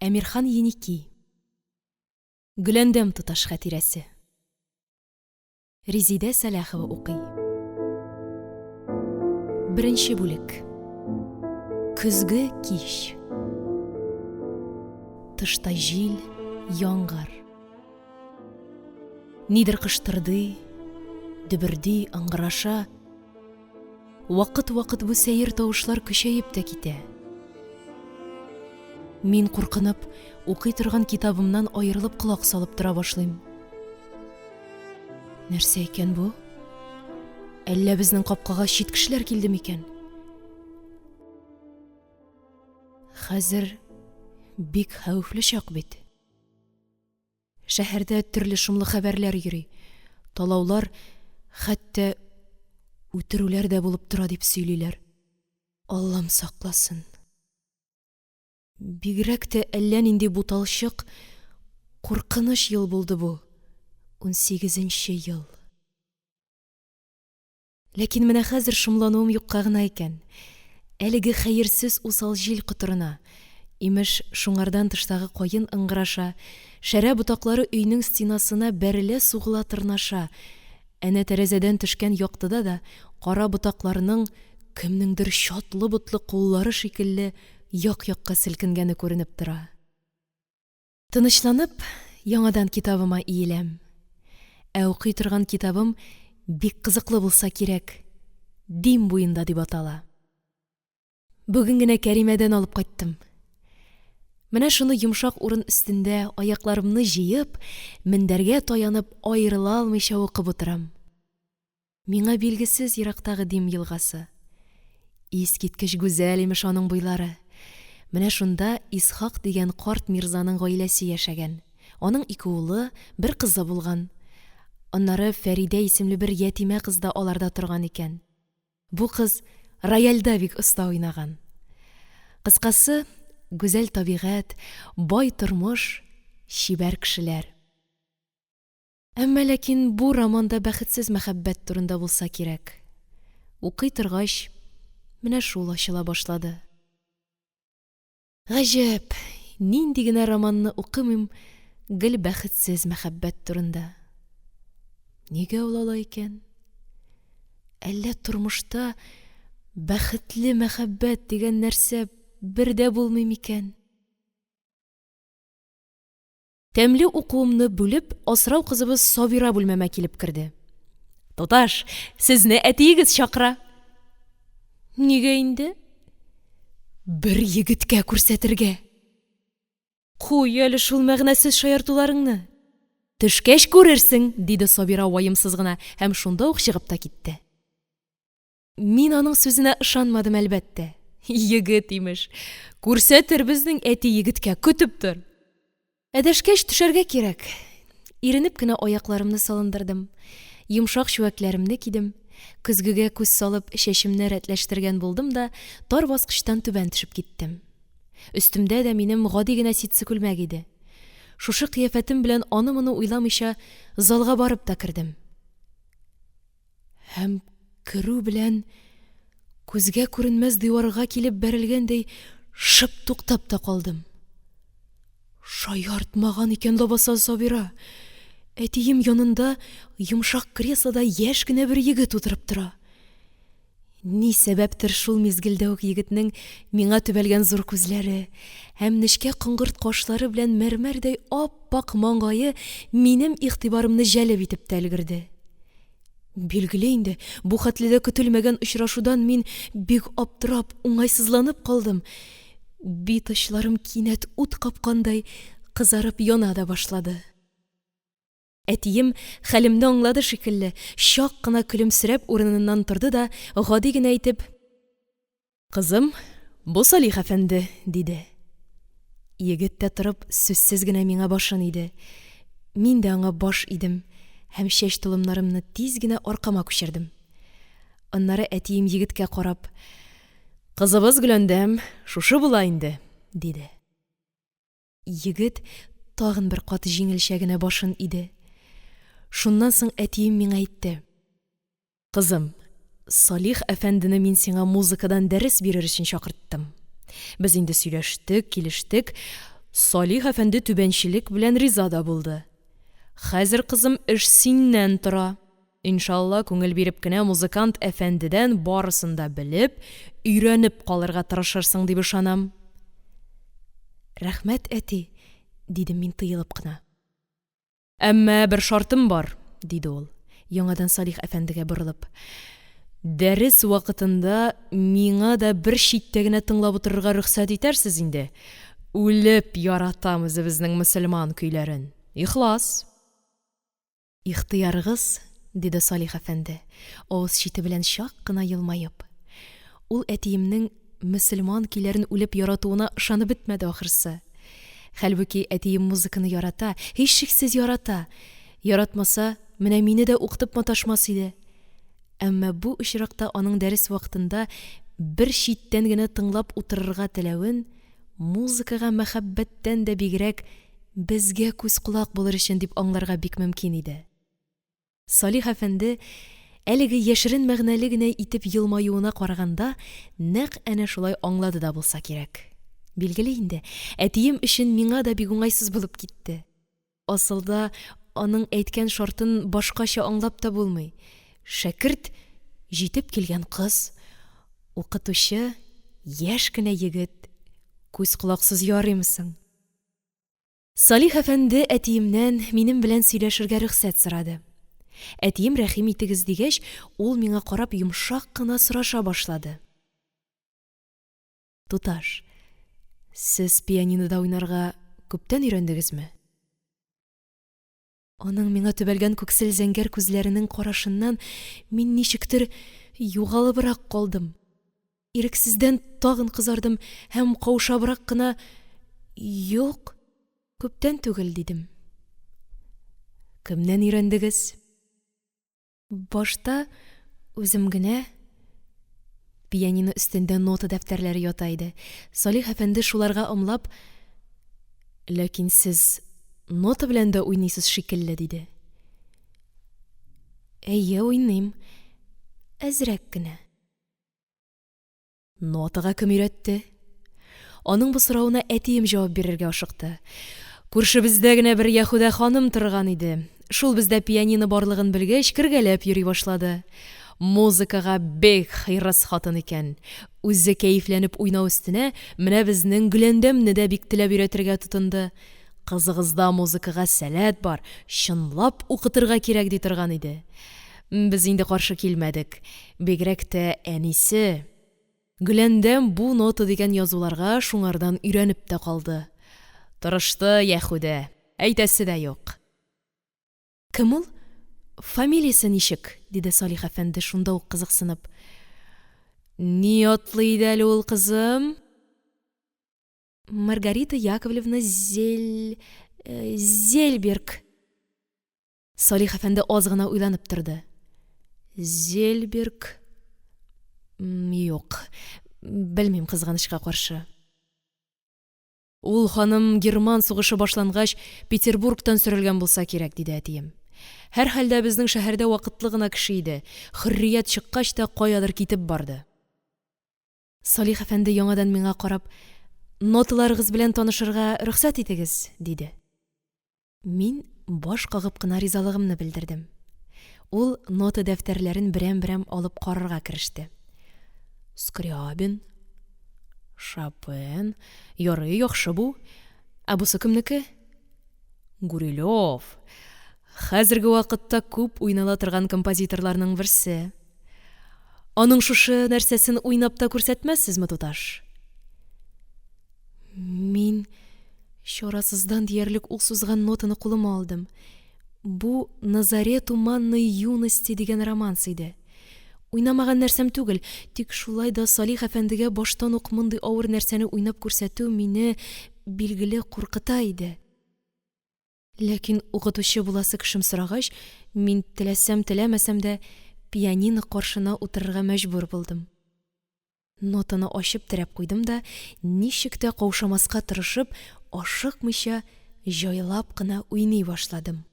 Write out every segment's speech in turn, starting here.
Әмирхан Еники. Гөләндәм туташ хатирәсе. Резидә Сәләхова укый. Беренче бүлек. Көзге кич. Тышта җил, яңгыр. Нидер кыштырды, дөберди, аңгыраша. Вакыт-вакыт бу сәер тавышлар көчәеп тә китә. Мин куркынып, укый торган китабымнан аерылып колак салып тора башлыйм. Нәрсә икән бу? Әллә безнең капкага чит кешеләр килде микән? Хәзер бик хәвефле чак бит. Шәһәрдә төрле шомлы хәбәрләр йөри. Талаулар, хәтта үтерүләр дә булып тора дип сөйлиләр. Аллам сакласын. Бигрәк тә әллә нинди буталчык, куркыныч ел булды бу. 18-нче ел. Ләкин менә хәзер шомлануым юкка гына икән. Әлеге хәерсез усал җил кытырына. Имеш, шуңардан тыштагы кайын ыңгыраша, шәрә ботаклары өйнең стенасына бәрелә сугыла тырнаша. Әнә тәрәзәдән төшкән яктыда да кара ботакларның кемнеңдер чатлы-ботлы куллары шикелле як-якка селкенгәне күренеп тора. Тынычланып, яңадан китабыма иеләм. Ә укый торган китабым бик кызыклы булса кирәк. Дим буенда дип атала. Бүген генә Кәримәдән алып кайттым. Менә шуны йомшак урын өстендә аякларымны җыеп, мендәргә таянып, аерыла алмыйча укып утырам. Миңа билгесез ерактагы Дим елгасы. Искиткеч гүзәл имеш аның буйлары. Менә шунда Исхак дигән карт мирзаның гаиләсе яшәгән. Аның 2 улы, 1 кызы булган. Аннары Фәридә исемле бер ятимә кыз да аларда торган икән. Бу кыз рояльдә бик оста уйнаган. Кыскасы, гүзәл табигать, бай тормыш, чибәр кешеләр. Әмма ләкин бу романда бәхетсез мәхәббәт турында булса кирәк. Укый торгач, менә шул ачыла башлады. Гаҗәп, нинди генә романны укымыйм, гел бәхетсез мәхәббәт турында. Нигә ул алай икән? Әллә тормышта бәхетле мәхәббәт дигән нәрсә бердә булмый микән? Тәмле укуымны бүлеп, асрау кызыбыз Сабира бүлмәмә килеп керде. Туташ, сезне әтиегез чакыра. Нигә инде? Бер егеткә күрсәтергә. Куй әле шул мәгънәсез шаяртуларыңны. Төшкәч күрерсең, диде Сабира ваемсыз гына, һәм шунда ук чыгып та китте. Мин аның сүзенә ышанмадым әлбәттә. Егет имеш. Күрсәтер безнең әти егеткә, көтеп тор. Әдәшкәч төшәргә кирәк. Иренеп кенә аякларымны салындырдым. Йомшак чүәкләремне кидем. Көзгегә күз салып, чәчемне рәтләштергән булдым да, тар баскычтан түбән төшеп киттем. Өстемдә дә минем гади генә ситсы күлмәк иде. Шушы кыяфәтем белән аны-моны уйламыйча залга барып та кердем. Һәм керү белән күзгә күренмәс диварга килеп бәрелгәндәй шып туктап та калдым. Шаяртмаган икән лабаса Сабира. Әтием янында йомшак креслода яшь кенә бер егет утырып тора. Ни сәбәптер шул мизгелдә үк егетнең миңа төбәлгән зур күзләре һәм нечкә кыңгырт кашлары белән мәрмәрдәй ап-ак маңгае минем игътибарымны җәлеп итеп тә өлгерде. Билгеле инде, бу хәтледә көтелмәгән очрашудан мин бик аптырап, уңайсызланып калдым. Бит очларым кинәт ут капкандай кызарып яна да башлады. Әтием хәлемне аңлады шикелле, чак кына көлемсерәп урыныннан торды да, гади генә әйтеп: "Кызым, бу Салих әфәнде", диде. Егет тә торып, сүзсез генә миңа башын иде. Мин дә аңа баш идем һәм чәч толымнарымны тиз генә аркама күчердем. Аннары әтием егеткә карап: "Кызыбыз Гөләндәм, шушы була инде", диде. Егет тагын бер кат җиңелчә генә башын иде. Шуннан соң әтием миңа әйтте: "Кызым, Салих әфәндене мин сиңа музыкадан дәрес бирер өчен чакырттым. Без инде сөйләштек, килештек. Салих әфәнде түбәнчелек белән риза да булды. Хәзер кызым эш синнән тора. Иншалла, күңел биреп кенә музыкант әфәндедән барысын да белеп, өйрәнеп калырга тырышырсың дип ышанам. Рәхмәт, әти, дидем мин тыелып кына. Әмма бер шартым бар, диде ул, яңадан Салих әфәндегә борылып. Дәрес вакытында миңа да бер читтә генә тыңлап утырырга рөхсәт итәрсез инде. Үлеп яратам безнең мөселман көйләрен. Ихлас. Ихтыярыгыз, диде Салих әфәнде, авыз чите белән чак кына елмаеп. Ул әтиемнең мөселман көйләрен үлеп яратуына ышанып бетмәде ахырсы. Хәлбуки әтием музыканы ярата, һичшиксез ярата. Яратмаса, менә мине дә укытып маташмас иде. Әмма бу очракта аның дәрес вакытында бер читтән генә тыңлап утырырга теләвен, музыкага мәхәббәттән дә бигрәк безгә күз кулак булыр өчен дип аңларга бик мөмкин иде. Салих әфәнде әлеге яшерен мәгънәле генә итеп елмаюына караганда, нәкъ әнә шулай аңлады да булса кирәк. Билгеле инде, әтием өчен миңа да бик уңайсыз булып китте. Асылда аның әйткән шартын башкача аңлап та булмый. Шәкерт җитеп килгән кыз, укытучы яшь кенә егет, күз колаксыз ярыймысың? Салих әфәнде әтиемнән минем белән сөйләшергә рөхсәт сорады. Әтием рәхим итегез дигәч, ул миңа карап йомшак кына сораша башлады. Туташ, сез пианинода уйнарга күптән өйрәндегезме? Аның миңа төбәлгән күксел зәңгәр күзләренең карашыннан мин ничектер югалыбрак калдым. Ирексездән тагын кызардым һәм каушабрак кына «Юк, күптән түгел» дидем. Кемнән өйрәндегез? Башта үзем генә. Пианино өстендә нота дәфтәрләре ята иде. Салих әфәнде шуларга ымлап, ләкин сез нота белән дә уйныйсыз шикелле, диде. Әйе, уйныйм. Әзрәк кенә. Нотага кем өйрәтте? Аның бу соравына әтием җавап бирергә ашыкты. Күршебездә генә бер Яһүдә ханым торган иде. Шул бездә пианино барлыгын белгәч, кергәләп йөри башлады. Музыкага бик хәйрәс хатын икән. Үзе кәефләнеп уйнау өстенә, менә безнең Гөләндәмне дә бик теләп өйрәтергә тотынды. Кызыгызда музыкага сәләт бар, чынлап укытырга кирәк ди торган иде. Без инде каршы килмәдек. Бигрәк тә әнисе. Гөләндәм бу нота дигән язуларга шуңардан өйрәнеп тә калды. Тырышты Яһүдә, әйтәсе дә юк. Кем ул? Фамилиясе ничек? Диде Салих әфәнде шунда ук кызыксынып. Ни атлый иде әле ул кызым? Маргарита Яковлевна Зельберг. Салих әфәнде аз гына уйланып торды. Зельберг? Юк, белмим, кызганычка каршы. Ул ханым Герман сугышы башлангач Петербургтан сөрелгән булса кирәк, диде әтием. Һәр хәлдә безнең шәһәрдә вакытлы гына кеше иде. Хөррият чыккач та каядыр китеп барды. Салих әфәнде яңадан миңа карап, ноталарыгыз белән танышырга рөхсәт итегез, диде. Мин баш кагып кына ризалыгымны белдердем. Ул нота дәфтәрләрен берәм-берәм алып карарга кереште. Скрябин, Шопен, ярый, яхшы бу. Ә бусы кемнеке? Гурилев. Хәзерге вакытта күп уйнала торган композиторларның берсе. Аның шушы нәрсәсен уйнап та күрсәтмәссезме, туташ? Мин чарасыздан диярлек ул сузган нотаны кулыма алдым. Бу «Назаре туманной юности» дигән романс иде. Уйнамаган нәрсәм түгел, тик шулай да Салих әфәндегә баштан ук мондый авыр нәрсәне уйнап күрсәтү мине билгеле куркыта иде. Ләкин укытучы буласы кешем сорагач, мин теләсәм-теләмәсәм дә пианино каршына утырырга мәҗбүр булдым. Нотаны ачып терәп куйдым да, ничек тә каушамаска тырышып, ашыкмыйча җайлап кына уйный башладым.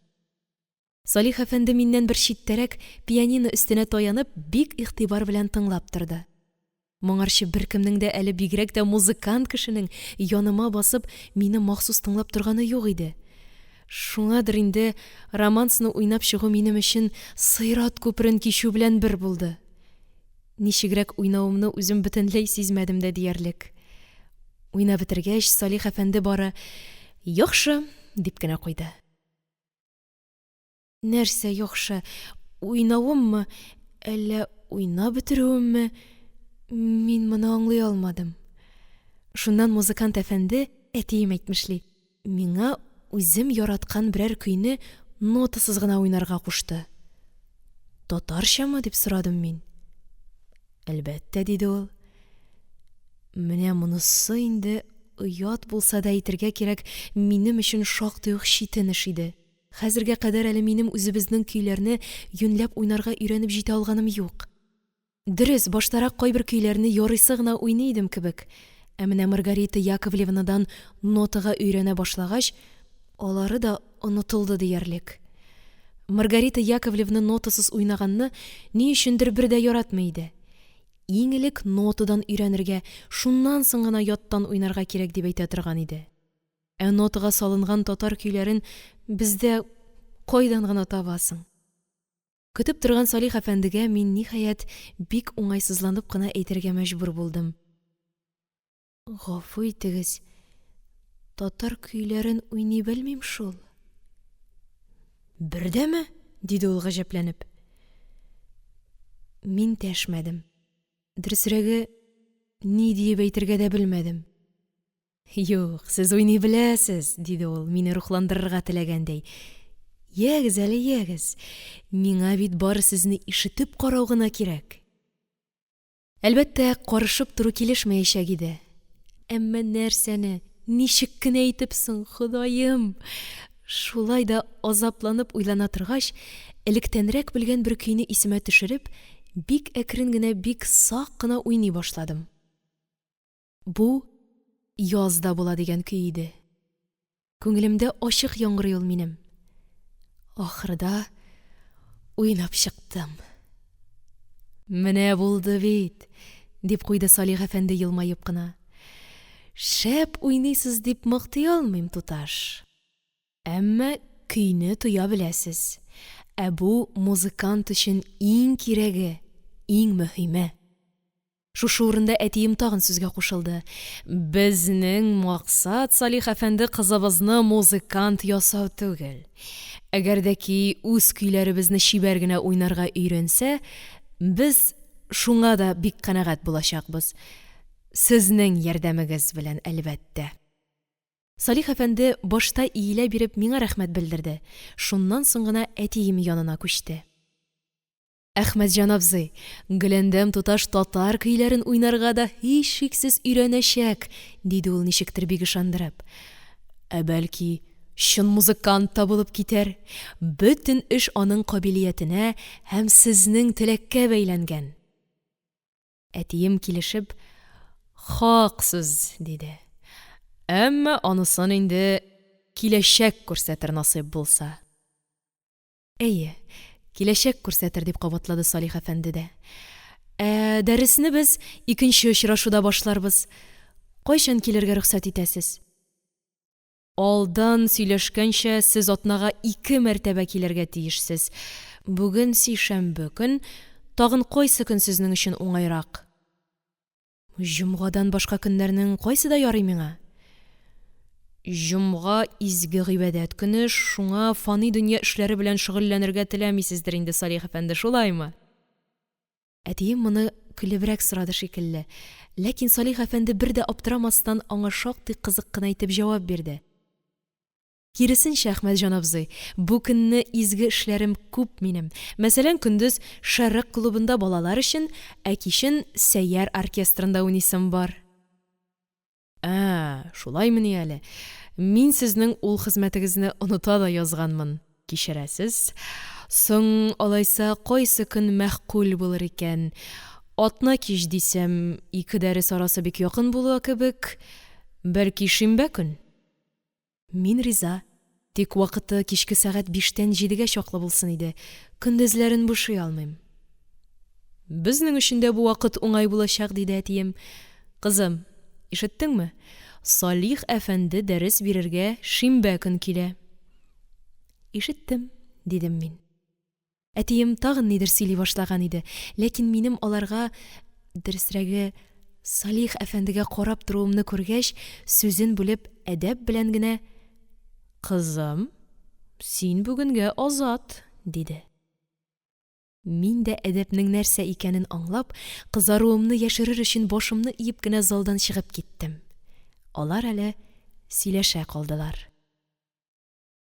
Салих әфәнде миннән бер читтәрәк пианино өстенә таянып, бик игътибар белән тыңлап торды. Моңарчы беркемнең дә әле бигрәк тә музыкант кешенең яныма басып, мине махсус тыңлап торганы юк иде. Шуңадыр инде романсны уйнап чыгу минем өчен Сыйрат күперен кичү белән бер булды. Ничегрәк уйнавымны үзем бөтенләй сизмәдем дә диярлек. Уйнап бетергәч, Салих әфәнде бары «Яхшы» дип кенә куйды. Нәрсә яхшы, уйнавыммы, әллә уйнап бетерүемме? Мин моны аңлый алмадым. Шуннан музыкант әфәнде әтием әйтмешли, миңа үзем яраткан берәр көйне нотасыз гына уйнарга кушты. Татарчамы дип сорадым мин. Әлбәттә, диде ул. Менә монысы инде оят булса да әйтергә кирәк, минем өчен шактый ук читен эш иде. Хәзергә кадәр әле минем үзебезнең көйләрне юньләп уйнарга өйрәнеп җитә алганым юк. Дөрес, баштарак кайбер көйләрне ярыйсы гына уйный идем кебек. Ә менә Маргарита Яковлевнадан нотага өйрәнә башлагач, алары да онытылды диярлек. Маргарита Яковлевна нотасыз уйнаганны ни өчендер бер дә яратмый иде. Иң элек нотадан өйрәнергә, шуннан соң гына яттан уйнарга кирәк дип әйтә торган иде. Ә нотага салынган татар көйләрен бездә кайдан гына табасың? Көтеп торган Салих әфәндегә мин ниһаять бик уңайсызланып кына әйтергә мәҗбүр булдым. Гафу итегез, татар көйләрен уйный белмим шул. Бердәме? Диде ул гаҗәпләнеп. Мин дәшмәдем. Дөресрәге, ни диеп әйтергә дә белмәдем. Юк, сез уйный беләсез, диде ул, мине рухландырырга теләгәндәй. Ягез әле, ягез. Миңа бит бары сезне ишетеп карау гына кирәк. Әлбәттә, карышып туры килешмәячәк иде. Әмма нәрсәне, ничек кенә әйтеп соң, Ходаем? Шулай да азапланып уйлана торгач, электәнрәк белгән бер көйне исемә төшереп, бик әкрен генә, бик сак кына уйный башладым. Бу язда була дигән көй иде. Күңелемдә ачык яңгырый ул минем. Ахырда уйнап чыктым. Менә булды бит, дип куйды Салих әфәнде елмаеп кына. Шәп уйныйсыз дип мактый алмыйм, туташ. Әмма көйне тоя беләсез. Ә бу музыкант өчен иң кирәге, иң мөһиме. Шушы урында әтием тагын сүзгә кушылды. Безнең максат Салих әфәнде кызыбызны музыкант ясау түгел. Әгәр дә ки үз көйләребезне чибәр генә уйнарга өйрәнсә, без шуңа да бик канәгать булачакбыз. Сезнең ярдәмегез белән, әлбәттә. Салих әфәнде башта иелә биреп миңа рәхмәт белдерде. Шуннан соң гына әтием янына күчте. Әхмәтҗан абзый, Гөләндәм туташ татар көйләрен уйнарга да һич шиксез өйрәнәчәк, диде ул ничектер бик ышандырып. Ә бәлки, чын музыкант та булып китәр. Бөтен эш аның кабилиятенә һәм сезнең теләккә бәйләнгән. Әтием килешеп, хак сүз, диде. Әмма анысын инде киләчәк күрсәтер насыйп булса. Әйе, киләчәк күрсәтер, дип кабатлады Салих әфәнде дә. Дәресне без икенче очрашуда башларбыз. Кайчан килергә рөхсәт итәсез? Алдан сөйләшкәнчә, сез атнага 2 мәртәбә килергә тиешсез. Бүген сишәмбе көн, тагын кайсы көн сезнең өчен уңайрак? Җомгадан башка көннәрнең кайсы да ярый миңа? Җомга изге гыйбадәт көне, шуңа фани дөнья эшләре белән шөгыльләнергә теләмисездер инде, Салих әфәнде, шулаймы? Әтием моны көлебрәк сорады шикелле. Ләкин Салих әфәнде бер дә аптырамастан аңа шактый кызык кына итеп җавап бирде. Киресенчә, Әхмәтҗан абзый, бу көнне изге эшләрем күп минем. Мәсәлән, көндез Шәрык клубында балалар өчен, ә кичен Сәйяр оркестрында уйныйсым бар. Шулаймыни әле. Мин сезнең ул хезмәтегезне оныта да язганмын. Кичерәсез. Соң, алайса, кайсы көн мәгъкүл булыр икән? Атна кич дисәм, 2 дәрес арасы бик якын булуы кебек. Бәлки шимбә көн? Мин риза. Тик вакыты кичке сәгать 5-тән 7-гә чаклы булсын иде. Көндезләрен бушый алмыйм. безнең өчен дә бу вакыт уңай булачак, диде әтием. Кызым, ишеттеңме? Салих әфәнде дәрес бирергә шимбә көн килә. Ишеттем, дидем мин. Әтием тагын нидер сөйли башлаган иде, ләкин минем аларга, дөресрәге, Салих әфәндегә карап торуымны күргәч, сүзен бүлеп әдәп белән генә: "Кызым, син бүгенгә азат", диде. Мин дә әдәпнең нәрсә икәнен аңлап, кызаруымны яшерер өчен башымны иеп кенә залдан чыгып киттем. Алар әле сөйләшә калдылар.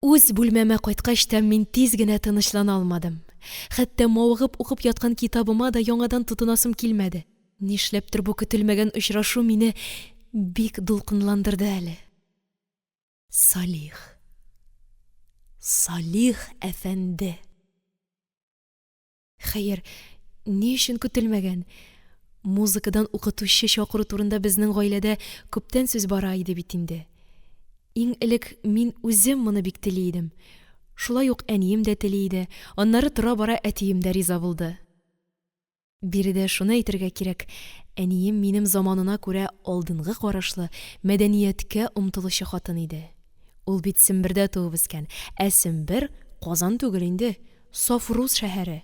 Үз бүлмәмә кайткач та мин тиз генә тынычлана алмадым. Хәтта мавыгып укып яткан китабыма да яңадан тотынасым килмәде. Нишләптер бу көтелмәгән очрашу мине бик дулкынландырды әле. Салих. Салих әфәнде. Хәер, ни өчен көтелмәгән? Музыкадан укытучы чакыру турында безнең гаиләдә күптән сүз бара иде бит инде. Иң элек мин үзем моны бик тели идем. Шулай ук әнием дә тели иде. Аннары тора-бара әтием дә риза булды. Биредә шуны әйтергә кирәк. Әнием минем заманына күрә алдынгы карашлы, мәдәнияткә омтылучы хатын иде. Ул бит Сембердә туып үскән. Ә Сембер Казан түгел инде, саф рус шәһәре.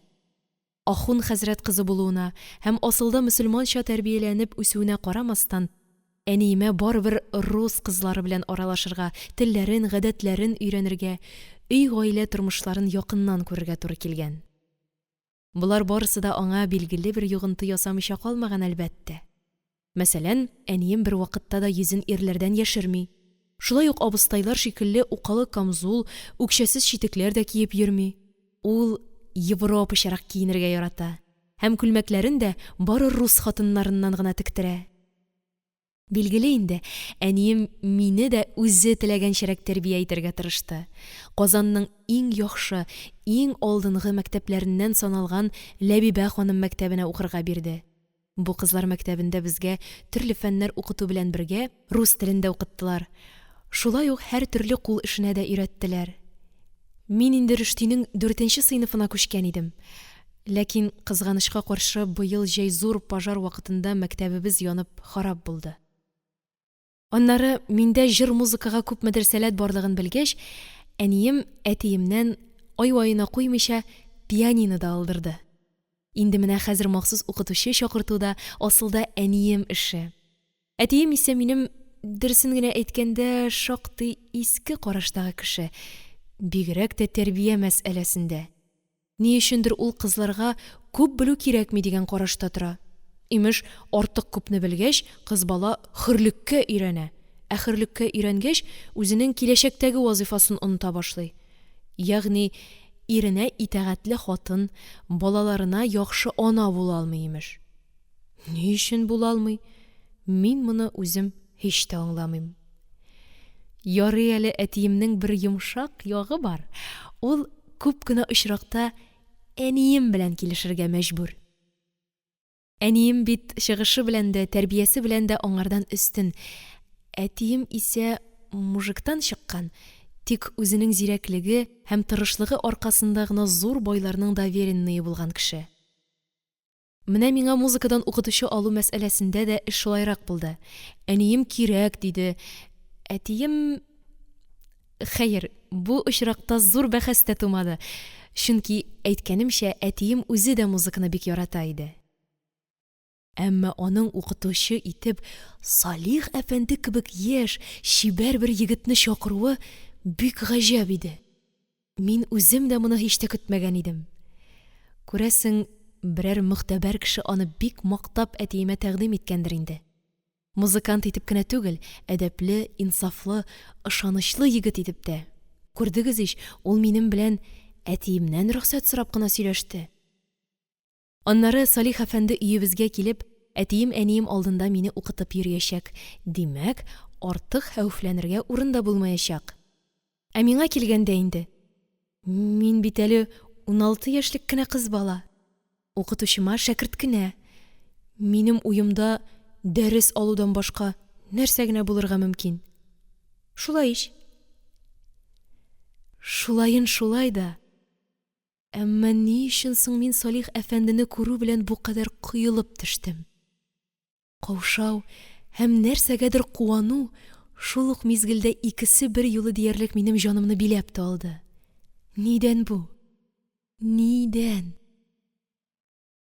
Ахун хәзрәт кызы булуына һәм асылда мөселманча тәрбияләнеп үсүенә карамастан, әниемә барыбер рус кызлары белән аралашырга, телләрен, гадәтләрен өйрәнергә, өй-гаилә тормышларын якыннан күрергә туры килгән. Булар барысы да аңа билгеле бер йогынты ясамыйча калмаган, әлбәттә. Мәсәлән, әнием бер вакытта да йөзен ирләрдән яшерми. Шулай ук абыстайлар шикелле укалы камзул, үкчәсез читекләр дә киеп йөрми. Ул европачарак киенергә ярата. Һәм күлмәкләрен дә бары рус хатыннарыннан гына тектерә. Билгеле инде, әнием мине дә үзе теләгәнчәрәк тәрбия итәргә тырышты. Казанның иң яхшы, иң алдынгы мәктәпләреннән саналган Ләбибә ханым мәктәбенә укырга бирде. Бу кызлар мәктәбендә безгә төрле фәннәр укыту белән бергә рус телендә укыттылар. Шулай ук һәр төрле кул эшенә дә өйрәттеләр. Мин инде Рөштинең 4нче сыйныфына күчкән идем. Ләкин кызганычка каршы быел җәй зур пожар вакытында мәктәбебез янып харап булды. Аннары миндә җыр-музыкага күп мәдрәсәләр барлыгын белгәч, әнием әтиемнән ай-ваена куймыйча пианино да алдырды. Инде менә хәзер махсус укытучы чакыртуда асылда әнием эше. Әтием исә минем, дөресен генә әйткәндә, шактый иске караштагы кеше. Бигрәк тә тәрбия мәсьәләсендә. Ни өчендер ул кызларга күп белү кирәкми дигән карашта тора. Имеш, артык күпне белгәч, кыз бала хөрлеккә өйрәнә. Ә хөрлеккә өйрәнгәч, үзенең киләчәктәге вазифасын оныта башлый. Ягъни, иренә итәгатьле хатын, балаларына яхшы ана була алмый имеш. Ни өчен була алмый? Мин моны үзем һич тә аңламыйм. Ярый әле әтиемнең бер йомшак ягы бар. Ул күп кенә очракта әнием белән килешергә мәҗбүр. Әнием бит чыгышы белән дә, тәрбиясе белән дә аңардан өстен. Әтием исә мужиктан чыккан, тик үзенең зирәклеге һәм тырышлыгы аркасында гына зур байларның доверенные булган кеше. Менә миңа музыкадан укытучы алу мәсьәләсендә дә эш шулайрак булды. Әнием кирәк диде. Әтием... Хәер, бу очракта зур бәхәс тә тумады. Чөнки, әйткәнемчә, әтием үзе дә музыканы бик ярата иде. Әмма аның укытучы итеп Салих әфәнде кебек яшь, чибәр бер егетне чакыруы бик гаҗәп иде. Мин үзем дә моны һич тә көтмәгән идем. Күрәсең, берәр мөхтәбәр кеше аны бик мактап әтиемә тәкъдим иткәндер инде. Музыкант итеп кенә түгел, әдәпле, инсафлы, ышанычлы егет итеп тә. Күрдегез ич, ул минем белән әтиемнән рөхсәт сорап кына сөйләште. Аннары Салих әфәнде өебезгә килеп, әтием әнием алдында мине укытып йөрәчәк. Димәк, артык хәүфләнергә урында булмаячак. Ә миңа килгәндә инде, мин бит әле 16 яшьлек кенә кыз бала. Укытучыма шәкерт кенә. Минем уемда дәрес алудан башка нәрсә генә булырга мөмкин. Шулай ич. Шулайын шулай да. Әмма ни өчен соң мин Салих әфәндене күрү белән бу кадәр коелып төштем? Каушау һәм нәрсәгәдер куану шул ук мизгелдә икесе бер юлы диярлек минем җанымны биләп тә алды. Нидән бу? Нидән?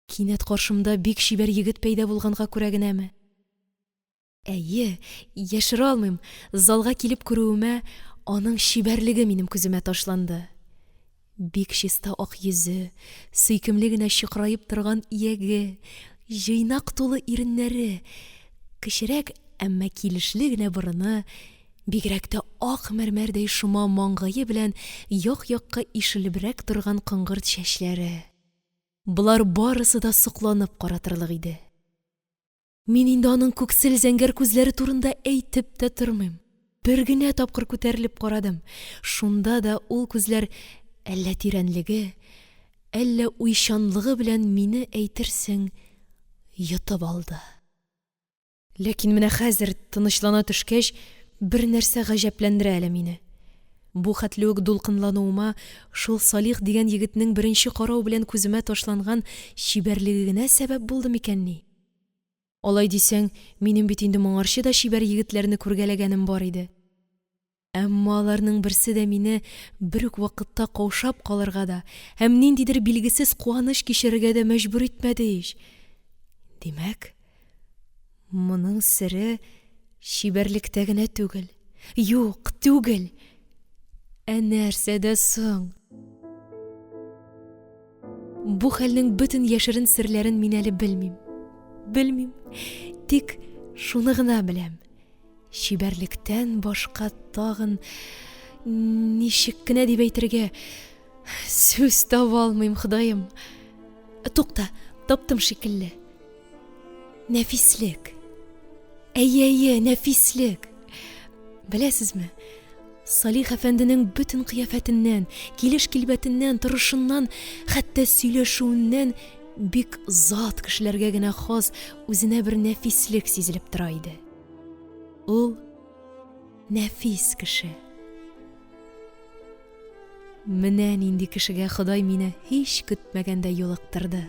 Кинәт каршымда бик чибәр егет пәйда булганга күрә генәме? Әйе, яшерә алмыйм, залга килеп күрүемә аның чибәрлеге минем күземә ташланды. Бик чиста ак йөзе, сөйкемле генә чыкраеп торган ияге, җыйнак тулы иреннәре, кечерәк, әмма килешле генә борыны, бигрәк тә ак мәрмәрдәй шома маңгае белән як-якка ишелебрәк торган кыңгырт чәчләре. Булар барысы да сокланып каратырлык иде. Мин инде аның күксел зәңгәр күзләре турында әйтеп тә тормыйм. Бер генә тапкыр күтәрелеп карадым. Шунда да ул күзләр әллә тирәнлеге, әллә уйчанлыгы белән мине әйтерсең йотып алды. Ләкин менә хәзер тынычлана төшкәч, бер нәрсә гаҗәпләндерә әле мине. Бу хәтле үк дулкынлануыма шул Салих дигән егетнең беренче карау белән күземә ташланган чибәрлеге генә сәбәп булды микәнни? Алай дисәң, минем бит инде моңарчы да чибәр егетләрне күргәләгәнем бар иде. Әмма аларның берсе дә мине бер үк вакытта каушап калырга да һәм ниндидер билгесез куаныч кичерергә дә мәҗбүр итмәде ич. Димәк, моның сере чибәрлектә генә түгел. Юк, түгел. Ә нәрсәдә соң? Бу хәлнең бөтен яшерен серләрен мин әле белмим. Белмим, тик шуны гына беләм. Чибәрлектән башка тагын ничек кенә дип әйтергә сүз таба алмыйм, Ходаем. Тукта, таптым шикелле. Нәфислек. Әйе, нәфислек. Беләсезме? Салих әфәнденең бөтен кыяфәтеннән, килеш-килбәтеннән, торышыннан, хәтта сөйләшүеннән бик зат кешеләргә генә хас үзенә бер нәфислек сизелеп тора иде. Ул нәфис кеше. Менә нинди кешегә Ходай мине һич көтмәгәндә юлыктырды.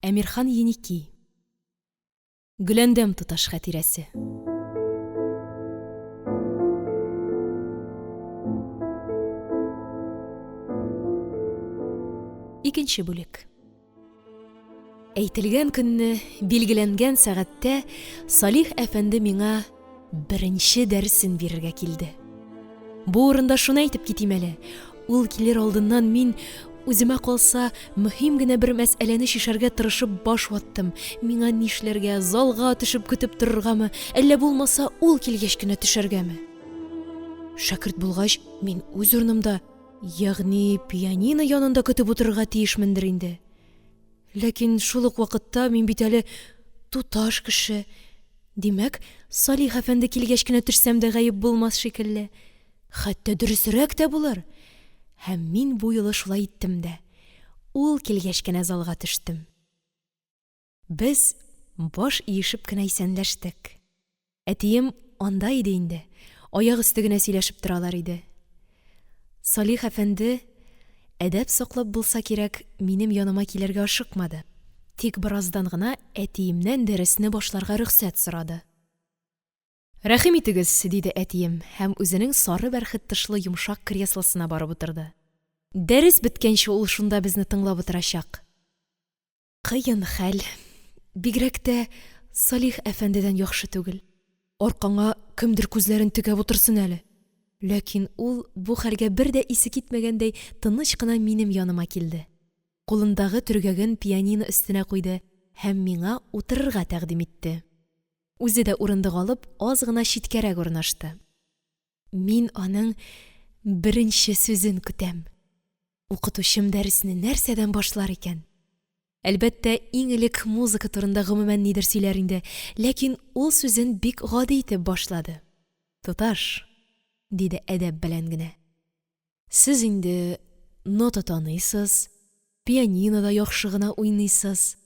Әмирхан Еники. Гөләндәм туташ хатирәсе. Икенче бүлек. Әйтелгән көнне, билгеләнгән сәгатьтә Салих әфәнде миңа беренче дәресен бирергә килде. Бу урында шуны әйтеп китим әле. Ул килер алдыннан мин үземә калса мөһим генә бер мәсьәләне шишәргә тырышып баш ваттым. Миңа нишләргә, залга төшеп көтеп торыргамы, әллә булмаса ул килгәч кенә төшәргәме? Шәкерт булгач, мин үз урынымда, ягъни пианино янында көтеп утырырга тиешмендер инде. Ләкин шул ук вакытта мин бит әле туташ кеше. Димәк, Салих әфәнде килгәч кенә төшсәм дә гаеп булмас шикелле. Хәтта дөресрәк тә булыр. Һәм мин бу юлы шулай иттем дә. Ул килгәч кенә залга төштем. Без баш иешеп кенә исәнләштек. Әтием анда иде инде. Аяк өсте генә сөйләшеп торалар иде. Салих әфәнде, әдәп саклап булса кирәк, минем яныма килергә ашыкмады. Тик бераздан гына әтиемнән дәресне башларга рөхсәт сорады. Рәхим итегез, диде әтием, һәм үзенең сары бәрхет тышлы йомшак креслосына барып утырды. Дәрес беткәнче ул шунда безне тыңлап утырачак. Кыен хәл. Бигрәк тә Салих әфәндедән яхшы түгел. Аркаңа кемдер күзләрен тегәп утырсын әле. Ләкин ул бу хәлгә бер дә исе китмәгәндәй тыныч кына минем яныма килде. Кулындагы төргәген пианино өстенә куйды һәм миңа утырырга тәкъдим итте. Үзе дә урындык алып, аз гына читкәрәк урнашты. Мин аның беренче сүзен көтәм. Укытучым дәресне нәрсәдән башлар икән? Әлбәттә, иң элек музыка турында гомумән нидер сөйләр инде, ләкин ул сүзен бик гади итеп башлады. Туташ, диде әдәп белән генә. Сез инде нота таныйсыз, пианинода яхшы гына уйныйсыз.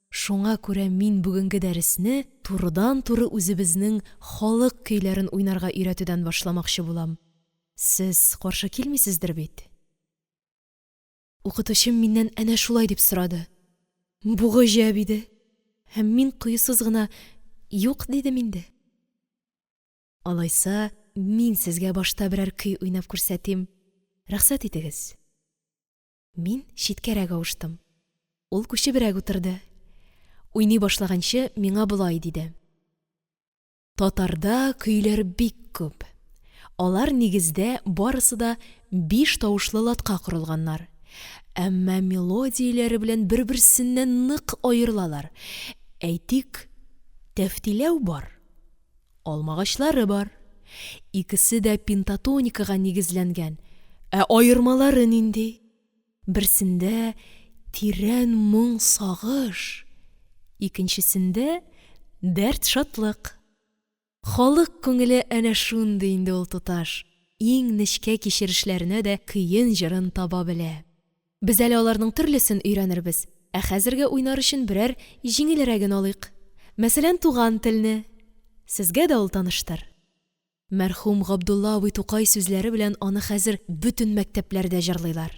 Шуңа күрә мин бүгенге дәресне турыдан-туры үзебезнең халык көйләрен уйнарга өйрәтүдән башламакчы булам. Сез каршы килмисездер бит? Укытучым миннән әнә шулай дип сорады. Бу гаҗәп иде. Һәм мин кыйсыз гына юк дидем инде. Алайса, мин сезгә башта берәр көй уйнап күрсәтим. Рөхсәт итегез. Мин читкәрәк авыштым. Ул күчебрәк утырды. Уйный башлаганчы миңа булай диде. Татарда көйләр бик күп. Алар нигездә барысы да 5 тавышлы латка корылганнар. Әмма мелодияләре белән бер-берсеннән нык аерылалар. Әйтик, тәфтиләү бар. Алмагачлары бар. Икесе дә пентатоникага нигезләнгән. Ә аермалары нинди? Берсендә тирән моң сагыш. Икенчесендә дәрт шатлык. Халык күңеле әнә шундый инде ул туташ. Иң нечкә кичерешләренә дә кыен җырын таба белә. Без әле аларның төрлесен өйрәнербез. Ә хәзергә уйнар өчен берәр җиңелрәген алыйк. Мәсәлән, туган телне. Сезгә дә ул таныштыр. Мәрхүм Габдулла абый Тукай сүзләре белән аны хәзер бөтен мәктәпләрдә җырлыйлар.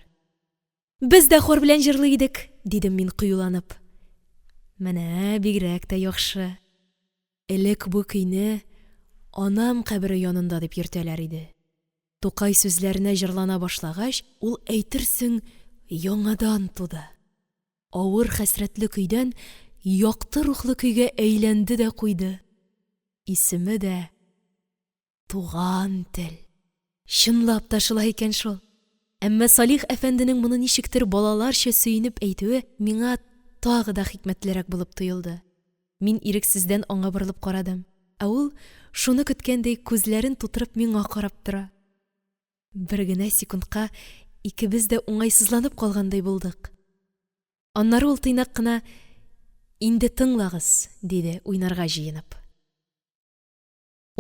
Без дә хор белән җырлый идек, дидем мин кыюланып. Менә бигрәк тә яхшы. Элек бу көйне анам кабере янында дип йөртәләр иде. Тукай сүзләренә җырлана башлагач, ул әйтерсең яңадан туды. Авыр хәсрәтле көйдән якты рухлы көйгә әйләнде дә куйды. Исеме дә Туган тел. Чынлап та шулай икән шул. Әмма Салих әфәнденең моны ничектер балаларча сөйнеп әйтүе миңа тагы да хикмәтлерәк булып тоелды. Мин ирексездән аңа борылып карадым. Ә ул шуны көткәндәй күзләрен тутырып миңа карап тора. Бер генә секундка икебез дә уңайсызланып калгандай булдык. Аннары ул тыйнак кына «Инде тыңлагыз», диде уйнарга җыенып.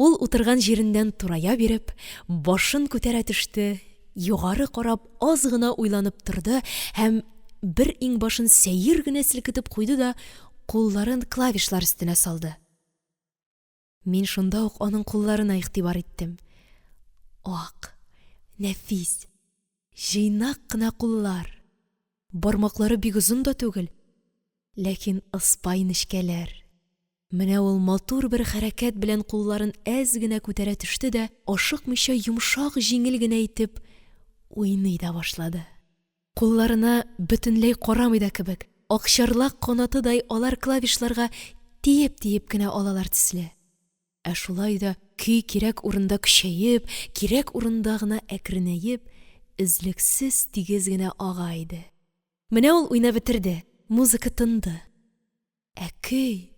Ул утырган җиреннән турая биреп, башын күтәрә төште, югары карап аз гына уйланып торды һәм бер иңбашын сәер генә селкетеп куйды да кулларын клавишлар өстенә салды. Мин шунда ук аның кулларына игътибар иттем. Ак, нәфис, җыйнак кына куллар. Бармаклары бик озын да түгел, ләкин ыспай нечкәләр. Менә ул матур бер хәрәкәт белән кулларын әз генә күтәрә төште дә, ашыкмыйча йомшак җиңел генә итеп уйный да башлады. Кулларына бөтенләй карамый да кебек, акчарлак канатыдай алар клавишларга тиеп-тиеп кенә алалар төсле. Ә шулай да көй кирәк урында көчәеп, кирәк урында гына әкренәеп, үзлексез тигез генә ага иде. Менә ул уйнап бетерде, музыка тынды. Ә көй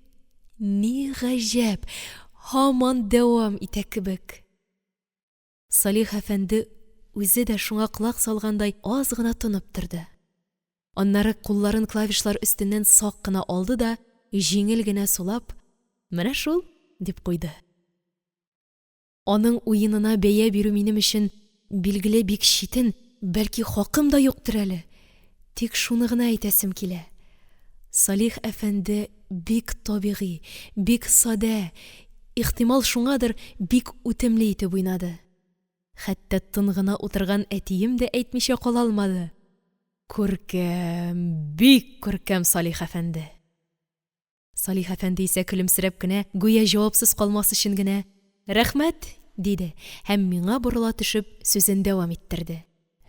ни гаҗәп, һаман дәвам итә кебек. Салих әфәнде үзе дә шуңа колак салгандай аз гына тынып торды. Аннары кулларын клавишлар өстеннән сак кына алды да, җиңел генә сулап, «Менә шул», дип куйды. Аның уенына бәя бирү минем өчен билгеле бик читен, бәлки хакым да юктыр әле. Тик шуны гына әйтәсем килә. Салих әфәнде бик табигый, бик сада, ихтимал шуңадыр бик үтемле итеп уйнады. Хәтта тын гына утырган әтием дә әйтмичә кала алмады. Күркәм, бик күркәм Салих әфәнде. Салих әфәнде исә көлемсерәп кенә, гүя җавапсыз калмас өчен генә: «Рәхмәт», диде һәм миңа борыла төшеп сүзен дәвам иттерде.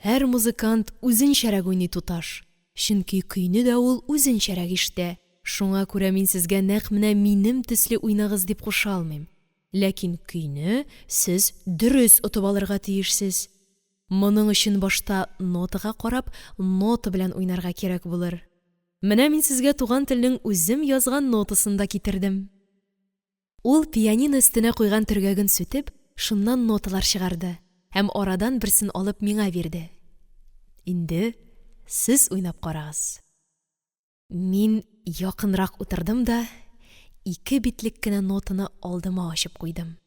Һәр музыкант үзенчәрәк уйный туташ. Чөнки көйне дә ул үзенчәрәк ишетә. Шуңа күрә мин сезгә нәкъ менә минем төсле уйнагыз дип куша алмыйм. Ләкин көйне сез дөрес отып алырга тиешсез. Моның өчен башта нотага карап, нота белән уйнарга кирәк булыр. Менә мин сезгә туган телнең үзем язган нотасын да китердем. Ул пианино өстенә куйган төргәген сүтеп, шуннан ноталар чыгарды һәм арадан берсен алып миңа бирде. Инде сез уйнап карагыз. Мин якынрак утырдым да, 2 битлек кенә нотаны алдыма ачып куйдым.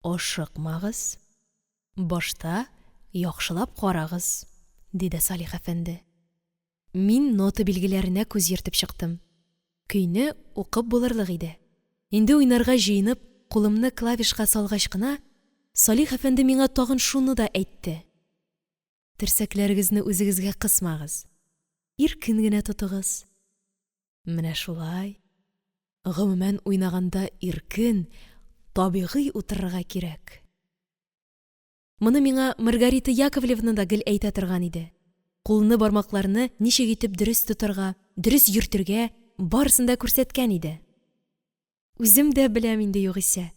Ашыкмагыз, башта яхшылап карагыз, диде Салих әфәнде. Мин нота билгеләренә күз йөртеп чыктым. Көйне укып булырлык иде. Инде уйнарга җыенып, кулымны клавишка салгач кына, Салих әфәнде миңа тагын шуны да әйтте. Терсәкләрегезне үзегезгә кысмагыз. Иркен генә тотыгыз. Менә шулай. Гомумән уйнаганда иркен, табигый утырырга кирәк. Моны миңа Маргарита Яковлевна да гел әйтә торган иде. Кулны, бармакларны ничек итеп дөрес тотарга, дөрес йөртергә, барысын да күрсәткән иде. Үзем дә беләм инде югыйсә.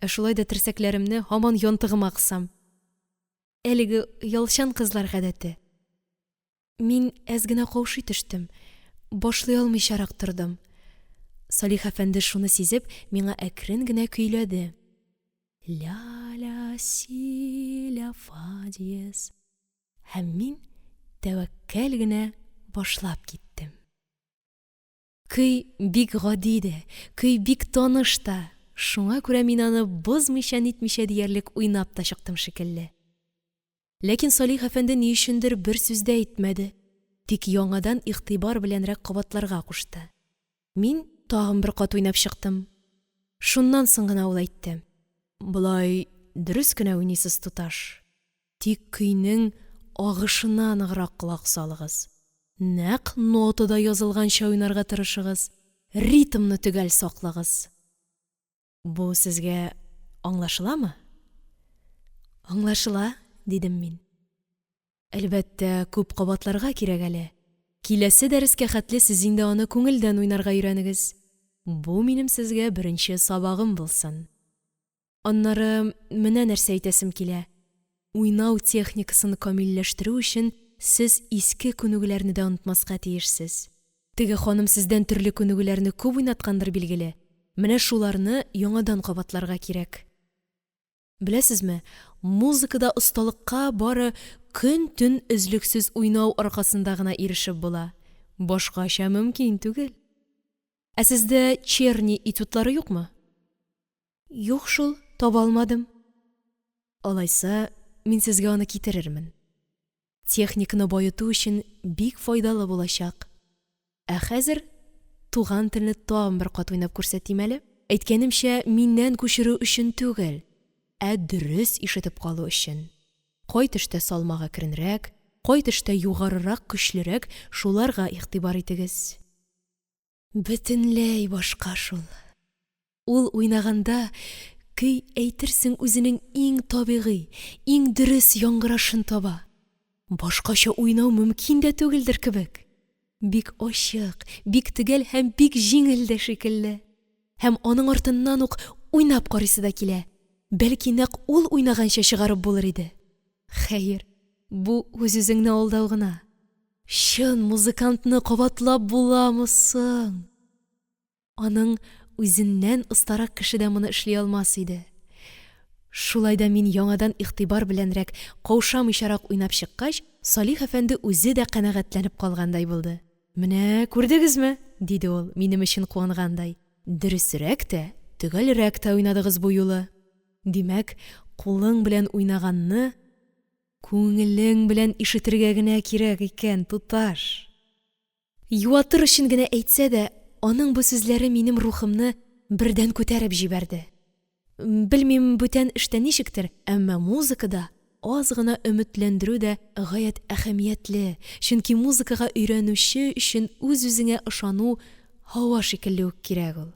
Шулай да терсәкләремне һаман янтыгыма кысам. Әлеге ялчан кызлар гадәте. Мин әз генә каушый төштем. Башлый алмыйчарак тордым. Салих әфәнде шуны сизеп, миңа әкрен генә көйләде. Ля, ля, си, ля, фа, диез. Һәм мин тәвәккәл генә башлап киттем. Көй бик гади дә, көй бик таныш та. Шуңа күрә мин аны бозмыйча-нитмичә диярлек уйнап та чыктым шикелле. Ләкин Салих әфәнде ни өчендер бер сүз дә әйтмәде. Тик яңадан игътибар беләнрәк кабатларга кушты. Мин тагын бер кат уйнап чыктым. Шуннан соң гына ул әйтте: «Булай дөрес кенә уйныйсыз туташ. Тик көйнең агышына ныграк колак салыгыз. Нәкъ нотада язылганча уйнарга тырышыгыз. Ритмны төгәл саклагыз». Бу сезгә аңлашыламы? Аңлашыла, дидем мин. Әлбәттә, күп кабатларга кирәк әле. Киләсе дәрескә хәтле сез инде аны күңелдән уйнарга өйрәнегез. Бу минем сезгә беренче сабагым булсын. Аннары менә нәрсә әйтәсем килә. Уйнау техникасын камилләштерү өчен сез иске күнегүләрне дә онытмаска тиешсез. Теге ханым сездән төрле күнегүләрне күп уйнаткандыр билгеле. Менә шуларны яңадан кабатларга кирәк. Беләсезме, музыкада осталыкка бары көн-төн өзлексез уйнау аркасында гына ирешеп була. Башкача мөмкин түгел. Ә сездә черни этюдлары юкмы? Юк шул, таба алмадым. Алайса, мин сезгә аны китерермен. Техниканы байыту өчен бик файдалы булачак. Ә хәзер туган телне тагын бер кат уйнап күрсәтим әле. Әйткәнемчә, миннән күчерү өчен түгел, ә дөрес ишетеп калу өчен. Кай төштә салмага керенрәк, кай төштә югарырак, көчлерәк, шуларга игътибар итегез. Бөтенләй башка шул. Ул уйнаганда көй әйтерсең үзенең иң табигый, иң дөрес яңгырашын таба. Башкача уйнау мөмкин дә түгелдер кебек. Бик ачык, бик төгәл һәм бик җиңел дә шикелле. Һәм аның артыннан ук уйнап карыйсы да килә. Бәлки нәкъ ул уйнаганча чыгарып булыр иде. Хәер, бу үз-үзеңне алдау гына. Чын музыкантны кабатлап буламы соң? Аның үзеннән остарак кеше дә моны эшли алмас иде. Шулай да мин яңадан игътибар беләнрәк, каушамыйчарак уйнап чыккач, Салих әфәнде үзе дә канәгатьләнеп калгандай булды. Менә күрдегезме? Диде ул, минем өчен куангандай. Дөресрәк тә, төгәлрәк тә уйнадыгыз бу юлы. Димәк, кулың белән уйнаганны күңелең белән ишетергә генә кирәк икән, туташ. Юатыр өчен генә әйтсә дә, аның бу сүзләре минем рухымны бердән күтәреп җибәрде. Белмим, бүтән эштә ничектер, әмма музыкада аз гына өметләндерү дә гаять әһәмиятле, чөнки музыкага өйрәнүче өчен үз-үзеңә ышану һава шикелле үк кирәк ул.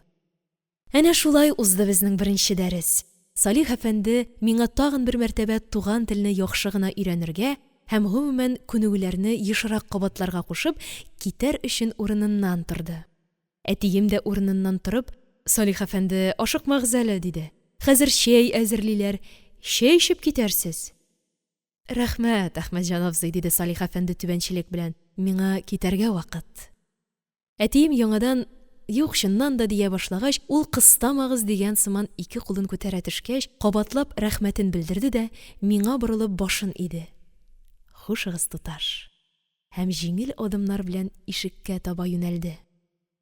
Әнә шулай узды безнең беренче дәрес. Салих әфәнде миңа тагын бер мәртәбә туган телне яхшы гына өйрәнергә һәм гомумән күнегүләрне ешрак кабатларга кушып, китәр өчен урыныннан торды. Әтием дә урыныннан торып, Салих әфәнде, ашыкмагыз әле, диде. Хәзер чәй әзерлиләр, чәй эчеп китәрсез. Рәхмәт, Әхмәтҗан абзый, диде Салих әфәнде түбәнчелек белән. Миңа китәргә вакыт. Әтием яңадан юк чыннан да дия башлагач, ул кыстамагыз дигән сыман ике кулын күтәрә төшкәч, кабатлап рәхмәтен белдерде дә, миңа борылып башын иде. Хушыгыз, туташ. Һәм җиңел адымнар белән ишеккә таба юнәлде.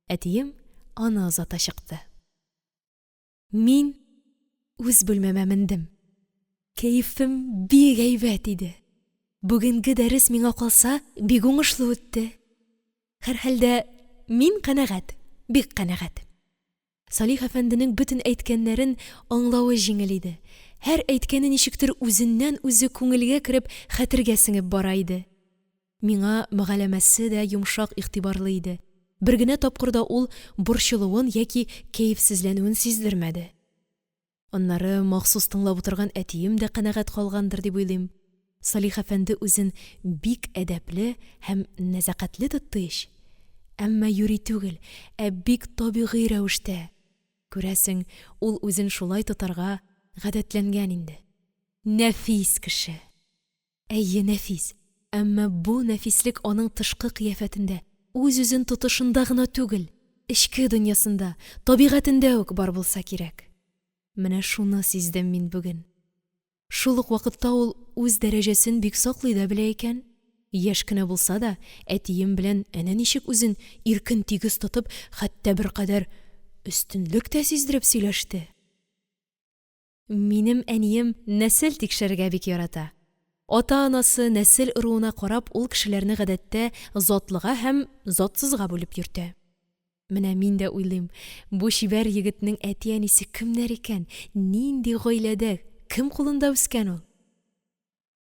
Әтием аны озата чыкты. Мин үз бүлмәмә мендем. Кәефем бик әйбәт иде. Бүгенге дәрес миңа калса, бик уңышлы үтте. Һәрхәлдә мин канәгать, бик канәгать. Салих әфәнденең бөтен әйткәннәрен аңлавы җиңел иде. Һәр әйткәне ничектер үзеннән үзе күңелгә кереп, хәтергә сеңеп бара иде. Миңа мөгамәләсе дә йомшак, игътибарлы иде. Бер генә тапкырда ул борчылуын яки кәефсезләнүен сиздермәде. Аннары махсус тыңлап утырган әтием дә канәгать калгандыр дип уйлыйм. Салих әфәнде үзен бик әдәпле һәм нәзакәтле тотты ич. Әмма юри түгел, бик табигый рәвештә. Күрәсең, ул үзен шулай тотарга гадәтләнгән инде. Нәфис кеше. Әйе, нәфис. Әмма бу нәфислек аның тышкы кыяфәтендә, үз-үзен тотышында гына түгел, эчке дөньясында, табигатендә үк бар булса кирәк. Менә шуны сиздем мин бүген. Шул ук вакытта ул үз дәрәҗәсен бик саклый да белә икән. Яшь кенә булса да, әтием белән әнә ничек үзен иркен тигез тотып, хәтта бер кадәр өстенлек тә сиздереп сөйләште. Минем әнием нәсел тикшерергә бик ярата. Ата-анасы нәсел ыруына карап, ул кешеләрне гадәттә затлыга һәм затсызга бүлеп йөртә. Менә мин дә уйлыйм, бу чибәр егетнең әти-әнисе кемнәр икән, нинди гаиләдә, кем кулында үскән ул?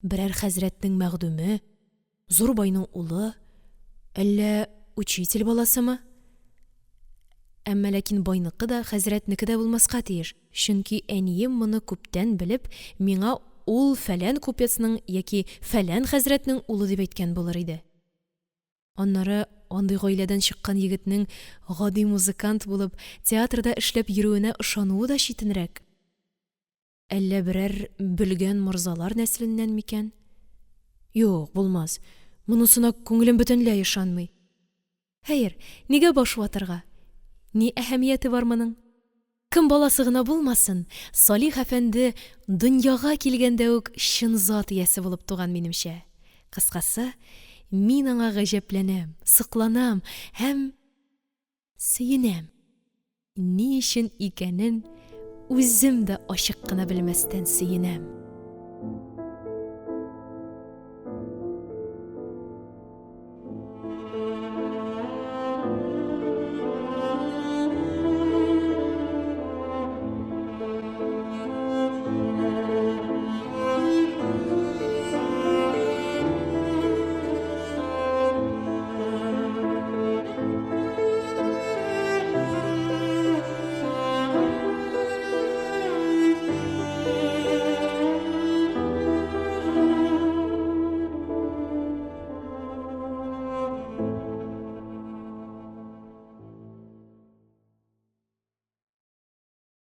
Берәр хәзрәтнең мәгъдүме, зур байның улы, әллә учитель баласымы? Әмма ләкин байныкы да, хәзрәтнеке дә булмаска тиеш. Чөнки әнием моны күптән белеп, миңа ул фәлән купецның яки фәлән хәзрәтнең улы дип әйткән булыр иде. Аннары андый гаиләдән чыккан егетнең гади музыкант булып, театрда эшләп йөрүенә ышануы да читенрәк. Әллә берәр белгән морзалар нәселеннән микән? Юк, булмас. Монысына күңелем бөтенләй ышанмый. Хәер, нигә баш ватарга? Ни әһәмияте бар моның? Кем баласы гына булмасын, Салих әфәнде дөньяга килгәндә үк чын зат иясе булып туган минемчә. Кыскасы, мин аңа гаҗәпләнәм, сыкланам һәм сөенәм. Ни өчен икәнен үзем дә ачык кына белмәстән сөенәм.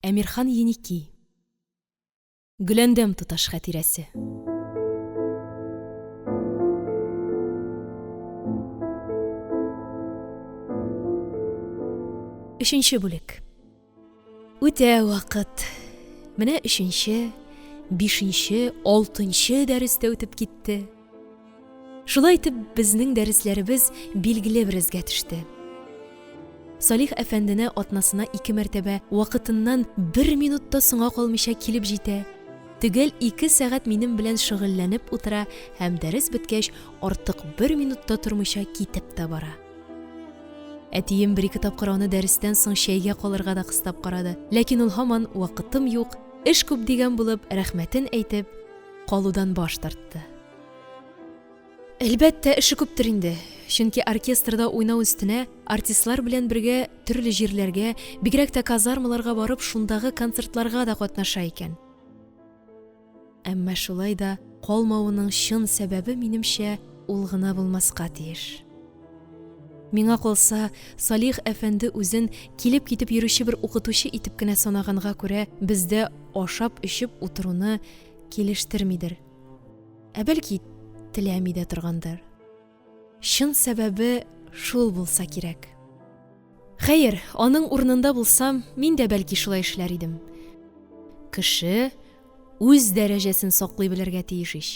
Әмирхан Еники. Гөләндәм туташ хатирәсе. Өченче бүлек. Үтә вакыт. Менә 3нче, 5нче, 6нчы дәрестә үтеп китте. Шулай итеп, безнең дәресләребез билгеле бер изгә төште. Салих әфәндене атнасына 2 мәртәбә вакытыннан 1 минутта соңга калмыйча килеп җитә. Төгәл 2 сәгать минем белән шөгыльләнеп утыра һәм дәрес беткәч артык 1 минутта тормыйча китеп тә бара. Әтием 1-2 тапкыр аны дәрестән соң чәйгә калырга да кыстап карады. Ләкин ул һаман вакытым юк, эш күп дигән булып, рәхмәтен әйтеп, калудан баш тартты. Әлбәттә, эше күптер инде. Чөнки оркестрда уйнау өстенә артистлар белән бергә төрле җирләргә, бигрәк тә казармаларга барып, шундагы концертларга да катнаша икән. Әмма шулай да калмавының чын сәбәбе, минемчә, ул гына булмаска тиеш. Миңа калса, Салих әфәнде үзен килеп китеп йөрүче бер укытучы итеп кенә санаганга күрә, бездә ашап-эчеп утыруны килештермидер. Бәлки, теләми дә торгандыр. Чын сәбәбе шул булса кирәк. Хәер, аның урынында булсам, мин дә бәлки шулай эшләр идем. Кеше үз дәрәҗәсен саклый белергә тиеш ич.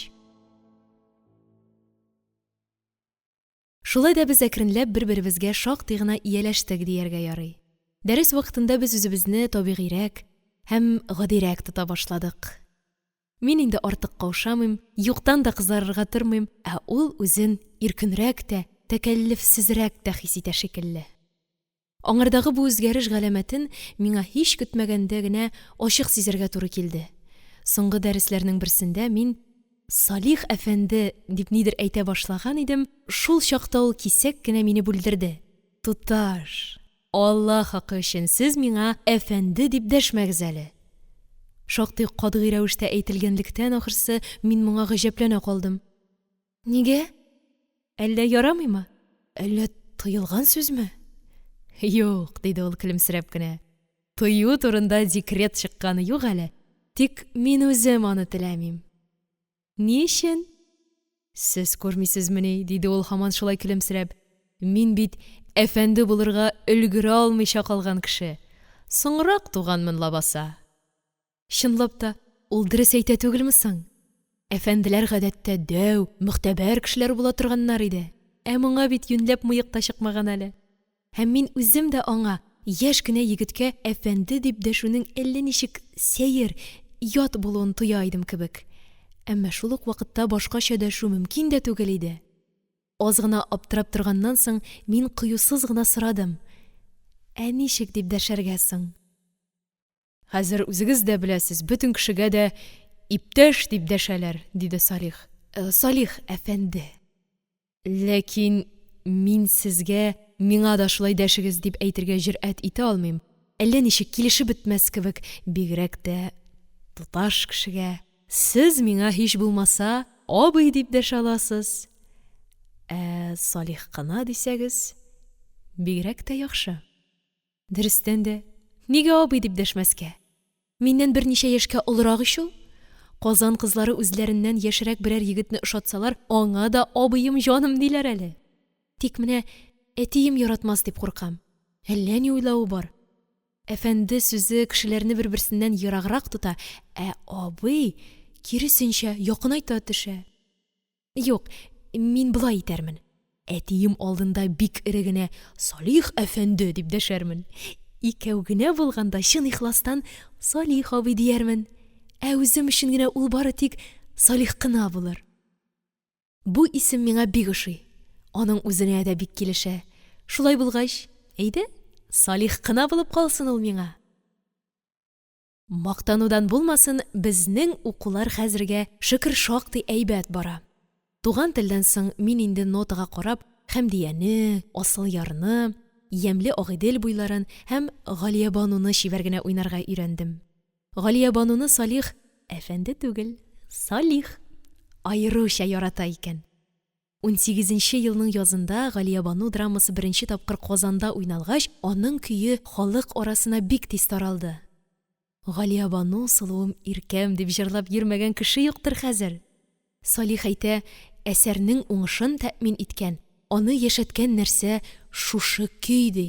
Шулай да без әкренләп бер-беребезгә шактый гына ияләштек дияргә ярый. Дәрес вакытында без үзебезне табигырәк һәм гадирәк тота башладык. Мин инде артык каушамыйм, юктан да кызарырга тормыйм, ә ул үзен иркенрәк тә, тәкәллефсезрәк тә хис итә шикелле. Аңардагы бу үзгәреш галәмәтен миңа һич көтмәгәндә генә ачык сизергә туры килде. Соңгы дәресләрнең берсендә мин Салих әфәнде дип нидер әйтә башлаган идем, шул чакта ул кисәк кенә мине бүлдерде. Туташ, Аллаһ хакы өчен сез миңа әфәнде дип дәшмәгез әле. Шактый катгый рәвештә әйтелгәнлектән, ахырсы, мин моңа гаҗәпләнә калдым. Нигә? Әллә ярамыймы? Әллә тыелган сүзме? Юк, диде ул көлемсерәп кенә. Тыю турында декрет чыкканы юк әле. Тик мин үзем аны теләмим. Ни өчен? Сез күрмисезмени, диде ул һаман шулай көлемсерәп. Мин бит әфәнде булырга өлгерә алмыйча калган кеше. Соңрак туганмын лабаса. Чынлап та, ул дөрес әйтә түгелме соң? Әфәнделәр гадәттә дәү, мөхтәбәр кешеләр була торганнар иде. Моңа бит юньләп мыек та чыкмаган әле. Һәм мин үзем дә аңа, яшь кенә егеткә әфәнде дип дәшүнең әллә ничек сәер, ят булуын тоя идем кебек. Әмма шул ук вакытта башкача дәшү мөмкин дә түгел иде. Аз гына аптырап торганнан соң мин кыюсыз гына сорадым. Ничек дип дәшәргә соң? Хәзер үзегез дә беләсез, бөтен кешегә дә иптәш дип дәшәләр, диде Салих. Салих әфәнде. Ләкин мин сезгә, миңа да шулай дәшегез дип әйтергә җөрьәт итә алмыйм. Әллә ничек килешеп бетмәс кебек, бигрәк тә туташ кешегә. Сез миңа һич булмаса, абый дип дәшә аласыз. Салих кына дисәгез, бигрәк тә яхшы. Дөрестән дә, нигә абый дип дәшмәскә? Миннән берничә яшькә олырак ич ул. Казан кызлары үзләреннән яшерәк берәр егетне ошатсалар, аңа да абыем җаным диләр әле. Тик менә әтием яратмас дип куркам. Әллә ни уйлавы бар. Әфәнде сүзе кешеләрне бер-берсеннән ераграк тота, абый киресенчә якынайта төшә. Юк, мин болай итәрмен. Әтием алдында бик эре генә Салих әфәнде дип дәшәрмен. Икәү генә булганда чын ихластан Салих абый диярмен. Үзем өчен генә ул бары тик Салих кына булыр. Бу исем миңа бик ошый. Аның үзенә дә бик килешә. Шулай булгач, әйдә, Салих кына булып калсын ул миңа. Мактанудан булмасын, безнең укулар хәзергә шөкер шактый әйбәт бара. Туган телдән соң мин инде нотага карап, Хәмдияне, Асыл ярны, Ямле Агыйдел буйларын һәм Галия бануны чибәр генә уйнарга өйрәндем. Галия бануны Салих әфәнде түгел, Салих айрыуча ярата икән. 18-нче елның язында Галия бану драмасы беренче тапкыр Казанда уйналгач, аның көе халык арасына бик тиз таралды. Галия бану сылуым иркәм дип җырлап йөрмәгән кеше юктыр хәзер. Салих әйтә, әсәрнең уңышын тәэмин иткән, аны яшәткән нәрсә шушы көй ди.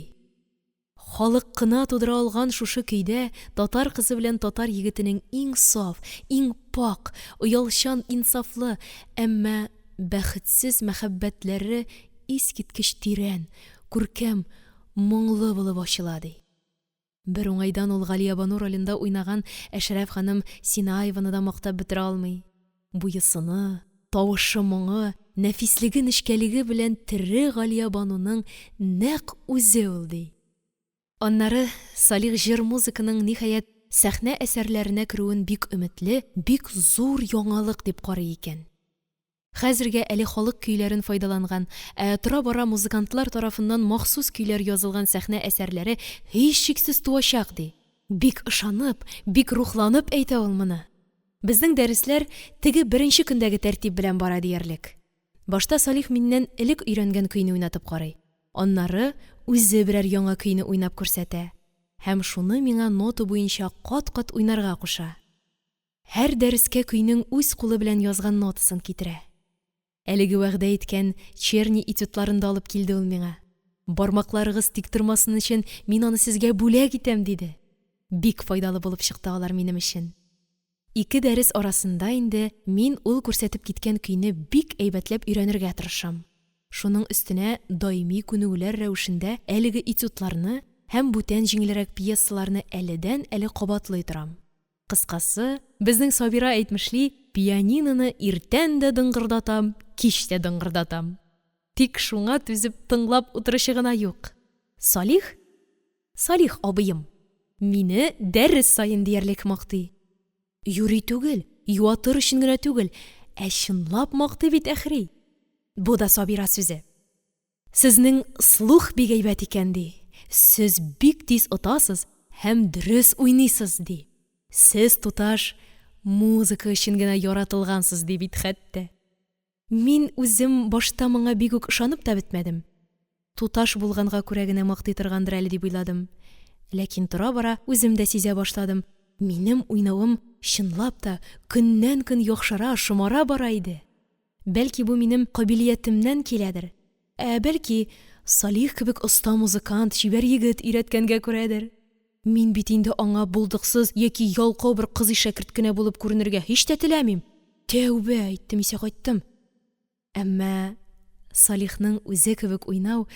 Халык кына тудыра алган шушы көйдә татар кызы белән татар егетенең иң саф, иң пак, оялчан, инсафлы, әмма бәхетсез мәхәббәтләре искиткеч тирән, күркәм, моңлы булып ачыла ди. Бер уңайдан ул Галия бану ролендә уйнаган Әшрәф ханым Синаеваны да мактап бетерә алмый. Буйысыны, тавышы моңы, нәфислеге, нечкәлеге белән тере Галия бануның нәкъ үзе ул ди. Аннары Салих җыр музыканың ниһаять сәхнә әсәрләренә керүен бик өметле, бик зур яңалык дип карый икән. Хәзергә әле халык көйләрен файдаланган, тора-бара музыкантлар тарафыннан махсус көйләр язылган сәхнә әсәрләре һичшиксез туачак ди. Бик ышанып, бик рухланып әйтә ул моны. Безнең дәресләр теге беренче көндәге тәртип белән бара диярлек. Башта Салих миннән элек өйрәнгән көйне уйнатып карый. Аннары үзе берәр яңа көйне уйнап күрсәтә. Һәм шуны миңа нота буенча кат-кат уйнарга куша. Һәр дәрескә көйнең үз кулы белән язган нотасын китерә. Әлеге вәгъдә иткән черни этюдларын да алып килде ул миңа. Бармакларыгыз тик тормасын өчен мин аны сезгә бүләк итәм диде. Бик файдалы булып чыкты алар минем өчен. Ике дәрес арасында инде мин ул күрсәтеп киткән көйне бик әйбәтләп өйрәнергә тырышам. Шуның өстенә даими күнегүләр рәвешендә әлеге этюдларны һәм бүтән җиңелрәк пьесаларны әледән-әле кабатлый торам. Кыскасы, безнең Сабира әйтмешли, пианиноны иртән дә дыңгырдатам, кич тә дыңгырдатам. Тик шуңа түзеп тыңлап утырышы гына юк. Салих абыем, мине дәрес сайын диярлек мактый. Юри түгел, юатыр өчен генә түгел, чынлап мактый бит әхри. Бу да Сабира сүзе. Сезнең слух бик әйбәт икән ди. Сез бик тиз отасыз һәм дөрес уйныйсыз ди. Сез туташ музыка өчен генә яратылгансыз ди бит хәтта. Мин үзем башта моңа бик үк ышанып та бетмәдем. Туташ булганга күрә генә мактый торгандыр әле дип уйладым. Ләкин тора-бара үзем дә сизә башладым. Минем уйнавым чынлап та көннән-көн яхшыра, шомара бара иде. Бәлки бу минем кабилиятемнән киләдер. Бәлки Салих кебек оста музыкант, чибәр егет өйрәткәнгә күрәдер. Мин бит инде аңа булдыксыз яки ялкау бер кызый шәкерт кенә булып күренергә һич тә теләмим. Тәүбә әйттем, исә кайттым. Әмма Салихның үзе кебек уйнау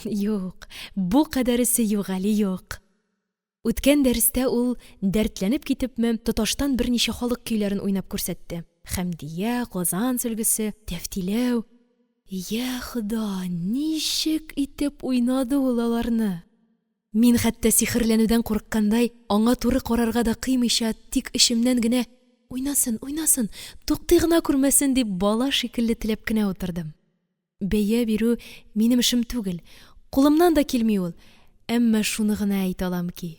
юк, бу кадәресе юк әле юк. Үткән дәрестә ул дәртләнеп китепме, тоташтан берничә халык көйләрен уйнап күрсәтте. Хәмдия, Казан сөлгесе, Тәфтиләү. Я Хода, ничек итеп уйнады ул аларны? Мин хәтта сихерләнүдән курыккандай, аңа туры карарга да кыймыйча, тик эчемнән генә уйнасын, туктый гына күрмәсен дип бала шикелле теләп кенә утырдым. Бәя бирү минем эшем түгел, кулымнан да килми ул. Әмма шуны гына әйтә алам ки,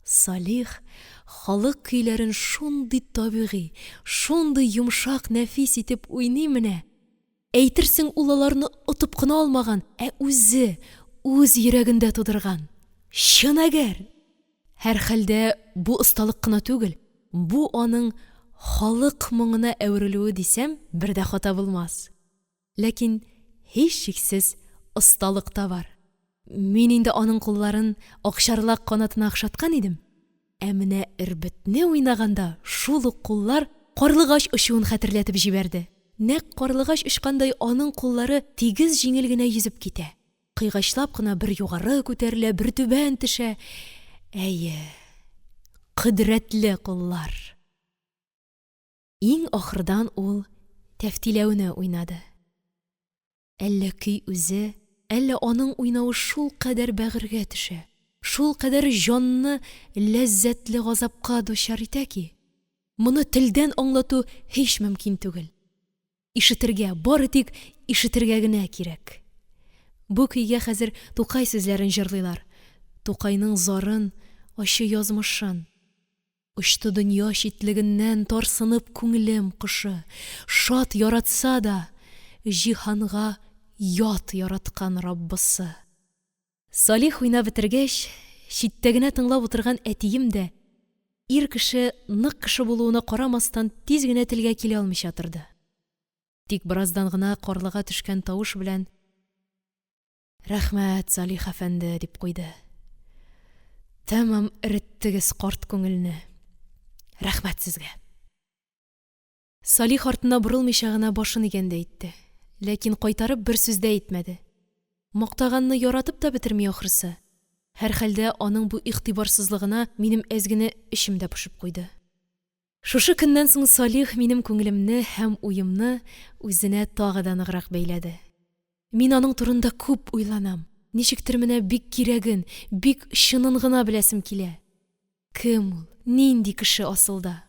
Салих халык көйләрен шундый табигый, шундый йомшак, нәфис итеп уйный менә. Әйтерсең ул аларны отып кына алмаган, үзе үз йөрәгендә тудырган. Чын әгәр. Һәр хәлдә бу осталык кына түгел, бу аның халык моңына әверелүе дисәм, бер дә хата булмас. Ләкин һичшиксез осталык та бар. Мин инде аның кулларын акчарлак канатына охшаткан идем. Менә эрбетне уйнаганда шул ук куллар карлыгач очуын хәтерләтеп җибәрде. Нәкъ карлыгач очкандай аның куллары тигез җиңел генә йөзеп китә. Кыйгачлап кына бер югары күтәрелә, бер түбән төшә. Әйе, кыдрәтле куллар. Иң ахырдан ул Тәфтиләүне уйнады. Әллә көй үзе, әллә аның уйнавы шул кадәр бәгыргә төшә, шул кадәр җанны ләззәтле газапка дучар итә ки, моны телдән аңлату һич мөмкин түгел. Ишетергә, бары тик ишетергә генә кирәк. Бу көйгә хәзер Тукай сүзләрен җырлыйлар. Тукайның зарын, ачы язмышын. Очты дөнья читлегеннән тарсынып күңелем кышы. Шат яратса да, җиһанга ят яраткан Раббысы. Салих уйнап бетергәч, читтә генә тыңлап утырган әтием дә, ир кеше нык кеше булуына карамастан, тиз генә телгә килә алмыйча торды. Тик бераздан гына карлыга төшкән тавыш белән «Рәхмәт, Салих әфәнде» дип куйды. Тәмам эреттегез карт күңелне. Рәхмәт сезгә. Салих артына борылмыйча гына башын игәндә итте. Ләкин кайтарып бер сүз дә әйтмәде. Мактаганны яратып та бетерми ахрысы. Һәр хәлдә аның бу игътибарсызлыгына минем әзгене эчемдә пошып куйды. Шушы көннән соң Салих минем күңелемне һәм уемны үзенә тагы да ныграк бәйләде. Мин аның турында күп уйланам. Ничектер менә бик кирәген, бик чынын гына беләсем килә. Кем ул? Нинди кеше асылда?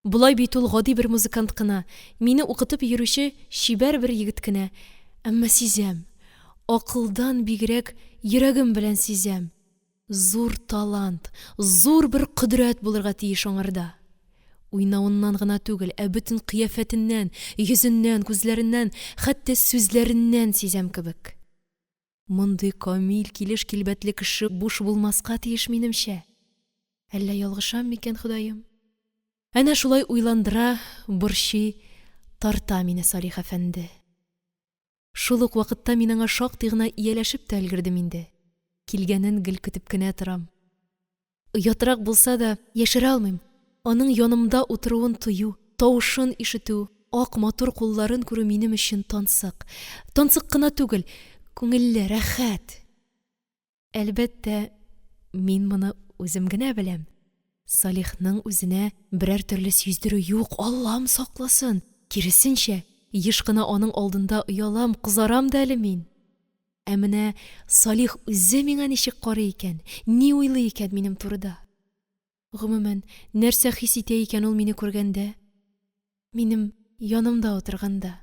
Булай бит ул гади бер музыкант кына, мине укытып йөрүче чибәр бер егет кенә. Әмма сизәм, акылдан бигрәк йөрәгем белән сизәм. Зур талант, зур бер кодрәт булырга тиеш аңарда. Уйнавыннан гына түгел, бөтен кыяфәтеннән, йөзеннән, күзләреннән, хәтта сүзләреннән сизәм кебек. Мондый камил килеш-килбәтле кеше буш булмаска тиеш минемчә. Әллә ялгышам микән, Ходаем? Әнә шулай уйландыра, борчый, тарта мине Салих әфәнде. Шул ук вакытта мин аңа шактый гына ияләшеп тә өлгердем инде. Килгәнен гел көтеп кенә торам. Оятрак булса да, яшерә алмыйм. Аның янымда утыруын тою, тавышын ишетү, ак матур кулларын күрү минем өчен тансык. Тансык кына түгел, күңелле, рәхәт. Әлбәттә, мин моны үзем генә беләм. Салихның үзенә берәр төрле сиздерү юк, Аллам сакласын. Киресенчә, еш кына аның алдында оялам, кызарам да әле мин. Ә менә Салих үзе миңа ничек карый икән, ни уйлый икән минем турыда? Гомумән, нәрсә хис итә икән ул мине күргәндә, минем янымда утырганда?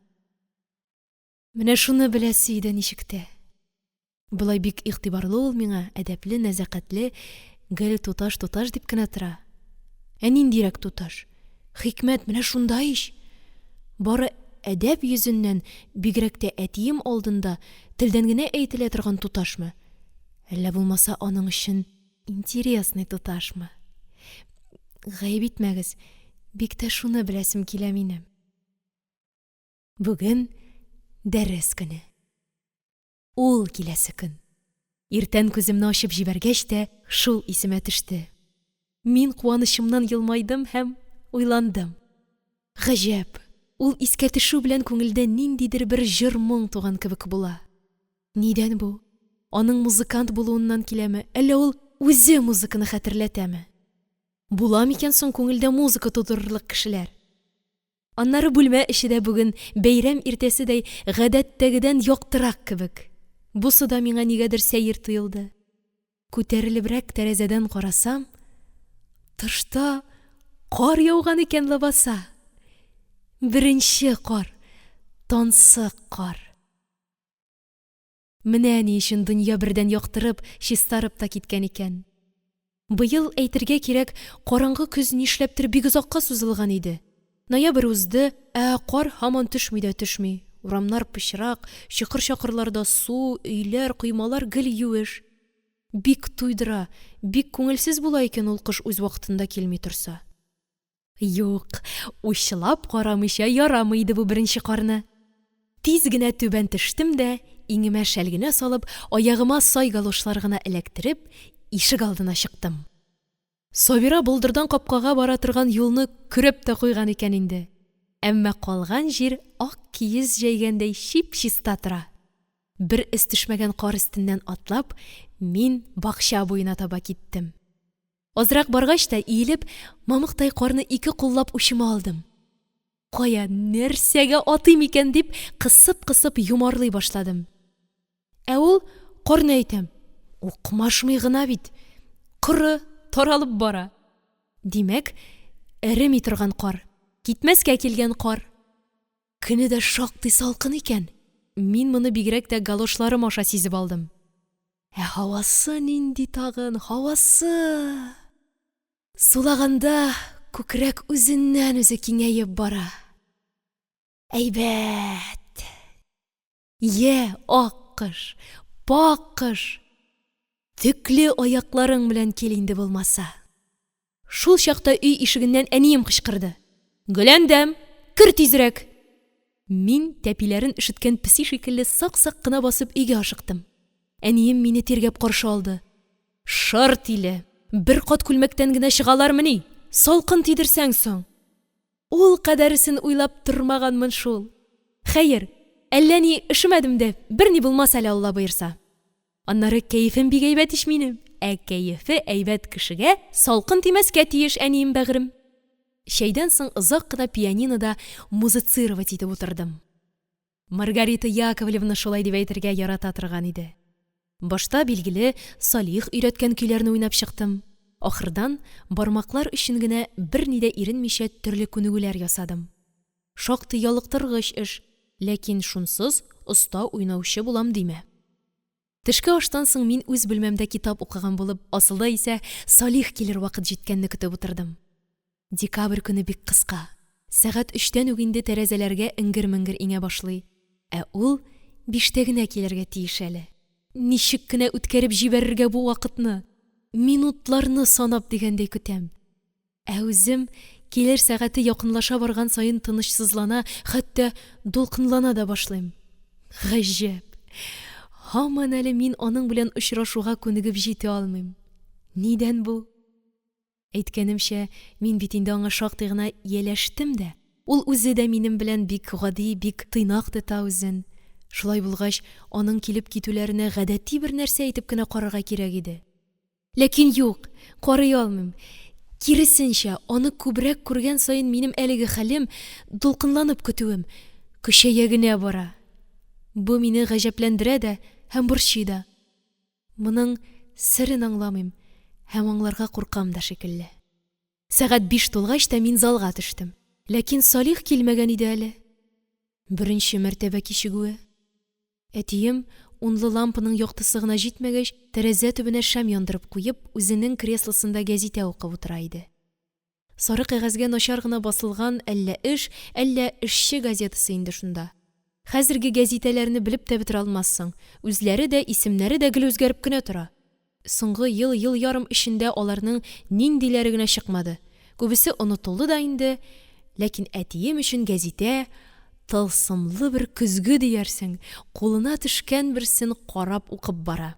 Менә шуны беләсе иде ничектә. Булай бик игътибарлы ул миңа, әдәпле, нәзакәтле, гел туташ дип кенә тора. Ә ниндирәк туташ? Хикмәт менә шунда ич. Бары әдәп йөзеннән, бигрәк тә әтием алдында телдән генә әйтелә торган туташмы? Әллә булмаса аның өчен интересный туташмы? Гаеп итмәгез, бик тә шуны беләсем килә минем. Бүген дәрес көне. Ул киләсе көн. Иртән күземне ачып җибәргәч тә шул исемә төште. Мин куанычымнан елмайдым һәм уйландым. Гаҗәп, ул искә төшү белән күңелдә ниндидер бер җыр-моң туган кебек була. Нидән бу? Аның музыкант булуыннан киләме, әллә ул үзе музыканы хәтерләтәме? Була микән соң күңелдә музыка тудырырлык кешеләр? Аннары бүлмә эче дә бүген бәйрәм иртәседәй гадәттәгедән яктырак кебек. Бусы да миңа нигәдер сәер тоелды. Күтәрелебрәк тәрәзәдән карасам, тышта кар яуган икән лабаса. Беренче кар, тансык кар. Менә ни өчен дөнья бердән яктырып, чистарып та киткән икән. Быел әйтергә кирәк, караңгы көз нишләптер бик озакка сузылган иде. Ноябрь узды, кар һаман төшми дә төшми. Урамнар пычрак, чокыр-чакырларда су, өйләр, коймалар гел юеш. Бик туйдыра, бик күңелсез була икән ул кыш үз вакытында килми торса. Юк, учлап карамыйча ярамый иде бу беренче карны. Тиз генә түбән төштем дә, иңемә шәл генә салып, аягыма сай галошлар гына эләктереп, ишек алдына чыктым. Сабира болдырдан капкага бара торган юлны күреп тә куйган икән инде. Әмма калган җир ак киез җәйгәндәй чип-чиста тора. Бер эс төшмәгән кар өстеннән атлап, мин бакча буена таба киттем. Азрак баргач та иелеп, мамыктай карны ике куллап учыма алдым. Кая, нәрсәгә атыйм икән дип, кысып-кысып юмарлый башладым. Ә ул, карны әйтәм, укмашмый гына бит, коры таралып бара. Димәк, эремий торган кар, китмәскә килгән кар. Көне дә шактый салкын икән. Мин моны бигрәк тә галошларым аша сизеп алдым. Һавасы нинди тагын, һавасы! Сулаганда күкрәк үзеннән үзе киңәеп бара. Әйбәт! Ак кыш, пак кыш! Төкле аякларың белән кил инде булмаса. Шул чакта өй ишегеннән әнием кычкырды. Гөләндәм, кер тизрәк! Мин тәпиләрен ишеткән песи шикелле сак-сак кына басып өйгә ашыктым. Әнием мине тиргәп каршы алды. Шыр тиле, бер кат күлмәктән генә чыгалармыни? Салкын тидерсәң соң. Ул кадәресен уйлап тормаганмын шул. Хәер, әллә ни эшемәдем дә, берни булмас әле Алла боерса. Аннары кәефем бик әйбәт иш минем. Кәефе әйбәт кешегә салкын тимәскә тиеш, әнием бәгърем. Шәйдән соң озак кына пианинода музыцировать итеп утырдым. Маргарита Яковлевна шулай дип әйтергә ярата торган иде. Башта билгеле Салих өйрәткән көйләрне уйнап чыктым. Ахырдан бармаклар өчен генә берни дә иренмичә төрле күнегүләр ясадым. Шактый ялыктыргыч эш, ләкин шунсыз оста уйнаучы булам димә. Төшке аштан соң мин үз бүлмәмдә китап укыган булып, асылда исә Салих килер вакыт җиткәнне көтеп утырдым. Декабрь көне бик кыска. Сәгать 3-тән үк инде тәрәзәләргә иңгер-меңгер иңә башлый. Ә ул 5-тә генә килергә тиеш әле. Ничек кенә үткәреп җибәрергә бу вакытны? Минутларны санап дигәндәй көтәм. Ә үзем килер сәгате якынлаша барган саен тынычсызлана, хәтта дулкынлана да башлыйм. Гаҗәп. Һаман әле мин аның белән очрашуга күнегеп җитә алмыйм. Нидән бу? Әйткәнемчә, мин бит инде аңа шактый гына ияләштем дә. Ул үзе дә минем белән бик гади, бик тыйнак тота үзен. Шулай булгач, аның килеп китүләренә гадәти бер нәрсә әйтеп кенә карарга кирәк иде. Ләкин юк, карый алмыйм. Киресенчә, аны күбрәк күргән саен минем әлеге хәлем, дулкынланып көтүем, көчәя генә бара. Бу мине гаҗәпләндерә дә һәм борчый да. Моның серен аңламыйм һәм аңларга куркам да шикелле. Сәгать 5 тулгач та мин залга төштем. Ләкин Салих килмәгән иде әле. Беренче мәртәбә кичегүе. Әтием, унлы лампаның яктысы гына җитмәгәч, тәрәзә төбенә шәм яндырып куеп, үзенең креслосында гәзитә укып утыра иде. Сары кәгазьгә начар гына басылган әллә эш, әллә эшче газетасы инде шунда. Хәзерге гәзитәләрне белеп тә бетерә алмассың. Үзләре дә, исемнәре дә гел үзгәреп кенә тора. Соңгы ел ярым эчендә аларның ниндиләре генә чыкмады. Күбесе онытылды да инде, ләкин әтием өчен гәзитә тылсымлы бер көзгө диярсең, кулына төшкән берсен карап укып бара.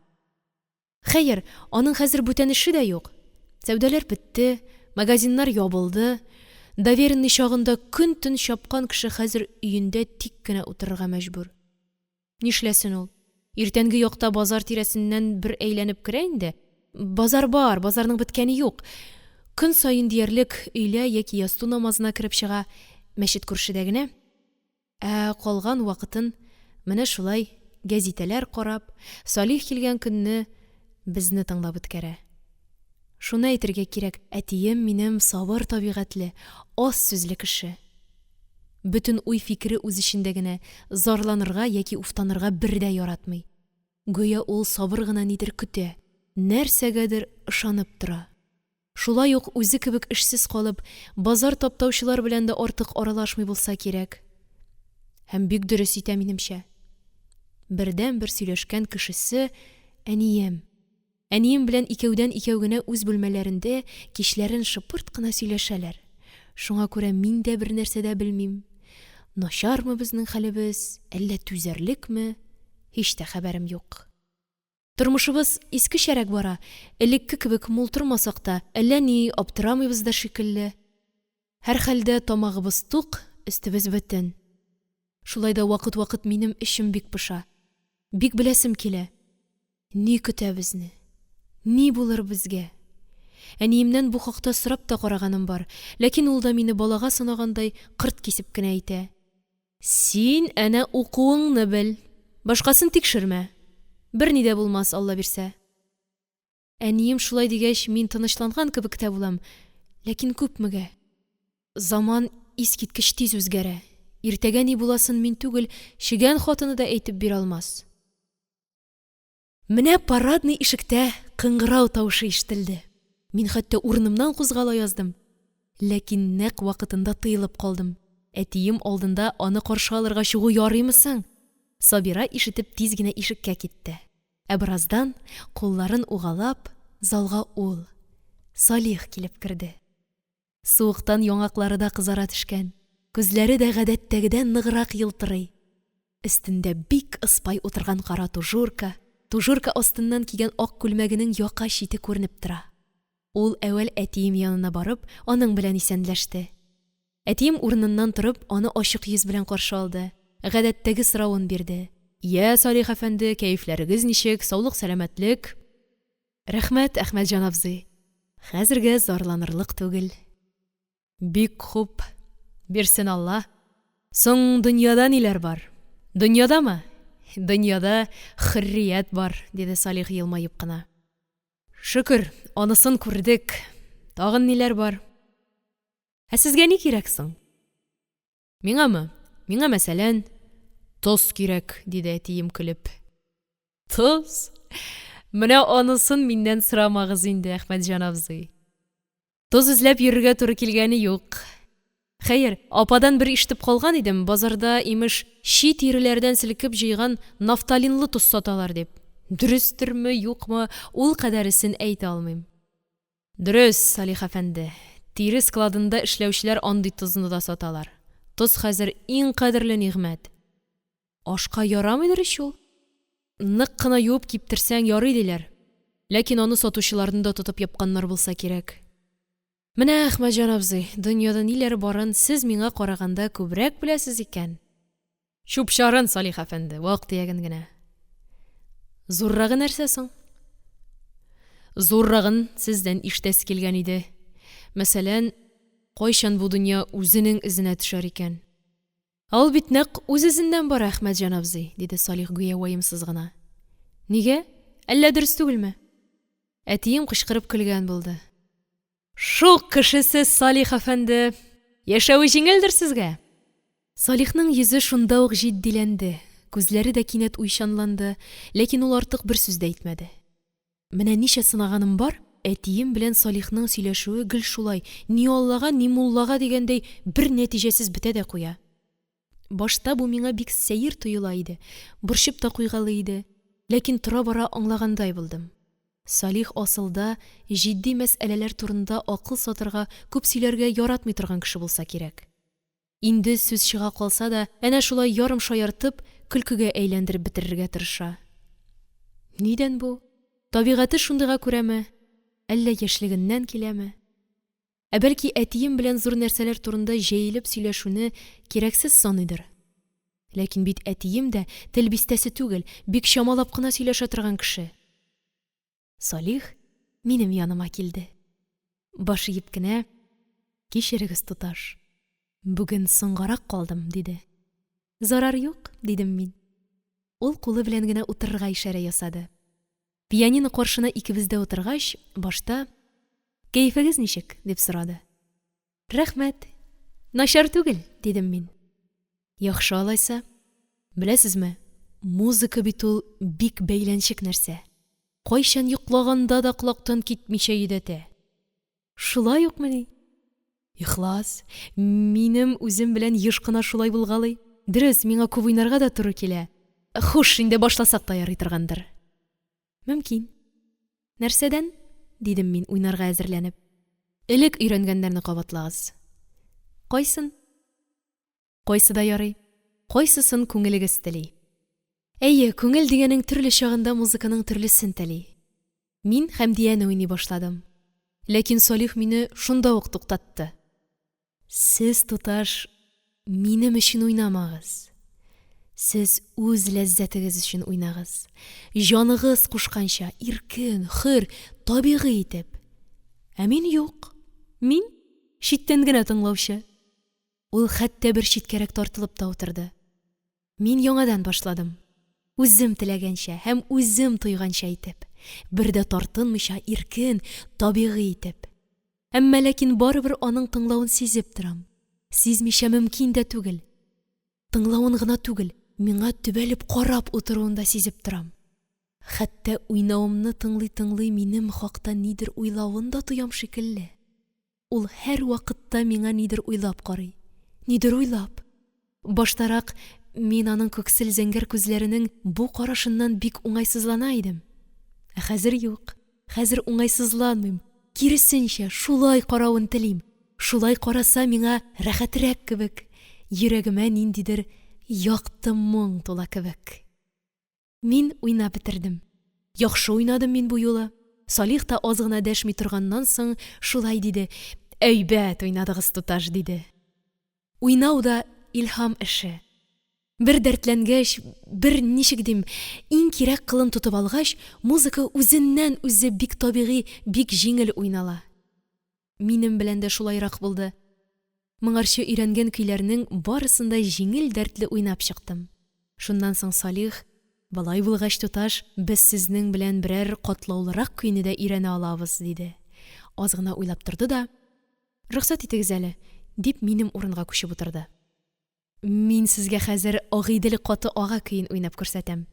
Хәер, аның хәзер бүтән эше дә юк. Сәүдәләр бетте, магазиннар ябылды. Доверенный чагында көн-төн чапкан кеше хәзер өендә тик кенә утырырга мәҗбүр. Нишләсен ул? Иртәнге якта базар тирәсеннән бер әйләнеп керә инде. Базар бар, базарның беткәне юк. Көн саен диярлек өйлә яки ясту намазына кереп чыга, мәчет күршедә генә. Ә калган вакытын менә шулай гәзитәләр карап, Салих килгән көнне безне тыңлап үткәрә. Шуны әйтергә кирәк, әтием минем сабыр табигатьле, аз сүзле кеше. Бүтән уй-фикере үз эчендә генә, зарланырга яки уфтанырга бер дә яратмый. Гүя ул сабыр гына нидер көтә, нәрсәгәдер ышанып тора. Шулай ук үзе кебек эшсез калып, базар таптаучылар белән дә артык аралашмый булса кирәк. Һәм бик дөрес итә минемчә. Бердән-бер сөйләшкән кешесе әнием. Әнием белән икәүдән икәү генә үз бүлмәләрендә кичләрен шыпырт кына сөйләшәләр. Шуңа күрә мин дә бер нәрсә дә белмим. Начармы безнең хәлебез, әллә түзәрлекме? Һич тә хәбәрем юк. Тормышыбыз искечәрәк бара. Элекке кебек мул тормасак та, әллә ни аптырамыйбыз да шикелле. Һәр хәлдә тамагыбыз тук, өстебез бөтен. Шулай да вакыт-вакыт минем эчем бик пыша. Бик беләсем килә. Ни көтә безне? Ни булыр безгә? Әниемнән бу хакта сорап та караганым бар, ләкин ул да мине балага санагандай кырт кисеп кенә әйтә. Син әнә укуыңны бел, башкасын тикшермә. Берни дә булмас, Алла бирсә. Әнием шулай дигәч, мин тынычланган кебек тә булам, ләкин күпмегә? Заман искиткеч тиз үзгәрә. Иртәгә ни буласын мин түгел, чигән хатыны да әйтеп бирә алмас. Менә парадный ишектә кыңгырау тавышы ишетелде. Мин хәтта урынымнан кузгала яздым. Ләкин нәкъ вакытында тыелып калдым. Әтием алдында аны каршы алырга чыгу ярыймысың? Сабира ишетеп тиз генә ишеккә китте. Ә бераздан, кулларын угалап, залга ул, Салих килеп керде. Суыктан яңаклары да кызара төшкән. Күзләре дә гадәттәгедән ныграк йылтырый. Өстендә бик ыспай утырган кара тужурка, тужурка астыннан кигән ак күлмәгенең яка чите күренеп тора. Ул әүвәл әтием янына барып, аның белән исәнләште. Әтием урыныннан торып, аны ачык йөз белән каршы алды. Гадәттәге соравын бирде. Я, Салих әфәнде, кәефләрегез ничек, саулык, сәламәтлек? Рәхмәт, Әхмәтҗан абзый. Хәзергә зарланырлык түгел. Бик хуп. Бирсен Алла. Соң дөньяда ниләр бар? Дөньядамы? Дөньяда хөррият бар, диде Салих елмаеп кына. Шөкер, анысын күрдек. Тагын ниләр бар? Ә сезгә ни кирәк соң? Миңамы? Миңа мәсәлән, тоз кирәк, диде әтием көлеп. Тоз? Менә анысын миннән сорамагыз инде, Әхмәтҗан абзый. Тоз эзләп йөрергә туры килгәне юк. Хәер, ападан бер ишетеп калган идем, базарда имеш чи тиреләрдән селкеп җыйган нафталинлы тоз саталар дип. Дөрестерме, юкмы, ул кадәресен әйтә алмыйм. Дөрес, Салих әфәнде. Тире складында эшләүчеләр андый тозны да саталар. Тоз хәзер иң кадерле нигъмәт. Ашка ярамыйдыр ич ул? Нык кына юып киптерсәң ярый диләр. Ләкин аны сатучыларны да тотып япканнар булса кирәк. Менә, Әхмәтҗан абзый, дөньяда ниләр барын сез миңа караганда күбрәк беләсез икән. Чүп-чарын, Салих әфәнде, вак-төяген генә. Зуррагы нәрсә соң? Зуррагын сездән ишетәсе килгән иде. Мәсәлән, кайчан бу дөнья үзенең эзенә төшәр икән? Ул бит нәкъ үз эзеннән бара, Әхмәтҗан абзый, диде Салих гүя ваемсыз гына. Нигә? Әллә дөрес түгелме? Әтием кычкырып көлгән булды. Шул кешесез, Салих әфәнде. Яшәү җиңелдер сезгә. Салихның йөзе шунда ук җитдиләнде. Күзләре дә кинәт уйчанланды, ләкин ул артык бер сүз дә әйтмәде. Менә ничә сынаганым бар, әтием белән Салихның сөйләшүе гел шулай, ни Аллага, ни муллага дигәндәй бер нәтиҗәсез бетә дә куя. Башта бу миңа бик сәер тоела иде, борчып та куйгалы иде, ләкин тора-бара аңлагандай булдым. Салих асылда җитди мәсьәләләр турында акыл сатырга, күп сөйләргә яратмый торган кеше булса кирәк. Инде сүз чыга калса да, әнә шулай ярым шаяртып, көлкегә әйләндереп бетерергә тырыша. Нидән бу? Табигаты шундыйга күрәме? Әллә яшьлегеннән киләме? Ә бәлки әтием белән зур нәрсәләр турында җәелеп сөйләшүне кирәксез саныйдыр. Ләкин бит әтием дә тел бистәсе түгел, бик чамалап кына сөйләшә торган кеше. Салих минем яныма килде. Башы иеп кенә, кичерегез, туташ. Бүген соңгарак калдым, диде. Зарар юк, дидем мин. Ул кулы белән генә утырырга ишарә ясады. Пианино каршына икебез дә утыргач, башта «Кәйфегез ничек?» дип сорады. «Рәхмәт, начар түгел», дидем мин. Яхшы алайса. Беләсезме, музыка бит ул бик бәйләнчек нәрсә. Кайчан йоклаганда да колактан китмичә йөдәтә. Шулай юкмыни? Ихлас, минем үзем белән еш кына шулай булгалый. Дөрес, миңа күп уйнарга да туры килә. Хуш, инде башласак та ярый торгандыр. Мөмкин. Нәрсәдән? Дидем мин уйнарга әзерләнеп. Элек өйрәнгәннәрне кабатлагыз. Кайсын? Кайсы да ярый. Кайсысын күңелегез тели. Әйе, күңел дигәнең төрле чагында музыканың төрлесен тели. Мин Хәмдияне уйный башладым. Ләкин Салих мине шунда ук туктатты. Сез, туташ, минем өчен уйнамагыз. Сез үз ләззәтегез өчен уйнагыз. Җаныгыз кушканча, иркен, хөр, табигый итеп. Ә мин юк. Мин читтән генә тыңлаучы. Ул хәтта бер читкәрәк тартылып та утырды. Мин яңадан башладым. Үзем теләгәнчә һәм үзем тойганча итеп. Бер дә тартынмыйча, иркен, табигый итеп. Әмма ләкин барыбер аның тыңлавын сизеп торам. Сизмичә мөмкин дә түгел. Тыңлавын гына түгел, миңа төбәлеп карап утыруын да сизеп торам. Хәтта уйнавымны тыңлый-тыңлый минем хакта нидер уйлавын да тоям шикелле. Ул һәр вакытта миңа нидер уйлап карый. Нидер уйлап. Баштарак мин аның күксел зәңгәр күзләренең бу карашыннан бик уңайсызлана идем. Ә хәзер юк. Хәзер уңайсызланмыйм. Киресенчә, шулай каравын телим. Шулай караса миңа рәхәтрәк кебек. Йөрәгемә ниндидер якты моң тула кебек. Мин уйнап бетердем. Яхшы уйнадым мин бу юлы. Салих та аз гына дәшми торганнан соң шулай диде. Әйбәт уйнадыгыз, туташ, диде. Уйнау да илһам эше. Бер дәртләнгәч, бер ничек дим, иң кирәк кылын тутып алгач, музыка үзеннән үзе бик табигый, бик җиңел уйнала. Минем белән дә шулайрак булды. Моңарчы өйрәнгән көйләрнең барысында җиңел дәртле уйнап чыктым. Шуннан соң Салих Балай булгач туташ, без сезнең белән берәр катлаулырак көйне дә өйрәнә алабыз, диде. Аз гына уйлап торды да, рөхсәт итегез әле, дип минем урынга күчеп утырды. Мин сезгә хәзер Агыйдел каты ага көен уйнап күрсәтәм.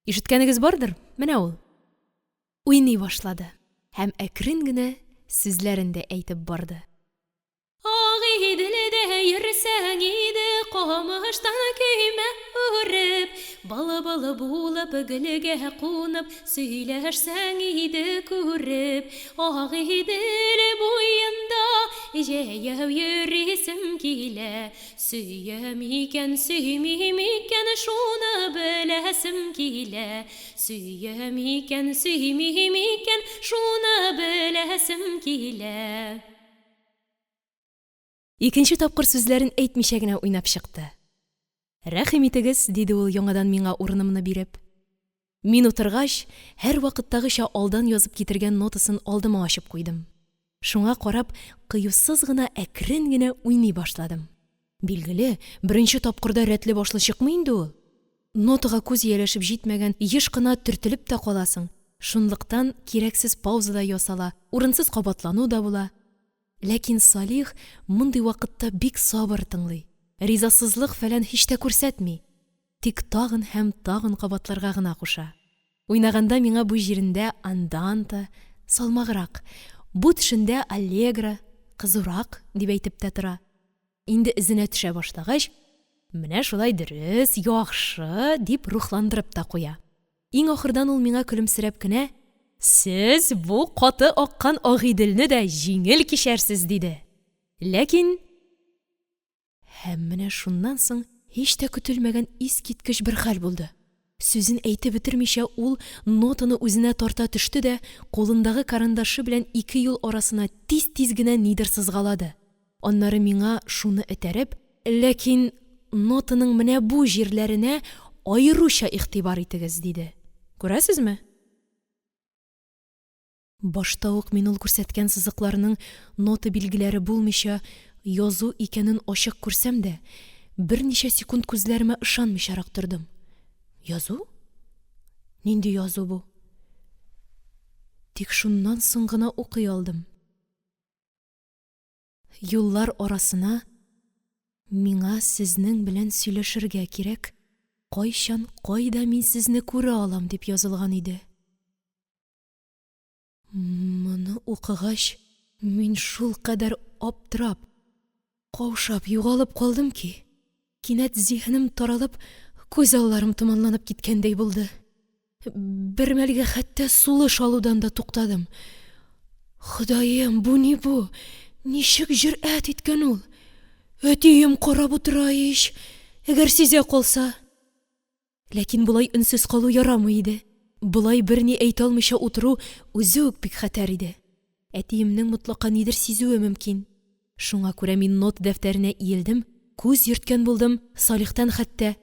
Ишеткәнегез бардыр, менә ул. Уйный башлады һәм әкрен генә сүзләрен дә әйтеп барды. Агыйделдә йөрсәң иде, камыштан көймә үреп, балы-балы булып гөлгә кунып, сөйләшсәң иде күреп, Агыйдел буенда җәяү йөрисем килә, сөям икән, сөймим икән, шуны беләсем килә, сөям икән, сөймим икән, шуны беләсем килә. Икенче тапкыр сүзләрен әйтмичә генә уйнап чыкты. Рәхим итегез, диде ул яңадан миңа урынымны биреп. Мин утыргач, һәр вакыттагыча алдан язып китергән нотасын алдыма ачып куйдым. Шуңа карап, кыюсыз гына әкрен генә уйный башладым. Билгеле, беренче тапкырда рәтле башлы чыкмый инде ул. Нотага күз ияләшеп җитмәгән, еш кына төртелеп тә каласың. Шунлыктан кирәксез пауза да ясала, урынсыз кабатлану да була. Ләкин Салих мондый вакытта бик сабыр тыңлый. Ризасызлык фәлән һич тә күрсәтми. Тик тагын һәм тагын кабатларга гына куша. Уйнаганда миңа бу җирендә анданта, салмаграк, бу төшендә аллегро, кызурак дип әйтеп тә тора. Инде эзенә төшә башлагач, менә шулай дөрес, яхшы дип рухландырып та куя. Иң ахырдан ул миңа көлемсерәп кенә: «Сез бу каты аккан Агыйделне дә җиңел кичәрсез», диде. Ләкин һәм менә шуннан соң һич тә көтелмәгән искиткеч бер хәл булды. Сүзен әйтеп бетермичә ул нотаны үзенә тарта төште дә, кулындагы карандашы белән ике юл арасына тиз-тиз генә нидер сызгалады. Аннары миңа шуны этәреп, ләкин нотаның менә бу җирләренә аеруча игътибар итегез, диде. Күрәсезме? Башта ук мин ул күрсәткән сызыкларның нота билгеләре булмыйча язу икәнен ачык күрсәм дә, берничә секунд күзләремә ышанмыйчарак тордым. Язу? Нинди язу бу? Тик шуннан соң гына укый алдым. Юллар арасына миңа сезнең белән сөйләшергә кирәк, кайчан, кайда мин сезне күрә алам дип язылган иде. Моны укыгач, мин шул кадәр аптырап, каушап югалып калдым ки, кинәт зиһенем таралып, күз алларым томанланып киткәндәй булды. Бер мәлгә хәтта сулыш алудан да туктадым. Ходаем, бу ни бу? Ничек җөрьәт иткән ул? Әтием карап утыра ич, әгәр сизә калса. Ләкин булай өнсез калу ярамый иде. Булай берни әйтә алмыйча утыру үзе үк бик хәтәр иде. Әтиемнең мотлака нидер сизүе мөмкин. Шуңа күрә мин нот дәфтәренә иелдем, күз йөрткән булдым, Салихтан хәтта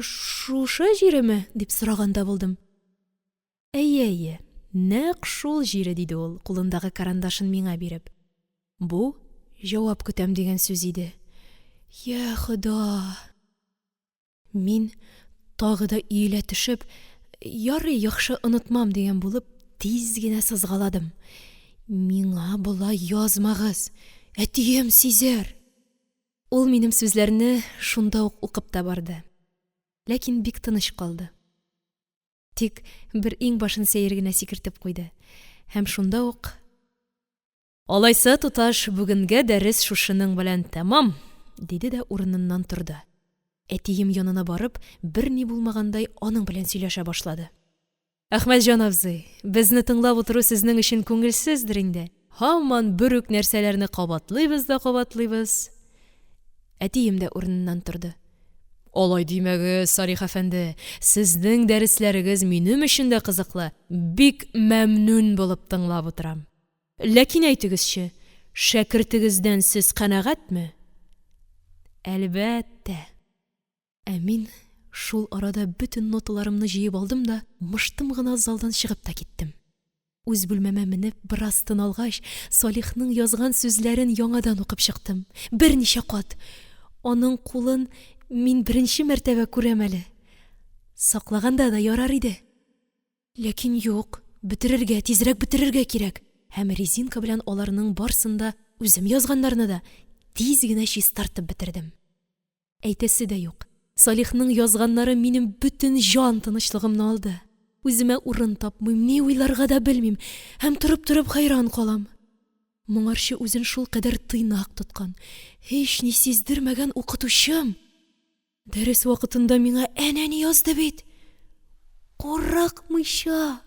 «Шушы җиреме?» дип сораганда булдым. «Әйе, нәкъ шул җире», диде ул, кулындагы карандашын миңа биреп. Бу җавап көтәм дигән сүз иде. Я Хода! Мин тагы да иелә төшеп, ярый, яхшы онытмам дигән булып, тиз генә сызгаладым. Миңа болай язмагыз, әтием сизәр. Ул минем сүзләрне шунда ук укып та барды. Ләкин бик тыныч калды. Тик бер иң башын сәер генә сикертеп куйды. Һәм шунда ук: «Алайса, туташ, бүгенгә дәрес шушының белән тәмам», диде дә урыныннан торды. Әтием янына барып, берни булмагандай аның белән сөйләшә башлады. «Әхмәтҗан абзый, безне тыңлап утыру сезнең өчен күңелсездер инде. Һаман бер үк нәрсәләрне кабатлыйбыз да кабатлыйбыз». Әтием дә урыныннан торды. «Алай димәгез, Салих әфәнде, сезнең дәресләрегез минем өчен дә кызыклы. Бик мәмнүн булып тыңлап утырам. Ләкин әйтегезче, шәкертегездән сез канәгатьме?» «Әлбәттә». Мин шул арада бөтен ноталарымны җыеп алдым да, мыштым гына залдан чыгып та киттем. Үз бүлмәмә менеп, бераз тын алгач, Салихның язган сүзләрен яңадан укып чыктым. Берничә кат. Аның кулын мин беренче мәртәбә күрәм әле. Саклаганда да ярар иде. Ләкин юк, бетерергә, тизрәк бетерергә кирәк. Һәм резинка белән аларның барсында үзем язганнарны да тиз генә чистартып бетердем. Әйтәсе дә юк. Салихның язганнары минем бөтен җан тынычлыгымны алды. Үземә урын тапмыйм, ни уйларга да белмим, һәм торып хәйран калам. Моңарчы үзен шул кадәр тыйнак тоткан, һич ни сиздермәгән укытучым дәрес вакытында миңа әнә ни язды бит. Каракмыйча,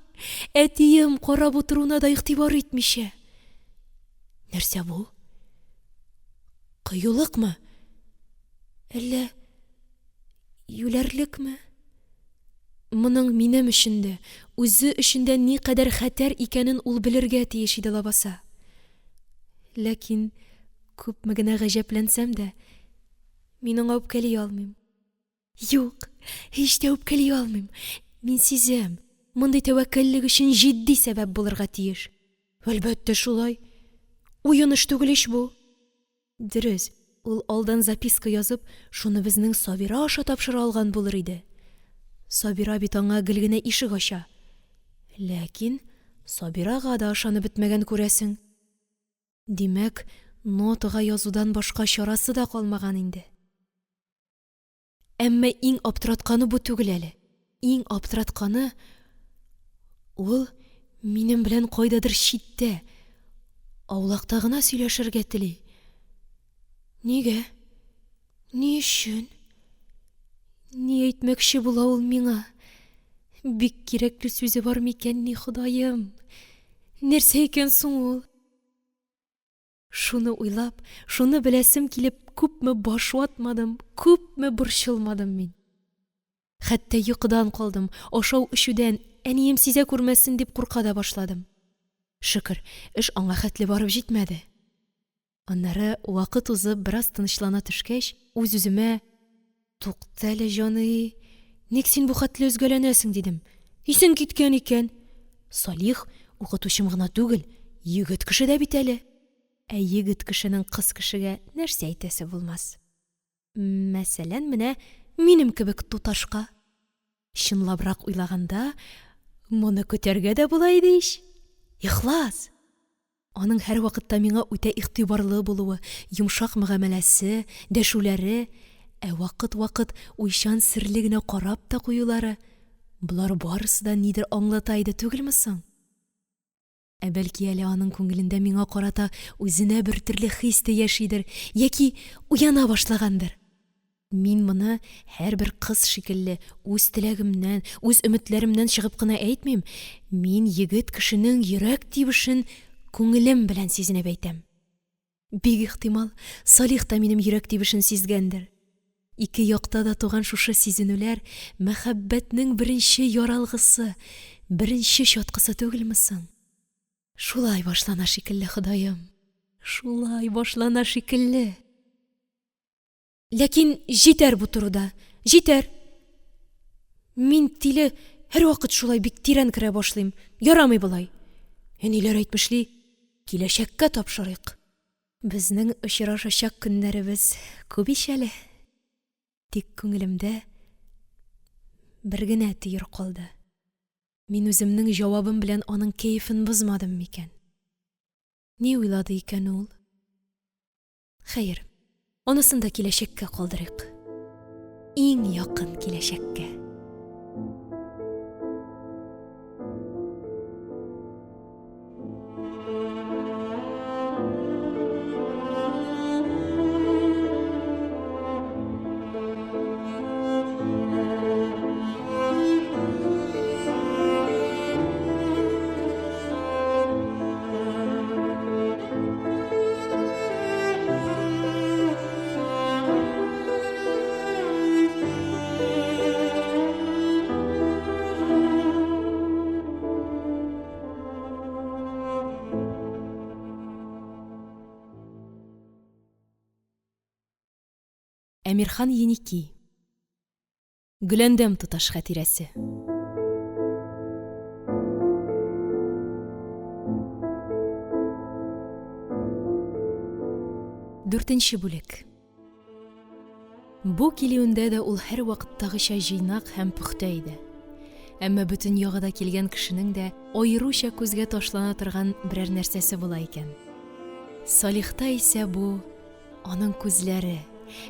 әтием карап утыруына да игътибар итмичә. Нәрсә бу? Кыюлыкмы? Әллә юләрлекме? Моның минем өчен дә, үзе өчен дә ни кадәр хәтәр икәнен ул белергә тиеш иде лабаса. Ләкин күпме генә гаҗәпләнсәм дә, мин аңа үпкәли алмыйм. Юк, һич тә үпкәли алмыйм. Мин сизәм, мондый тәвәккәллек өчен җитди сәбәп булырга тиеш. Әлбәттә шулай. Уен эш түгел ич бу. Дөрес, ул алдан записка язып, шуны безнең Сабира аша тапшыра алган булыр иде. Сабира бит аңа гел генә ишек ача. Ләкин Сабирага да ышанып бетмәгән күрәсең. Димәк, нотага язудан башка чарасы да калмаган инде. Әмма иң аптыратканы бу түгел әле. Иң аптыратканы ул минем белән кайдадыр читтә, аулакта гына сөйләшергә тели. Нигә? Ни өчен? Ни әйтмәкче була ул миңа? Бик кирәкле сүзе бар микән ни, Ходаем? Нәрсә икән соң ул? Шуны уйлап, шуны беләсем килеп, күпме баш ватмадым, күпме борчылмадым мин. Хәтта йокыдан калдым, ашау-эчүдән, әнием сизә күрмәсен дип курка да башладым. Шөкер, эш аңа хәтле барып җитмәде. Аннары вакыт узып, бераз тынычлана төшкәч, үз-үземә: "Тукта әле, җаны, ник син бу хәтле өзгәләнәсең?" дидем. "Исең киткән икән. Салих укытучым гына түгел, егет кеше дә бит әле." Ә егет кешенең кыз кешегә нәрсә әйтәсе булмас? Мәсәлән, менә минем кебек туташка. Чынлабрак уйлаганда, моны көтәргә дә була иде ич. Ихлас. Аның һәр вакытта миңа үтә игътибарлы булуы, йомшак мөгамәләсе, дәшүләре, ә вакыт-вакыт уйчан серле генә карап та куюлары, булар барысы да нидер аңлата иде түгелме соң? Ә бәлки әле аның күңелендә миңа карата үзенә бер төрле хис тә яшидер, яки уяна башлагандыр. Мин моны һәрбер кыз шикелле үз теләгемнән, үз өметләремнән чыгып кына әйтмим. Мин егет кешенең йөрәк тибешен күңелем белән сизенеп әйтәм. Бик ихтимал, Салих та минем йөрәк тибешен сизгәндер. Ике якта да туган шушы сизенүләр мәхәббәтнең беренче яралгысы, беренче чаткысы түгелме соң? Шулай башлана шикелле, Ходаем. Шулай башлана шикелле. Ләкин җитәр бу турыда. Җитәр. Мин тиле һәр вакыт шулай бик тирән керә башлыйм. Ярамый булай. Әниләр әйтмешли, киләчәккә тапшырыйк. Безнең очрашачак көннәребез күп ич әле. Тик күңелемдә бер генә төер калды. Мин үземнең җавабым белән аның кәефен бозмадым микән? Ни уйлады икән ул? Хәер, анысын да киләчәккә калдырыйк. Иң якын киләчәккә. Әмирхан Еники. Гөләндәм туташ хатирәсе. 4-нче бүлек. Бу килүендә дә ул һәр вакыттагыча җыйнак һәм пөхтә иде. Әмма бөтен ягыда килгән кешенең дә аеруча күзгә ташлана торган берәр нәрсәсе була икән. Салихта исә бу аның күзләре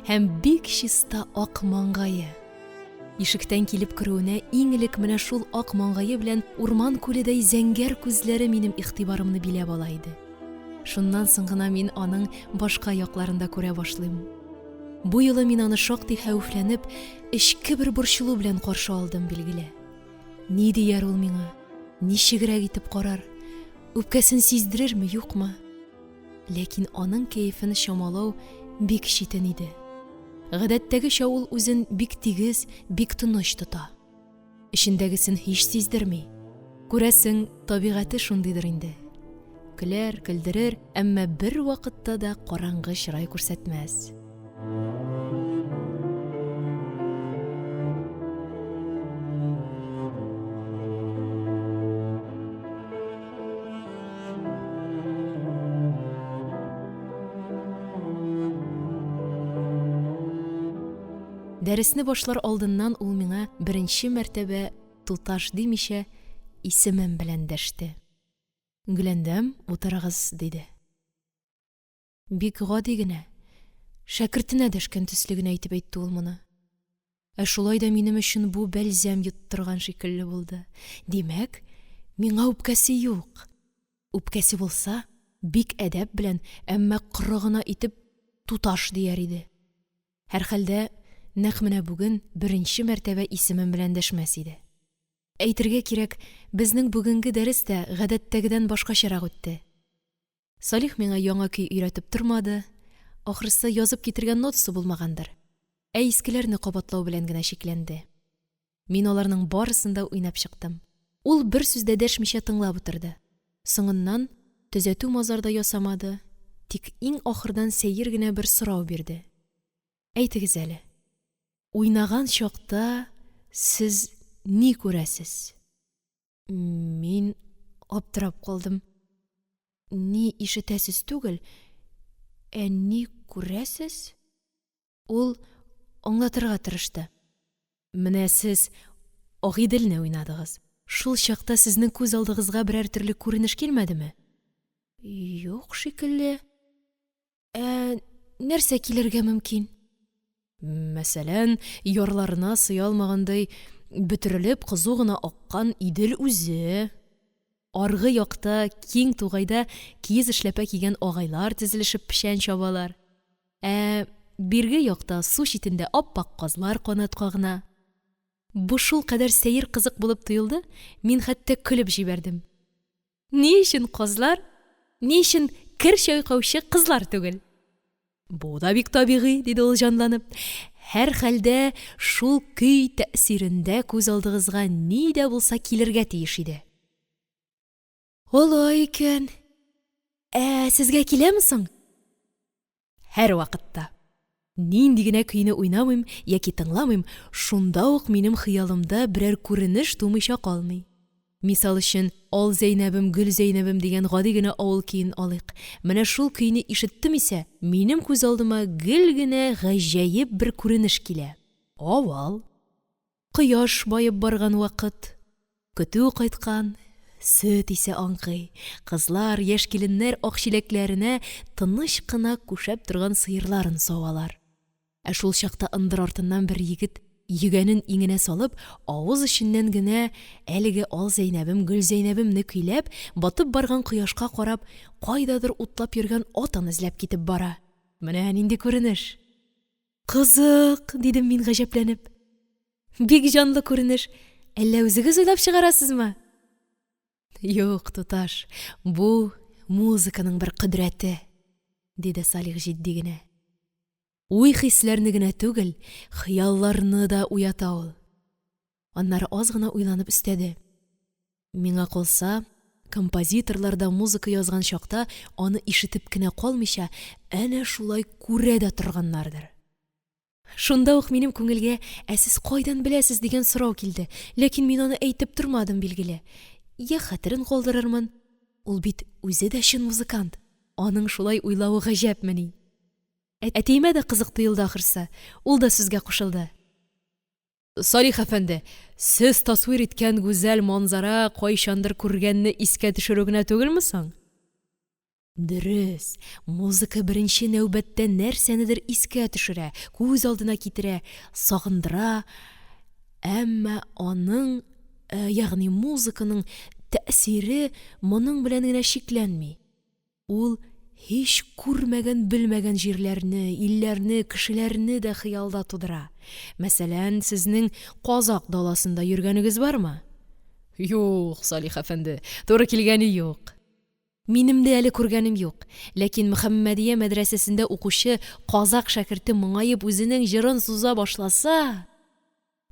һәм бик чиста ак маңгае. Ишектән килеп керүенә иң элек менә шул ак маңгае белән урман күледәй зәңгәр күзләре минем игътибарымны биләп ала иде. Шуннан соң гына мин аның башка якларында күрә башлыйм. Бу юлы мин аны шактый хәвефләнеп, эчке бер борчылу белән каршы алдым, билгеле. Ни дияр ул миңа? Ничегрәк итеп карар? Үпкәсен сиздерерме, юкмы? Ләкин аның кәефен чамалау бик читен иде. Гадәттәгечә ул үзен бик тигез, бик тыныч тота. Эчендәгесен һич сиздерми. Күрәсең, табигате шундыйдыр инде. Көләр, көлдерер, әмма бер вакытта да караңгы чырай күрсәтмәс. Дәресне башлар алдыннан ул миңа беренче мәртәбә туташ димичә исемем белән дәште. Гөләндәм, утырыгыз, диде. Бик гади генә, шәкертенә дәшкән төсле генә итеп әйтте ул моны. Ә шулай да минем өчен бу бәлзәм йоттырган шикелле булды. Димәк, миңа үпкәсе юк. Үпкәсе булса, бик әдәп белән, әмма коры гына итеп туташ дияр иде. Һәрхәлдә, нәкъ менә бүген беренче мәртәбә исемем белән дәшмәс иде. Әйтергә кирәк, безнең бүгенге дәрес тә гадәттәгедән башкачарак үтте. Салих миңа яңа көй өйрәтеп тормады, ахрысы язып китергән нотасы булмагандыр. Ә искеләрне кабатлау белән генә шикләнде. Мин аларның барысын да уйнап чыктым. Ул бер сүз дә дәшмичә тыңлап утырды. Соңыннан төзәтү мазар да ясамады, тик иң ахырдан сәер генә бер сорау бирде. Әйтегез әле, уйнаган чакта сез ни күрәсез? Мин аптырап калдым. Ни ишетәсез түгел, ә ни күрәсез? Ул аңлатырга тырышты. Менә сез Агыйделне уйнадыгыз. Шул чакта сезнең күз алдыгызга берәр төрле күренеш килмәдеме? Юк шикелле. Нәрсә килергә мөмкин? Мәсәлән, ярларына сыя алмагандай бөтерелеп кызу гына аккан Идел үзе. Аргы якта киң тугайда киез эшләпә кигән агайлар тезелешеп печән чабалар. Бирге якта су читендә ап-ак казлар канат кагына. Бу шул кадәр сәер кызык булып тоелды, мин хәтта көлеп җибәрдем. Ни өчен казлар? Ни өчен кер чайкаучы кызлар түгел? Бу да бик табигый, диде ул җанланып. Һәр хәлдә шул көй тәэсирендә күз алдыгызга ни дә булса килергә тиеш иде. Алай икән. Сезгә киләме соң? Һәр вакытта. Нинди генә көйне уйнамыйм яки тыңламыйм, шунда ук минем хыялымда берәр күренеш тумыйча калмый. Мисал өчен, Ал Зәйнәбем, Гөл Зәйнәбем дигән гади генә авыл көен алыйк. Менә шул көйне ишеттем исә, минем күз алдыма гел генә гаҗәеп бер күренеш килә. Авыл. Кояш баеп барган вакыт, көтү кайткан, сөт исе аңкый, кызлар, яшь киленнәр ак чиләкләренә тыныч кына күшәп торган сыерларын савалар. Ә шул чакта ындыр артыннан бер егет йөгәнен иңенә салып, авыз эченнән генә әлеге Ал Зәйнәбем, Гөл Зәйнәбемне көйләп, батып барган кояшка карап, кайдадыр утлап йөргән атын эзләп китеп бара. Менә нинди күренеш. Кызык, дидем мин гаҗәпләнеп. Бик җанлы күренеш. Әллә үзегез уйлап чыгарасызмы? Юк, туташ, бу музыканың бер кодрәте, диде Салих җитди генә. Уй хисләрне генә түгел, хыялларны да уята ул. Аннары аз гына уйланып өстәде. Миңа калса, композиторлар да музыка язган чакта аны ишетеп кенә калмыйча, әнә шулай күрә дә торганнардыр. Шунда ук минем күңелгә, сез кайдан беләсез дигән сорау килде, ләкин мин аны әйтеп тормадым, билгеле. Я хәтерен калдырырмын. Ул бит үзе дә чын музыкант. Аның шулай уйлавы гаҗәпмени? Әтиемә дә кызык тоелды ахырсы. Ул да сүзгә кушылды. Салих әфәнде, сез тасвир иткән гүзәл манзара кайчандыр күргәнне искә төшерү генә түгелме соң? Дөрес, музыка беренче нәүбәттә нәрсәнедер искә төшерә, күз алдына китерә, сагындыра, әмма аның, ягъни музыканың тәэсире моның белән генә шикләнми. Ул һич күрмәгән, белмәгән җирләрне, илләрне, кешеләрне дә хыялда тудыра. Мәсәлән, сезнең Казак даласында йөргәнегез бармы? Юк, Салих әфәнде, туры килгәне юк. Минем дә әле күргәнем юк. Ләкин Мөхәммәдия мәдрәсәсендә укучы казак шәкерте моңаеп үзенең җырын суза башласа,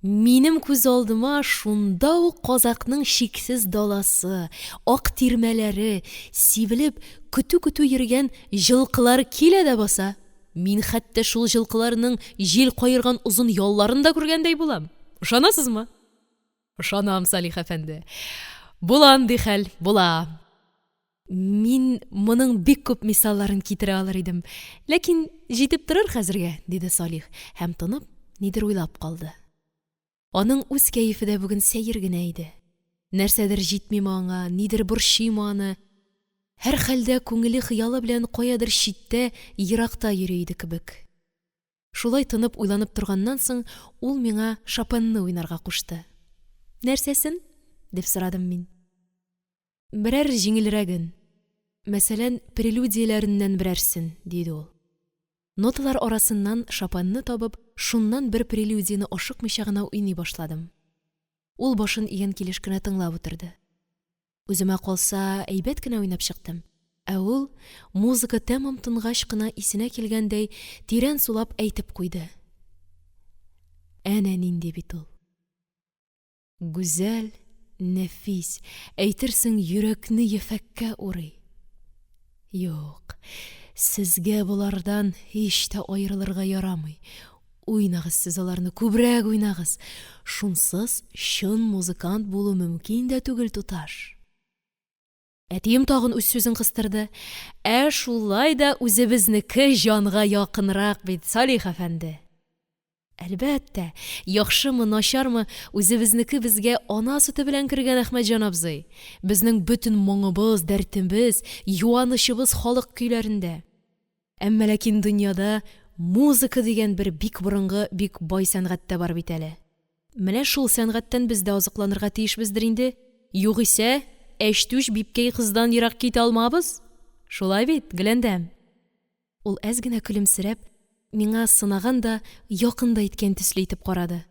минем күз алдыма шунда ук казакның шиксез даласы, ак тирмәләре, сибелеп көтү-көтү йөргән җылкылар килә дә баса. Мин хәтта шул җылкыларның җил кайырган узын ялларын да күргәндәй булам. Ышанасызмы? Ышанам, Салих әфәнде. Була андый хәл, була. Мин моның бик күп мисалларын китерә алыр идем. Ләкин җитеп торыр хәзергә, диде Салих, һәм тынып, нидер уйлап калды. Аның үз кәефе дә бүген сәер генә иде. Нәрсәдер җитми аңа, нидер борчый аны. Һәр хәлдә күңеле хыялы белән каядыр читтә, еракта йөри иде кебек. Шулай тынып уйланып торганнан соң, ул миңа Шопенны уйнарга кушты. Нәрсәсен? Дип сорадым мин. Берәр җиңелрәген. Мәсәлән, прелюдияләреннән берәрсен, диде ул. Ноталар арасыннан Шопенны табып, шуннан бер прелюдияны ашыкмыйча гына уйный башладым. Ул башын игән килеш кенә тыңлап утырды. Үземә калса, әйбәт кенә уйнап чыктым. Ә ул, музыка тәмам тынгач кына исенә килгәндәй, тирән сулап әйтеп куйды. Әнә нинди бит ул. Гүзәл, нәфис, әйтерсең йөрәкне ефәккә урый. Юк, сезгә булардан һич тә аерылырга ярамый. Уйнагыз сез аларны, күбрәк уйнагыз. Шунсыз чын музыкант булу мөмкин дә түгел, туташ. Әтием тагын үз сүзен кыстырды. Шулай да үзебезнеке җанга якынрак бит, Салих әфәнде. Әлбәттә, яхшымы, начармы, үзебезнеке безгә ана сөте белән кергән Әхмәтҗан абзый. Безнең бөтен моңыбыз, дәртебез, юанычыбыз халык көйләрендә. Әмма ләкин дөньяда музыка дигән бер бик борынгы, бик бай сәнгатьтә бар бит әле. Менә шул сәнгатьтән без дә азыкланырга тиешбездер инде. Югыйсә, әчтүш бипкәй кыздан ерак китә алмабыз. Шулай бит, Гөләндәм. Ул әз генә көлемсерәп, миңа сынаган да, якында иткән төсле итеп карады.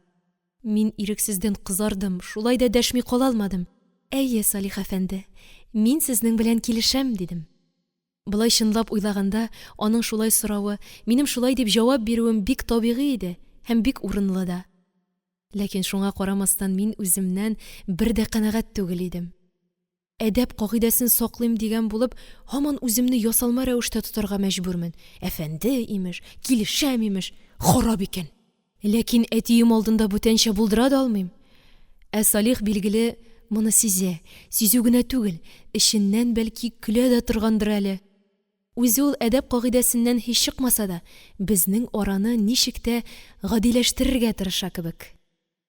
Мин ирексездән кызардым, шулай да дәшми кала алмадым. Әйе, Салих әфәнде, мин сезнең белән килешәм, дидем. Былай чынлап уйлаганда, аның шулай соравы, минем шулай дип җавап бирүем бик табигый иде, һәм бик урынлы да. Ләкин шуңа карамастан мин үземнән бер дә канәгать түгел идем. Әдәп кагыйдәсен саклыйм дигән булып, һаман үземне ясалма рәвештә тотарга мәҗбүрмен. Әфәнде, имеш, килешәм, имеш, харап икән. Ләкин әтием алдында бүтәнчә булдыра да алмыйм. Салих билгеле моны сизә, сизү генә түгел, эченнән бәлки көлә дә торгандыр әле. Үзе ул әдәп кагыйдәсеннән һич чыкмаса да, безнең араны ничек тә гадиләштерергә тырыша кебек.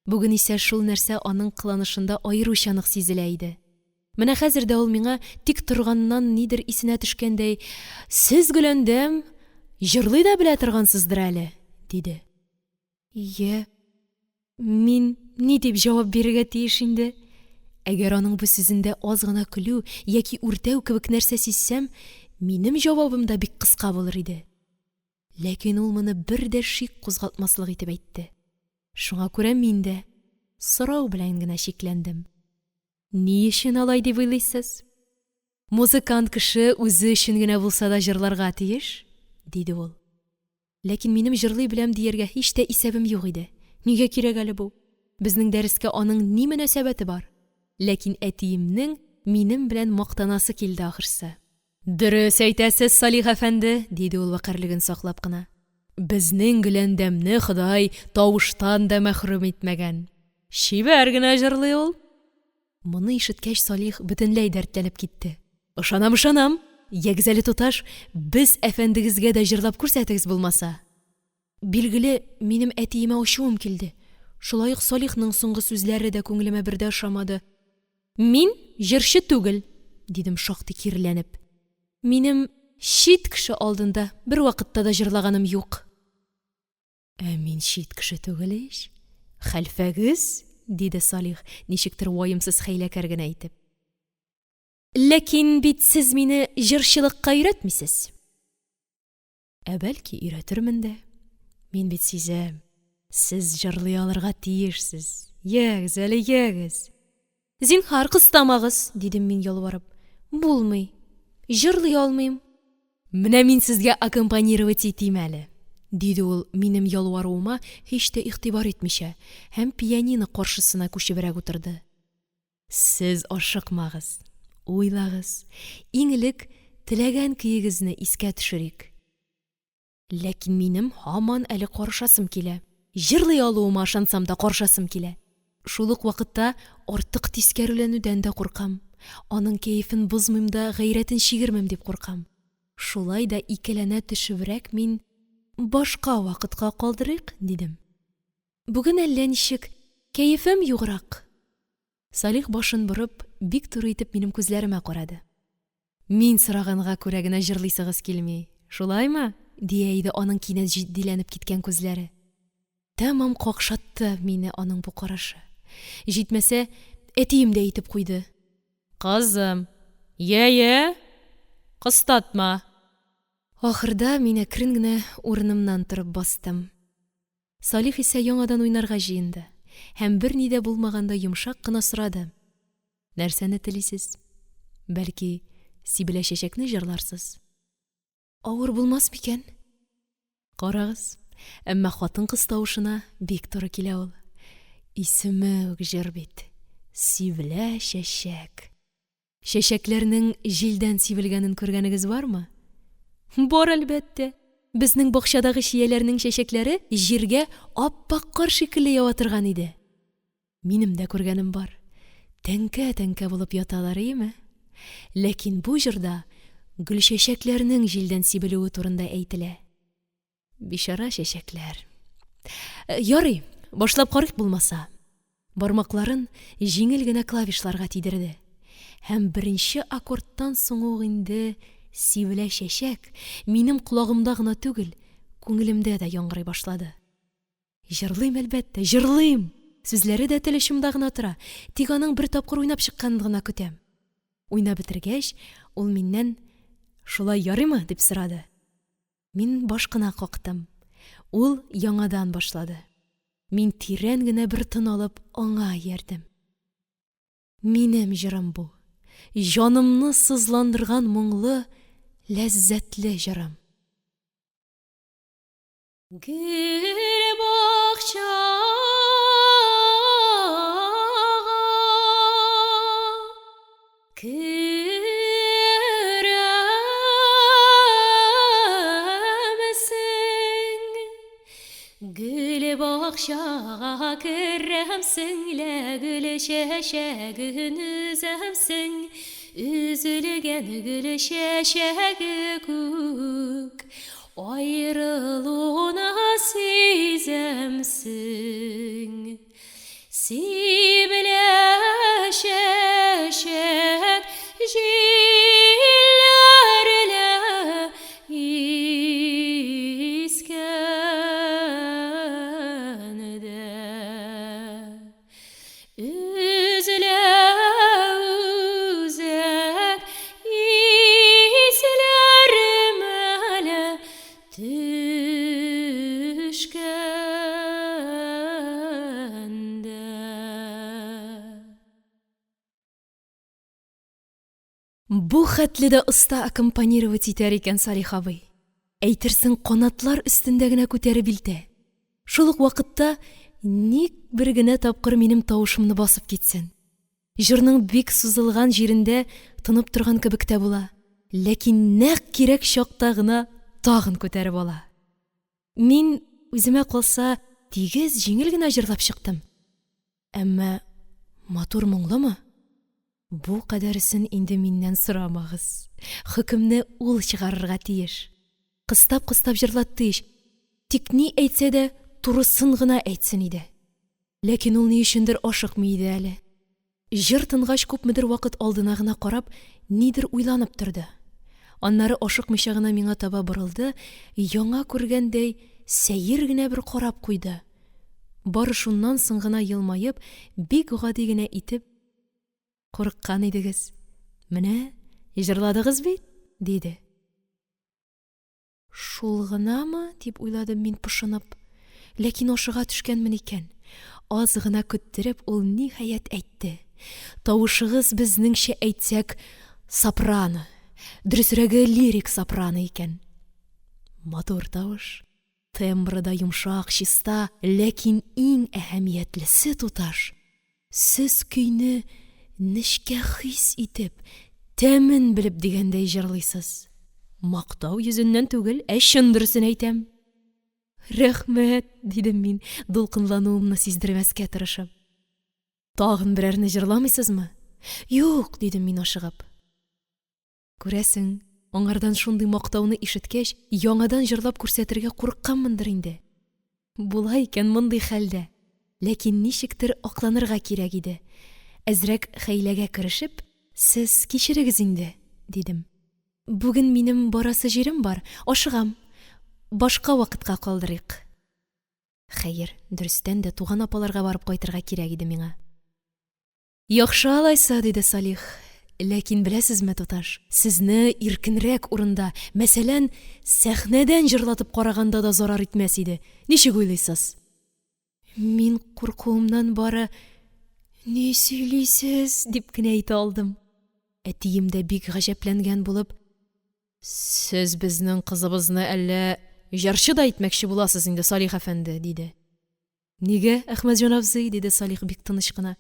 Бүген исә шул нәрсә аның кыланышында аеруча нык сизелә иде. Менә хәзер дә ул миңа тик торганнан нидер исенә төшкәндәй, сез, Гөләндәм, җырлый да белә торгансыздыр әле, диде. Ие, мин ни дип җавап бирергә тиеш инде? Әгәр аның бу сүзендә аз гына көлү яки үртәү кебек нәрсә сизсәм, минем җавабым да бик кыска булыр иде. Ләкин ул моны бер дә шик кузгатмаслык итеп әйтте. Шуңа күрә мин дә сорау белән генә шикләндем. Ни өчен алай дип уйлыйсыз? Музыкант кеше үзе өчен генә булса да җырларга тиеш, диде ул. Ләкин минем җырлый беләм дияргә һич тә исәбем юк иде. Нигә кирәк әле бу? Безнең дәрескә аның ни мөнәсәбәте бар? Ләкин әтиемнең минем белән мактанасы килде ахырсы. Дөрес әйтәсез, Салих әфәнде, диде ул вакырлыгын саклап кына. Безнең Гөләндәмне Ходай тавыштан да мәхрүм итмәгән. Чибәр генә җырлый ул. Моны ишеткәч, Салих бөтенләй дәртләнеп китте. Ышанам, ягезәле туташ, без әфәндегезгә дә җырлап күрсәтегез булмаса. Билгеле, минем әтиемә ачуым килде. Шулай ук Салихның соңгы сүзләре дә күңелемә бердә ошамады. Мин җырчы түгел, дидем шактый киреләнеп. Минем чит кеше алдында бер вакытта да җырлаганым юк. Мин чит кеше түгел ич. Хәлфәгез, диде Салих, ничектер ваемсыз хәйләкәр генә итеп. Ләкин бит сез мине җырчылыкка өйрәтмисез. Бәлки өйрәтермен дә. Мин бит сизәм. Сез җырлый алырга тиешсез. Ягез, әле ягез. Зинһар кыстамагыз, дидем мин ялварып. Булмый. Җырлый алмыйм. Менә мин сезгә аккомпанировать итим әле, диде ул минем ялваруыма һич тә игътибар итмичә, һәм пианино каршысына күчебрәк утырды. Сез ашыкмагыз, уйлагыз. Иң элек теләгән көегезне искә төшерик. Ләкин минем һаман әле каршасым килә. Җырлый алуыма ышансам да каршасым килә. Шул ук вакытта артык тискәреләнүдән дә куркам. Аның кәефен бозмыйм да гайрәтен чигермәм дип куркам. Шулай да икеләнә төшебрәк мин башка вакытка калдырыйк, дидем. Бүген әллә ничек кәефем юграк. Салих башын борып, бик туры итеп минем күзләремә карады. Мин сораганга күрә генә җырлыйсыгыз килми. Шулаймы? Дия иде аның кинәт җитдиләнеп киткән күзләре. Тәмам какшатты мине аның бу карашы. Җитмәсә, әтием дә итеп куйды. Кызым, я, кыстатма. Ахырда мин әкрен генә урынымнан торып бастым. Салих исә яңадан уйнарга җыенды. Һәм берни дә булмаганда йомшак кына сорады. Нәрсәне телисез? Бәлки, Сибелә чәчәкне җырларсыз? Авыр булмас микән? Карагыз, әмма хатын-кыз тавышына бик туры килә ул. Исеме үк җыр бит. Сибелә чәчәк. Чәчәкләрнең җилдән сибелгәнен күргәнегез бармы? Бар әлбәттә. Безнең бакчадагы чияләрнең чәчәкләре җиргә ап-ак кар шикелле ява торган иде. Минем дә күргәнем бар. Тәңкә-тәңкә булып яталар, име? Ләкин бу җырда гөл чәчәкләрнең җилдән сибелүе турында әйтелә. Бишара чәчәкләр. Ярый, башлап карыйк булмаса. Бармакларын җиңел генә клавишларга тидерде. Һәм беренче аккордтан соң ук инде Сибелә чәчәк минем колагымда гына түгел, күңелемдә дә яңгырый башлады. Җырлыйм әлбәттә, җырлыйм. Сүзләре дә телешемдә гына тора. Тик аның бер тапкыр уйнап чыкканын гына көтәм. Уйнап бетергәч, ул миннән "Шулай ярыймы?" дип сорады. Мин баш кына кактым. Ул яңадан башлады. Мин тирән генә бер тын алып аңа ярдым. Минем җырым бу. Җанымны сызландырган моңлы, ләззәтле җырым. Гөл бакчага Gül baqşağa kirrəmsin, gül şəşəgün üzəmsin, üzülgən gül şəşəgi kuk, ayrılığına sizəmsin. Sibelә şəşəg jillərlə Бу хәтле дә оста аккомпанировать итәр икән Салих абый. Әйтерсең, канатлар өстендә генә күтәреп илтә. Шул ук вакытта ник бер генә тапкыр минем тавышымны басып китсен. Җырның бик сузылган җирендә тынып торган кебек тә була. Ләкин нәкъ кирәк чакта гына тагын күтәреп ала. Мин үземә калса тигез җиңел генә җырлап чыктым. Әмма матур моңлымы? Бу кадәресен инде миннән сорамагыз. Хөкемне ул чыгарырга тиеш. Кыстап-кыстап җырлатты ич. Тик ни әйтсә дә, турысын гына әйтсен иде. Ләкин ул ни өчендер ашыкмый иде әле. Җыр тынгач күпмедер вакыт алдына гына карап, нидер уйланып торды. Аннары ашыкмыйча гына миңа таба борылды, яңа күргәндәй сәер генә бер карап куйды. Бары шуннан соң гына елмаеп, бик гади генә итеп: "Курыккан идегез. Менә җырладыгыз бит", диде. Шул гынамы, дип уйладым мин пошынып. Ләкин ашыга төшкәнмен икән. Аз гына көттереп, ул ниһаять әйтте. Тавышыгыз безнеңчә әйтсәк, сопрано. Дөресрәге лирик сопрано икән. Матур тавыш. Тембры да йомшак, чиста, ләкин иң әһәмиятлесе, туташ, сез көйне нечкә хис итеп, тәмен белеп дигәндәй җырлыйсыз. Мактау йөзеннән түгел, чын дөресен әйтәм. Рәхмәт, дидем мин, дулкынлануымны сиздермәскә тырышып. Тагын берәрне җырламыйсызмы? Юк, дидем мин ашыгып. Күрәсең, аңардан шундый мактауны ишеткәч, яңадан җырлап күрсәтергә курыкканмындыр инде. Була икән мондый хәлдә. Ләкин ничектер акланырга кирәк иде. Әзрәк хәйләгә керешеп, сез кичерегез инде, дидем. Бүген минем барасы җирем бар, ашыгам. Башка вакытка калдырыйк. Хәер, дөрестән дә туган апаларга барып кайтырга кирәк иде миңа. Яхшы алайса, диде Салих. Ләкин беләсезме, туташ, сезне иркенрәк урында, мәсәлән, сәхнәдән җырлатып караганда да зарар итмәс иде. Ничек уйлыйсыз? Мин куркуымнан бары "Ни сөйлисез?" дип кенә әйтә алдым. Әтием дә бик гаҗәпләнгән булып: "Сез безнең кызыбызны әллә җырчы да итмәкче буласыз инде, Салих әфәнде", диде. "Нигә, Әхмәтҗан абзый?" диде Салих бик тыныч кына.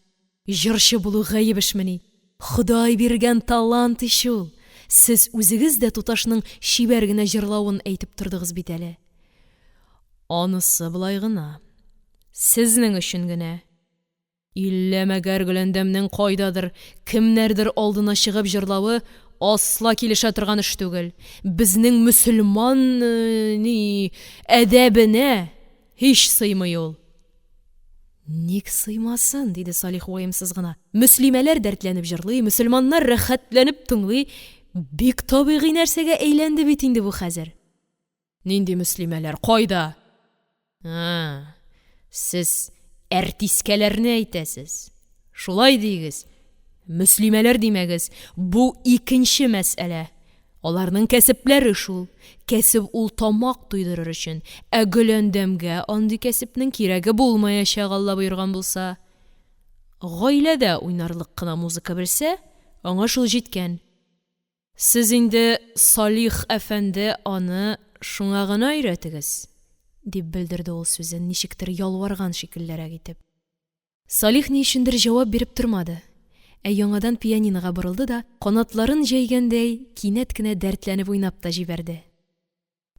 "Җырчы булу гаеп эшмени? Ходай биргән талант ич ул. Сез үзегез дә туташның чибәр генә җырлавын әйтеп тордыгыз бит әле." "Анысы болай гына. Сезнең өчен генә. Илләмәгәр Гөләндәмнең кайдадыр, кемнәрдер алдына чыгып җырлавы асла килешә торган эш түгел. Безнең мөселман әдәбенә һич сыймый ул." "Ник сыймасын?" диде Салих ваемсыз гына. "Мөслимәләр дәртләнеп җырлый, мөселманнар рәхәтләнеп тыңлый. Бик табигый нәрсәгә әйләнде бит инде бу хәзер." "Нинди мөслимәләр? Кайда?" Сез әртискәләрне әйтәсез. Шулай дигез. Мөслимәләр димәгез. Бу икенче мәсьәлә. Аларның кәсепләре шул. Кәсеп ул тамак туйдырыр өчен. Гөләндәмгә андый кәсепнең кирәге булмаячак, Алла боерган булса. Гаиләдә уйнарлык кына музыка белсә, аңа шул җиткән. Сез инде, Салих әфәнде, аны шуңа гына өйрәтегез", дип белдерде ул сүзен, ничектер ялварган шикелләрәк итеп. Салих ни өчендер җавап биреп тормады. Яңадан пианинога борылды да, канатларын җәйгәндәй, кинәт кенә дәртләнеп уйнап та җибәрде.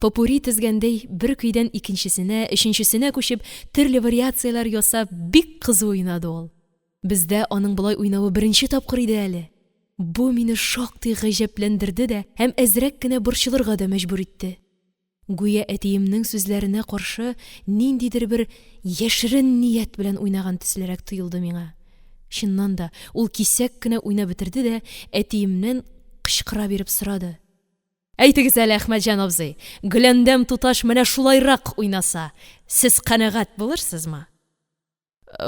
Попури тезгәндәй, бер көйдән икенчесенә, өченчесенә күчеп, төрле вариациялар ясап, бик кызу уйнады ул. Бездә аның болай уйнавы беренче тапкыр иде әле. Бу мине шактый гаҗәпләндерде дә, һәм әзрәк кенә борчылырга да мәҗбүр итте. Гүя әтиемнең сүзләренә каршы ниндидер бер яшерен ният белән уйнаган төслерәк тоелды миңа. Чыннан да, ул кисәк кенә уйнап бетерде дә, әтиемнән кычкыра биреп сорады: "Әйтегез әле, Әхмәтҗан абзый, Гөләндәм туташ менә шулайрак уйнаса, сез канәгать булырсызмы?"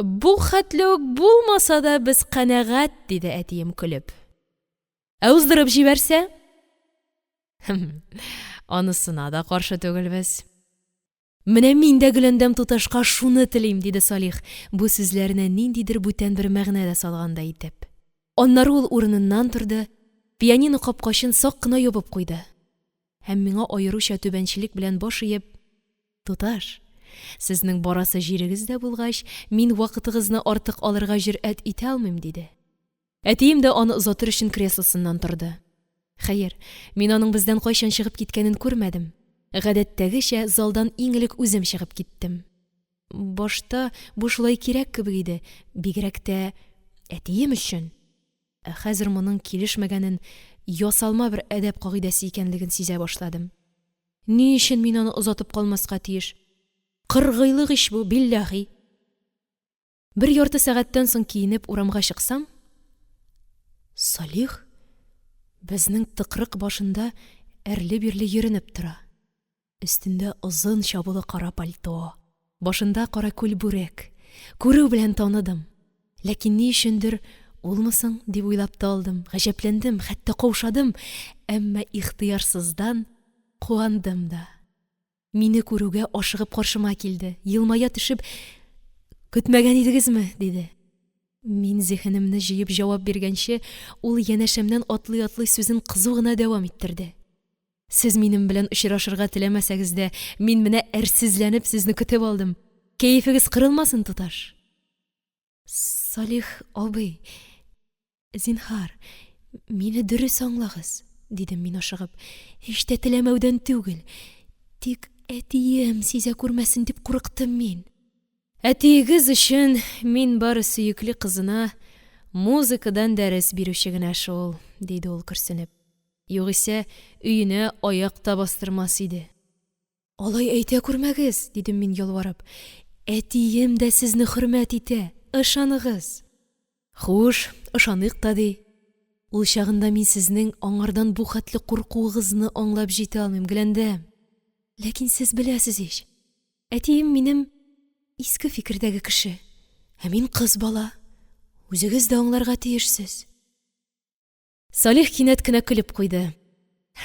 "Бу хәтле үк булмаса да, без канәгать", диде әтием көлеп. "Уздырып җибәрсә?" "Анысына да каршы түгелбез." "Менә мин дә Гөләндәм туташка шуны телим", диде Салих, бу сүзләренә ниндидер бүтән бер мәгънә дә салгандай итеп. Аннары ул урыныннан торды, пианино капкачын сак кына ябып куйды. Һәм миңа аеруча түбәнчелек белән баш иеп: "Туташ, сезнең барасы җирегез дә булгач, мин вакытыгызны артык алырга җөрьәт итә алмыйм", диде. Әтием дә аны озатыр өчен креслосыннан торды. Хәер, мин аның бездән кайчан чыгып киткәнен күрмәдем. Гадәттәгечә, залдан иң элек үзем чыгып киттем. Башта бу шулай кирәк кебек иде, бигрәк тә әтием өчен. Хәзер моның килешмәгәнен, ясалма бер әдәп кагыйдәсе икәнлеген сизә башладым. Ни өчен мин аны озатып калмаска тиеш? Кыргыйлык иш бу, билләһи. Бер ярты сәгатьтән соң киенеп урамга чыксам, Салих безнең тыкрык башында әрле-бирле йөренеп тора. Өстендә озын чабулы кара пальто, башында кара күл бүрек. Күрү белән таныдым. Ләкин ни өчендер улмысың дип уйлап та алдым. Гаҗәпләндем, хәтта каушадым, әмма ихтыярсыздан куандым да. Мине күрүгә ашыгып каршыма килде. Елмая төшеп, көтмәгән идегезме? Диде. Мин зиһенемне җыеп җавап биргәнче, ул янәшәмнән атлый-атлый сүзен кызу гына дәвам иттерде. Сез минем белән очрашырга теләмәсәгез дә, мин менә әрсезләнеп сезне көтеп алдым. Кәефегез кырылмасын, туташ. Салих абый, зинһар, мине дөрес аңлагыз, дидем мин ашыгып. Һич тә теләмәүдән түгел. Тик әтием сизә күрмәсен дип курыктым мин. Әтиегез өчен мин бары сөекле кызына музыкадан дәрес бирүче генә шул, диде ул көрсенеп. Югыйсә, өенә аяк та бастырмас иде. Алай әйтә күрмәгез, дидем мин ялварып. Әтием дә сезне хөрмәт итә, ышаныгыз. Хуш, ышаныйк та ди. Ул чагында мин сезнең аңардан бу хәтле куркуыгызны аңлап җитә алмыйм, Гөләндәм. Ләкин сез беләсез ич, әтием минем иске фикердәге кеше. Ә мин кыз бала. Үзегез дә аңларга тиешсез. Салих кинәт кенә көлеп куйды.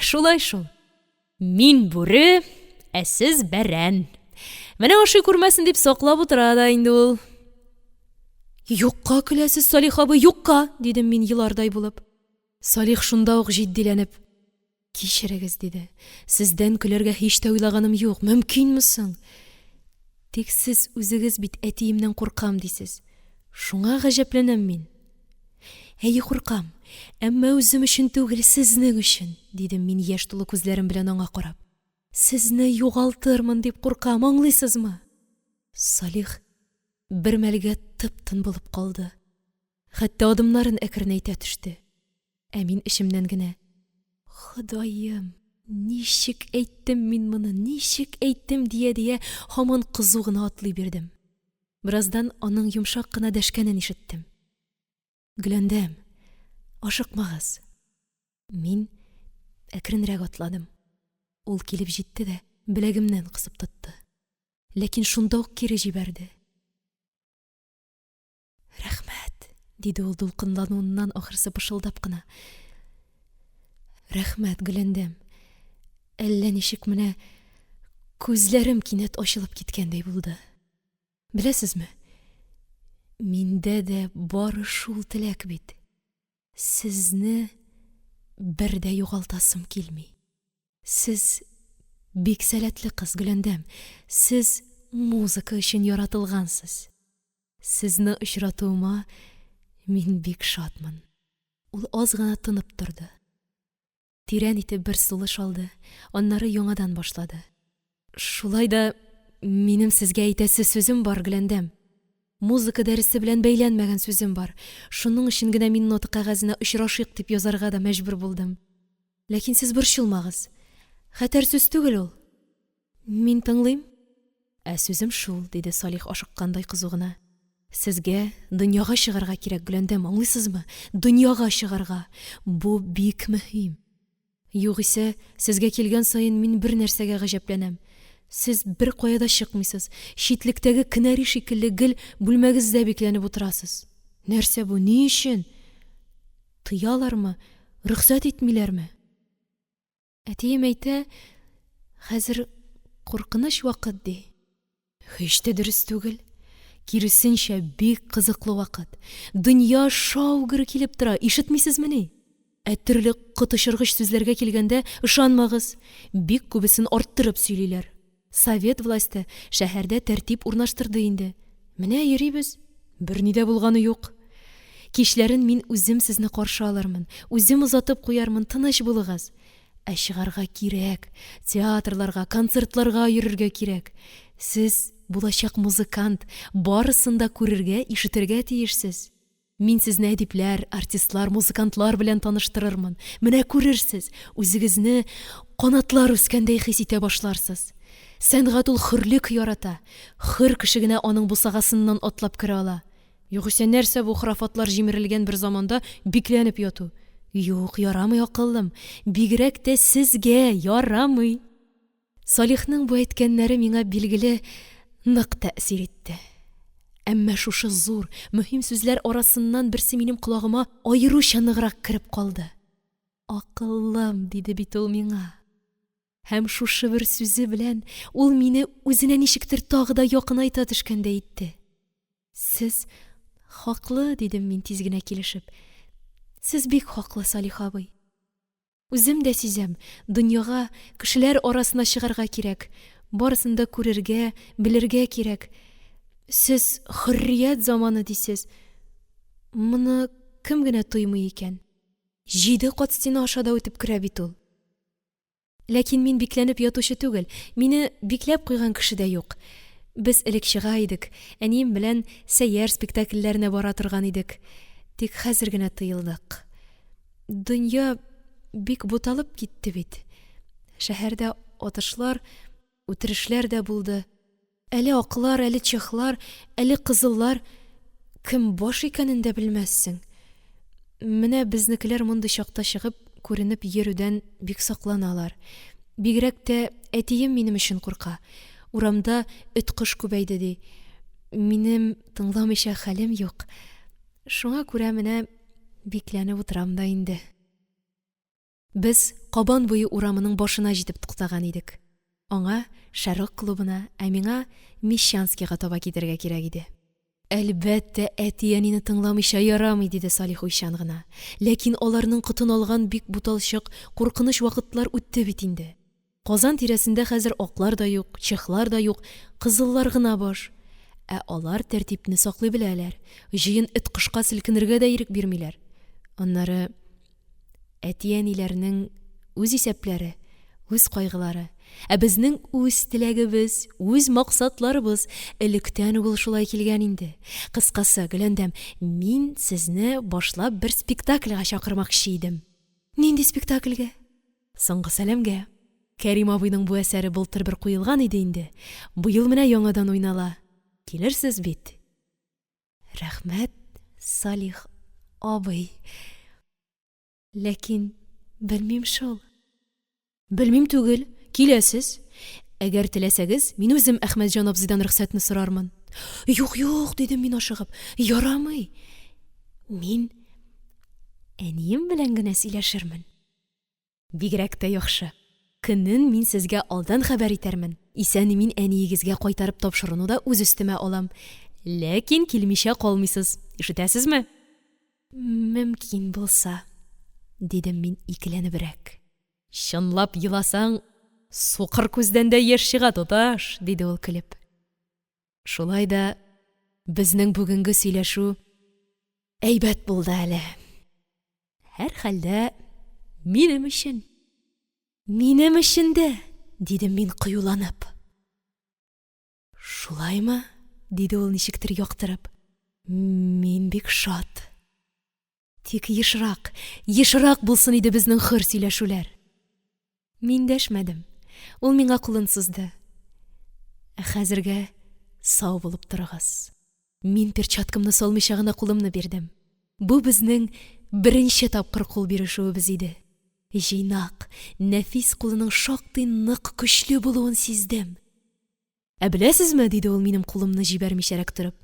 Шулай шул. Мин бүре, ә сез бәрән. Менә ашый күрмәсен дип саклап утыра да инде ул. Юкка көләсез, Салих абый, юкка, дидем мин елардай булып. Салих шунда ук җитдиләнеп, кичерегез, диде. Сездән көләргә һич тә уйлаганым юк. Мөмкинме соң? Тик сез үзегез бит әтиемнән куркам дисез. Шуңа гаҗәпләнәм мин. Әйе, куркам. Әмма үзем өчен түгел, сезнең өчен, дидем мин яшь тулы күзләрем белән аңа карап. Сезне югалтырмын дип куркам, аңлыйсызмы? Салих бер мәлгә тып-тын булып калды. Хәтта адымнарын әкренәйтә төште. Ә мин эчемнән генә: Ходаем, ничек әйттем мин моны, ничек әйттем дия-дия һаман кызу гына атлый бирдем. Бераздан аның йомшак кына дәшкәнен ишеттем. Гөләндәм, ашыкмагыз. Мин әкренрәк атладым. Ул килеп җитте дә беләгемнән кысып тотты. Ләкин шунда ук кире җибәрде. Рәхмәт, диде ул дулкынлануыннан ахырсы пышылдап кына. Рәхмәт, Гөләндәм. Әллә ничек менә күзләрем кинәт ачылып киткәндәй булды. Беләсезме? Миндә дә бары шул теләк бит. Сезне бер дә югалтасым килми. Сез бик сәләтле кыз, Гөләндәм. Сез музыка өчен яратылгансыз. Сезне очратуыма мин бик шатмын. Ул аз гына тынып торды. Тирән итеп бер сулыш алды, аннары яңадан башлады. Шулай да минем сезгә әйтәсе сүзем бар, Гөләндәм. Музыка дәресе белән бәйләнмәгән сүзем бар. Шуның өчен генә мин нота кәгазенә очрашыйк дип язарга да мәҗбүр булдым. Ләкин сез борчылмагыз. Хәтәр сүз түгел ул. Мин тыңлыйм. Ә сүзем шул, диде Салих ашыккандай кызу гына. Сезгә дөньяга чыгарга кирәк, Гөләндәм, аңлыйсызмы? Дөньяга чыгарга. Бу бик мөһим. Югыйсә, сезгә килгән саен мин бер нәрсәгә гаҗәпләнәм. Сез бер кая да чыкмыйсыз. Читлектәге кенәри шикелле гел бүлмәгездә бикләнеп утырасыз. Нәрсә бу? Ни өчен? Тыялармы? Рөхсәт итмиләрме? Әтием әйтә, хәзер куркыныч вакыт ди. Һич тә дөрес түгел. Киресенчә, бик кызыклы вакыт. Дөнья шау-гөр килеп тора. Ишетмисезме ни? Төрле кытышыргыч сүзләргә килгәндә ышанмагыз. Бик күбесен арттырып сөйлиләр. Совет власте шәһәрдә тәртип урнаштырды инде. Менә йөрибез. Берни дә булганы юк. Кичләрен мин үзем сезне каршы алырмын. Үзем узатып куярмын, тыныч булыгыз. Ә чыгарга кирәк. Театрларга, концертларга йөрергә кирәк. Сез булачак музыкант, барысын да күрергә, ишетергә тиешсез. Мин сезне әдипләр, артистлар, музыкантлар белән таныштырырмын. Менә күрерсез, үзегезне канатлар үскәндәй хис итә башларсыз. Сәнгать ул хөрлек ярата. Хөр кеше генә аның бусагасыннан атлап керә ала. Югыйсә нәрсә бу храфатлар җимерелгән бер заманда бикләнеп яту? Юк, ярамый акыллым. Бигрәк тә сезгә ярамый. Салихның бу әйткәннәре миңа билгеле нык тәэсир итте. Әмма шушы зур, мөһим сүзләр арасыннан берсе минем колагыма аеруча ныграк кереп калды. Акыллым, диде бит ул миңа. Һәм шушы бер сүзе белән ул мине үзенә ничектер тагы да якынайта төшкәндәй итте. Сез хаклы, дидем мин тиз генә килешеп. Сез бик хаклы, Салих абый. Үзем дә сизәм, дөньяга кешеләр арасына чыгарга кирәк. Барысын да күрергә, белергә кирәк. Сез хөррият заманы дисез. Моны кем генә тоймый икән? 7 кат стена аша да үтеп керә бит ул. Ләкин мин бикләнеп ятучы түгел. Мине бикләп куйган кеше дә юк. Без элек чыга идек. Әнием белән сәйяр спектакльләренә бара торган идек. Тик хәзер генә тыелдык. Дөнья бик буталып китте бит. Шәһәрдә атышлар, үтерешләр дә булды. Әле аклар, әле чехлар, әле кызыллар. Кем баш икәнен дә белмәссең. Менә безнекеләр мондый чакта чыгып, күренеп йөрүдән бик сакланалар. Бигрәк тә әтием минем өчен курка. Урамда эт-кош күбәйде ди. Минем тыңламыйча хәлем юк. Шуңа күрә менә бикләнеп утырам да инде. Без Кабан буе урамының башына җитеп туктаган идек. Аңа Шәрык клубына, ә миңа Мещанскийга таба китәргә кирәк иде. Әлбәттә, әти-әнине тыңламыйча ярамый, диде Салих уйчан гына. Ләкин аларның котын алган бик буталчык, куркыныч вакытлар үтте бит инде. Казан тирәсендә хәзер аклар да юк, чехлар да юк, кызыллар гына баш. Ә алар тәртипне саклый беләләр. Җыен эт-кошка селкенергә дә ирек бирмиләр. Аннары әти-әниләрнең үз исәпләре, үз кайгылары. Ә безнең үз теләгебез, үз максатларыбыз электән үк шулай килгән инде. Кыскасы, Гөләндәм, мин сезне башлап бер спектакльгә чакырмакчы идем. Нинди спектакльгә? Соңгы сәламгә. Кәрим абыйның бу әсәре былтыр бер куелган иде инде. Быел менә яңадан уйнала. Килерсез бит? Рәхмәт, Салих абый. Ләкин белмим шул. Белмим түгел. Киләсез. Әгәр теләсәгез, мин үзем Әхмәтҗан абзыйдан рөхсәтне сорармын. Юк, юк, дидем мин ашыгып. Ярамый. Мин әнием белән генә сөйләшермен. Бигрәк тә яхшы. Көнен мин сезгә алдан хәбәр итәрмен. Исән мин әниегезгә кайтарып тапшыруны да үз өстемә алам. Ләкин килмичә калмыйсыз. Ишетәсезме? Мөмкин булса, дидем мин икеләнебрәк. Чынлап еласаң, суқыр күздән дә яшь чыга, туташ, диде ул көлеп. Шулай да безнең бүгенге сөйләшү әйбәт булды әле. Һәр хәлдә минем өчен. Минем өчен дә, дидем мин кыюланып. Шулаймы? Диде ул ничектер яктырып. Мин бик шат. Тик ешрак булсын иде безнең хөр сөйләшүләр. Мин дәшмәдем. Ул миңа кулын сузды. Хәзергә сау булып торыгыз. Мин перчаткамны салмыйча гына кулымны бирдем. Бу безнең беренче тапкыр кул бирешүебез иде. Җыйнак, нәфис кулының шактый нык көчле булуын сиздем. Ә беләсезме, диде ул минем кулымны җибәрмичәрәк торып.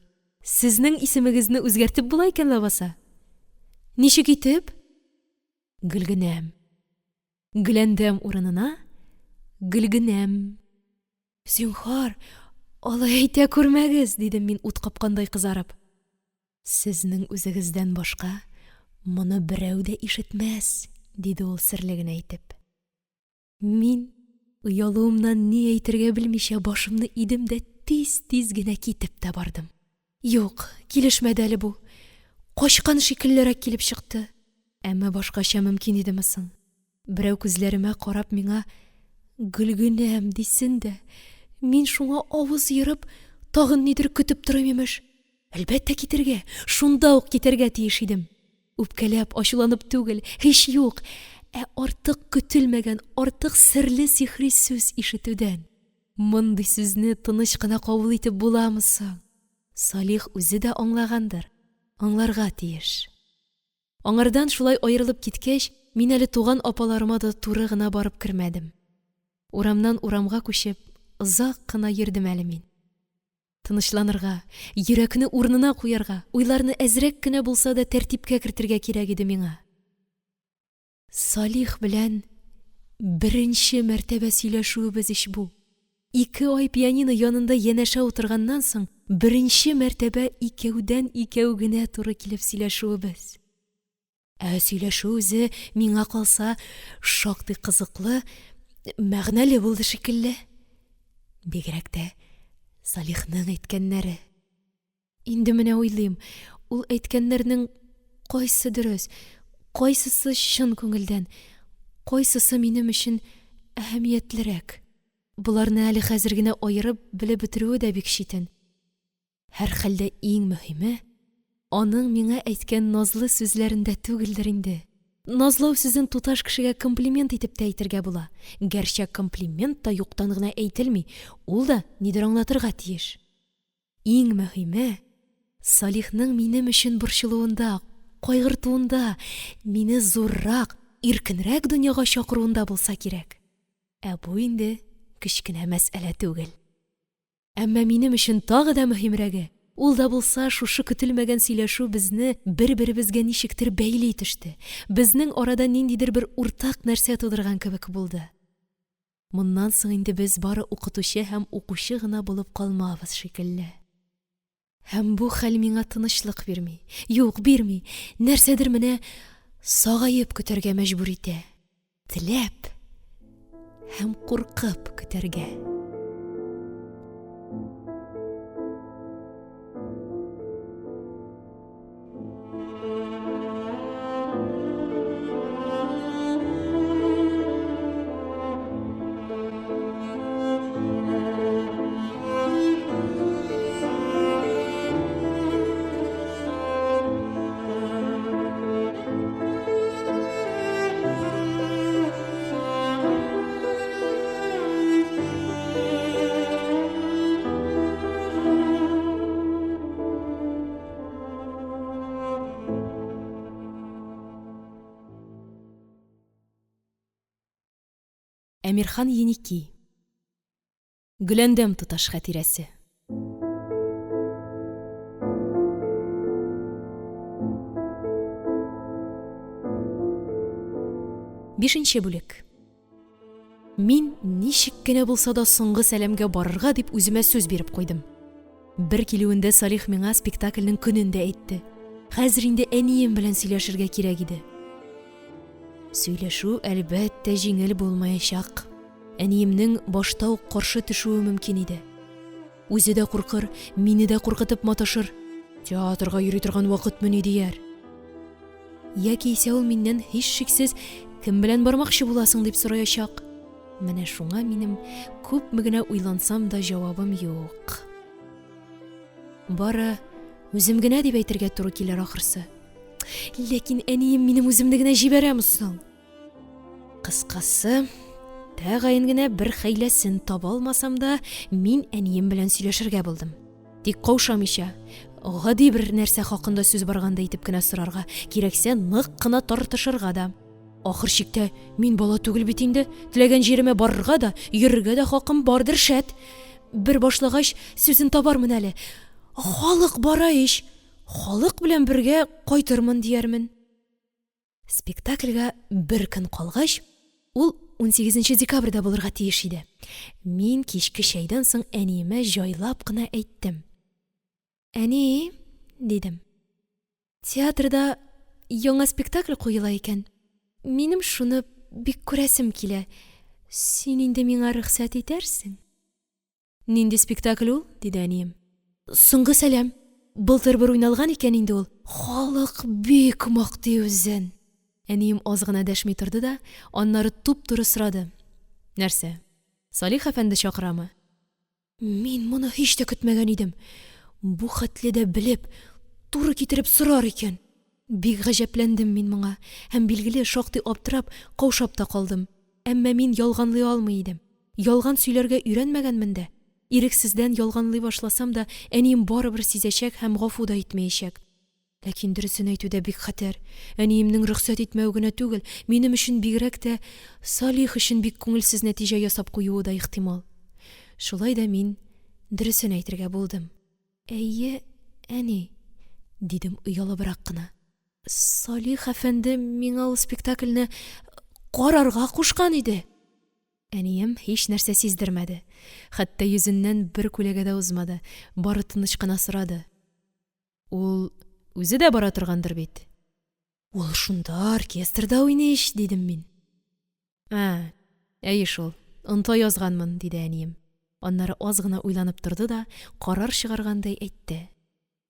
Сезнең исемегезне үзгәртеп була икән лабаса. Ничек итеп? Гөлгенәм. Гөләндәм урынына Гөлгенәм. Зинһар, алай әйтә күрмәгез, дидем мин ут капкандай кызарып. Сезнең үзегездән башка моны берәү дә ишетмәс, диде ул серлеген әйтеп. Мин уялуымнан ни әйтергә белмичә башымны идем дә тиз-тиз генә китеп тә бардым. Юк, килешмәде әле бу. Качкан шикелләрәк килеп чыкты. Әмма башкача мөмкин идеме соң? Берәү күзләремә карап миңа Гөлгенәм дисен дә, мин шуңа авыз йырып, тагын нидер көтеп торыйм имеш. Әлбәттә китергә, шунда ук китергә тиеш идем. Үпкәләп, ачуланып түгел, һич юк. Артык көтелмәгән, артык серле сихри сүз ишетүдән. Мондый сүзне тыныч кына кабул итеп буламы соң? Салих үзе дә аңлагандыр. Аңларга тиеш. Аңардан шулай аерылып киткәч, мин әле туган апаларыма да туры гына барып кермәдем. Урамнан урамга күчеп, озак кына йөрдем әле мин. Тынычланырга, йөрәкне урынына куярга, уйларны әзрәк кенә булса да тәртипкә кертергә кирәк иде миңа. Салих белән беренче мәртәбә сөйләшүебез иш бу. 2 ай пианино янында янәшә утырганнан соң, беренче мәртәбә икәүдән икәү генә туры килеп сөйләшүебез. Сөйләшү үзе миңа калса шактый кызыклы, мәгънәле булды шикелле. Бигрәк тә Салихның әйткәннәре. Инде менә уйлыйм, ул әйткәннәрнең кайсы дөрес, кайсысы чын күңелдән, кайсысы минем өчен әһәмиятлерәк. Буларны әле хәзер генә аерып белеп бетерүе дә бик читен. Һәр хәлдә иң мөһиме, аның миңа әйткән назлы сүзләрендә түгелдер инде. Назлау сүзен туташ кешегә комплимент итеп тә әйтергә була. Гәрчә комплимент та юктан гына әйтелми, ул да нидер аңлатырга тиеш. Иң мөһиме, Салихның минем өчен борчылуында, кайгыртуында, мине зуррак, иркенрәк дөньяга чакыруында булса кирәк. Бу инде кечкенә мәсьәлә түгел. Әмма минем өчен тагы да мөһимрәге, ул да булса шушы көтелмәгән сөйләшү безне бер-беребезгә ничектер бәйли төште. Безнең арада ниндидер бер уртак нәрсә тудырган кебек булды. Моннан соң инде без бары укытучы һәм укучы гына булып калмабыз шикелле. Һәм бу хәл миңа тынычлык бирми. Юк, бирми. Нәрсәдер менә сагаеп көтәргә мәҗбүр итә. Теләп һәм куркып көтәргә. Әмирхан Еники. Гөләндәм туташ хатирәсе. 5-нче бүлек. Мин ничек кенә булса да соңгы сәламгә барырга дип үземә сүз биреп куйдым. Бер килүендә Салих миңа спектакльнең көнен дә әйтте. Хәзер инде әнием белән сөйләшергә кирәк иде. Сөйләшү әлбәттә җиңел булмаячак. Әниемнең башта ук каршы төшүе мөмкин иде. Үзе дә куркыр, мине дә куркытып маташыр. Театрга йөри торган вакытмыни дияр. Яки исә ул миннән һич шиксез кем белән бармакчы буласың дип сораячак. Менә шуңа минем күпме генә уйлансам да җавабым юк. Бары үзем генә дип әйтергә туры килер ахырсы. Ләкин әнием минем үземне генә җибәрәме соң? Кыскасы, тәгаен генә бер хәйләсен таба алмасам да, мин әнием белән сөйләшергә булдым. Тик каушамыйча, гади бер нәрсә хакында сүз барганда итеп кенә сорарга, кирәксә нык кына тартышырга да. Ахыр чиктә мин бала түгел бит инде, теләгән җиремә барырга да, йөрергә дә хакым бардыр шәт. Бер башлагач сүзен табармын әле. Халык бара ич. Халык белән бергә кайтырмын диярмен. Спектакльгә бер көн калгач, ул 18 декабрьдә булырга тиеш иде. Мин кичке чәйдән соң әниемә җайлап кына әйттем. Әни, дидем, театрда яңа спектакль куела икән. Минем шуны бик күрәсем килә. Син инде миңа рөхсәт итәрсең? Нинди спектакль ул? Диде әнием. Соңгы сәлам. Былтыр бер уйналган икән инде ул. Халык бик мактый үзен. Әнием аз гына дәшми торды да, аннары туп-туры сорады. Нәрсә? Салих әфәнде чакырамы? Мин моны һич тә көтмәгән идем. бу хәтле дә белеп, туры китереп сорар икән. Бик гаҗәпләндем мин моңа, һәм билгеле шактый аптырап, каушап та калдым. Әмма мин ялганлый алмый идем. Ялган сөйләргә өйрәнмәгәнмен дә. Ирексездән ялганлый башласам да, әнием барыбер сизәчәк һәм гафу да итмәячәк. Ләкин дөресен әйтүдә бик хәтәр. Әниемнең рөхсәт итмәү генә түгел, минем өчен бигрәк тә Салих өчен бик күңелсез нәтиҗә ясап куюы да ихтимал. Шулай да мин дөресен әйтергә булдым. Әйе, әни, дидем оялыбрак кына. Салих әфәнде миңа ул спектакльне карарга кушкан иде. Әнием һич нәрсә сиздермәде. Хәтта йөзеннән бер күләгә дә узмады. Бары тыныч кына сорады. Ул үзе дә бара торгандыр бит. Ул шунда оркестрда уйный ич, дидем мин. Әйе шул, онта язганмын, диде әнием. Аннары аз гына уйланып торды да, карар чыгаргандай әйтте.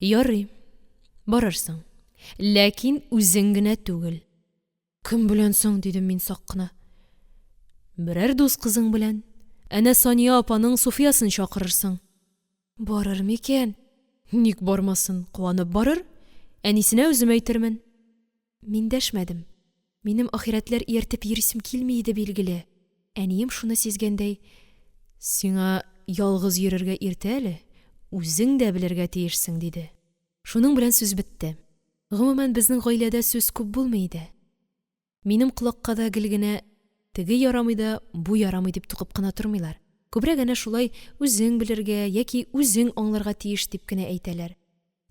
Ярый, барырсың. Ләкин үзең генә түгел. Кем белән соң, дидем мин сак кына. Берәр дус кызың белән. Әнә Сания апаның Суфиясын чакырырсың. Барыр микән? Ник бармасын, куанып барыр. Әнисенә үзем әйтермен. Мин дәшмәдем. Минем ахирәтләр ияртеп йөрисем килми иде билгеле. Әнием шуны сизгәндәй, сиңа ялгыз йөрергә иртә әле, үзең дә белергә тиешсең, диде. Шуның белән сүз бетте. Гомумән безнең гаиләдә сүз күп булмый иде. Минем колакка да гел генә теге ярамый да, бу ярамый дип тукып кына тормыйлар. Күбрәк әнә шулай үзең белергә яки үзең аңларга тиеш дип кенә әйтәләр.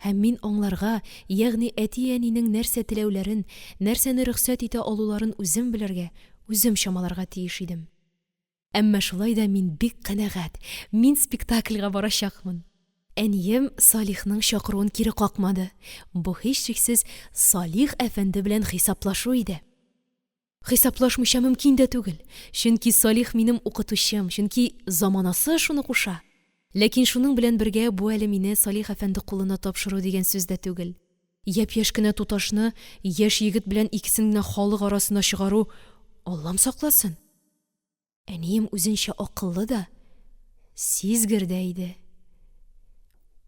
Һәм мин аңларга, ягъни әти-әнинең нәрсә теләүләрен, нәрсәне рөхсәт итә алуларын үзем белергә, үзем чамаларга тиеш идем. Әмма шулай да мин бик канәгать. Мин спектакльгә барачакмын. Әнием Салихның чакыруын кире какмады. Бу һичшиксез Салих әфәнде белән хисаплашу иде. Хисаплашмыйча мөмкин дә түгел. Чөнки Салих минем укытучым, чөнки заманасы шуны куша. Ләкин шуның белән бергә бу әле мине Салих әфәнде кулына тапшыру дигән сүз дә түгел. Япь-яшь кенә туташны яшь егет белән икесен генә халык арасына чыгару, Аллам сакласын. Әнием үзенчә акыллы да, сизгер дә иде.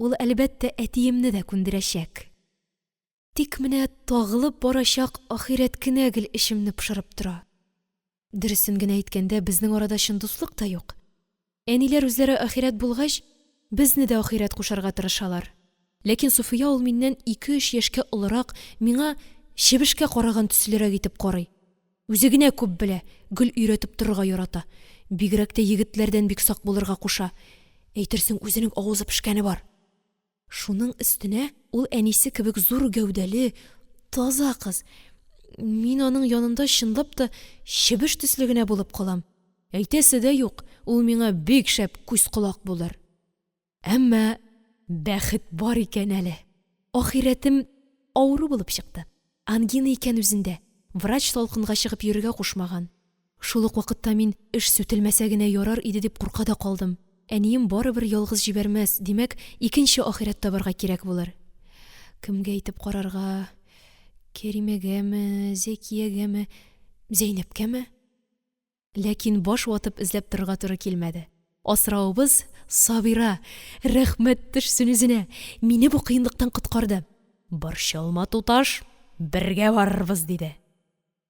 Ул әлбәттә әтиемне дә күндерәчәк. Тик менә тагылып барачак ахирәт кенә гел эшемне пошырып тора. Дөресен генә әйткәндә, безнең арада чын дуслык та юк. Әниләр үзләре ахирәт булгач, безне дә ахирәт кушарга тырышалар. Ләкин Суфия ул миннән 2-3 яшькә олырак, миңа чебешкә караган төслерәк итеп карый. Үзе генә күп белә, гел өйрәтеп торырга ярата. Бигрәк тә егетләрдән бик сак булырга куша. Әйтерсең, үзенең авызы пешкәне бар. Шуның өстенә ул әнисе кебек зур гәүдәле, таза кыз. Мин аның янында чынлап та чебеш төсле генә булып калам. Әйтәсе дә юк, ул миңа бик шәп күз-колак булыр. Әмма бәхет бар икән әле. Ахирәтем авыру булып чыкты. Ангина икән үзендә. Врач салкынга чыгып йөрергә кушмаган. Шул ук вакытта мин эш сүтелмәсә генә ярар иде дип курка да калдым. Әнием барыбер ялгыз җибәрмәс, димәк, икенче ахирәт табарга кирәк булыр. Кемгә әйтеп карарга? Кәримәгәме, Зәкиягәме, Зәйнәпкәме? Ләкин баш ватып эзләп торырга туры килмәде. Асрауыбыз Сабира, рәхмәт төшсен үзенә, мине бу кыенлыктан коткарды. Борчылма, туташ, бергә барырбыз, диде.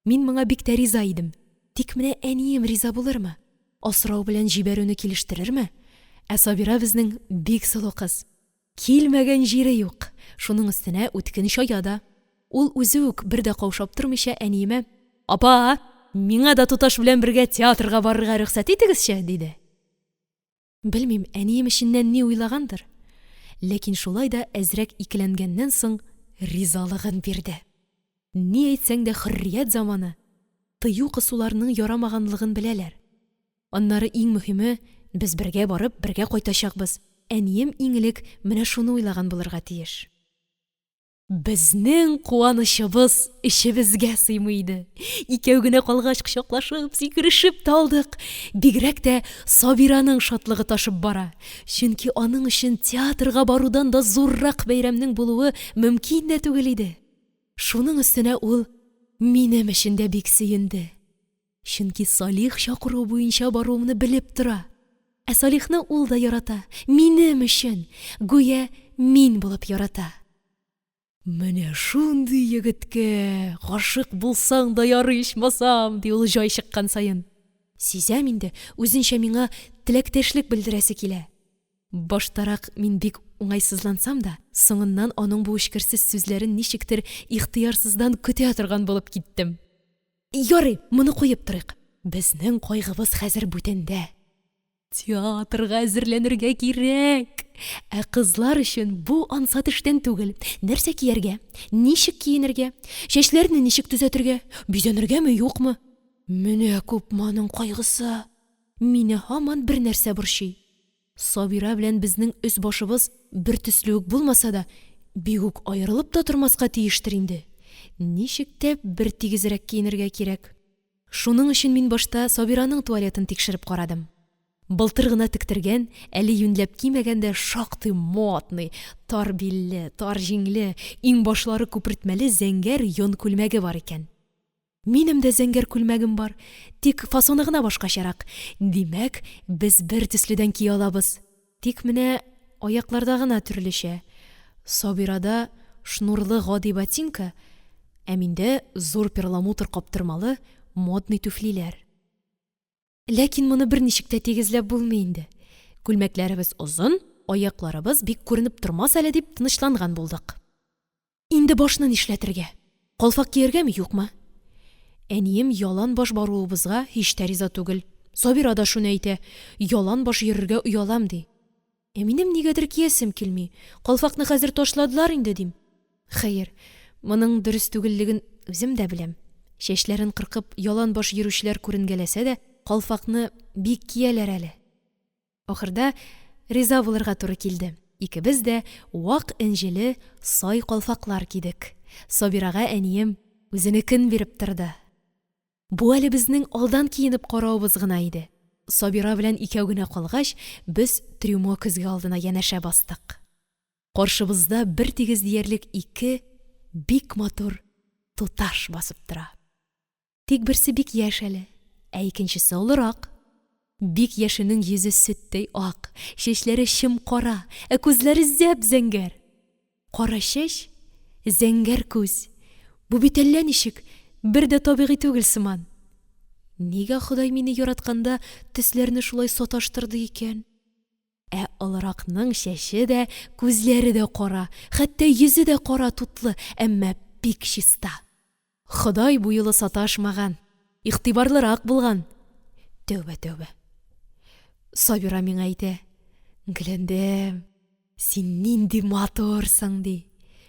Мин моңа бик тә риза идем. Тик менә әнием риза булырмы? Асрау белән җибәрүне килештерерме? Ә Сабира безнең бик сылу кыз. Килмәгән җире юк. Шуның өстенә үткен чаяда. Ул үзе үк бер дә каушап тормыйча әниемә: "Апа, миңа да туташ белән бергә театрга барырга рөхсәт итегезчә", диде. Белмим, әнием эченнән ни уйлагандыр. Ләкин шулай да әзрәк икеләнгәннән соң ризалыгын бирде. Ни әйтсәң дә хөррият заманы. Тыю кысуларның ярамаганлыгын беләләр. Аннары иң мөһиме, без бергә барып, бергә кайтачакбыз. Әнием иң элек менә шуны уйлаган булырга тиеш. Безнең куанычыбыз ичебезгә сыймый иде. Икәү генә калгач кочаклашып, сикерешеп талдык. Бигрәк тә Сабираның шатлыгы ташып бара. Чөнки аның өчен театрга барудан да зуррак бәйрәмнең булуы мөмкин дә түгел иде. Шуның өстенә ул минем өчен дә бик сөенде. Чөнки Салих чакыру буенча баруымны белеп тора. Ә Салихны ул да ярата. Минем өчен. Гүя мин булып ярата. Менә шундый егеткә гашык булсаң да ярый ичмасам, ди ул җай чыккан саен. Сизәм инде, үзенчә миңа теләктәшлек белдерәсе килә. Баштарак мин бик уңайсызлансам да, соңыннан аның бу эчкерсез сүзләрен ничектер ихтыярсыздан көтә торган булып киттем. Ярый, моны куеп торыйк. Безнең кайгыбыз хәзер бүтәндә. Театрга әзерләнергә кирәк. Ә кызлар өчен бу ансат эштән түгел. Нәрсә кияргә? Ничек киенергә? Чәчләрне ничек төзәтергә? Бизәнергәме, юкмы? Менә күпманың кайгысы. Мине һаман бер нәрсә борчый. Сабира белән безнең өс башыбыз бер төсле үк булмаса да, бик үк аерылып та тормаска тиештер инде. Ничек тә бер тигезрәк киенергә кирәк. Шуның өчен мин башта Сабираның туалетын тикшереп карадым. Былтыр гына тектергән, әле юньләп кимәгәндә шактый модный, тар билле, тар җиңле, иң башлары күпертмәле зәңгәр йон күлмәге бар икән. Минем дә зәңгәр күлмәгем бар, тик фасоны гына башкачарак. Димәк, без бер төследән кия алабыз. Тик менә аякларда гына төрлечә. Сабирада шнурлы гади ботинка, ә миндә зур перламутр каптырмалы модный туфлиләр. Ләкин моны бер ничек тә тигезләп булмый инде. Күлмәкләребез озын, аякларыбыз бик күренеп тормас әле дип тынычланган булдык. Инде башны нишләтергә? Калфак киергәме, юкмы? Әнием ялан баш баруыбызга һич тә риза түгел. Сабира да шуны әйтә, ялан баш йөрергә уялам ди. Минем нигәдер киясем килми. Калфакны хәзер ташладылар инде дим. Хәер, моның дөрес түгеллеген үзем дә беләм. Чәчләрен кыркып ялан баш йөрүчеләр күренгәләсә дә, калфакны бик кияләр әле. Ахырда риза булырга туры килде. Икебез дә вак энҗеле сай калфаклар кидек. Сабирага әнием үзенекен биреп торды. Бу әле безнең алдан киенеп каравыбыз гына иде. Сабира белән икәү генә калгач, без трюмо көзге алдына янәшә бастык. Каршыбызда бер тигез диярлек ике бик матур туташ басып тора. Тик берсе бик яшь әле, ә икенчесе олырак. Бик яшенең йөзе сөттәй ак, чәчләре чым кара, ә күзләре зәп-зәңгәр. Кара чәч, зәңгәр күз. Бу бит әллә ничек, бер дә табигый түгел сыман. Нигә Ходай мине яратканда төсләрне шулай саташтырды икән? Ә олыракның чәче дә, күзләре дә кара, хәтта йөзе дә кара тутлы, әмма бик чиста. Ходай бу юлы саташмаган, игътибарлырак булган. Тәүбә. Сабира миңа әйтә, Гөләндәм, син нинди матурсың ди.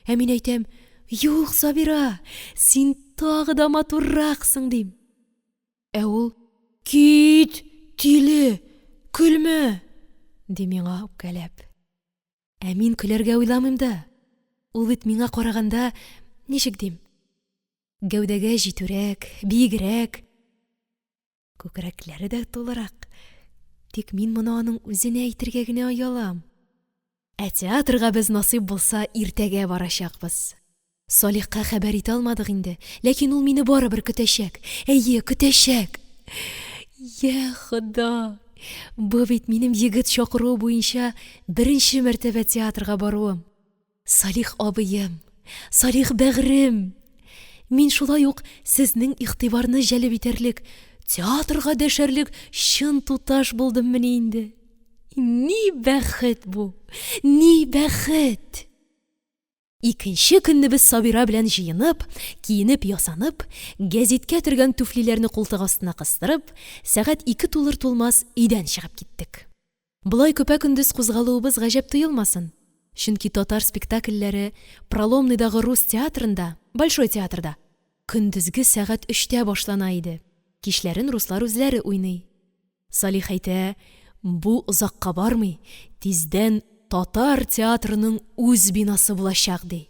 Ә мин әйтәм, юк, Сабира, син тагы да матурраксың дим. Ә ул, кит, тиле, көлмә, ди миңа үпкәләп. Ә мин көләргә уйламыйм да. Ул бит миңа караганда, ничек дим, гәүдәгә җитүрәк, биегрәк, күкрәкләре дә тулырак. Тик мин моны аның үзенә әйтергә генә аялам. Ә театрга без насыйп булса иртәгә барачакбыз. Салихка хәбәр итә алмадык инде, ләкин ул мине барыбер көтәчәк. Әйе, көтәчәк. Я Хода, бу бит минем егет чакыру буенча беренче мәртәбә театрга баруым. Салих абыем, Салих бәгърем. Мин шулай ук сезнең игътибарны җәлеп итәрлек, театрга дәшәрлек чын туташ булдым менә инде. Ни бәхет бу, ни бәхет! Икенче көнне без Сабира белән җыенып, киенеп ясанып, гәзиткә төргән туфлиләрне култык астына кыстырып, сәгать 2 тулыр-тулмас өйдән чыгып киттек. Булай көпә-көндез кузгалуыбыз гаҗәп тоелмасын. Чөнки татар спектакльләре Проломныйдагы рус театрында, Большой театрда, көндезге сәгать 3-тә башлана иде. Кичләрен руслар үзләре уйный. Салих әйтә, бу озакка бармый, тиздән татар театрының үз бинасы булачак ди.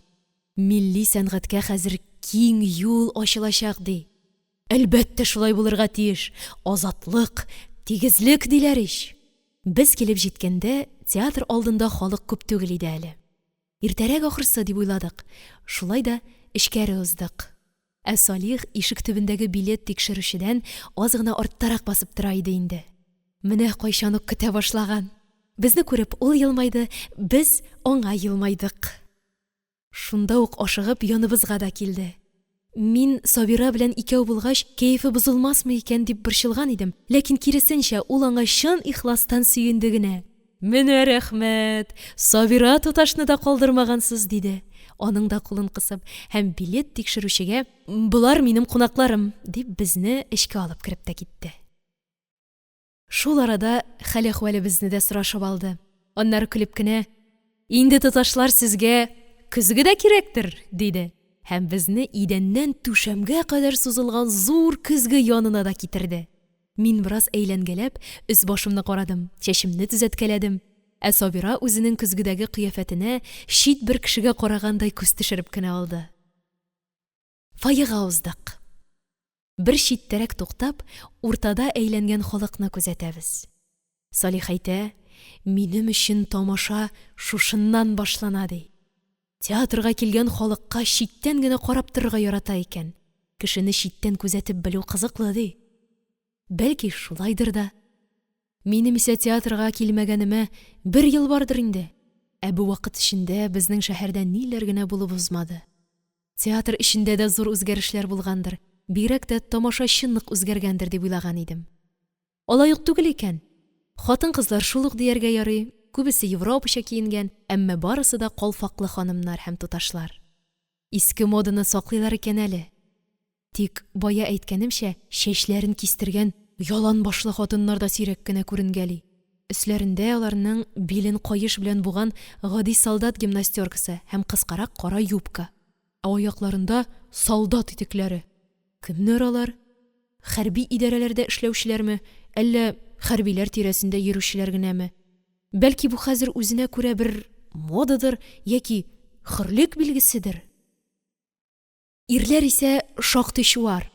Милли сәнгатькә хәзер киң юл ачылачак ди. Әлбәттә шулай булырга тиеш. Азатлык, тигезлек диләр ич. Без килеп җиткәндә театр алдында халык күп түгел иде әле. Иртәрәк ахырсы дип уйладык. Шулай да эчкәре уздык. Ә Салих ишек төбендәге билет тикшерүчедән аз гына арттарак басып тора иде инде. Менә кайчан ук көтә башлаган. Безне күреп, ул елмайды, без аңа елмайдык. Шунда ук ашыгып яныбызга да килде. Мин Сабира белән икәү булгач, кәефе бозылмасмы икән дип борчылган идем, ләкин киресенчә, ул аңа чын ихластан сөенде генә. Менә рәхмәт, Сабира туташны да калдырмагансыз, диде. Аның да кулын кысып, һәм билет тикшерүчегә, булар минем кунакларым, дип безне эчкә алып кереп тә китте. Шул арада хәл-әхвәлебезне дә сорашып алды. Аннары көлеп кенә, инде туташлар сезгә көзге дә кирәктер, диде. Һәм безне идәннән түшәмгә кадәр сузылган зур көзге янына да китерде. Мин бераз әйләнгәләп, үз башымны карадым, чәчемне төзәткәләдем. Ә Сабира үзенең көзгедәге кыяфәтенә чит бер кешегә карагандай күз төшереп кенә алды. Фойега уздык. Бер читтәрәк туктап, уртада әйләнгән халыкны күзәтәбез. Салих әйтә, минем өчен тамаша шушыннан башлана, ди. Театрга килгән халыкка читтән генә карап торырга ярата икән. Кешене читтән күзәтеп белү кызыклы, ди. Бәлки шулайдыр да. Минем исә театрга килмәгәнемә 1 ел бардыр инде. Ә бу вакыт эчендә безнең шәһәрдә ниләр генә булып узмады. Театр эчендә дә зур үзгәрешләр булгандыр. Бигрәк тә тамашачынлык үзгәргәндер дип уйлаган идем. Алай ук түгел икән. Хатын-кызлар шул ук дияргә ярый. Күбесе европача киенгән, әмма барысы да калфаклы ханымнар һәм туташлар. Иске моданы саклыйлар икән әле. Тик бая әйткәнемчә, чәчләрен кистергән ялан башлы хатыннар да сирәк кенә күренгәли. Өсләрендә аларның билен каеш белән буган гади солдат гимнастеркасы һәм кыскарак кара юбка. Аякларында солдат итекләре. Кемнәр алар? Хәрби идарәләрдә эшләүчеләрме, әллә хәрбиләр тирәсендә йөрүчеләр генәме? Бәлки бу хәзер үзенә күрә бер модадыр, яки хөрлек билгеседер. Ирләр исә шактый чуар.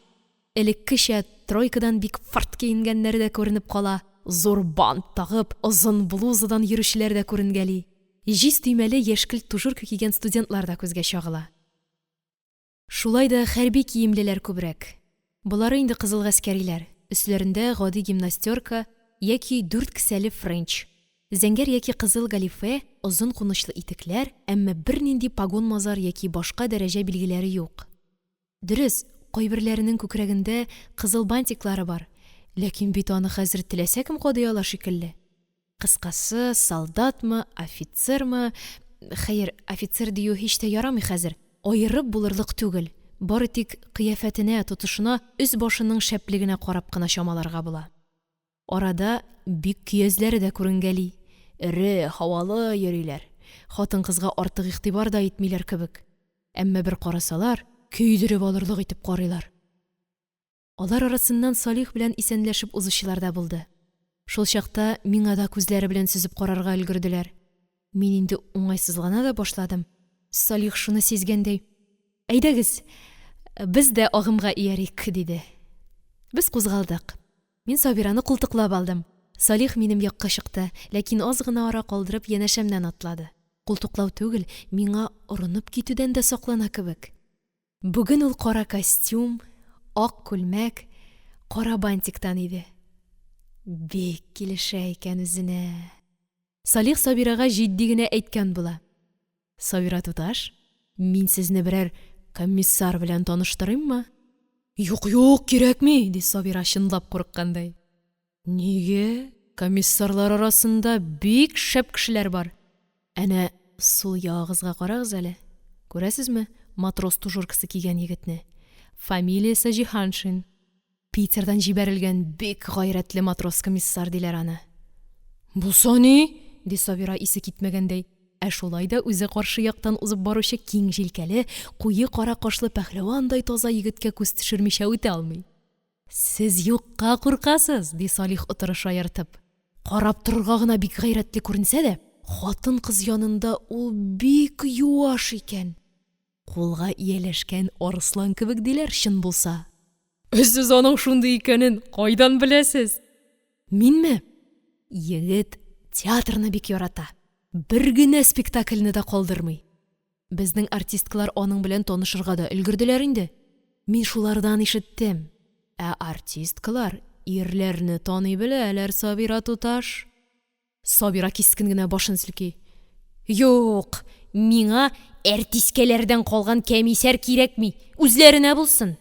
Элеккечә тройкадан бик фарт киенгәннәр дә күренеп кала. Зур бант тагып, озын блузадан йөрүчеләр дә күренгәли. Җиз төймәле яшькелт тужурка кигән студентлар да күзгә чагыла. Шулай да хәрби киемлеләр күбрәк. Булары инде кызыл гаскәриләр. Өсләрендә гади гимнастерка яки 4 кесәле френч. Зәңгәр яки кызыл галифе, озын кунычлы итекләр, әмма бернинди погон мазар яки башка дәрәҗә билгеләре юк. Дөрес, кайберләренең күкрәгендә кызыл бантиклары бар, ләкин бит аны хәзер теләсә кем кадый ала шикелле. Кыскасы, солдатмы, офицермы? Хәер, офицер дию һич тә ярамый хәзер. Айырып булырлык түгел. Бары тик кыяфәтенә, тотышына, үз башының шәплегенә карап кына чамаларга була. Арада бик көязләре дә күренгәли. Эре, һавалы йөриләр. Хатын-кызга артык игътибар да итмиләр кебек. Әмма бер карасалар, көйдереп алырлык итеп карыйлар. Алар арасыннан Салих белән исәнләшеп узучылар да булды. Шул чакта миңа да күзләре белән сүзеп карарга өлгерделәр. Мин инде уңайсызлана да башладым. Салих шуны сизгәндәй, әйдәгез, без дә агымга иярик, диде. Без кузгалдык. Мин Сабираны култыклап алдым. Салих минем якка чыкты, ләкин аз гына ара калдырып янәшәмнән атлады. Култыклау түгел, миңа орынып китүдән дә саклана кебек. Бүген ул кара костюм, ак күлмәк, кара бантиктан иде. Бик килешә икән үзенә. Салих Сабирага җитди генә әйткән була. Сабира туташ, мин сезне берәр комиссар белән таныштырыйммы? Юк, кирәкми, ди Сабира чынлап курыккандай. Нигә? Комиссарлар арасында бик шәп кешеләр бар. Әнә сул ягыгызга карагыз әле. Күрәсезме, матрос тужуркасы кигән егетне? Фамилиясе Җиһаншин. Питердан җибәрелгән бик гайрәтле матрос комиссар диләр аны. Булса ни? Ди Сабира исе китмәгәндәй. Ә шулай да үзе каршы яктан узып баручы киң җилкәле, куе кара кашлы пәһлевандай таза егеткә күз төшермичә үтә алмый. Сез юкка куркасыз, ди Салих утырыша яртып. Карап торырга гына бик гайрәтле күренсә дә, хатын-кыз янында ул бик юаш икән. Кулга ияләшкән арыслан кебек диләр чын булса. Сез аның шундый икәнен кайдан беләсез? Минме? Егет театрны бик ярата. Бер генә спектакльне дә калдырмый. Безнең артисткалар аның белән танышырга да өлгерделәр инде. Мин шулардан ишеттем. Ә артисткалар ирләрне таный беләләр, Сабира туташ. Сабира кискен генә башын селки. Юк, миңа әртискәләрдән калган кәмисәр кирәкми, үзләренә булсын.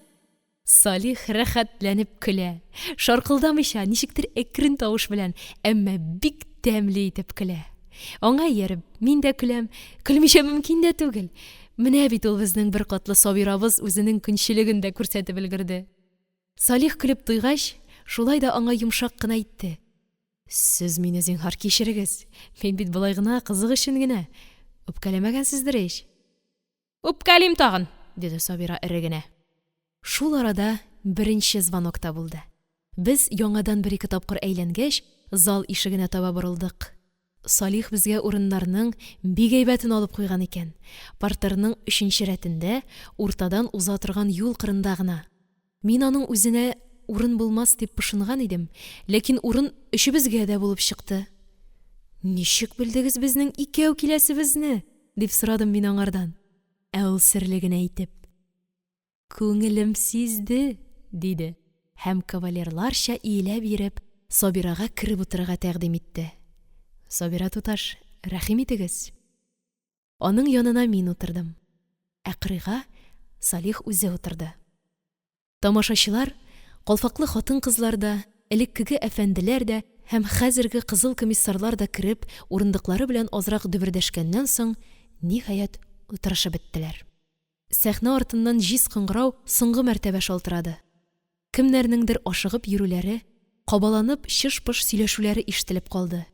Салих рәхәтләнеп көлә. Шаркылдамыйча, ничектер әкрен тавыш белән, әмма бик тәмле итеп көлә. Аңа ияреп, мин дә көләм. Көлмичә мөмкин дә түгел. Менә бит ул безнең бер катлы Сабирабыз үзенең көнчелеген дә күрсәтеп өлгерде. Салих көлеп туйгач, шулай да аңа йомшак кына әйтте. Сез мине зинһар кичерегез. Мин бит былай гына кызык өчен генә. Үпкәләмәгәнсездер ич. Үпкәлим тагын, диде Сабира эрегенә. Шул арада беренче звонок та булды. Без яңадан бер-ике тапкыр әйләнгәч, зал ишегенә таба борылдык. Салих безгә урыннарның бик әйбәтен алып куйган икән. Партерның 3нче рәтендә, уртадан уза торган юл кырында гына. Мин аның үзенә урын булмас дип пышынган идем, ләкин урын өчебезгә дә булып чыкты. Ничек белдегез безнең икәү киләсебезне? Дип сорадым мин аңардан. Ә ул серлегенә әйтеп. Күңелем сизде, диде. Һәм кавалерларча иелә биреп, Сабирага киреп утырырга тәкъдим итте. Сабира туташ, рәхим итегез. Аның янына мин утырдым. Ә кырыйга Салих үзе утырды. Тамашачылар, калфаклы хатын-кызлар да, элеккеге әфәнделәр дә һәм хәзерге кызыл комиссарлар да киреп, урындыклары белән азрак дөбердәшкәннән соң, ниһаять утырышып беттеләр. Сәхнә артыннан җиз кыңгырау соңгы мәртәбә шалтырады. Кемнәрнеңдер ашыгып йөрүләре, кабаланып чыш-пыш сөйләшүләре ишетелеп калды.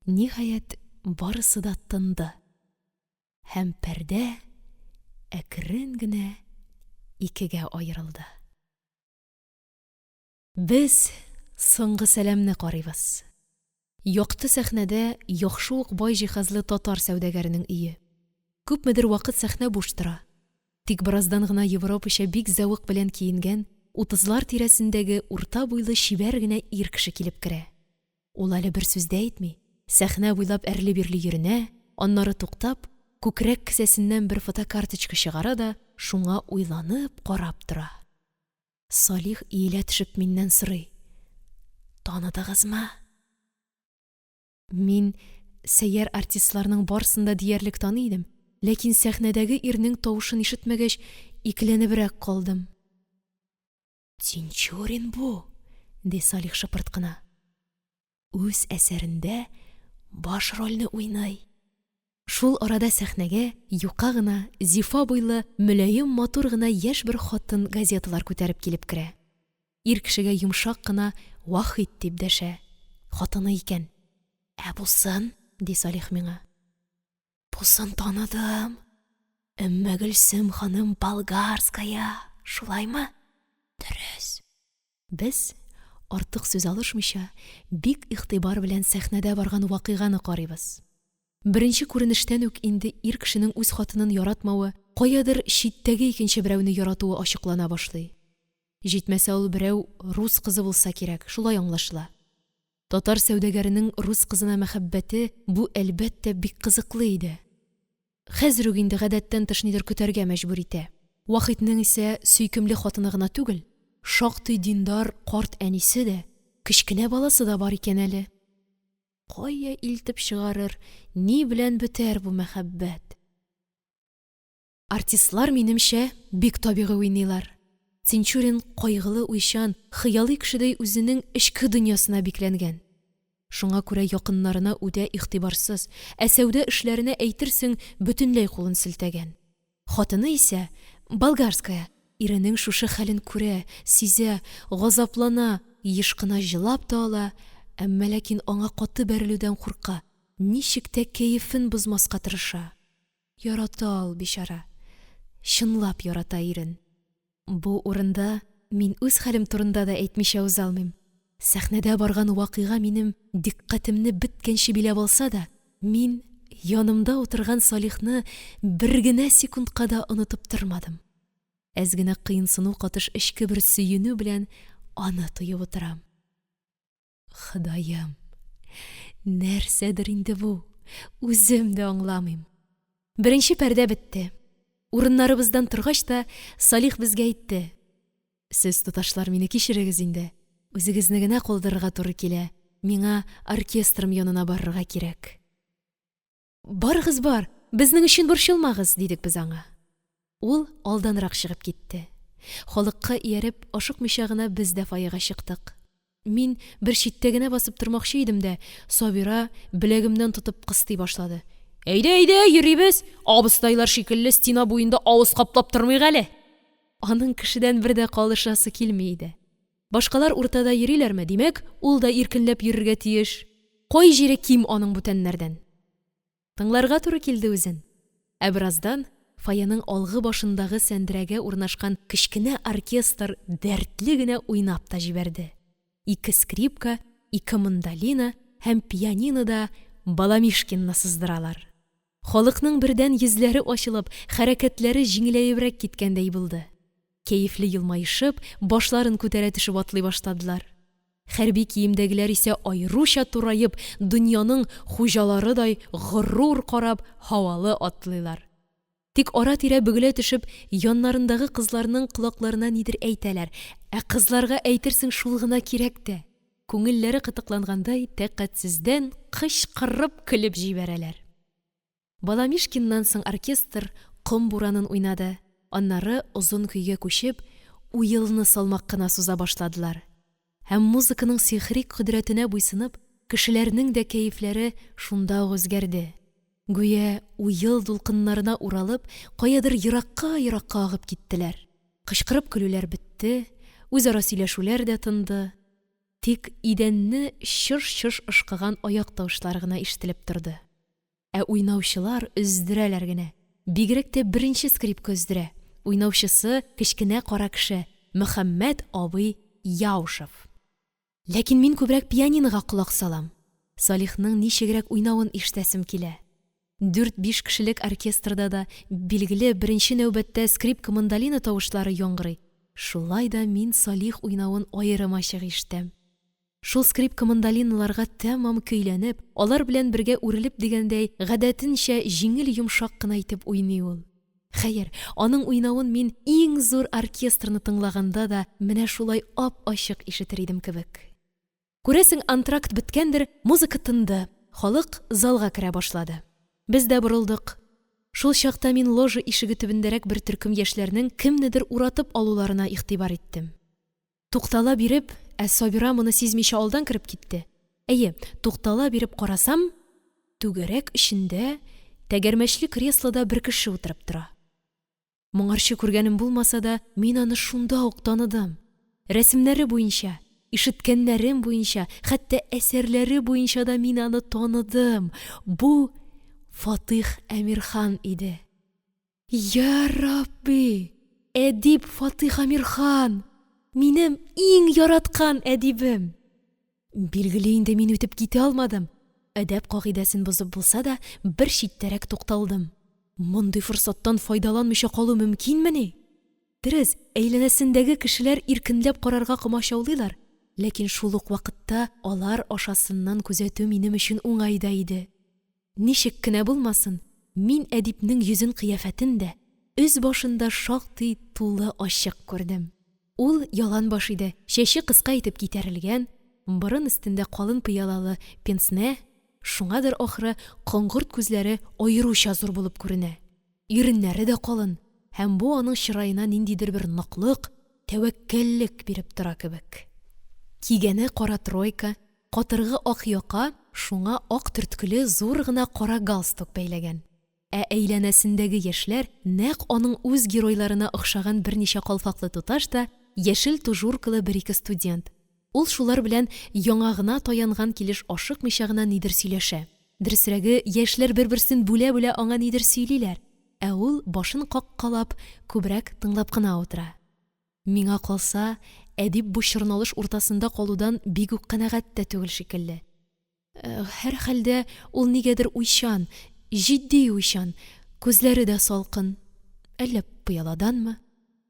Ниһаять барысы да тынды. Һәм пәрдә әкрен генә икегә аерылды. Без соңгы сәламне карыйбыз. Якты сәхнәдә яхшы ук бай җиһазлы татар сәүдәгәренең өе. Күпмедер вакыт сәхнә буш тора. Тик бераздан гына Европача бик зәвык белән киенгән 30лар тирәсендәге урта буйлы чибәр генә ир кеше килеп керә. Ул әле бер сүз дә әйтми, сәхнә буйлап әрле-бирле йөренә, аннары туктап, күкрәк кесәсеннән бер фотокарточка чыгара да, шуңа уйланып карап тора. Салих иелә төшеп миннән сорый. Таныдыгызмы? Мин сәйяр артистларның барсында диярлек таный идем, ләкин сәхнәдәге ирнең тавышын ишетмәгәч, икеләнебрәк калдым. Тинчурин бу, ди Салих шыпырт кына. Үз әсәрендә баш рольне уйный. Шул арада сәхнәгә юка гына, зифа буйлы, мөлаем матур гына яшь бер хатын газеталар күтәреп килеп керә. Ир кешегә йомшак кына Вахит дип дәшә. Хатыны икән. Ә бусын, ди Салих миңа. Бусын таныдым. Әмма Гөлсем ханым Болгарская. Шулаймы? Дөрес. Без артык сүз алышмыйча, бик игътибар белән сәхнәдә барган вакыйганы карыйбыз. Беренче күренештән үк инде ир кешенең үз хатынын яратмавы, каядыр читтәге икенче берәүне яратуы ачыклана башлый. Җитмәсә ул берәү рус кызы булса кирәк, шулай аңлашыла. Татар сәүдәгәренең рус кызына мәхәббәте бу әлбәттә бик кызыклы иде. Хәзер үк инде гадәттән тыш нидер көтәргә мәҗбүр итә. Вахитның исә сөйкемле хатыны гына түгел, шактый диндар карт әнисе дә, кечкенә баласы да бар икән әле. Кая илтеп чыгарыр, ни белән бетәр бу мәхәббәт? Артистлар, минемчә, бик табигый уйныйлар. Тинчурин кайгылы уйчан, хыялый кешедәй үзенең эчке дөньясына бикләнгән. Шуңа күрә якыннарына үдә игътибарсыз, ә сәүдә эшләренә әйтерсең бөтенләй кулын селтәгән. Хатыны исә Болгарская, иренең шушы хәлен күрә, сизә, газаплана, еш кына җылап та ала, әмма ләкин аңа каты бәрелүдән курка, ничек тә кәефен бозмаска тырыша. Ярата ул бичара. Чынлап ярата ирен. Бу урында мин үз хәлем турында да әйтмичә уза алмыйм. Сәхнәдә барган вакыйга минем диккатемне беткәнче биләп алса да, мин янымда утырган Салихны бер генә секундка да онытып тормадым. Әз генә кыенсыну катыш эчке бер сөенү белән аны тоеп утырам. Ходаем, нәрсәдер инде бу, үзем дә аңламыйм. Беренче пәрдә бетте. Урыннарыбыздан торгач та Салих безгә әйтте. Сез, туташлар, мине кичерегез инде. Үзегезне генә калдырырга туры килә. Миңа оркестрым янына барырга кирәк. Барыгыз бар, безнең өчен борчылмагыз, дидек без аңа. Ул алданрак чыгып китте. Халыкка ияреп, ашыкмыйча гына без дә фойега чыктык. Мин бер читтә генә басып тормакчы идем дә, Сабира беләгемнән тотып кыстый башлады. Әйдә, йөрибез, абыстайлар шикелле стена буенда авыз каплап тормыйк әле. Аның кешедән бер дә калышасы килми иде. Башкалар уртада йөриләрме, димәк, ул да иркенләп йөрергә тиеш. Кай җире ким аның бүтәннәрдән. Тыңларга туры килде үзен. Ә бераздан фойеның алгы башындагы сәндерәгә урнашкан кечкенә оркестр дәртле генә уйнап та җибәрде. 2 скрипка, 2 мандолина һәм пианинода Баламишкинны сыздыралар. Халыкның бердән йөзләре ачылып, хәрәкәтләре җиңеләебрәк киткәндәй булды. Кәефле елмаешып, башларын күтәрә төшеп атлый башладылар. Хәрби киемдәгеләр исә айруча турайып, дөньяның хуҗаларыдай горур карап, һавалы атлыйлар. Тик ара-тирә бөгелә төшеп, яннарындагы кызларның колакларына нидер әйтәләр, ә кызларга әйтерсең шул гына кирәк тә. Күңелләре кытыклангандай, тәкатьсездән кычкырып көлеп җибәрәләр. Баламишкиннан соң оркестр ком буранын уйнады. Аннары озын көйгә күчеп, уелны салмак кына суза башладылар. Һәм музыканың сихри кодрәтенә буйсынып, кешеләрнең дә кәефләре шунда үзгәрде. Гүя уел дулкыннарына уралып, каядыр еракка агып киттеләр. Кычкырып көлүләр бетте, үзара сөйләшүләр дә тынды. Тик идәнне чыш-чыш ышкыган аяк тавышлары гына ишетелеп торды. Ә уйнаучылар өздерәләр генә. Бигрәк тә беренче скрипка өздерә. Уйнаучысы кечкенә кара кеше Мөхәммәд абый Яушев. Ләкин мин күбрәк пианинога колак салам. Салихның ничегрәк уйнавын ишетәсем килә. 4-5 кешелек оркестрда да билгеле беренче нәүбәттә скрипка мандолина тавышлары яңгырый. Шулай да мин Салих уйнавын аерым ачык ишетәм. Шул скрипка мандолиналарга тәмам көйләнеп, алар белән бергә үрелеп дигәндәй, гадәтенчә җиңел йомшак кына итеп уйный ул. Хәер, аның уйнавын мин иң зур оркестрны тыңлаганда да менә шулай ап-ачык ишетер идем кебек. Күрәсең, антракт беткәндер, музыка тынды, халык залга керә башлады. Без дә борылдык. Шул чакта мин ложа ишеге төбендәрәк бер төркем яшьләрнең кемнедер уратып алуларына игътибар иттем. Туктала биреп, Сабира моны сизмичә алдан кереп китте. Әйе, туктала биреп карасам, түгәрәк эчендә тәгәрмәчле креслода бер кеше утырып тора. Моңарчы күргәнем булмаса да, мин аны шунда ук таныдым. Рәсемнәре буенча, ишеткәннәрем буенча, хәтта әсәрләре буенча да мин аны таныдым. Бу Фатих Әмирхан иде. Я Рабби! Әдип Фатих Әмирхан! Минем иң яраткан әдибем! Билгеле инде мин үтеп китә алмадым. Әдәп кагыйдәсен бозып булса да, бер читтәрәк тукталдым. Мондый форсаттан файдаланмыйча калу мөмкинмени? Дөрес, әйләнәсендәге кешеләр иркенләп карарга комачаулыйлар, ләкин шул ук вакытта алар ашасыннан күзәтү минем өчен уңайда иде. Ничек кенә булмасын, мин әдипнең йөзен кыяфәтен дә үз башында шактый тулы ачык күрдем. Ул ялан баш иде, чәче кыска итеп китәрелгән, борын өстендә калын пыялалы пенсне, шуңадыр ахры коңгырт күзләре аеруча зур булып күренә. Иреннәре дә калын, һәм бу аның чыраена ниндидер бер ныклык, тәвәккәллек биреп тора кебек. Кигәне кара тройка, катыргы ак яка, шуңа ак төрткеле зур гына кара галстук бәйләгән. Ә әйләнәсендәге яшьләр нәкъ аның үз геройларына охшаган берничә калфаклы туташ та яшел тужуркалы бер-ике студент. Ул шулар белән яңагына таянган килеш ашыкмыйча гына нидер сөйләшә. Дөресрәге, яшьләр бер-берсен бүлә-бүлә аңа нидер сөйлиләр, ә ул башын каккалап, күбрәк тыңлап кына утыра. Миңа калса, әдип бу чорналыш уртасында калудан бик үк канәгать тә түгел шикелле. Һәр хәлдә ул нигәдер уйчан, җитди уйчан, күзләре дә салкын. Әллә пыяладанмы?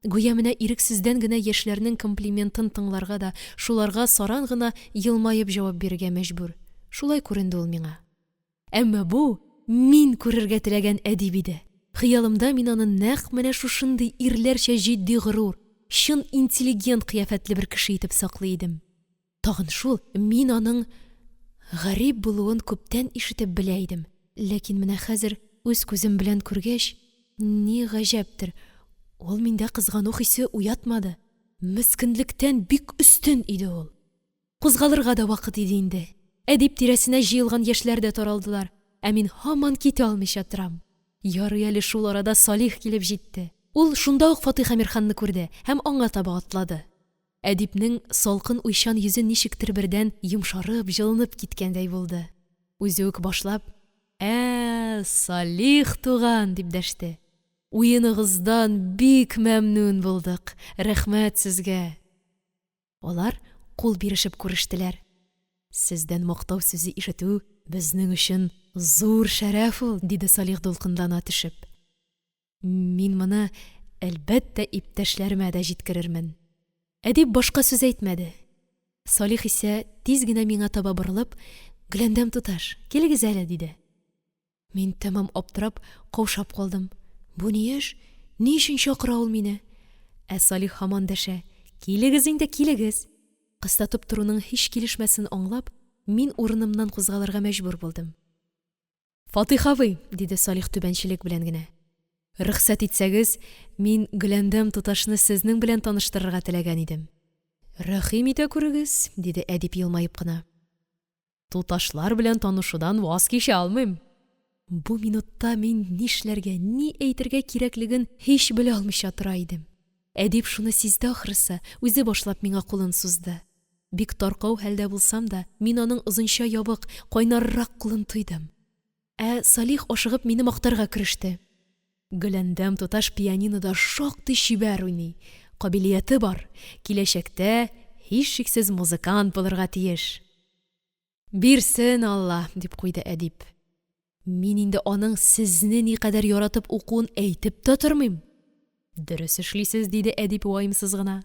Гүя менә ирексездән генә яшьләрнең комплиментын тыңларга да, шуларга саран гына елмаеп җавап бирергә мәҗбүр. Шулай күренде ул миңа. Әмма бу мин күрергә теләгән әдип иде. Хыялымда мин аны нәкъ менә шушындый ирләрчә җитди горур, чын интеллигент кыяфәтле бер кеше итеп саклый идем. Тагын шул, мин аның Гарип булуын күптән ишетеп белә идем. Ләкин менә хәзер үз күзем белән күргәч, ни гаҗәптер, ул миндә кызгану хисе уятмады. Мискенлектән бик өстен иде ул. Кузгалырга да вакыт иде инде. Әдип тирәсенә җыелган яшьләр дә таралдылар. Ә мин һаман китә алмыйча торам. Ярый әле шул арада Салих килеп җитте. Ул шунда ук Фатих Әмирханны күрде һәм аңа таба атлады. Әдипнең салкын уйчан йөзе ничектер бердән йомшарып, җылынып киткәндәй булды. Үзе үк башлап: Салих туган!» дип дәште. «Уеныгыздан бик мәмнүн булдык. Рәхмәт сезгә!» Алар кул бирешеп күрештеләр. «Сездән мактау сүзе ишетү безнең өчен зур шәрәф ул», диде Салих дулкынлана төшеп. «Мин моны әлбәттә иптәшләремә дә җиткерермен». Әдип башка сүз әйтмәде. Салих исә тиз генә миңа таба борылып: «Гөләндәм туташ, килегез әле», диде. Мин тәмам аптырап, каушап калдым. Бу ни эш? Ни өчен чакыра ул мине? Ә Салих һаман дәшә: «Килегез инде, килегез». Кыстатып торуның һич килешмәсен аңлап, мин урынымнан кузгалырга мәҗбүр булдым. «Фатих абый», диде Салих түбәнчелек белән генә. «Рөхсәт итсәгез, мин Гөләндәм туташны сезнең белән таныштырырга теләгән идем». «Рәхим итә күрегез», диде әдип елмаеп кына. «Туташлар белән танышудан ваз кичә алмыйм». Бу минутта мин нишләргә, ни әйтергә кирәклеген һич белә алмыйча тора идем. Әдип шуны сизде ахрысы, үзе башлап миңа кулын сузды. Бик таркау хәлдә булсам да, мин аның озынча ябык, кайнаррак кулын тойдым. Ә Салих ашыгып мине мактарга кереште. «Гөләндәм туташ пианинода шактый чибәр уйный. Кабилияте бар. Киләчәктә һичшиксез музыкант булырга тиеш». «Бирсен Алла», дип куйды әдип. Мин инде аның сезне никадәр яратып укуын әйтеп тә тормыйм. «Дөрес эшлисез», диде әдип ваемсыз гына.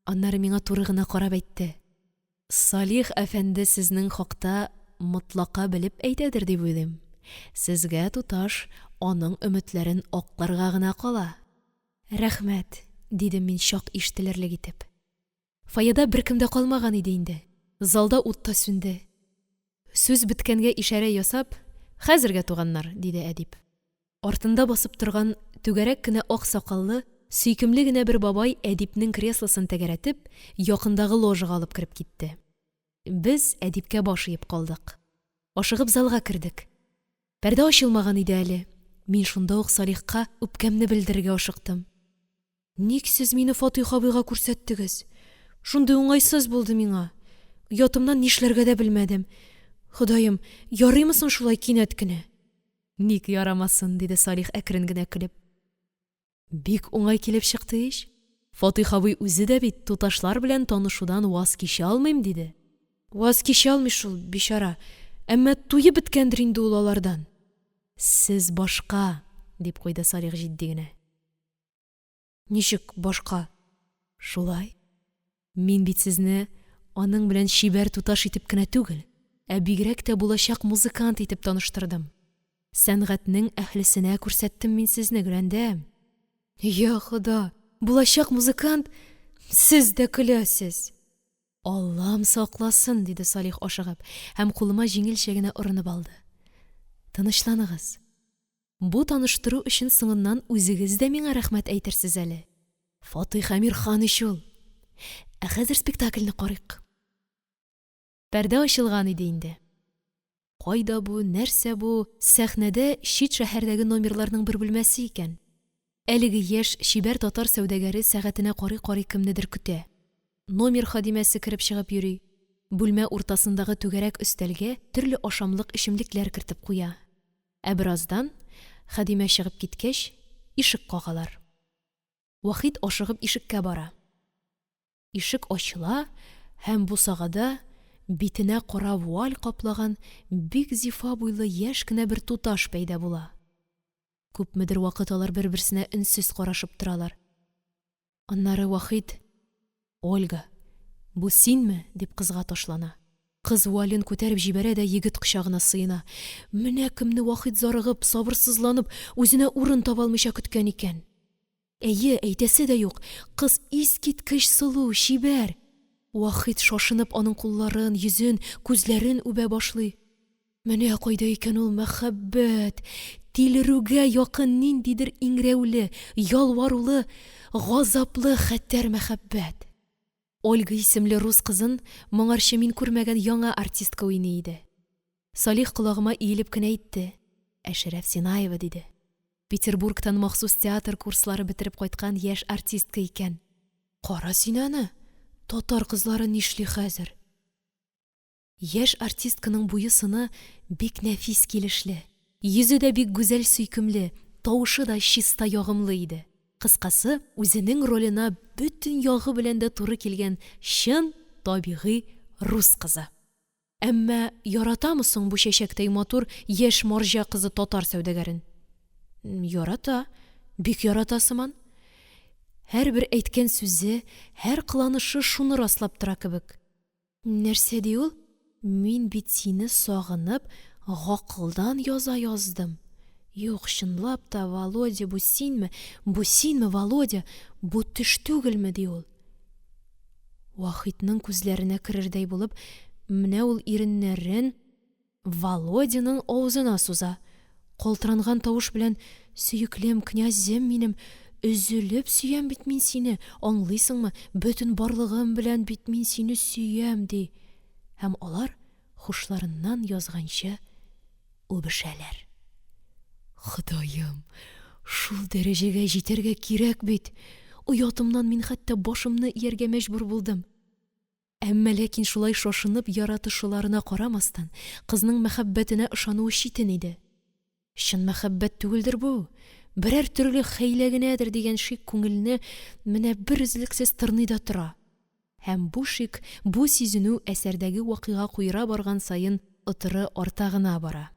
Аннары миңа туры гына карап әйтте: «Салих әфәнде сезнең хакта мотлака белеп әйтәдер дип уйлыйм. Сезгә, туташ, аның өметләрен акларга гына кала». «Рәхмәт», дидем мин чак ишетелерлек итеп. Фойеда беркем дә калмаган иде инде. Залда ут та сүнде. Сүз беткәнгә ишарә ясап: «Хәзергә, туганнар», диде әдип. Артында басып торган түгәрәк кенә ак сакаллы, сөйкемле генә бер бабай әдипнең креслосын тәгәрәтеп, якындагы ложага алып кереп китте. Без әдипкә баш иеп калдык. Ашыгып залга кердек. Пәрдә ачылмаган иде әле. Мин шунда ук Салихка үпкәмне белдерергә ашыктым. «Ник сез мине Фатих абыйга күрсәттегез? Шундый уңайсыз булды миңа. Ятымнан нишләргә дә белмәдем. Ходаем, ярыймы соң шулай кинәт кенә?» «Ник ярамасын», диде Салих әкрен генә көлеп. «Бик уңай килеп чыкты ич. Фатих абый үзе дә бит туташлар белән танышудан ваз кичә алмыйм», диде. «Ваз кичә алмый шул, бичара. Әмма туйып беткәндер инде ул алардан». «Сез башка», дип куйды Салих җитди генә. «Ничек башка?» «Шулай. Мин бит сезне аның белән чибәр туташ итеп кенә түгел, ә бигрәк тә булачак музыкант итеп таныштырдым. Сәнгатьнең әһлесенә күрсәттем мин сезне, Гөләндәм». «Я Хода, булачак музыкант, сез дә көләсез». «Аллам сакласын», диде Салих ашыгып, һәм кулыма җиңелчә генә урынып алды. «Тынычланыгыз. Бу таныштыру өчен соңыннан үзегез дә миңа рәхмәт әйтерсез әле. Фатих Әмирхан ич ул. Ә хәзер спектакльне карыйк». Пәрдә ачылган иде инде. Кайда бу, нәрсә бу? Сәхнәдә чит шәһәрдәге номерларның бер бүлмәсе икән. Әлеге яшь чибәр татар сәүдәгәре сәгатенә карый-карый кемнедер көтә. Номер хадимәсе кирип чыгып йөри. Бүлмә уртасындагы түгәрәк өстәлгә төрле ашамлык эчемлекләр кертеп куя. Ә бераздан хадимә чыгып киткәч, ишек кагалар. Вахит ашыгып ишеккә бара. Ишек ачыла һәм бусагада битенә кара вуаль каплаган бик зифа буйлы яшь кенә бер туташ пәйда була. Күпмедер вакыт алар бер-берсенә өнсез карашып торалар. Аннары Вахит: «Ольга, бу синме?» дип кызга ташлана. Кыз вуален күтәреп җибәрә дә егет кочагына сыена. Менә кемне Вахит зарыгып, сабырсызланып, үзенә урын таба алмыйча көткән икән. Әйе, әйтәсе дә юк. Кыз искиткеч сылу, чибәр. Вахит шашынып аның кулларын, йөзен, күзләрен үбә башлый. Менә кайда икән ул мәхәббәт, тилерүгә якын ниндидер иңрәүле, ялварулы, газаплы хәтәр мәхәббәт. Ольга исемле рус кызын моңарчы мин күрмәгән яңа артистка уйный иде. Салих колагыма иелеп кенә әйтте: Әшрәф Синаева диде. Петербургтан махсус театр курслары бетереп кайткан яшь артистка икән. Кара син аны, татар кызлары нишли хәзер? Яшь артистканың буе-сыны бик нәфис килешле. Йөзе дә бик гүзәл сөйкемле, тавышы да чиста ягымлы иде. Кыскасы, үзенең роленә бөтен ягы белән дә туры килгән чын, табигый рус кызы. Әмма яратамы соң бу чәчәктәй матур яшь марҗа кызы татар сәүдәгәрен? Ярата, бик ярата сыман. Һәрбер әйткән сүзе, һәр кыланышы шуны раслап тора кебек. Нәрсә ди ул? Мин бит сине сагынып, гакылдан яза яздым. Юк, чынлап та, Володя, бу синме, Володя, бу төш түгелме, ди ул. Вахитның күзләренә керердәй булып, менә ул иреннәрен Володяның авызына суза. Калтыранган тавыш белән: сөеклем, князем минем, өзелеп сөям бит мин сине, аңлыйсыңмы, бөтен барлыгым белән бит мин сине сөям, ди. Һәм алар хушларыннан язганча үбешәләр. Ходаем, шул дәрәҗәгә җитәргә кирәк бит. Уятымнан мин хәтта башымны ияргә мәҗбүр булдым. Әмма ләкин шулай шашынып яратышуларына карамастан, кызның мәхәббәтенә ышануы читен иде. Чын мәхәббәт түгелдер бу, берәр төрле хәйлә генәдер дигән шик күңелне менә бер өзлексез тырный да тора. Һәм бу шик, бу сизенү әсәрдәге вакыйга куера барган саен ытыры арта гына бара.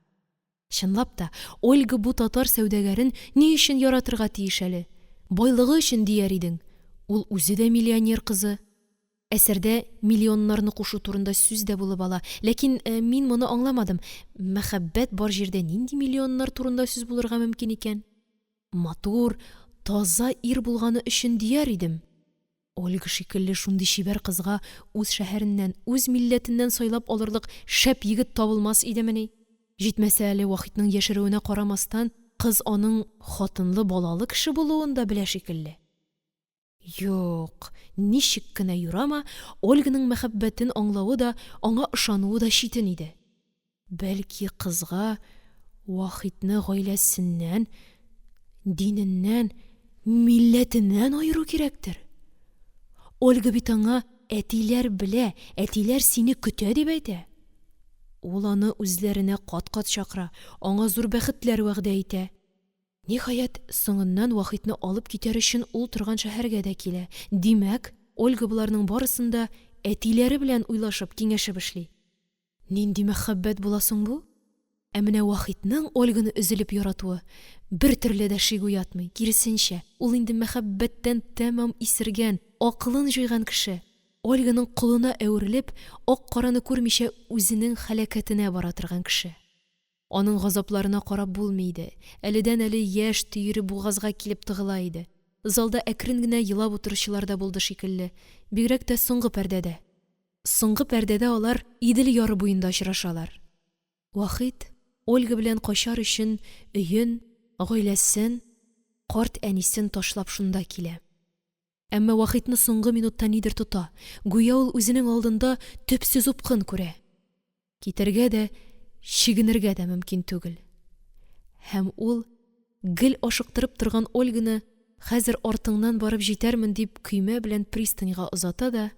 Чынлап та, Ольга бу татар сәүдәгәрен ни өчен яратырга тиеш әле? Байлыгы өчен дияр идең. Ул үзе дә миллионер кызы. Әсәрдә миллионнарны кушу турында сүз дә булып ала. Ләкин мин моны аңламадым. Мәхәббәт бар җирдә нинди миллионнар турында сүз булырга мөмкин икән? Матур, таза ир булганы өчен дияр идем. Ольга шикелле шундый чибәр кызга үз шәһәреннән, үз милләтеннән сайлап алырлык шәп егет табылмас идемени? Җитмәсә әле Вахитның яшерүенә карамастан, кыз аның хатынлы балалы кеше булуын да белә шикелле. Юк, ничек кенә юрама, Ольганың мәхәббәтен аңлавы да, аңа ышануы да читен иде. Бәлки кызга Вахитны гаиләсеннән, диненнән, милләтеннән айыру кирәктер. Ольга бит аңа: әтиләр белә, әтиләр сине көтә дип әйтә. Ул аны үзләренә кат-кат чакыра, аңа зур бәхетләр вәгъдә итә. Ниһаять, соңыннан Вахитны алып китәр өчен ул торган шәһәргә дә килә. Димәк, Ольга буларның барысында әтиләре белән уйлашып, киңәшеп эшли. Нинди мәхәббәт була соң бу? Ә менә Вахитның Ольганы өзелеп яратуы бер төрле дә шик уятмый. Киресенчә, ул инде мәхәббәттән тәмам исергән, акылын җыйган кеше. Ольганың кулына әверелеп, ак-караны күрмичә үзенең һәлакәтенә бара торган кеше. Аның газапларына карап булмый иде. Әледән-әле яшь төере бугазга килеп тыгыла иде. Залда әкрен генә елап утыручылар да булды шикелле. Бигрәк тә соңгы пәрдәдә. Соңгы пәрдәдә алар Идел яры буенда очрашалар. Вахит Ольга белән качар өчен өен, гаиләсен, карт әнисен ташлап шунда килә. Әмма Вахитны соңгы минутта нидер тота. Гүя ул үзенең алдында төпсез упкын күрә. Китәргә дә, чигенергә дә мөмкин түгел. Һәм ул гел ашыктырып торган Ольганы хәзер артыңнан барып җитәрмен дип көймә белән пристаньга озата да,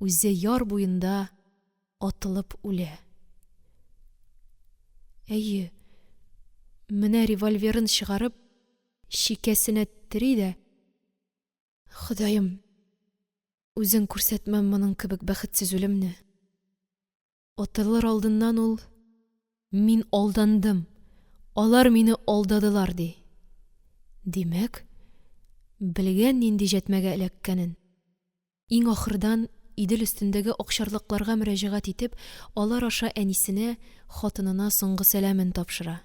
үзе яр буенда атылып үлә. Әйе, менә револьверын чыгарып, шикәсенә тери дә: Ходаем, үзең күрсәтмәм моның кебек бәхетсез үлемне. Атылыр алдыннан ул: мин алдандым, алар мине алдадылар, ди. Димәк, белгән нинди җәтмәгә эләккәнен. Иң ахырдан Идел өстендәге акчарлыкларга мөрәҗәгать итеп, алар аша әнисенә, хатынына соңгы сәламен тапшыра.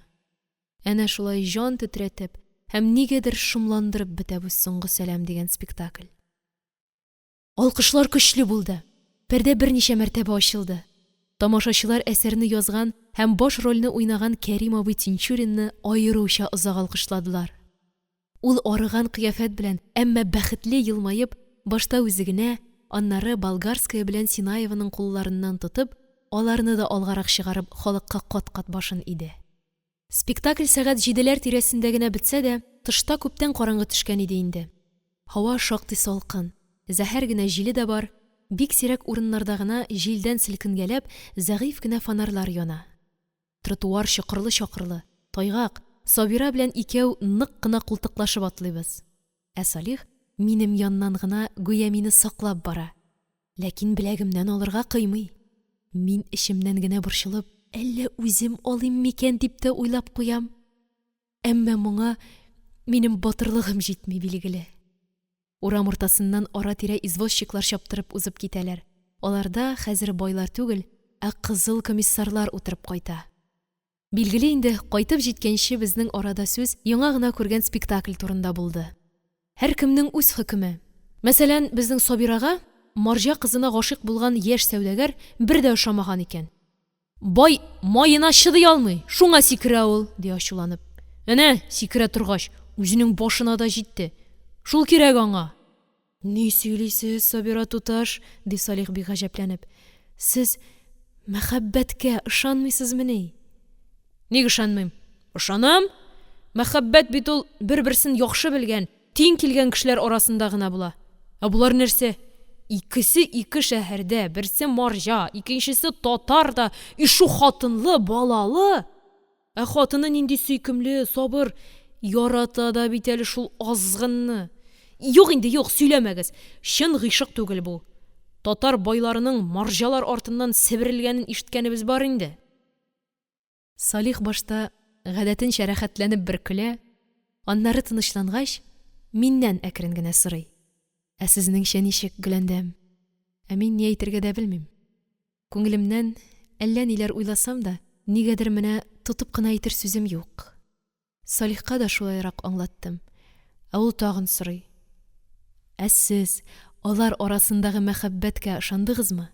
Әнә шулай җан тетрәтеп һәм нигәдер шомландырып бетә бу соңгы сәлам дигән спектакль. Алкышлар көчле булды. Пәрдә берничә мәртәбә ачылды. Тамашачылар әсәрне язган һәм баш рольне уйнаган Кәрим абый Тинчуринны аеруча озак алкышладылар. Ул арыган кыяфәт белән, әмма бәхетле елмаеп, башта үзе генә, аннары Болгарская белән Синаеваның кулларыннан тотып, аларны да алгарак чыгарып, халыкка кат-кат башын иде. Спектакль сәгать 7ләр тирәсендә генә бетсә дә, тышта күптән караңгы төшкән иде инде. Һава шактый салкын, зәһәр генә җиле дә бар, бик сирәк урыннарда гына җилдән селкенгәләп, зәгыйфь кенә фонарьлар яна. Тротуар чокырлы-чакырлы, тайгак, Сабира белән икәү нык кына култыклашып атлыйбыз. Ә Салих минем яннан гына гүя мине саклап бара. Ләкин беләгемнән алырга кыймый. Мин эчемнән генә борчылып, әллә үзем алыйм микән дип тә уйлап куям. Әмма моңа минем батырлыгым җитми билгеле. Урам уртасыннан ара-тирә извозчиклар чаптырып узып китәләр. Аларда хәзер байлар түгел, ә кызыл комиссарлар утырып кайта. Билгеле инде, кайтып җиткәнче безнең арада сүз яңа гына күргән спектакль турында булды. Һәр кемнең үз хөкеме. Мәсәлән, безнең Сабирага марҗа кызына гашыйк булган яшь сәүдәгәр бер дә ошамаган икән. Бай майына чыдый алмый, шуңа сикерә ул, ди ачуланып. Әнә, сикерә торгач, үзенең башына да җитте. Шул кирәк аңа. Ни сөйлисез, Сабира туташ, ди Салих бик гаҗәпләнеп. Сез мәхәббәткә ышанмыйсызмыни? Ник ышанмыйм? Ышанам. Мәхәббәт бит ул бер-берсен яхшы белгән, тиң килгән кешеләр арасында гына була. Ә булар нәрсә? Икесе ике шәһәрдә, берсе марҗа, икенчесе татар да, ишу хатынлы, балалы. Ә хатыны нинди сөйкемле, сабыр, ярата да бит әле шул азгынны. Юк инде, юк, сөйләмәгез. Чын гыйшык түгел бу. Татар байларының марҗалар артыннан себерелгәнен ишеткәнебез бар инде. Салих башта гадәтенчә рәхәтләнеп бер көлә, аннары тынычлангач, миннән әкрен генә сорый. Ә сезнеңчә ничек, Гөләндәм? Ә мин ни әйтергә дә белмим. Күңелемнән әллә ниләр уйласам да, нигәдер менә тотып кына әйтер сүзем юк. Салихка да шулайрак аңлаттым. Ә ул тагын сорый. Ә сез алар арасындагы мәхәббәткә ышандыгызмы?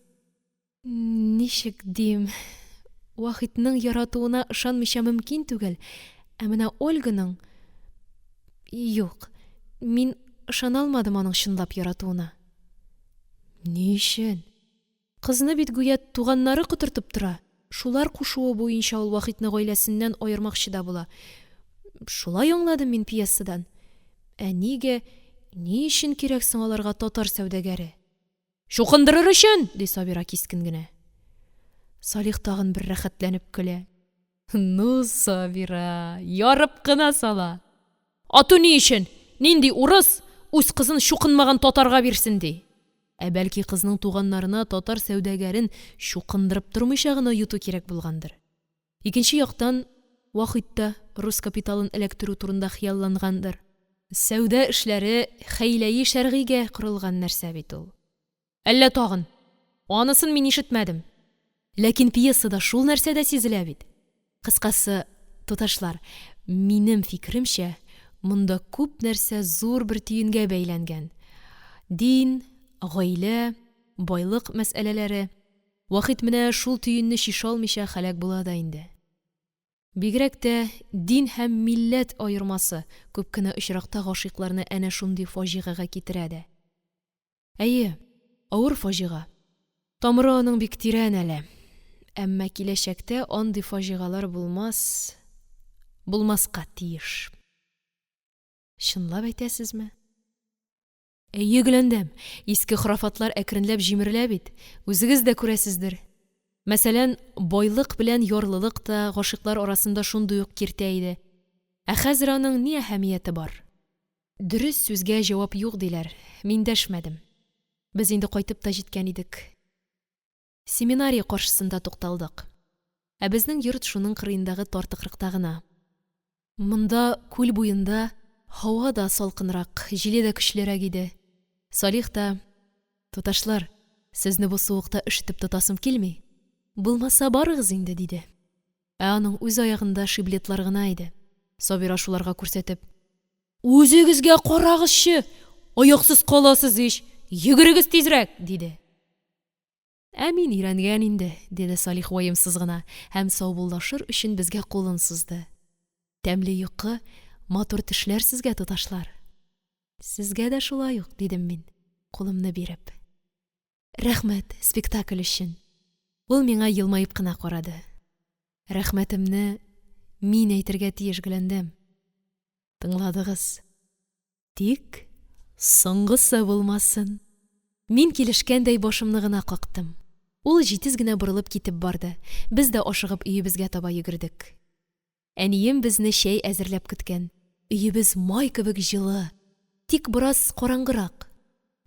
Ничек дим? Вахитның яратуына ышанмыйча мөмкин түгел. Ә менә Ольганың... Юк, мин ышана алмадым аның чынлап яратуына. Ни өчен? Кызны бит гүя туганнары котыртып тора. Шулар кушуы буенча ул Вахитны гаиләсеннән аермакчы да була. Шулай аңладым мин пьесадан. Ә нигә, ни өчен кирәк соң аларга татар сәүдәгәре? Шукындырыр өчен, ди Сабира кискен генә. Салих тагын бер рәхәтләнеп көлә. Ну, Сабира, ярып кына сала. Ату ни өчен? Нинди урыс үз кызын шукынмаган татарга бирсен ди. Ә бәлки кызның туганнарына татар сәүдәгәрен шукындырып тормыйча гына йоту кирәк булгандыр. Икенче яктан, Вахитта рус капиталын эләктерү турында хыяллангандыр. Сәүдә эшләре хәйләи шәргыйгә корылган нәрсә бит ул. Әллә тагын? Анысын мин ишетмәдем. Ләкин пьесада шул нәрсә дә сизелә бит. Кыскасы, туташлар, минем фикеремчә, монда күп нәрсә зур бер төенгә бәйләнгән. Дин, гаилә, байлык мәсьәләләре. Вахит менә шул төенне шиша алмыйча һәлак була да инде. Бигрәк тә дин һәм милләт аермасы күп кенә очракта гашыйкларны әнә шундый фаҗигагә китерә дә. Әйе, авыр фаҗига. Тамыры аның бик тирән әле. Әмма киләчәктә андый фаҗигалар булмаска тиеш. Чынлап әйтәсезме? Әйе, Гөләндәм, иске храфатлар әкренләп җимерелә бит. Үзегез дә күрәсездер. Мәсәлән, байлык белән ярлылык та гашыйклар арасында шундый ук киртә иде. Ә хәзер аның ни әһәмияте бар? Дөрес сүзгә җавап юк диләр. Мин дәшмәдем. Без инде кайтып та җиткән идек. Семинария каршысында тукталдык. Ә безнең йорт шуның кырыендагы тартыкрыкта гына. Монда күл буенда һава да салкынрак, җиле дә көчлерәк иде. Салих та: "Туташлар, сезне бу суыкта ишетеп тотасым килми. Булмаса барыгыз инде", диде. Ә аның үз аягында шиблетлар гына иде. Сабира шуларга күрсәтеп: "Үзегезгә карагызчы, аяксыз каласыз ич, йөгерегез тизрәк", диде. Мин өйрәнгән инде, диде Салих ваемсыз гына, һәм саубуллашыр өчен безгә кулын сузды. Тәмле йокы, матур төшләр сезгә, туташлар. Сезгә дә шулай ук, дидем мин, кулымны биреп. Рәхмәт спектакль өчен. Ул миңа елмаеп кына карады. Рәхмәтемне мин әйтергә тиеш гөләндәм. Тыңладыгыз. Тик соңгысы булмасын. Мин килешкәндәй башымны гына кактым. Ул җитез генә борылып китеп барды. Без дә ашыгып өебезгә таба йөгердек. Әнием безне чәй әзерләп көткән. Өебез май кебек җылы, тик бераз караңгырак.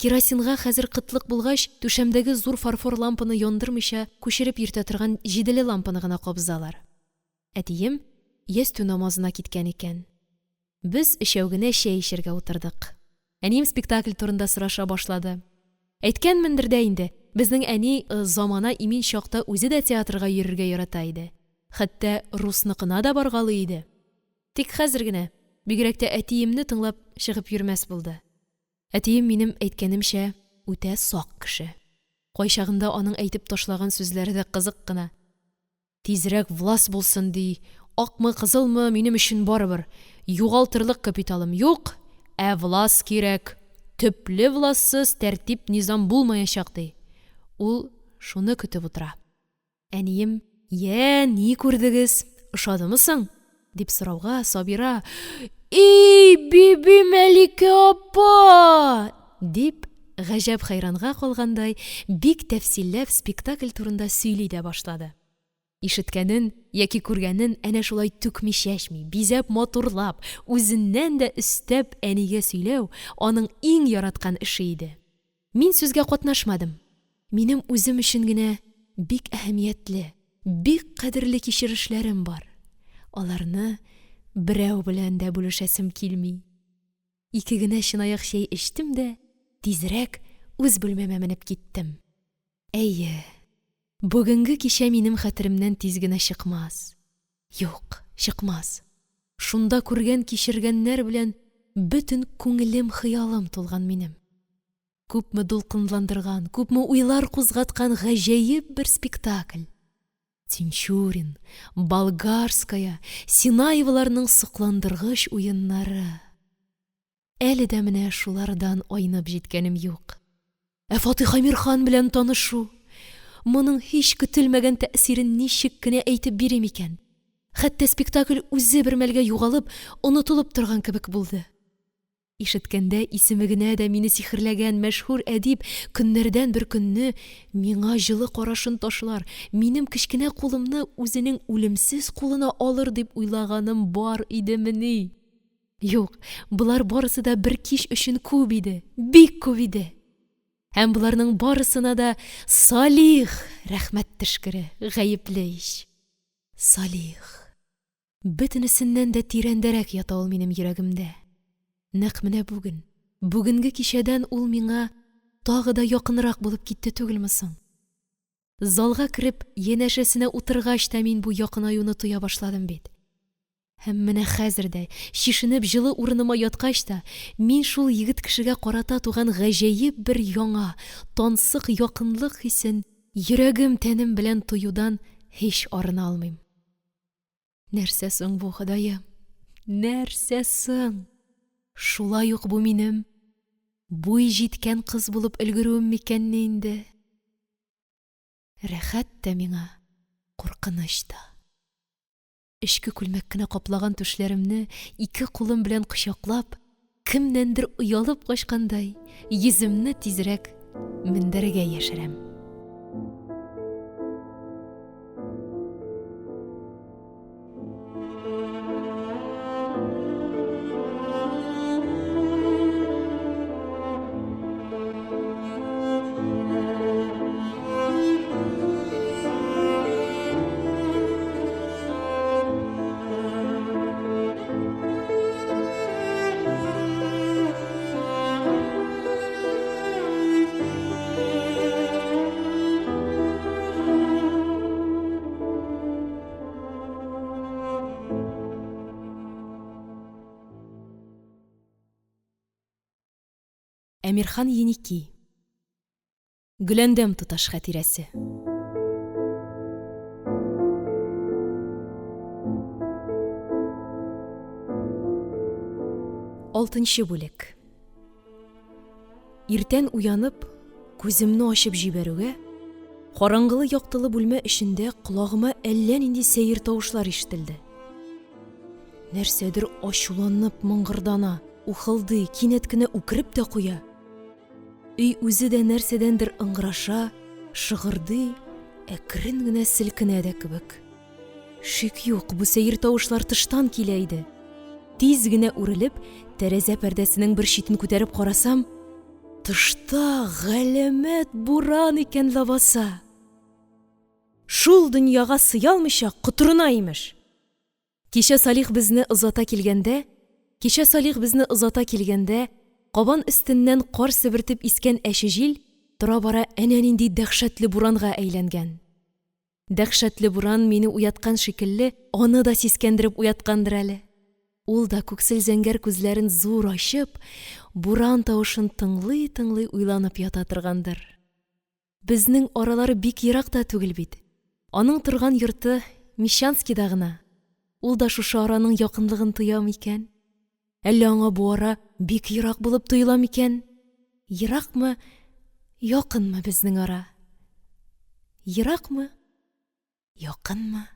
Керосинга хәзер кытлык булгач, түшәмдәге зур фарфор лампаны яндырмыйча, күчереп йөртә торган җиделе лампаны гына кабызалар. Әтием ястү намазына киткән икән. Без өчәү генә чәй эчәргә утырдык. Әнием спектакль турында сораша башлады. Әйткәнмендер дә инде, безнең әни замана имин чакта үзе дә театрга йөрергә ярата иде. Хәтта русныкына да баргалы иде. Тик хәзер генә, бигрәк тә әтиемне тыңлап чыгып йөрмәс булды. Әтием минем әйткәнемчә үтә сак кеше. Кайчагында аның әйтеп ташлаган сүзләре дә кызык кына. Тизрәк власть булсын ди, акмы, кызылмы минем өчен барыбер. Югалтырлык капиталым юк, власть кирәк. Төпле властсыз тәртип низам булмаячак ди. Ул шуны көтеп утыра. Әнием, ни күрдегез? Ошадымы соң? Дип сорауга, Сабира, Биби Мәликә апа! Дип, гаҗәп хайранга калгандай, бик тәфсилләп спектакль турында сөйли дә башлады. Ишеткәнен яки күргәнен әнә шулай түкми чәчми, бизәп матурлап, үзеннән дә өстәп әнигә сөйләү аның иң яраткан эше иде. Мин сүзгә катнашмадым. Минем үзем өчен генә бик әһәмиятле, бик кадерле кичерешләрем бар. Аларны берәү белән дә бүлешәсем килми. Ике генә чынаяк чәй эчтем дә, тизрәк үз бүлмәмә менеп киттем. Әйе, бүгенге кичә минем хәтеремнән тиз генә чыкмас. Юк, чыкмас. Шунда күргән кичергәннәр белән бөтен күңелем, хыялым тулган минем. Күпме дулкынландырган, күпме уйлар кузгаткан гаҗәеп бер спектакль. Тинчурин, Болгарская, Синаевларның сокландыргыч уеннары. Әле дә менә шулардан айнып җиткәнем юк. Фатих Амирхан белән танышу. Моның һич көтелмәгән тәэсирен ничек кенә әйтеп бирим икән? Хәтта спектакль үзе бер мәлгә югалып, онытылып торган кебек булды. Ишеткәндә исеме генә дә мине сихерләгән мәшһүр әдип көннәрдән бер көнне миңа җылы карашын ташлар, минем кечкенә кулымны үзенең үлемсез кулына алыр дип уйлаганым бар идемени? Юк, булар барысы да бер кич өчен күп иде, бик күп иде. Һәм буларның барысына да Салих рәхмәт төшкере, гаепле ич. Салих. Бөтенесеннән дә тирәндәрәк ята ул минем йөрәгемдә. Нәкъ менә бүген, бүгенге кичәдән ул миңа тагы да якынрак булып китте түгелме соң? Залга кереп, янәшәсенә утыргач та мин бу якынаюны тоя башладым бит. Һәм менә хәзер дә, чишенеп җылы урыныма яткач та, мин шул егет кешегә карата туган гаҗәеп бер яңа, тансык якынлык хисен йөрәгем, тәнем белән тоюдан һич арына алмыйм. Нәрсә соң бу, Ходаем? Нәрсә соң? Шулай ук бу минем буй җиткән кыз булып өлгерүем микәнне инде? Рәхәт тә миңа, куркыныч та. Эчке күлмәк кенә каплаган түшләремне ике кулым белән кочаклап, кемнәндер уялып качкандай, йөземне тизрәк мендәргә яшерәм. Әмирхан Еники. Гөләндәм туташ хатирәсе. Алтынчы бүлек. Иртән уянып, күземне ачып җибәрүгә, караңгылы яктылы бүлмә эчендә колагыма әллә нинди сәер тавышлар ишетелде. Нәрсәдер ачуланып мыңгырдана, ухылдый, кинәт кенә үкереп тә куя. Өй үзе дә нәрсәдәндер ыңгыраша, шыгырдый, әкрен генә селкенә дә кебек. Шик юк, бу сәер тавышлар тыштан килә иде. Тиз генә үрелеп, тәрәзә пәрдәсенең бер читен күтәреп карасам, тышта галәмәт буран икән лабаса. Шул дөньяга сыялмыйча котырына имеш. Кичә Салих безне озата килгәндә, кабан өстеннән кар себертеп искән әче җил тора-бара әнә нинди дәһшәтле буранга әйләнгән. Дәһшәтле буран мине уяткан шикелле, аны да сискәндереп уяткандыр әле. Ул да күксел зәңгәр күзләрен зур ачып, буран тавышын тыңлый-тыңлый уйланып ята торгандыр. Безнең аралары бик еракта түгел бит. Аның торган йорты Мещанскида гына. Ул да шушы араның якынлыгын тоям икән. Әллә аңа бу ара бик ерак булып тоела микән? Еракмы, якынмы безнең ара? Еракмы, якынмы?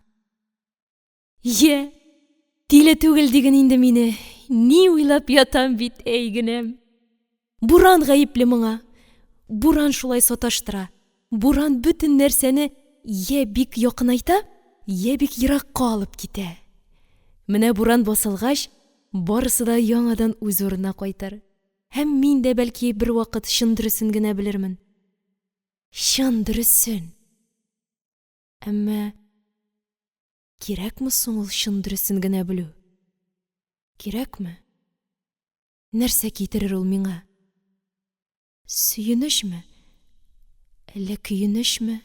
Тиле түгел диген инде мине. Ни уйлап ятам бит, әйгенем. Буран гаепле моңа. Буран шулай саташтыра. Буран бөтен нәрсәне я бик якынайта, я бик еракка алып китә. Менә буран басылгач, барысы да яңадан үз урынына кайтар. Һәм мин дә бәлки бер вакыт чын дөресен генә белермен. Чын дөресен. Әмма кирәкме соң ул чын дөресен генә белү? Кирәкме? Нәрсә китерер ул миңа? Сөенешме? Әллә көенешме?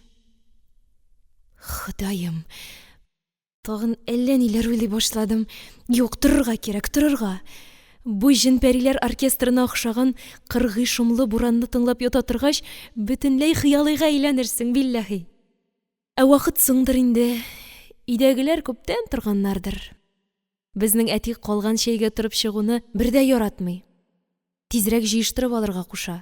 Ходаем, тагын әллә ниләр уйлый башладым. Юк, торырга кирәк, торырга. Бу җен-пәриләр оркестрына охшаган кыргый шумлы буранны тыңлап ята торгач, бөтенләй хыялыйга әйләнерсең, билләһи. Ә вакыт соңдыр инде. Өйдәгеләр күптән торганнардыр. Безнең әти калган чәйгә турып чыгуны бердә яратмый. Тизрәк җыештырып алырга куша.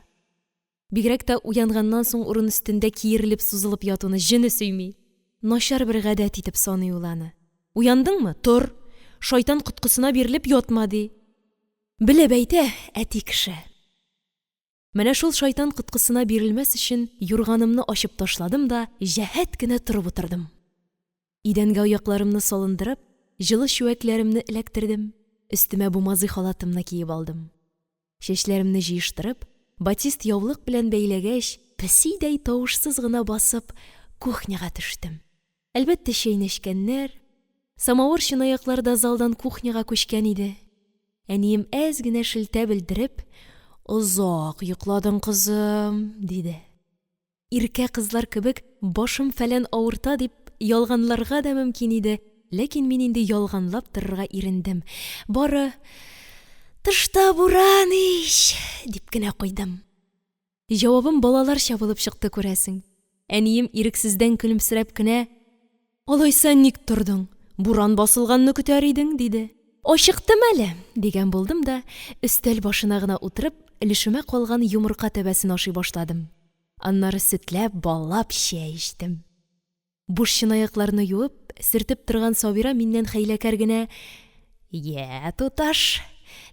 Бигрәк тә уянганнан соң урын өстендә киерелеп сузылып ятуны җене сөйми. Начар бер гадәт итеп саный ул аны. Уяндыңмы? Тор. Шайтан коткысына бирелеп ятма ди. Белеп әйтә, әти кеше. Менә шул шайтан коткысына бирелмәс өчен юрганымны ачып ташладым да, җәһәт кенә торып утырдым. Идәнгә аякларымны салындырып, җылы чүәкләремне эләктердем. Өстемә бумазый халатымны киеп алдым. Чәчләремне җыештырып, батист яулык белән бәйләгәч, песидәй тавышсыз гына басып, кухняга төштем. Әлбәттә, чәйнәшкәннәр, самавыр чынаяклар да залдан кухняга күчкән иде. Әнием әз генә шелтә белдереп, «Озак йокладың, кызым», диде. Иркә кызлар кебек башым фәлән авырта дип ялганларга да мөмкин иде, ләкин мин инде ялганлап торырга ирендем. Бары «Тышта буран ич», дип кенә куйдым. Җавабым балаларча булып чыкты, күрәсең. Әнием ирексездән көлемсерәп кенә «Алайса ник тордың? Буран басылганны көтәр идең», диде. «Ачыктым әле», дигән булдым да, өстәл башына гына утырып, өлешемә калган йомырка тәбәсен ашый башладым. Аннары сөтләп, баллап чәй эчтем. Буш чынаякларны юып, сөртеп торган Сабира миннән хәйләкәр генә «Я, туташ,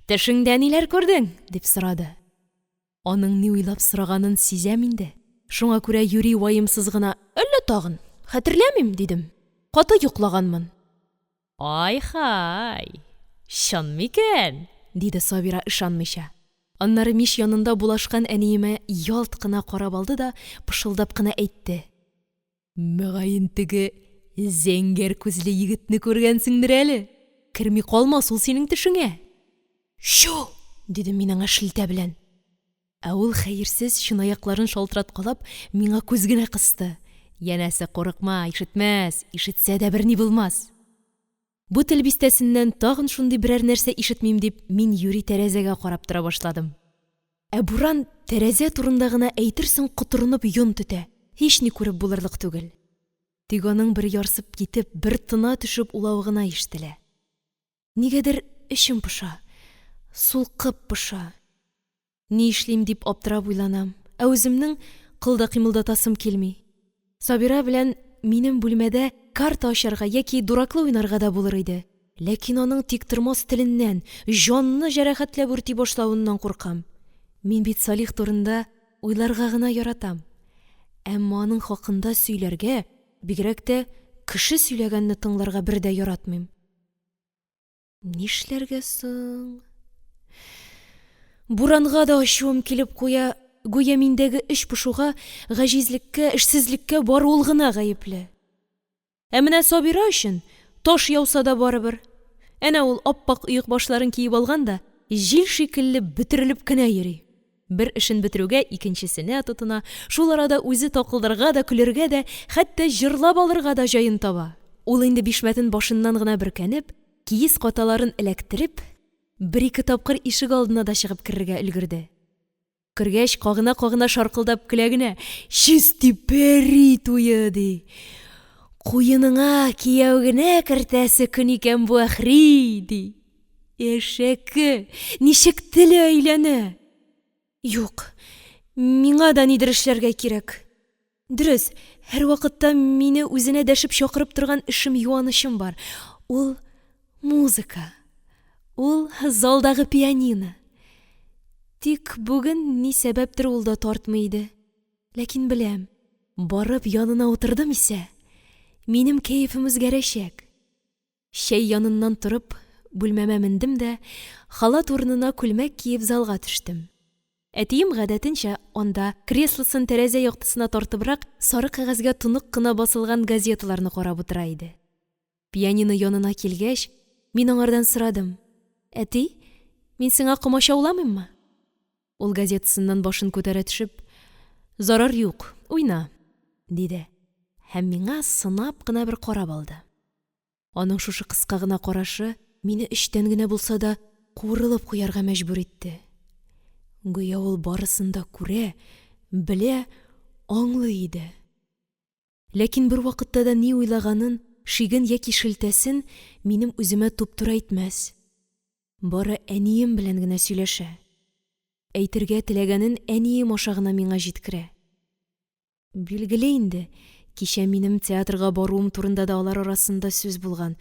төшеңдә ниләр күрдең?» дип сорады. Аның ни уйлап сораганын сизәм инде. Шуңа күрә юри ваемсыз гына «Әллә тагын, хәтерләмим», дидем. Каты йоклаганмын. «Ай-хай, чын микән?» диде Сабира ышанмыйча. Аннары мич янында булашкан әниемә ялт кына карап алды да, пышылдап кына әйтте. «Мөгаен теге зәңгәр күзле егетне күргәнсеңдер әле. Керми калмас ул синең төшеңә». «Шу!» дидем мин аңа шелтә белән. Ә ул хәерсез чынаякларын шалтыраткалап, миңа күз генә кысты. «Янәсе курыкма, ишетмәс, ишетсә дә берни булмас». Бу тел бистәсеннән тагын шундый берәр нәрсә ишетмим дип, мин юри тәрәзәгә карап тора башладым. буран тәрәзә турында гына әйтерсең котырынып йон тетә. Һич ни күреп булырлык түгел. Тик аның бер ярсып китеп, бер тына төшеп улавы гына ишетелә. Нигәдер эчем пыша, сулкып пыша. Ни эшлим дип аптырап уйланам. Үземнең кылда кыймылдатасым килми. Сабира белән минем бүлмәдә карта ачарга яки дураклы уйнарга да булыр иде. Ләкин аның тиктормас теленнән, җанны җәрәхәтләп үрти башлавыннан куркам. Мин бит Салих турында уйларга гына яратам. Әмма аның хакында сөйләргә, бигрәк тә кеше сөйләгәнне тыңларга бер дә яратмыйм. Нишләргә соң? Буранга да ачуым килеп куя, гүя миндәге эш пошуга, гаҗизлеккә, эшсезлеккә бар ул гына гаепле. Менә Сабира өчен таш яуса да барыбер. Әнә ул аппак ыек башларын киеп алган да, җил шикелле бөтерелеп кенә йөри. Бер эшен бетерүгә икенчесенә тотына, шул арада үзе такылдырга да, көләргә дә, хәтта җырлап алырга да җаен таба. Ул инде бишмәтен башыннан гына бөркәнеп, киез каталарын эләктереп, бер-ике тапкыр ишек алдына да чыгып керергә өлгерде. Кергәч, кагына-кагына шаркылдап көлә генә, «Чисти пери туе!» ди. «Куеныңа кияү генә кертәсе көн икән бу әхри!» ди. Эшәке, ничек теле әйләнә? Юк, миңа да нидер эшләргә кирәк. Дөрес, һәр вакытта мине үзенә дәшеп чакырып торган эшем, юанычым бар. Ул музыка. Ул залдагы пианино. Тик бүген ни сәбәптер ул да тартмый иде. Ләкин беләм, барып янына утырдым исә, минем кәефем үзгәрәчәк. Чәй яныннан торып, бүлмәмә мендем дә, халат урынына күлмәк киеп залга төштем. Әтием гадәтенчә анда креслосын тәрәзә яктысына тартыбрак сары кәгазьгә тонык кына басылган газеталарны карап утыра иде. Пианино янына килгәч, мин аңардан сорадым: «Әти, мин сиңа комача уламыйммы?» Ул газетасыннан башын күтәрә төшеп: «Зарар юк, уйна», диде. Һәм миңа сынап кына бер карап алды. Аның шушы кыска гына карашы мине эчтән генә булса да куырылып куярга мәҗбүр итте. Гүя ул барысын да күрә, белә, аңлый иде. Ләкин бер вакытта да ни уйлаганын, шиген яки шелтәсен минем үземә туп-тура әйтмәс. Бары әнием белән генә сөйләшә. Әйтергә теләгәнен әнием аша гына миңа җиткерә. Билгеле инде, кичә минем театрга баруым турында да алар арасында сүз булган.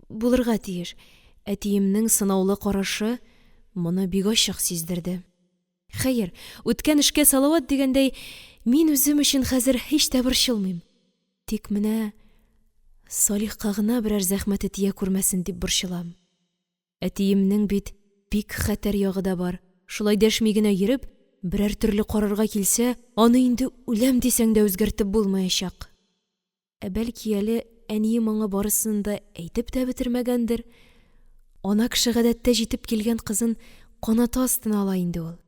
Булырга тиеш. Әтиемнең сынаулы карашы моны бик ачык сиздерде. Хәер, үткән эшкә салават дигәндәй, мин үзем өчен хәзер һич тә борчылмыйм. Тик менә Салихка гына берәр зәхмәте тия күрмәсен дип борчылам. Әтиемнең бит бик хәтәр ягы да бар. Шулай дәшми генә йөреп, берәр төрле карарга килсә, аны инде үләм дисәң дә үзгәртеп булмаячак. Бәлки әле әнием аңа барысын да әйтеп тә бетермәгәндер. Ана кеше гадәттә җитеп килгән кызын канаты астына ала инде ул.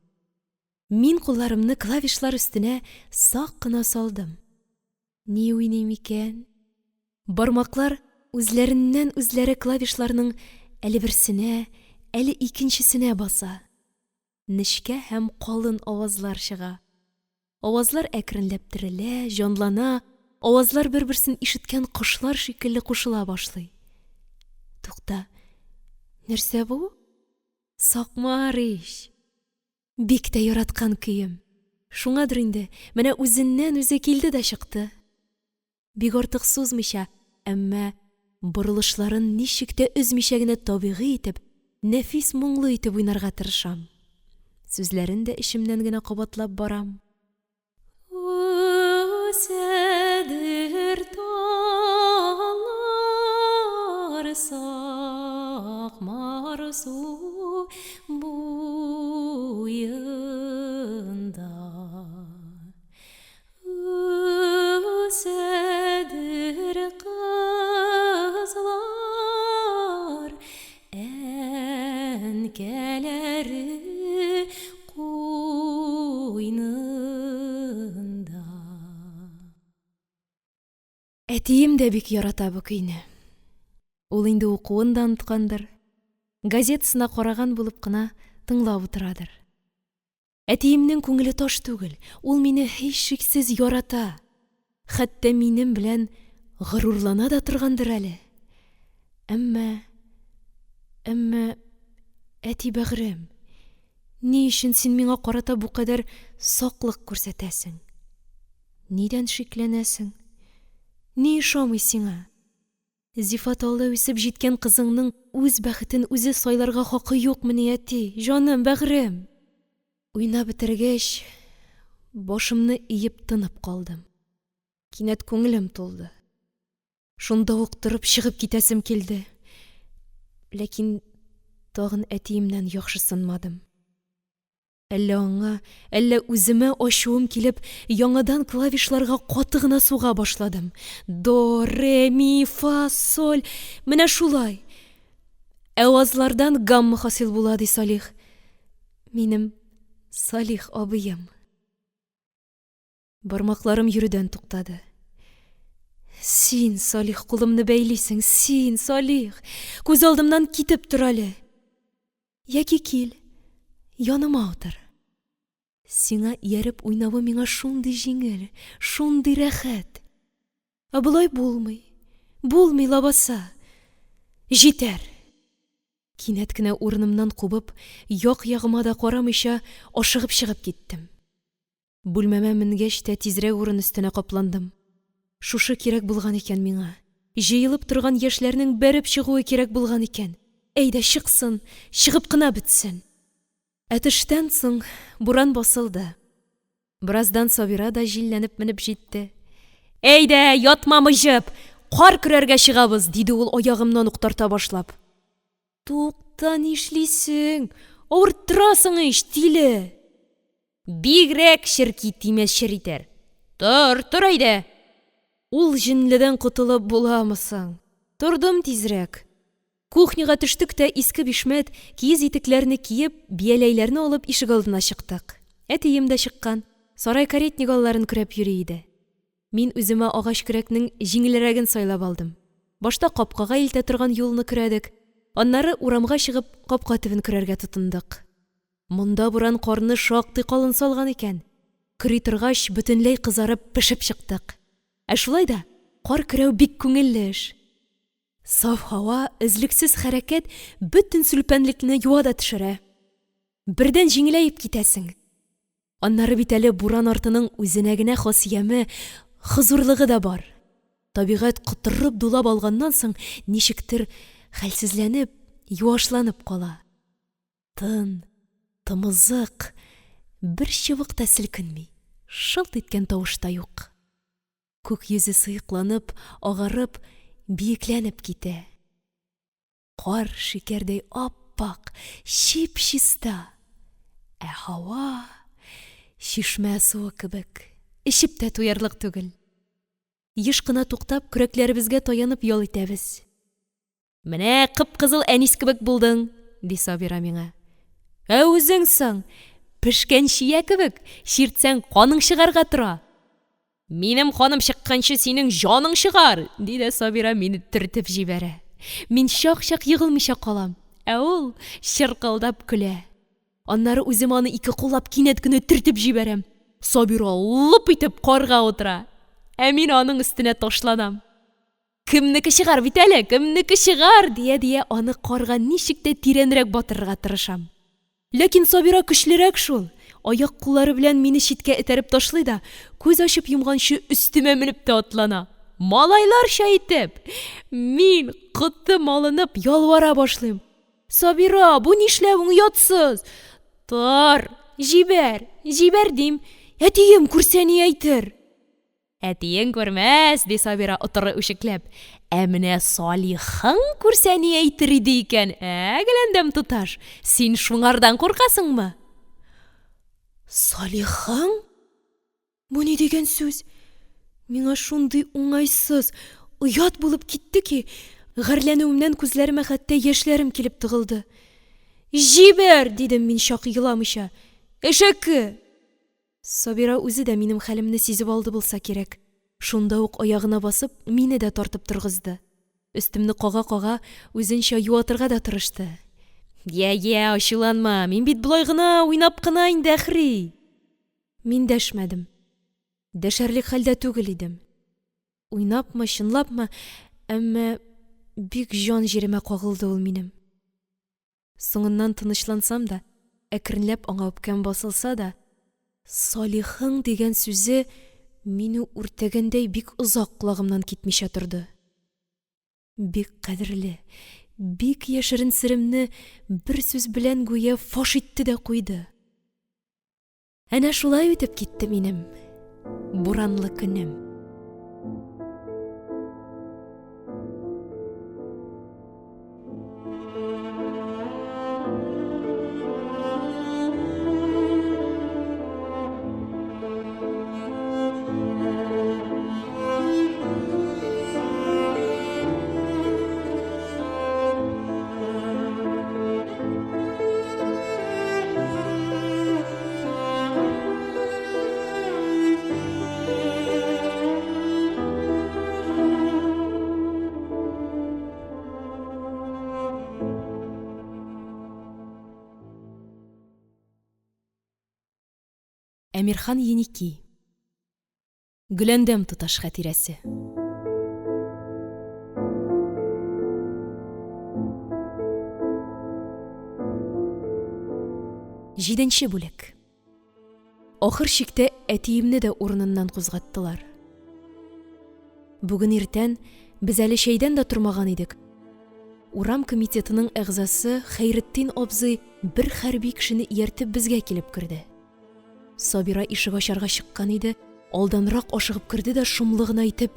Мин кулларымны клавишлар өстенә сак кына салдым. Ни уйныйм икән? Бармаклар үзләреннән үзләре клавишларның әле берсенә, әле икенчесенә баса. Нечкә һәм калын авазлар чыга. Авазлар әкренләп терелә, җанлана, авазлар бер-берсен ишеткән кошлар шикелле кушыла башлый. Тукта, нәрсә бу? Сакмариш. Бик тә яраткан көем. Шуңадыр инде, менә үзеннән үзе килде дә чыкты. Бик артык сузмыйча, әмма борылышларын ничек тә өзмичә генә табигый итеп, нәфис моңлы итеп уйнарга тырышам. Сүзләрен дә ишемнән генә кабатлап барам. Үсәдер талар сакмар су буенда. Үсәдер кызлар әнкәләре куйнында. Әтием дә бик ярата бу көйне. Ул инде укуын да оныткандыр. Газетасына караган булып кына тыңлап утырадыр. Әтиемнең күңеле таш түгел, ул мине һичшиксез ярата. Хәтта минем белән горурлана да торгандыр әле. Әмма, әти бәгърем, ни өчен син миңа карата бу кадәр саклык күрсәтәсең? Нидән шикләнәсең? Ни ошамый сиңа? Зифат алда үсеп җиткән кызыңның үз бәхетен үзе сайларга хакы юкмыни, әти, җаным, бәгърем? Уйнап бетергәч, башымны иеп тынып калдым. Кинәт күңелем тулды. Шунда ук торып чыгып китәсем килде. Ләкин тагын әтиемнән яхшысынмадым. Әллә аңа, әллә үземә ачуым килеп, яңадан клавишларга каты гына суга башладым. До, ре, ми, фа, соль. Менә шулай. Авазлардан гамма хасил була, ди Салих. Минем Салих абыем. Бармакларым йөрүдән туктады. Син, Салих, кулымны бәйлисең, син, Салих. Күз алдымнан китеп тор әле. Яки кил, яныма утыр. Сиңа ияреп уйнавы миңа шундый җиңел, шундый рәхәт. Ә булай булмый. Булмый, лабаса. Җитәр. Кинәт кенә урынымнан кубып, як-ягыма да карамыйча, ашыгып чыгып киттем. Бүлмәмә менгәч тә тизрәк урын өстенә капландым. Шушы кирәк булган икән миңа. Җыелып торган яшьләрнең бәреп чыгуы кирәк булган икән. Әйдә чыксын, чыгып кына бетсен. Әтештән соң буран басылды. Бераздан Сабира да җилләнеп менеп җитте. Әйдә, ятма мыҗып, кар көрәргә чыгабыз, диде ул аягымнан ук тарта башлап. Тукта, нишлисең? Авырттырасың ич, тиле. Бигрәк ширки тимәс ширитер. Тор әйдә. Ул җинледән котылып буламысың? Тордым тизрәк. Кухняга төштек тә иске бишмәт, киез итекләрне киеп, бияләйләрне алып ишек алдына чыктык. Әтием дә чыккан, сарай каретнигалларын көрәп йөри иде. Мин үземә агач көрәкнең җиңелрәген сайлап алдым. Башта капкага илтә торган юлны көрәдек, аннары урамга чыгып, капка төбен көрәргә тотындык. Монда буран карны шактый калын салган икән. Кыри торгач, бөтенләй кызарып пешеп чыктык. Ә шулай да кар көрәү бик күңелле эш. Саф һава, өзлексез хәрәкәт бөтен сүлпәнлекне юада төшерә. Бердән җиңеләеп китәсең. Аннары бит әле буран артының үзенә генә хас яме, хозурлыгы да бар. Табигать кытырып дулап алганнан соң ничектер хәлсезләнеп, юашланып кала. Тын, тымызык, бер чыбык та селкенми, шылт иткән тавыш та юк. Күк йөзе сыйыкланып, агарып, биекләнеп китә. Кар шикәрдәй аппак, чип-чиста. Ә һава шишмә суы кебек, эчеп тә туярлык түгел. Еш кына туктап, көрәкләребезгә таянып ял итәбез. Менә кып-кызыл әнис кебек булдың, ди Сабира миңа. Ә үзең соң, пешкән чия кебек, чиртсәң каның чыгарга тора. Минем ханым чыкканчы синең җаның чыгар, диде Сабира мине төртеп җибәрә. Мин чак-чак егылмыйча калам, ә ул чыркылдап көлә. Аннары үзем аны ике куллап кинәт кенә төртеп җибәрәм. Сабира лып итеп карга утыра, ә мин аның өстенә ташланам. Кемнеке чыгар бит әле, кемнеке чыгар, дия аны карга ничек тә тирәнрәк батырырга тырышам. Ләкин Сабира көчлерәк шул. Аяк-куллары белән мине читкә этәреп ташлый да, күз ачып йомганчы өстемә менеп тә атлана. Малайларча итеп. Мин кытым алынып ялвара башлыйм. Сабира, бу нишләвең ятсыз? Тор, җибәр дим. Әтием күрсә ни әйтер? Әтиең күрмәс, ди Сабира утыры үчекләп. Ә менә Салихың күрсә ни әйтер иде икән? Геләндәм туташ. Син шуңардан куркасыңмы? Салихың? Бу ни дигән сүз? Миңа шундый уңайсыз, уят булып китте ки, гәрләнүемнән күзләремә хәтта яшьләрем килеп тыгылды. Җибәр, дидем мин чак еламыйча. Эшәке! Сабира үзе дә минем хәлемне сизеп алды булса кирәк. Шунда ук аягына басып, мине дә тартып торгызды. Өстемне кага-кага, үзенчә юатырга да тырышты. Я, ачуланма, мин бит болай гына уйнап кына инде әхри. Мин дәшмәдем. Дәшәрлек хәлдә түгел идем. Уйнапмы, чынлапмы, әмма бик җан җиремә кагылды ул минем. Соңыннан тынычлансам да, әкренләп аңа үпкәм басылса да, Салихың дигән сүзе мине үртәгәндәй бик озак колагымнан китмичә торды. Бик кадерле, бик яшерен серемне бер сүз белән гүя фаш итте дә куйды. Әнә шулай үтеп китте минем буранлы көнем. Әмирхан Еники. Гөләндәм туташ хатирәсе. Җиденче бүлек. Ахыр чиктә әтиемне дә урыныннан кузгаттылар. Бүген иртән без әле чәйдән дә тормаган идек. Урам комитетының әгъзасы Хәйретдин абзый бер хәрби кешене ияртеп безгә килеп керде. Сабира ишек ачарга чыккан иде, алданрак ашыгып керде дә шомлы гына әйтеп: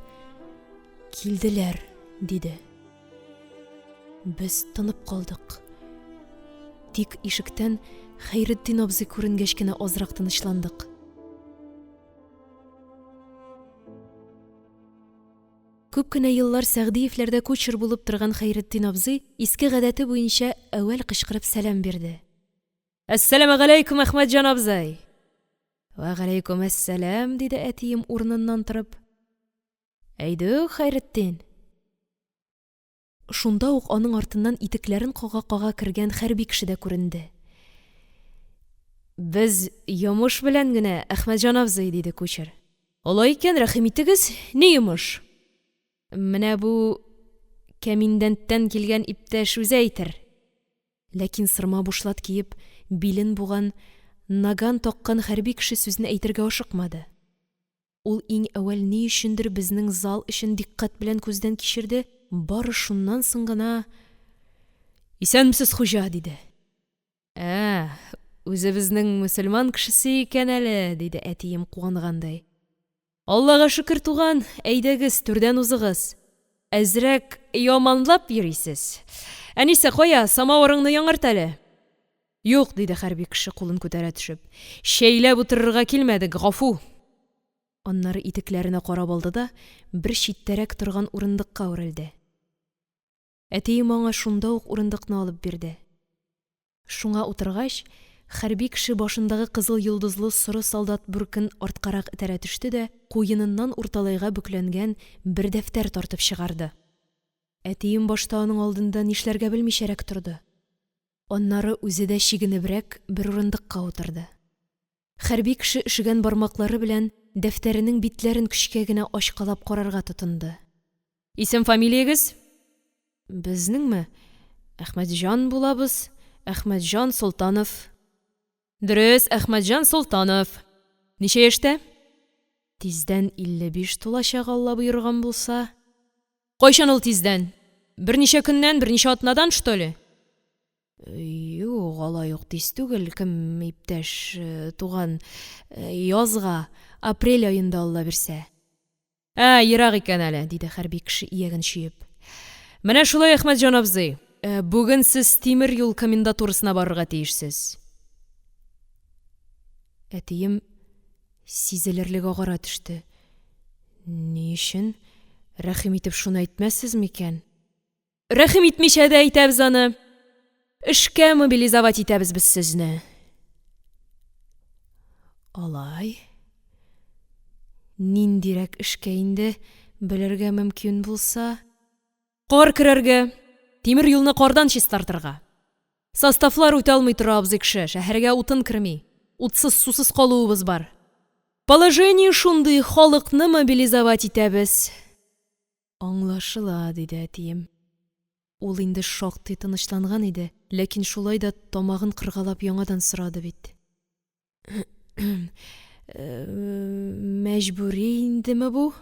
"Килделәр", диде. Без тынып калдык. Тик ишектән Хәйретдин абзый күренгәч кенә азрак тынычландык. Күп кенә еллар Сәгъдиевләрдә кучер булып торган Хәйретдин абзый иске гадәте буенча әүвәл кычкырып сәлам бирде. "Әссәламу галейкум, Әхмәтҗан абзый." "Ва галейкум әссәлам", диде әтием урыныннан торып. "Әйдү, Хәйретдин." Шунда ук аның артыннан итекләрен кага-кага кергән хәрби кеше дә күренде. "Без йомыш белән генә, Әхмәтҗан абзый", диде кучер. "Алай икән, рәхим итегез, ни йомыш?" "Менә бу кәминдәнттән килгән иптәш үзе әйтер." Ләкин сырма бушлат киеп, билен буган, наган таккан хәрби кеше сүзне әйтергә ашыкмады. Ул иң әүвәл ни өчендер безнең зал өчен диккать белән күздән кичерде, бары шуннан соң гына: "Исәнмесез, хуҗа", диде. Үзебезнең мөселман кешесе икән әле", диде әтием куангандай. "Аллага шөкер, туган, әйдәгез, түрдән узыгыз. Әзрәк яманлап йөрисез. Әнисе, кая, самавырыңны яңарт әле." "Юк", диде хәрби кеше кулын күтәрә төшеп. "Шәйләп утырырга килмәдек, гафу." Аннары итекләренә карап алды да бер читтәрәк торган урындыкка үрелде. Әтием аңа шунда ук урындыкны алып бирде. Шуңа утыргач, хәрби кеше башындагы кызыл йолдызлы соры солдат бүркен арткарак этәрә төште дә куеныннан урталайга бүкләнгән бер дәфтәр тартып чыгарды. Әтием башта аның алдында нишләргә белмичәрәк торды. Аннары үзе дә чигенебрәк бер урындыкка утырды. Хәрби кеше өшегән бармаклары белән дәфтәренең битләрен көчкә генә ачкалап карарга тотынды. "Исем, фамилиягез?" "Безнеңме? Әхмәтҗан булабыз, Әхмәтҗан Солтанов." "Дөрес, Әхмәтҗан Солтанов. Ничә яшьтә?" "Тиздән 55 тулачак, Алла боерган булса." "Кайчан ул тиздән? Берничә көннән, берничә атнадан, что ли?" "Юк, алай ук тиз түгел, кем иптәш, туган, язга, апрель аенда, Алла бирсә." "Ерак икән әле", диде хәрби кеше ияген чөеп. "Менә шулай, Әхмәтҗан абзый. Бүген сез тимер юл комендатурасына барырга тиешсез." Әтием сизелерлек агара төште. "Ни өчен? Рәхим итеп шуны әйтмәссез микән?" "Рәхим итмичә дә әйтәбез аны. Эшкә мобилизовать итәбез без сезне." "Алай. Ниндирәк эшкә инде, белергә мөмкин булса?" "Кар керәргә, тимер юлны кардан чистартырга." Составлар үтә алмый тора, абзый кеше, шәһәргә утын керми. Утсыз, сусыз калуыбыз бар. Положение шундый, халыкны мобилизовать итәбез. Аңлашыла, диде әтием. Ул инде шактый тынычланган иде, ләкин шулай да тамагын кыргалап яңадан сорады бит. Мәҗбүри индеме бу?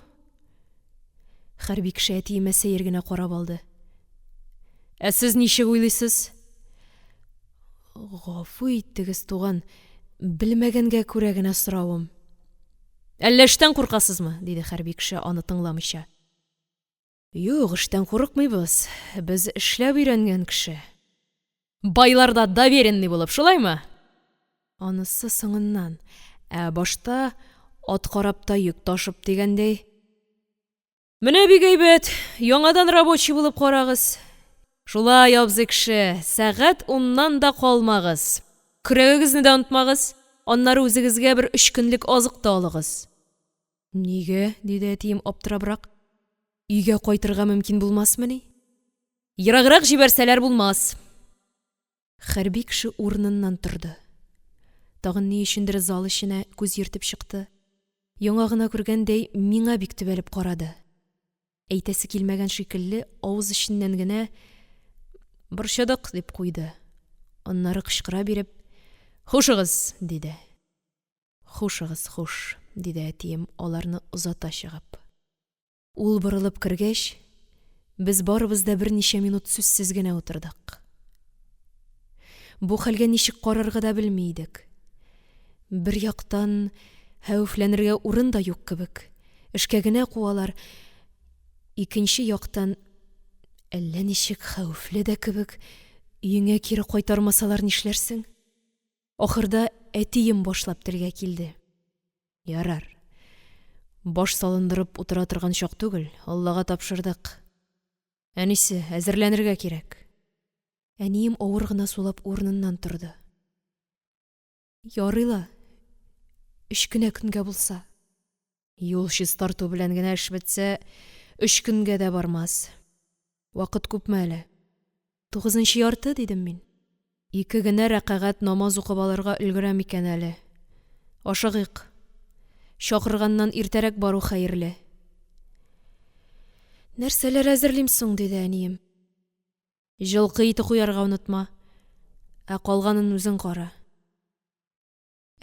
Хәрби кеше әтиемә сәер генә карап алды. Ә сез ничек уйлыйсыз? Гафу иттегез, туган, белмәгәнгә күрә генә соравым. Әллә эштән куркасызмы? Диде хәрби кеше аны тыңламыйча. Юк, эштән курыкмыйбыз. Без эшләп өйрәнгән кеше. Байларда доверенный булып, шулаймы? Анысы соңыннан. Ә башта ат карапта йөк ташып дигәндәй. Менә бик әйбәт, яңадан рабочий булып карагыз. Шулай, абзый кеше, сәгать 10-нан да калмагыз. Күрәгегезне дә онытмагыз. Аннары үзегезгә бер 3 көнлек азык та алыгыз. Нигә? Диде әтием аптырабрак. Өйгә кайтырга мөмкин булмасмыни? Ераграк җибәрсәләр булмас. Хәрби кеше урыныннан торды. Тагын ни өчендер зал эченә күз йөртеп чыкты. Яңа гына күргәндәй миңа бик төбәлеп карады. Әйтәсе килмәгән шикелле авыз эченнән генә борчыдык дип куйды. Аннары кычкыра биреп, «Хушыгыз!» диде. «Хушыгыз, хуш!» диде әтием аларны озата чыгып. Ул борылып кергәч, без барыбыз да берничә минут сүзсез генә утырдык. Бу хәлгә ничек карарга да белми идек. Бер яктан хәвефләнергә урын да юк кебек. Эшкә генә куалар. Икенче яктан әллә ничек хәвефле дә кебек. Өеңә кире кайтармасалар нишләрсең? Ахырда әтием башлап телгә килде. Ярар. Баш салындырып утыра торган чак түгел, Аллага тапшырдык. Әнисе, әзерләнергә кирәк. Әнием авыр гына сулап урыныннан торды. Ярыйла. 3 кенә көнгә булса. Юл чистарту белән генә эш бетсә, 3 көнгә дә бармас. Вакыт күпме әле? 9-нчы ярты, дидем мин. 2 генә рәкъәгать намаз укып алырга өлгерәм икән әле. Ашыгыйк. Чакырганнан иртәрәк бару хәерле. Нәрсәләр әзерлим соң, диде әнием. Җылкы ите куярга онытма. Ә калганын үзең кара.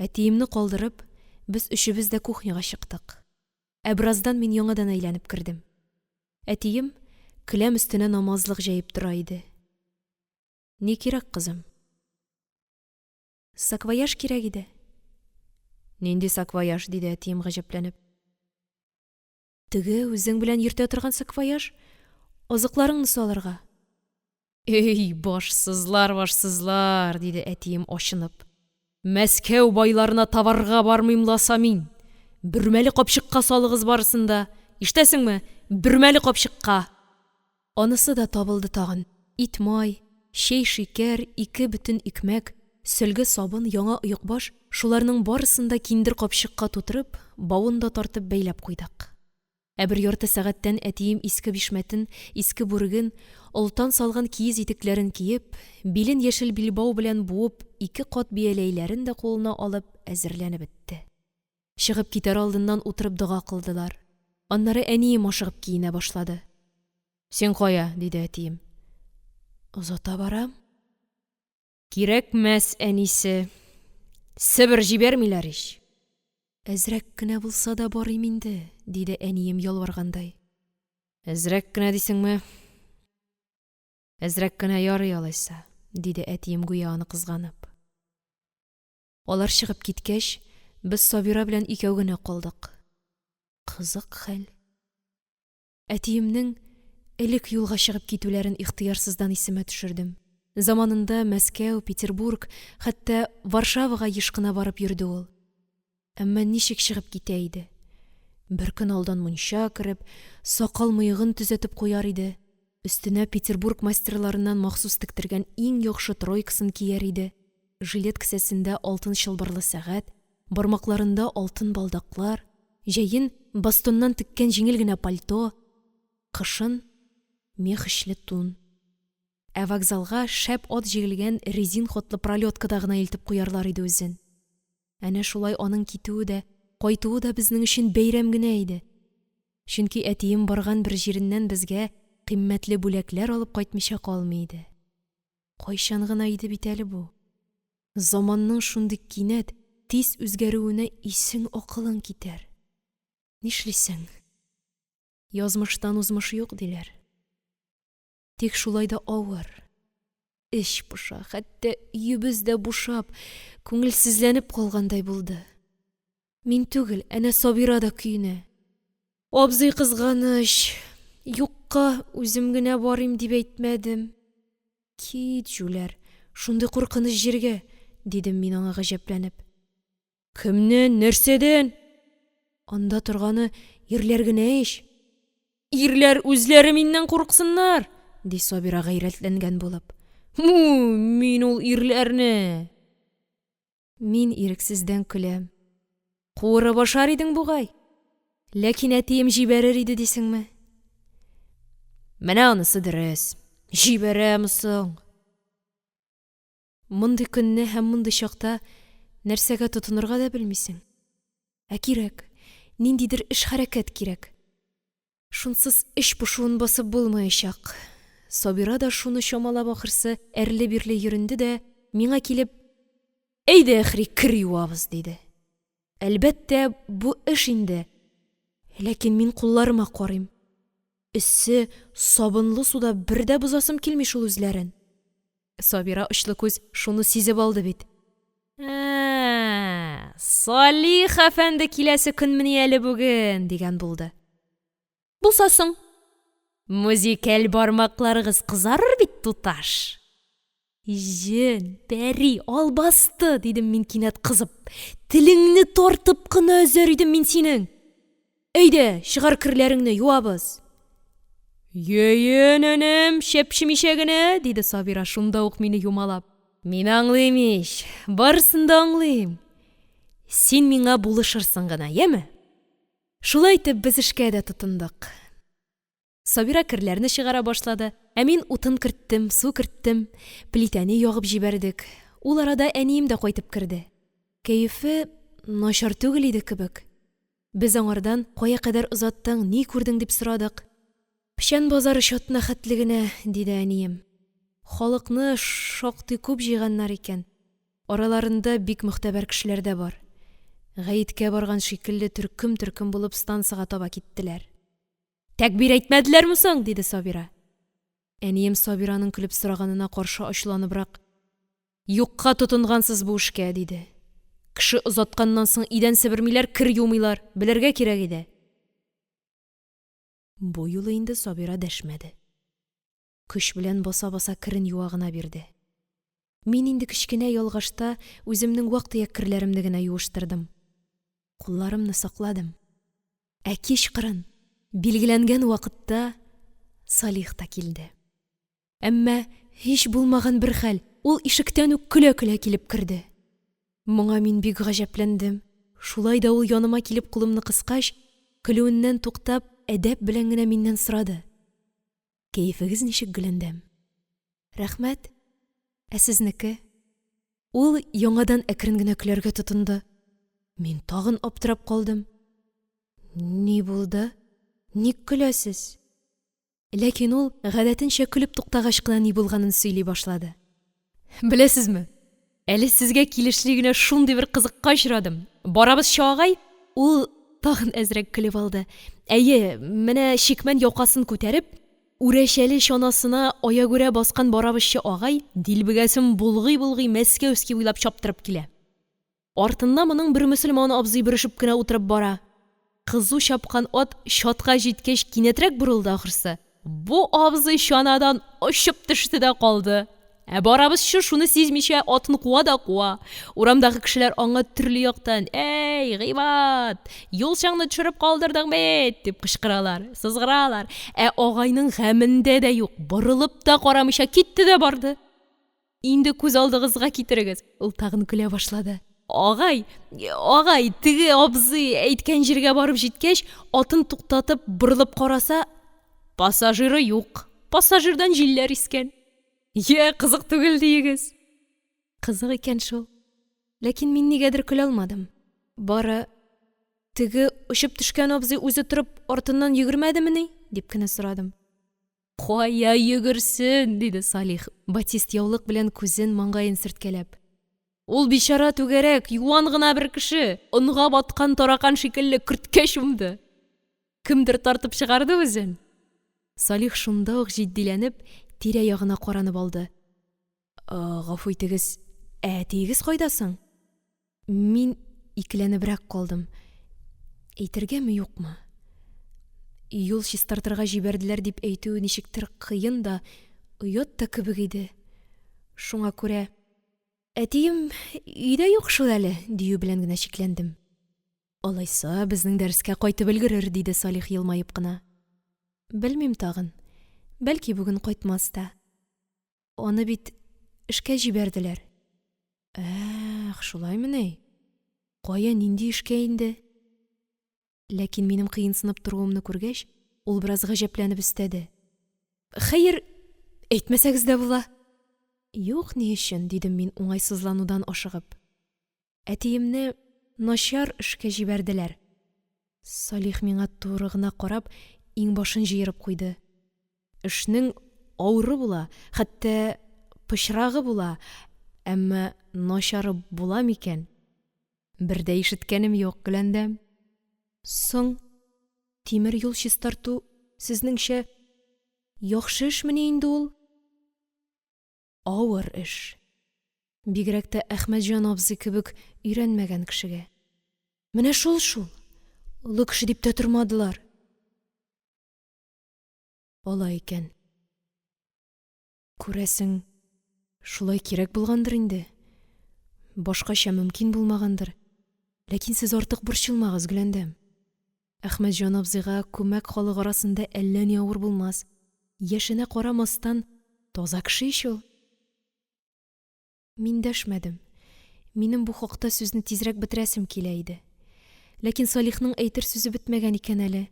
Әтиемне калдырып, без өчебез дә кухняга чыктык. Ә бераздан мин яңадан әйләнеп кердем. Әтием келәм өстенә намазлык җәеп тора иде. Ни кирәк, кызым? Саквояж кирәк иде. Нинди саквояж, диде әтием гаҗәпләнеп. Теге үзең белән йөртә торган саквояж, азыкларыңны салырга. Эй, башсызлар, диде әтием ачынып. Мәскәү байларына таварга бармыймласа мин. Бөрмәле капчыкка салыгыз барысында. Иштәсеңме? Бөрмәле капчыкка. Анысы да табылды тагын. Ит май, чәй шикәр, 2 бөтен икмәк, сөлге сабын, яңа оекбаш, шуларның барысында киндер капчыкка тутырып, бавында тартып бәйләп куйдык. Ә бер ярты сәгатьтән әтием иске бишмәтен, иске бүреген, олтан салган киез итекләрен киеп, билен яшел билбау белән буып, 2 кат бияләйләрен дә кулына алып әзерләнеп бетте. Чыгып китәр алдыннан утырып дога кылдылар. Аннары әнием ашыгып киенә башлады. Сен кая, диде әтием. Озата барам. Кирәкмәс, әнисе. Себер җибәрмиләр ич. Әзрәк кенә булса да барыйм инде, диде әнием ялваргандай. Әзрәк кенә дисеңме? Әзрәк кенә ярый алайса, диде әтием гүя аны кызганып. Алар чыгып киткәч, без Сабира белән икәү генә калдык. Кызык хәл. Әтиемнең элек юлга чыгып китүләрен ихтыярсыздан исемә төшердем. Заманында Мәскәү, Петербург, хәтта Варшавага еш кына барып йөрде ул. Әмма ничек чыгып китә иде? Бер көн алдан мунча кереп, сакал-мыегын төзәтеп куяр иде. Өстенә Петербург мастерларыннан махсус тектергән иң яхшы тройкасын кияр иде. Жилет кесәсендә алтын чылбырлы сәгать, бармакларында алтын балдаклар, җәен бастоннан теккән җиңел генә пальто, кышын мех эчле тун. вокзалга шәп ат җигелгән резин хотлы пролеткада гына илтеп куярлар иде үзен. Әнә шулай аның китүе дә, кайтуы да безнең өчен бәйрәм генә иде. Чөнки әтием барган бер җиреннән безгә кыйммәтле бүләкләр алып кайтмыйча калмый иде. Кайчан гына иде бит әле бу? Заманның шундый кинәт, тиз үзгәрүенә исең акылың китәр. Нишлисең? Язмыштан узмыш юк диләр. Тик шулай да авыр. Эч буша, хәтта өебез дә бушап, күңелсезләнеп калгандай булды. Мин түгел, әнә Сабира да көенә. Абзый кызганыч, юкка үзем генә барыйм дип әйтмәдем. Кит, җүләр, шундый куркыныч җиргә, дидем мин аңа гаҗәпләнеп. Кемнән, нәрсәдән? Анда торганы ирләр генә ич. Ирләр үзләре миннән курыксыннар, ди Сабира гайрәтләнгән булып. Мин ул ирләрне. Мин ирексездән көләм. Куыры башар идең бугай. Ләкин әтием җибәрер иде дисеңме? Менә анысы дөрес. Җибәрәме соң? Мондый көнне һәм мондый чакта нәрсәгә тотынырга да белмисең. Ә кирәк, ниндидер эш хәрәкәт кирәк. Шунсыз эш пошуын басып булмаячак. Сабира да шуны чамалап ахырсы әрле-бирле йөренде дә, миңа килеп, әйдә, әхри, кер юабыз, диде. Әлбәттә, бу эш инде. Ләкин мин кулларыма карыйм. Эссе, сабынлы суда бер дә бозасым килми шул үзләрен. Сабира очлы күз шуны сизеп алды бит. Салих әфәнде киләсе көн менә әле бүген, дигән булды. Булсасын. Музыкаль бармакларыгыз кызарыр бит, туташ. Җен, пәри, албасты, дидем мин кинәт кызып. Телеңне тартып кына өзәр идем мин синең. Әйдә, чыгар кирләреңне, юабыз. Йәйен, әнем, шәпшемичә генә, диде Сабира шунда ук мине юмалап. Мин аңлыйм ич, барысын да аңлыйм. Син миңа булышырсың гына, яме? Шулай итеп без эшкә дә тотындык. Сабира кирләрне чыгара башлады. Ә мин утын керттем, су керттем, плитәне ягып җибәрдек. Ул арада әнием дә кайтып керде. Кәефе начар түгел иде кебек. Без аңардан кая кадәр озаттың, ни күрдең дип сорадык. Печән базары чатына хәтлегенә, диде әнием. Халыкны шактый күп җыйганнар икән. Араларында бик мөхтәбәр кешеләр дә бар. Гаеткә барган шикелле төркем булып станцияга таба киттеләр. Тәкбир әйтмәделәрме соң, диде Сабира. Әнием Сабираның көлеп сораганына каршы ачуланыбрак, юкка тотынгансыз бу эшкә, диде. Кеше озатканнан соң идән себермиләр, кир юмыйлар, белергә кирәк иде. Бу юлы инде Сабира дәшмәде. Көч белән баса-баса кирен юагына бирде. Мин инде кечкенә ялгашта үземнең вак-төяк кирләремне генә юыштырдым. Кулларымны сакладым. Ә кич кырын, билгеләнгән вакытта Салих та килде. Әмма һич булмаган бер хәл, ул ишектән үк көлә-көлә килеп керде. Моңа мин бик гаҗәпләндем. Шулай да ул яныма килеп кулымны кыскач, көлүеннән туктап, әдәп белән генә миннән сорады. Кәефегез ничек, гөлендәм? Рәхмәт. Ә сезнеке? Ул яңадан әкрен генә көләргә тотынды. Мин тагын аптырап калдым. Ни булды? Ник көләсез? Ләкин ул гадәтенчә көлеп туктагач кына ни булганын сөйли башлады. Беләсезме? Әле сезгә килешле генә шундый бер кызыкка очрадым. Барабыз чагай? Ул тагын әзрәк көлеп алды. Әйе, менә чикмән якасын күтәреп, үрәчәле чанасына аягүрә баскан барабызчы агай дилбегәсен булгый-булгый Мәскәүский буйлап чаптырып килә. Артында моның бер мөселман абзый биришеп кенә утырып бара. Кызу чапкан ат чатка җиткәч кинәтрәк бурылды ахырсы. Бу абзый чанадан очып төште дә калды. Ә барабызчы шуны сизмичә атын куа да куа. Урамдагы кешеләр аңа төрле яктан: "Әй, гыйбат, юлчаңны төшереп калдырдың бит!" дип кычкыралар, сызгыралар. Ә агайның гамендә дә юк, борылып та карамыйча китте дә барды. Инде күз алдыгызга китерегез. Ул тагын көлә башлады. Агай, теге абзый әйткән җиргә барып җиткәч, атын туктатып, борылып караса, пассажиры юк. Пассажирдан җилләр искән. Қызық түгел дейгіз. Қызық екен шул. Ләкин мин нигәдер көлә алмадым. Бары теге ұшып төшкән абзый үзе торып артыннан йөгермәдемени? Дип кенә сорадым. Кая йөгерсен, диде Салих, Батист яулык белән күзен маңгаен сөрткәләп. Ул бичара түгәрәк, юан гына бер кеше, онга баткан таракан шикелле көрткә чумды. Кемдер тартып чыгарды үзен. Салих шунда ук җитдиләнеп, тирә-ягына каранып алды. Гафу итегез, әтиегез кайда соң? Мин икеләнебрәк калдым. Әйтергәме, юкмы? Юл чистартырга җибәрделәр дип әйтү ничектер кыен да, оят та кебек иде. Шуңа күрә әтием өйдә юк шул әле, дию белән генә шикләндем. Алайса, безнең дәрескә кайтып өлгерер, диде Салих елмаеп кына. Белмим тагын. Бәлки бүген кайтмас та. Аны бит эшкә җибәрделәр. Шулаймыни? Кая, нинди эшкә инде? Ләкин минем кыенсынып торуымны күргәч, ул бераз гаҗәпләнеп өстәде. Хәер, әйтмәсәгез дә була. Юк, ни өчен, дидем мин уңайсызланудан ашыгып. Әтиемне начар эшкә җибәрделәр. Салих миңа туры гына карап, иң башын җыерып куйды. Эшнең авыры була, хәтта пычрагы була, әмма начары була микән? Бер дә ишеткәнем юк, гөләндәм. Соң, тимер юл чистарту сезнеңчә яхшы эшмени инде ул? Авыр эш. Бигрәк тә Әхмәтҗан абзый кебек өйрәнмәгән кешегә. Менә шул. Олы кеше дип тә тормадылар. Алай икән. Күрәсең, шулай кирәк булгандыр инде. Башкача мөмкин булмагандыр. Ләкин сез артык борчылмагыз, гөләндәм. Әхмәтҗан абзыйга күмәк халык арасында әллә ни авыр булмас. Яшенә карамастан таза кеше ич ул. Мин дәшмәдем. Минем бу хакта сүзне тизрәк бетерәсем килә иде. Ләкин Салихның әйтер сүзе бетмәгән икән әле.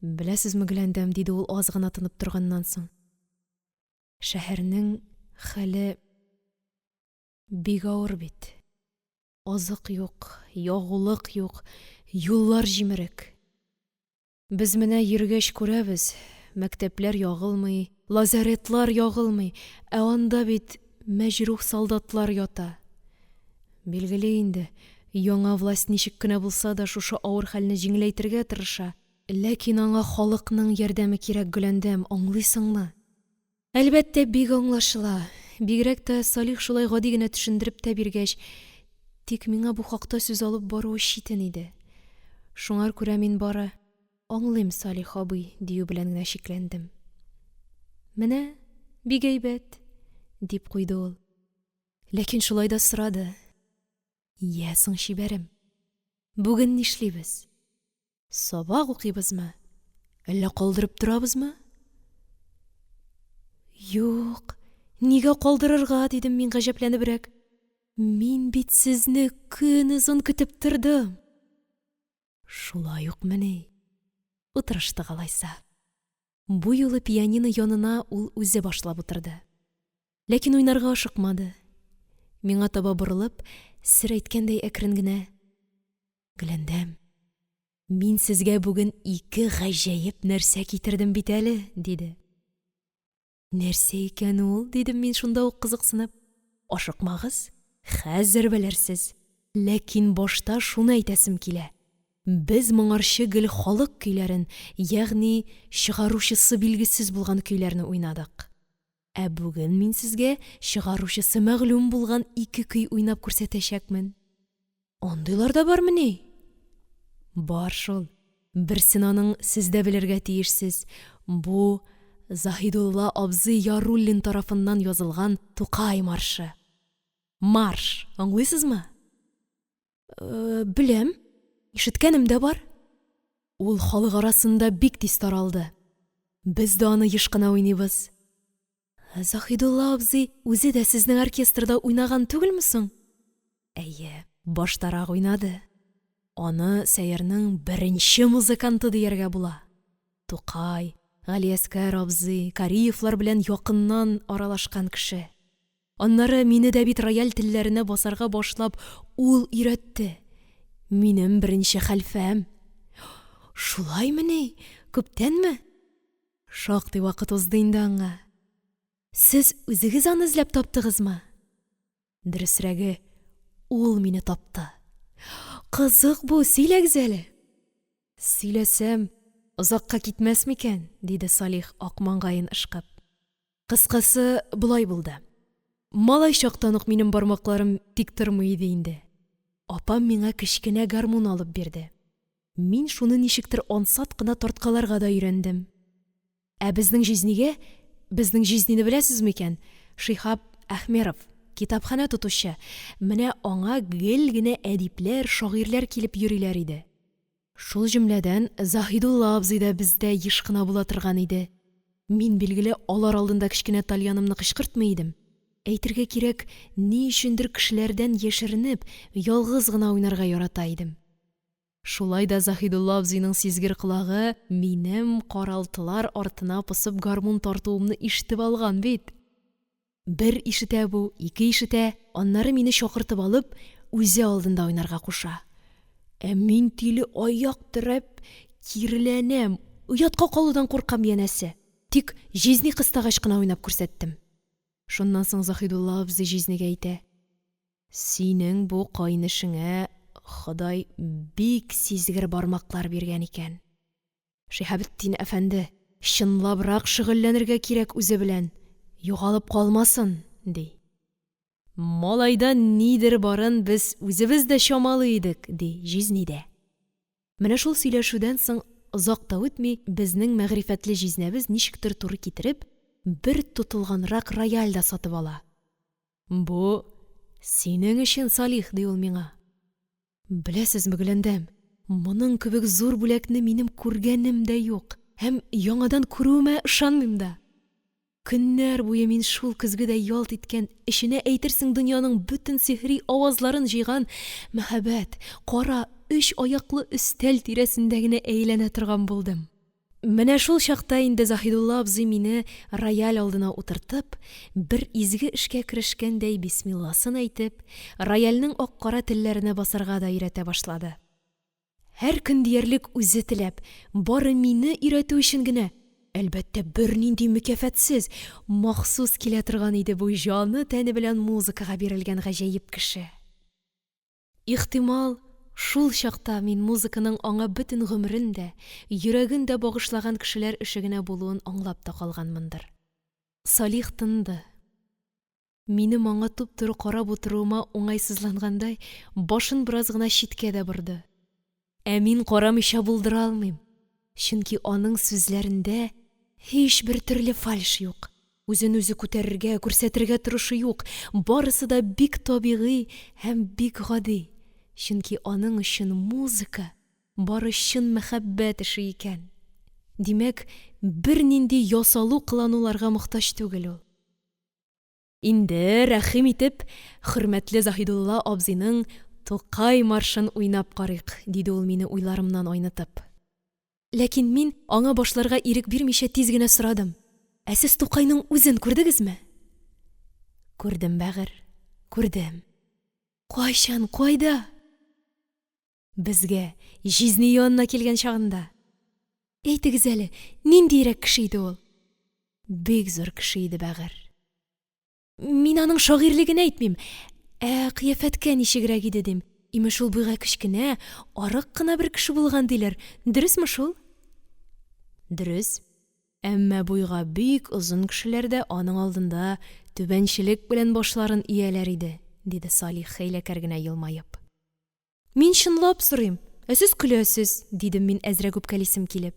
Беләсезме, гөләндәм, диде ул аз гына тынып торганнан соң. Шәһәрнең хәле бик авыр бит. Азык юк, ягулык юк, юллар җимерек. Без менә йөргәч күрәбез, мәктәпләр ягылмый, лазаретлар ягылмый, ә анда бит мәҗрух солдатлар ята. Билгеле инде, яңа власть ничек кенә булса да шушы авыр хәлне җиңеләйтергә тырыша. Ләкин аңа халыкның ярдәме кирәк, гөләндәм, аңлыйсыңмы? Әлбәттә, бик аңлашыла. Бигрәк тә Салих шулай гади генә төшендереп тә биргәч, тик миңа бу хакта сүз алып баруы читен иде. Шуңар күрә мин бары аңлыйм, Салих абый, дию белән генә шикләндем. Менә бик әйбәт, дип куйды ул. Ләкин шулай да сорады. Я, соң шибәрем, бүген нишлибез? Сабак укыйбызмы? Әллә калдырып торабызмы? Юк, нигә калдырырга, дидем мин гаҗәпләнебрәк. Мин бит сезне көн озын көтеп тордым. Шулай ук менә. Утырыштык алайса. Бу юлы пианино янына ул үзе башлап утырды. Ләкин уйнарга ашыкмады. Миңа таба борылып, сер әйткәндәй әкрен генә: Гөләндәм, мин сезгә бүген 2 гаҗәеп нәрсә китердем бит әле, диде. Нәрсә икән ул, дидем мин шунда ук кызыксынып. Ашыкмагыз, хәзер белерсез. Ләкин башта шуны әйтәсем килә. Без моңарчы гел халык көйләрен, ягъни чыгаручысы билгесез булган көйләрне уйнадык. Ә бүген мин сезгә чыгаручысы мәгълүм булган 2 көй уйнап күрсәтәчәкмен. Андыйлар да бармыни? Бар шул. Берсен аның сездә белергә тиешсез. Бу Заһидулла абзый Яруллин тарафыннан язылган Тукай маршы. Марш, аңлыйсызмы? Беләм. Ишеткәнем дә бар. Ул халык арасында бик тиз таралды. Без дә аны еш кына уйныйбыз. Заһидулла абзый үзе дә сезнең оркестрда уйнаган түгелме соң? Әйе, баштарак уйнады. Аны сәернең беренче музыканты дияргә була. Тукай Галиәскәр абзый, Кариевлар белән якыннан аралашкан кеше. Аннары мине дә бит рояль телләренә басарга башлап, ул өйрәтте. Минем беренче хәлфәм. Шулаймыни? Күптәнме? Шактый вакыт узды инде аңа. Сез үзегез аны эзләп таптыгызмы? Дөресрәге, ул мине тапты. Кызык бу, сөйләгез әле. Сөйләсәм, озакка китмәс микән? Диде Салих ак маңгаен ышкып. Кыскасы, булай булды. Малай чактан ук минем бармакларым тик тормый иде инде. Апам миңа кечкенә гармун алып бирде. Мин шуны ничектер ансат кына тарткаларга да өйрәндем. Ә безнең җизнине беләсез микән? Шихаб Әхмәров, китапханә тотучы. Менә аңа гел генә әдипләр, шагыйрьләр килеп йөриләр иде. Шул җөмләдән Заһидулла абзый да бездә еш кына була торган иде. Мин билгеле алар алдында кечкенә тальянымны кычкыртмый идем. Әйтергә кирәк, ни өчендер кешеләрдән яшеренеп, ялгыз гына уйнарга ярата идем. Шулай да Заһидулла абзыйның сизгер колагы минем каралтылар артына посып гармун тартуымны ишетеп алган бит. Бер ишетә бу, ике ишетә, аннары мине чакыртып алып, үзе алдында уйнарга куша. Мин тиле аяк терәп, киреләнәм, уятка калудан куркам янәсе. Тик җизни кыстагач кына уйнап күрсәттем. Шуннан соң Заһидулла абзый җизнигә әйтә: "Синең бу кайнышыңа Ходай бик сизгер бармаклар биргән икән. Шиһабетдин әфәнде, чынлабрак шөгыльләнергә кирәк үзе белән, югалып калмасын", ди. Малайда нидер барын без үзебез дә чамалый идек, ди җизнидә. Менә шул сөйләшүдән соң озак та үтми, безнең мәгърифәтле җизнәбез ничектер туры китереп, бер тотылганрак рояль да сатып ала. "Бу синең өчен, Салих", ди ул миңа. Беләсезме, Гөләндәм, моның кебек зур бүләкне минем күргәнем дә юк, һәм яңадан күрүемә ышанмыйм да. Көннәр буе мин шул көзгедә ялт иткән, эченә әйтерсең дөньяның бөтен сихри авазларын җыйган мәхәббәт, кара 3 аяклы өстәл тирәсендә генә әйләнә торган булдым. Менә шул чакта инде Заһидулла абзый мине рояль алдына утыртып, бер изге эшкә керешкәндәй бисмилласын әйтеп, рояльнең ак-кара телләренә басарга да өйрәтә башлады. Һәр көн диярлек үзе теләп, бары мине өйрәтү өчен генә, әлбәттә бернинди мөкафәтсез, махсус килә торган иде бу җаны тәне белән музыкага бирелгән гаҗәеп кеше. Ихтимал, шул чакта мин музыканың аңа бөтен гомерен дә, йөрәген дә багышлаган кешеләр ишегенә булуын аңлап та калганмындыр. Салих тынды. Минем аңа туп-туры карап утыруыма уңайсызлангандай, башын бераз гына читкә дә борды. Ә мин карамыйча булдыра алмыйм. Чөнки аның сүзләрендә һичбер төрле фальш юк. Үзен үзе күтәрергә, күрсәтергә тырышы юк. Барысы да бик табигый һәм бик гади. Чөнки аның өчен музыка бары чын мәхәббәт эше икән. Димәк, бернинди ясалу кылануларга мохтаҗ түгел ул. Инде рәхим итеп, хөрмәтле Заһидулла абзыйның Тукай маршын уйнап карыйк, диде ул мине уйларымнан айнытып. Ләкин мин аңа башларга ирек бирмичә тиз генә сорадым: "Ә сез Тукайның үзен күрдегезме?" "Күрдем, бәгыр, күрдем." "Кайчан, кайда?" "Безгә, җизни янына килгән чагында." "Әйтегез әле, ниндирәк кеше иде ул?" "Бик зур кеше иде, бәгыр." "Мин аның шагыйрьлеген әйтмим, кыяфәткә ничегрәк иде дим. Имеш ул буйга кечкенә, арык кына бер кеше булган диләр. Дөресме шул?" "Дөрес. Әмма буйга бик озын кешеләр дә аның алдында түбәнчелек белән башларын ияләр иде", диде Салих хәйләкәр генә елмаеп. "Мин чынлап сорыйм, ә сез көләсез", дидем мин әзрәк үпкәлисем килеп.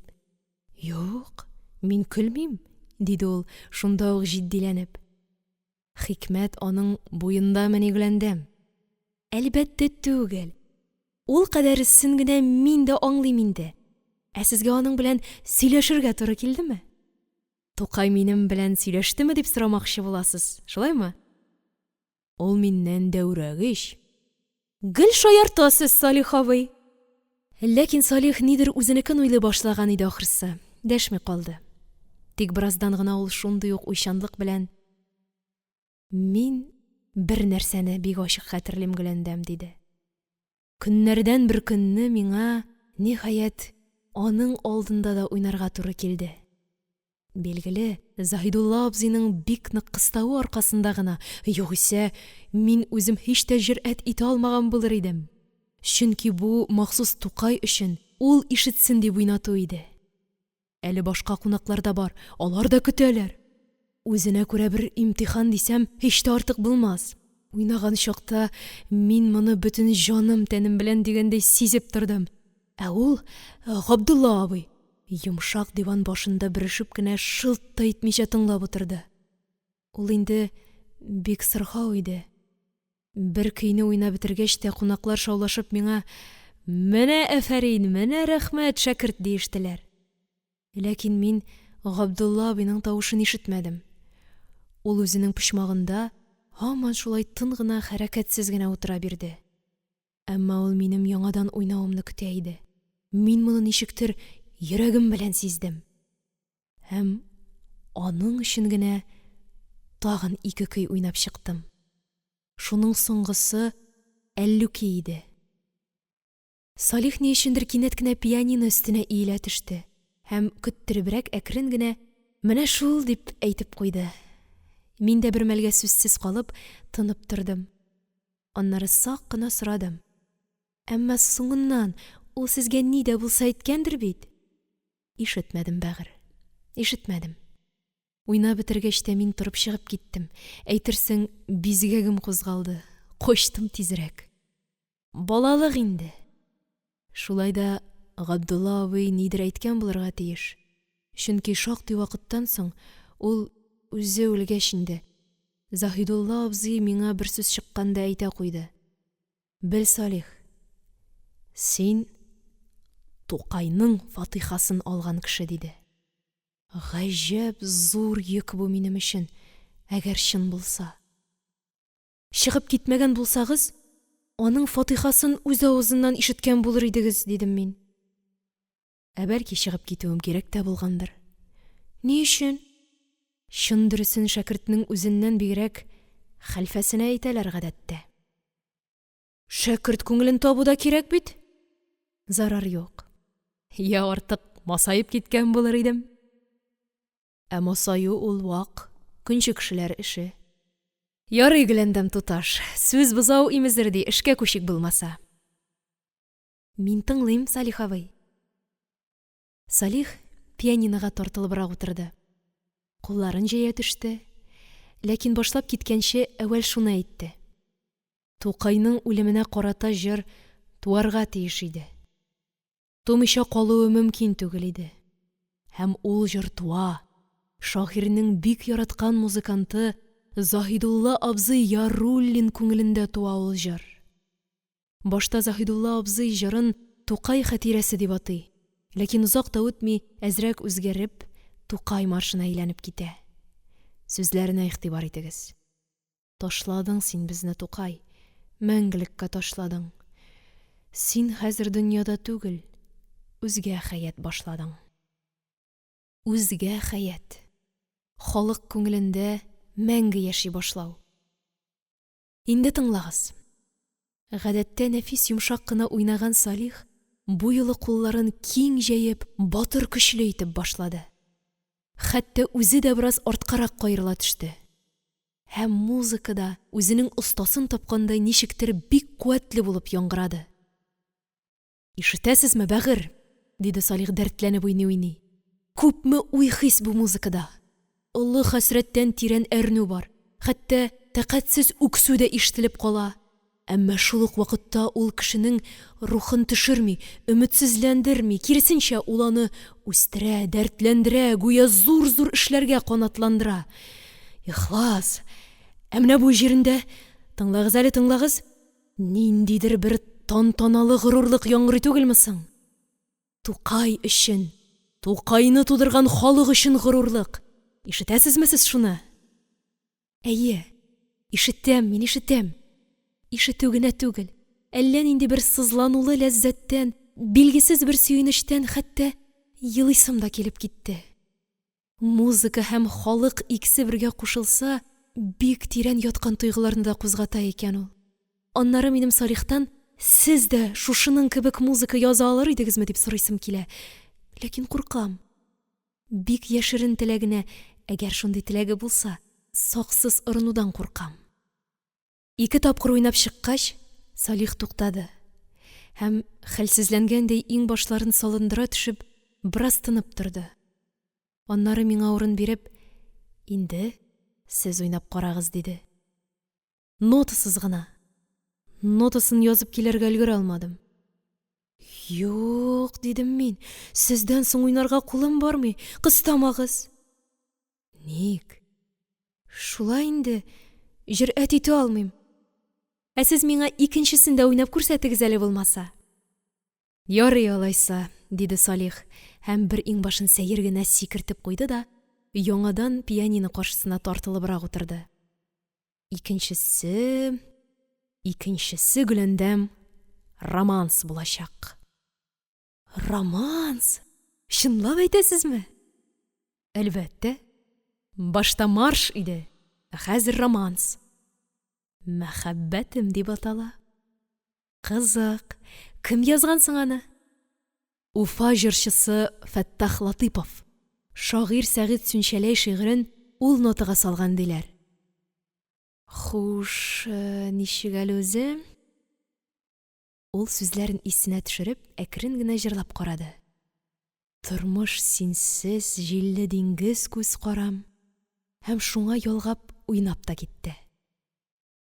"Юк, мин көлмим", диде ул шунда ук җитдиләнеп. "Хикмәт аның буенда мени, Гөләндәм?" "Әлбәттә түгел. Ул кадәресен генә мин дә аңлыйм инде. Ә сезгә аның белән сөйләшергә туры килдеме?" "Тукай минем белән сөйләштеме дип сорамакчы буласыз, шулаймы?" "Ул миннән дәүрәгеш." "Гел шаяртасыз, Салих абый." Ләкин Салих нидер үзенекен уйлый башлаган иде ахрысы. Дәшми калды. Тик бераздан гына ул шундый ук уйчанлык белән: «Мин бер нәрсәне бик ачык хәтерлим, Гөләндәм», – диде. Көннәрдән бер көнне миңа, ниһаять, аның алдында да уйнарга туры килде. Билгеле, Заһидулла абзыйның бик нык кыставы аркасында гына, югыйсә, мин үзем һич тә җөрьәт итә алмаган булыр идем. Чөнки бу махсус Тукай өчен, ул ишетсен дип уйнату иде. Әле башка кунаклар да бар, алар да көтәләр. Үзенә күрә бер имтихан дисәм, һич тә артык булмас. Уйнаган чакта мин моны бөтен җаным, тәнем белән дигәндәй сизеп тордым. Ә ул, Габдулла абый, йомшак диван башында бөрешеп кенә шылт та итмичә тыңлап утырды. Ул инде бик сырхау иде. Бер көйне уйнап бетергәч тә кунаклар шаулашып миңа: «Менә әфәрин, менә рәхмәт, шәкерт», – диештеләр. Ләкин мин Габдулла абыйның тавышын ишетмәдем. Ул үзенең почмагында һаман шулай тын гына, хәрәкәтсез генә утыра бирде. Әмма ул минем яңадан уйнавымны көтә иде. Мин моны ничектер йөрәгем белән сиздем. Һәм аның өчен генә тагын 2 көй уйнап чыктым. Шуның соңгысы Әллүки иде. Салих ни өчендер кинәт кенә пианино өстенә иелә төште һәм көттеребрәк әкрен генә «Менә шул» дип әйтеп куйды. Мин дә бер мәлгә сүзсез калып, тынып тордым. Аннары сак кына сорадым: «Әмма соңыннан ул сезгә ни дә булса әйткәндер бит?» Ишетмәдем, бәгыр, ишетмәдем. Уйнап бетергәч тә мин торып чыгып киттем. Әйтерсең, бизгәгем кузгалды. Качтым тизрәк. Балалык инде. Шулай да Габдулла абый нидер әйткән булырга тиеш. Чөнки шактый вакыттан соң ул үзе үлгәч инде. Заһидулла абзый миңа бер сүз чыкканда әйтә куйды: «Бел, Салих, син Тукайның фатихасын алган кеше», – диде. Гаҗәп зур йөк бу минем өчен, әгәр чын булса. «Чыгып китмәгән булсагыз, аның фатихасын үз авызыннан ишеткән булыр идегез», – дидем мин. Ә бәлки чыгып китүем кирәк тә булгандыр. Ни өчен? Чын дөресен шәкертнең үзеннән бигрәк хәлфәсенә әйтәләр гадәттә. Шәкерт күңелен табуда кирәк бит. Зарар юк. Я артык масаеп киткән булыр идем. Ә масаю ул вак, көнче кешеләр эше. Ярый, Гөләндәм туташ, сүз бозау имезер ди, эшкә күчик булмаса. Мин тыңлыйм, Салих абый. Салих пианинога тартылыбрак утырды. Кулларын җәя төште. Ләкин башлап киткәнче әүвәл шуны әйтте: Тукайның үлеменә карата җыр туарга тиеш иде. Тумыйча калуы мөмкин түгел иде. Һәм ул җыр туа. Шагыйрьнең бик яраткан музыканты Заһидулла абзый Яруллин күңелендә туа ул җыр. Башта Заһидулла абзый җырын Тукай хатирәсе дип атый. Ләкин озак та үтми, әзрәк үзгәреп, Тукай маршына әйләнеп китә. Сүзләренә игътибар итегез. Ташладың син безне, Тукай. Мәңгелеккә ташладың. Син хәзер дөньяда түгел, үзгә хәят башладың. Үзгә хәят. Халык күңелендә мәңге яши башлау. Инде тыңлагыз. Гадәттә нәфис йомшак кына уйнаган Салих бу юлы кулларын киң җәеп, батыр көчле итеп башлады. Хәтта үзе дә бераз арткарак каерыла төште. Һәм музыкада үзенең остасын тапкандай ничектер бик куәтле булып яңгырады. Ишетәсезме, бәгыр? Диде Салих дәртләнеп уйный. Күпме уй-хис бу музыкада. Олы хәсрәттән тирән әрнү бар. Хәтта тәкатьсез үксү дә ишетелеп кала. Әмма шул ук вакытта ул кешенең рухын төшерми, өметсезләндерми, киресенчә ул аны үстерә, дәртләндерә, гүя зур-зур эшләргә канатландыра. Ихлас. Ә менә бу җирендә, тыңлагыз әле, тыңлагыз, ниндидер бер тантаналы горурлык яңгырый түгелме соң? Тукай өчен, Тукайны тудырган халык өчен горурлык. Ишетәсезме сез шуны? Әйе, ишетәм, мин ишетәм. Ишетү генә түгел, әллә нинди бер сызланулы ләззәттән, билгесез бер сөенечтән хәтта елыйсым да килеп китте. Музыка һәм халык икесе бергә кушылса, бик тирән яткан тойгыларны да кузгата икән ул. Аннары минем Салихтан: "Сез дә шушының кебек музыка яза алыр идегезме?" дип сорыйсым килә. Ләкин куркам. Бик яшерен теләгенә, әгәр шундый теләге булса, саксыз ырынудан куркам. 2 тапкыр уйнап чыккач, Салих туктады. Һәм хәлсезләнгәндәй иң башларын салындыра төшеп, бераз тынып торды. Аннары миңа урын биреп: "Инде сез уйнап карагыз", диде. Нотасыз гына. Нотасын язып килергә өлгерә алмадым. "Юк", дидем мин. "Сездән соң уйнарга кулым бармый. Кыстамагыз." "Ник?" "Шулай инде. Җөрьәт итә алмыйм." "Ә сез миңа икенчесен дә уйнап күрсәтегез әле булмаса." "Ярый алайса", диде Салих, һәм бер иңбашын сәер генә сикертеп куйды да, яңадан пианино каршысына тартылыбрак утырды. Икенчесе Гөләндәм романс булачак. Романс? Чынлап әйтәсезме? Әлбәттә. Башта марш иде, хәзер романс. Мәхәббәтем дип атала. Кызык. Кем язган соң аны? Уфа җырчысы Фәттах Латыйпов. Шагыйрь Сәгыйть Сүнчәләй шигырен ул нотага салган диләр. Хуш, ничек әле үзе? Ул сүзләрен исенә төшереп, әкрен генә җырлап карады. Тормыш синсез җилле диңгез күз карам. Һәм шуңа ялгап уйнап та китте.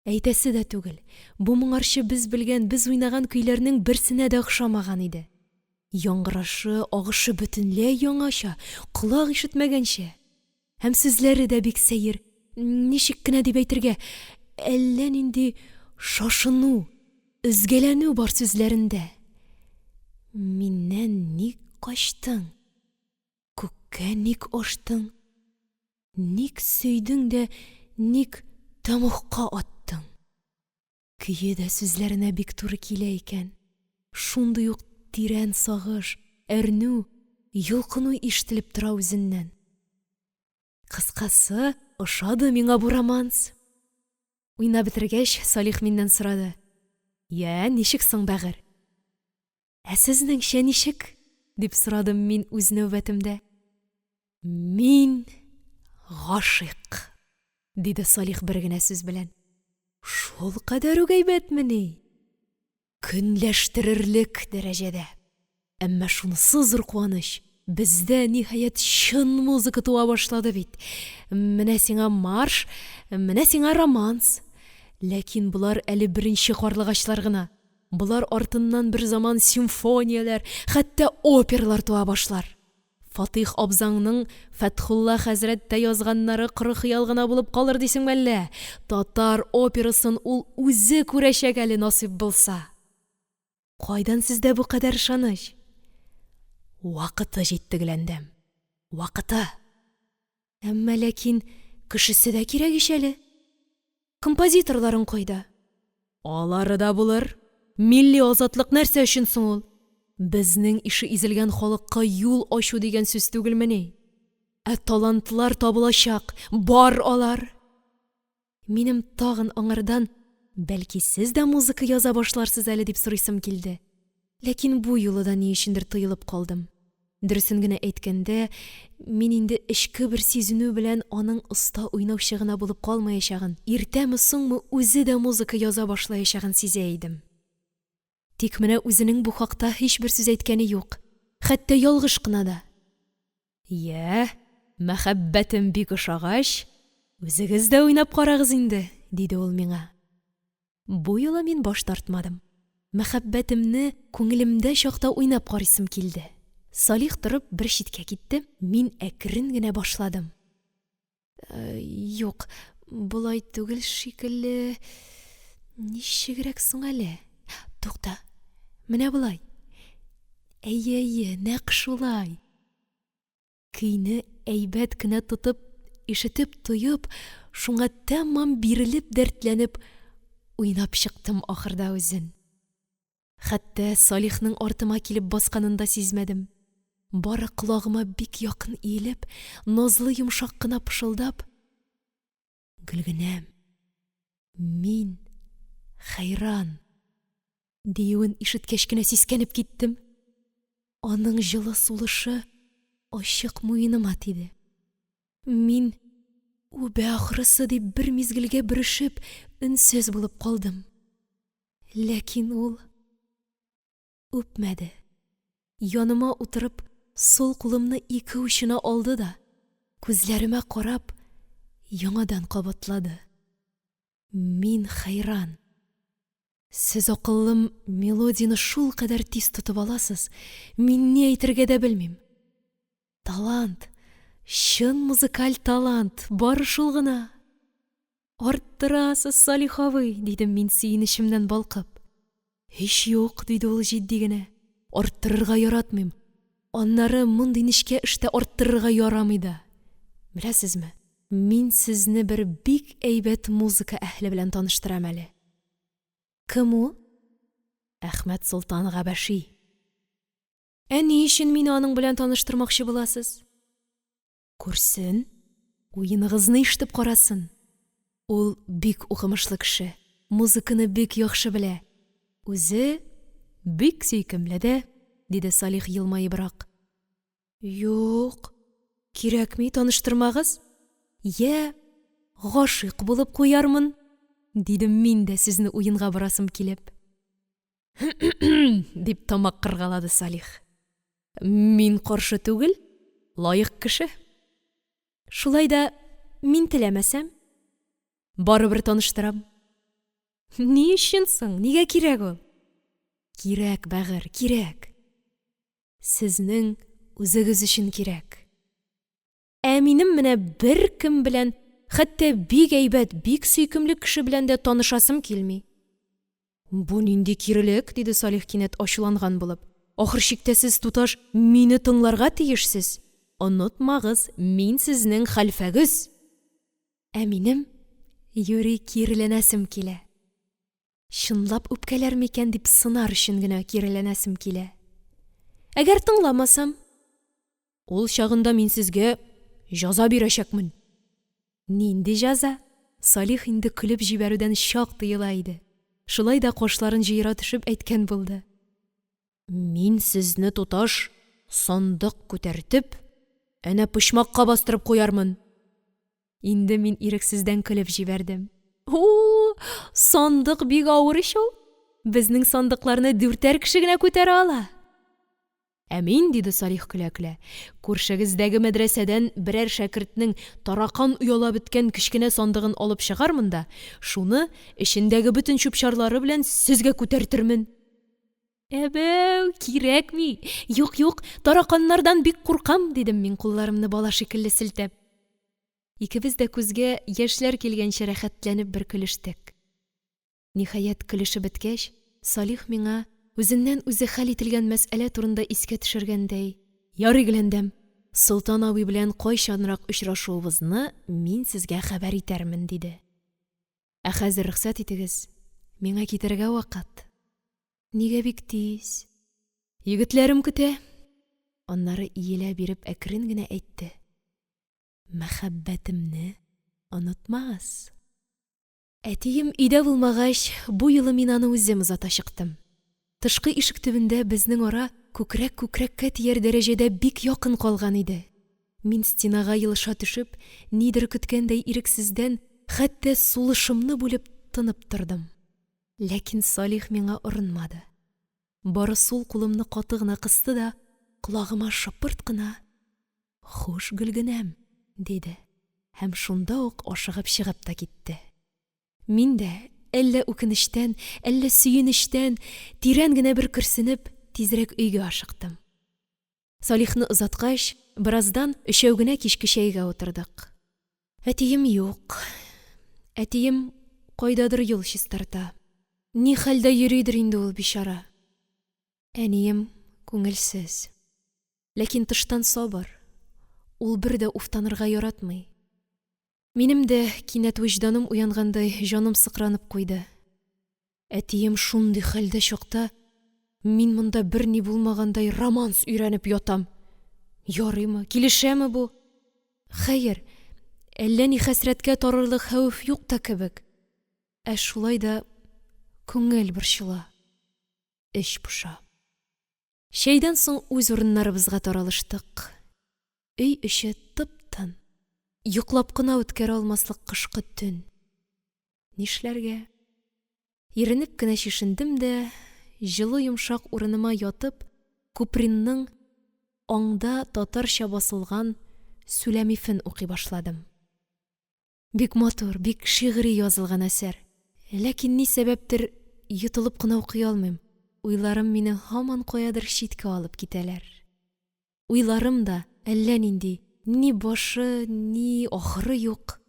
Әйтәсе дә түгел, бу моңарчы без белгән, без уйнаган көйләрнең берсенә дә охшамаган иде. Яңгырашы, агышы бөтенләй яңача, колак ишетмәгәнчә. Һәм сүзләре дә бик сәер. Ничек кенә дип әйтергә, әллә нинди шашыну, өзгәләнү бар сүзләрендә. Миннән ник качтың? Күккә ник аштың? Ник сөйдең дә, ник тамукка аттың? Көе дә сүзләренә бик туры килә икән. Шундый ук тирән сагыш, әрнү, йолкыну ишетелеп тора үзеннән. Кыскасы, ошады миңа бу романс. Уйнап бетергәч, Салих миннән сорады: "Я, ничек соң, бәгырь?" "Ә сезнеңчә ничек?" дип сорадым мин үз нәүбәтемдә. "Мин гашыйк", диде Салих бер генә сүз белән. "Шул кадәр үк әйбәтмени?" "Көнләштерерлек дәрәҗәдә. Әмма шунысы зур куаныч. Бездә ниһаять чын музыка туа башлады бит. Менә сиңа марш, менә сиңа романс. Ләкин булар әле беренче карлыгачлар гына. Булар артыннан бер заман симфонияләр, хәтта оперлар туа башлар. Фатих абзаңның Фәтхулла хәзрәттә язганнары коры хыял гына булып калыр дисең әллә? Татар операсын ул үзе күрәчәк әле насыйп булса." "Кайдан сездә бу кадәр ышаныч?" "Вакыты җитте, Гөләндәм. Вакыты. Әмма ләкин кешесе дә кирәк ич әле. Композиторларың кайда?" "Алары да булыр. Милли азатлык нәрсә өчен соң ул? Безнең ише изелгән халыкка юл ачу дигән сүз түгелмени? Ә талантлар табылачак, бар алар." Минем тагын аңардан: "Бәлки сез дә музыка яза башларсыз әле?" дип сорыйсым килде. Ләкин бу юлы да ни өчендер тыелып калдым. Дөресен генә әйткәндә, мин инде эчке бер сизенү белән аның оста уйнаучы гына булып калмаячагын, иртәме соңмы үзе дә музыка яза башлаячагын сизә идем. Тик менә үзенең бу хакта һичбер сүз әйткәне юк, хәтта ялгыш кына да. "Я, мәхәббәтем бик ошагач, үзегез дә уйнап карагыз инде", диде ул миңа. Бу юлы мин баш тартмадым. Мәхәббәтемне күңелемдә чакта уйнап карыйсым килде. Салих торып бер читкә китте, мин әкрен генә башладым. "Юк, булай түгел шикелле. Ничегрәк соң әле? Тукта, менә булай. Әйе, нәкъ шулай." Көйне әйбәт кенә тотып, ишетеп тоеп, шуңа тәмам бирелеп, дәртләнеп, уйнап чыктым ахырда үзен. Хәтта Салихның артыма килеп басканын да сизмәдем. бары колагыма бик якын иелеп, назлы йомшак кына пышылдап: "Гөлгенәм, мин хәйран" диюен ишеткәч кенә сискәнеп киттем. Аның җылы сулышы ачык муеныма тиде. Мин үбә ахрысы дип бер мизгелгә бөрешеп, өнсез булып калдым. Ләкин ул үпмәде. Яныма утырып, сол кулымны ике учына алды да, күзләремә карап, яңадан кабатлады: "Мин хәйран. Сез акыллым мелодияны шул кадәр тиз тотып аласыз, мин ни әйтергә дә белмим. Талант, чын музыкаль талант, бары шул гына." "Арттырасыз, Салих абый", дидем мин сөенечемнән балкып. "Һич юк", диде ул җитди генә. "Арттырырга яратмыйм. Аннары мондый нечкә эштә арттырырга ярамый да. Беләсезме, мин сезне бер бик әйбәт музыка әһле белән таныштырам әле." "Кем ул?" "Әхмәт Солтан Габәши." "Ни өчен мине аның белән таныштырмакчы буласыз?" "Күрсен, уеныгызны ишетеп карасын. Ул бик укымышлы кеше, музыканы бик яхшы белә. Үзе бик сөйкемле дә", диде Салих елмаебрак. "Юк, кирәкми, таныштырмагыз. Я, гашыйк булып куярмын", дидем мин дә сезне уенга барасым килеп. Дип тамак кыргалады Салих. "Мин каршы түгел, лаек кеше. Шулай да мин теләмәсәм, барыбер таныштырам." "Ни өчен соң? Нигә кирәк ул?" "Кирәк, бәгырь, кирәк. Сезнең үзегез өчен кирәк. Минем менә бер кем белән, хәтта бик әйбәт, бик сөйкемле кеше белән дә танышасым килми." "Бу нинди кирелек?" диде Салих кинәт ачуланган булып. "Ахыр чиктә сез, туташ, мине тыңларга тиешсез. Онытмагыз, мин сезнең хәлфәгез." Минем юри киреләнәсем килә. Чынлап үпкәләр микән дип сынар өчен генә киреләнәсем килә. Әгәр тыңламасам, ул чагында мин сезгә җәза бирәчәкмен. Нинди җәза? Салих инде көлеп җибәрүдән чак тыела иде. Шулай да кашларын җыера төшеп әйткән булды: "Мин сезне, туташ, сандык күтәртеп, әнә почмакка бастырып куярмын." Инде мин ирексездән көлеп җибәрдем. Сандык бик авыр ич ул. Безнең сандыкларны 4 кеше генә күтәрә ала. Мин, диде Салих көлә-көлә, күршегездәге мәдрәсәдән берәр шәкертнең таракан уяла беткән кечкенә сандыгын алып чыгармын да, шуны эчендәге бөтен чүп-чарлары белән сезгә күтәртермен. Әбәү, кирәкми. Юк, тараканнардан бик куркам, дидем мин кулларымны бала шикелле селтәп. Икебез дә күзгә яшьләр килгәнчә рәхәтләнеп бер көлештек. Ниһаять көлеше беткәч, Салих миңа үзеннән үзе хәл ителгән мәсьәлә турында искә төшергәндәй: "Ярый, Гөләндәм, Солтан абый белән кайчанрак очрашуыбызны мин сезгә хәбәр итәрмен", диде. Хәзер рөхсәт итегез, миңа китәргә вакыт." "Нигә бик тиз?" "Егетләрем көтә." Аннары иелә биреп әкрен генә әйтте: "Мәхәббәтемне онытмагыз." Әтием өйдә булмагач, бу юлы мин аны үзем озата чыктым. Тышкы ишек төбендә безнең ара күкрәк-күкрәккә тияр дәрәҗәдә бик якын калган иде. Мин стенага йылыша төшеп, нидер көткәндәй ирексездән, хәтта сулышымны бүлеп тынып тордым. Ләкин Салих миңа орынмады. Бары сул кулымны каты гына кысты да, колагыма шыпырт кына: "Хуш, Гөлгенәм", диде. Һәм шунда ук ашыгып чыгып та китте. Мин дә әллә үкенештән, әллә сөенечтән тирән генә бер көрсенеп, тизрәк өйгә ашыктым. Салихны озаткач, бераздан өчәү генә кичке чәйгә утырдык. Әтием юк. Әтием кайдадыр юл чистарта. Ни хәлдә йөридер инде ул бичара. Әнием күңелсез. Ләкин тыштан сабыр. Ул бер дә уфтанырга яратмый. Минем дә кинәт вөҗданым уянгандай җаным сыкранып куйды. Әтием шундый хәлдә чакта, мин монда берни булмагандай романс өйрәнеп ятам. Ярыймы, килешәме бу? Хәер, әллә ни хәсрәткә тарырлык хәвеф юк та кебек. Шулай да күңел борчыла, эч поша. Шәйдән соң үз урыннарыбызга таралыштык. Өй эче тып-тын. Йоклап кына үткәрә алмаслык кышкы төн. Нишләргә? Иренеп кенә чишендем дә, җылы йомшак урыныма ятып, Купринның аңда татарча басылган Сүләмифен укый башладым. Бик матур, бик шигъри язылган әсәр. Ләкин ни сәбәптер йотылып кына укый алмыйм. Уйларым мине һаман каядыр читкә алып китәләр. Уйларым да әллә нинди, ни башы, ни ахыры юк.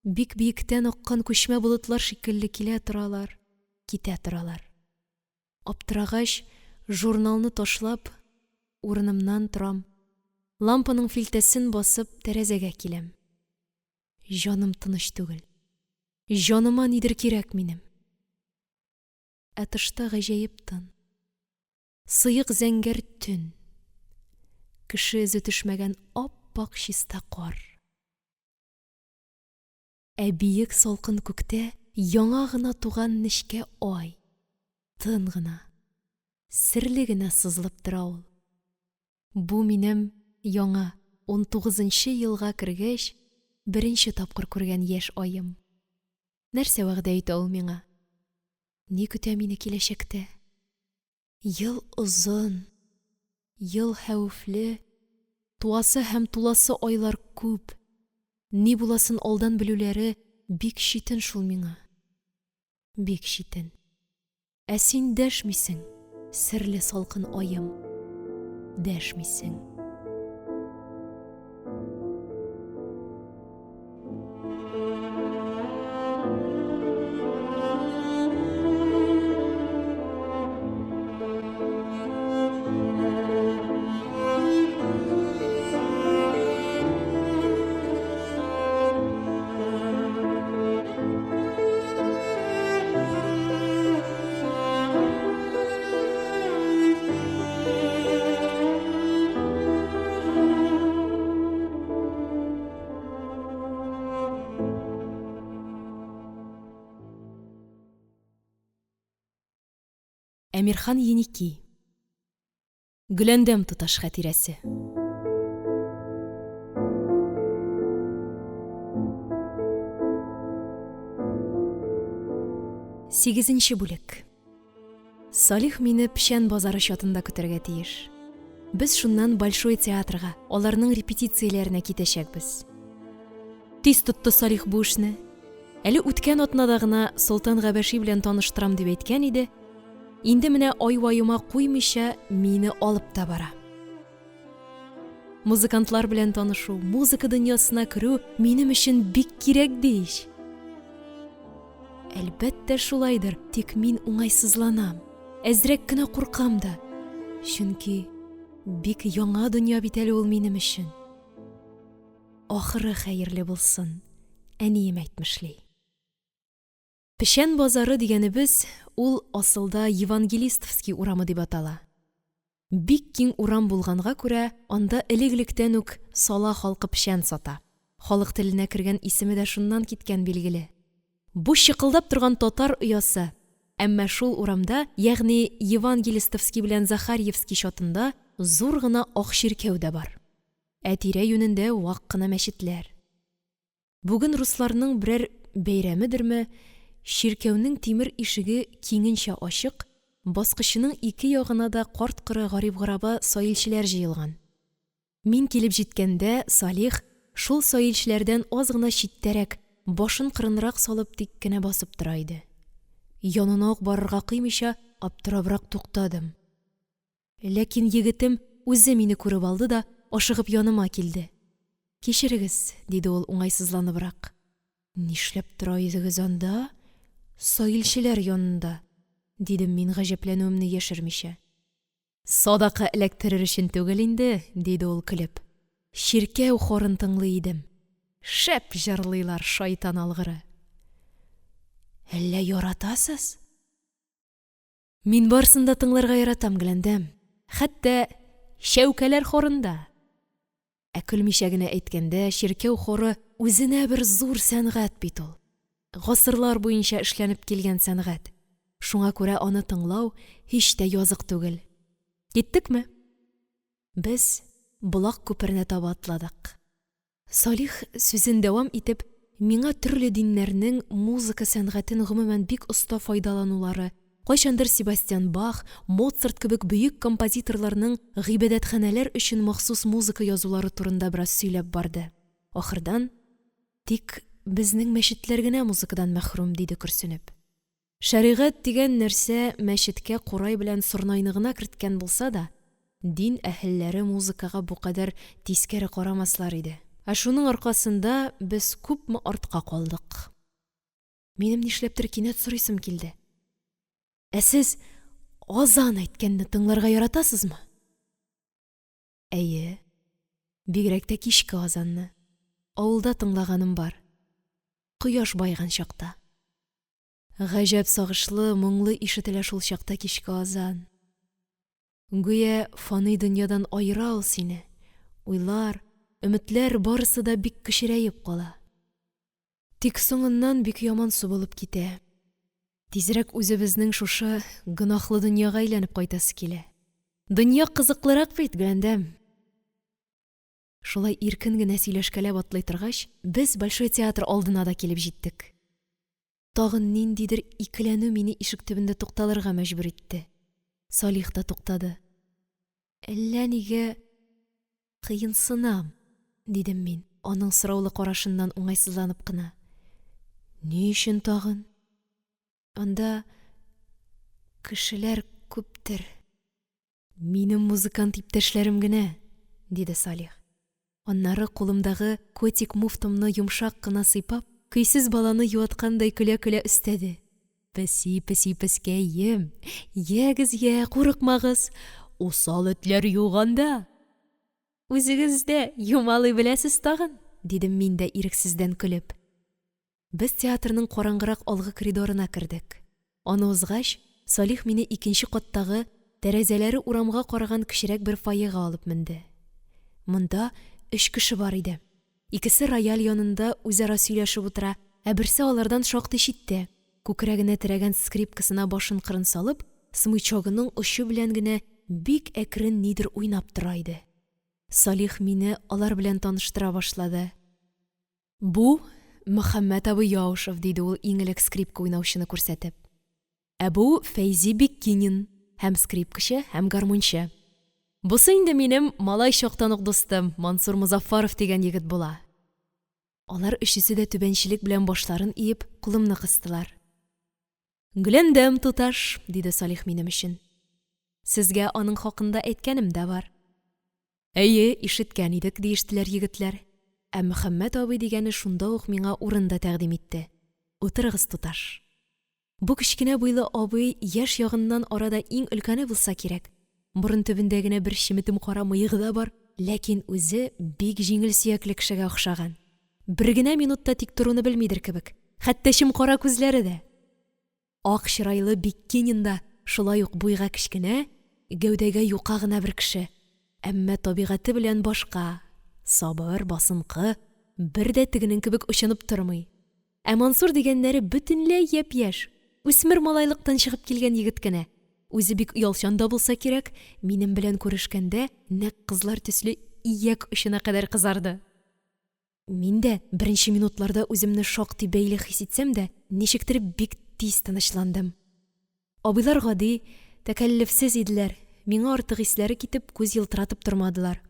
Бик биектән аккан күчмә болытлар шикелле килә торалар, китә торалар. Аптырагач, журналны ташлап, урынымнан торам. Лампаның филтәсен басып, тәрәзәгә киләм. Җаным тыныч түгел. Җаныма нидер кирәк минем. Тышта гаҗәеп тын. Сыек зәңгәр төн. Кеше эзе төшмәгән ап-ак чиста кар. Биек салкын күктә яңа гына туган нечкә ай. Тын гына, серле генә сызылып тора ул. Бу минем яңа 19-нчы елга кергәч, беренче тапкыр күргән яшь аем. Нәрсә вәгъдә итә ул миңа? Ни көтә мине киләчәктә? Ел озын, ел хәвефле, туасы һәм туласы айлар күп. Ни буласын алдан белүләре бик читен шул миңа. Бик читен. Син дәшмисең, серле салкын аем. Дәшмисең. Әмирхан Еники. Гөләндәм туташ хатирәсе. 8-нче бүлек. Салих мине Печән базары чатында көтәргә тиеш. Без шуннан Большой театрга, аларның репетицияләренә китәчәкбез. Тиз тотты Салих бу эшне. Әле үткән атнада гына Солтан Габәши белән таныштырам дип әйткән иде. Инде менә ай-ваема куймыйча мине алып та бара. Музыкантлар белән танышу, музыка дөньясына керү минем өчен бик кирәк диш. Әлбәттә шулайдыр, тик мин уңайсызланам. Әзрәк кенә куркам да. Чөнки бик яңа дөнья бит әле ул минем өчен. Ахыры хәерле булсын, әнием әйтмешли. Печән базары дигәнебез, ул асылда Евангелистовский урамы дип атала. Бик киң урам булганга күрә, анда элек-электән үк сала халкы печән сата. Халык теленә кергән исеме дә шуннан киткән билгеле. Бу чыкылдап торган татар оясы, әмма шул урамда, ягъни Евангелистовский белән Захарьевский чатында зур гына ак чиркәү дә бар. Тирә юнендә вак кына мәчетләр. Бүген русларның берәр бәйрәмедерме, чиркәүнең тимер ишеге киңенчә ачык, баскычының ике ягына да карт-коры гарип-гораба саилчеләр җыелган. Мин килеп җиткәндә, Салих шул саилчеләрдән аз гына читтәрәк, башын кырынрак салып тик кенә басып тора иде. Янына ук барырга кыймыйча, аптырабрак туктадым. Ләкин егетем үзе мине күреп алды да, ашыгып яныма килде. «Кичерегез», диде ул уңайсызланыбрак. «Нишләп тора идегез анда? Саилчеләр янында», дидем мин гаҗәпләнүемне яшермичә. «Садака эләктерер өчен түгел инде», диде ул көлеп. «Чиркәү хорын тыңлый идем. Шәп җырлыйлар, шайтан алгыры». «Әллә яратасыз?» «Мин барсын да тыңларга яратам, Гөләндәм. Хәтта Шәүкәләр хорында», Ә көлмичә генә әйткәндә, чиркәү хоры үзенә бер зур сәнгать бит ул. Гасырлар буенча эшләнеп килгән сәнгать. Шуңа күрә аны тыңлау һич тә язык түгел. Киттекме? Без булак күперенә таба атладык. Салих сүзен дәвам итеп, миңа төрле диннәрнең музыка сәнгатен гомумән бик оста файдаланулары, кайчандыр Себастьян Бах, Моцарт кебек бөек композиторларның гыйбадәтханәләр өчен махсус музыка язулары турында бераз сөйләп барды. Ахырдан, тик безнең мәчетләр генә музыкадан мәхрүм, диде көрсенеп. Шәригать дигән нәрсә мәчеткә курай белән сорнайны гына керткән булса да, дин әһелләре музыкага бу кадәр тискәре карамаслар иде. Ә шуның аркасында без күпме артка калдык. Минем нишләптер кинәт сорыйсым килде. Ә сез азан әйткәнне тыңларга яратасызмы? Әйе, бигрәк тә кичке азанны. Авылда тыңлаганым бар. Кояш байган чакта. Гаҗәп сагышлы, моңлы ишетелә шул чакта кичке азан. Гүя фани дөньядан аера ул сине. Уйлар, өметләр барысы да бик кечерәеп кала. Тик соңыннан бик яман су булып китә. Тизрәк үзебезнең шушы гынахлы дөньяга әйләнеп кайтасы килә. Дөнья кызыклырак бит, гөләндәм. Шулай иркен генә сөйләшкәләп атлый торгач, без Большой театр алдына да килеп җиттек. Тагын ниндидер икеләнү мине ишек төбендә тукталырга мәҗбүр итте. Салих та туктады. Әллә нигә кыенсынам, дидем мин, аның сораулы карашыннан уңайсызланып кына. Ни өчен тагын? Анда кешеләр күптер. Минем музыкант иптәшләрем генә, диде Салих. Аннары кулымдагы котик муфтымны йомшак кына сыйпап, көйсез баланы юаткандай көлә-көлә өстәде. Песи-песи-пескәем, ягез, курыкмагыз, усал этләр юганда. Үзегез дә юмалый беләсез тагын, дидем мин дә ирексездән көлеп. Без театрның караңгырак алгы коридорына кердек. Аны узгач, Салих мине икенче каттагы тәрәзәләре урамга караган кечерәк бер фойега алып менде. Монда 3 кеше бар иде. Икесе рояль янында үзара сөйләшеп утыра, ә берсе алардан шактый читтә. Күкрәгенә терәгән скрипкасына башын кырын салып, смычогының очы белән генә бик әкрен нидер уйнап тора иде. Салих мине алар белән таныштыра башлады. Бу Мөхәммәт абый Яушев, диде ул иң элек скрипка уйнаучыны күрсәтеп. Ә бу Фәйзи Биккинин, һәм скрипкачы, һәм гармунчы. Бусы инде минем малай чактан ук дустым, Мансур Музаффаров дигән егет була. Алар өчесе дә түбәнчелек белән башларын иеп, кулымны кыстылар. Гөләндәм туташ, диде Салих минем өчен. Сезгә аның хакында әйткәнем дә бар. Әйе, ишеткән идек, диештеләр егетләр. Ә Мөхәммәт абый дигәне шунда ук миңа урында тәкъдим итте. Утырыгыз, туташ. Бу кечкенә буйлы абый яшь ягыннан арада иң өлкәне булса кирәк. Борын төбендә генә бер чиметем кара мыегы да бар, ләкин үзе бик җиңел сөякле кешегә охшаган. Бер генә минутта тик торуны белмидер кебек. Хәтта чим кара күзләре дә. Ак чырайлы Биккинин да шулай ук буйга кечкенә, гәүдәгә юка гына бер кеше. Әмма табигаты белән башка. Сабыр, басынкы, бер дә тегенең кебек очынып тормый. Ә Мансур дигәннәре бөтенләй япь-яшь, үсмер малайлыктан чыгып килгән егет кенә. Үзе бик оялчан да булса кирәк, минем белән күрешкәндә нәкъ кызлар төсле ияк очына кадәр кызарды. Мин дә беренче минутларда үземне шактый бәйле хис итсәм дә, ничектер бик тиз тынычландым. Абыйлар гади, тәкәллефсез иделәр. Миңа артык исләре китеп, күз елтыратып тормадылар.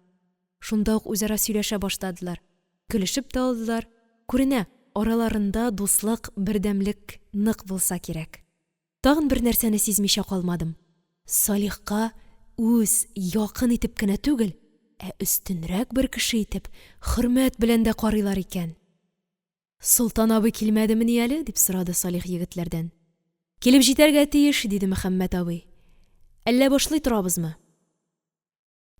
Шунда ук үзара сөйләшә башладылар. Көлешеп тә алдылар. Күренә, араларында дуслык, бердәмлек нык булса кирәк. Тагын бер нәрсәне сизмичә калмадым. Салихка үз якын итеп кенә түгел, ә өстенрәк бер кеше итеп, хөрмәт белән дә карыйлар икән. Солтан абый килмәдеме ни әле? Дип сорады Салих егетләрдән. Килеп җитәргә тиеш, диде Мөхәммәт абый. Әллә башлый торабызмы?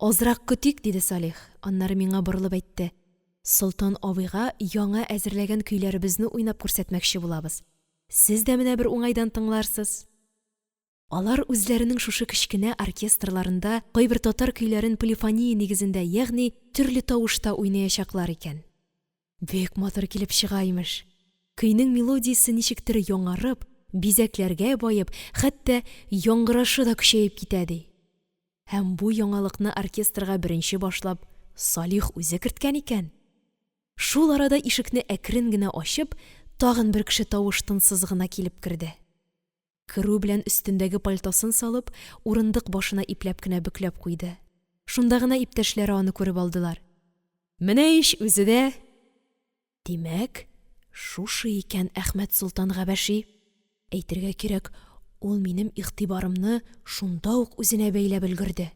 Азрак көтик, диде Салих. Аннары миңа борылып әйтте. Солтан абыйга яңа әзерләгән көйләребезне уйнап күрсәтмәкче булабыз. Сез дә менә бер уңайдан тыңларсыз. Алар үзләренең шушы кечкенә оркестрларында кайбер татар көйләрен полифония нигезендә, ягъни төрле тавышта уйнаячаклар икән. Бик матур килеп чыга имеш. Көйнең мелодиясе ничектер яңарып, бизәкләргә баеп, хәтта яңгырашы да көчәеп китә ди. Һәм бу яңалыкны оркестрга беренче башлап Салих үзе керткән икән. Шул арада ишекне әкрен генә ачып, тагын бер кеше тавыш-тынсыз гына килеп керде. Керү белән өстендәге пальтосын салып, урындык башына ипләп кенә бөкләп куйды. Шунда гына иптәшләре аны күреп алдылар. Менә иш үзе дә. Димәк, шушы икән Әхмәт Солтан Габәши. Әйтергә кирәк, ул минем игътибарымны шунда ук үзенә бәйләп өлгерде.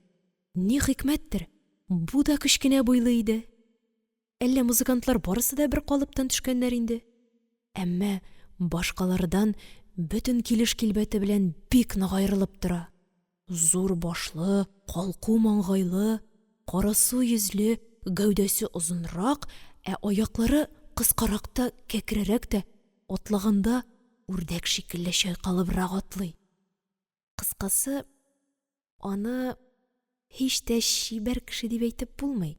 Ни хикмәттер, бу да кечкенә буйлы иде. Әллә музыкантлар барысы да бер калыптан төшкәннәр инде. Әмма башкалардан бөтен килеш-килбәте белән бик нык аерылып тора. Зур башлы, калку маңгайлы, карасу йөзле, гәүдәсе озынрак, аяклары кыскарак та, кәкрерәк тә, атлаганда үрдәк шикелле чайкалыбрак атлый. Кыскасы, аны һич тә чибәр кеше дип әйтеп булмый.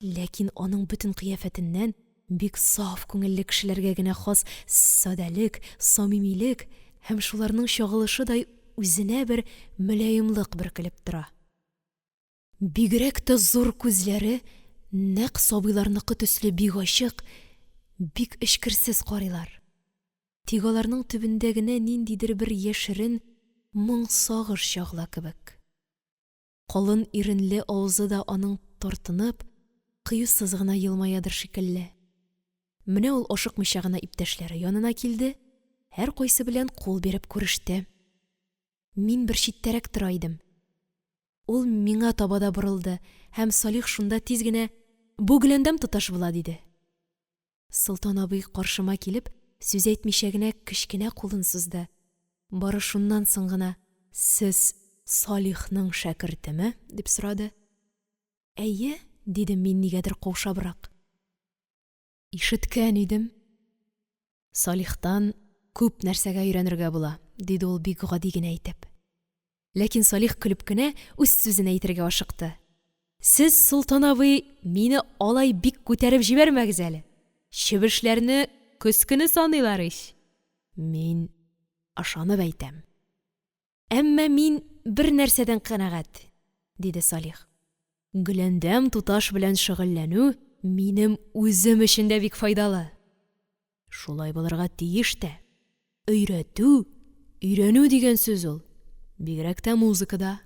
Ләкин аның бөтен кыяфәтеннән бик саф күңелле кешеләргә генә хас садәлек, самимилек һәм шуларның чагылышыдай үзенә бер мөлаемлык бөркелеп тора. Бигрәк тә зур күзләре нәкъ сабыйларныкы төсле бик ачык, бик эчкерсез карыйлар. Тик аларның төбендә генә ниндидер бер яшерен моң сагыш чагыла кебек. Калын иренле авызы да аның тартынып, кыюсыз гына елмаядыр шикелле. Менә ул ашыкмыйча гына иптәшләре янына килде, һәр кайсы белән кул биреп күреште. Мин бер читтәрәк тора идем. Ул миңа таба да борылды һәм Салих шунда тиз генә «Бу гөләндәм тоташ була» диде. Солтан абый каршыма килеп, сүз әйтмичә генә кечкенә кулын сузды. Бары шуннан соң гына «Сез Салихның шәкертеме?» дип сорады. «Әйе», дидем мин нигәдер каушабрак. Ишеткән идем. Салихтан күп нәрсәгә өйрәнергә була, диде ул бик гади генә әйтеп. Ләкин Салих көлеп кенә үз сүзен әйтергә ашыкты. Сез, Солтан абый, мине алай бик күтәреп җибәрмәгез әле. Чебешләрне көскене саныйлар ич. Мин ашанып әйтәм. Әмма мин бер нәрсәдән канәгать, диде Салих. Гөләндәм туташ белән шөгыльләнү минем үзем өчен дә бик файдалы. Шулай булырга тиеш тә. Өйрәтү, өйрәнү дигән сүз ул. Бигрәк тә музыкада.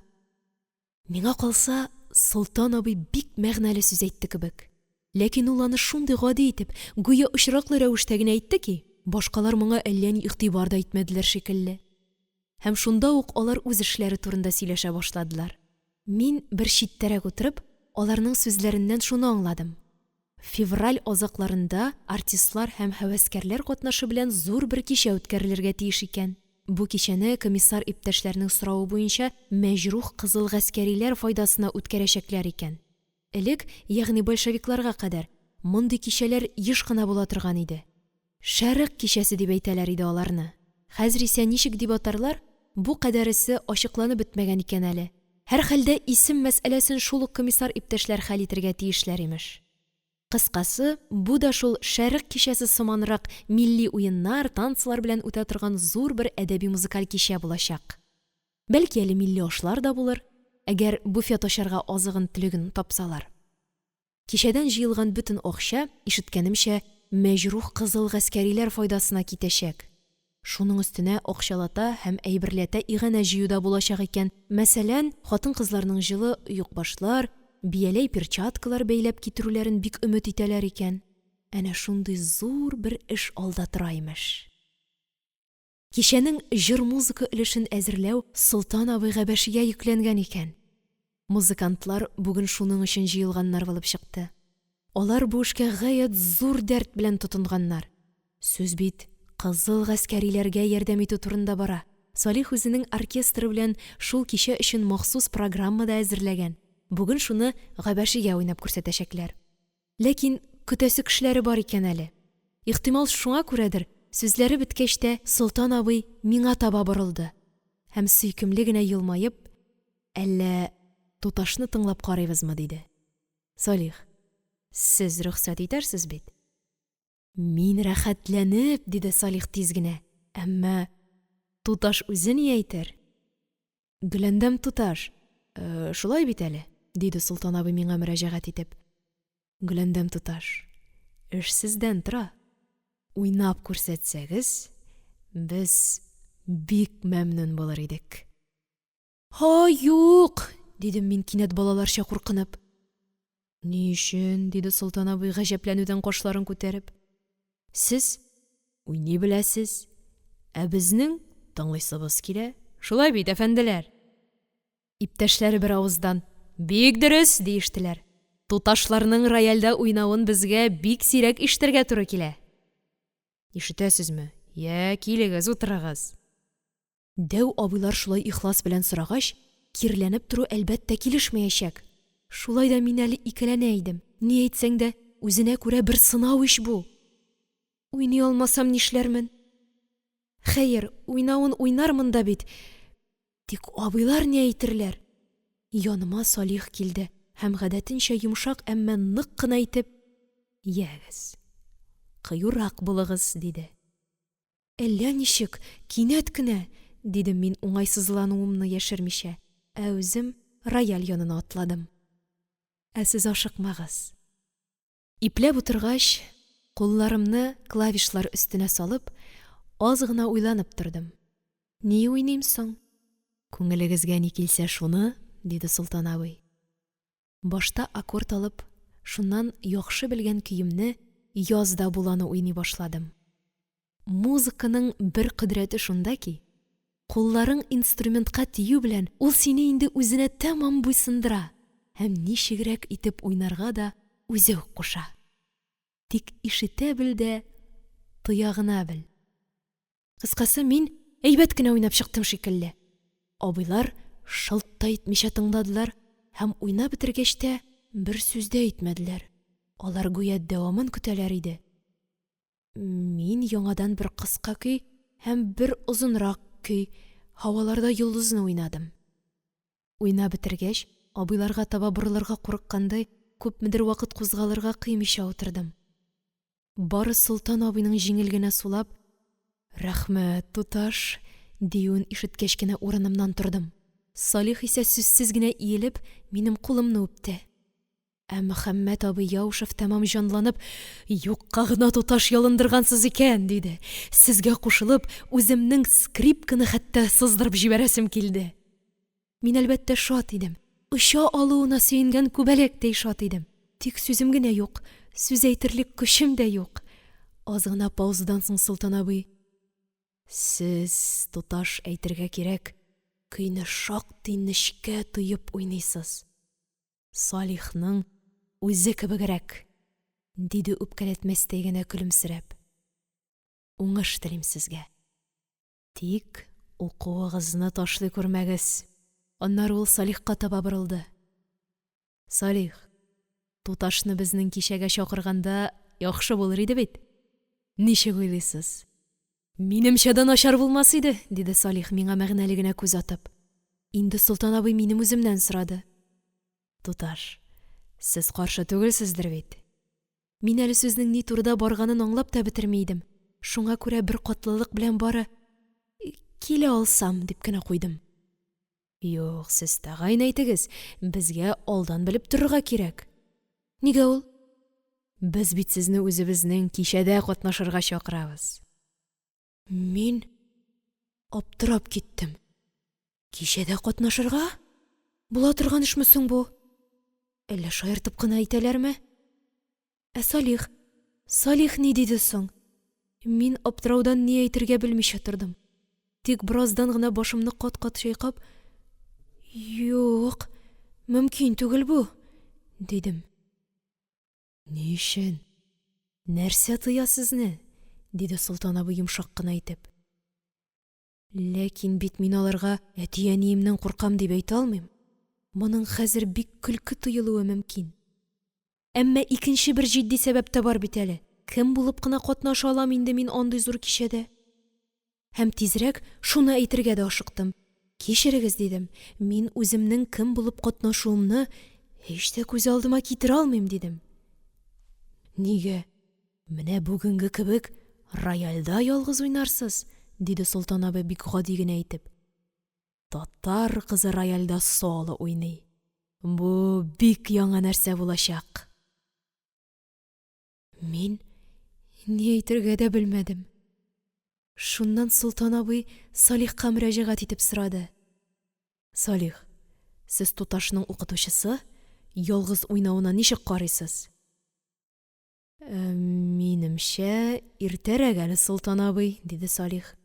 Миңа калса, Солтан абый бик мәгънәле сүз әйтте кебек. Ләкин ул аны шундый гади итеп, гүя очраклы рәвештә генә әйтте ки, башкалар моңа әллә ни игътибар да итмәделәр шикелле. Һәм шунда ук алар үз эшләре турында сөйләшә башладылар. Мин бер читтәрәк утырып, аларның сүзләреннән шуны аңладым. Февраль азакларында артистлар һәм һәвәскәрләр катнашы белән зур бер кичә үткәрелергә тиеш икән. Бу кичәне комиссар иптәшләрнең соравы буенча мәҗрух кызыл гаскәриләр файдасына үткәрәчәкләр икән. Элек, ягъни большевикларга кадәр, мондый кичәләр еш кына була торган иде. Шәрык кичәсе дип әйтәләр иде аларны. Хәзер исә ничек дип атарлар, бу кадәресе ачыкланып бетмәгән икән әле. Һәр хәлдә исем мәсьәләсен шул ук комиссар иптәшләр хәл итәргә тиешләр имеш. Кыскасы, бу да шул шәрык кичәсе сыманрак милли уеннар, танцлар белән үтә торган зур бер әдәби-музыкаль кичә булачак. Бәлки әле милли ашлар да булыр, әгәр буфет ачарга азыгын телеген тапсалар. Кичәдән җыелган бөтен акча, ишеткәнемчә, мәҗрух кызыл гаскәриләр файдасына китәчәк. Шуның өстенә акчалата һәм әйберләтә игъанә җыюда булачак икән. Мәсәлән, хатын-кызларның җылы юк-башлар, бияләй перчаткалар бәйләп китерүләрен бик өмет итәләр икән. Әнә шундый зур бер эш алда тора имеш. Кичәнең җыр-музыка өлешен әзерләү Солтан абый Габәшигә йөкләнгән икән. Музыкантлар бүген шуның өчен җыелганнар булып чыкты. Алар бу эшкә гаять зур дәрт белән тотынганнар. Сүз бит кызыл гаскәриләргә ярдәм итү турында бара. Салих үзенең оркестры белән шул кичә өчен махсус программа да әзерләгән. Бүген шуны Габәшигә уйнап күрсәтәчәкләр. Ләкин көтәсе кешеләре бар икән әле. Ихтимал шуңа күрәдер, сүзләре беткәч тә Солтан абый миңа таба борылды. һәм сөйкемле генә елмаеп, әллә туташны тыңлап карыйбызмы диде. Салих, сез рөхсәт итәрсез бит? Мин рәхәтләнеп, диде Салих тиз генә. Әмма туташ үзе ни әйтер? Гөләндәм туташ, шулай бит әле, диде Солтан абый миңа мөрәҗәгать итеп. Гөләндәм туташ, эш сездән тора. Уйнап күрсәтсәгез, без бик мәмнүн булыр идек. Ха, юк, дидем мин кинәт балаларча куркынып. Ни өчен? Диде Солтан абый гаҗәпләнүдән кашларын күтәреп. Сез уйный беләсез, ә безнең тыңлыйсыбыз килә. Шулай бит, әфәнделәр. Иптәшләре бер авыздан: бик дөрес, диештеләр. Туташларның рояльдә уйнавын безгә бик сирәк ишетергә туры килә. Ишетәсезме? Я, килегез, утырыгыз. Дәү абыйлар шулай ихлас белән сорагач, кирләнеп тору әлбәттә килешмәячәк. Шулай да мин әле икеләнә идем. Ни әйтсәң дә, үзенә күрә бер сынау иш бу. Уйный алмасам нишләрмен? Хәер, уйнавын уйнармын да бит. Тик абыйлар ни әйтерләр? Яныма Салих килде һәм гадәтенчә йомшак, әмма нык кына әйтеп: ягез, кыюрак булыгыз, диде. Әллә ничек, кинәт кенә, дидем мин уңайсызлануымны яшермичә, ә үзем рояль янына атладым. Ә сез ашыкмагыз. Ипләп утыргач, кулларымны клавишлар өстенә салып, аз гына уйланып тордым. Ни уйныйм соң? Күңелегезгә ни килсә шуны, диде Солтан абый. Башта аккорд алып, шуннан яхшы белгән көемне язда буланы уйный башладым. Музыканың бер кыдрәте шунда ки, кулларың инструментка тию белән ул сине инде үзенә тәмам буйсындыра һәм ничегрәк итеп уйнарга да үзе үк куша. Тик ишетә бел дә, тоя гына бел. Кыскасы, мин әйбәт кенә уйнап чыктым шикелле. Абыйлар шылт та итмичә тыңладылар һәм уйнап бетергәч тә бер сүз дә әйтмәделәр. Алар гүя дәвамын көтәләр иде. Мин яңадан бер кыска көй һәм бер озынрак көй «Һаваларда йолдызны» уйнадым. Уйнап бетергәч, абыйларга таба борылырга курыккандай, күпмедер вакыт кузгалырга кыймыйча утырдым. Бары Солтан абыйның җиңел генә сулап: «Рәхмәт, туташ», диюен ишеткәч кенә урынымнан тордым. Салих исә сүзсез генә иелеп, минем кулымны үпте. Ә Мөхәммәт абый Яушев тәмам җанланып: «Юкка гына туташ ялындыргансыз икән», диде. «Сезгә кушылып, үземнең скрипканы хәтта сыздырып җибәрәсем килде». Мин әлбәттә шат идем. Оча алуына сөенгән күбәләктәй шат идем. Тик сүзем генә юк, сүз әйтерлек көчем дә юк. Аз гына паузадан соң Солтан абый: «Сез, туташ, әйтергә кирәк, көйне шактый нечкә тоеп уйныйсыз. Салихның үзе кебегрәк», диде үпкәләтмәстәй генә көлемсерәп. «Уңыш телим сезгә. Тик укуыгызны ташлый күрмәгез». Аннары ул Салихка таба борылды. «Салих, туташны безнең кичәгә чакырганда яхшы булыр иде бит. Ничек уйлыйсыз?» «Минемчә дә начар булмас иде», диде Салих миңа мәгънәле генә күз атып. Инде Солтан абый минем үземнән сорады. «Туташ, сез каршы түгелсездер бит?» Мин әле сүзнең ни турыда барганын аңлап та бетермидем. Шуңа күрә бер катлылык белән бары «Килә алсам» дип кенә куйдым. «Юк, сез тәгаен әйтегез, безгә алдан белеп торырга кирәк». «Нигә ул?» «Без бит сезне үзебезнең кичәдә катнашырга чакырабыз». Мин аптырап киттем. Кичәдә катнашырга? Була торган эшме соң бу? Әллә шаяртып кына әйтәләрме? Ә Салих? Салих ни диде соң? Мин аптыраудан ни әйтергә белмичә тордым. Тик бераздан гына башымны кат-кат чайкап: «Юк, мөмкин түгел бу», дидем. «Ни өчен? Нәрсә тыя сезне?» диде Солтан абый йомшак кына әйтеп. Ләкин бит мин аларга әти-әниемнән куркам дип әйтә алмыйм. Моның хәзер бик көлке тоелуы мөмкин. Әмма икенче бер җитди сәбәп тә бар бит әле. Кем булып кына катнаша алам инде мин андый зур кичәдә? Һәм тизрәк шуны әйтергә дә ашыктым. Кешерегез дидем. Мин үземнең кем булып катнашуымны һич тә күз алдыма китерә алмыйм дидем. Нигә? Менә бүгенге кебек рояльда ялгыз уйнарсыз, диде Солтан абый бик гади генә әйтеп. Татар кызы рояльда соло уйный. Бу бик яңа нәрсә булачак. Мин ни әйтергә дә белмәдем. Шуннан Солтан абый Салихка мөрәҗәгать итеп сорады. Салих, сез туташның укытучысы, ялгыз уйнавына ничек карыйсыз? Минемчә, иртәрәк әле, Солтан абый, диде Салих.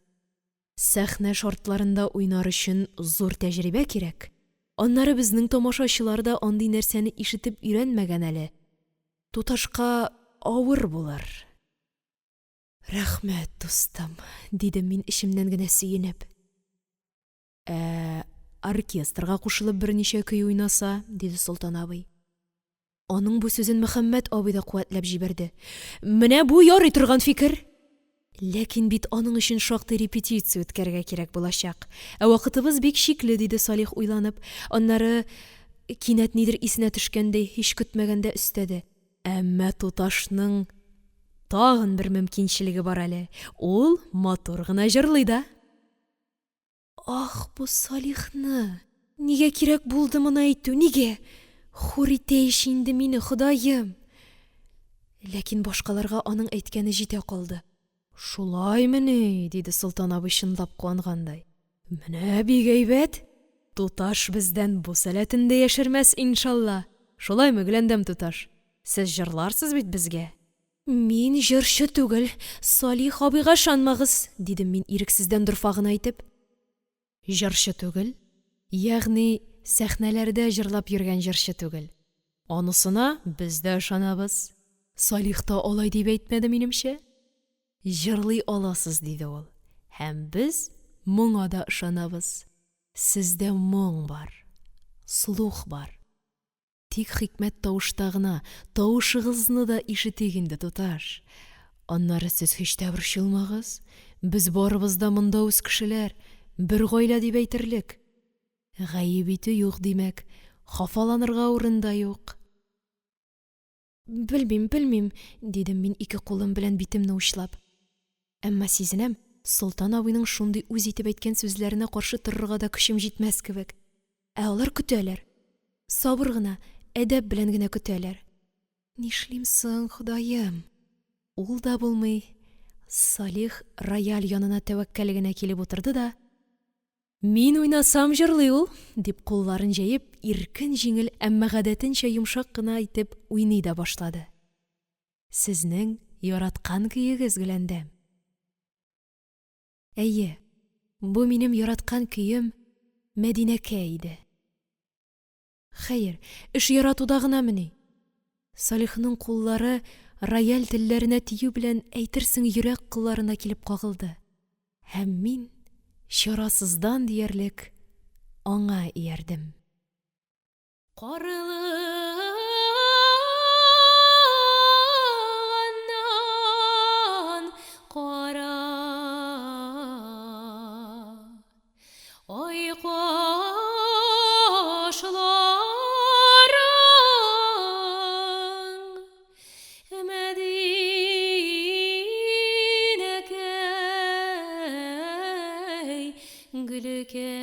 Сәхнә шартларында уйнар өчен зур тәҗрибә кирәк. Аннары безнең тамашачылар да андый нәрсәне ишетеп өйрәнмәгән әле. Туташка авыр булыр. Рәхмәт, дустым, дидем мин эчемнән генә сөенеп. Оркестрга кушылып берничә көй уйнаса, диде Солтан абый. Аның бу сүзен Мөхәммәд абый да куәтләп җибәрде. Менә бу ярый торган фикер. Ләкин бит аның өчен шактый репетиция үткәргә кирәк булачак. Вакытыбыз бик чикле, диде Салих уйланып. Аннары кинәт нидер исенә төшкәндәй һич көтмәгәндә өстәде. Әмма туташның тагын бер мөмкинчелеге бар әле. Ул матур гына җырлый да. Ах, бу Салихны нигә кирәк булды моны әйтү? Нигә? Хуритәйш инде мине, Ходаем. Ләкин башкаларга аның әйткәне җитә калды. Шулаймыни, диде Солтан абый чынлап куангандай. Менә бик әйбәт. Туташ бездән бу сәләтендә яшермәс, иншалла. Шулаймы, Гөләндәм туташ? Сез җырларсыз бит безгә? Мин җырчы түгел, Салих абыйга ышанмагыз, дидем мин ирексездән дорфагын әйтеп. Җырчы түгел? Ягъни сәхнәләрдә җырлап йөргән җырчы түгел. Анысына без дә ышанабыз. Салих та алай дип әйтмәде минемчә. Җырлый аласыз, диде ул. Һәм без моңа да ышанабыз. Сездә моң бар, слух бар. Тик хикмәт тавышта гына, тавышыгызны да ишетик инде, туташ. Аннары сез һич тә борчылмагыз. Без барыбыз да монда үз кешеләр, бер гаилә дип әйтерлек. Гаеп итү юк димәк, хафаланырга урында юк. Белмим, дидем мин ике кулым белән битемне учлап. Әмма сизенәм, Солтан абыйның шундый үз итеп әйткән сүзләренә каршы торырга да көчем җитмәс кебек. Алар көтәләр. Сабыр гына, әдәп белән генә көтәләр. Нишлим соң, Ходаем? Ул да булмый. Салих рояль янына тәвәккәл генә килеп утырды да, мин уйнасам җырлый ул, дип кулларын җәеп, иркен җиңел, әмма гадәтенчә йомшак кына итеп уйный да башлады. Сезнең яраткан көегез, Гөләндәм. Әйе, бу минем яраткан көем Мәдинәкә иде. Хәер, эш яратуда гынамыни? Салихның куллары рояль телләренә тию белән әйтерсең йөрәк кылларына килеп кагылды. Һәм мин чарасыздан диярлек аңа иярдем. Карылганнан кара ой кашларың Мәдинәкәй гүлекәй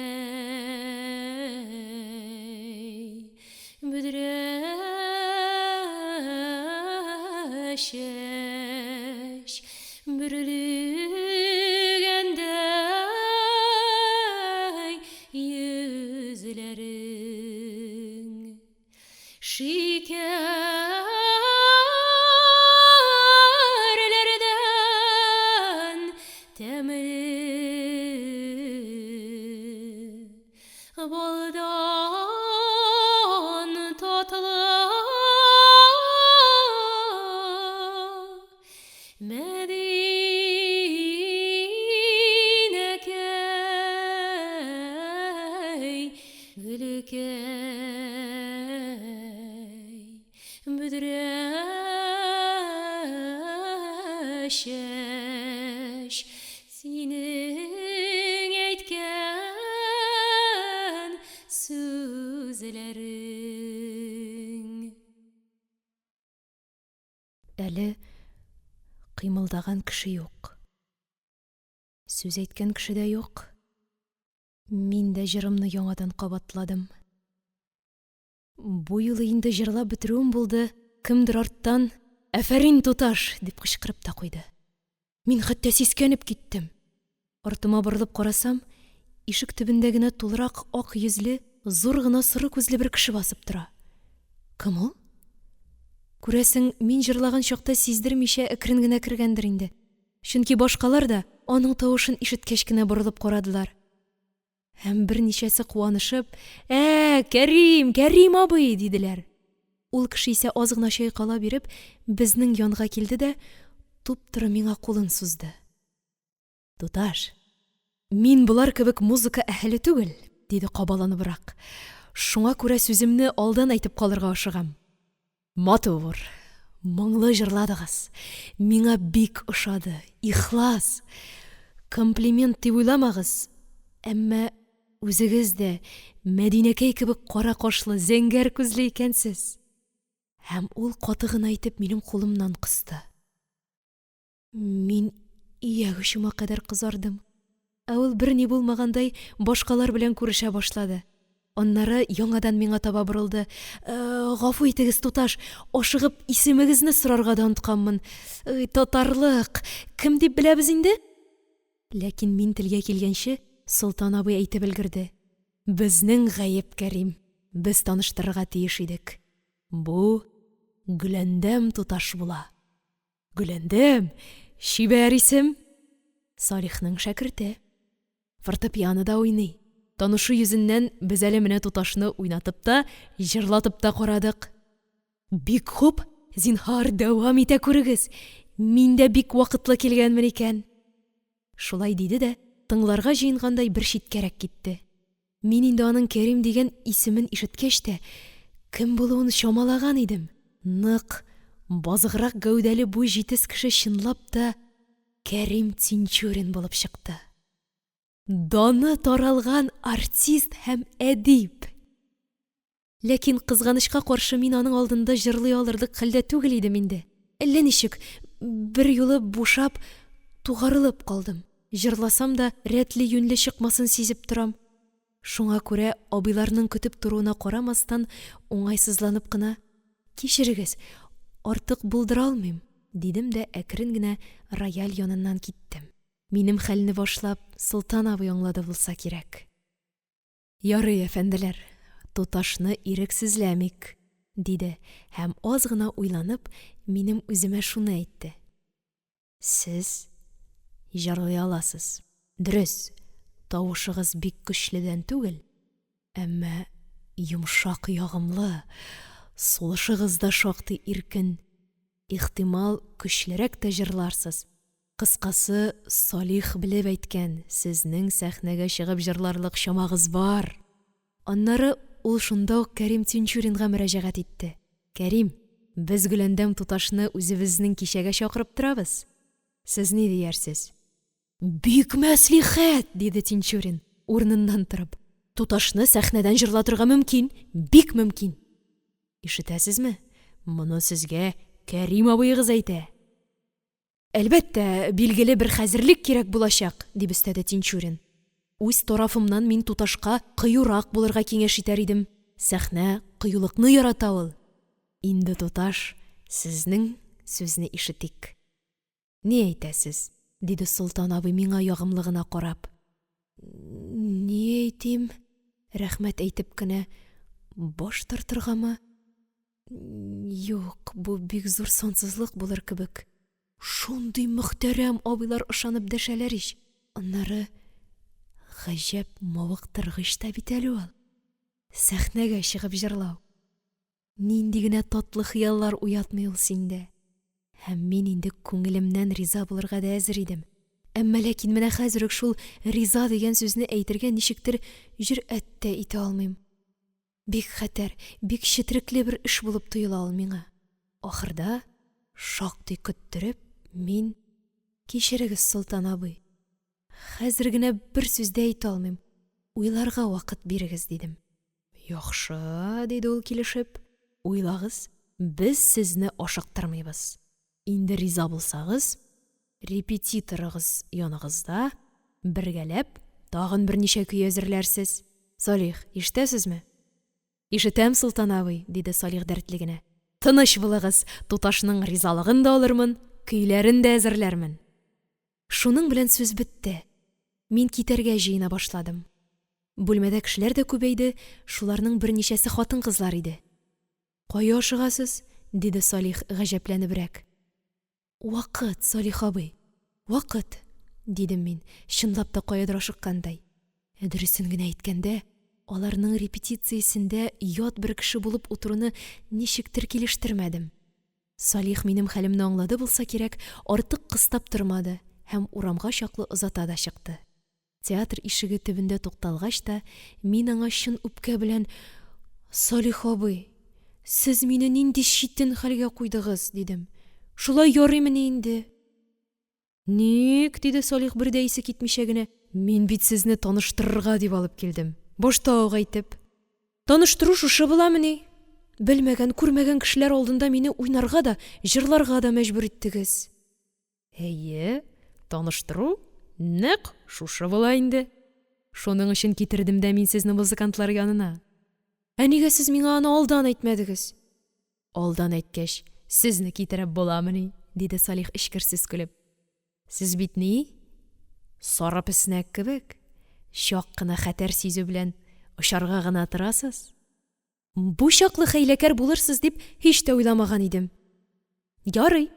бүдрәшәш бүрелегәндәй йөзләрең шикәрләрдән тәмле балдан татлы Мәдинәкәй гүлекәй бүдрәшәш синең әйткән күзләрең. Әле кыймылдаган кеше юк. Сүз әйткән кеше дә юк. Мин дә җырымны яңадан кабатладым. Бу юлы инде җырлап бетерүем булды. Кемдер арттан «Әфәрин, туташ!» дип кычкырып та куйды. Мин хәтта сискәнеп киттем. Артыма борылып карасам, ишек төбендә генә тулырак ак йөзле, зур гына соры күзле бер кеше басып тора. Кем ул? Күрәсең, мин җырлаган чакта сиздермичә әкрен генә кергәндер инде. Чөнки башкалар да аның тавышын ишеткәч кенә борылып карадылар. Һәм берничәсе куанышып, Кәрим, Кәрим абый!» диделәр. Ул кеше исә аз гына чайкала биреп, безнең янга килде дә, туп-туры миңа кулын сузды. «Туташ, мин болар кебек музыка әһеле түгел», диде кабаланыбрак. «Шуңа күрә сүземне алдан әйтеп калырга ашыгам. Матур, моңлы җырладыгыз. Миңа бик ошады, ихлас. Комплимент дип уйламагыз, әмма үзегез дә Мәдинәкәй кебек кара кашлы, зәңгәр күзле икәнсез». Һәм ул каты гына итеп минем кулымнан кысты. Мин ияк очыма кадәр кызардым. Ә ул берни булмагандай башкалар белән күрешә башлады. Аннары яңадан миңа таба борылды. «Гафу итегез, туташ, ашыгып исемегезне сорарга да онытканмын. Татарлык, кем дип беләбез инде?» Ләкин мин телгә килгәнче, Солтан абый әйтеп өлгерде. «Безнең гаеп, Кәрим. Без таныштырырга тиеш идек. Бу Гөләндәм туташ була». «Гөләндәм, чибәр исем?» «Салихның шәкерте. Фортепианода уйный. Танышу йөзеннән без әле менә туташны уйнатып та, җырлатып та карадык». «Бик хуп, зинһар дәвам итә күрегез. Мин дә бик вакытлы килгәнмен икән». Шулай диде дә, тыңларга җыенгандай бер читкәрәк китте. Мин инде аның Кәрим дигән исемен ишеткәч тә, кем булуын чамалаган идем. Нык, базыграк гәүдәле бу җитез кеше чынлап та Кәрим Тинчурин булып чыкты. Даны таралган артист һәм әдип. Ләкин кызганычка каршы мин аның алдында җырлый алырлык хәлдә түгел идем инде. Әллә ничек, бер юлы бушап, тугарылып калдым. Җырласам да рәтле юньле чыкмасын сизеп торам. Шуңа күрә абыйларның көтеп торуына карамастан, уңайсызланып кына, «Кичерегез, артык булдыра алмыйм», дидем дә әкрен генә рояль яныннан киттем. Минем хәлне башлап Солтан абый аңлады булса кирәк. «Ярый, әфәнделәр, туташны ирексезләмик», диде һәм аз гына уйланып, минем үземә шуны әйтте. «Сез җырлый аласыз. Дөрес, тавышыгыз бик көчледән түгел, әмма йомшак ягымлы, сулышыгыз да шактый иркен. Ихтимал, көчлерәк тә җырларсыз. Кыскасы, Салих белеп әйткән, сезнең сәхнәгә чыгып җырларлык чамагыз бар». Аннары ул шунда ук Кәрим Тинчуринга мөрәҗәгать итте. «Кәрим, без Гөләндәм туташны үзебезнең кичәгә чакырып торабыз. Сез ни диярсез?» «Бик мәслихәт!» диде Тинчурин, урыныннан торып. «Туташны сәхнәдән җырлатырга мөмкин, бик мөмкин». «Ишетәсезме? Моны сезгә Кәрим абыегыз әйтә». «Әлбәттә, билгеле бер хәзерлек кирәк булачак», дип өстәде Тинчурин. «Үз тарафымнан мин туташка кыюрак булырга киңәш итәр идем. Сәхнә кыюлыкны ярата ул. Инде туташ, сезнең сүзне ишетик. Ни әйтәсез?» диде Солтан абый миңа ягымлы гына карап. «Ни әйтим?» Рәхмәт әйтеп кенә баш тартыргамы? Юк, бу бик зур сансызлык булыр кебек. Шундый мөхтәрәм абыйлар ышанып дәшәләр ич. Аннары гаҗәп мавыктыргыч та бит әле ул. Сәхнәгә чыгып җырлау. Нинди генә татлы хыяллар уятмый ул синдә. Һәм мин инде күңелемнән риза булырга да әзер идем. Әмма ләкин менә хәзер үк шул риза дигән сүзне әйтергә ничектер җөрьәт тә итә алмыйм. Бик хәтәр, бик четерекле бер эш булып тоела ул миңа. Ахырда, шактый көттереп, мин: «Кичерегез, Солтан абый. Хәзер генә бер сүз дә әйтә алмыйм. Уйларга вакыт бирегез», дидем. Яхшы, диде ул килешеп. Уйлагыз, без сезне ашыктырмыйбыз. Инде риза булсагыз, репетиторыгыз яныгызда, бергәләп, тагын берничә көй әзерләрсез. Салих, ишетәсезме? Ишетәм, Солтан абый, диде Салих дәртле генә. Тыныч булыгыз, туташның ризалыгын да алырмын, көйләрен дә әзерләрмен. Шуның белән сүз бетте. Мин китәргә җыена башладым. Бүлмәдә кешеләр дә күбәйде, шуларның берничәсе хатын-кызлар иде. Кая ашыгасыз? Диде Салих гаҗәпләнебрәк. Вакыт, Салих абый, вакыт, дидем мин, чынлап та каядыр ашыккандай. Дөресен генә әйткәндә, аларның репетициясендә ят бер кеше булып утыруны ничектер килештермәдем. Салих минем хәлемне аңлады булса кирәк, артык кыстап тормады һәм урамга чаклы озата да чыкты. Театр ишеге төбендә тукталгач та, мин аңа чын үпкә белән: "Салих абый, сез мине нинди читен хәлгә куйдыгыз", дидем. "Шулай ярыймыни инде?" "Ник?" диде Салих бердә исе китмичә генә. "Мин бит сезне таныштырырга дип алып килдем. Башта ук әйтеп. Таныштыру шушы буламыни? Белмәгән, күрмәгән кешеләр алдында мине уйнарга да, җырларга да мәҗбүр иттегез." "Әйе, таныштыру нәкъ шушы була инде. Шуның өчен китердем дә мин сезне музыкантлар янына." "Нигә сез миңа аны алдан әйтмәдегез?" "Алдан әйткәч, сезне китереп буламыни?" диде Салих эчкерсез көлеп. "Сез бит ни? Сары песнәк кебек, чак кына хәтәр сизү белән очарга гына торасыз. Бу чаклы хәйләкәр булырсыз дип һич тә уйламаган идем." "Ярый,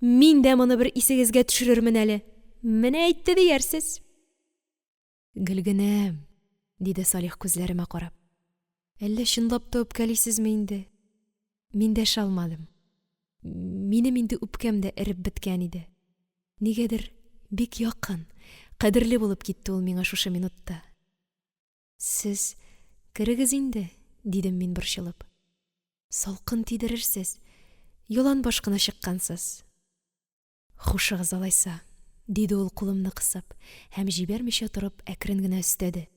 мин дә моны бер исегезгә төшерермен әле. Менә әйтте диярсез." "Гөлгенәм", диде Салих күзләремә карап. "Әллә чынлап та үпкәлисезме инде?" Мин дәшә алмадым. Минем инде үпкәм дә эреп беткән иде. Нигәдер бик якын, кадерле булып китте ул миңа шушы минутта. "Сез керегез инде", дидем мин борчылып. "Салкын тидерерсез. Ялан башкына чыккансыз." "Хушыгыз алайса", диде ул кулымны кысып, һәм җибәрмичә торып әкрен генә өстәде.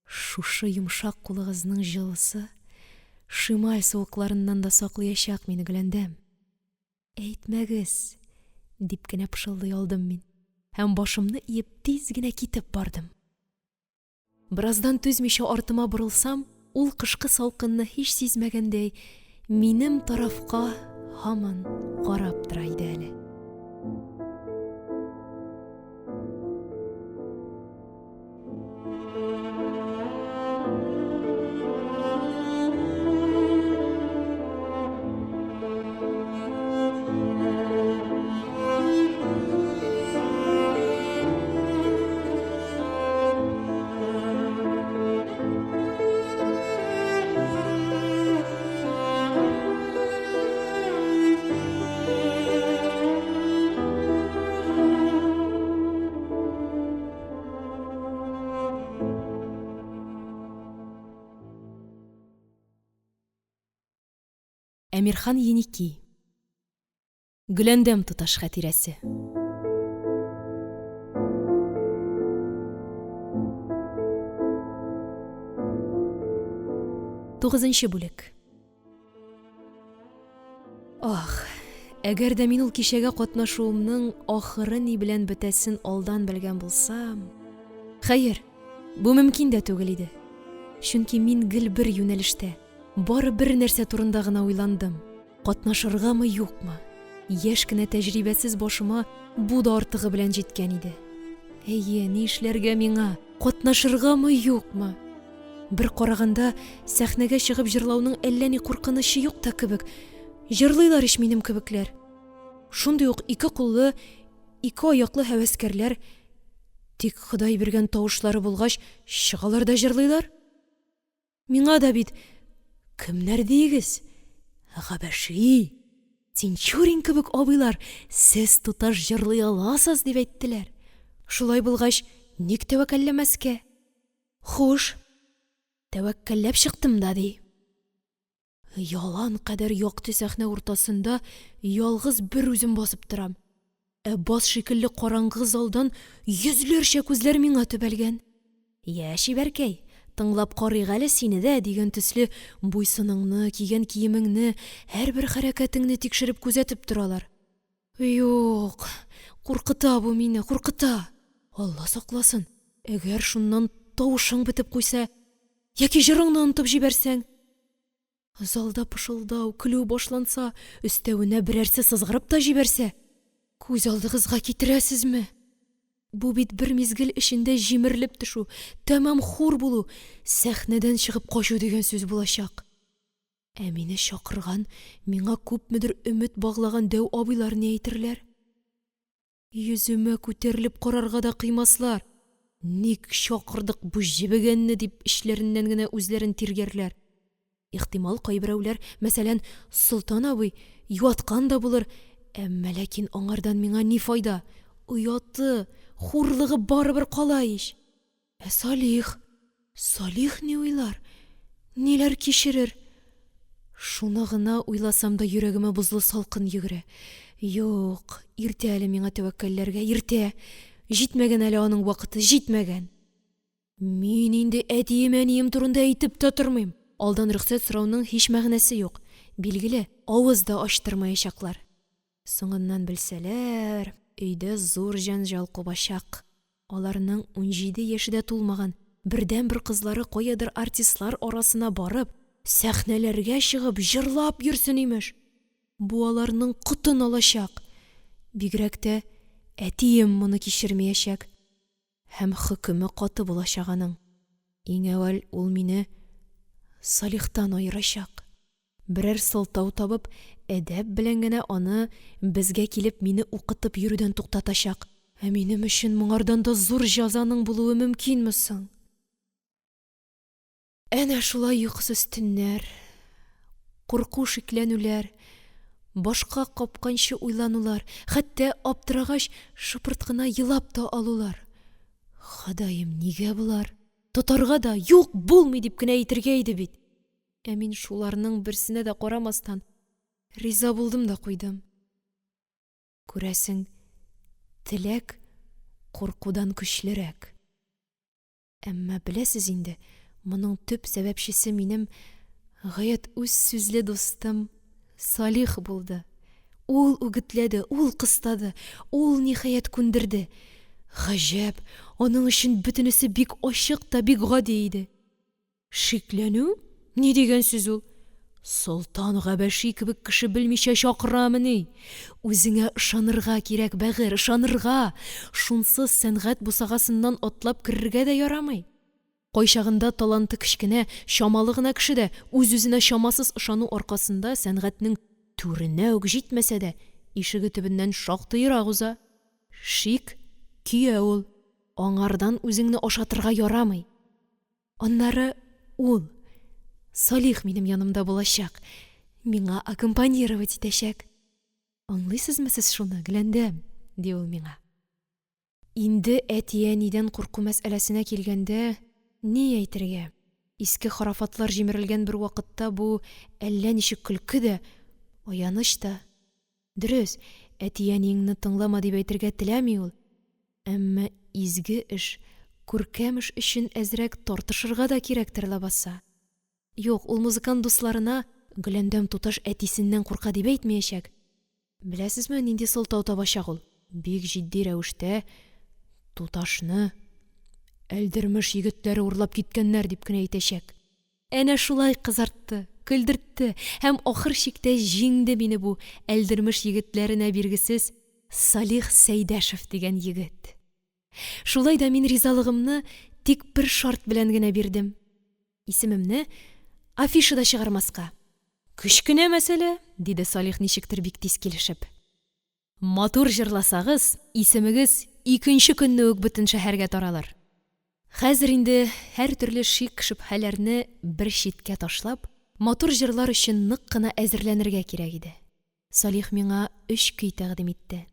"Шушы йомшак кулыгызның җылысы шималь суыкларыннан да саклаячак мине, Гөләндәм. Әйтмәгез", дип кенә пышылдый алдым мин, һәм башымны иеп тиз генә китеп бардым. Бераздан түзмичә артыма борылсам, ул кышкы салкынны һич сизмәгәндәй, минем тарафка һаман карап тора иде әле. Әмирхан Еники. Гөләндәм туташ хатирәсе. 9-нчы бүлек. Ах, әгәр дә мин ул кичәгә катнашуымның ахыры ни белән бетәсен алдан белгән булсам. Хәер, бу мөмкин дә түгел иде. Чөнки мин гел бер юнәлештә, бары бер нәрсә турында гына уйландым. Катнашыргамы, юкмы? Яшь кенә тәҗрибәсез башыма бу да артыгы белән җиткән иде. Әйе, ни эшләргә миңа? Катнашыргамы, юкмы? Бер караганда сәхнәгә чыгып җырлауның әллә ни куркынычы юк та кебек. Җырлыйлар ич минем кебекләр. Шундый ук ике куллы, ике аяклы һәвәскәрләр. Тик Ходай биргән тавышлары булгач, чыгалар да җырлыйлар. Миңа да бит кемнәр дигез? Габәши, Тинчурин кебек абыйлар, сез туташ җырлый аласыз дип әйттеләр. Шулай булгач, ник тәвәккәлләмәскә? Хуш, тәвәккәлләп чыктым да ди. Ялан кадәр якты сәхнә уртасында ялгыз бер үзем басып торам. Бас шикелле караңгы залдан йөзләрчә күзләр миңа төбәлгән. Я, Шибәркәй, тыңлап карыйк әле сине дә дигән төсле буйсыныңны, кигән киемеңне, һәрбер хәрәкәтеңне тикшереп күзәтеп торалар. Юк, куркыта бу мине, куркыта. Алла сакласын. Әгәр шуннан тавышың бетеп куйса, яки җырыңны онытып җибәрсәң. Залда пышылдау, көлү башланса, өстәвенә берәрсе сызгырып та җибәрсә, күз алдыгызга китерәсезме? Бу бит бер мизгел эчендә җимерелеп төшү, тәмам хур булу, сәхнәдән чыгып качу дигән сүз булачак. Ә мине чакырган, миңа күпмедер өмет баглаган дәү абыйлар ни әйтерләр? Йөземә күтәрелеп карарга да кыймаслар. Ник чакырдык бу җибегәнне дип эчләреннән генә үзләрен тиргәрләр. Ихтимал кайберәүләр, мәсәлән, Солтан абый, юаткан да булыр, әмма ләкин аңардан миңа ни файда? Уяты, хурлыгы барыбер кала ич. Ә Салих ни уйлар? Ниләр кичерер? Шуны гына уйласам да йөрәгемә бозлы салкын йөгерә. Юк, иртә әле миңа тәвәккәлләргә, иртә. Җитмәгән әле аның вакыты, җитмәгән. Мин инде әтием-әнием турында әйтеп тә тормыйм. Алдан рөхсәт сорауның һич мәгънәсе юк. Билгеле, авыз да ачтырмаячаклар. Соңыннан белсәләр, өйдә зур җанҗал кубачак. Аларның 17 яше дә тулмаган, бердән-бер кызлары каядыр артистлар арасына барып, сәхнәләргә чыгып, җырлап йөрсен имеш. Бу аларның котын алачак. Бигрәк тә әтием моны кичермәячәк. Һәм хөкеме каты булачак аның. Иң әүвәл ул мине Салихтан айырачак. Берәр сылтау табып, әдәп белән генә аны безгә килеп мине укытып йөрүдән туктатачак. Ә минем өчен моңардан да зур җәзаның булуы мөмкинме соң? Әнә шулай йокысыз төннәр, курку шикләнүләр, башка капканчы уйланулар, хәтта аптырагач шыпырт кына елап та алулар. Ходаем, нигә булар? Тотарга да юк булмый дип кенә әйтергә иде бит. Ә мин шуларның берсенә дә карамастан риза булдым да куйдым. Күрәсең, теләк куркудан көчлерәк. Әмма беләсез инде, моның төп сәбәпчесе минем гаять үз сүзле дустым Салих булды. Ул үгетләде, ул кыстады, ул ниһаять күндерде. Гаҗәп, аның өчен бөтенесе бик ачык та бик гади иде. Шикләнү? Ни дигән сүз ул? Солтан Габәши кебек кеше белмичә чакырамыни? Үзеңә ышанырга кирәк, бәгыр, ышанырга. Шунсыз сәнгать бусагасыннан атлап керергә дә ярамый. Кайчагында таланты кечкенә, чамалы гына кеше дә үз-үзенә чамасыз ышану аркасында сәнгатьнең түренә үк җитмәсә дә, ишеге төбеннән шактый ерак уза. Шик кия ул. Аңардан үзеңне ашатырга ярамый. Аннары ул, Салих минем янымда булачак. Миңа аккомпанировать итәчәк. Аңлыйсызмы сез шуны, Гөләндәм? Ди ул миңа. Инде әти-әнидән курку мәсьәләсенә килгәндә, ни әйтергә? Иске харафатлар җимерелгән бер вакытта бу әллә ничек көлке дә, аяныч та. Дөрес, әти-әниеңне тыңлама дип әйтергә теләми ул. Әмма изге эш, күркәм эш өчен әзрәк тартышырга да кирәктер лабаса. Юк, ул музыкант дусларына Гөләндәм туташ әтисеннән курка дип әйтмәячәк. Беләсезме, нинди сылтау табачак ул? Бик җитди рәвештә туташны әлдермеш егетләре урлап киткәннәр дип кенә әйтәчәк. Әнә шулай кызартты, көлдертте һәм ахыр чиктә җиңде мине бу әлдермеш егетләренә биргесез Салих Сәйдәшев дигән егет. Шулай да мин ризалыгымны тик бер шарт белән генә бирдем. Исемемне афишада чыгармаска. Кечкенә мәсьәлә, диде Салих ничектер бик тиз килешеп. Матур җырласагыз, исемегез икенче көнне үк бөтен шәһәргә таралыр. Хәзер инде һәр төрле шик-шөбһәләрне бер читкә ташлап, матур җырлар өчен нык кына әзерләнергә кирәк иде. Салих миңа 3 көй тәкъдим итте.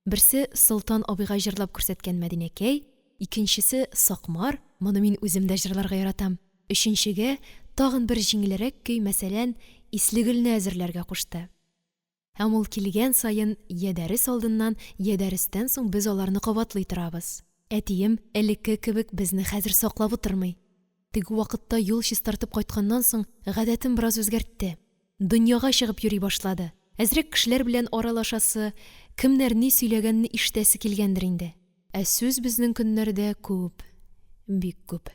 Берсе Солтан абыйга җырлап күрсәткән Мәдинәкәй, икенчесе Сакмар, моны мин үзем дә җырларга яратам. Өченчегә тагын бер җиңелрәк көй, мәсәлән, Ислегөлне әзерләргә кушты. Һәм ул килгән саен я дәрес алдыннан, я дәрестән соң без аларны кабатлый торабыз. Әтием элекке кебек безне хәзер саклап утырмый. Теге вакытта юл чистартып кайтканнан соң гадәтен бераз үзгәртте. Дөньяга чыгып йөри башлады. Әзрәк кешеләр белән аралашасы, кемнәр ни сөйләгәнне ишетәсе килгәндер инде. Ә сүз безнең көннәрдә күп, бик күп.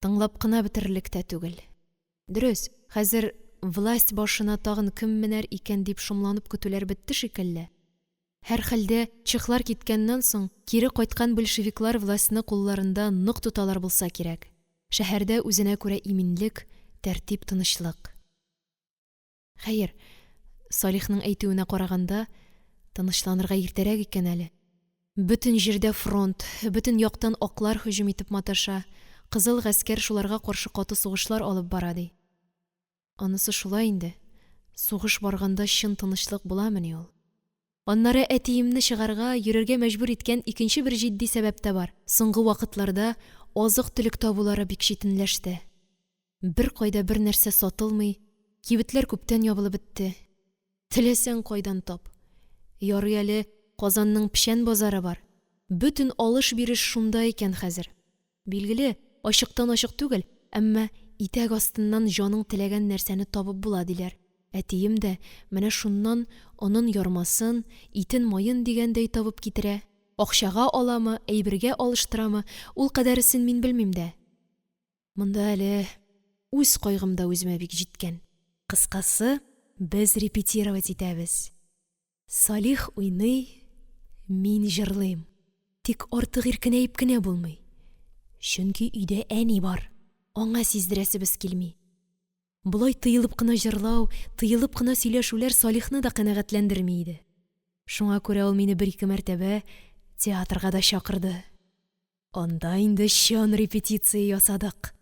Тыңлап кына бетерерлек тә түгел. Дөрес, хәзер власть башына тагын кем менәр икән дип шомланып көтүләр бетте шикелле. Һәр хәлдә чехлар киткәннән соң кире кайткан большевиклар властьны кулларында нык тоталар булса кирәк. Шәһәрдә үзенә күрә иминлек, тәртип, тынычлык. Хәер, Салихның әйтүенә караганда, тынычланырга иртәрәк икән әле. Бөтен җирдә фронт, бөтен яктан аклар һөҗүм итеп маташа, кызыл гаскәр шуларга каршы каты сугышлар алып бара ди. Анысы шулай инде. Сугыш барганда чын тынычлык буламыни ул? Аннары әтиемне чыгарга, йөрергә мәҗбүр иткән икенче бер җитди сәбәп тә бар. Соңгы вакытларда азык-төлек табулары бик читенләште. Бер кайда бер нәрсә сатылмый, кибетләр күптән ябылып бетте. Теләсәң кайдан тап. Ярый әле Казанның пешән базары бар. Бөтен алыш-биреш шунда икән хәзер. Билгеле, ачыктан-ачык түгел, әмма итәк астыннан җаның теләгән нәрсәне табып була диләр. Әтием дә менә шуннан onun ярмасын, итен майын дигәндәй табып китерә. Акчага аламы, әйбергә алыштырамы, ул кадәресен мин белмим дә. Монда әле үз кайгымда үземә бик җиткән. Кыскасы, без репетировать итәбез. Салих уйный, мин җырлыйм. Тик артык иркенәеп кенә булмый. Чөнки өйдә әни бар. Аңа сиздерәсебез килми. Булай тыелып кына җырлау, тыелып кына сөйләшүләр Салихны да канәгатьләндерми иде. Шуңа күрә ул мине бер-ике мәртәбә театрга да чакырды. Анда инде чын репетиция ясадык.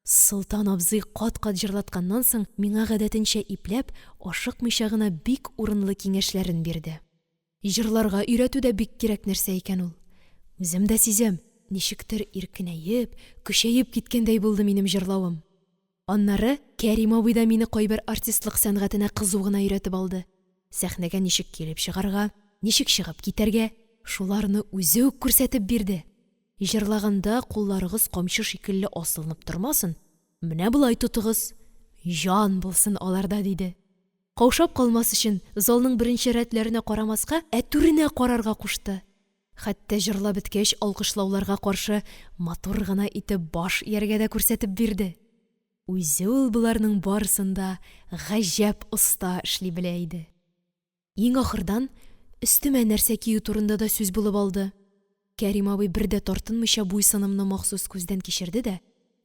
Солтан абзый кат-кат җырлатканнан соң миңа гадәтенчә ипләп, ашыкмыйча гына бик урынлы киңәшләрен бирде. Җырларга өйрәтү дә бик кирәк нәрсә икән ул. Үзем дә сизәм, ничектер иркенәеп, көчәеп киткәндәй булды минем җырлавым. Аннары Кәрим абый да мине кайбер артистлык сәнгатенә кызу гына өйрәтеп алды. Сәхнәгә ничек килеп чыгарга, ничек чыгып китәргә, шуларны үзе үк күрсәтеп бирде. Җырлаганда кулларыгыз камчы шикелле асылынып тормасын, менә булай тотыгыз, җан булсын аларда диде. Каушап калмас өчен залның беренче рәтләренә карамаска, түренә карарга кушты. Хәтта җырлап беткәч алкышлауларга каршы матур гына итеп баш ияргә дә күрсәтеп бирде. Үзе ул буларның барысында гаҗәп оста эшли белә иде. Иң ахырдан өстемә нәрсә кию турында да сүз булып алды. Кәрим абый бер дә тартынмыйча буйсынымны махсус күздән кичерде дә: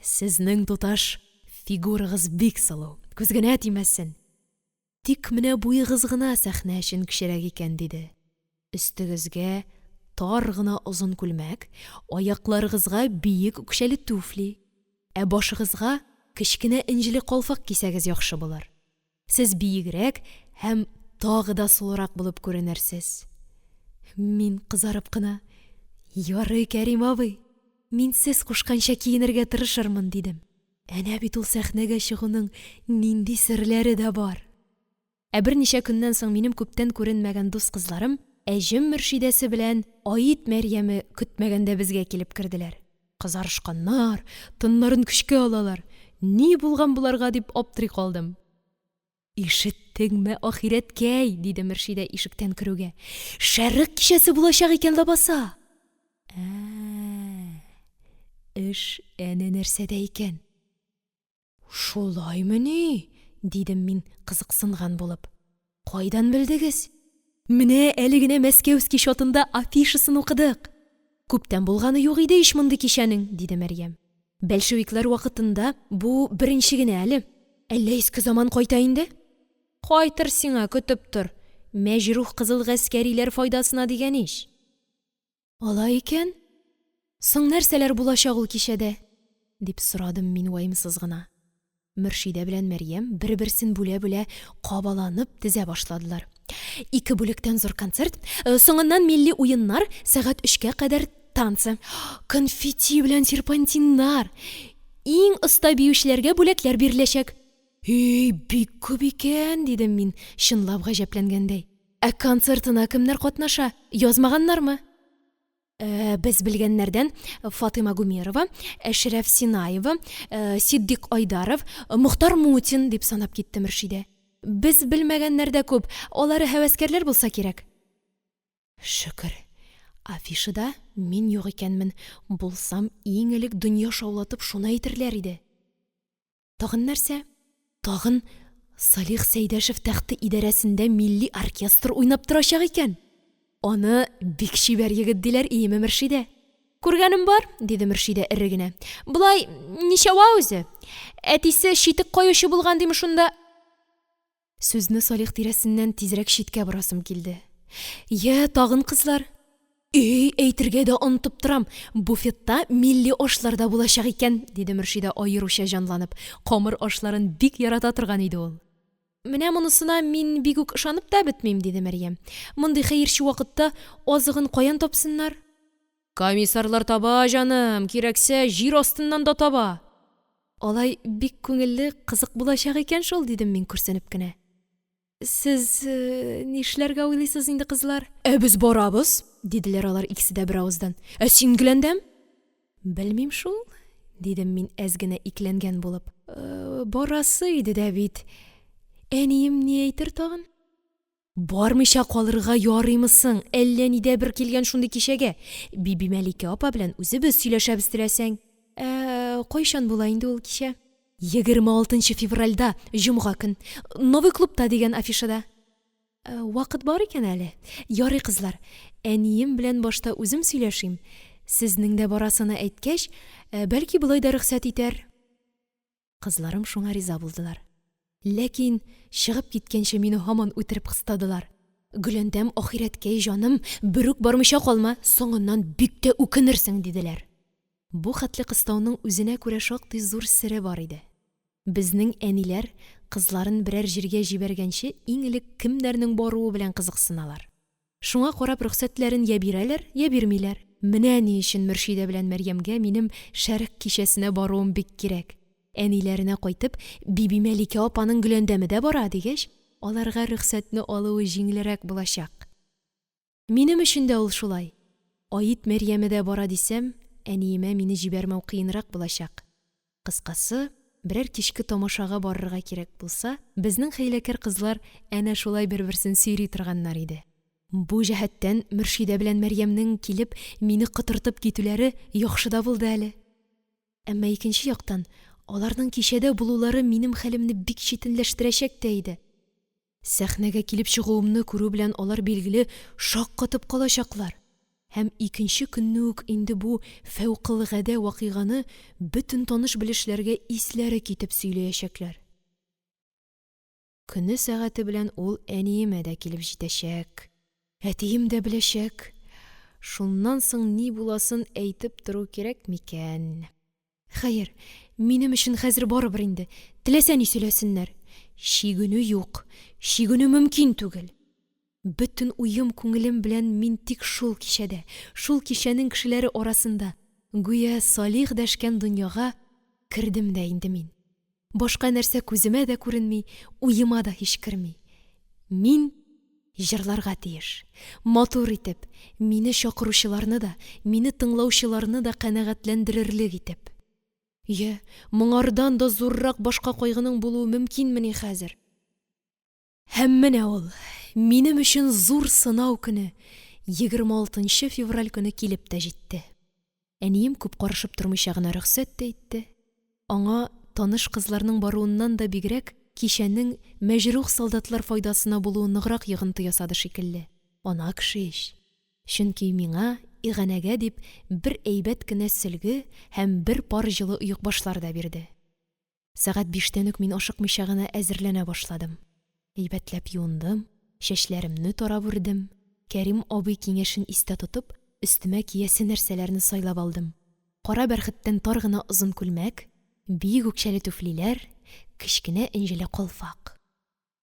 "Сезнең туташ фигурагыз бик сылу, күзгенә тимәсен. Тик менә буйыгыз гына сәхнә өчен кечерәк икән" диде. Өстегезгә тар гына озын күлмәк, аякларыгызга биек үкчәле туфли, ә башыгызга кечкенә инҗеле калфак кисәгез яхшы булыр. Сез биегрәк һәм тагы да сулырак булып күренерсез. Мин кызарып кына: "Ярый, Кәрим абый, мин сез кушканча киенергә тырышырмын" дидем. Әнә бит ул сәхнәгә чыгуның нинди серләре дә бар. Ә берничә көннән соң минем күптән күренмәгән дус кызларым Әҗем Мөршидәсе белән Аит Мәрьяме көтмәгәндә безгә килеп керделәр. Кызарышканнар, тыннарын көчкә алалар. Ни булган буларга дип аптырый калдым. "Ишеттеңме, ахирәткәй?" диде Мөршидә ишектән керүгә. "Шәрык кичәсе булачак икән лабаса." Эш әнә нәрсәдә икән. "Шулаймы ни?" дидем мин кызыксынган булып. "Кайдан белдегез?" "Менә әле генә Мәскәүский шотында афишасын укыдык." "Күптән булганы юк иде ич мондый кичәнең", диде Мәрьям. "Большевиклар вакытында бу беренче генә әле. Әллә иске заман кайта инде?" "Кайтыр сиңа, көтеп тор. Мәҗрух кызыл гаскәриләр файдасына дигән иш." "Алай икән? Соң нәрсәләр булачак ул кичәдә?" дип сорадым мин ваемсыз гына. Мөршидә белән Мәрьям бер-берсен бүлә-бүлә кабаланып тезә башладылар. 2 бүлектән зур концерт, соңыннан милли уеннар, сәгать 3-кә кадәр танцы, конфетти белән серпантиннар. Иң оста биючеләргә бүләкләр биреләчәк. Бик күп икән, дидем мин, чынлап гаҗәпләнгәндәй. Концертына кемнәр катнаша? Язмаганнармы? Без белгәннәрдән Фатыйма Гумерова, Әшрәф Синаева, Сиддик Айдаров, Мухтар Мутин дип санап китте Мөршидә. Без белмәгәннәр дә күп, алары һәвәскәрләр булса кирәк. Шөкер, афишада мин юк икәнмен. Булсам, иң элек дөнья шаулатып шуны әйтерләр иде. Тагын нәрсә? Тагын Салих Сәйдәшев тәхте идарәсендә милли оркестр уйнап торачак икән. Аны бик шибәр егет диләр, иеме Мөршидә? Күргәнем бар, диде Мөршидә эре генә. Булай ничава үзе? Әтисе шитек каючы булган диме шунда? Сүзне Салих тирәсеннән тизрәк шиткә бурасым килде. Я, тагын кызлар. Әйтергә дә онытып торам. Буфетта милли ашларда булачак икән, диде Мөршидә аеруча җанланып. Камыр ашларын бик ярата торган иде ул. Менә монысына мин бик үк ышанып та бетмим, диде Мәрьям. Мондый хәерче вакытта азыгын каян тапсыннар? Комиссарлар таба, җаным, кирәксә җир астыннан да таба. Алай бик күңелле, кызык булачак икән шул, дидем мин күрсенеп кенә. Сез нишләргә уйлыйсыз инде, кызлар? Без барабыз, диделәр алар икесе дә бер авыздан. Син гөләндәм? Белмим шул, дидем мин әз генә икләнгән булып. Барасы иде дә бит. Әнием ни әйтер тагын? Бармыйча калырга ярыймысың? Әллә нидә бер килгән шундый кичәгә. Биби Мәликә апа белән үзебез сөйләшәбез теләсәң. Кайчан була инде ул кичә? 26 февральдә, җомга көн. Новый клубта дигән афишада. Вакыт бар икән әле. Ярый, кызлар. Әнием белән башта үзем сөйләшим. Сезнең дә барасыны әйткәч, бәлки булай да рөхсәт итәр. Кызларым шуңа риза булдылар. Ләкин чыгып киткәнче мине һаман үтереп кыстадылар. Гөләндәм, ахирәткә җаным, бер үк бармыйча калма, соңыннан бик тә үкенерсең, диделәр. Бу хәтле кыстауның үзенә күрә шактый зур сере бар иде. Безнең әниләр кызларын берәр җиргә җибәргәнче иң элек кемнәрнең баруы белән кызыксыналар. Шуңа карап рөхсәтләрен я бирәләр, я бирмиләр. Менә ни өчен Мөршидә белән Мәрьямгә минем шәрек кичәсенә баруым бик кирәк. Әниләренә кайтып, Биби Мәликә апаның Гөләндәме дә бара дигәч, аларга рөхсәтне алуы җиңелрәк булачак. Минем өчен дә ул шулай. Аит Мәрьяме дә бара дисәм, әниемә мине җибәрмәү кыенрак булачак. Кыскасы, берәр кичке тамашага барырга кирәк булса, безнең хәйләкәр кызлар әнә шулай бер-берсен сөйри торганнар иде. Бу җәһәттән Мөршидә белән Мәрьямнең килеп мине кытыртып китүләре яхшы да булды әле. Әмма икенче яктан, аларның кичәдә булулары минем хәлемне бик читенләштерәчәк тә иде. Сәхнәгә килеп чыгуымны күрү белән алар билгеле шаккатып калачаклар. Һәм икенче көнне үк инде бу фәвкылгадә вакыйганы бөтен таныш-белешләргә исләре китеп сөйләячәкләр. Көне сәгате белән ул әниемә дә килеп җитәчәк. Әтием дә беләчәк. Шуннан соң ни буласын әйтеп тору кирәк микән? Хәер, минем өчен хәзер барыбер инде. Теләсә ни сөйләсеннәр. Шигенү юк, шигенү мөмкин түгел. Бөтен уем күңелем белән мин тик шул кичәдә, шул кичәнең кешеләре арасында, гүя Салих дәшкән дөньяга кердем дә инде мин. Башка нәрсә күземә дә күренми, уема да һич керми. Мин җырларга тиеш. Матур итеп, мине чакыручыларны да, мине тыңлаучыларны да канәгатьләндерерлек итеп. Я, моңардан да зуррак башка кайгының булуы мөмкинмени хәзер? Һәм менә ул, минем өчен зур сынау көне, 26 февраль көне килеп тә җитте. Әнием күп карышып тормыйча гына рөхсәт тә итте. Аңа таныш кызларның баруыннан да бигрәк кичәнең мәҗрух солдатлар файдасына булуы ныграк йогынты ясады шикелле. Ана кеше ич. Чөнки миңа иганәгә дип бер әйбәт кенә сөлге һәм бер пар җылы уйык башлар да бирде. Сәгать 5-тән үк мин ашыкмыйча гына әзерләнә башладым. Әйбәтләп юындым, чәчләремне тарап үрдем. Кәрим абый киңәшен истә тотып, өстемә киясе нәрсәләрне сайлап алдым. Кара бәрхеттән тар гына озын күлмәк, биек үкчәле туфлиләр, кечкенә энҗеле калфак.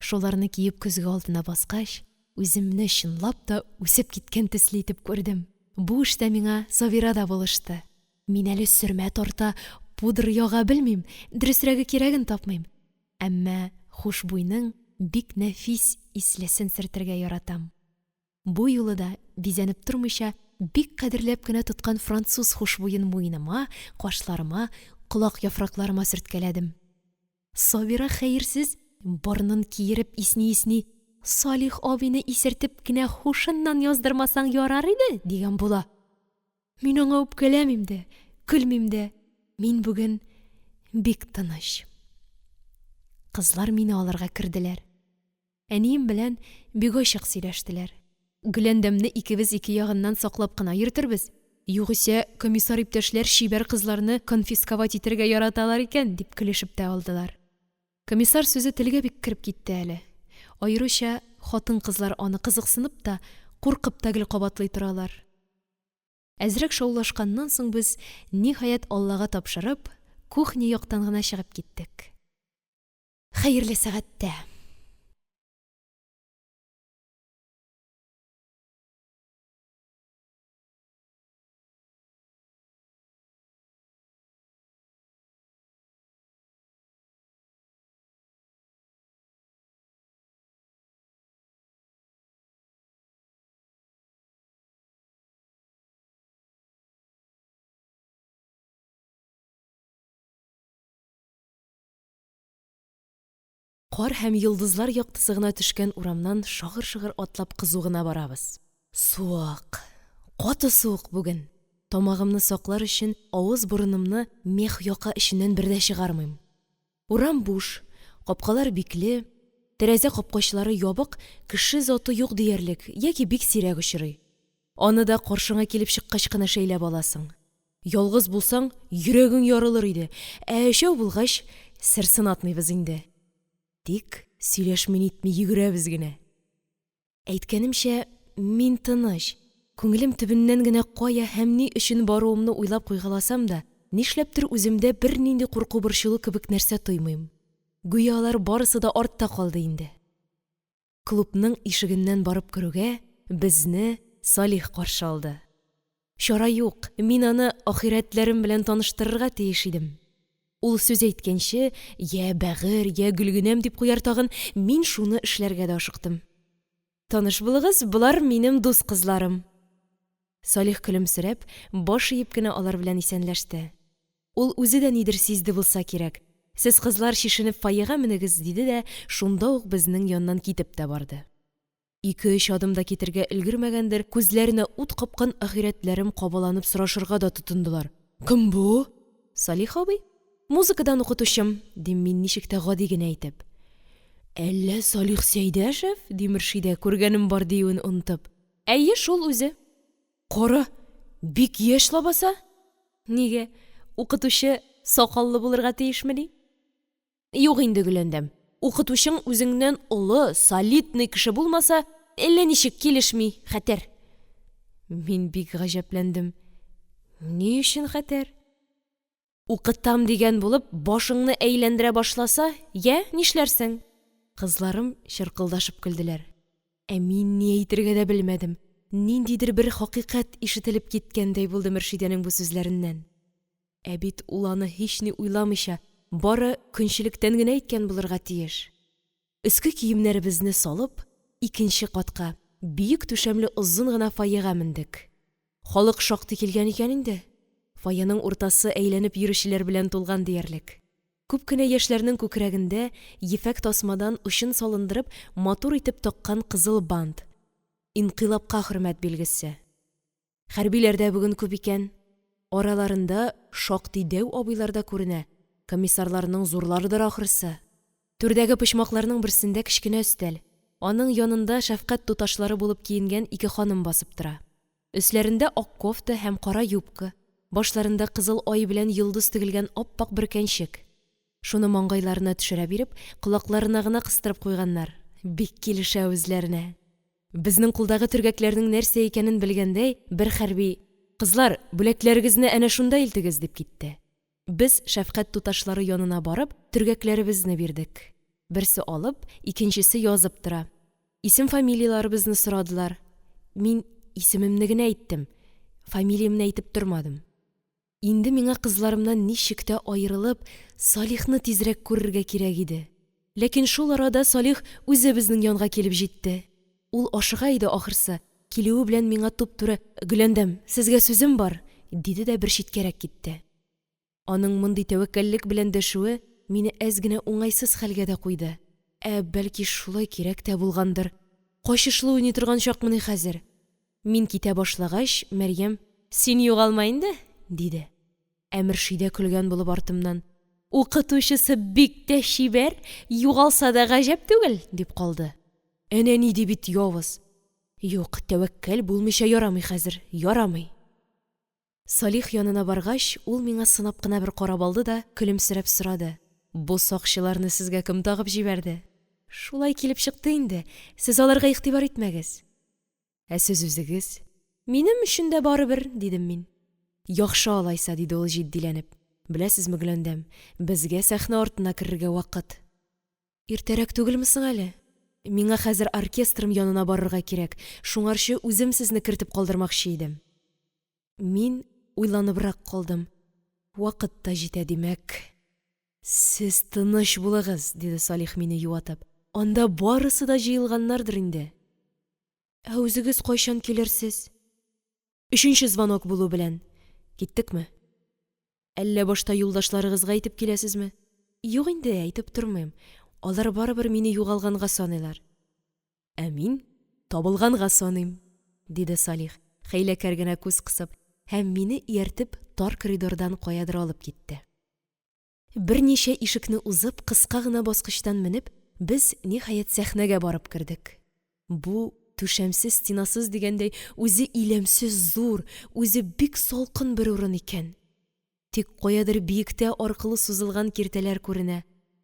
Шуларны киеп көзге алдына баскач, үземне чынлап та үсеп киткән төсле итеп күрдем. Бу эштә миңа Савира да булышты. Мин әле сөрмә тарта, пудр яга белмим, дөресрәге кирәген тапмыйм. Әмма хушбуйның бик нәфис ислесен сөртергә яратам. Бу юлы да бизәнеп тормыйча бик кадерләп кенә тоткан француз хушбуен муеныма, кашларыма, колак яфракларыма сөрткәләдем. Сабира хәерсез борнын киереп исни-исни Салих абыйны исертеп кенә хушыннан яздырмасаң ярар иде, дигән була. Мин аңа үпкәләмим дә, көлмим дә. Мин бүген бик тыныч. Кызлар мине алырга керделәр. Әнием белән бик ачык сөйләштеләр. Гөләндәмне икебез ике ягыннан саклап кына йөртербез. Югыйсә, комиссар иптәшләр чибәр кызларны конфисковать итәргә яраталар икән, дип көлешеп тә алдылар. Комиссар сүзе телгә бик кирип китте әле. Айрыша хатын-кызлар аны кызыксынып та, куркып та гел кабатлый торалар. Әзрәк шаулашканнан соң без, ниһаять Аллага тапшырып, кухня яктан гына чыгып киттек. Хәерле сәгатьтә. Кар һәм йылдызлар яктысы гына төшкән урамнан шагыр-шыгыр атлап кызу гына барабыз. Суык, каты суык бүген. Тамагымны саклар өчен авыз-бурынымны мех яка эченнән бер дә чыгармыйм. Урам буш, капкалар бикле, тәрәзә капкачлары ябык, кеше заты юк диярлек, яки бик сирәк очрый. Аны да каршыңа килеп чыккач кына шәйләп аласың. Ялгыз булсаң, йөрәгең ярылыр иде. Әшәү булгач, сер сынатмыйбыз инде. Тик сөйләшмин итми йөгерәбез генә. Әйткәнемчә, мин тыныч. Күңелем төбеннән генә кая һәм ни өчен баруымны уйлап куйгаласам да, нишләптер үземдә бер нинди курку борчылу кебек нәрсә тоймыйм. Гүя алар барысы да артта калды инде. Клубның ишегеннән барып керүгә, безне Салих каршы алды. Чара юк, мин аны ахирәтләрем белән таныштырырга тиеш идем. Ул сүз әйткәнче, я бәгыр, я гөлгенәм дип куяр тагын, мин шуны эшләргә дә ашыктым. Таныш булыгыз, булар минем дус кызларым. Салих көлемсерәп, баш иеп кенә алар белән исәнләште. Ул үзе дә нидер сизде булса кирәк. Сез кызлар шишенеп фойега менегез, диде дә, шунда ук безнең яннан китеп тә барды. 2-3 адымда китергә өлгермәгәндер, күзләренә ут капкан ахирәтләрем кабаланып сорашырга да тотындылар. Кем бу? Салих абый? Музыкадан укытучым, дим мин ничек тә гади генә әйтеп. Әллә Салих Сәйдәшев, ди Мөршидә, күргәнем бар диюен онтып. Әйе, шул үзе. Кара, бик яшь лабаса? Нигә? Укытучы сакаллы булырга тиешмени? Юк инде, Гөләндәм. Укытучың үзеңнән улы, солидный кеше булмаса, әллә ничек килешми, хәтәр. Мин бик гаҗәпләндем. Ни өчен хәтәр? Укытам дигән булып, башыңны әйләндерә башласа, я, нишләрсең? Кызларым чыркылдашып көлделәр. Ә мин ни әйтергә дә белмәдем. Ниндидер бер хакыйкать ишетелеп киткәндәй булды Мөршидәнең бу сүзләреннән. Ә бит ул аны һич ни уйламыйча, бары көнчелектән генә әйткән булырга тиеш. Өске киемнәребезне салып, 2нче катка, биек түшәмле озын гына фойега мендек. Халык шактый килгән икән инде. Фойеның уртасы әйләнеп йөрүчеләр белән тулган диярлек. Күп кенә яшьләрнең күкрәгендә ефәк тасмадан учын салындырып, матур итеп таккан кызыл бант. Инкыйлабка хөрмәт билгесе. Хәрбиләр дә бүген күп икән. Араларында шактый дәү абыйлар да күренә. Комиссарларның зурларыдыр ахрысы. Түрдәге почмакларның берсендә кечкенә өстәл. Аның янында шәфкать туташлары булып киенгән 2 ханым басып тора. Өсләрендә ак кофта һәм кара юбка. Башларында кызыл ай белән йылдыз тегелгән аппак бөркәнчек. Шуны маңгайларына төшерә биреп, колакларына гына кыстырып куйганнар. Бик килешә үзләренә. Безнең кулдагы төргәкләрнең нәрсә икәнен белгәндәй, бер хәрби: "Кызлар, бүләкләрегезне әнә шунда илтегез", дип китте. Без шәфкать туташлары янына барып, төргәкләребезне бирдек. Берсе алып, икенчесе язып тора. Исем-фамилияларыбызны сорадылар. Мин исемемне генә әйттем. Фамилиямны әйтеп тормадым. Инде миңа кызларымнан ничек тә аерылып, Салихны тизрәк күрергә кирәк иде. Ләкин шул арада Салих үзе безнең янга килеп җитте. Ул ашыга иде ахырсы. килүе белән миңа туп-туры «Гөләндәм, сезгә сүзем бар», диде дә бер читкәрәк китте. Аның мондый тәвәккәллек белән дәшүе мине әз генә уңайсыз хәлгә дә куйды. Бәлки шулай кирәк тә булгандыр. Качышлы уйный торган чакмыни хәзер. Мин китә башлагач, Мәрьям, «Син югалма инде», диде. Мөршидә көлгән булып артымнан, «Укытучысы бик тә чибәр, югалса да гаҗәп түгел», дип калды. Әнә ни бит явыз. Юк, тәвәккәл булмыйча ярамый хәзер, ярамый. Салих янына баргач, ул миңа сынап кына бер карап алды да, көлемсерәп сорады. «Бу сакчыларны сезгә кем тагып җибәрде?» «Шулай килеп чыкты инде. Сез аларга игътибар итмәгез». «Сез үзегез?» «Минем өчен дә барыбер», дидем мин. «Яхшы алайса», диде ул җитдиләнеп. «Беләсезме, Гөләндәм, безгә сәхнә артына керергә вакыт». «Иртәрәк түгелме соң әле? Миңа хәзер оркестрым янына барырга кирәк. Шуңарчы үзем сезне кертеп калдырмакчы идем». Мин уйланыбрак калдым. Вакыт та җитә димәк. «Сез тыныч булыгыз», диде Салих мине юатып. «Анда барысы да җыелганнардыр инде». «Үзегез кайчан килерсез?» «Өченче звонок булу белән. Киттекме?» «Әллә башта юлдашларыгызга әйтеп киләсезме?» «Юк инде, әйтеп тормыйм. Алар барыбер мине югалганга саныйлар». «Мин табылганга саныйм», диде Салих, хәйләкәр генә күз кысып, һәм мине ияртеп тар коридордан каядыр алып китте. Берничә ишекне узып, кыска гына баскычтан менеп, без ниһаять сәхнәгә барып кердек. Бу түшәмсез, стенасыз дигәндәй, үзе иләмсез зур, үзе бик салкын бер урын икән. Тик каядыр биектә аркылы сузылган киртәләр күренә.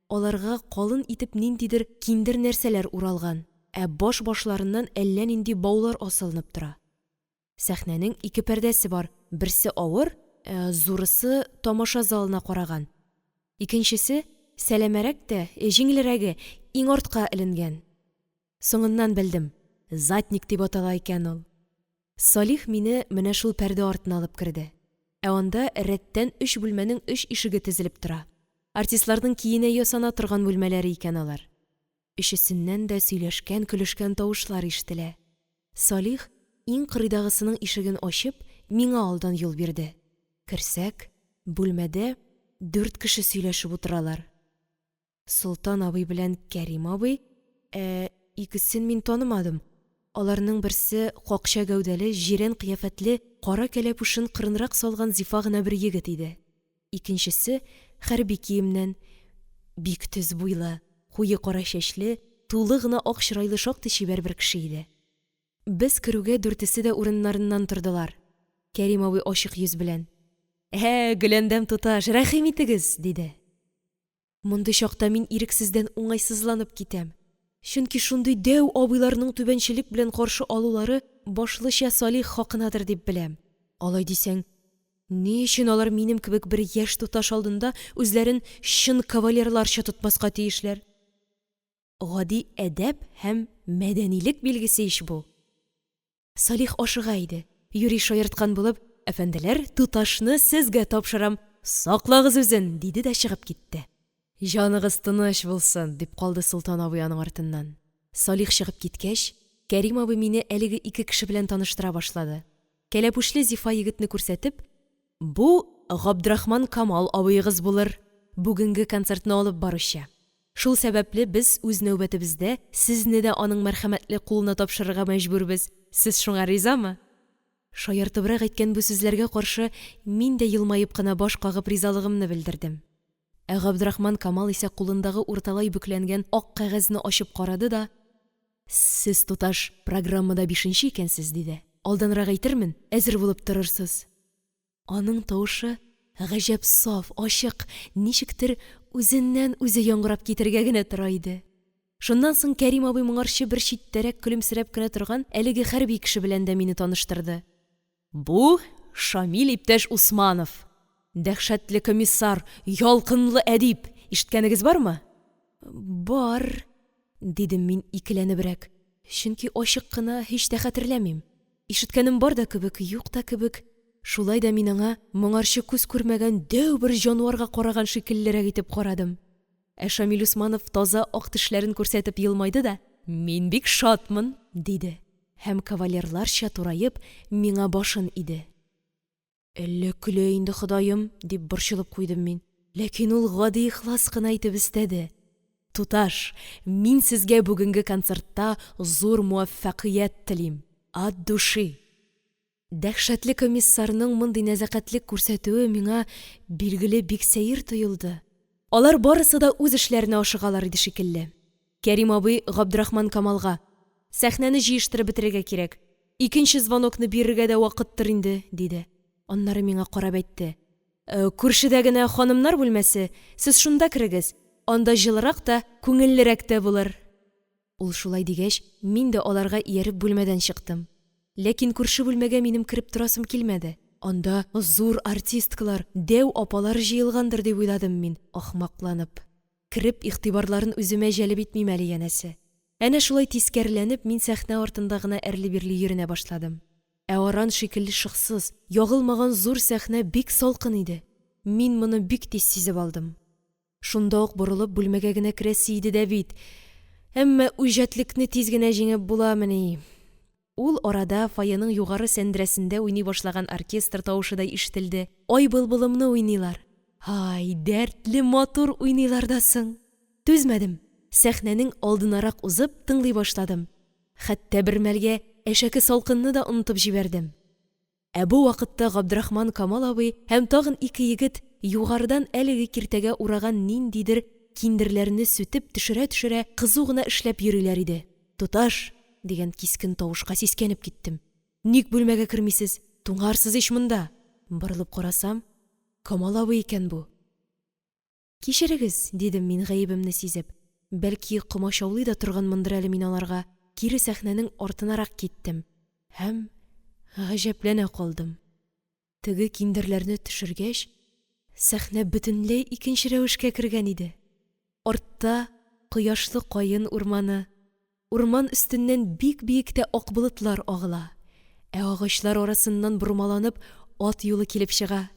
Аларга калын итеп ниндидер киндер нәрсәләр уралган, баш-башларыннан әллә нинди баулар асылынып тора. Сәхнәнең ике пәрдәсе бар. Берсе авыр, зурысы тамаша залына караган. Икенчесе сәләмәрәк тә, җиңелрәге, иң артка эленгән. Соңыннан белдем, затник дип атала икән ул. Салих мине менә шул пәрдә артына алып керде. Анда рәттән 3 бүлмәнең 3 ишеге тезелеп тора. Артистларның киенә ясана торган бүлмәләре икән алар. Өчесеннән дә сөйләшкән, көлешкән тавышлар ишетелә. Салих иң кырыйдагысының ишеген ачып, миңа алдан юл бирде. Керсәк, бүлмәдә 4 кеше сөйләшеп утыралар. Солтан абый белән Кәрим абый, икесен мин танымадым. Аларның берсе какча гәүдәле, җирән кыяфәтле, кара кәләпүшен кырынрак салган зифа гына бер егет иде. Икенчесе хәрби киемнән, бик төз буйлы, куе кара чәчле, тулы гына ак чырайлы шактый чибәр бер кеше иде. Без керүгә дүртесе дә урыннарыннан тордылар. Кәрим абый ачык йөз белән: Гөләндәм туташ, рәхим итегез, диде. Мондый чакта мин ирексездән уңайсызланып китәм. Чөнки шундый дәү абыйларның түбәнчелек белән каршы алулары башлыча Салих хакынадыр дип беләм. Алай дисәң, ни өчен алар минем кебек бер яшь туташ алдында үзләрен чын кавалерларча тотмаска тиешләр? Гади әдәп һәм мәдәнилек билгесе иш бу. Салих ашыга иде. Юри шаярткан булып: «Әфәнделәр, туташны сезгә тапшырам. Саклагыз үзен», диде дә чыгып китте. «Җаныгыз тыныч булсын», дип калды Солтан абый аның артыннан. Салих чыгып киткәч, Кәрим абый мине әлеге ике кеше белән таныштыра башлады. Кәләпүшле зифа егетне күрсәтеп: «Бу Габдрахман Камал абыегыз булыр, бүгенге концертны алып баручы. Шул сәбәпле без үз нәүбәтебездә сезне дә аның мәрхәмәтле кулына тапшырырга мәҗбүрбез. Сез шуңа ризамы?» Шаяртыбрак әйткән бу сүзләргә каршы мин дә елмаеп кына баш кагып ризалыгымны белдердем. Габдрахман Камал исә кулындагы урталай бүкләнгән ак кәгазьне ачып карады да: «Сез, туташ, программада 5нче икәнсез», диде. «Алданрак әйтермен, әзер булып торырсыз». Аның тавышы гаҗәп саф, ачык, ничектер үзеннән үзе яңгырап китергә генә тора иде. Шуннан соң Кәрим абый моңарчы бер читтәрәк көлемсерәп кенә торган әлеге хәрби кеше белән дә мине таныштырды. «Бу Шамил иптәш Усманов, дәһшәтле комиссар, ялкынлы әдип. Ишеткәнегез бармы?» «Бар», дидем мин икеләнебрәк. Чөнки ачык кына һич тә хәтерләмим. Ишеткәнем бар да кебек, юк та кебек. Шулай да мин аңа моңарчы күз күрмәгән дәү бер җанварга караган шикеллерәк итеп карадым. Шамил Усманов таза ак тешләрен күрсәтеп елмайды да: «Мин бик шатмын», диде. һәм кавалерларча турайып, миңа башын иде. «Әллә көлә инде Ходаем», дип борчылып куйдым мин. Ләкин ул гади ихлас кына итеп өстәде. «Туташ, мин сезгә бүгенге концертта зур муаффәкыять телим. Ат души». Дәһшәтле комиссарның мондый нәзакәтлек күрсәтүе миңа билгеле бик сәер тоелды. Алар барысы да үз эшләренә ашыгалар иде шикелле. Кәрим абый Габдрахман Камалга: «Сәхнәне җыештырып бетерергә кирәк. Икенче звонокны бирергә дә вакыттыр инде», диде. Аннары миңа карап әйтте: «Күршедә генә ханымнар бүлмәсе, сез шунда керегез. Анда җылырак та, күңеллерәк тә булыр». Ул шулай дигәч, мин дә аларга ияреп бүлмәдән чыктым. Ләкин күрше бүлмәгә минем кереп торасым килмәде. Анда зур артисткалар, дәү апалар җыелгандыр дип уйладым мин, ахмакланып. Кереп игътибарларын үземә җәлеп итмим әле янәсе. Әнә шулай тискәреләнеп, мин сәхнә артында гына әрле-бирле йөренә башладым. Аран шикелле шыксыз, ягылмаган зур сәхнә бик салкын иде. Мин моны бик тиз сизеп алдым. Шунда ук борылып бүлмәгә генә керәсе иде дә бит. Әмма үҗәтлекне тиз генә җиңеп буламыни. Ул арада фойеның югары сәндерәсендә уйный башлаган оркестр тавышы да ишетелде. Ай былбылымны уйныйлар. Ай, дәртле матур уйныйлар да соң. Түзмәдем. Сәхнәнең алдынарак узып тыңлый башладым. Хәтта бер мәлгә әшәке салкынны да онытып җибәрдем. Бу вакытта Габдрахман Камал абый һәм тагын ике егет югарыдан әлеге киртәгә ураган ниндидер киндерләрне сүтеп төшерә-төшерә кызу гына эшләп йөриләр иде. «Туташ!» дигән кискен тавышка сискәнеп киттем. «Ник бүлмәгә кермисез? Туңарсыз ич монда?» Борылып карасам, Камал абый икән бу. «Кичерегез», дидем мин гаебемне сизеп. Бәлки комачаулый да торганмындыр әле мин аларга. Кире сәхнәнең артынарак киттем. Һәм гаҗәпләнә калдым. Теге киндерләрне төшергәч, сәхнә бөтенләй икенче рәвешкә кергән иде. Артта кояшлы каен урманы. Урман өстеннән бик биектә ак болытлар агыла. Агачлар арасыннан бурмаланып ат юлы килеп чыга.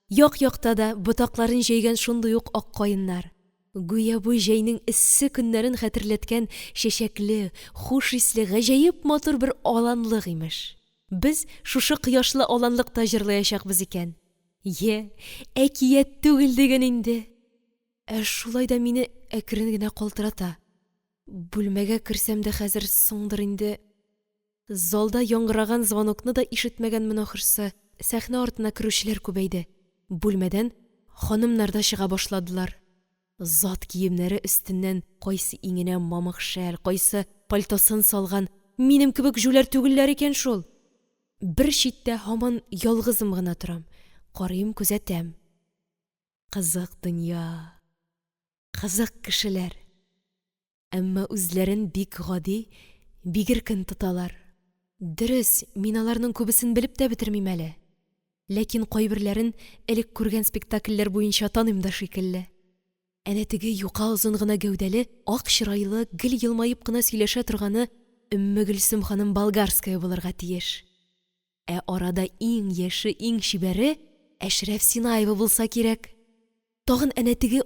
Як-якта да ботакларын җәйгән шундый ук ак каеннар. Гүя бу җәйнең эссе көннәрен хәтерләткән чәчәкле, хуш исле, гаҗәеп матур бер аланлык имеш. Без шушы кояшлы аланлыкта җырлаячакбыз икән. Әкият түгел диген инде. Шулай да мине әкрен генә калтырата. Бүлмәгә керсәм дә хәзер соңдыр инде. Залда яңгыраган звонокны да ишетмәгәнмен ахырсы. Сәхнә артына керүчеләр күбәйде. Бүлмәдән ханымнар да чыга башладылар. Зат киемнәре өстеннән кайсы иңенә мамык шәл, кайсы пальтосын салган. Минем кебек жүләр түгелләр икән шул. Бер читтә һаман ялгызым гына торам. Карыйм, күзәтәм. Кызык дөнья. Кызык кешеләр. Әмма үзләрен бик гади, бик иркен тоталар. Дөрес, мин аларның күбесен белеп тә бетермим әле. Ләкин кайберләрен элек күргән спектакльләр буенча таныйм да шикелле. Әнә теге юка озын гына гәүдәле, ак чырайлы, гел елмаеп кына сөйләшә торганы Өмме Гөлсем ханым Болгарская булырга тиеш. Арада иң яше, иң чибәре Әшрәф Синаева булса кирәк. Тагын әнә теге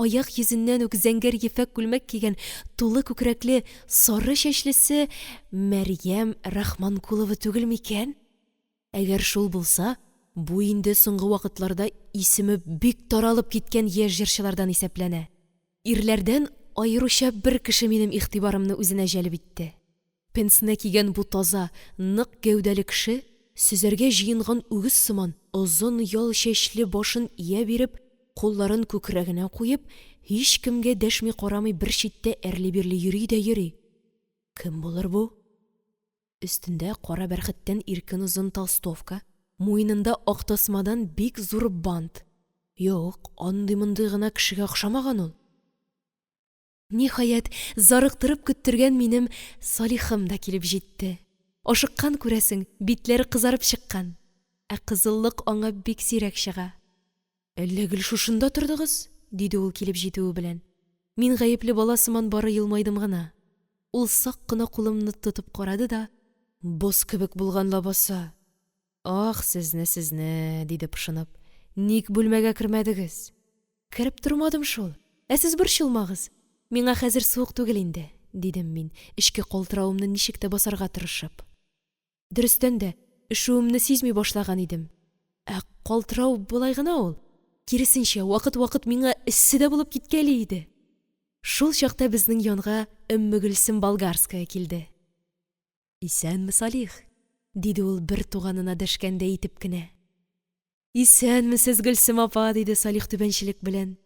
аяк йөзеннән үк зәңгәр ефәк күлмәк кигән тулы күкрәкле, сары чәчлесе Мәрьям Рахманкулова түгел микән? Әгәр шул булса, бу инде соңгы вакытларда исеме бик таралып киткән яшь җырчылардан исәпләнә. Ирләрдән аеруча бер кеше минем игътибарымны үзенә җәлеп итте. Пенсне кигән бу таза, нык гәүдәле кеше сөзәргә җыенган үгез сыман озын ял чәчле башын ия биреп, кулларын күкрәгенә куеп, һич кемгә дәшми карамый бер читтә әрле-бирле йөри дә йөри. Кем булыр бу? Өстендә кара бәрхеттән иркен озын толстовка, муенында ак тасмадан бик зур бант. Юк, андый-мондый гына кешегә охшамаган ул. Ниһаять, зарыктырып көттергән минем Салихым да килеп җитте. Ашыккан күрәсең, битләре кызарып чыккан. Кызыллык аңа бик сирәк чыга. «Әллә гел шушында тордыгыз?» диде ул килеп җитүе белән. Мин гаепле бала сыман бары елмайдым гына. Ул сак кына кулымны тотып карады да, боз кебек булган лабаса. «Ах, сезне, диде пышынып. Ник бүлмәгә кермәдегез?» «Кереп тормадым шул. Сез борчылмагыз. Миңа хәзер суык түгел инде», дидем мин, эчке калтыравымны ничек тә басарга тырышып. Дөрестән дә, өшүемне сизми башлаган идем. Калтырау булай гына ул. Киресенчә, вакыт-вакыт миңа эссе дә булып киткәли иде. Шул чакта безнең янга Өммегөлсем Болгарская килде. «Исәнме, Салих?» – диде ул бер туганына дәшкәндәй итеп кенә. «Исәнмесез, Гөлсем апа?» – диде Салих түбәнчелек белән.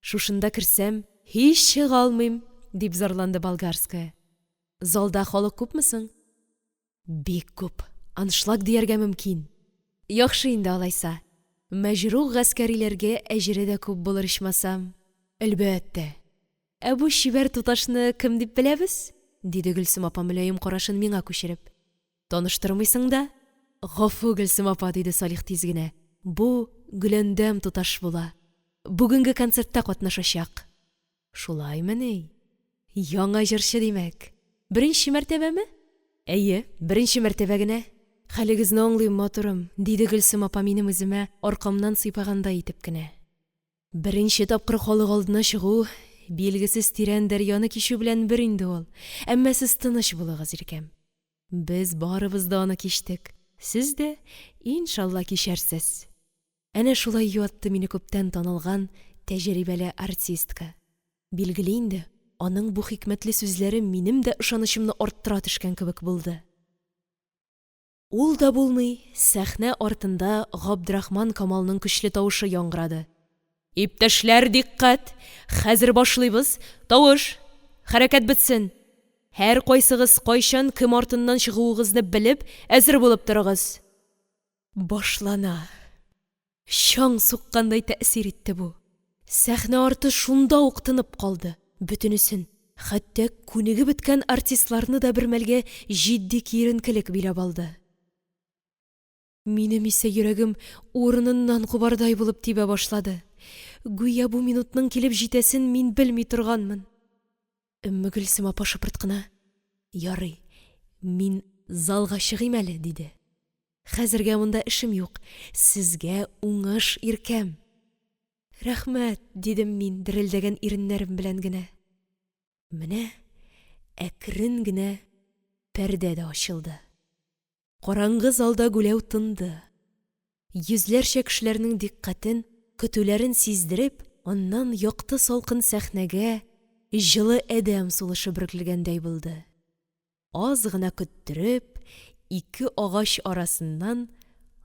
«Шушында керсәм, һич чыга алмыйм», – дип зарланды Болгарская. «Залда халык күпме соң?» «Бик күп. Аншлаг дияргә мөмкин». «Яхшы инде алайса. Мәҗрух гаскәриләргә әҗере дә күп булыр ичмасам». «Әлбәттә. Бу чибәр туташны кем дип беләбез?» – диде Гөлсем апа мөлаем карашын миңа күчереп. «Таныштырмыйсың да?» «Гафу, Гөлсем апа», – диде Салих тиз генә. «Бу Гөләндәм туташ була. Бүгенге концертта катнашачак». «Шулаймы ни? Яңа җырчы димәк. Беренче мәртәбәме?» «Әйе, беренче мәртәбә генә». «Хәлегезне аңлыйм, матурым», – диде Гөлсем апа минем үземә аркамнан сыйпагандай итеп кенә. «Беренче тапкыр халык алдына чыгу, билгесез тирән дәрьяны кичү белән бер инде ул. Әмма сез тыныч булыгыз, иркәм. Без барыбыз да аны кичтек. Сез дә, иншалла, кичәрсез». Әнә шулай юатты мине күптән танылган тәҗрибәле артистка. Билгеле инде, аның бу хикмәтле сүзләре минем дә ышанычымны арттыра төшкән кебек булды. Ул да булмый, сәхнә артында Габдрахман Камалның көчле тавышы яңгырады. «Иптәшләр, диккать! Хәзер башлыйбыз! Тавыш! Хәрәкәт бетсен! Һәр кайсыгыз кайчан кем артыннан чыгуыгызны белеп, әзер булып торыгыз!» Башлана. Чаң суккандай тәэсир итте бу. Сәхнә арты шунда ук тынып калды. Бөтенесен, хәтта күнеге беткән артистларны да бер мәлгә җитди киеренкелек биләп алды. Минем исә йөрәгем урыныннан кубардай булып тибә башлады. Гүя бу минутның килеп җитәсен мин белми торганмын. Өммегөлсем апа шыпырт кына: «Ярый, мин залга чыгыйм әле», – диде. «Хәзергә монда эшем юк. Сезгә уңыш, иркәм». «Рәхмәт», – дидем мин дерелдәгән иреннәрем белән генә. Менә әкрен генә пәрдә дә ачылды. Караңгы залда гүләү тынды. Йөзләрчә кешеләрнең диккатен, көтүләрен сиздереп, аннан якты салкын сәхнәгә җылы әдәм сулышы бөркелгәндәй булды. Аз гына көттереп, ике агач арасыннан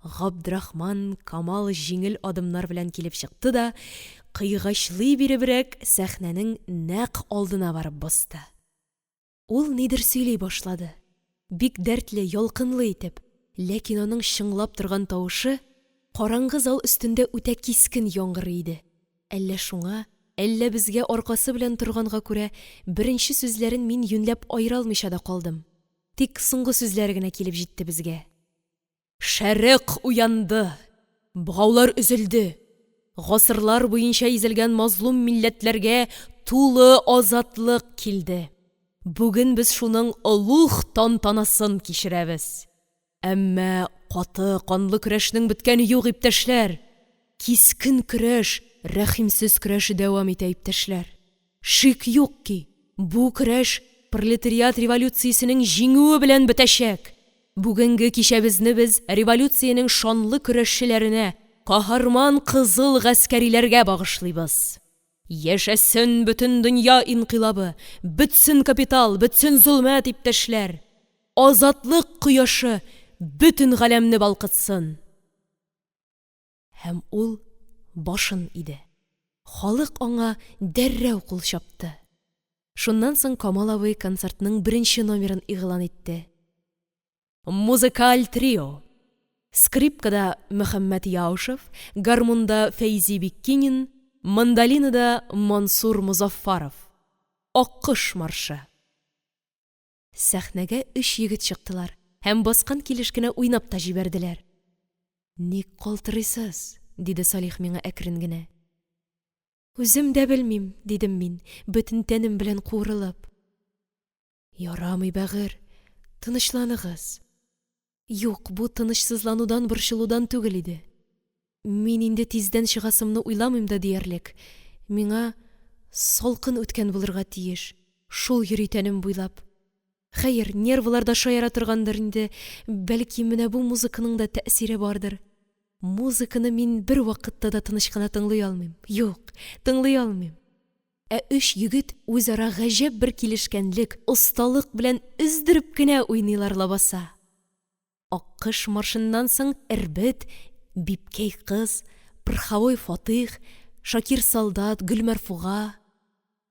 Габдрахман Камал җиңел адымнар белән килеп чыкты да, кыйгачлый биребрәк сәхнәнең нәкъ алдына барып басты. Ул нидер сөйли башлады. Бик дәртле, ялкынлы итеп, ләкин аның чыңлап торган тавышы караңгы зал өстендә үтә кискен яңгырый иде. Әллә шуңа, әллә безгә аркасы белән торганга күрә, беренче сүзләрен мин юньләп айыра алмыйча да калдым. Тик соңгы сүзләре генә килеп җитте безгә. «Шәрык уянды! Богаулар өзелде! Гасырлар буенча изелгән мазлум милләтләргә тулы азатлык килде. Бүген без шуның олуг тантанасын кичерәбез. Әмма каты, канлы көрәшнең беткәне юк, иптәшләр. Кискен көрәш, рәхимсез көрәш дәвам итә, иптәшләр. Шик юк ки, бу көрәш пролетариат революциясенең җиңүе белән бетәчәк. Бүгенге кичәбезне без революциянең шанлы көрәшчеләренә, каһарман кызыл гаскәриләргә багышлыйбыз. Яшәсен бөтен дөнья инкыйлабы, бетсен капитал, бетсен зулмат, иптәшләр. Азатлык кояшы бөтен галәмне балкытсын». Һәм ул башын иде. Халык аңа дәррәү кул чапты. Шуннан соң Камал абый концертның беренче номерын игълан итте. Музыкаль трио. Скрипкада Мөхәммәд Яушев, гармунда Фәйзи Биккинин, мандолинада Мансур Музаффаров. Аккыш маршы. Сәхнәгә 3 егет чыктылар һәм баскан килеш кенә уйнап та җибәрделәр. «Ник калтырыйсыз?» – диде Салих миңа әкрен генә. «Үзем дә белмим», – дидем мин, бөтен тәнем белән куырылып. «Ярамый, бәгыр, тынычланыгыз». Юк, бу тынычсызланудан, борчылудан түгел иде. Мин инде тиздән чыгасымны уйламыйм да диярлек. Миңа салкын үткән булырга тиеш. Шул йөри тәнем буйлап. Хәер, нервларда шаяра торгандыр инде. Бәлки, менә бу музыканың да тәэсире бардыр. Музыканы мин бер вакытта да тыныч кына тыңлый алмыйм. Юк, тыңлый алмыйм. Ә өч егет үзара гаҗәп бер килешкәнлек, осталык белән өздереп кенә уйныйлар лабаса. Аккыш маршыннан соң Эрбет, Бипкәй кыз, Пырхавой Фатих, Шакир солдат, Гөлмәрфуга.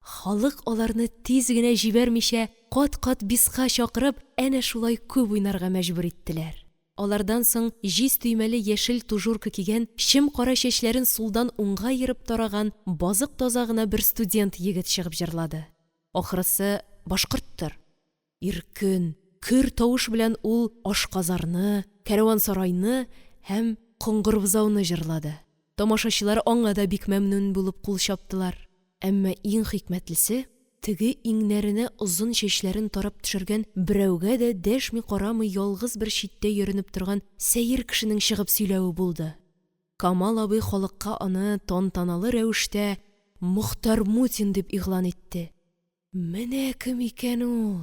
Халык аларны тиз генә җибәрмичә, кат-кат биска чакырып, әнә шулай күп уйнарга мәҗбүр иттеләр. Алардан соң җиз төймәле яшел тужурка кигән, чым кара чәчләрен сулдан уңга йырып тараган, базык таза гына бер студент егет чыгып җырлады. Ахрысы башкорттыр. Иркен, көр тавыш белән ул ашказарны, кәрвансарайны һәм коңгыр бозауны җырлады. Тамашачылар аңа да бик мәмнүн булып кул чаптылар. Әмма иң хикмәтлесе, теге иңнәренә озын чәчләрен тарап төшергән, берәүгә дә дәшми карамый ялгыз бер читтә йөренеп торган сәер кешенең чыгып сөйләве булды. Камал абый халыкка аны тантаналы рәвештә Мухтар Мутин дип игълан итте. Менә кем икән ул?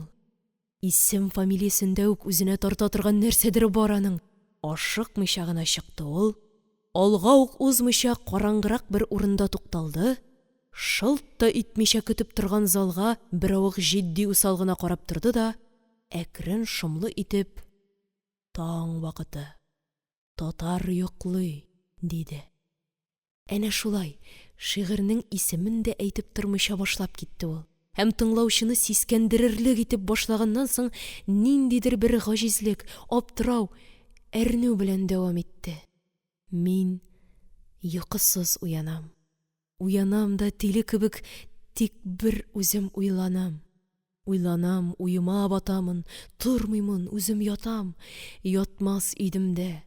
Исем-фамилиясендә үк үзенә тарта торган нәрсәдер бар аның. Ашыкмыйча гына чыкты ул. Алга ук узмыйча караңгырак бер урында тукталды. Шылт та итмичә көтеп торган залга беравык җитди усал гына карап торды да, әкрен шомлы итеп: "Таң вакыты. Татар йоклый", диде. Әнә шулай шигырьнең исемен дә әйтеп тормыйча башлап китте ул. Һәм тыңлаучыны сискәндерерлек итеп башлаганнан соң ниндидер бер гаҗизлек, аптырау, әрнү белән дәвам итте. Мин йокысыз уянам. Уянам да тиле кебек тик бер үзем уйланам. Уйланам, уйыма батамын, тормыймын, үзем ятам. Ятмас идемдә,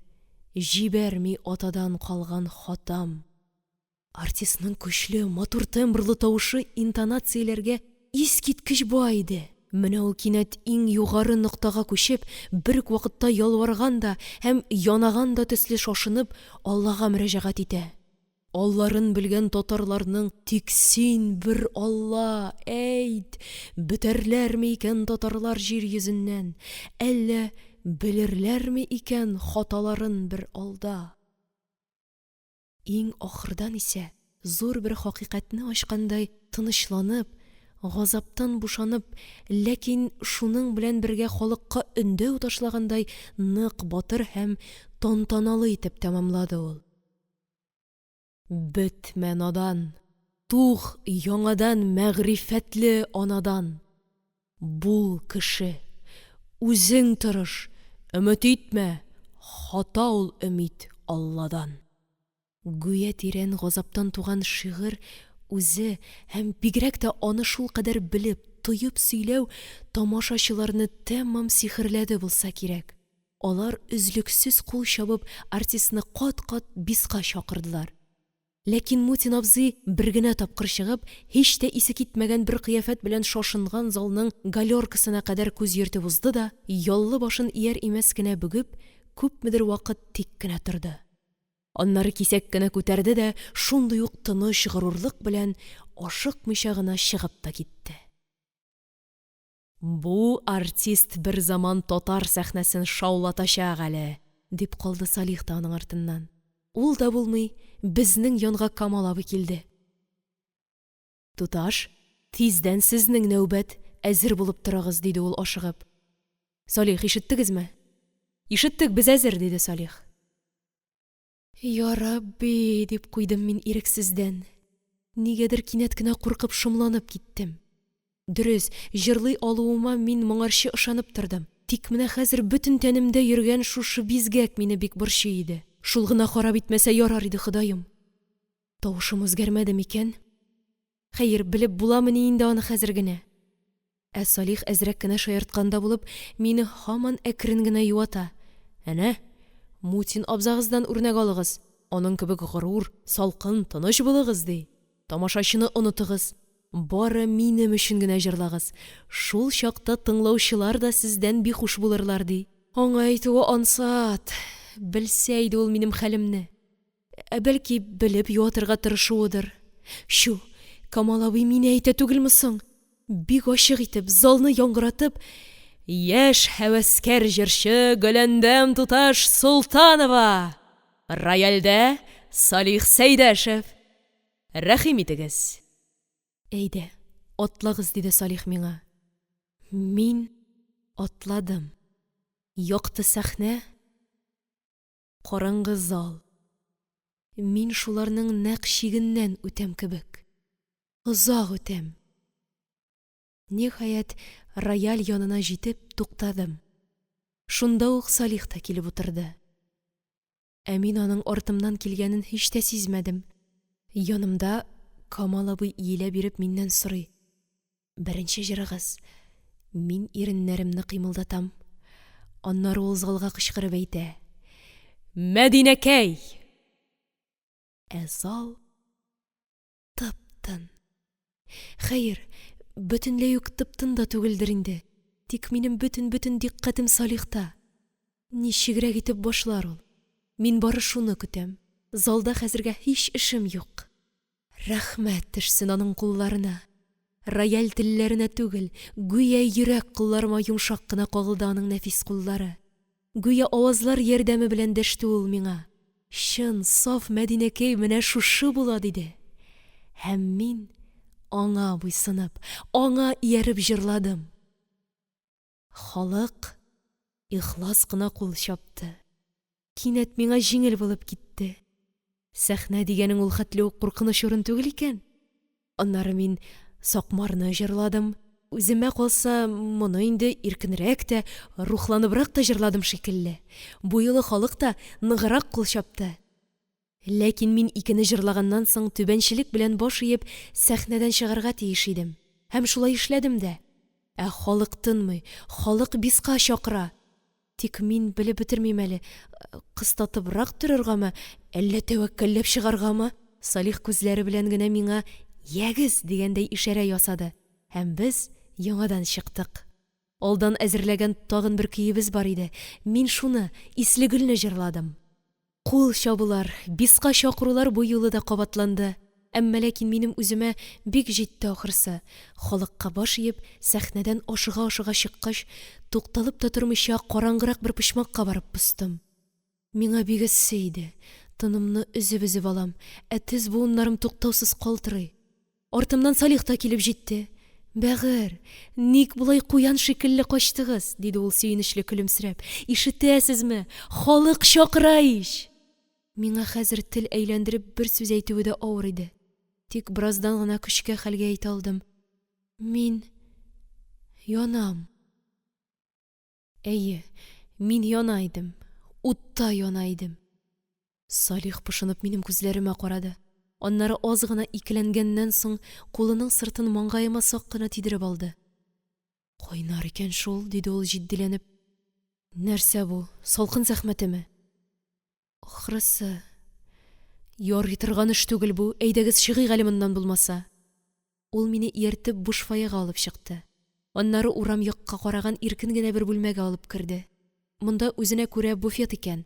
җибәрми атадан калган хатам. Артистның көчле, матур тембрлы тавышы интонацияләргә искиткеч бай иде. Менә ул кинәт иң югары ноктага күчеп, бер үк вакытта ялварган да һәм янаган да төсле шашынып, Аллага мөрәҗәгать итә. Алларын белгән татарларның тик син бер Алла, әйт, бетәрләрме икән татарлар җир йөзеннән, әллә белерләрме икән хаталарын бер алда? Иң ахырдан исә, зур бер хакыйкатьне ачкандай тынычланып, газаптан бушанып, ләкин шуның белән бергә халыкка өндәү ташлагандай нык, батыр һәм тантаналы итеп тәмамлады ул. Бетмә надан, тух яңадан мәгърифәтле анадан. Бул кеше, үзең тырыш, өмет итмә, хата ул өмит Алладан. Гүя тирән газаптан туган шигырь үзе һәм бигрәк тә аны шул кадәр белеп, тоеп сөйләү тамашачыларны тәмам сихерләде булса кирәк. Алар үзлексез кул чабып артистны кат-кат биска чакырдылар. Ләкин Мутин абзый бер генә тапкыр чыгып, һич тә исе китмәгән бер кыяфәт белән шашынган залның галеркасына кадәр күз йөртеп узды да, яллы башын ияр имәс кенә бөгеп, күпмедер вакыт тик кенә торды. Аннары кисәк кенә күтәрде дә, шундый ук тыныч горурлык белән ашыкмыйча гына чыгып та китте. Бу артист бер заман татар сәхнәсен шаулатачак әле, дип калды Салих та аның артыннан. Ул да булмый, безнең янга Камал абый килде. Туташ, тиздән сезнең нәүбәт, әзер булып торыгыз, диде ул ашыгып. Салих, ишеттегезме? Ишеттек, без әзер, диде Салих. Я Рабби, дип куйдым мин ирексездән. Нигәдер кинәт кенә куркып шомланып киттем. Дөрес, җырлый алуыма мин моңарчы ышанып тордым. Тик менә хәзер бөтен тәнемдә йөргән шушы бизгәк мине бик борчый иде. Шул гына харап итмәсә ярар иде, Ходаем. Тавышым үзгәрмәде микән? Хәер, белеп буламыни инде аны хәзер генә. Ә Салих әзрәк кенә шаяртканда булып, мине һаман әкрен генә юата. Әнә, Мутин абзагыздан үрнәк алыгыз. Аның кебек горур, салкын, тыныч булыгыз, ди. Тамашачыны онытыгыз. Бары минем өчен генә җырлагыз. Шул чакта тыңлаучылар да сездән бихуш булырлар, ди. Аңа әйтүе ансат. Белсә иде ул минем хәлемне. Бәлки белеп юатырга тырышуыдыр. Шу, Камал абый мине әйтә түгелме соң? Бик ачык итеп, залны яңгыратып, Яшь һәвәскәр җырчы Гөләндәм Туташ Солтанова! Рояльдә Салих Сәйдәшев! Рәхим итегез! Әйдә, атлагыз, диде Салих миңа. Мин атладым. Якты сәхнә, караңгы зал. Мин шуларның нәкъ чигеннән үтәм кебек. Озак үтәм. Ниһаять, рояль янына җитеп туктадым. Шунда ук Салих та килеп утырды. Ә мин аның артымнан килгәнен һич тә сизмәдем. Янымда Камал абый иелә биреп миннән сорый. Беренче җырыгыз. Мин иреннәремне кыймылдатам. Аннары ул залга кычкырып әйтә: Мәдинәкәй! Ә зал тып-тын. Хәер, бөтенләй үк тып-тын да түгелдер инде. Тик минем бөтен дикъкатем Салихта. Ничегрәк итеп башлар ул? Мин бары шуны көтәм. Залда хәзергә һич эшем юк. Рәхмәт төшсен аның кулларына. Рояль телләренә түгел, гүя йөрәк кулларыма йомшак кына кагылды аның нәфис куллары. Гүя авазлар ярдәме белән дәште ул миңа. Чын, саф Мәдинәкәй менә шушы була, диде. Һәм мин аңа буйсынып, аңа ияреп җырладым. Халык ихлас кына кул чапты. Кинәт миңа җиңел булып китте. Сәхнә дигәнең ул хәтле үк куркыныч урын түгел икән. Аннары мин Сакмарны җырладым. Үземә калса, моны инде иркенрәк тә, рухланыбрак та җырладым шикелле. Бу юлы халык та ныграк кул чапты. Ләкин мин икене җырлаганнан соң түбәнчелек белән баш иеп сәхнәдән чыгарга тиеш идем. Һәм шулай эшләдем дә. Ә халык тынмый, халык биска чакыра. Тик мин белеп бетермим әле. Кыстатыбрак торыргамы, әллә тәвәккәлләп чыгаргамы? Салих күзләре белән генә миңа «Ягез» дигәндәй ишарә ясады. Һәм без яңадан чыктык. Алдан әзерләгән тагын бер көебез бар иде. Мин шуны, Ислегөлне җырладым. Кул чабулар, биска чакырулар бу юлы да кабатланды. Әмма ләкин минем үземә бик җитте ахырсы. Халыкка баш иеп, сәхнәдән ашыга-ашыга чыккач, тукталып та тормыйча караңгырак бер почмакка барып постым. Миңа бик эссе иде. Тынымны өзеп алам. Әтез буыннарым туктаусыз калтырый. Артымнан Салих та килеп җитте. Бәгыр, ник булай куян шикелле качтыгыз? Диде ул сөенечле көлемсерәп. Ишетәсезме? Халык чакыра ич! Миңа хәзер тел әйләндереп бер сүз әйтүе дә авыр иде. Тик бераздан гына көчкә хәлгә әйтә алдым. Мин янам. Әйе, мин яна идем. Утта яна идем. Салих пошынып минем күзләремә карады. Аннары аз гына икеләнгәннән соң кулының сыртын маңгаема сак кына тидереп алды. Кайнар икән шул, диде ул җитдиләнеп. Нәрсә бу? Салкын зәхмәтеме? Ахрысы, ярый торган эш түгел бу. Әйдәгез чыгыйк әле моннан булмаса. Ул мине ияртеп буш-фаяга алып чыкты. Аннары урам якка караган иркен генә бер бүлмәгә алып керде. Монда үзенә күрә буфет икән.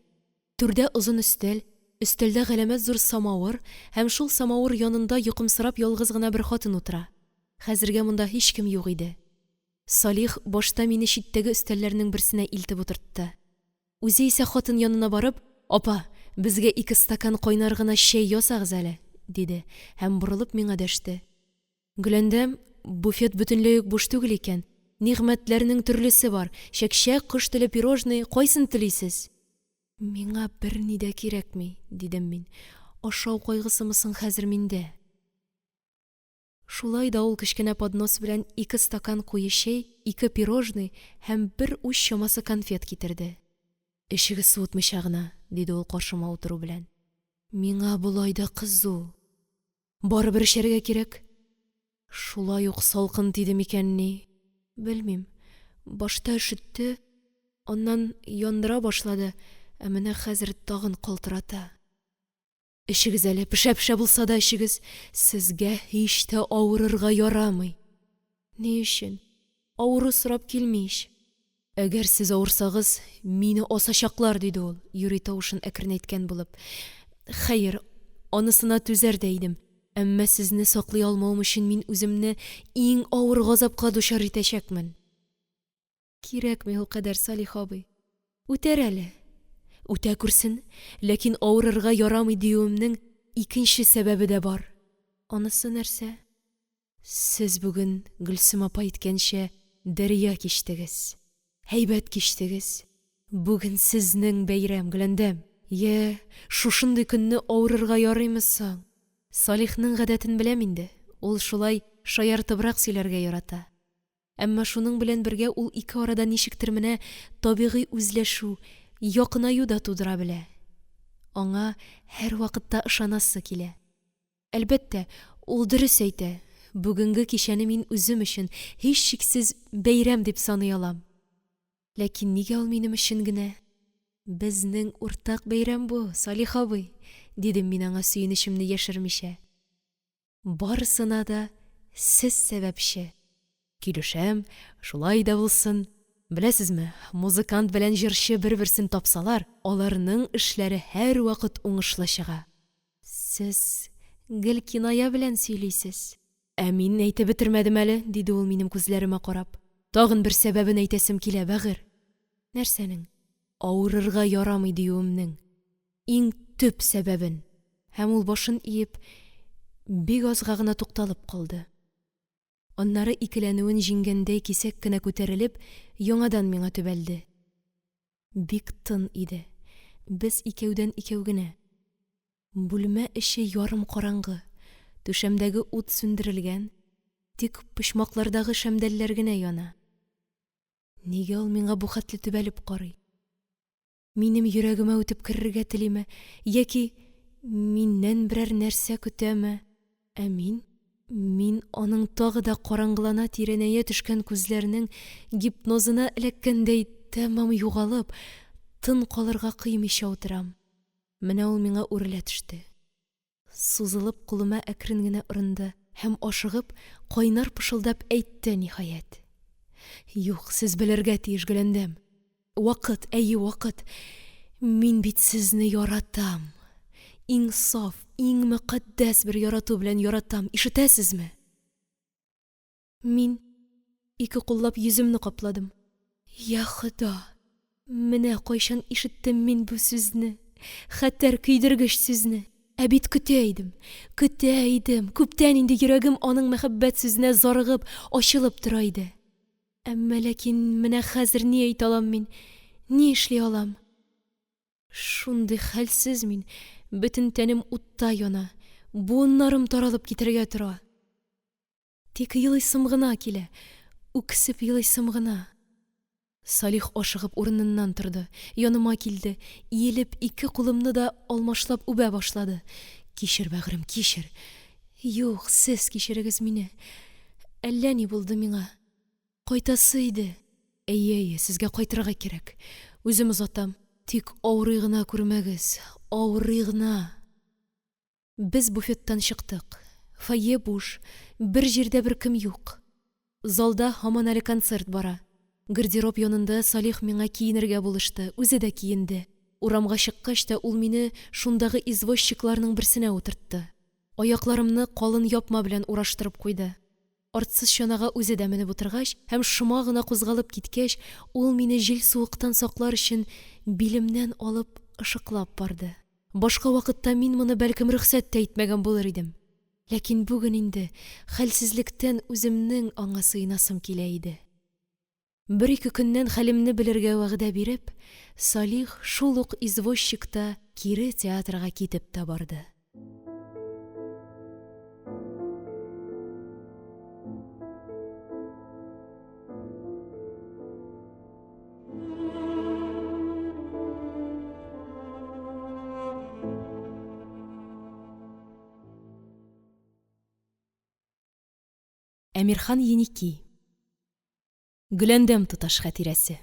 Түрдә озын өстәл, өстәлдә галәмәт зур самавыр, һәм шул самавыр янында йокымсырап ялгыз гына бер хатын утыра. Хәзергә монда һич кем юк иде. Салих башта мине читтәге өстәлләрнең берсенә илтеп утыртты. Үзе исә хатын янына барып, «Апа, безгә 2 стакан кайнар гына чәй ясагыз әле», диде, һәм борылып миңа дәште. Гөләндәм, буфет бөтенләй үк буш түгел икән. Нигъмәтләрнең төрлесе бар. Чәкчәк, кош теле пирожный, кайсын телисез? Миңа берни дә кирәкми, дидем мин. Ашау кайгысымы соң хәзер миндә? Шулай да ул кечкенә поднос белән 2 стакан куе чәй, 2 пирожный һәм 1 уч чамасы конфет китерде. Эшегез суытмыйча гына, диде ул каршыма утыру белән. Миңа булай да кызу. Барыбер эчәргә кирәк. Шулай ук салкын тиде микән ни? Белмим. Башта өшетте, аннан яндыра башлады, ә менә хәзер тагын калтырата. Эшегез әле, пешә-пешә булса да эшегез, сезгә һич тә авырырга ярамый. Ни өчен? Авыру сорап килмиш. Әгәр сез авырсагыз, мине асачаклар, диде ул, юри тавышын әкренәйткән булып. Хәер, анысына түзәр дә идем. Әмма сезне саклый алмавым өчен мин үземне иң авыр газапка дучар итәчәкмен. Кирәкми ул кадәр, Салих абый. Үтәр әле. Үтә күрсен, ләкин авырырга ярамый диюемнең икенче сәбәбе дә бар. Анысы нәрсә? Сез бүген Гөлсем апа әйткәнчә дәрья кичтегез. Һәйбәт кичтегез. Бүген сезнең бәйрәм, Гөләндәм. Шушындый көнне авырырга ярыймы соң? Салихның гадәтен беләм инде. Ул шулай шаяртыбрак сөйләргә ярата. Әмма шуның белән бергә ул ике арада ничектер менә табигый үзләшү, якынаю да тудыра белә. Аңа һәр вакытта ышанасы килә. Әлбәттә, ул дөрес әйтә. Бүгенге кичәне мин үзем өчен һич шиксез бәйрәм дип саный алам. Ләкин нигә ул минем өчен генә? Безнең уртак бәйрәм бу, Салих абый, дидем мин аңа сөенечемне яшермичә. Барысына да сез сәбәпче. Килешәм, шулай да булсын. Беләсезме, музыкант белән җырчы бер-берсен тапсалар, аларның эшләре һәр вакыт уңышлы чыга. Сез гел киная белән сөйлисез. Ә мин әйтеп бетермәдем әле, диде ул минем күзләремә карап. Тагын бер сәбәбен әйтәсем килә, бәгыр. Нәрсәнең? Авырырга ярамый диюемнең иң төп сәбәбен. Һәм ул башын иеп, бик азга гына тукталып калды. Аннары икеләнүен җиңгәндәй кисәк кенә күтәрелеп, яңадан миңа төбәлде. Бик тын иде. Без икәүдән икәү генә. Бүлмә эче ярым караңгы. Түшәмдәге ут сүндерелгән, тик почмаклардагы шәмдәлләр генә яна. Нигә ул миңа бу хәтле төбәлеп карый? Минем йөрәгемә үтеп керергә телиме, яки миннән берәр нәрсә көтәме? Ә мин аның тагы да караңгылана тирәнәя төшкән күзләренең гипнозына эләккәндәй тәмам югалып, тын калырга кыймыйча утырам. Менә ул миңа үрелә төште. Сузылып кулыма әкрен генә урынды һәм ашыгып, кайнар пышылдап әйтте ниһаять. Юк, сез белергә тиеш, Гөләндәм. Вакыт, вакыт. Мин бит сезне яратам. Иң саф, иң мөкатдәс бер ярату белән яратам. Ишетәсезме? Мин ике куллап йөземне капладым. Я Хода, менә кайчан ишеттем мин бу сүзне, хәтәр көйдергеч сүзне. Ә бит көтә идем. Күптән инде йөрәгем аның мәхәббәт сүзенә зарыгып, ачылып тора иде. Әмма ләкин менә хәзер ни әйтә алам мин? Ни эшли алам? Шундый хәлсез мин, бөтен тәнем утта яна, буыннарым таралып китәргә тора. Тик елыйсым гына килә, үксеп елыйсым гына. Салих ашыгып урыныннан торды, яныма килде, иелеп ике кулымны да алмашлап үбә башлады. Кичер, бәгърем, кичер. Юк, сез кичерегез мине. Әллә ни булды миңа? Кайтасы иде. Әйе, сезгә кайтырга кирәк. Үзем озатам. Тик авырый гына күрмәгез, авырый гына. Без буфеттан чыктык. Фойе буш, бер җирдә беркем юк. Залда һаман әле концерт бара. Гардероб янында Салих миңа киенергә булышты, үзе дә киенде. Урамга чыккач та ул мине шундагы извозчикларның берсенә утыртты. Аякларымны калын япма белән ураштырып куйды. Артсыз чанага үзе дә менеп утыргач, һәм шома гына кузгалып киткәч, ул мине җил суыктан саклар өчен билемнән алып ышыклап барды. Башка вакытта мин моны бәлкем рөхсәт тә итмәгән булыр идем. Ләкин бүген инде хәлсезлектән үземнең аңа сыйнасым килә иде. Бер-ике көннән хәлемне белергә вәгъдә биреп, Салих шул ук извозчикта кире театрга китеп тә барды. Әмирхан Еники. Гөләндәм туташ хатирәсе.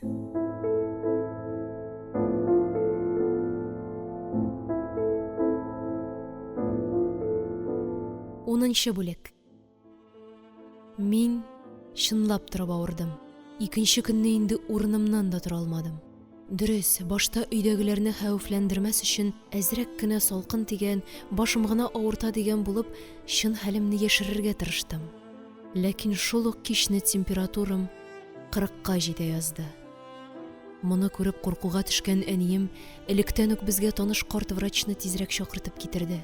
Унынчы бүлек. Мин чынлап торып авырдым. Икенче көнне инде урынымнан да тора алмадым. Дөрес, башта өйдәгеләрне хәвефләндермәс өчен әзрәк кенә салкын тигән, башым гына авырта дигән булып, чын хәлемне яшерергә тырыштым. Ләкин шул ук кичне температурам 40-ка җитә язды. Моны күреп куркуга төшкән әнием электән үк безгә таныш карт врачны тизрәк чакыртып китерде.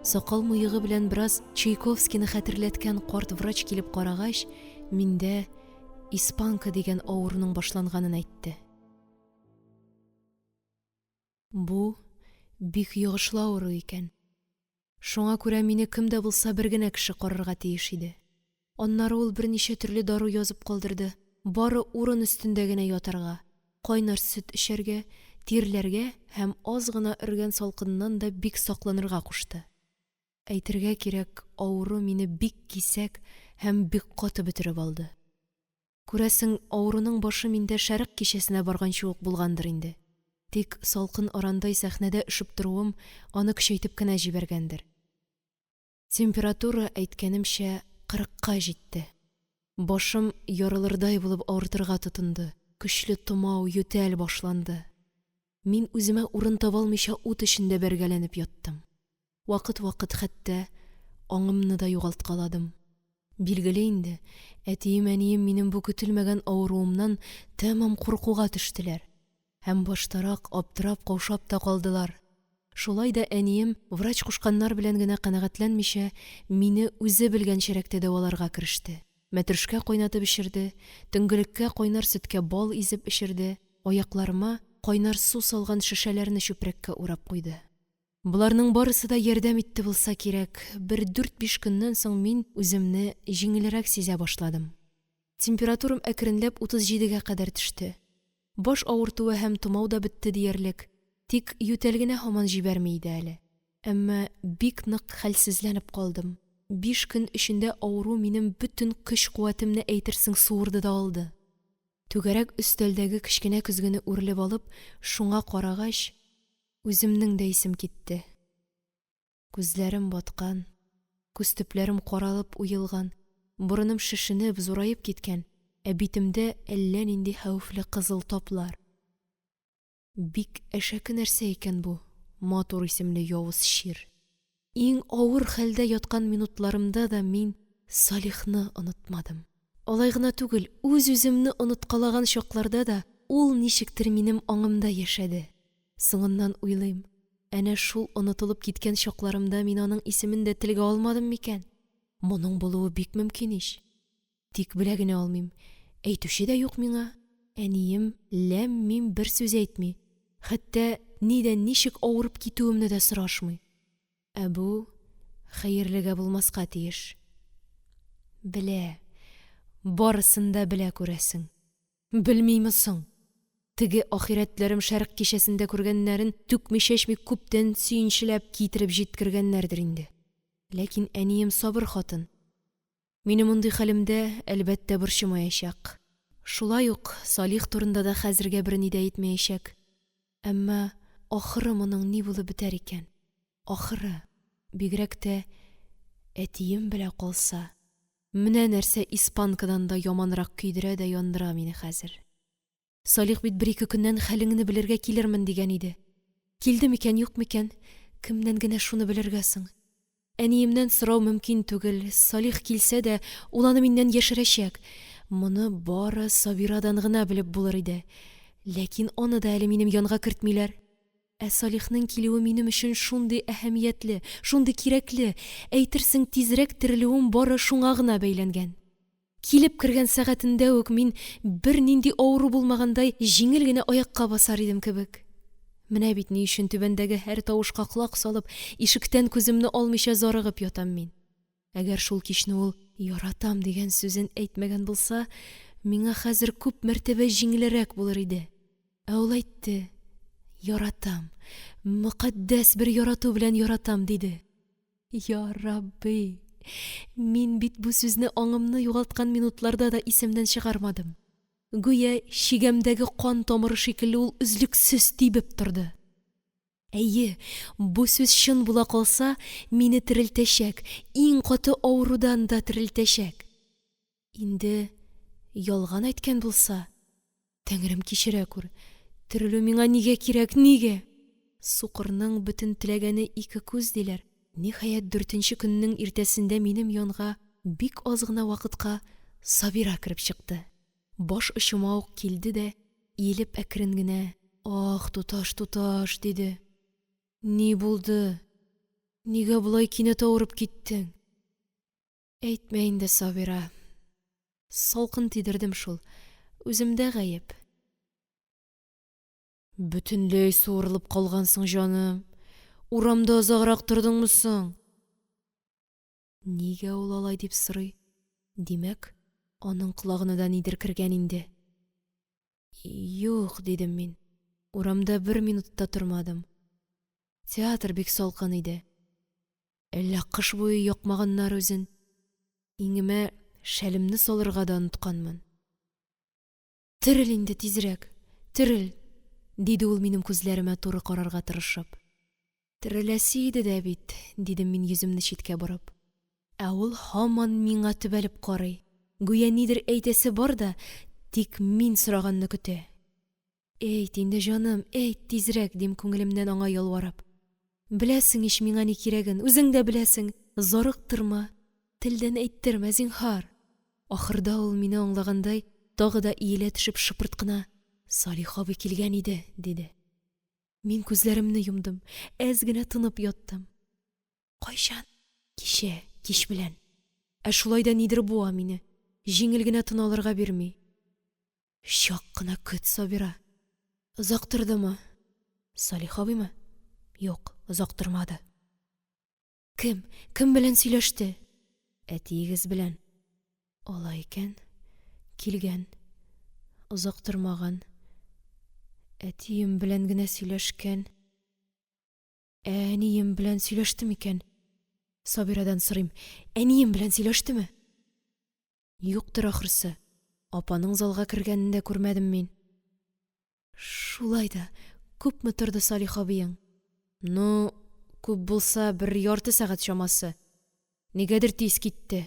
Сакал-мыегы белән бераз Чайковскийны хәтерләткән карт врач килеп карагач, миндә испанка дигән авыруның башланганын әйтте. Бу бик йогышлы авыру икән. Шуңа күрә мине кем дә булса бер генә кеше карарга тиеш иде. Аннары ул берничә төрле дару язып калдырды. Бары урын өстендә генә ятарга, кайнар сөт эчәргә, тирләргә һәм аз гына өргән салкыннан да бик сакланырга кушты. Әйтергә кирәк, авыру мине бик кисәк һәм бик каты бөтереп алды. Күрәсең, авыруның башы миндә шәрык кичәсенә барганчы ук булгандыр инде. Тик салкын арандай сәхнәдә ишеп торуым аны көчәйтеп кенә җибәргәндер. Температура, әйткәнемчә, 40-ка җитте. Башым ярылырдай булып авыртырга тотынды. Көчле томау, йөтәл башланды. Мин үземә урын таба алмыйча ут эчендә бәргәләнеп яттым. Вакыт-вакыт хәтта аңымны да югалткаладым. Билгеле инде, әтием-әнием минем бу көтелмәгән авыруымнан тәмам куркуга төштеләр. Һәм баштарак аптырап, каушап та калдылар. Шулай да әнием, врач кушканнар белән генә канәгатьләнмичә, мине үзе белгәнчәрәк дәваларга кереште. Мәтрүшкә кайнатып эчерде, төнгелеккә кайнар сөткә бал изеп эчерде, аякларыма кайнар су салган шешәләрне чүпрәккә урап куйды. Буларның барысы да ярдәм итте булса кирәк. Бер 4-5 көннән соң мин үземне җиңелрәк сизә башладым. Температурам әкренләп 37-гә кадәр төште. Баш авыртуы һәм томау да бетте диярлек. Тик йүтәл генә һаман җибәрми иде әле. Әмма бик нык хәлсезләнеп калдым. 5 көн эчендә авыру минем бөтен көч-куәтемне әйтерсең суырды да алды. Түгәрәк өстәлдәге кечкенә көзгене үрелеп алып, шуңа карагач, үземнең дә исем китте. Күзләрем баткан, күз төпләрем каралып уелган, борыным шешенеп, зурайып киткән, ә битемдә әллә нинди хәвефле кызыл таплар. Бик әшәке нәрсә икән бу, матур исемле явыз чир. Иң авыр хәлдә яткан минутларымда да мин Салихны онытмадым. Алай гына түгел, үз-үземне оныткалаган чакларда да ул ничектер минем аңымда яшәде. Соңыннан уйлыйм, әнә шул онытылып киткән чакларымда мин аның исемен дә телгә алмадым микән? Моның булуы бик мөмкин иш. Тик белә генә алмыйм. Әйтүче дә юк миңа. Әнием ләм-мим бер сүз әйтми. Хәтта нидән ничек авырып китүемне дә сорашмый. Ә бу хәерлегә булмаска тиеш. Белә. Барысын да белә күрәсең. Белмиме соң? Теге ахирәтләрем шәрык кичәсендә күргәннәрен түкми-чәчми күптән сөенчеләп китереп җиткергәннәрдер инде. Ләкин әнием сабыр хатын. Минем мондый хәлемдә әлбәттә борчымаячак. Шулай ук Салих турында да хәзергә берни дә әйтмәячәк. Әмма ахыры моның ни булып бетәр икән? Ахыры, бигрәк тә әтием белә калса, менә нәрсә испанкадан да яманрак көйдерә дә яндыра мине хәзер. Салих бит 1-2 көннән хәлеңне белергә килермен дигән иде. Килде микән, юк микән? Кемнән генә шуны белергә соң? Әниемнән сорау мөмкин түгел. Салих килсә дә, ул аны миннән яшерәчәк. Моны бары Сабирадан гына белеп булыр иде. Ләкин аны да әле минем янга кертмиләр. Ә Салихның килүе минем өчен шундый әһәмиятле, шундый кирәкле, әйтерсең тизрәк терелүем бары шуңа гына бәйләнгән. Килеп кергән сәгатендә үк мин бер нинди авыру булмагандай җиңел генә аякка басар идем кебек. Менә бит ни өчен түбәндәге һәр тавышка колак салып, ишектән күземне алмыйча зарыгып ятам мин. Әгәр шул кичне ул яратам дигән сүзен әйтмәгән булса, миңа хәзер күп мәртәбә җиңелрәк булыр иде. Ә ул әйтте: "Яратам, мөкатдәс бер ярату белән яратам", диде. Я Рабби, мин бит бу сүзне аңымны югалткан минутларда да исемнән чыгармадым. Гүя шигәмдәге кан тамыры шикелле ул үзлексез тибеп торды. Әйе, бу сүз чын була калса, мине терелтәчәк, иң каты авырудан да терелтәчәк. Инде ялган әйткән булса, Тәңрем кичерә күр, терелү миңа нигә кирәк, нигә? Сукырның бөтен теләгәне 2 күз диләр. Ниһаять 4-нче көннең иртәсендә минем янга бик аз гына вакытка Сабира кирип чыкты. Баш очыма ук килде дә, иелеп әкрен генә: «Ах, туташ, туташ!» диде. «Ни булды? Нигә болай кинәт авырып киттең?» «Әйтмә инде, Сабира. Салкын тидердем шул. Үземдә гаеп». «Бөтенләй суырылып калгансың, җаным. Урамда озаграк тордыңмы соң?» Нигә ул алай дип сорый? Димәк, аның колагына да нидер кергән инде. «Юк», дидем мин. «Урамда 1 минутта тормадым. Театр бик салкын иде. Әллә кыш буе якмаганнар үзен. Иңемә шәлемне салырга да онытканмын». «Терел инде тизрәк, терел», диде ул минем күзләремә туры карарга тырышып. «Тереләсе иде дә бит», дидем мин йөземне читкә борып. Ә ул һаман миңа төбәлеп карый. Гүя нидер әйтәсе бар да, тик мин сораганны көтә. «Әйт инде, җаным, әйт тизрәк», дим күңелемнән аңа ялварып. «Беләсең ич миңа ни кирәген, үзең дә беләсең. Зарыктырма, телдән әйттермә, зинһар». Ахырда ул мине аңлагандай, тагы да иелә төшеп шыпырт кына: «Салих абый килгән иде», диде. Мин күзләремне йомдым, әз генә тынып яттым. «Кайчан?» «Кичә, кич белән. Ә шулай да нидер буа мине. Җиңел генә тын алырга бирми». «Чак кына көт, Сабира». «Озак тордымы?» «Салих абыймы?» «Юк, озак тормады». «Кем белән сөйләште?» «Әтиегез белән». «Алай икән, килгән, озак тормаган. Әтием белән генә сөйләшкән. Әнием белән сөйләштеме икән?» Сабирадан сорыйм: «Әнием белән сөйләштеме?» «Юктыр, ахрысы. Апаның залга кергәнен дә күрмәдем мин». «Шулай да, күпме торды Салих абыең?» «Ну, күп булса 1 ярты сәгать чамасы. Нигәдер тиз китте».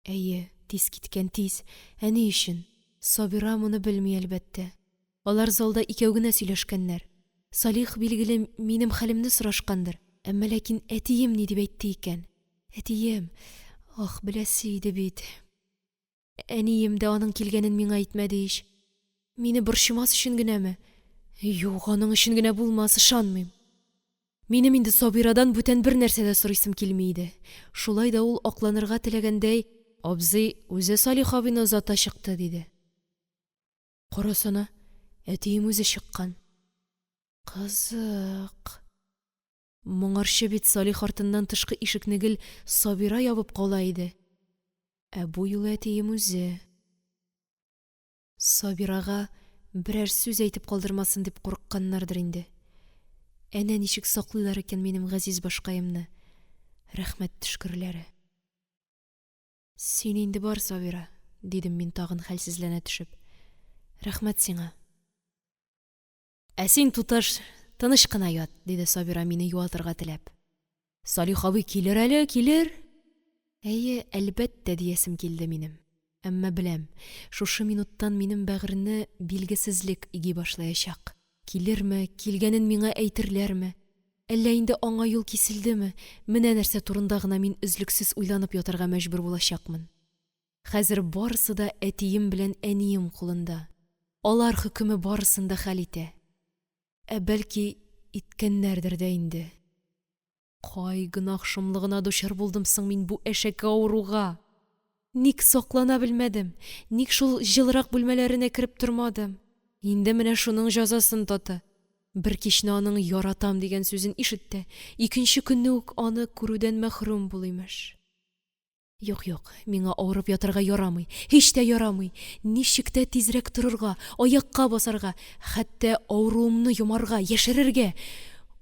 «Әйе, тиз киткән, тиз. Ә ни өчен?» Сабира моны белми, әлбәттә. Алар залда икәү генә сөйләшкәннәр. Салих, билгеле, минем хәлемне сорашкандыр. Әмма ләкин әтием ни дип әйтте икән? Әтием, ах, беләсе иде бит. Әнием дә аның килгәнен миңа әйтмәде ич. Мине борчымас өчен генәме? Юк, аның өчен генә булмас, ышанмыйм. Минем инде Сабирадан бүтән бер нәрсә дә сорыйсым килми иде. Шулай да ул акланырга теләгәндәй: «Абзый үзе Салих абыйны озата чыкты», диде. Карасана, әтием үзе чыккан. Кызык. Моңарчы бит Салих артыннан тышкы ишекне гел Сабира ябып кала иде. Ә бу юлы әтием үзе. Сабирага берәр сүз әйтеп калдырмасын дип курыкканнардыр инде. Әнә ничек саклыйлар икән минем газиз башкаемны. Рәхмәт төшкерләре. «Син инде бар, Сабира», дидем мин тагын хәлсезләнә төшеп. «Рәхмәт сиңа». «Ә син, туташ, тыныч кына ят», диде Сабира мине юатырга теләп. «Салих абый килер әле, килер». Әйе, әлбәттә диясем килде минем. Әмма беләм, шушы минуттан минем бәгырне билгесезлек иги башлаячак. Килерме, килгәнен миңа әйтерләрме? Әллә инде аңа юл киселдеме? Менә нәрсә турында гына мин өзлексез уйланып ятарга мәҗбүр булачакмын. Хәзер барысы да әтием белән әнием кулында. Алар хөкеме барысын да хәл итә. Ә бәлки иткәннәрдер дә инде. Кай гынах шомлыгына дучар булдым соң мин бу әшәке авыруга? Ник саклана белмәдем? Ник шул җылырак бүлмәләренә кереп тормадым? Инде менә шуның җәзасын таты. Бер кичне аның яратам дигән сүзен ишетте. Икенче көнне үк аны күрүдән мәхрүм булыймыш. Юк, миңа авырып ятарга ярамый. Һич тә ярамый. Ничек тә тизрәк торырга, аякка басарга, хәтта авыруымны йомарга, яшерергә.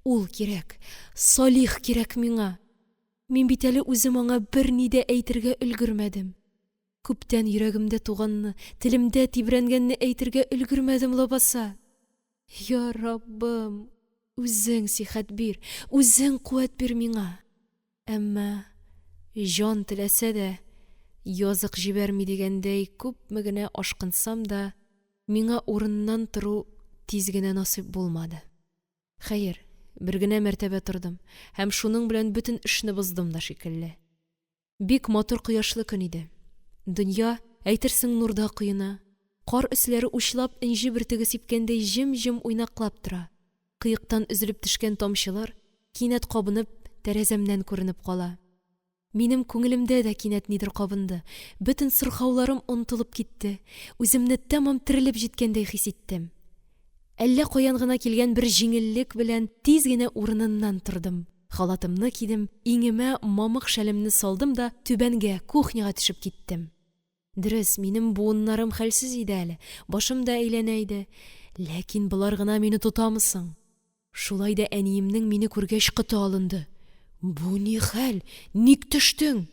Ул кирәк. Салих кирәк миңа. Мин бит әле үзем аңа бер ни дә әйтергә өлгермәдем. Күптән йөрәгемдә туганны, телемдә тибрәнгәнне әйтергә өлгермәдем лабаса. Я Раббым, үзең сихәт бир, үзең куәт бир миңа. Әмма җан теләсә дә, язык җибәрми дигәндәй, күпме генә ашкынсам да, миңа урыннан тору тиз генә насыйп булмады. Хәер, бер генә мәртәбә тордым, һәм шуның белән бөтен эшне боздым да шикелле. Бик матур кояшлы көн иде. Дөнья Әйтерсең нурда коена. Кар өсләре учлап инҗе бөртеге сипкәндәй җем-җем уйнаклап тора. Кыектан өзелеп төшкән тамчылар кинәт кабынып тәрәзәмнән күренеп кала. Минем күңелемдә дә кинәт нидер кабынды. Бөтен сырхауларым онтылып китте. Үземне тәмам терелеп җиткәндәй хис иттем. Әллә каян гына килгән бер җиңеллек белән тиз генә урынымнан тордым. Халатымны кидем, иңемә мамык шәлемне салдым да түбәнгә, кухняга төшеп киттем. Дөрес, минем буыннарым хәлсез иде әле, башым да әйләнә иде. Ләкин болар гына мине тотамы соң? Шулай да әниемнең мине күргәч кыты алынды. Бу ни хәл? Ник төштең?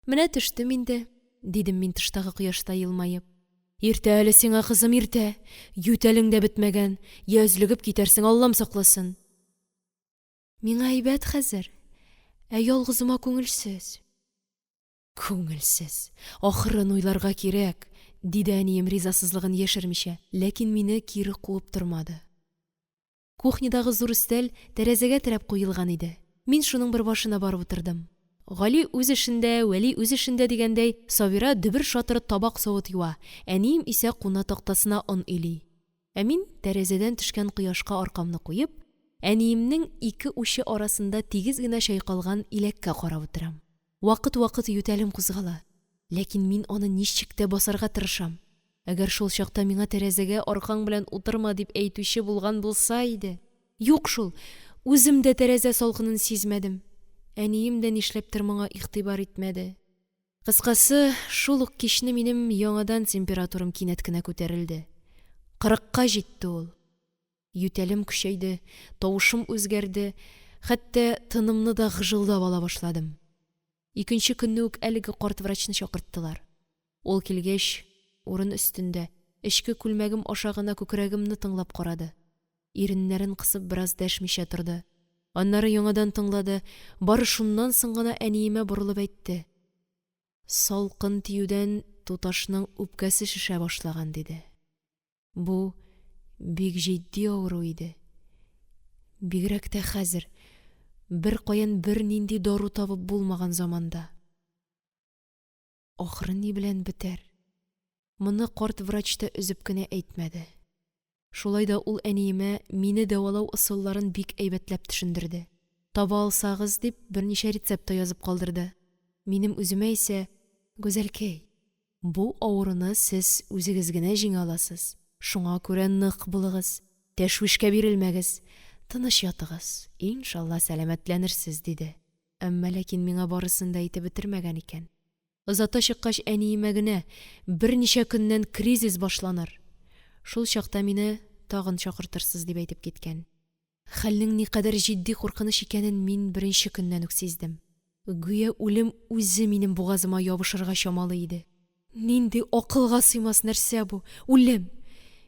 Менә төштем инде, дидем мин тыштагы кояшта елмаеп. Иртә әле сиңа, кызым, иртә. Ютәлең дә бетмәгән. Я өзлегеп китәрсең, Аллам сакласын. Миңа әйбәт хәзер. Ә ялгызыма күңелсез. Күңелсез. Ахырын уйларга кирәк, диде әнием ризасызлыгын яшермичә, ләкин мине кире куып тормады. Кухнядагы зур өстәл тәрәзәгә терәп куелган иде. Мин шуның бер башына барып утырдым. Гали үз эшендә, Вәли үз эшендә дигәндәй, Сабира дөбер шатыры табак савыт юа, әнием исә куна тактасына он ыйлый. Ә мин тәрәзәдән төшкән кояшка аркамны куеп, әниемнең ике учы арасында тигез генә чайкалган иләккә карап утырам. Вакыт-вакыт ютәлем кузгала, ләкин мин аны ничек тә басарга тырышам. Әгәр шул чакта миңа тәрәзәгә аркаң белән утырма дип әйтүче булган булса иде. Юк шул, үзем дә тәрәзә салкынын сизмәдем. Әнием дә нишләптер моңа игътибар итмәде. Кыскасы, шул ук кичне минем яңадан температурам кинәт кенә күтәрелде. 40-ка җитте ул. Ютәлем көчәйде, тавышым үзгәрде, хәтта тынымны да гыжылдап ала башладым. Икенче көнне үк әлеге карт врачны чакырттылар. Ул килгәч, урын өстендә, эчке күлмәгем аша гына күкрәгемне тыңлап карады. Иреннәрен кысып бераз дәшмичә торды. Аннары яңадан тыңлады, бары шуннан соң гына әниемә борылып әйтте. Салкын тиюдән туташның үпкәсе шешә башлаган, диде. Бу бик җитди авыру иде. Бигрәк тә хәзер, бер каян бер нинди дару табып булмаган заманда. Ахры ни белән бетәр? Моны карт врач та өзеп кенә әйтмәде. Шулай да ул әниемә мине дәвалау ысулларын бик әйбәтләп төшендерде. Таба алсагыз дип берничә рецепт язып калдырды. Минем үземә исә, гүзәлкәй, бу авыруны сез үзегез генә җиңә аласыз. Шуңа күрә нык булыгыз, тәшвишкә бирелмәгез, тыныч ятыгыз, иншалла сәламәтләнерсез, диде. Әмма ләкин миңа барысын да әйтеп бетермәгән икән. Озата чыккач әниемә генә берничә көннән кризис башланыр. Шул чакта мине тагын чакыртырсыз дип әйтеп киткән. Хәлнең никадәр җитди куркыныч икәнен мин беренче көннән үк сиздем. Гүя үлем үзе минем бугазыма ябышырга чамалы иде. Нинди акылга сыймас нәрсә бу? Үлем!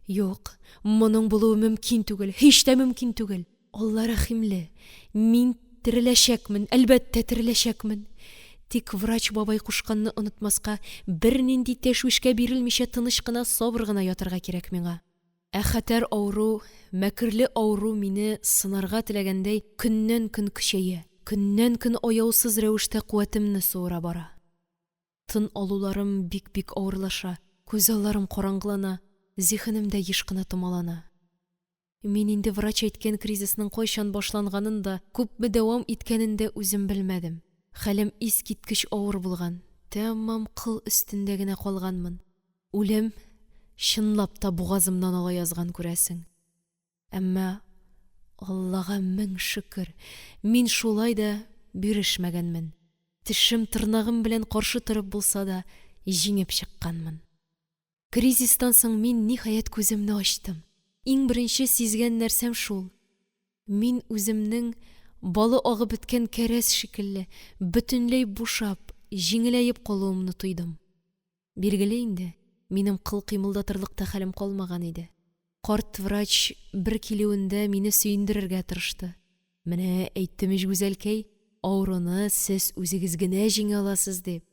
Юк, моның булуы мөмкин түгел, һич тә мөмкин түгел. Алла рәхимле, мин тереләчәкмен, әлбәттә тереләчәкмен. Тик врач бабай кушканны онытмаска, бер нинди тәшвишкә бирелмичә тыныч кына, сабыр гына ятырга кирәк миңа. Ә хәтәр авыру, мәкерле авыру мине сынарга теләгәндәй көннән-көн көчәя, көннән-көн аяусыз рәвештә куәтемне суыра бара. Тын алуларым бик-бик авырлаша, күз алларым караңгылана, зиһенем дә еш кына томалана. Мин инде врач әйткән кризисның кайчан башланганын да, күпме дәвам иткәнен дә үзем белмәдем. Хәлем искиткеч авыр булган, тәмам кыл өстендә генә калганмын. Үлем чынлап та бугазымнан ала язган, күрәсең. Әмма Аллага мең шөкер, мин шулай да бирешмәгәнмен. Тешем тырнагым белән каршы торып булса да җиңеп чыкканмын. Кризистан соң мин ниһаять күземне ачтым. Иң беренче сизгән нәрсәм шул. Мин үземнең балы агып беткән кәрәс шикелле, бөтенләй бушап, җиңеләеп калуымны тойдым. Билгеле инде, минем кыл кыймылдатырлык та хәлем калмаган иде. Карт врач бер килүендә мине сөендерергә тырышты. Менә әйттем гүзәлкәй, авыруны сез үзегез генә җиңә аласыз дип.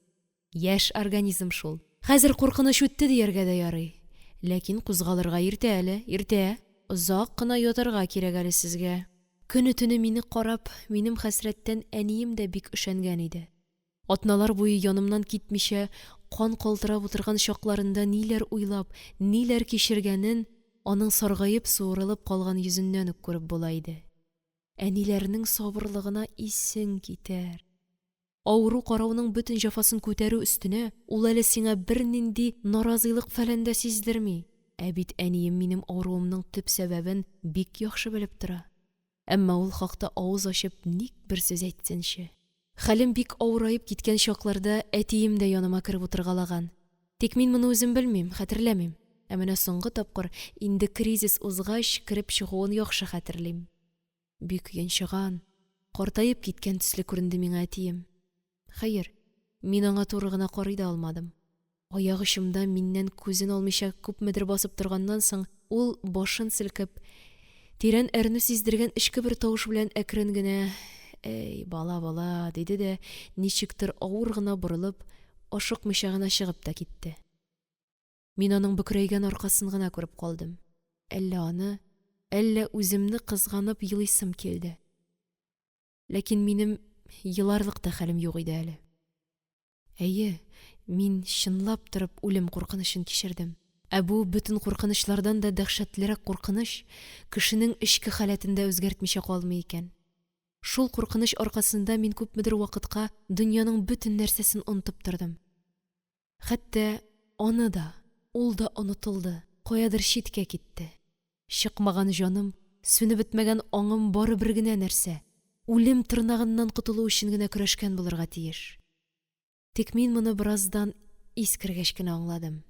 Яшь организм шул. Хәзер куркыныч үтте дияргә дә ярый. Ләкин кузгалырга иртә әле, иртә. Озак кына ятарга кирәк әле сезгә. Көне-төне мине карап, минем хәсрәттән әнием дә бик өшәнгән иде. Атналар буе янымнан китмичә, кан калтырап утырган чакларында ниләр уйлап, ниләр кичергәнен аның саргаеп суырылып калган йөзеннән үк күреп була иде. Әниләрнең сабырлыгына исең китәр. Авыру карауның бөтен җәфасын күтәрү өстенә, ул әле сиңа бернинди наразылык фәлән дә сиздерми. Ә бит әнием минем авыруымның төп сәбәбен бик яхшы белеп тора. Әмма ул хакта авыз ачып ник бер сүз әйтсенче. Хәлем бик авырайып киткән чакларда әтием дә яныма кереп утыргалаган. Тик мин моны үзем белмим, хәтерләмим. Ә менә соңгы тапкыр инде кризис узгач кереп чыгуын яхшы хәтерлим. Бик йончыган, картаеп киткән төсле күренде миңа әтием. Хәер, мин аңа туры гына карый да алмадым. Аяк очымда миннән күзен алмыйча күпмедер басып торганнан соң, ул башын селкеп, тирән әрне сиздергән эчке бер тавыш белән әкрен генә «Эй, бала, бала» диде дә, ничектер авыр гына борылып, ашыкмыйча гына чыгып та китте. Мин аның бөкрәйгән аркасын гына күреп калдым. Әллә аны, әллә үземне кызганып елыйсым килде. Ләкин минем еларлык та хәлем юк иде әле. Әйе, мин чынлап торып үлем куркынычын кичердем. Ә бу бөтен куркынычлардан да дәһшәтлерәк куркыныч кешенең эчке халәтендә үзгәртмичә калмый икән. Шул куркыныч аркасында мин күпмедер вакытка дөньяның бөтен нәрсәсен онытып тордым. Хәтта аны да, ул да онытылды, каядыр читкә китте. Чыкмаган җаным, сүнеп бетмәгән аңым бары бер генә нәрсә: үлем тырнагыннан котылу өчен генә көрәшкән булырга тиеш. Тик мин моны бераздан искергәч кенә аңладым.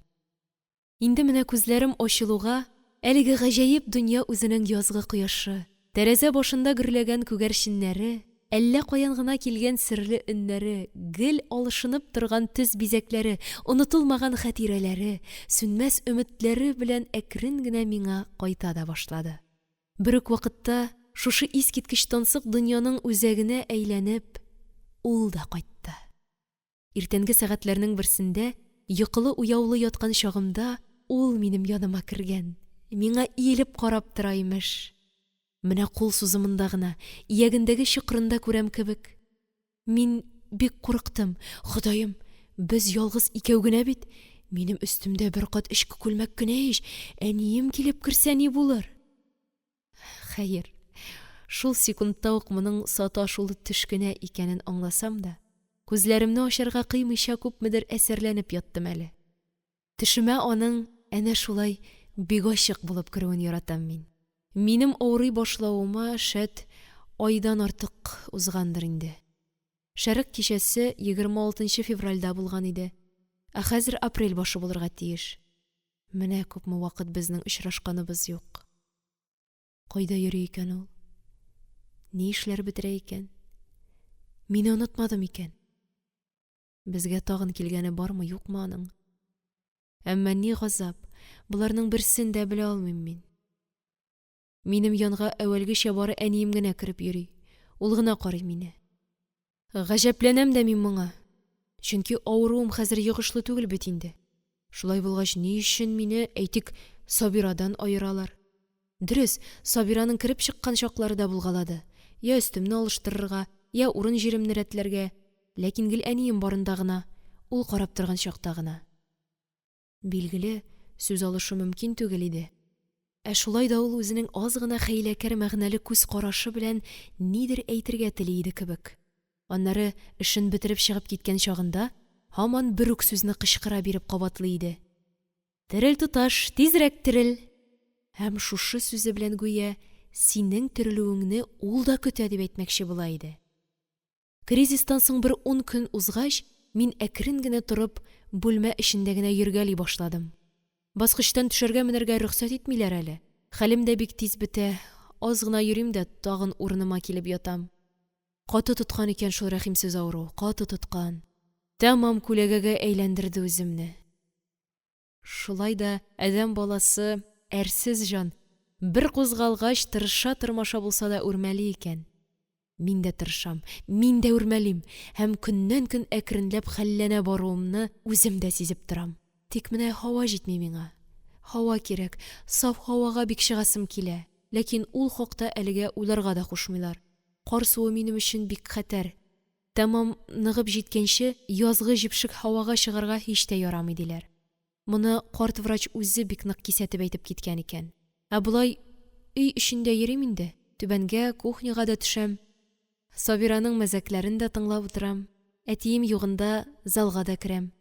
Инде менә күзләрем ачылуга, әлеге гаҗәеп дөнья үзенең язгы кояшы, тәрәзә башында гөрләгән күгәрченнәре, әллә каян гына килгән серле өннәре, гел алышынып торган төз бизәкләре, онытылмаган хатирәләре, сүнмәс өметләре белән әкрен генә миңа кайта да башлады. Бер үк вакытта шушы искиткеч тансык дөньяның үзәгенә әйләнеп, ул да кайтты. Иртәнге сәгатьләрнең берсендә, йокылы уяулы яткан чагымда, ул минем яныма кергән. Миңа иелеп карап тора имеш. Менә кул сузымында гына, иягендәге чокрында күрәм кебек. Мин бик курыктым. Ходаем, без ялгыз икәү генә бит. Минем өстемдә бер кат эчке күлмәк кенә ич. Әнием килеп керсә ни булыр? Хәер, шул секундта ук моның саташулы төш кенә икәнен аңласам да, күзләремне ачарга кыймыйча күпмедер әсәрләнеп яттым әле. Төшемә аның әнә шулай бик ачык булып керүен яратам мин. Минем авырый башлавыма шәт айдан артык узгандыр инде. Шәрык кичәсе 26 февральдә булган иде. Ә хәзер апрель башы булырга тиеш. Менә күпме вакыт безнең очрашканыбыз юк. Кайда йөри икән ул? Ни эшләр бетерә икән? Мине онытмадым икән? Безгә тагын килгәне бармы, юкмы аның? Әмма ни газап, буларның берсен дә белә алмыйм мин. Минем янга әүвәлгечә бары әнием генә кереп йөри. Ул гына карый мине. Гаҗәпләнәм дә мин моңа. Чөнки авыруым хәзер йогышлы түгел бит инде. Шулай булгач, ни өчен мине, әйтик, Сабирадан аералар? Дөрес, Сабираның кереп чыккан чаклары да булгалады. Я өстемне алыштырырга, я урын җиремне рәтләргә. Ләкин гел әнием барында гына, ул карап торган чакта гына. Билгеле, сүз алышу мөмкин түгел иде. Ә шулай да ул үзенең аз гына хәйләкәр мәгънәле күз карашы белән нидер әйтергә тели иде кебек. Аннары эшен бетереп чыгып киткән чагында, һаман бер үк сүзне кычкыра биреп кабатлый иде. Терел туташ, тизрәк терел. Һәм шушы сүзе белән гүя синең терелүеңне ул да көтә дип әйтмәкче була иде. Кризистан соң бер 10 көн узгач, мин әкрен генә торып, бүлмә эчендә генә йөргәли башладым. Баскычтан төшәргә менәргә рөхсәт итмиләр әле. Хәлем дә бик тиз бетә. Аз гына йөрим дә тагын урыныма килеп ятам. Каты тоткан икән шул рәхимсез авыру, каты тоткан. Тәмам күләгәгә әйләндерде үземне. Шулай да адәм баласы әрсез җан. Бер кузгалгач тырыша-тырмаша булса да үрмәли икән. Мин дә тырышам, мин дә үрмәлим, һәм көннән-көн әкренләп хәлләнә баруымны үзем дә сизеп торам. Тик менә һава җитми миңа. Һава кирәк, саф һавага бик чыгасым килә. Ләкин ул хакта әлегә уйларга да кушмыйлар. Кар суы минем өчен бик хәтәр. Тәмам ныгып җиткәнче, язгы җипшек һавага чыгарга һич тә ярамый диләр. Моны карт врач үзе бик нык кисәтеп әйтеп киткән икән. Ә булай өй эчендә йөрим инде. Түбәнгә, кухняга да төшәм. Сабираның мәзәкләрен дә тыңлап утырам. Әтием югында залга да керәм.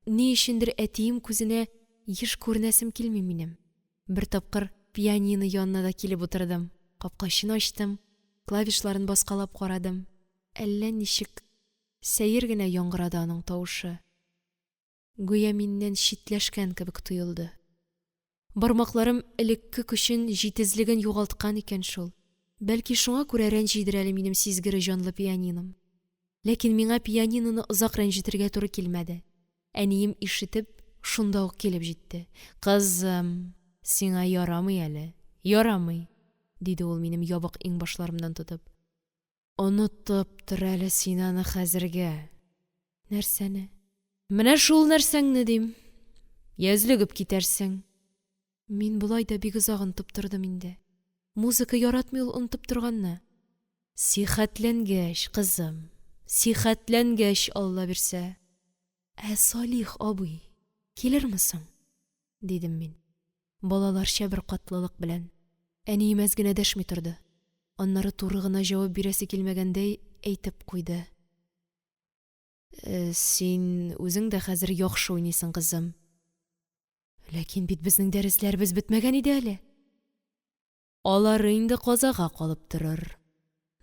Ни өчендер әтием күзенә еш күренәсем килми минем. Бер тапкыр пианино янына да килеп утырдым. Капкачын ачтым. Клавишларын баскалап карадым. Әллә ничек сәер генә яңгырады аның тавышы. Гүя миннән читләшкән кебек тоелды. Бармакларым элекке көчен, җитезлеген югалткан икән шул. Бәлки шуңа күрә рәнҗидер әле минем сизгере җанлы пианином. Ләкин миңа пианиноны озак рәнҗетергә туры килмәде. Әнием ишетеп, шунда ук килеп җитте. Кызым, сиңа ярамый әле, ярамый, диде ул минем ябык иңбашларымдан тотып. Онытып тор әле син аны хәзергә. Нәрсәне? Менә шул нәрсәңне дим. Язлыгып китәрсең. Мин булай да бик озак онытып тордым инде. Музыка яратмый ул онытып торганны. Сихәтләнгәч, кызым, сихәтләнгәч, Алла бирсә. Ә Салих абый, килермесең? Дидем мин. Балаларча бер катлылык белән. Әнием әз генә дәшми торды. Аннары туры гына җавап бирәсе килмәгәндәй әйтеп куйды. Син үзең дә хәзер яхшы уйныйсың, кызым. Ләкин бит безнең дәресләребез бетмәгән иде әле. Алары инде казага калып торыр.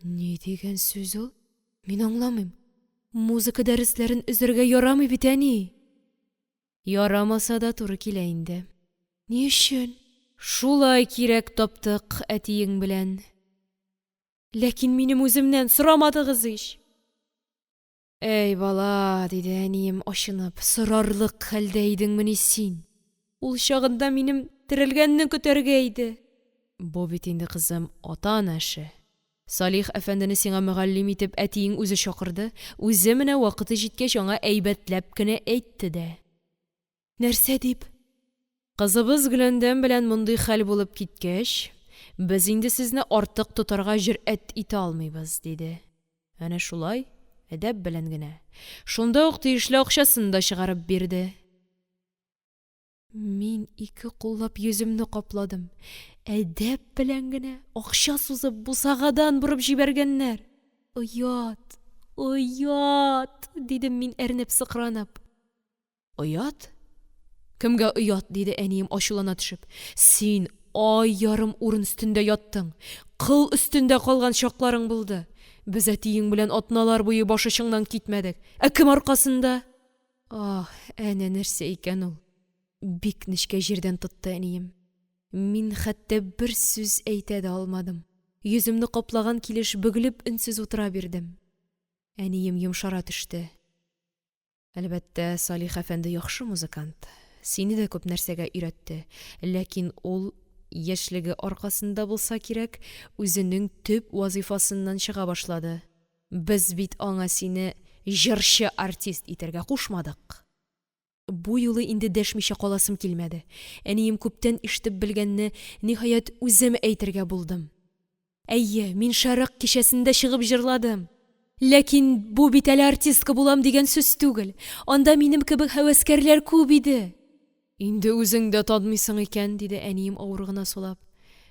Ни дигән сүз ул? Мин аңламыйм. Музыка дәресләрен үзәргә ярамый бит, әни. Ярамаса да туры килә инде. Ни өчен? Шулай кирәк таптык әтиең белән. Ләкин минем үземнән сорамадыгыз ич. Әй бала, диде әнием ачынып, сорарлык хәлдә идеңмени син? Ул чагында минем терелгәнне көтәргә иде. Бу бит инде, кызым, ата-ана эше. Салих әфәндене сиңа мөгаллим итеп әтиең үзе чакырды, үзе менә вакыты җиткәч аңа әйбәтләп кенә әйтте дә. Нәрсә дип? Кызыбыз Гөләндәм белән мондый хәл булып киткәч, без инде сезне артык тотарга җөрьәт итә алмыйбыз, диде. Әнә шулай, әдәп белән генә. Шунда ук тиешле акчасын да чыгарып бирде. Мин ике куллап йөземне капладым. Әдәп белән генә акча сузып бусагадан бурып җибәргәннәр. Оят, оят, дидем мин әрнеп сыкранып. Оят? Кемгә оят, диде әнием ачулана төшеп. Син ай ярым урын өстендә яттың. Кыл өстендә калган чакларың булды. Без әтиең белән атналар буе башычыңнан китмәдек. Ә кем аркасында? Әнә нәрсә икән ул. Бик нечкә җирдән тотты әнием. Мин хәтта бер сүз әйтә дә алмадым. Йөземне каплаган килеш бөгелеп өнсез утыра бирдем. Әнием йомшара төште. Әлбәттә, Салих әфәнде яхшы музыкант. Сине дә күп нәрсәгә өйрәтте. Ләкин ул яшьлеге аркасында булса кирәк, үзенең төп вазифасыннан чыга башлады. Без бит аңа сине җырчы артист итәргә кушмадык. Бу юлы инде дәшмичә каласым килмәде. Әнием күптән ишетеп белгәнне ниһаять үзем әйтергә булдым. Әйе, мин шәрык кичәсендә чыгып җырладым. Ләкин бу бит әле артистка булам дигән сүз түгел. Анда минем кебек һәвәскәрләр күп иде. Инде үзең дә танымыйсың икән, диде әнием авыр гына сулап.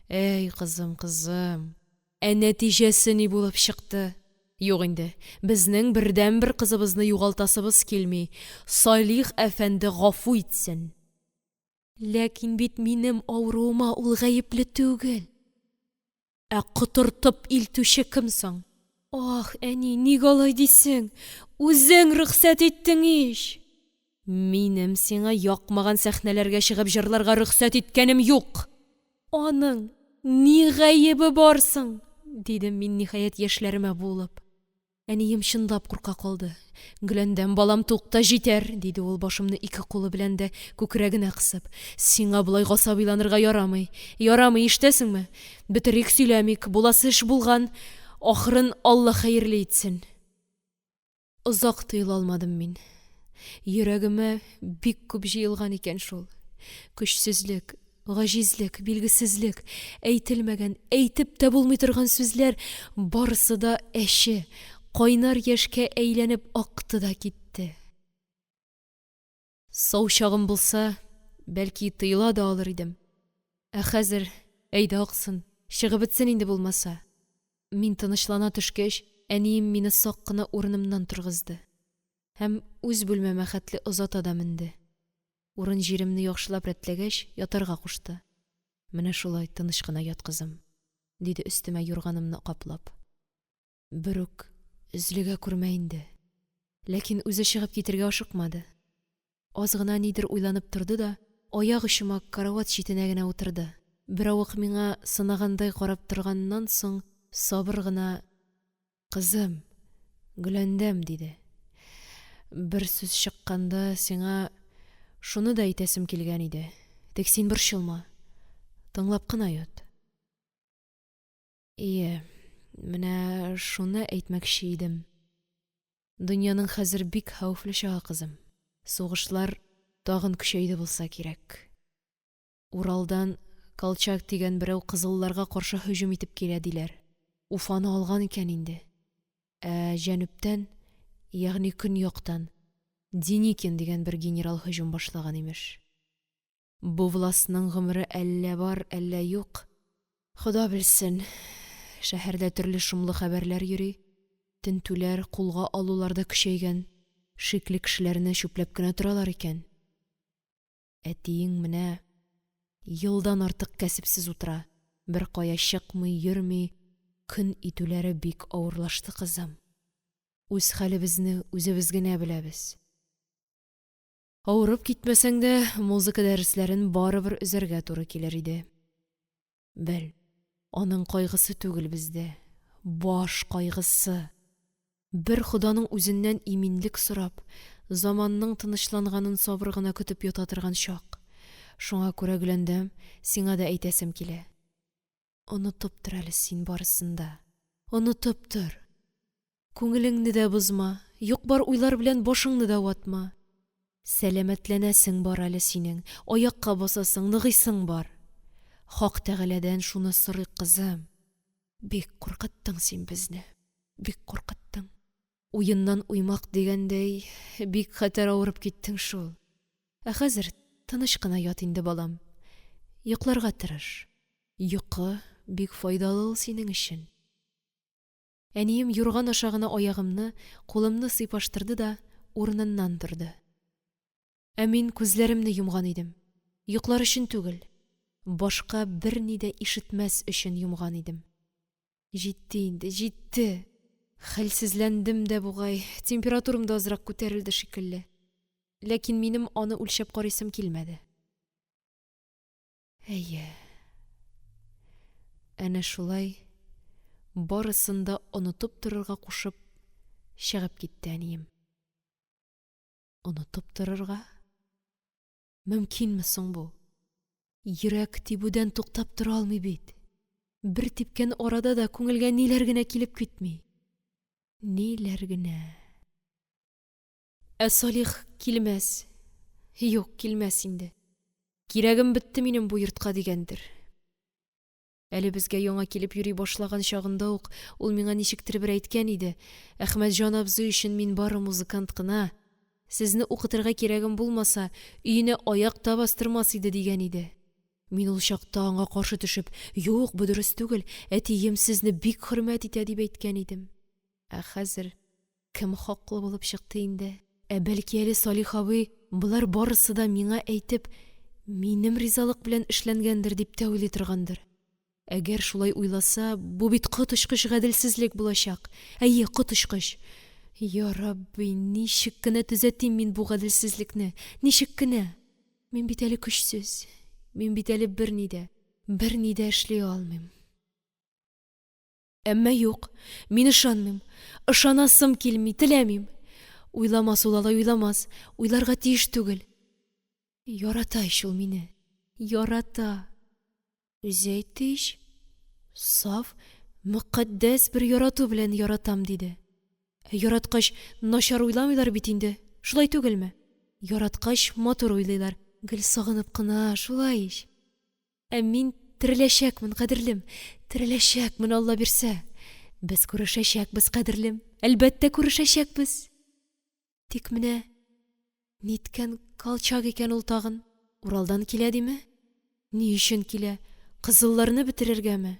Әй, кызым, кызым. Ә нәтиҗәсе ни булып чыкты? Юк инде, безнең бердән-бер кызыбызны югалтасыбыз килми. Салих әфәнде гафу итсен. Ләкин бит минем авыруыма ул гаепле түгел. Ә котыртып илтүче кем соң? Ах, әни, ник алай дисең? Үзең рөхсәт иттең ич. Минем сиңа якмаган сәхнәләргә чыгып җырларга рөхсәт иткәнем юк. Аның ни гаебе барсың? Дидем мин ниһаять яшьләремә булып. Әнием чынлап курка калды. Гөләндәм, балам, тукта, җитәр, диде ул башымны ике кулы белән дә күкрәгенә кысып. Сиңа булай гасабиланырга ярамый. Ярамый, ишетәсеңме? Бетерик, сөйләмик, буласы эш булган. Ахырын Алла хәерле итсен. Озак тыйыла алмадым мин. Йөрәгемә бик күп җыелган икән шул. Көчсезлек, гаҗизлек, билгесезлек, әйтелмәгән, әйтеп тә булмый торган сүзләр барысы да әче, кайнар яшкә әйләнеп акты да китте. Сау чагым булса, бәлки тыйла да алыр идем. Ә хәзер, әйдә аксын, чыгып бетсен инде булмаса. Мин тынычлана төшкәч, әнием мине сак кына урынымнан торгызды. Һәм үз бүлмәмә хәтле озата да менде. Урын җиремне яхшылап рәтләгәч, ятарга кушты. Менә шулай тыныч кына ят кызым, диде өстемә юрганымны каплап. Бер үк өзлегә күрмә инде. Ләкин үзе чыгып китергә ашыкмады. Аз гына нидер уйланып торды да, аяк очыма карават читенә генә утырды. Беравык миңа сынагандай карап торганнан соң, сабыр гына: «Кызым, Гөләндәм», диде. Бер сүз чыкканда сиңа шуны да әйтәсем килгән иде. Тик син борчылма. Тыңлап кына ят. Ие, менә шуны әйтмәкче идем. Дөньяның хәзер бик хәвефле чагы, кызым. Сугышлар тагын көчәйде булса кирәк. Уралдан Колчак дигән берәү кызылларга каршы һөҗүм итеп килә диләр. Уфаны алган икән инде. Җәнүптән, ягъни көньяктан, Деникин дигән бер генерал һөҗүм башлаган имеш. Бу властның гомере әллә бар, әллә юк. Хода белсен. Шәһәрдә төрле шомлы хәбәрләр йөри. Тентүләр, кулга алуларда көчәйгән. Шикле кешеләрне чүпләп кенә торалар икән. Әтиең менә елдан артык кәсепсез утыра. Бер кая чыкмый, йөрми. Көн итүләре бик авырлашты, кызым. Үз хәлебезне үзебез генә беләбез. Авырып китмәсәң дә, музыка дәресләрен барыбер үзәргә туры килер иде. Бел, аның кайгысы түгел бездә, баш кайгысы. Бер Худаның үзеннән иминлек сорап, заманның тынычланганын сабыр гына көтеп ята торган чак. Шуңа күрә, Гөләндәм, сиңа да әйтәсем килә. Онытып тор әле син барысында. Онытып тор. Күңелеңне дә бозма, юк-бар уйлар белән башыңны да ватма. Сәламәтләнәсең бар әле синең, аякка басасың, ныгыйсың бар. Хак Тәгаләдән шуны сорый, кызым. Бик куркыттың син безне, бик куркыттың. Уеннан уймак дигәндәй, бик хәтәр авырып киттең шул. Ә хәзер тыныч кына ят инде, балам. Йокларга тырыш. Йокы бик файдалы ул синең өчен. Әнием юрган аша гына аягымны, кулымны сыйпаштырды да урыныннан торды. Ә мин күзләремне йомган идем. Йоклар өчен түгел, башка берни дә ишетмәс өчен йомган идем. Җитте инде, җитте. Хәлсезләндем дә бугай, температурам да азрак күтәрелде шикелле. Ләкин минем аны үлчәп карыйсым килмәде. Әйе. Әнә шулай барысын да онытып торырга кушып чыгып китте әнием. Онытып торырга? Мөмкинме соң бу? Йөрәк тибүдән туктап тора алмый бит. Бер типкән арада да күңелгә ниләр генә килеп китми. Ниләр генә. Ә Салих килмәс. Юк, килмәс инде. Кирәгем бетте минем бу йортка дигәндер. Әле безгә яңа килеп йөри башлаган чагында ук ул миңа ничектер бер әйткән иде. Әхмәтҗан абзый өчен мин бары музыкант кына. Сезне укытырга кирәгем булмаса, өенә аяк та бастырмас иде дигән иде. Мин ул чакта аңа каршы төшеп, юк, бу дөрес түгел, әтием сезне бик хөрмәт итә дип әйткән идем. Ә хәзер кем хаклы булып чыкты инде? Ә бәлки әле Салих абый булар барысы да миңа әйтеп, минем ризалык белән эшләнгәндер дип тә уйлый торгандыр. Әгәр шулай уйласа, бу бит котышкыч гаделсезлек булачак. Әйе, котышкыч. Я Рабби, ничек кенә төзәтим мин бу гаделсезлекне? Ничек кенә? Мин бит әле көчсез. Мин бит әле берни дә эшли алмыйм. Әмма юк, мин ышанмыйм. Ышанасым килми, теләмим. Уйламас ул алай, уйламас. Уйларга тиеш түгел. Ярата шул мине. Ярата. Үзе әйтте ич. Саф, мөкаддәс бер ярату белән яратам диде. Яраткач начар уйламыйлар бит инде. Шулай түгелме? Яраткач матур уйлыйлар. Гел сагынып кына, шулай ич. Ә мин тереләчәкмен, кадерлем. Тереләчәкмен, Алла бирсә. Без күрешәчәкбез, кадерлем. әлбәттә күрешәчәкбез. Тик менә ниткән калчак икән ул тагын. Уралдан килә диме? Ни өчен килә? Кызылларны бетерергәме?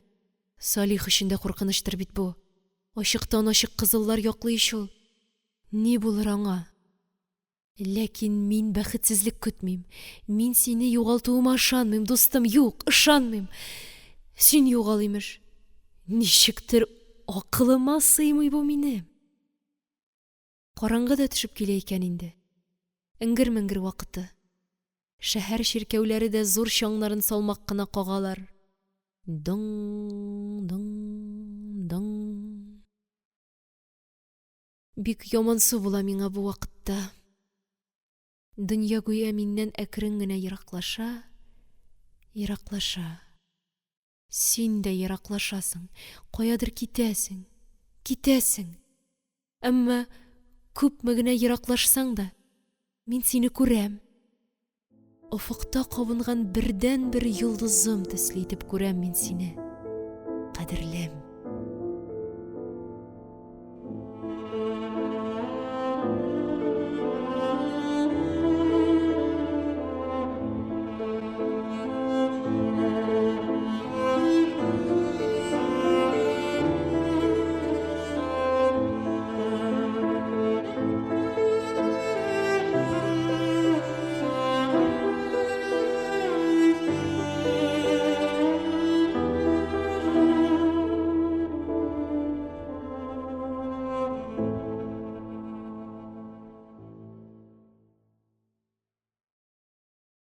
Салих өчен дә куркыныштыр бит бу. Ачыктан ачык кызыллар яклый шул. Ни булыр аңа? Ләкин мин бәхетсезлек көтмим. Мин сине югалтуыма ышанмыйм, дустым, юк, ышанмыйм. Син югал имеш. Ничектер акылыма сыймый бу минем. Караңгы да төшеп килә икән инде. Иңгер-меңгер вакыты. Шәһәр ширкәүләре дә зур чаңнарын салмак кына кагалар. Дың, дың, дың. Бик ямансу була миңа бу вакытта. Дөнья гүя миннән әкрен генә ераклаша, ераклаша. Син дә ераклашасың, каядыр китәсең, китәсең. Әмма күпме генә ераклашсаң да, мин сине күрәм. Офыкта кабынган бердән бер йолдызым төсле итеп күрәм мин сине, кадерлем.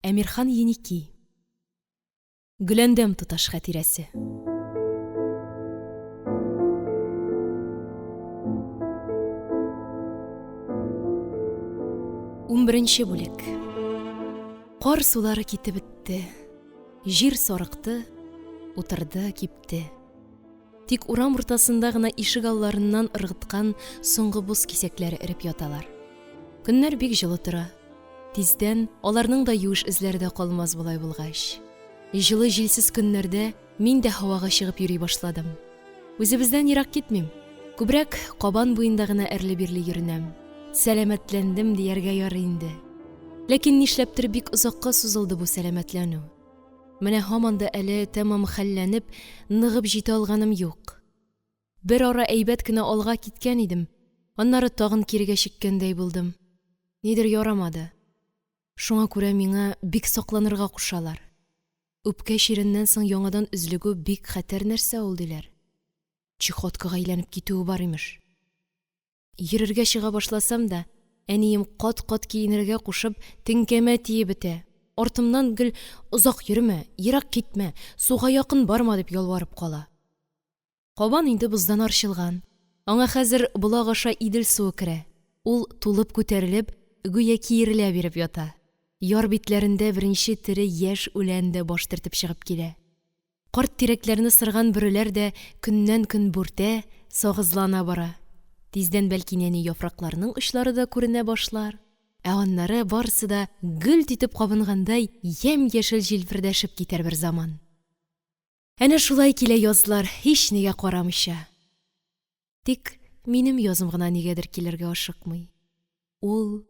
Әмирхан Еники. Гөләндәм туташ хатирәсе. 11 бүлек. Кар сулары китеп бетте. Җир сарыкты, утырды, кипте. Тик урам уртасында гына ишек алларыннан ыргыткан соңгы буз кисәкләре эреп яталар. Көннәр бик җылы тора. Тиздән аларның да юеш эзләре дә калмас булай булгач. Җылы җилсез көннәрдә мин дә һавага чыгып йөри башладым. Үзебездән ерак китмим. Күбрәк Кабан буенда гына әрле-бирле йөренәм. Сәламәтләндем дияргә ярый инде. Ләкин нишләптер бик озакка сузылды бу сәламәтләнү. Менә һаман да әле тәмам хәлләнеп, ныгып җитә алганым юк. Бер ара әйбәт кенә алга киткән идем. Аннары тагын кирегә чиккәндәй булдым. Нидер ярамады. Шуңа күрә миңа бик сакланырга кушалар. Үпкә чиреннән соң яңадан үзлегү бик хәтәр нәрсә ул диләр. Чехоткага әйләнеп китүе бар имеш. Йөрергә чыга башласам да, әнием кат-кат киенергә кушып, теңкәмә тиеп бетә. Артымнан гел озак йөрмә, ерак китмә, суга якын барма дип ялварып кала. Кабан инде боздан арчылган. Аңа хәзер булак аша Идел суы керә. Ул тулып күтәрелеп, гүя киерелә биреп ята. Яр битләрендә беренче тере яшь үлән дә баш тартып чыгып килә. Карт тирәкләрне сырган бүреләр дә көннән-көн бүртә, сагызлана бара. Тиздән бәлки нәни яфракларның очлары да күренә башлар. Ә аннары барысы да гөлт итеп кабынгандай ямь-яшел җилфердәшеп китәр бер заман. Әнә шулай килә язлар, һич нигә карамыйча. Тик минем язым гына нигәдер килергә ашыкмый. Ул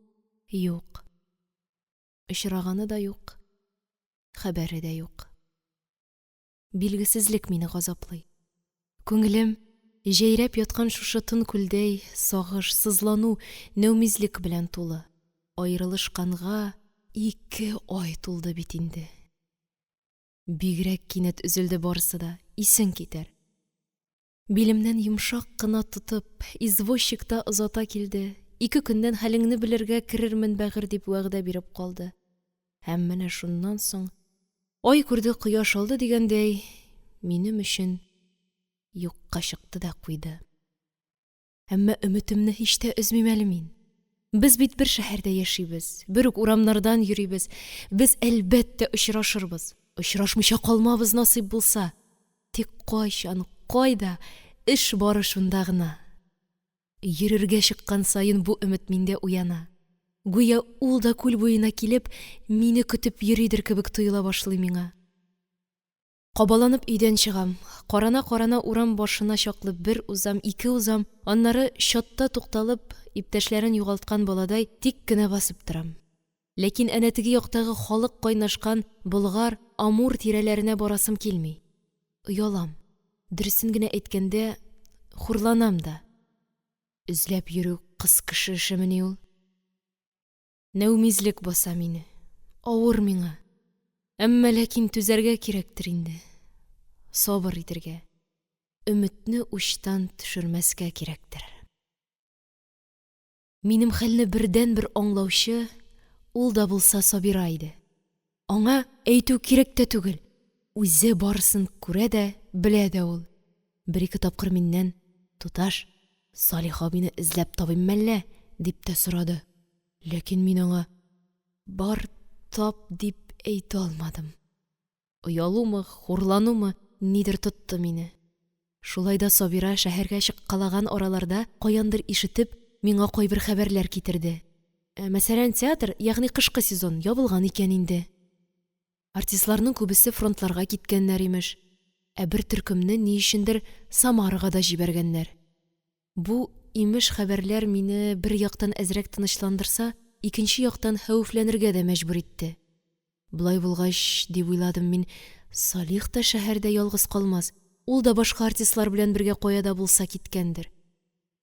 юк. Очраганы да юк. Хәбәре дә юк. Билгесезлек мине газаплый. Күңелем җәйрәп яткан шушы тын күлдәй сагыш, сызлану, нәүмизлек белән тулы. Аерылышканга 2 ай тулды бит инде. Бигрәк кинәт өзелде барысы да, исең китәр. Билемнән йомшак кына тотып, извозчикта озата килде. 2 көннән хәлеңне белергә керермен бәгыр дип вәгъдә биреп калды. Һәм менә шуннан соң ай күрде, кояш алды дигәндәй, минем өчен юкка чыкты да куйды. Әмма өметемне һич тә өзмим әле мин. Без бит бер шәһәрдә яшибез, бер үк урамнардан йөрибез. Без әлбәттә очрашырбыз. Очрашмыйча калмабыз насыйп булса. Тик кайчан, кайда эш бары шунда гына. Йөрергә чыккан сайын бу өмет миндә уяна. Гүя ул да күл буена килеп, мине көтеп йөридер кебек тоела башлый миңа. Кабаланып өйдән чыгам. Карана-карана урам башына чаклы бер узам, ике узам, аннары чатта тукталып, иптәшләрен югалткан баладай тик кенә басып торам. Ләкин әнә теге яктагы халык кайнашкан Болгар, Амур тирәләренә барасым килми. Оялам. Дөресен генә әйткәндә, хурланам да. Үзләп йөрү кыз кеше эшемени ул? Нәүмизлек баса мине. Авыр миңа. Әмма ләкин түзәргә кирәктер инде. Сабыр итәргә. Өметне учтан төшермәскә кирәктер. Минем хәлне бердән бер аңлаучы ул да булса Сабира иде. Аңа әйтү кирәк тә түгел. Үзе барысын күрә дә, белә дә ул. Бер-ике тапкыр миннән: "Туташ, Салих абыйны эзләп табыйм мәллә?" дип тә сорады. Ләкин мин аңа бар тап дип әйтә алмадым. Оялумы, хурланумы, нидер тотты мине. Шулай да Сабира шәһәргә чыккалаган араларда каяндыр ишетеп, миңа кайбер хәбәрләр китерде. Мәсәлән, театр, ягъни кышкы сезон ябылган икән инде. Артистларның күбесе фронтларга киткәннәр имеш. Бер төркемне ни өчендер Самарага да җибәргәннәр. Бу имеш хәбәрләр мине бер яктан әзрәк тынычландырса, икенче яктан хәвефләнергә дә мәҗбүр итте. Булай булгач, дип уйладым мин, Салих та шәһәрдә ялгыз калмас. Ул да башка артистлар белән бергә каяда булса киткәндер.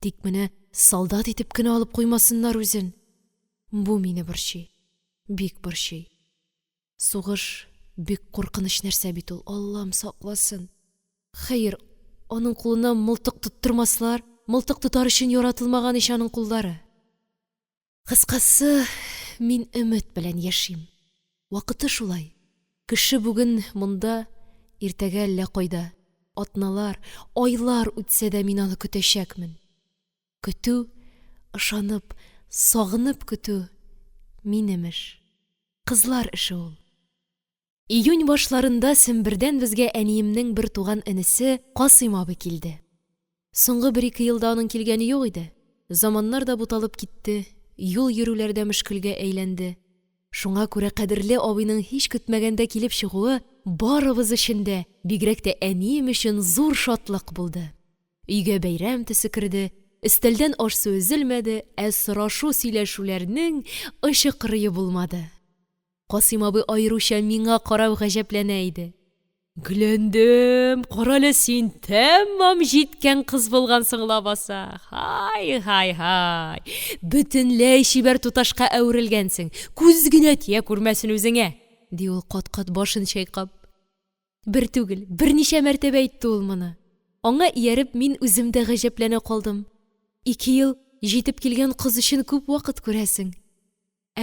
Тик менә солдат итеп кенә алып куймасыннар үзен. Бу мине борчый. Бик борчый. Сугыш бик куркыныч нәрсә бит ул. Аллам сакласын. Хәер, аның кулына мылтык тоттырмаслар, мылтык тотар өчен яратылмаган ич аның куллары. Кыскасы, мин өмет белән яшим. Вакыты шулай. Кеше бүген монда, иртәгә әллә кайда. Атналар, айлар үтсә дә мин аны көтәчәкмен. Көтү, ышанып, сагынып көтү минем эш. Кызлар эше ул. Июнь башларында Сембердән безгә әниемнең бер туган энесе Касыйм абый килде. Соңгы 1-2 елда аның килгәне юк иде. Заманнар да буталып китте, юл йөрүләр дә мөшкелгә әйләнде. Шуңа күрә кадерле абыйның һич көтмәгәндә килеп чыгуы барыбыз өчен дә, бигрәк тә әнием өчен зур шатлык булды. Өйгә бәйрәм төсе керде, өстәлдән аш-су өзелмәде, сорашу сөйләшүләрнең ычы-кырые булмады. Касыйм абый аеруча миңа карап гаҗәпләнә иде. Гөләндем, карале син тәмам җиткән кыз булгансың лабаса. Һай. Бөтенләй чибәр туташка әверелгәнсең. Күз генә тия күрмәсен үзеңә, ди ул кат-кат башын чайкап. Бер түгел, берничә мәртәбә әйтте ул моны. Аңа ияреп мин үзем дә гаҗәпләнә калдым. 2 ел җитеп килгән кыз өчен күп вакыт күрәсең.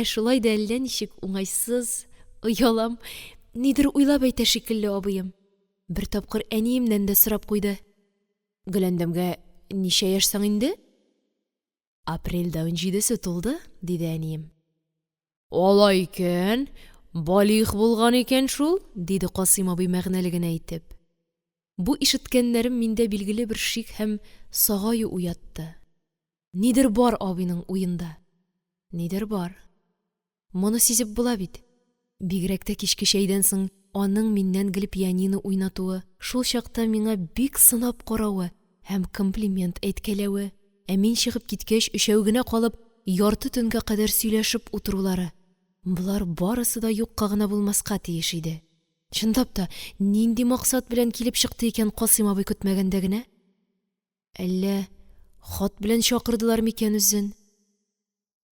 Шулай да әллә ничек уңайсыз, оялам. Нидер уйлап әйтә шикелле абыем. Бер тапкыр әниемнән дә сорап куйды. Гөләндәмгә ничә яшьсең инде? Апрельдә 17 тулды, диде әнием. Алай икән, балих булган икән шул, диде Касыйм абый мәгънәле генә әйтеп. Бу ишеткәннәрем миндә билгеле бер шик һәм сагаю уятты. Нидер бар абыйның уенда. Нидер бар. Моны сизеп була бит. Бигрәк тә кичке чәйдән соң аның миннән гел пианино уйнатуы, шул чакта миңа бик сынап каравы һәм комплимент әйткәләве, мин чыгып киткәч өчәү генә калып, ярты төнгә кадәр сөйләшеп утырулары. Булар барысы да юкка гына булмаска тиеш иде. Чынлап та, нинди максат белән килеп чыкты икән Касыйм абый көтмәгәндә генә? Әллә хат белән чакырдылар микән үзен?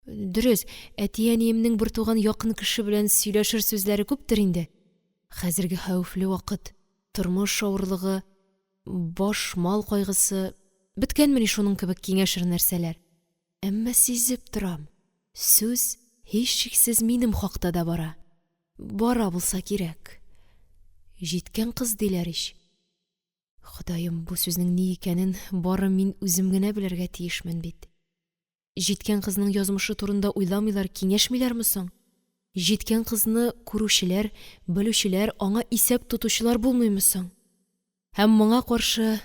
Дөрес, әти-әниемнең бер туган якын кеше белән сөйләшер сүзләре күптер инде. Хәзерге хәвефле вакыт, тормыш авырлыгы, баш мал кайгысы, беткәнмени шуның кебек киңәшер нәрсәләр. Әмма сизеп торам, сүз һич шиксез минем хакта да бара. Бара булса кирәк. Җиткән кыз диләр ич. Ходаем, бу сүзнең ни икәнен бары мин үзем генә белергә тиешмен бит. Җиткән кызның язмышы турында уйламыйлар, киңәшмиләрме соң? Җиткән кызны күрүчеләр, белүчеләр, аңа исәп тотучылар булмыймы соң? Һәм моңа каршы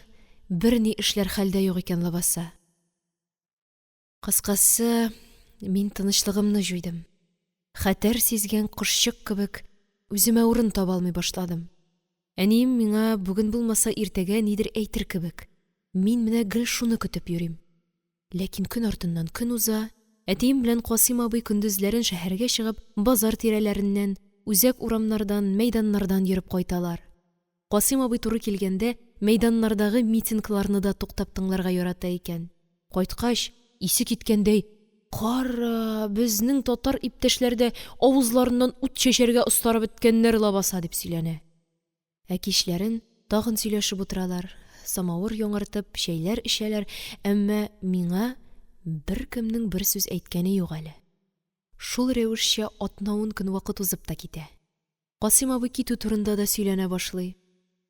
берни эшләр хәлдә юк икән лабаса. Кыскасы, мин тынычлыгымны җуйдым. Хәтәр сизгән кошчык кебек үземә урын таба алмый башладым. Әнием миңа бүген булмаса иртәгә нидер әйтер кебек. Мин менә гел шуны көтеп йөрим. Ләкин көн артыннан көн уза. Әтием белән Касыйм абый көндезләрен шәһәргә чыгып, базар тирәләреннән, үзәк урамнардан, мәйданнардан йөреп кайталар. Касыйм абый туры килгәндә, мәйданнардагы митингларны да туктап тыңларга ярата икән. Кайткач, исе киткәндәй, «Кара, безнең татар иптәшләрдә авызларыннан ут чәчәргә остарып беткәннәр лабаса» дип сөйләнә. Ә кичләрен тагын сөйләшеп утыралар, самавыр яңартып, чәйләр эчәләр, әмма миңа беркемнең бер сүз әйткәне юк әле. Шул рәвешчә атнавын көн вакыт узып та китә. Касыйм абый китү турында да сөйләнә башлый.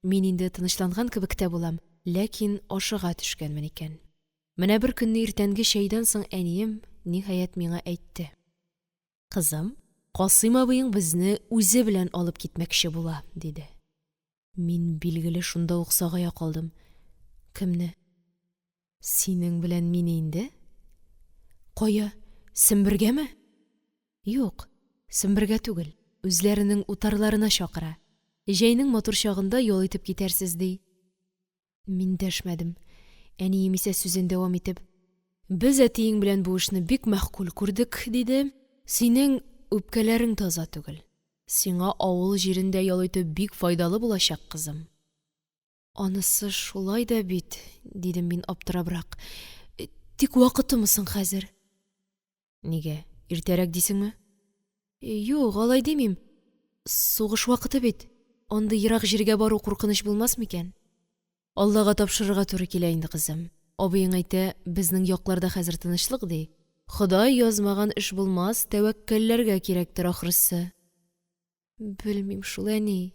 Мин инде тынычланган кебек тә булам, ләкин ашыга төшкәнмен икән. Менә бер көнне иртәнге чәйдән соң әнием ниһаять миңа әйтте. «Кызым, Касыйм абыең безне үзе белән алып китмәкче була», диде. Мин билгеле шунда ук сагая калдым. «Кемне?» «Синең белән мине инде?» «Кая? Сембергәме?» «Юк, Сембергә түгел, үзләренең утарларына чакыра. Җәйнең матур чагында ял итеп китәрсез», ди. Мин дәшмәдем. Әнием исә сүзен дәвам итеп: «Без әтиең белән бу эшне бик мәгъкүл күрдек», диде. «Синең үпкәләрең таза түгел. Сиңа авыл җирендә ял итеп бик файдалы булачак, кызым». «Анысы шулай да бит», дидем мин аптырабрак. «Тик вакытымы соң хәзер?» «Нигә, иртәрәк дисеңме?» «Юк, алай димим. Сугыш вакыты бит. Андый ерак җиргә бару куркыныч булмас микән?» «Аллага тапшырырга туры килә инде, кызым. Абыең әйтә, безнең якларда хәзер тынычлык, ди. Ходай язмаган эш булмас, тәвәккәлләргә кирәктер ахрысы». «Белмим шул, әни»,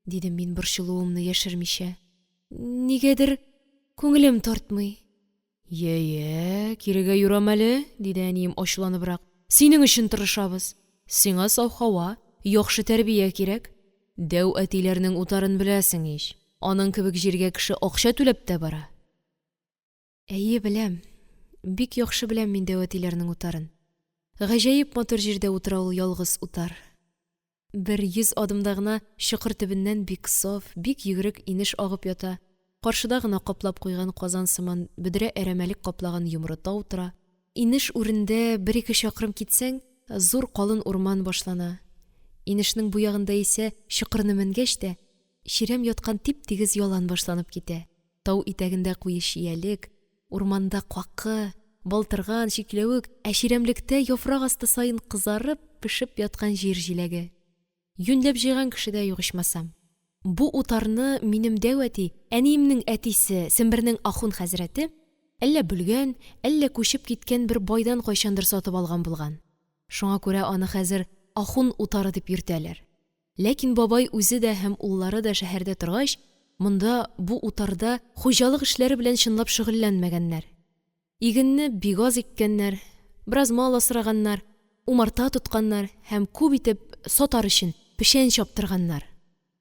дидем мин борчылуымны яшермичә. «Нигәдер күңелем тартмый». «Йә, кирегә юрам әле», диде әнием ачуланыбрак. «Синең өчен тырышабыз. Сиңа саф һава, яхшы тәрбия кирәк. Дәү әтиләрнең утарын беләсең ич. Аның кебек җиргә кеше акча түләп тә бара». «Әйе, беләм. Бик яхшы беләм мин дәү әтиләрнең утарын. Гаҗәеп матур җирдә утыра ул ялгыз утар. 100 адымда гына чокыр төбеннән бик саф, бик йөгерек инеш агып ята. Каршыда гына каплап куйган казан сыман бөдрә әрәмәлек каплаган йомры тау тора. Инеш үрендә 1-2 чакрым китсәң, зур калын урман башлана. Инешнең бу ягында исә чокырны менгәч тә чирәм яткан тип-тигез ялан башланып китә. Тау итәгендә куе чиялек, урманда какы, балтырган чикләвек, ә чирәмлектә яфрак асты саен кызарып, пешеп яткан җир җиләге. Юньләп җыйган кеше дә юк ичмасам. Бу утарны минем дәвәти, әниемнең әтисе, Сембернең ахун хәзрәте, әллә бүлгән, әллә күчеп киткән бер байдан кайчандыр сатып алган булган. Шуңа күрә аны хәзер ахун утары дип йөртәләр. Ләкин бабай үзе дә һәм уллары да шәһәрдә торгач, монда бу утарда хуҗалык эшләре белән чынлап шөгыльләнмәгәннәр. Игенне бик аз иккәннәр, бераз мал асраганнар, умарта тотканнар һәм күп итеп сатар өчен пешән чаптырганнар.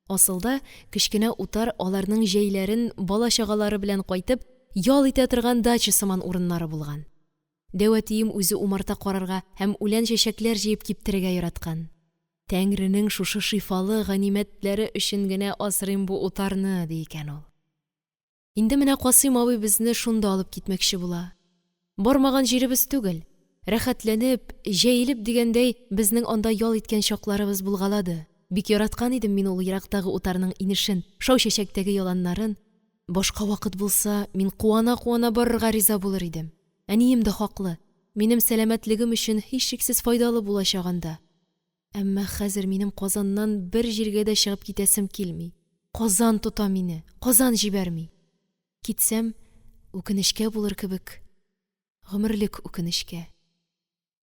Асылда кечкенә утар аларның җәйләрен бала-чагалары белән кайтып, ял итә торган дача сыман урыннары булган. Дәвәтием үзе умарта карарга һәм үлән чәчәкләр җыеп киптерергә яраткан. Тәңренең шушы шифалы ганимәтләре өчен генә асрыйм бу утарны, ди икән ул. Инде менә Касыйм абый безне шунда алып китмәкче була. Бармаган җиребез түгел. Рәхәтләнеп, җәелеп дигәндәй, безнең анда ял иткән чакларыбыз булгалады. Бик яраткан идем мин ул ерактагы утарның инешен, шау чәчәктәге яланнарын. Башка вакыт булса, мин куана-куана барырга риза булыр идем. Әнием дә хаклы. Минем сәламәтлегем өчен һичшиксез файдалы булачагында. Әмма хәзер минем Казаннан бер җиргә дә чыгып китәсем килми. Казан тота мине, Казан җибәрми. Китсәм, үкенечкә булыр кебек. Гомерлек үкенечкә.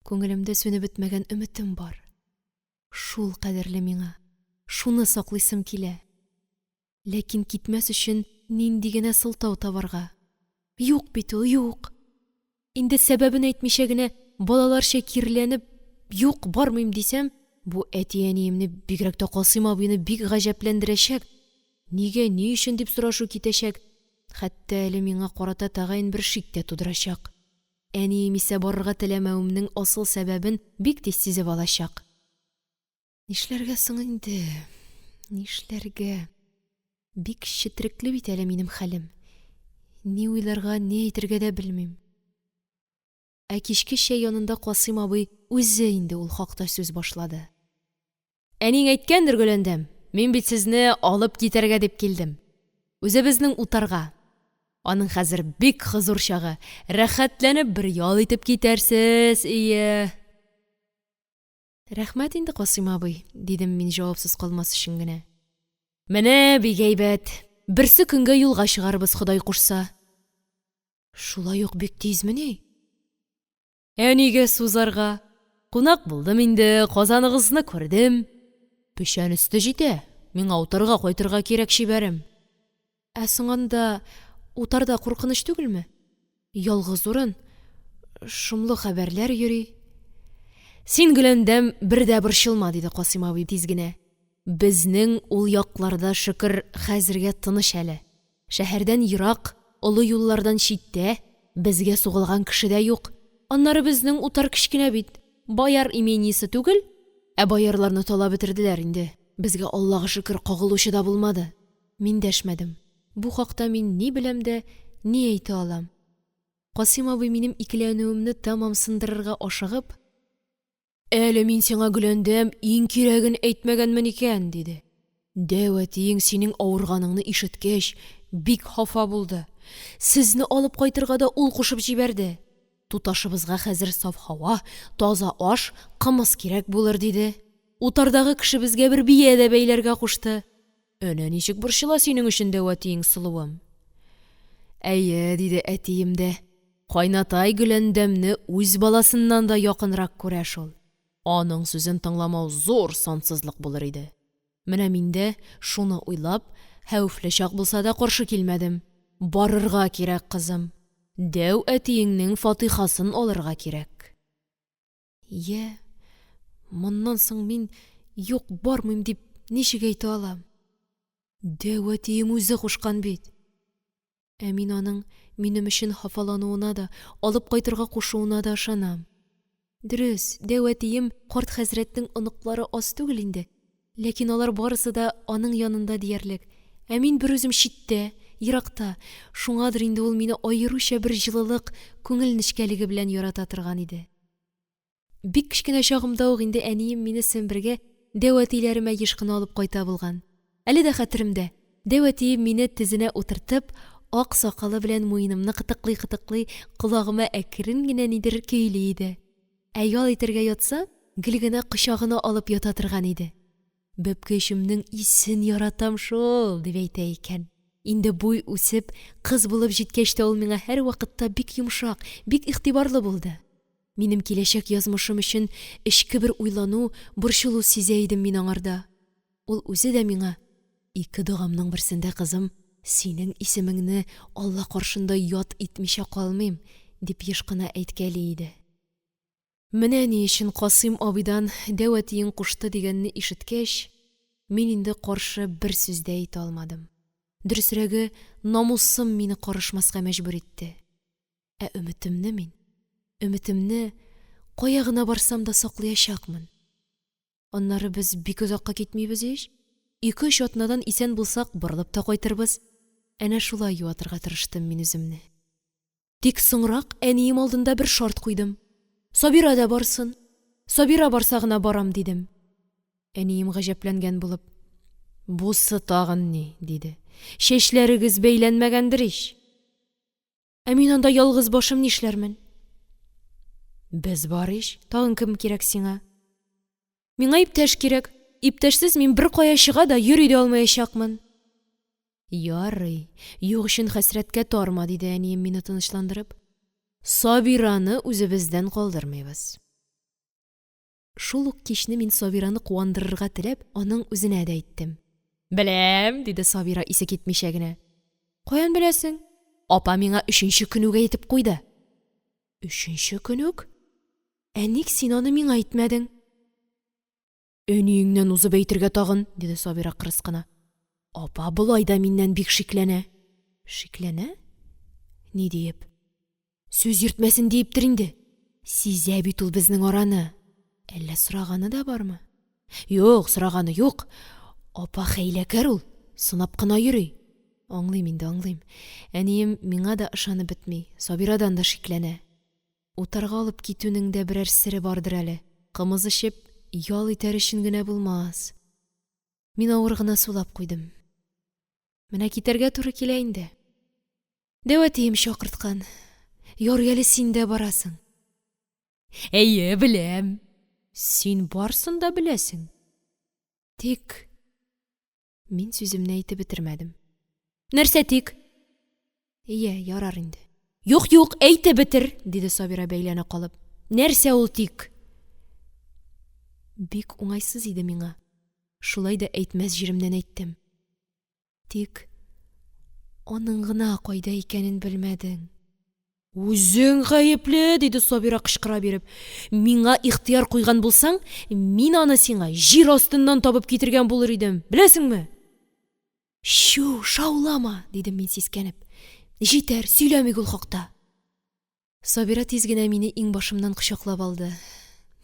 Күңелемдә сүнеп бетмәгән өметем бар. Шул кадерле миңа. Шуны саклыйсым килә. Ләкин китмәс өчен нинди генә сылтау табарга. Юк бит ул, юк. Инде сәбәбен әйтмичә генә балаларча кирләнеп, юк, бармыйм дисәм, бу әти-әниемне, бигрәк тә Касыйм абыйны бик гаҗәпләндерәчәк. Нигә, ни өчен дип сорашу китәчәк. Хәтта әле миңа карата тагын бер шик тә тудырачак. Әнием исә барырга теләмәвемнең асыл сәбәбен бик тиз сизеп алачак. Нишләргә соң инде? Нишләргә? Бик четерекле бит әле минем хәлем. Ни уйларга, ни әйтергә дә белмим. Ә кичке чәй янында Касыйм абый үзе инде ул хакта сүз башлады. Әниң әйткәндер, Гөләндәм, мин бит сезне алып китәргә дип килдем. Үзебезнең утарга. Аның хәзер бик хозур чагы. Рәхәтләнеп бер ял итеп китәрсез, ие. Рәхмәт инде, Касыйм абый, дидем мин җавапсыз калмас өчен генә. Менә бик әйбәт. Берсе көнгә юлга чыгарбыз, Ходай кушса. Шулай ук бик тизмени? Әнигә сузарга. Кунак булдым инде, казаныгызны күрдем. Печән өсте җитә. Миңа утарга кайтырга кирәк чибәрем. Ә соң анда утарда куркыныч түгелме? Ялгыз урын, шомлы хәбәрләр йөри. Син, Гөләндәм, бер дә борчылма, диде Касыйм абый тиз генә. Безнең ул якларда шөкер хәзергә тыныч әле. Шәһәрдән ерак, олы юллардан читтә, безгә сугылган кеше дә юк. Аннары безнең утар кечкенә бит. Баяр имениесе түгел, ә баярларны талап бетерделәр инде. Безгә Аллага шөкер кагылучы да булмады. Мин дәшмәдем. Бу хакта мин ни беләм дә, ни әйтә алам. Касыйм абый минем икеләнүемне тамам сындырырга ашыгып, «Әле мин сиңа, Гөләндәм, иң кирәген әйтмәгәнмен икән», диде. Дәвәтиең синең авырганыңны ишеткәч, бик хафа булды. Сезне алып кайтырга да ул кушып җибәрде. Туташыбызга хәзер саф һава, таза аш, кымыз кирәк булыр, диде. Утардагы кешебезгә бер бия дә бәйләргә кушты. Әнә ничек борчыла синең өчен дәвәтиең, сылуым. Әйе, диде әтием дә. Кайнатай Гөләндәмне үз баласыннан да якынрак күрә шул. Аның сүзен тыңламау зур сансызлык булыр иде. Менә миндә шуны уйлап, хәвефле чак булса да каршы килмәдем. Барырга кирәк, кызым. Дәү әтиеңнең фатихасын алырга кирәк. Йә, моннан соң мин юк бармыйм дип ничек әйтә алам? Дәү әтием үзе кушкан бит. Ә мин аның минем өчен хафалануына да, алып кайтырга кушуына да ышанам. Дөрес, дәвәтием карт хәзрәтнең оныклары аз түгел инде. Ләкин алар барысы да аның янында диярлек. Ә мин бер үзем читтә, еракта. Шуңадыр инде ул мине аеруча бер җылылык, күңел нечкәлеге белән ярата торган иде. Бик кечкенә чагымда ук инде әнием мине Сембергә дәвәтиләремә еш кына алып кайта булган. Әле дә хәтеремдә. Дәвәтием мине тезенә утыртып, ак сакалы белән муенымны кытыклый-кытыклый, колагыма әкрен генә нидер көйли иде. Ә ял итәргә ятса, гел генә кочагына алып ята торган иде. Бәпкәчемнең исен яратам шул, дип әйтә икән. Инде буй үсеп, кыз булып җиткәч тә ул миңа һәр вакытта бик йомшак, бик игътибарлы булды. Минем киләчәк язмышым өчен эчке бер уйлану, борчылу сизә идем мин аңарда. Ул үзе дә миңа, ике догамның берсендә, кызым, синең исемеңне Алла каршында ят итмичә калмыйм, дип еш кына әйткәли иде. Менә ни өчен Касыйм абыйдан дәвәтиең кушты дигәнне ишеткәч, мин инде каршы бер сүз дә әйтә алмадым. Дөресрәге, намусым мине карышмаска мәҗбүр итте. Ә өметемне кая гына барсам да саклаячакмын. Аннары без бик озакка китмибез ич. 2-3 атнадан исән булсак, борылып та кайтырбыз. Әнә шулай юатырга тырыштым мин үземне. Тик соңрак әнием алдында бер шарт куйдым. Сабира да барсын. Сабира барса гына барам, дидем. Әнием гаҗәпләнгән булып, «Бусы тагын ни?» диде. «Чәчләрегез бәйләнмәгәндер ич. Ә мин анда ялгыз башым нишләрмен?» «Без бар ич, тагын кем кирәк сиңа?» «Миңа иптәш кирәк. Иптәшсез мин бер кая чыга да йөри дә алмаячакмын». «Ярый, юк өчен хәсрәткә тарма», диде әнием мине тынычландырып. «Сабираны үзебездән калдырмыйбыз». Шул ук кичне мин Сабираны куандырырга теләп, аның үзенә дә әйттем. «Беләм», диде Сабира исе китмичә генә. «Каян беләсең?» «Апа миңа 3нче көн үк әйтеп куйды». «3нче көн үк? Ә ник син аны миңа әйтмәдең?» «Әниеңнән узып әйтергә тагын», диде Сабира кырыс кына. «Апа болай да миннән бик шикләнә». «Шикләнә? Ни диеп?» «Сүз йөртмәсен диептер инде. Сизә бит ул безнең араны. Әллә сораганы да бармы?» «Юк, сораганы юк. Апа хәйләкәр ул. сынап кына йөри. Аңлыйм инде, аңлыйм. Әнием миңа да ышанып бетми, Сабирадан да шикләнә. Утарга алып китүнең дә берәр сере бардыр әле. Кымыз эчеп, ял итәр өчен генә булмас. Мин авыр гына сулап куйдым. Менә китәргә туры килә инде. Дәвәтием чакырткан. Ярый әле син дә барасың. Әйе, беләм. Син барсын да беләсең. Тик мин сүземне әйтеп бетермәдем. Нәрсә тик? Ие, ярар инде. Юк, әйтеп бетер, диде Сабира бәйләнә калып. Нәрсә ул тик? Бик уңайсыз иде миңа. Шулай да әйтмәс җиремнән әйттем. Тик аның гына кайда икәнен белмәдең. Үзең гаепле, диде Сабира кычкыра биреп. Миңа ихтыяр куйган булсаң, мин аны сиңа җир астыннан табып китергән булыр идем. Беләсеңме? Шу, шаулама, дидем мин сискәнеп. Җитәр, сөйләмик ул хакта. Сабира тиз генә мине иңбашымнан кочаклап алды.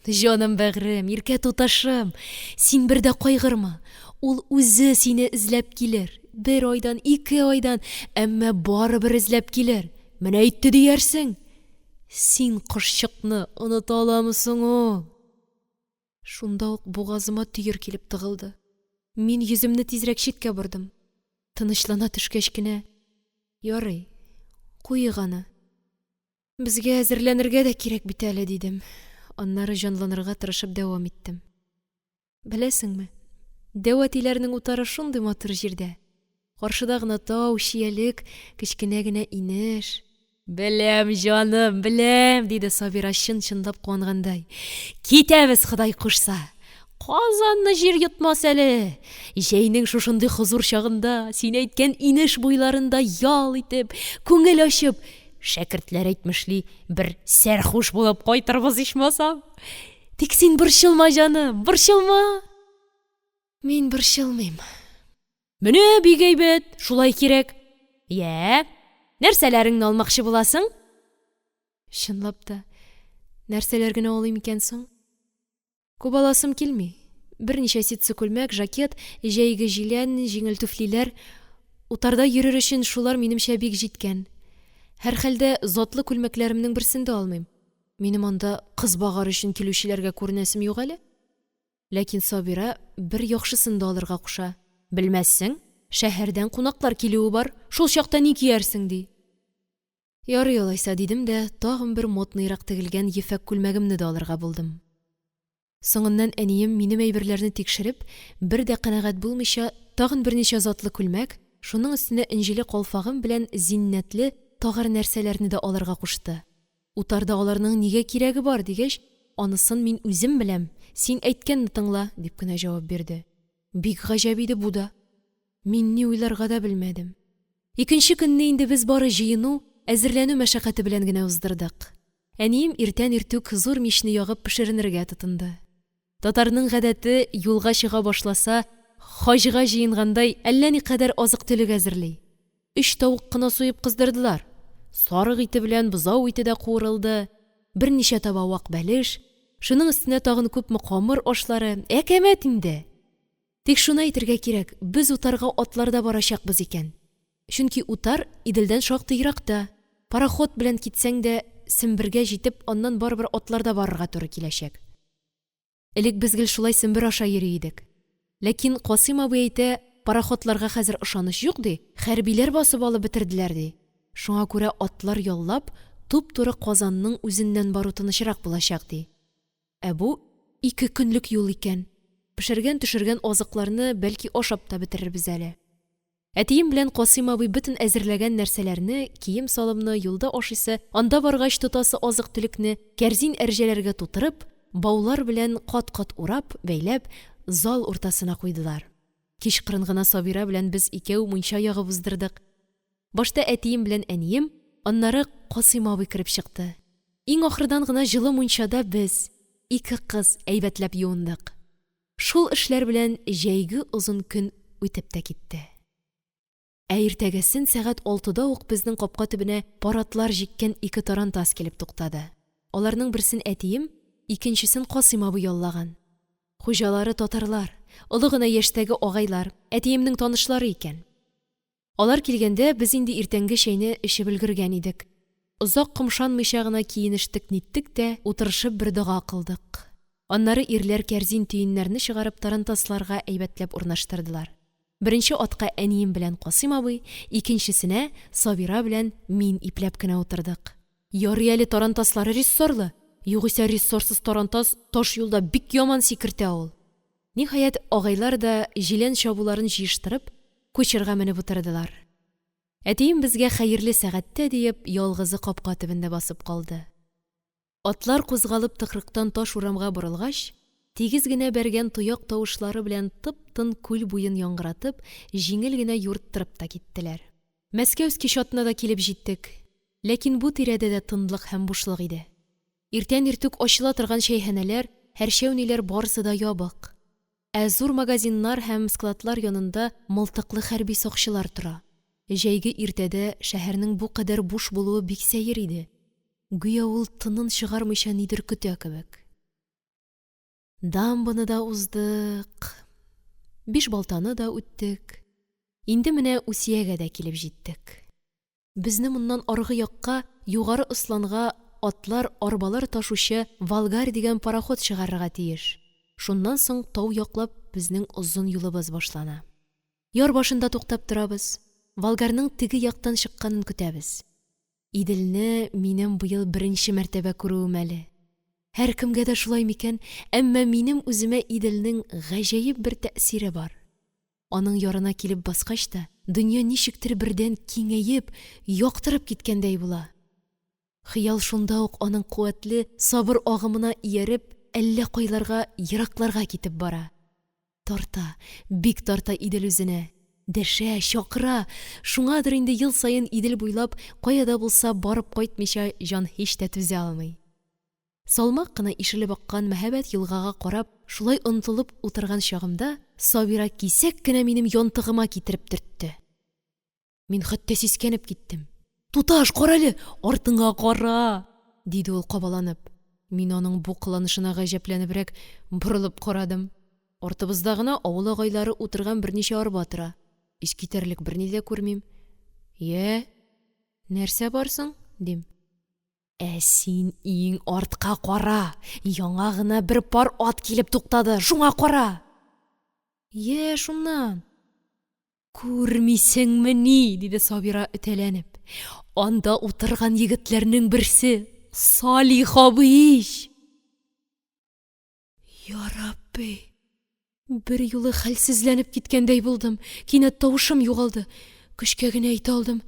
Җаным бәгърем, иркә туташым, син бер дә кайгырма. Ул үзе сине эзләп килер. 1 айдан, 2 айдан, әмма барыбер эзләп килер. Менә әйтте диярсең. Син кошчыкны оныта аламысың ул? Шунда ук бугазыма төер килеп тыгылды. Мин йөземне тизрәк читкә бордым. Тынычлана төшкәч кенә, ярый, куйык аны. Безгә әзерләнергә дә кирәк бит әле, дидем. Аннары җанланырга тырышып дәвам иттем. Беләсеңме, дәвәтиләрнең утары шундый матур җирдә. Каршыда гына тау, чиялек, кечкенә генә инеш. Беләм, җаным, беләм, диде Сабира чын-чынлап куангандай. Китәбез, Ходай кушса. Казанны җир йотмас әле. Җәйнең шушындый хозур чагында, син әйткән инеш буйларында ял итеп, күңел ачып, шәкертләр әйтмешли, бер сәрхуш булып кайтырбыз ичмасам. Тик син борчылма, җаным, борчылма. Мин борчылмыйм. Менә бик әйбәт, шулай кирәк. Я, нәрсәләреңне алмакчы буласың? Чынлап та, нәрсәләр генә алыйм икән соң? Күп аласым килми. Берничә ситсы күлмәк, жакет, җәйге җилән, җиңел туфлиләр. Утарда йөрер өчен шулар минемчә бик җиткән. Һәр хәлдә затлы күлмәкләремнең берсен дә алмыйм. Минем анда кыз багар өчен килүчеләргә күренәсем юк әле. Ләкин Сабира бер яхшысын да алырга куша. Белмәссең, шәһәрдән кунаклар килүе бар, шул чакта ни киярсең, ди. Ярый алайса, дидем дә, тагын бер модныйрак тегелгән ефәк күлмәгемне дә алырга булдым. Соңыннан әнием минем әйберләрне тикшереп, бер дә канәгать булмыйча, тагын берничә затлы күлмәк, шуның өстенә инҗиле калфагым белән зиннәтле тагыр нәрсәләрне дә алырга кушты. Утарда аларның нигә кирәге бар, дигәч, анысын мин үзем беләм, син әйткәнне тыңла, дип кенә җавап бирде. Бик гаҗәп иде бу да. Мин ни уйларга да белмәдем. Икенче көнне инде без бары җыену, әзерләнү мәшәкате белән генә уздырдык. Әнием иртән иртүк зур мичне ягып пешеренергә тотынды. Татарның гадәте юлга чыга башласа, хаҗга җыенгандай әллә никадәр азык-төлек әзерли. 3 тавык кына суеп кыздырдылар. Сарык ите белән бозау ите дә куырылды. Берничә таба вак бәлеш, шуның өстенә тагын күпме камыр ашлары, әкәмәт инде. Тик шуны әйтергә кирәк, без утарга атларда барачакбыз икән. Чөнки утар Иделдән шактый еракта. Пароход белән китсәң дә, Сембергә җитеп, аннан барыбер атларда барырга туры киләчәк. Элек без гел шулай Сембер аша йөри идек. Ләкин Касыйм абый әйтә, пароходларга хәзер ышаныч юк, ди. Хәрбиләр басып алып бетерделәр, ди. Шуңа күрә атлар яллап, туп-туры Казанның үзеннән бару тынычрак булачак, ди. Бу 2 көнлек юл икән. Пешергән-төшергән азыкларны бәлки ашап та бетерербез әле. Әтием белән Касыйм абый бөтен әзерләгән нәрсәләрне, кием салымны юлда ашыйсы, анда баргач тотасы азык-төлекне кәрзин әрҗәләргә тутырып, баулар белән кат-кат урап, бәйләп, зал уртасына куйдылар. Кич кырын гына Сабира белән без икәү мунча ягып уздырдык. Башта әтием белән әнием, аннары Касыйм абый кирип чыкты. Иң ахырдан гына җылы мунчада без, 2 кыз, әйбәтләп юындык. Шул эшләр белән җәйге озын көн үтеп тә китте. Иртәгесен сәгать 6-да ук безнең капка төбенә паратлар җиккән 2 тарантас килеп туктады. Аларның берсен әтием, икенчесен Касыйм абый яллаган. Хуҗалары татарлар, олы гына яшьтәге агайлар, әтиемнең танышлары икән. Алар килгәндә, без инде иртәнге чәйне эчеп өлгергән идек. Озак кымшанмыйча гына киеніштек ниттек тә, утырышып бер дога кылдык. Аннары ирләр кәрзин төеннәрне чыгарып тарантасларга әйбәтләп урнаштырдылар. Беренче атка әнием белән Касыйм абый, икенчесенә Сабира белән мин ипләп кенә утырдык. Ярый әле тарантаслары рессорлы, югыйсә рессорсыз тарантас таш юлда бик яман сикертә ул. Ниһаять, агайлар да җилән чабуларын җыештырып, күчергә менеп утырдылар. Әтием безгә хәерле сәгатьтә диеп, ялгызы капка төбендә басып калды. Атлар кузгалып тыкрыктан таш урамга борылгач, тигез генә бәргән тояк тавышлары белән тып-тын күл буен яңгыратып, җиңел генә юрттырып та киттеләр. Мәскәүский чатына да килеп җиттек. Ләкин бу тирәдә дә тынлык һәм бушлык иде. Иртән иртүк ачыла торган чәйханәләр, һәршәүниләр барысы да ябык. Ә зур магазиннар һәм складлар янында мылтыклы хәрби сакчылар тора. Җәйге иртәдә шәһәрнең бу кадәр буш булуы бик сәер иде. Гүя ул тынын чыгармыйча нидер көтә кебек. Дамбаны да уздык. 5 балтаны да үттек. Инде менә Үсиягә дә килеп җиттек. Безне моннан аргы якка, югары Ысланга атлар, арбалар ташучы Волгарь дигән пароход чыгарырга тиеш. Шуннан соң тау яклап безнең озын юлыбыз башлана. Яр башында туктап торабыз. Волгарьның теге яктан чыкканын көтәбез. Иделне минем быел беренче мәртәбә күрүем әле. Һәр кемгә дә шулай микән, әмма минем үземә Иделнең гаҗәеп бер тәэсире бар. Аның ярына килеп баскач та, дөнья ничектер бердән киңәеп, яктырып киткәндәй була. Хыял шунда ук аның куәтле, сабыр агымына ияреп, әллә кайларга, еракларга китеп бара. Тарта, бик тарта Идел үзенә. Дәшә, чакыра. Шуңадыр инде ел саен Идел буйлап, каяда булса барып кайтмыйча җан һич тә түзә алмый. Салмак кына ишелеп аккан мәһәбәт елгага карап, шулай онтылып утырган чагымда, Сабира кисәк кенә минем янтыгыма китереп төртте. Мин хәтта сискәнеп киттем. Туташ, карале, артыңа кара, диде ул кабаланып. Мин аның бу кылынышына гаҗәпләнебрәк борылып карадым. Артыбызда гына авыл агайлары утырган берничә арба тора. Искитерлек берни дә күрмим. Я, нәрсә барсың? Дим. Ә син иң артка кара. Яңа гына бер пар ат килеп туктады. Шуңа кара. Я, шуннан. Күрмисеңме ни? Диде Сабира өтәләнеп. Анда утырган егетләрнең берсе Салих абый. Я Рабби. Бер юлы хәлсезләнеп киткәндәй булдым. Кинәт тавышым югалды. Көчкә генә әйтә алдым.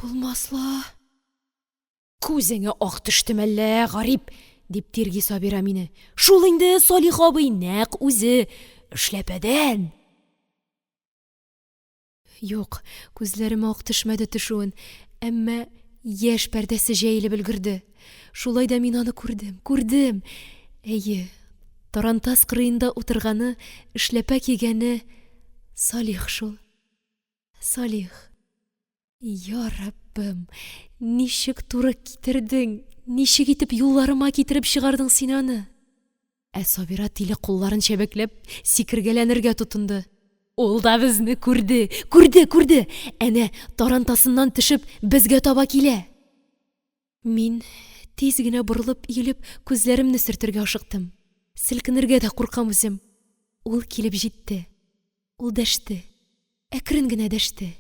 Булмасла. Күзеңә ак төштем әллә, гарип, дип тирги Сабира мине. Шул инде Салих абый нәкъ үзе эшләпәдән. Юк, күзләремә ак төшмәде төшүен, әмма яшь пәрдәсе җәелеп өлгерде. Шулай да мин аны күрдем. Әйе, тарантас кырыенда утырганы, эшләпә кигәне Салих шул. Салих. Я Раббым, ничек туры китердең, ничек итеп юлларыма китереп чыгардың син аны? Ә Сабира тиле кулларын чәбәкләп, сикергәләнергә тотынды. Ул да безне күрде. Әнә тарантасыннан төшеп, безгә таба килә. Мин тиз генә борылып, иелеп, күзләремне сөртергә ашыктым. Селкенергә дә куркам үзем. Ул килеп җитте. Ул дәште. Әкрен генә дәште.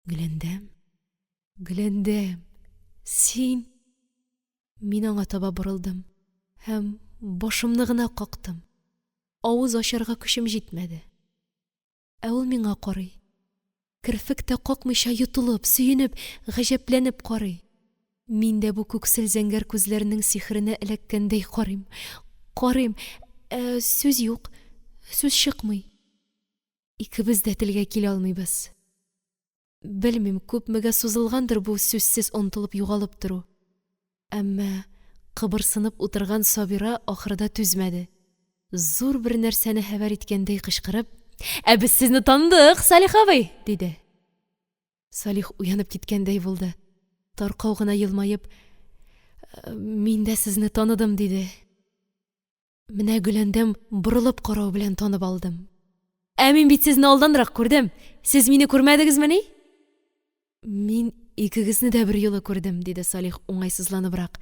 Гөләндәм. Син. Мин аңа таба борылдым. Һәм башымны гына кактым. Авыз ачарга көчем җитмәде. Ә ул миңа карый. Керфек тә какмыйча йотылып, сөенеп, гаҗәпләнеп карый. Мин дә бу күксел зәңгәр күзләренең сихренә эләккәндәй карыйм. Сүз юк, сүз чыкмый. Икебез дә телгә килә алмыйбыз. Белмим, күпмегә сузылгандыр бу сүзсез онтылып югалып тору. Әмма кыбырсынып утырган Сабира ахырда түзмәде. Зур бер нәрсәне хәбәр иткәндәй кычкырып, «Ә без сезне таныдык, Салих абый!» диде. Салих уянып киткәндәй булды. Таркау гына елмаеп, «Мин дә сезне таныдым» диде. Менә Гөләндәм борылып карау белән танып алдым. Мин бит сезне алданрак күрдем. Сез мине күрмәдегезмени? Мин икегезне дә бер юлы күрдем, диде Салих уңайсызланыбрак.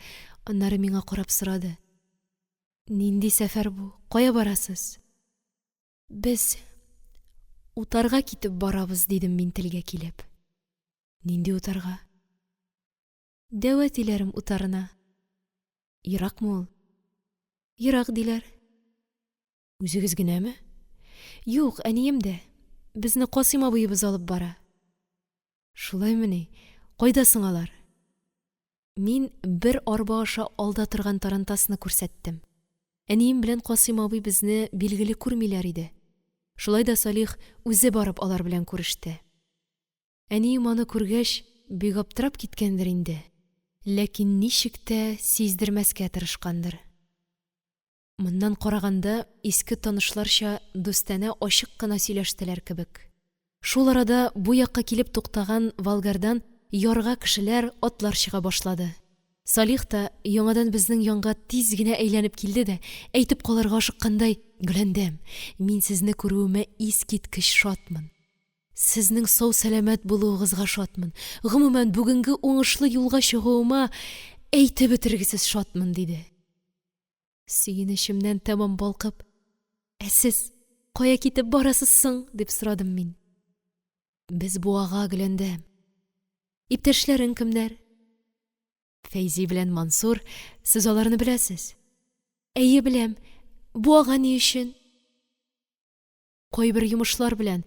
Аннары миңа карап сорады. Нинди сәфәр бу? Кая барасыз? Без утарга китеп барабыз, дидем мин телгә килеп. Нинди утарга? Дәвәтиләрем утарына. Еракмы ул? Ерак диләр. Үзегез генәме? Юк, әнием дә. Безне Касыйм абыебыз алып бара. Шулаймыни? Кайда соң алар? Мин бер арба аша алда торган тарантасны күрсәттем. Әнием белән Касыйм абый безне билгеле күрмиләр иде. Шулай да Салих үзе барып алар белән күреште. Әнием аны күргәч, бик аптырап киткәндер инде. Ләкин ничек тә сиздермәскә тырышкандыр. Моннан караганда иске танышларча дустанә ачык кына сөйләштеләр кебек. Шул арада бу якка килеп туктаган Волгардан ярга кешеләр, атлар чыга башлады. Салих та яңадан безнең янга тиз генә әйләнеп килде дә, әйтеп калырга ашыккандай: "Гөләндәм, мин сезне күрүемә искиткеч шатмын. Сезнең сау-сәламәт булуыгызга шатмын. Гомумән, бүгенге уңышлы юлга чыгуыма әйтеп бетергесез шатмын", диде. Сөенечемнән тәмам балкып: "Сез кая китеп барасыз соң?" дип сорадым мин. "Без буага, Гөләндәм." "Иптәшләрең кемнәр?" "Фәйзи белән Мансур, сез аларны беләсез?" "Әйе, беләм. Буага ни өчен?" "Кайбер йомышлар белән.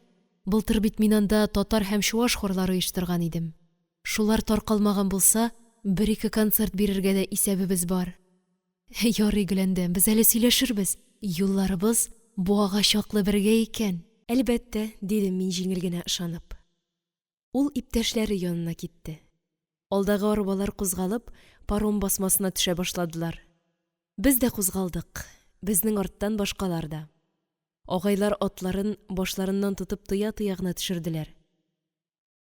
Былтыр бит мин анда татар һәм чуаш хорлары оештырган идем. Шулар таркалмаган булса, бер-ике концерт бирергә дә исәбебез бар." "Ярый, Гөләндәм, без әле сөйләшербез. Юлларыбыз буага чаклы бергә икән." "Әлбәттә", дидем мин җиңел генә ышанып. Ул иптәшләре янына китте. Алдагы арбалар кузгалып, паром басмасына төшә башладылар. Без дә кузгалдык. Безнең арттан башкалар да. Агайлар атларын башларыннан тотып тыя-тыя гына төшерделәр.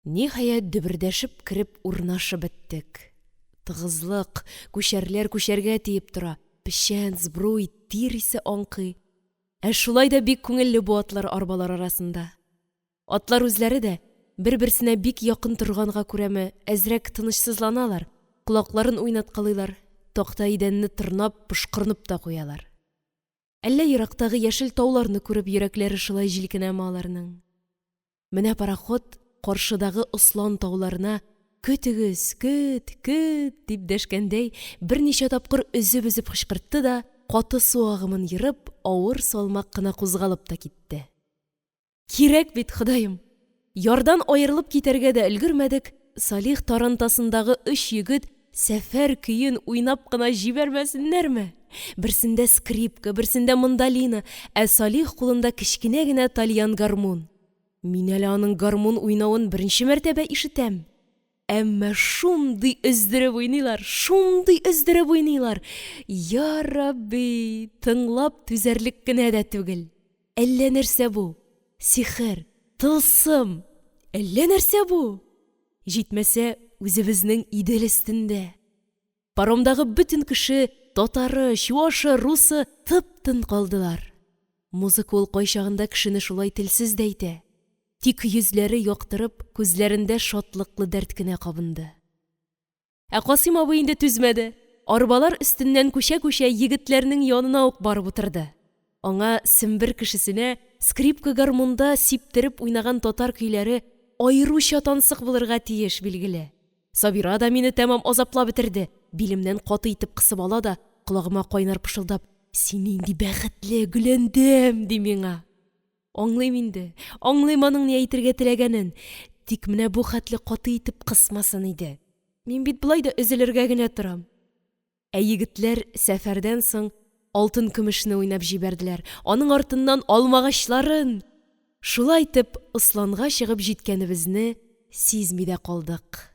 Ниһаять дөбердәшеп кереп урнашып беттек. Тыгызлык, күчәрләр күчәргә тиеп тора. Печән, збруй, тир исе аңкый. Шулай да бик күңелле бу атлар арбалар арасында. Атлар үзләре дә бер-берсенә бик якын торганга күрәме, әзрәк тынычсызланалар, колакларын уйнаткалыйлар, такта идәнне тырнап, пышкырнып та куялар. Әллә ерактагы яшел тауларны күреп йөрәкләре шулай җилкенәме аларның? Менә пароход каршыдагы Ослан тауларына "Көтегез, көт, көт" дип дәшкәндәй, берничә тапкыр өзеп-өзеп кычкыртты да, каты су агымын йырып, авыр салмак кына кузгалып та китте. Кирәк бит, Ходаем! Ярдан аерылып китәргә дә өлгермәдек, Салих тарантасындагы 3 егет сәфәр көен уйнап кына җибәрмәсеннәрме? Берсендә скрипка, берсендә мандолина, Салих кулында кечкенә генә тальян гармун. Мин әле аның гармун уйнавын беренче мәртәбә ишетәм. Әмма шундый өздереп уйныйлар, шундый өздереп уйныйлар. Я Рабби, тыңлап түзәрлек кенә дә түгел. Әллә нәрсә бу? Сихер, тылсым. Әллә нәрсә бу? Җитмәсә, үзебезнең Идел өстендә. Паромдагы бөтен кеше, татары, чуашы, русы тып-тын калдылар. Музыка ул кайчагында кешене шулай телсез дә итә. Тик йөзләре яктырып, күзләрендә шатлыклы дәрт кенә кабынды. Касыйм абый инде түзмәде. Арбалар өстеннән күчә-күчә егетләрнең янына ук барып утырды. Аңа сембер кешесенә скрипка гармунда сиптереп уйнаган татар көйләре аеруча тансык булырга тиеш, билгеле. Сабира да мине тәмам азаплап бетерде. Билемнән каты итеп кысып ала да, колагыма кайнар пышылдап: "Син нинди бәхетле, Гөләндәм", ди миңа. Аңлыйм инде, аңлыйм аның ни әйтергә теләгәнен. Тик менә бу хәтле каты итеп кысмасын иде. Мин бит болай да өзелергә генә торам. Егетләр сәфәрдән соң алтын-көмешне уйнап җибәрделәр. Аның артыннан алмагачларын. Шулай итеп, Осланга чыгып җиткәнебезне сизми дә калдык.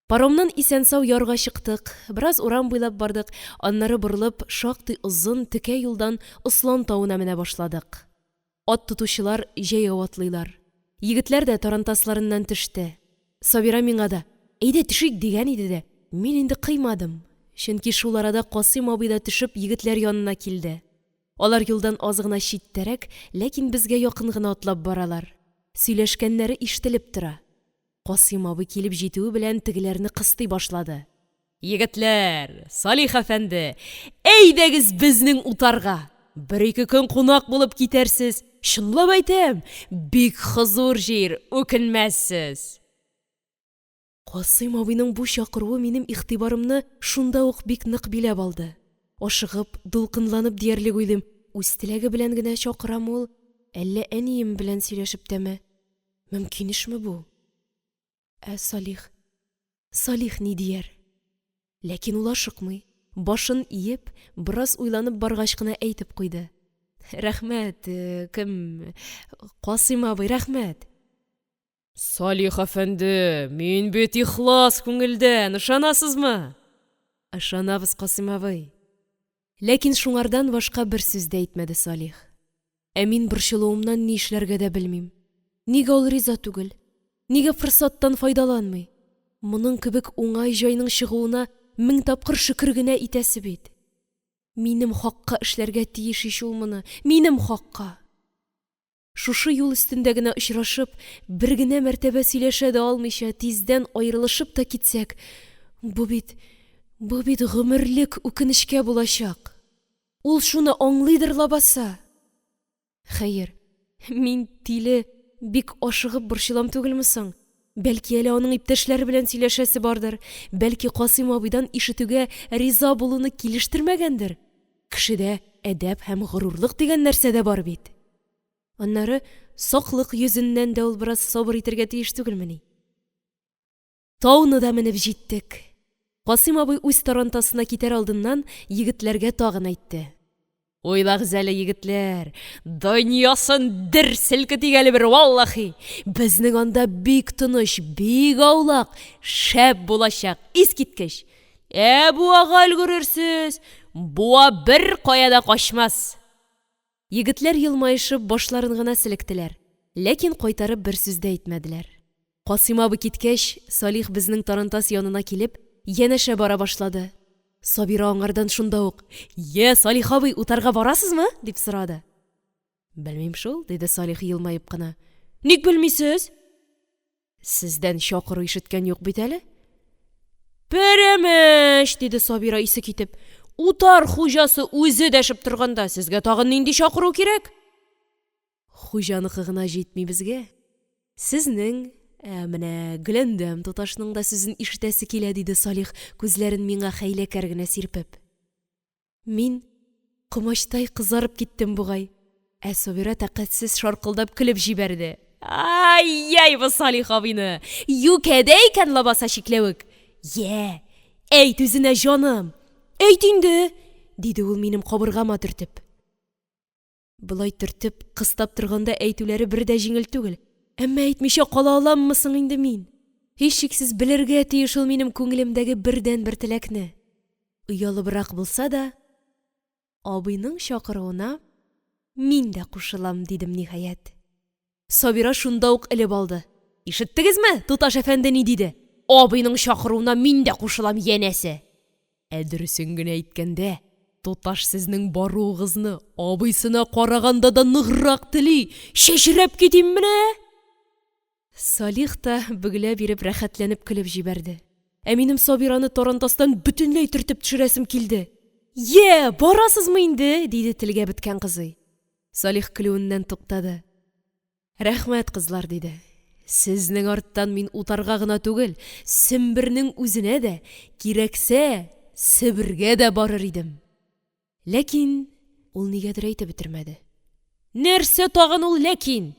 Паромнан исән-сау ярга чыктык. Бераз урам буйлап бардык. Аннары борылып, шактый озын текә юлдан Ослан тауына менә башладык. Ат тотучылар җәяү атлыйлар. Егетләр дә тарантасларыннан төште. Сабира миңа да: "Әйдә төшик" дигән иде дә, мин инде кыймадым. Чөнки шул арада Касыйм абый да төшеп егетләр янына килде. Алар юлдан аз гына читтәрәк, ләкин безгә якын гына атлап баралар. Сөйләшкәннәре ишетелеп тора. Касыйм абый килеп җитүе белән тегеләрне кыстый башлады. Егетләр, Салих әфәнде, әйдәгез безнең утарга. Бер-ике көн кунак булып китәрсез. Шунлап әйтәм, бик хозур җир, үкенмәссез. Касыйм абыйның бу чакыруы минем игътибарымны шунда ук бик нык биләп алды. Ашыгып, дулкынланып диярлек уйлыйм. Үз теләге белән генә чакырам ул, әллә әнием белән сөйләшеп тәме? Мөмкинешме бу? Салих ни дияр? Ләкин ул ашыкмый. Башын иеп, бераз уйланып баргач кына әйтеп куйды. Рәхмәт, кем? Касыйм абый, рәхмәт. Салих әфәнде, мин бит ихлас күңелдән, ышанасызмы? Ышанабыз, Касыйм абый. Ләкин шуңардан башка бер сүз дә әйтмәде Салих. Мин борчылуымнан ни эшләргә дә белмим. Нигә ул риза түгел? Нигә форсаттан файдаланмый? Моның кебек уңай җайның чыгуына 1000 тапкыр шөкер генә итәсе бит. Минем хакка эшләргә тиеш ич ул моны. Минем хакка. Шушы юл өстендә генә очрашып, бер генә мәртәбә сөйләшә дә алмыйча, тиздән аерылышып та китсәк, бу бит гомерлек үкенечкә булачак. Ул шуны аңлыйдыр лабаса. Хәер, мин тиле бик ашыгып борчылам түгелме соң? Бәлки әле аның иптәшләре белән сөйләшәсе бардыр. Бәлки Касыйм абыйдан ишетүгә риза булуны килештермәгәндер. Кешедә әдәп һәм горурлык дигән нәрсә дә бар бит. Аннары саклык йөзеннән дә ул бераз сабыр итәргә тиеш түгелмени? Тауны да менеп җиттек. Касыйм абый үз тарантасына китәр алдыннан егетләргә тагын әйтте. Ойлагыз әле, егетләр, дөньясын дер селкетигәле бер, валлахи. Безнең анда бик тыныч, бик аулак, шәп булачак, искиткеч. Буага өлгерерсез, буа бер каяда качмас. Егетләр елмаешып башларын гына селектеләр, ләкин кайтарып бер сүз дә әйтмәделәр. Касыйм абый киткәч, Салих безнең тарантас янына килеп, янәшә бара башлады. Сабира аңардан шунда ук: Салих абый, утарга барасызмы? Дип сорады. Белмим шул, диде Салих елмаеп кына. Ник белмисез? Сездән чакыру ишеткән юк бит әле? Пәрәмәш, диде Сабира исе китеп. Утар хуҗасы үзе дәшеп торганда, сезгә тагын нинди чакыру кирәк? Хуҗаныкы гына җитми безгә. Сезнең менә Гөләндәм туташның да сүзен ишетәсе килә, диде Салих, күзләрен миңа хәйләкәр генә сирпеп. Мин комачтай кызарып киттем бугай. Сабира тәкатьсез шаркылдап көлеп җибәрде. Ай, бу Салих абыйны. Юкәдә икән лабаса шикләвек. Әйт үзенә, җаным. Әйт инде, диде ул минем кабыргама төртеп. Булай төртеп, кыстап торганда әйтүләре бер дә җиңел түгел. Әмма әйтмичә кала аламмы соң инде мин? Һичшиксез белергә тиеш ул минем күңелемдәге бердән-бер теләкне. Уялыбрак булса да, абыйның чакыруына мин дә кушылам, дидем ниһаят. Сабира шунда ук элеп алды. Ишеттегезме, туташ әфәнде ни диде? Абыйның чакыруына мин дә кушылам, янәсе. Дөресен генә әйткәндә, туташ сезнең баруыгызны абыйсына караганда да ныграк тели. Шәшрәп китим менә. Салих та бөгелә биреп рәхәтләнеп көлеп җибәрде. Минем Сабираны тарантастан бөтенләй төртеп төшерәсем килде. Барасызмы инде? Диде телгә беткән кызый. Салих көлүеннән туктады. Рәхмәт, кызлар, диде. Сезнең арттан мин утарга гына түгел, Сембернең үзенә дә, кирәксә, Себергә дә барыр идем. Ләкин ул нигәдер әйтеп бетермәде. Нәрсә тагын ул ләкин?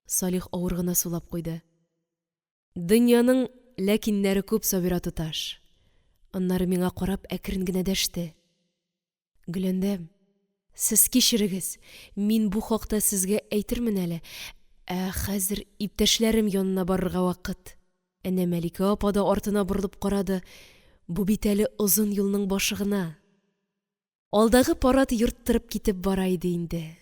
Салих авыр гына сулап куйды. Дөньяның ләкиннәре күп, Сабира туташ. Аннары миңа карап әкрен генә дәште. Гөләндәм, сез кичерегез. Мин бу хакта сезгә әйтермен әле. Хәзер иптәшләрем янына барырга вакыт. Мәликә апа да артына борылып карады. Бу бит әле озын юлның башы гына. Алдагы парад йорттырып китеп бара иде инде.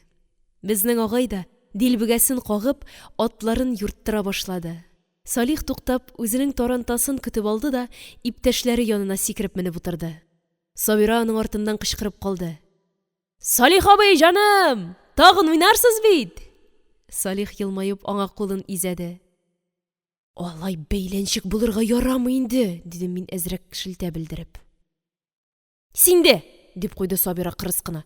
Безнең агай да дилбегәсен кагып, атларын йорттыра башлады. Салих туктап, үзенең тарантасын көтеп алды да, иптәшләре янына сикереп менеп утырды. Сабира аның артыннан кычкырып калды. Салих абый, жаным, тагын уйнарсыз бит? Салих елмайып аңа кулын изәде. Алай бәйләнчек булырга ярамый инде, дидем мин әзрәк шелтә белдереп. Синде, дип куйды Сабира кырыс кына.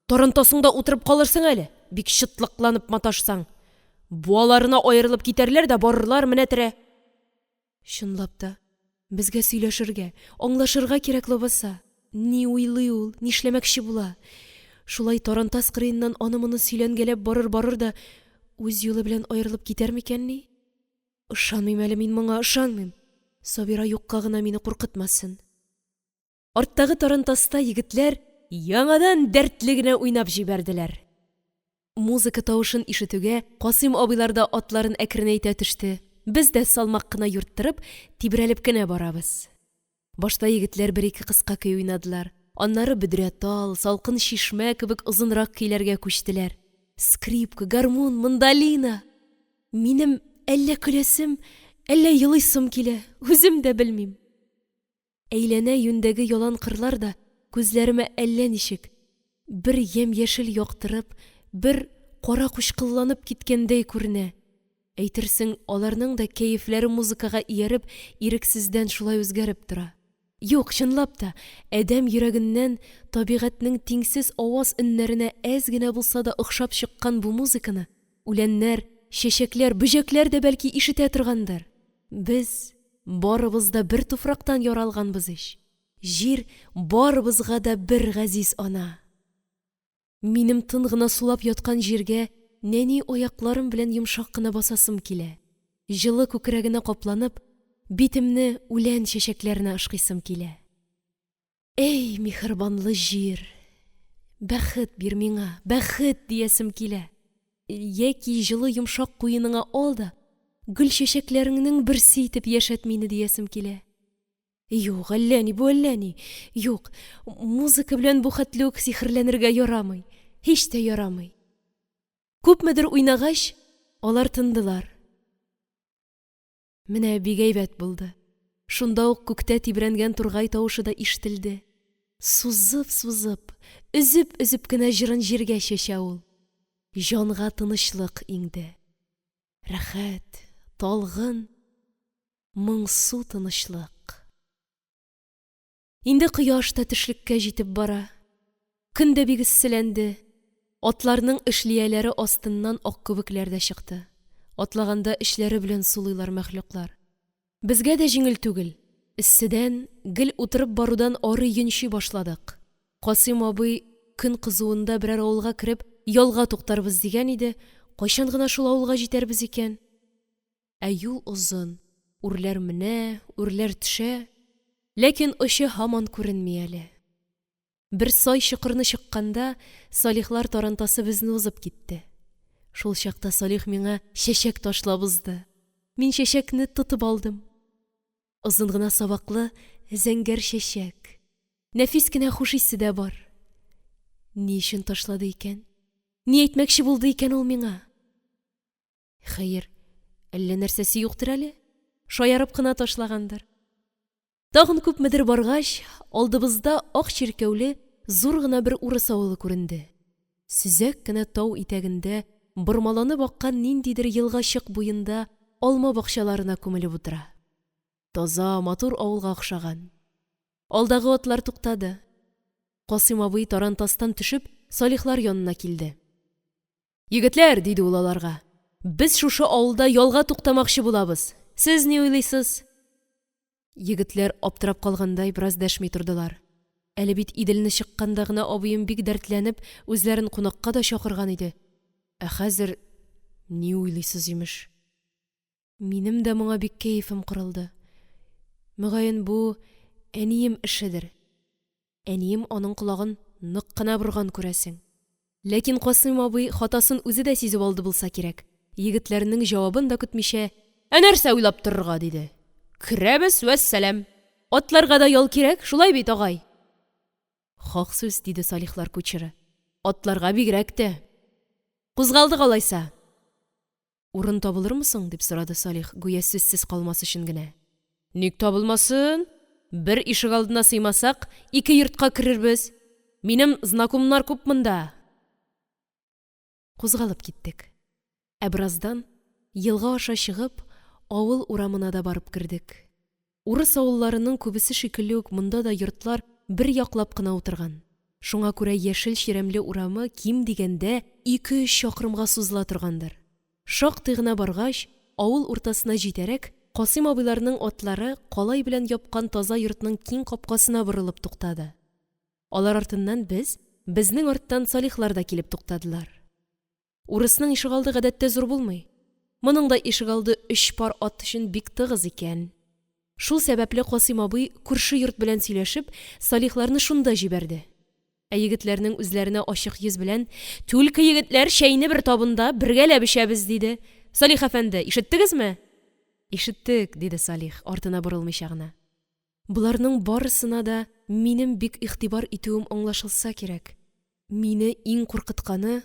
Тарантасыңда утырып калырсың әле, бик шытлыкланып маташсаң. Буаларына аерылып китәрләр дә барырлар менә тирә. Чынлап та, безгә сөйләшергә, аңлашырга кирәк лабаса. Ни уйлый ул, нишләмәкче була? Шулай тарантас кырыеннан аны-моны сөйләнгәләп барыр да, үз юлы белән аерылып китәр микәнни? Ышанмыйм әле мин моңа, ышанмыйм. Сабира юкка гына мине куркытмасын. Арттагы тарантаста егетләр яңадан дәртле генә уйнап җибәрделәр. Музыка тавышын ишетүгә Касыйм абыйлар да атларын әкренәйтә төште. Без дә салмак кына юрттырып, тибрәлеп кенә барабыз. Башта егетләр бер-ике кыска көй уйнадылар. Аннары бөдрә тал, салкын чишмә кебек озынрак көйләргә күчтеләр. Скрипка, гармун, мандолина. Минем әллә көләсем, әллә елыйсым килә, үзем дә белмим. Әйләнә юндәге ялан кырлар да күзләремә әллә ничек бер ям-яшел яктырып, бер кара кучкылланып киткәндәй күренә. Әйтерсең, аларның да кәефләре музыкага ияреп, ирексездән шулай үзгәреп тора. Юк, чынлап та, әдәм йөрәгеннән табигатьнең тиңсез аваз өннәренә әз генә булса да охшап чыккан бу музыканы үләннәр, чәчәкләр, бөҗәкләр дә бәлки ишетә торгандыр. Без барыбыз да бер туфрактан яралганбыз ич. Җир барыбызга да бер газиз ана. Минем тын гына сулап яткан җиргә нәни аякларым белән йомшак кына басасым килә. Җылы күкрәгенә капланып, битемне үлән чәчәкләренә ышкыйсым килә. Эй, михербанлы җир, бәхет бир миңа, бәхет диясем килә. Яки җылы йомшак куеныңа ал да, гөл чәчәкләреңнең берсе итеп яшәт мине диясем килә. Юк, әллә ни, бу әллә ни. Юк, музыка белән бу хәтле үк сихерләнергә ярамый. Һич тә ярамый. Күпмедер уйнагач, алар тындылар. Менә бик әйбәт булды. Шунда ук күктә тибрәнгән тургай тавышы да ишетелде. Сузып, өзеп кенә җырын җиргә чәчә ул. Җанга тынычлык иңде. Рәхәт, талгын, моңсу тынычлык. Инде кояш та төшлеккә җитеп бара. Көн дә бик эсселәнде. Атларның эшлияләре астыннан ак күбекләр дә чыкты. Атлаганда эшләре белән сулыйлар мәхлуклар. Безгә дә җиңел түгел. Эсседән, гел утырып барудан ары йөнчи башладык. Касыйм абый көн кызуында берәр авылга кереп, ялга туктарбыз дигән иде. Кайчан гына шул авылга җитәрбез икән? Ә юл озын. Үрләр менә, үрләр төшә. Ләкин очы һаман күренми әле. Бер сай чокырны чыкканда, Салихлар тарантасы безне узып китте. Шул чакта Салих миңа чәчәк ташлап узды. Мин чәчәкне тотып алдым. Озын гына сабаклы зәңгәр чәчәк. Нәфис кенә хуш исе дә бар. Ни өчен ташлады икән? Ни әйтмәкче булды икән ул миңа? Хәер, әллә нәрсәсе юктыр әле? Шаярып кына ташлагандыр. Тагын күпмедер баргач, алдыбызда ак чиркәүле зур гына бер урыс авылы күренде. Сөзәк кенә тау итәгендә бормаланып аккан ниндидер елгачык буенда алма бакчаларына күмелеп утыра. Таза, матур авылга охшаган. Алдагы атлар туктады. Касыйм абый тарантастан төшеп, Салихлар янына килде. Егетләр, диде ул аларга, без шушы авылда ялга туктамакчы булабыз. Сез ни уйлыйсыз? Егетләр аптырап калгандай бераз дәшми тордылар. Әле бит Иделне чыкканда гына абыем бик дәртләнеп, үзләрен кунакка да чакырган иде. Ә хәзер ни уйлыйсыз имеш? Минем дә моңа бик кәефем кырылды. Мөгаен бу әнием эшедер. Әнием аның колагын нык кына бурган күрәсең. Ләкин Касыйм абый хатасын үзе дә сизеп алды булса кирәк. Егетләрнең җавабын да көтмичә, «Ә нәрсә уйлап торырга?» диде. «Керәбез, вәссәлам. Атларга да ял кирәк, шулай бит, агай?» «Хак сүз», диде Салихлар күчере. «Атларга бигрәк тә. Кузгалдык алайса». «Урын табылырмы соң?» дип сорады Салих, гүя сүзсез калмас өчен генә. «Ник табылмасын? Бер ишек алдына сыймасак, ике йортка керербез. Минем знакомнар күп монда. Кузгалып киттек. Бераздан елга аша чыгып, авыл урамына да барып кердек. Урыс авылларының күбесе шикелле үк монда да йортлар бер яклап кына утырган. Шуңа күрә яшел чиремле урамы ким дигәндә 2-3 чакрымга сузыла торгандыр. Шактый гына баргач, авыл уртасына җитәрәк, Касыйм абыйларның атлары калай белән япкан таза йортның киң капкасына борылып туктады. Алар артыннан безнең арттан Салихлар да килеп туктадылар. Урысның ишегалды гадәттә зур булмый. Моның да ишегалды 3 пар ат өчен бик тыгыз икән. Шул сәбәпле Касыйм абый күрше йорт белән сөйләшеп, Салихларны шунда җибәрде. Егетләрнең үзләренә ачык йөз белән: "Түлке егетләр, чәйне бер табында бергәләп эчәбез", диде. "Салих әфәнде, ишеттегезме?" "Ишеттек", диде Салих, артына борылмыйча гына. Буларның барысына да минем бик игътибар итүем аңлашылса кирәк. Мине иң куркытканы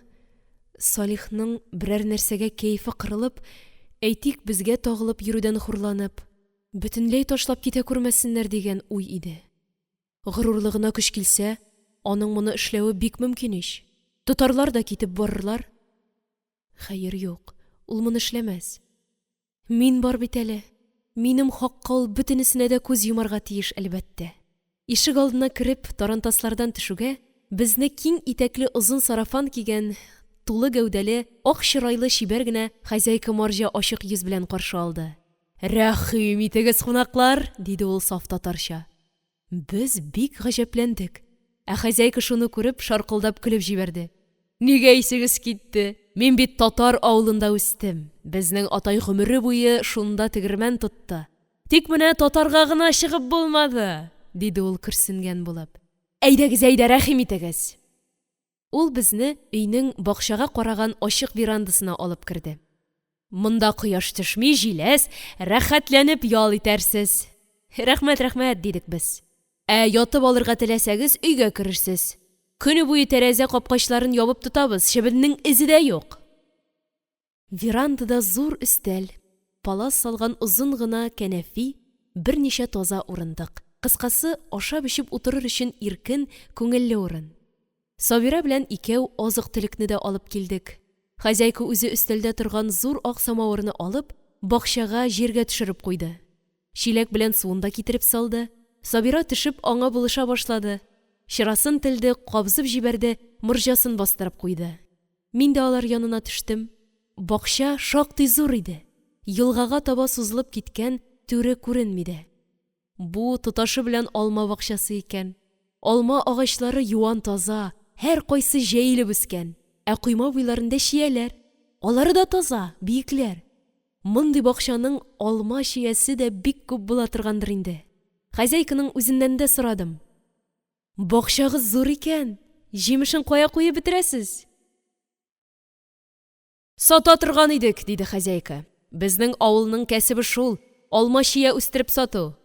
Салихның берәр нәрсәгә кәефе кырылып, әйтик, безгә тагылып йөрүдән хурланып, бөтенләй ташлап китә күрмәсеннәр дигән уй иде. Горурлыгына көч килсә, аның моны эшләве бик мөмкин ич. Тотарлар да китеп барырлар. Хәер юк, ул моны эшләмәс. Мин бар бит әле. Минем хакка ул бөтенесенә дә күз йомарга тиеш, әлбәттә. Ишек алдына кереп, тарантаслардан төшүгә, безне киң итәкле озын сарафан кигән, тулы гәүдәле, ак чырайлы чибәр генә хозяйка Марҗа ачык йөз белән каршы алды. "Рәхим итегез, кунаклар", диде ул саф татарча. Без бик гаҗәпләндек. Хозяйка шуны күреп шаркылдап көлеп җибәрде. "Нигә исегез китте? Мин бит татар авылында үстем. Безнең атай гомере буе шунда тегермән тотты. Тик менә татарга гына чыгып булмады", диде ул көрсенгән булып. "Әйдәгез, рәхим итегез." Ул безне өйнең бакчага караган ачык верандасына алып керде. "Монда кояш төшми, җиләс, рәхәтләнеп ял итәрсез." "Рәхмәт, рәхмәт", дидек без. Ятып алырга теләсәгез, өйгә керерсез. Көне буе тәрәзә капкачларын ябып тотабыз, шебеннең изе дә юк." Верандада зур өстәл, палас салган озын гына кәнәфи, берничә таза урындык. Кыскасы, ашап-эчеп утырыр өчен иркен, күңелле урын. Сабира белән икәү азык-төлекне дә алып килдек. Хозяйка үзе өстәлдә торган зур ак самавырны алып, бакчага җиргә төшереп куйды. Чиләк белән суын да китереп салды. Сабира төшеп аңа булыша башлады. Чырасын телде, кабзып җибәрде, морҗасын бастырып куйды. Мин дә алар янына төштем. Бакча шактый зур иде. Елгага таба сузылып киткән түре күренмиде. Бу тоташы белән алма бакчасы икән. Алма агачлары юан таза, һәр кайсы җәелеп үскән. Койма буйларында чияләр. Алары да таза, биекләр. Мондый бакчаның алма чиясе дә бик күп була торгандыр инде. Хозяйканың үзеннән дә сорадым. "Бакчагыз зур икән, җимешен кая куеп бетерәсез?" "Сата торган идек", диде хозяйка. "Безнең авылның кәсебе шул, алма чия үстереп сату.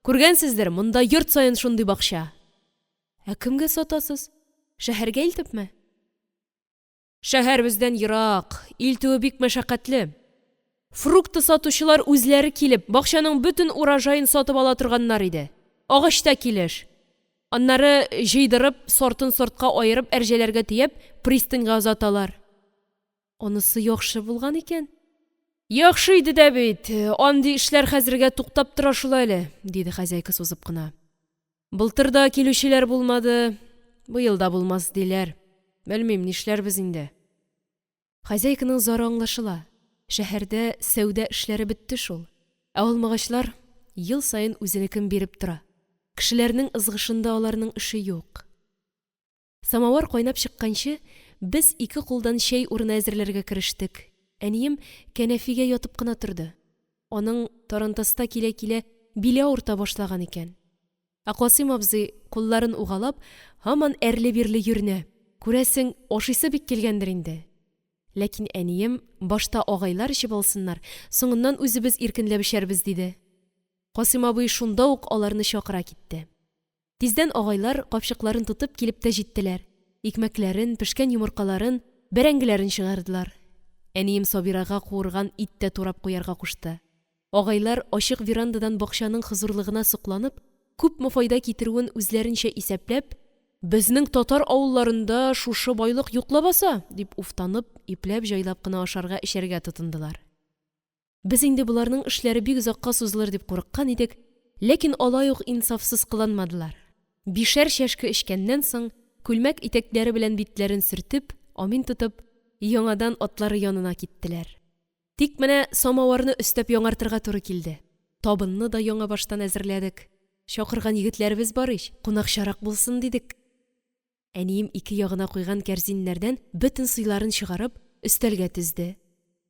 Күргәнсездер, монда йорт саен шундый бакча." "Кемгә сатасыз? Шәһәргә илтепме?" "Шәһәр бездән ерак, илтүе бик мәшәкатьле. Фрукты сатучылар үзләре килеп, бакчаның бөтен урожайын сатып ала торганнар иде. Агачта килеш. Аннары җыйдырып, сортын-сортка аерып, әрҗәләргә тиеп, пристаньга озаталар." "Онысы яхшы булган икән." "Яхшы иде дә бит, андый эшләр хәзергә туктап тора шул әле", диде хозяйка сузып кына. "Былтырда килүчеләр булмады, быел да булмас диләр. Белмим, нишләрбез инде." Хозяйканың зары аңлашыла. Шәһәрдә сәүдә эшләре бетте шул. Алмагачлар ел сайын үзенекен биреп тора. Кешеләрнең ызгышында аларның эше юк. Самавар кайнап чыкканчы, без 2 кулдан чәй урыны әзерләргә керештек. Әнием кәнәфигә ятып кына торды. Аның тарантаста килә-килә биле авырта башлаган икән. Касыйм абзый кулларын угалап, һаман әрле-бирле йөрнә. Күрәсең, ашыйсы бик килгәндер инде. Ләкин әнием башта агайлар ичеп алсыннар, соңыннан үзебез иркенләп эчәрбез диде. Касыйм абый шунда ук аларны чакыра китте. Тиздән агайлар капчыкларын тотып килеп тә җиттеләр. Икмәкләрен, пешкән йомыркаларын, бәрәңгеләрен чыгардылар. Әнием Сабирага куырган ит тә турап куярга кушты. Агайлар ачык верандадан бакчаның хозурлыгына сокланып, күпме файда китерүен үзләренчә исәпләп, Безнең татар авылларында шушы байлык юклабаса, дип уфтанып, ипләп җайлап кына ашарга эчәргә тотындылар. Без инде буларның эшләре бик озакка сузылыр дип курыккан идек, ләкин алай ук инсафсыз кыланмадылар. 5 чәшке эчкәннән соң, күлмәк итәкләре белән битләрен сөртеп, амин тотып, яңадан атлары янына киттеләр. Тик менә самаварны өстәп яңартырга туры килде. Табынны да яңа баштан әзерләдек. Чакырган егетләребез бар ич, кунакчарак булсын дидек. Әнием 2 ягына куйган кәрзиннәрдән бөтен сыйларын чыгарып, өстәлгә тезде.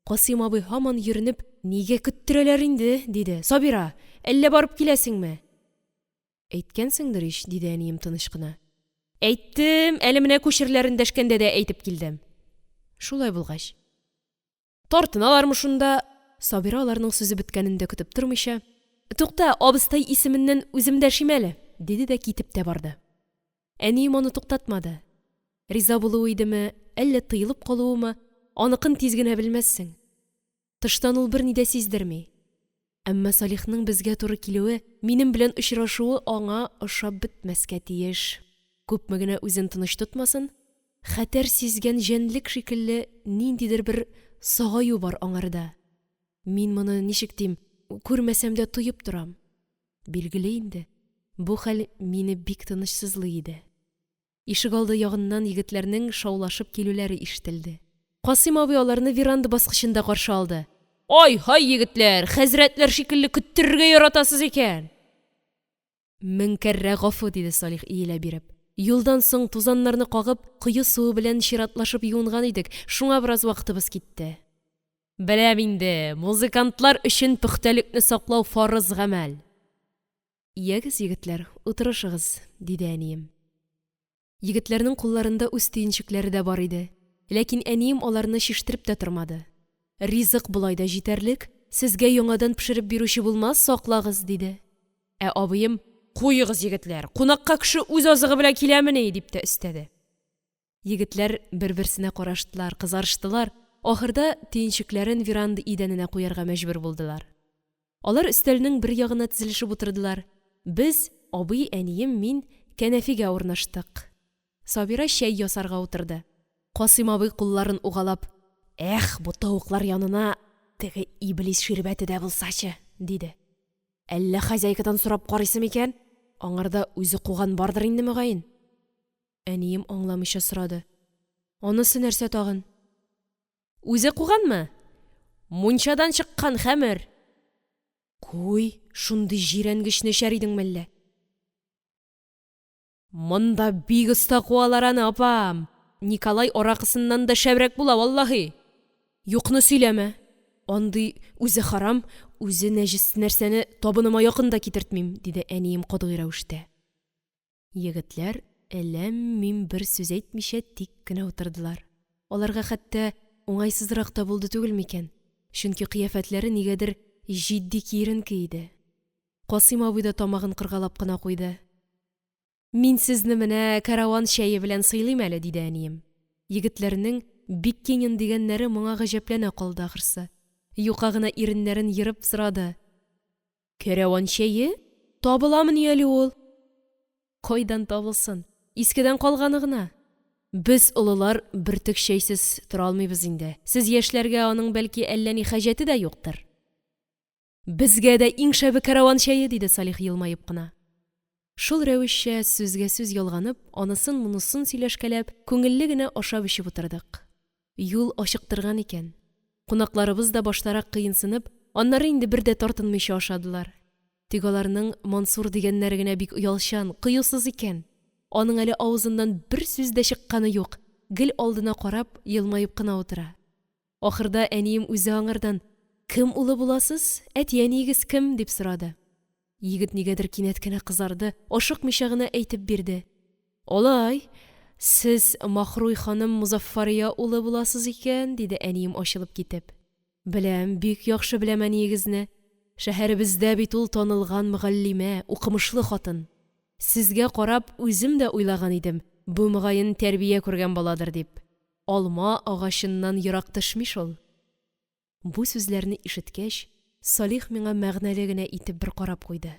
Касыйм абый һаман йөренеп, нигә көттерәләр инде, диде. Сабира, әллә барып киләсеңме? Әйткәнсеңдер ич, диде әнием тыныч кына. Әйттем, әле менә күчерләрен дәшкәндә дә әйтеп килдем. Шулай булгач. Тартыналармы шунда? Сабира аларның сүзе беткәнендә көтеп тормыйча, «Тукта, абыстай исеменнән үзем дәшим әле», диде дә китеп тә барды. Әнием аны туктатмады. Риза булуы идеме, әллә тыелып калуымы, аныкын тиз генә белмәссең. Тыштан ул берни дә сиздерми. Әмма Салихның безгә туры килүе, минем белән очрашуы аңа ошап бетмәскә тиеш. Күпме генә үзен тыныч тотмасын, хәтәр сизгән җәнлек шикелле ниндидер бер сагаю бар аңарда. Мин моны ничек дим, күрмәсәм дә тоеп торам. Билгеле инде, бу хәл мине бик тынычсызлый иде. Ишек алды ягыннан егетләрнең шаулашып килүләре ишетелде. Касыйм абый аларны веранда баскычында каршы алды. Ай-һай, егетләр, хәзрәтләр шикелле көттерергә яратасыз икән. Меңкәррә гафу, диде Салих иелә биреп. Юлдан соң тузаннарны кагып, кыю суы белән чиратлашып юынган идек, шуңа бераз вакытыбыз китте. Беләм инде, музыкантлар өчен пөхтәлекне саклау фарыз гамәл. Ягез, егетләр, утырышыгыз, диде әнием. Егетләрнең кулларында үз төенчекләре дә бар иде. Ләкин әнием аларны шиштиреп тә тормады. Ризык булай да җитәрлек, сезгә яңадан пешереп бирүче булмас, саклагыз, диде. Ә абыем, куегыз, егетләр, кунакка кеше үз азыгы белән киләмени, дип тә өстәде. Егетләр бер-берсенә караштылар, кызарыштылар. Ахырда төенчекләрен веранда идәненә куярга мәҗбүр булдылар. Алар өстәлнең бер ягына тезелешеп утырдылар. Без, абый, әнием, мин кәнәфигә урнаштык. Сабира чәй ясарга утырды. Касыйм абый кулларын угалап, «Эх, бу тавыклар янына теге иблис ширбәте дә булсачы», диде. Әллә хозяйкадан сорап карыйсым икән? Аңарда үзе куган бардыр инде мөгаен. Әнием аңламыйча сорады. Анысы нәрсә тагын? Үзе куганмы? Мунчадан чыккан хәмер. Куй, шундый җирәнгечне шәридең мәллә? Монда бик оста куалар аны, апам. Николай аракысыннан да шәбрәк була, валлаһи. Юкны сөйләмә. Андый үзе харам, үзе нәҗес нәрсәне табыныма якында китертмим, диде әнием катгый рәвештә. Егетләр әлләм бер сүз әйтмичә тик кенә утырдылар. Аларга хәтта уңайсызрак та булды түгел микән? Чөнки кыяфәтләре нигәдер җитди киеренке иде. Касыйм абый да тамагын кыргалап кына куйды. Мин сезне менә караван чәе белән сыйлыйм әле, диде әнием. Егетләрнең бик киңен дигәннәре моңа гаҗәпләнә калды ахырсы. Юка гына иреннәрен йырып сорады. Караван чәе? Табыламыни әле ул? Кайдан табылсын? Искедән калганы гына. Без олылар бертик чәйсез тора алмыйбыз инде. Сез яшьләргә аның бәлки әллә ни хаҗәте дә юктыр. Безгә дә иң шәбе караван чәе, диде Салих елмаеп кына. Шул рәвешчә сүзгә сүз ялганып, анысын-монысын сөйләшкәләп, күңелле генә ашап-эчеп утырдык. Юл ачыктырган икән. Кунакларыбыз да баштарак кыенсынып, аннары инде бер дә тартынмыйча ашадылар. Тик аларның Мансур дигәннәре генә бик уялчан, кыюсыз икән. Аның әле авызыннан бер сүз дә чыкканы юк. Гел алдына карап, елмаеп кына утыра. Ахырда әнием үзе аңардан, «Кем улы буласыз? Әтиәнигез кем?» дип сорады. Егет нигәдер кинәт кенә кызарды, ашыкмыйча гына әйтеп бирде. «Алай, сез Махруй ханым Музаффария улы буласыз икән», диде әнием ачылып китеп. «Беләм, бик яхшы беләм әниегезне. Шәһәребездә бит ул танылган мөгаллимә, укымышлы хатын. Сезгә карап үзем дә уйлаган идем, бу мөгаен тәрбия күргән баладыр дип. Алма агачыннан ерак төшми шул». Бу сүзләрне ишеткәч, Салих миңа мәгънәле генә итеп бер карап куйды.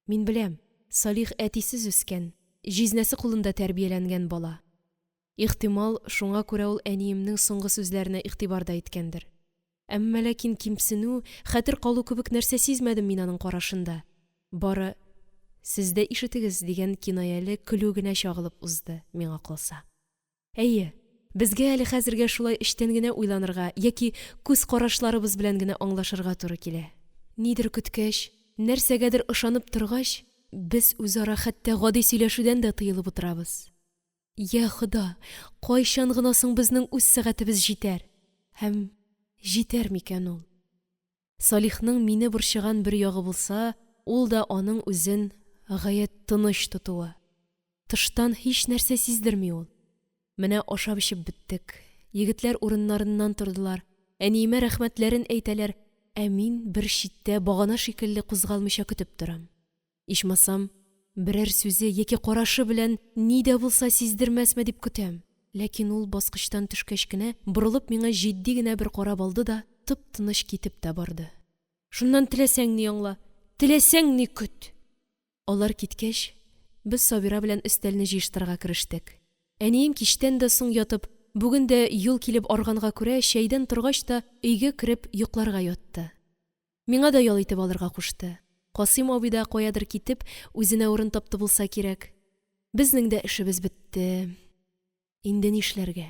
Мин беләм, Салих әтисез үскән. җизнәсе кулында тәрбияләнгән бала. Ихтимал, шуңа күрә ул әниемнең соңгы сүзләренә игътибарда иткәндер. Әмма ләкин кимсенү, хәтер калу кебек нәрсә сизмәдем мин аның карашында. Бары «Сез дә ишетегез» дигән кинаяле көлү генә чагылып узды, миңа калса. Әйе, безгә әле хәзергә шулай эчтән генә уйланырга яки күз карашларыбыз белән генә аңлашырга туры килә. Нидер көткәч, нәрсәгәдер ышанып торгач, без үзара хәтта гади сөйләшүдән дә тыелып утырабыз. Я Хода, кайчан гына соң безнең үз сәгатебез җитәр? Һәм җитәр микән ул? Салихның мине борчыган бер ягы булса, ул да аның үзен гаять тыныч тотуы. Тыштан һич нәрсә сиздерми ул. Менә ашап-эчеп беттек. Егетләр урыннарыннан тордылар. Әниемә рәхмәтләрен әйтәләр, ә мин бер читтә багана шикелле кузгалмыйча көтеп торам. Ичмасам, берәр сүзе яки карашы белән ни дә булса сиздермәсме дип көтәм. Ләкин ул баскычтан төшкәч кенә борылып миңа җитди генә бер карап алды да, тып-тыныч китеп тә барды. Шуннан теләсәң ни аңла, теләсәң ни көт. Алар киткәч, без Сабира белән өстәлне җыештырырга керештек. Әнием кичтән дә соң ятып, бүген дә юл килеп арганга күрә, чәйдән торгач та өйгә кереп йокларга ятты. Миңа да ял итеп алырга кушты. Касыйм абый да каядыр китеп, үзенә урын тапты булса кирәк. Безнең дә эшебез бетте. Инде нишләргә?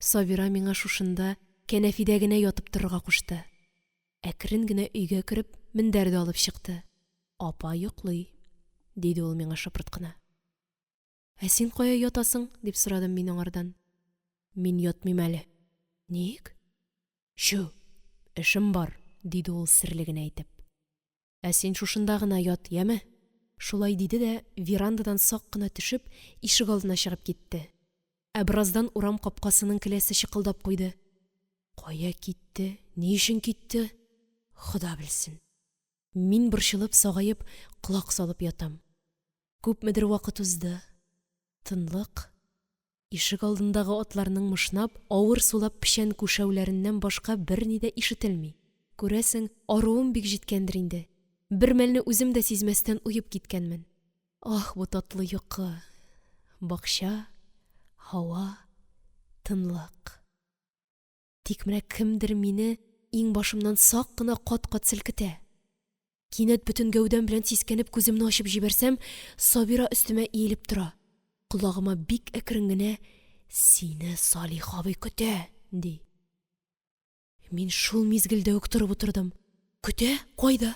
Сабира миңа шушында кәнәфидә генә ятып торырга кушты. Әкрен генә өйгә кереп, мендәрде алып чыкты. Апа йоклый, диде ул миңа шыпырт кына. Ә син кая ятасың? Дип сорадым мин аңардан. Мин ятмыйм әле. Ник? Шу, эшем бар, диде ул серле генә әйтеп. Ә син шушында гына ят, яме? Шулай диде дә, верандадан сак кына төшеп, ишек алдына чыгып китте. Ә бераздан урам капкасының келәсе чыкылдап куйды. Кая китте? Ни өчен китте? Хода белсен. Мин борчылып, сагаеп, колак салып ятам. Күпмедер вакыт узды. Тынлык. Ишек алдындагы атларның мышнап, авыр сулап печән күшәүләреннән башка берни дә ишетелми. Күрәсең, аруым бик җиткәндер инде. Бер мәлне үзем дә сизмәстән уеп киткәнмен. Ах, бу татлы йокы. Бакча, һава, тынлык. Тик менә кемдер мине иң башымнан сак кына кат-кат селкетә. Кинәт бөтен гәүдәм белән сискәнеп күземне ачып җибәрсәм, Сабира өстемә иелеп тора. Колагыма бик әкрен генә «Сине Салих абый көтә», ди. Мин шул мизгелдә үк торып утырдым. Көтә? Кайда?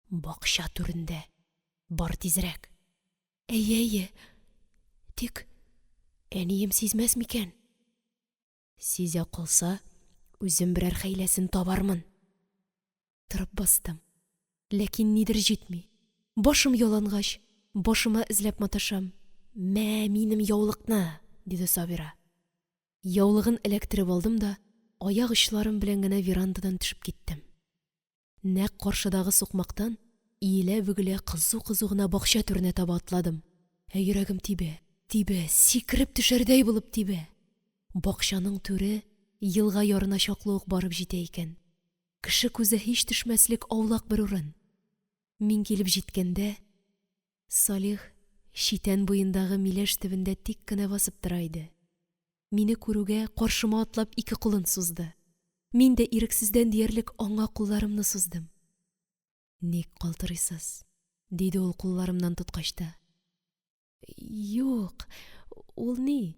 Бакча түрендә. Бар тизрәк. Әйе. Тик әнием сизмәс микән? Сизә калса, үзем берәр хәйләсен табармын. Тырып бастым. Ләкин нидер җитми. Башым ялангач, башыма эзләп маташам. Мә, минем яулыкны, диде Сабира. Яулыгын эләктереп алдым да, аяк очларым белән генә верандадан төшеп киттем. Нәкъ каршыдагы сукмактан иелә-бөгелә кызу-кызу гына бакча түренә таба атладым. Йөрәгем тибә, сикереп төшәрдәй булып тибә. Бакчаның түре елга ярына чаклы ук барып җитә икән. Кеше күзе һич төшмәслек аулак бер урын. Мин килеп җиткәндә, Салих читән буендагы миләш төбендә тик кенә басып тора иде. Мине күрүгә каршыма атлап ике кулын сузды. Мин дә ирексездән диярлек аңа кулларымны суздым. Ник калтырыйсыз? Диде ул кулларымнан тоткачта. Юк, ул ни?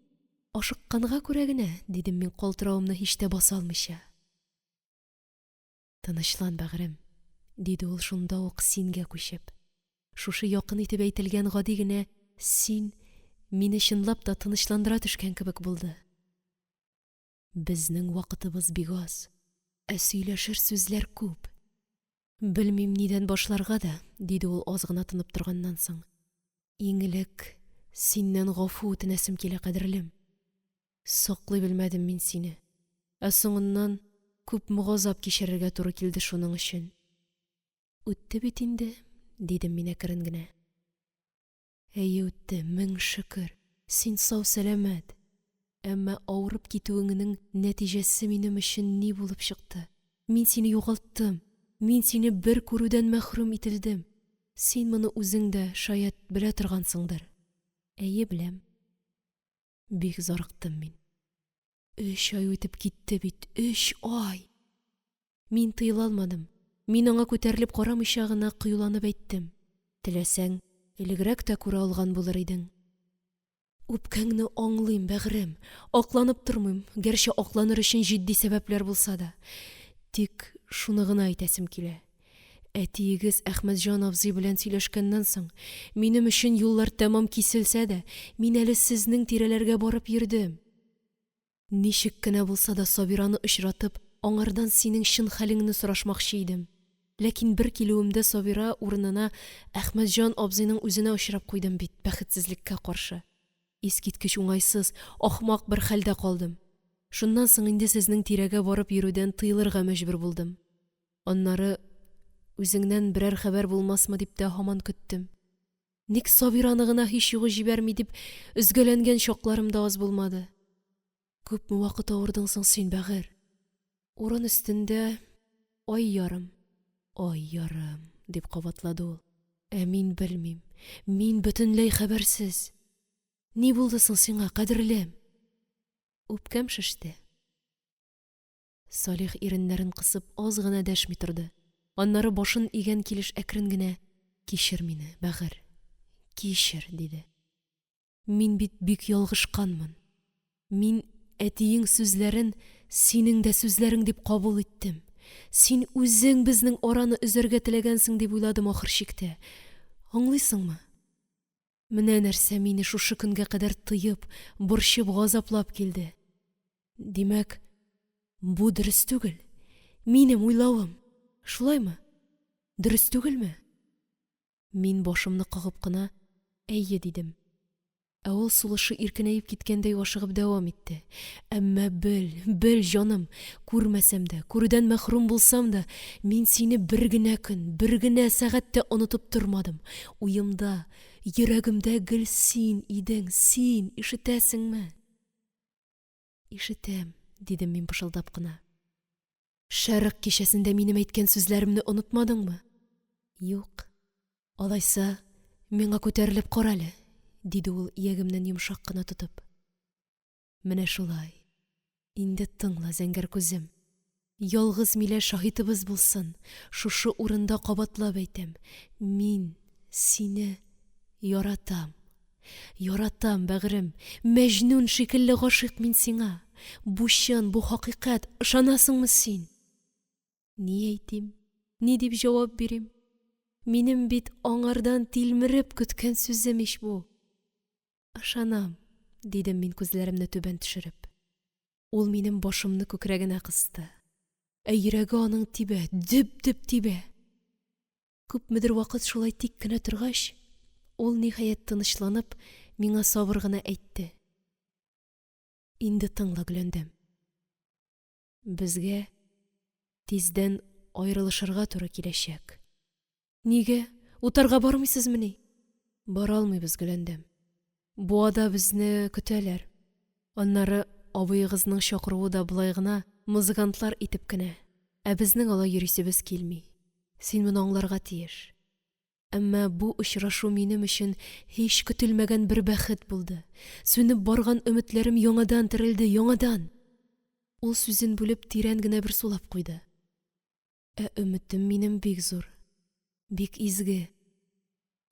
Ашыкканга күрә генә, дидем мин калтыравымны һич тә баса алмыйча. Тынычлан, бәгърем, диде ул шунда ук сингә күчеп. Шушы якын итеп әйтелгән гади генә син мине чынлап та тынычландыра төшкән кебек булды. Безнең вакытыбыз бик аз, ә сөйләшер сүзләр күп. Белмим нидән башларга да, диде ул аз гына тынып торганнан соң. Иң элек синнән гафу үтенәсем килә, кадерлем. Саклый белмәдем мин сине. Ә соңыннан күп мөгазап кичерергә туры килде шуның өчен. Үтте бит инде, дидем мин әкрен генә. Әйе, үтте, мең шөкер. Син сау сәламәт. Әмма авырып китүеңнең нәтиҗәсе минем өчен ни булып чыкты? Мин сине югалттым. Мин сине бер күрүдән мәхрүм ителдем. Син моны үзең дә шаят белә торгансыңдыр. Әйе, беләм. Бик зарыктым мин. 3 ай үтеп китте бит, 3 ай. Мин тыйыла алмадым. Мин аңа күтәрелеп карамыйча гына кыюланып әйттем. Теләсәң, элегрәк тә күрә алган булыр идең. Үпкәңне аңлыйм, бәгърем. Акланып тормыйм, гәрчә акланыр өчен җитди сәбәпләр булса да. Тик шуны гына әйтәсем килә. Әтиегез Әхмәтҗан абзый белән сөйләшкәннән соң, минем өчен юллар тәмам киселсә дә, мин әле сезнең тирәләргә барып йөрдем. Ничек кенә булса да Сабираны очратып, аңардан синең чын хәлеңне сорашмакчы идем. Ләкин бер килүемдә Сабира урынына Әхмәтҗан абзыйның үзенә очрап куйдым бит, бәхетсезлеккә каршы. Искиткеч уңайсыз, ахмак бер хәлдә калдым. Шуннан соң инде сезнең тирәгә барып йөрүдән тыйлырга мәҗбүр булдым. Аннары үзеңнән берәр хәбәр булмасмы дип тә һаман көттем. Ник Сабираны гына һич югы җибәрми дип өзгәләнгән чакларым да аз булмады. Күпме вакыт авырдың соң син, бәгыр? Урын өстендә ай ярым, дип кабатлады ул. Ә мин белмим, мин бөтенләй хәбәрсез. Ни булды соң сиңа, кадерлем? Үпкәм шеште. Салих иреннәрен кысып аз гына дәшми торды. Аннары башын игән килеш әкрен генә: "Кичер мине, бәгыр, кичер", диде. Мин бит бик ялгышканмын. Мин әтиең сүзләрен синең дә сүзләрең дип кабул иттем. Син үзең безнең араны үзәргә теләгәнсең дип уйладым ахыр чиктә. Аңлыйсыңмы? Менә нәрсә мине шушы көнгә кадәр тыеп, борчып, газаплап килде. Димәк, бу дөрес түгел. Минем уйлавым. Шулаймы? Дөрес түгелме? Мин башымны кагып кына әйе дидем. Ә ул сулышы иркенәеп киткәндәй ашыгып дәвам итте. Әмма бел, җаным, күрмәсәм дә, күрүдән мәхрүм булсам да, мин сине бер генә көн, бер генә сәгатьтә онытып тормадым. Уемда, йөрәгемдә гел син идең, син, ишетәсеңме? Ишетәм, дидем мин пышылдап кына. Шәрык кичәсендә минем әйткән сүзләремне онытмадыңмы? Юк. Алайса, миңа күтәрелеп кара әле, диде ул иягемнән йомшак кына тотып. Менә шулай. Инде тыңла, зәңгәр күзем. Ялгыз Милә шаһитыбыз булсын. Шушы урында кабатлап әйтәм. Мин сине яратам. Яратам, бәгърем. Мәҗнүн шикелле гашыйк мин сиңа. Бу чын, бу хакыйкать. Ышанасыңмы син? Ни әйтим? Ни дип җавап бирим? Минем бит аңардан тилмереп көткән сүзем ич бу. Ышанам, дидем мин күзләремне түбән төшереп. Ул минем башымны күкрәгенә кысты. Ә йөрәге аның тибә, дөп-дөп тибә. Күпмедер вакыт шулай тик кенә торгач, ул ниһаять тынычланып, миңа сабыр гына әйтте. Инде тыңла, Гөләндәм. Безгә тиздән аерылышырга туры киләчәк. Нигә? Утарга бармыйсызмыни? Бара алмыйбыз, Гөләндәм. Буада безне көтәләр. Аннары абыегызның чакыруы да болай гына музыкантлар итеп кенә. Ә безнең алай йөрисебез килми. Син моны аңларга тиеш. Әмма бу очрашу минем өчен һич көтелмәгән бер бәхет булды. Сүнеп барган өметләрем яңадан терелде, яңадан. Ул сүзен бүлеп тирән генә бер сулап куйды. Ә өметем минем бик зур, бик изге.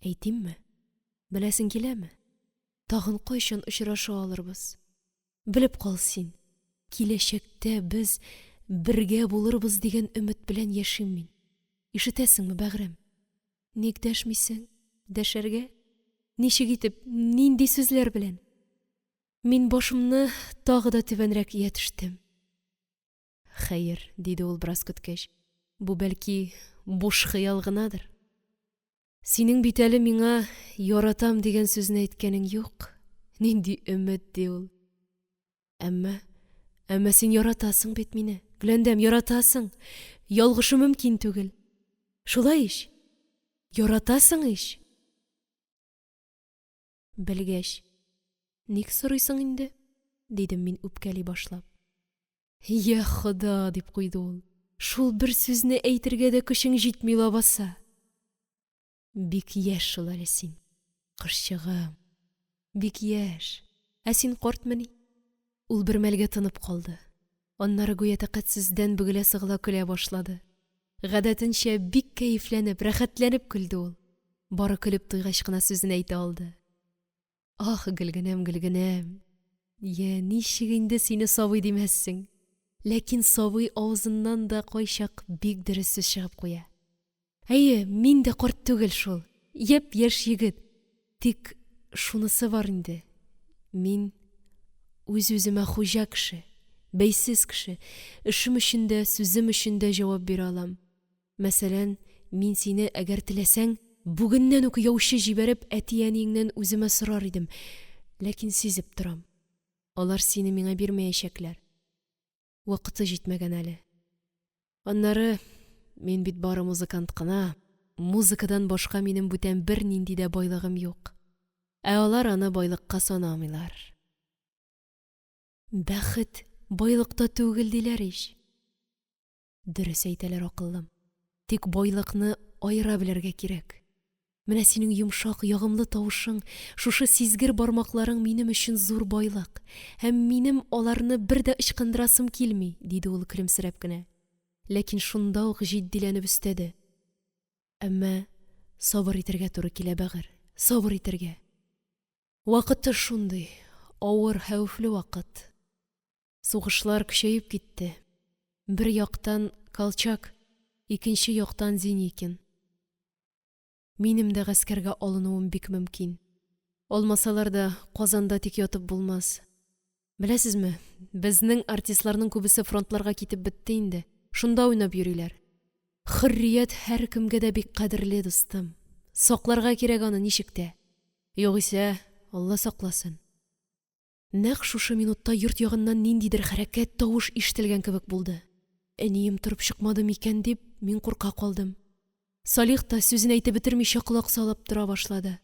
Әйтимме? Беләсең киләме? Тагын кайчан очраша алырбыз? Белеп кал син. Киләчәктә без бергә булырбыз дигән өмет белән яшим мин. Ишетәсеңме, бәгърем? Ник дәшмисең? Дәшәргә? Ничек итеп, нинди сүзләр белән? Мин башымны тагы да түбәнрәк ия төштем. Хәер, диде ул бераз көткәч. Бу бәлки буш хыял гынадыр. Синең бит әле миңа яратам дигән сүзне әйткәнең юк. Нинди өмет, ди ул. Әмма син яратасың бит мине. Гөләндәм, яратасың. Ялгышы мөмкин түгел. Шулай ич. Яратасың ич. Белгәч, ник сорыйсың инде? Дидем мин үпкәли башлап. Я Хода, дип куйды ул. Шул бер сүзне әйтергә дә көчең җитми лабаса. Бик яшь шул әле син. Кышчыгым. Бик яшь. Ә син картмыни? Ул бер мәлгә тынып калды. Аннары гүя тәкатьсездән бөгелә сыгыла көлә башлады. Гадәтенчә бик кәефләнеп, рәхәтләнеп көлде ул. Бары көлеп туйгач кына сүзен әйтә алды. Ах, гөлгенәм, гөлгенәм. Я, ничек инде сине сабый димәссең. Ләкин сабый авызыннан да кайчак бик дөрес сүз чыгып куя. Әйе, мин дә карт түгел шул. Яп яшь егет. Тик шунысы бар инде. Мин үз-үземә хуҗа кеше, бәйсез кеше. Эшем өчен дә, сүзем өчен дә җавап бирә алам. Мәсәлән, мин сине әгәр теләсәң, бүгеннән үк яучы җибәреп, әти-әниеңнән үземә сорар идем. Ләкин сизеп торам. Алар сине миңа бирмәячәкләр. Вакыты җитмәгән әле. Аннары мин бит бары музыкант кына. Музыкадан башка минем бүтән бер нинди дә байлыгым юк. Ә алар аны байлыкка санамыйлар. Бәхет байлыкта түгел диләр ич. Дөрес әйтәләр, акыллым. Тик байлыкны аера белергә кирәк. Менә синең йомшак, ягымлы тавышың, шушы сизгер бармакларың минем өчен зур байлык. Һәм минем аларны бер дә ычкындырасым килми, диде ул көлемсерәп кенә. Ләкин шунда ук җитдиләнеп өстәде. Әмма сабыр итәргә туры килә, бәгыр. Сабыр итәргә. Вакыты шундый, авыр, хәвефле вакыт. Сугышлар көчәеп китте. Бер яктан Колчак, икенче яктан Зеникин. Минем дә гаскәргә алынуым бик мөмкин. Алмасалар да Казанда тик ятып булмас. Беләсезме, безнең артистларның күбесе фронтларга китеп бетте инде. Шунда уйнап йөриләр. Хөррият һәр кемгә дә бик кадерле, дустым. Сакларга кирәк аны ничек тә. Югыйсә, Алла сакласын. Нәкъ шушы минутта йорт ягыннан ниндидер хәрәкәт, тавыш ишетелгән кебек булды. Әнием торып чыкмады микән дип, мин курка калдым. Салих та сүзен әйтеп бетермичә колак салып тора башлады.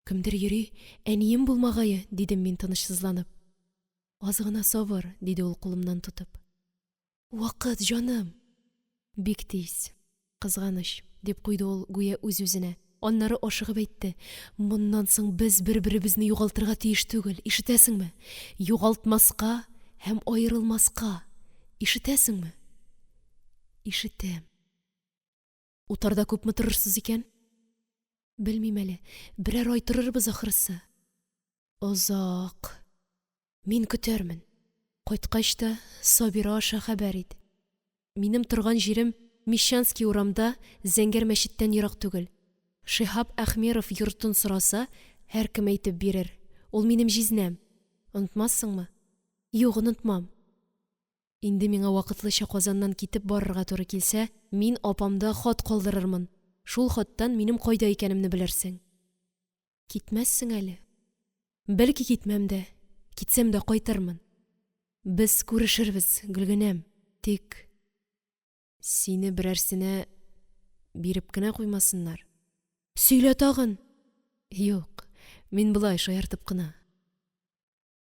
Кемдер йөри, әнием булмагае, дидем мин тынычсызланып. Аз гына сабыр, диде ул кулымнан тотып. Вакыт, җаным. Бик тиз, кызганыч, дип куйды ул гүя үз-үзенә. Аннары ашыгып әйтте. Моннан соң без бер-беребезне югалтырга тиеш түгел, ишетәсеңме? Югалтмаска һәм аерылмаска. Ишетәсеңме? Ишетәм. Утарда күпме торырсыз икән? Белмим әле. Берәр ай торырбыз ахрысы. Озак. Мин көтәрмен. Кайткач та Сабира аша хәбәр ит. Минем торган җирем Мещанский урамда, Зәңгәр мәчеттән ерак түгел. Шихаб Әхмеров йортын сораса, һәр кем әйтеп бирер. Ул минем җизнәм. Онытмассыңмы? Юк, онытмам. Инде миңа вакытлыча Казаннан китеп барырга туры килсә, мин апамда хат калдырырмын. Шул хаттан минем кайда икәнемне белерсең. Китмәссең әле. Бәлки китмәм дә, китсәм дә кайтырмын. Без күрешербез, Гөлгенәм. Тик сине берәрсенә биреп кенә куймасыннар. Сөйлә тагын. Юк, мин болай шаяртып кына.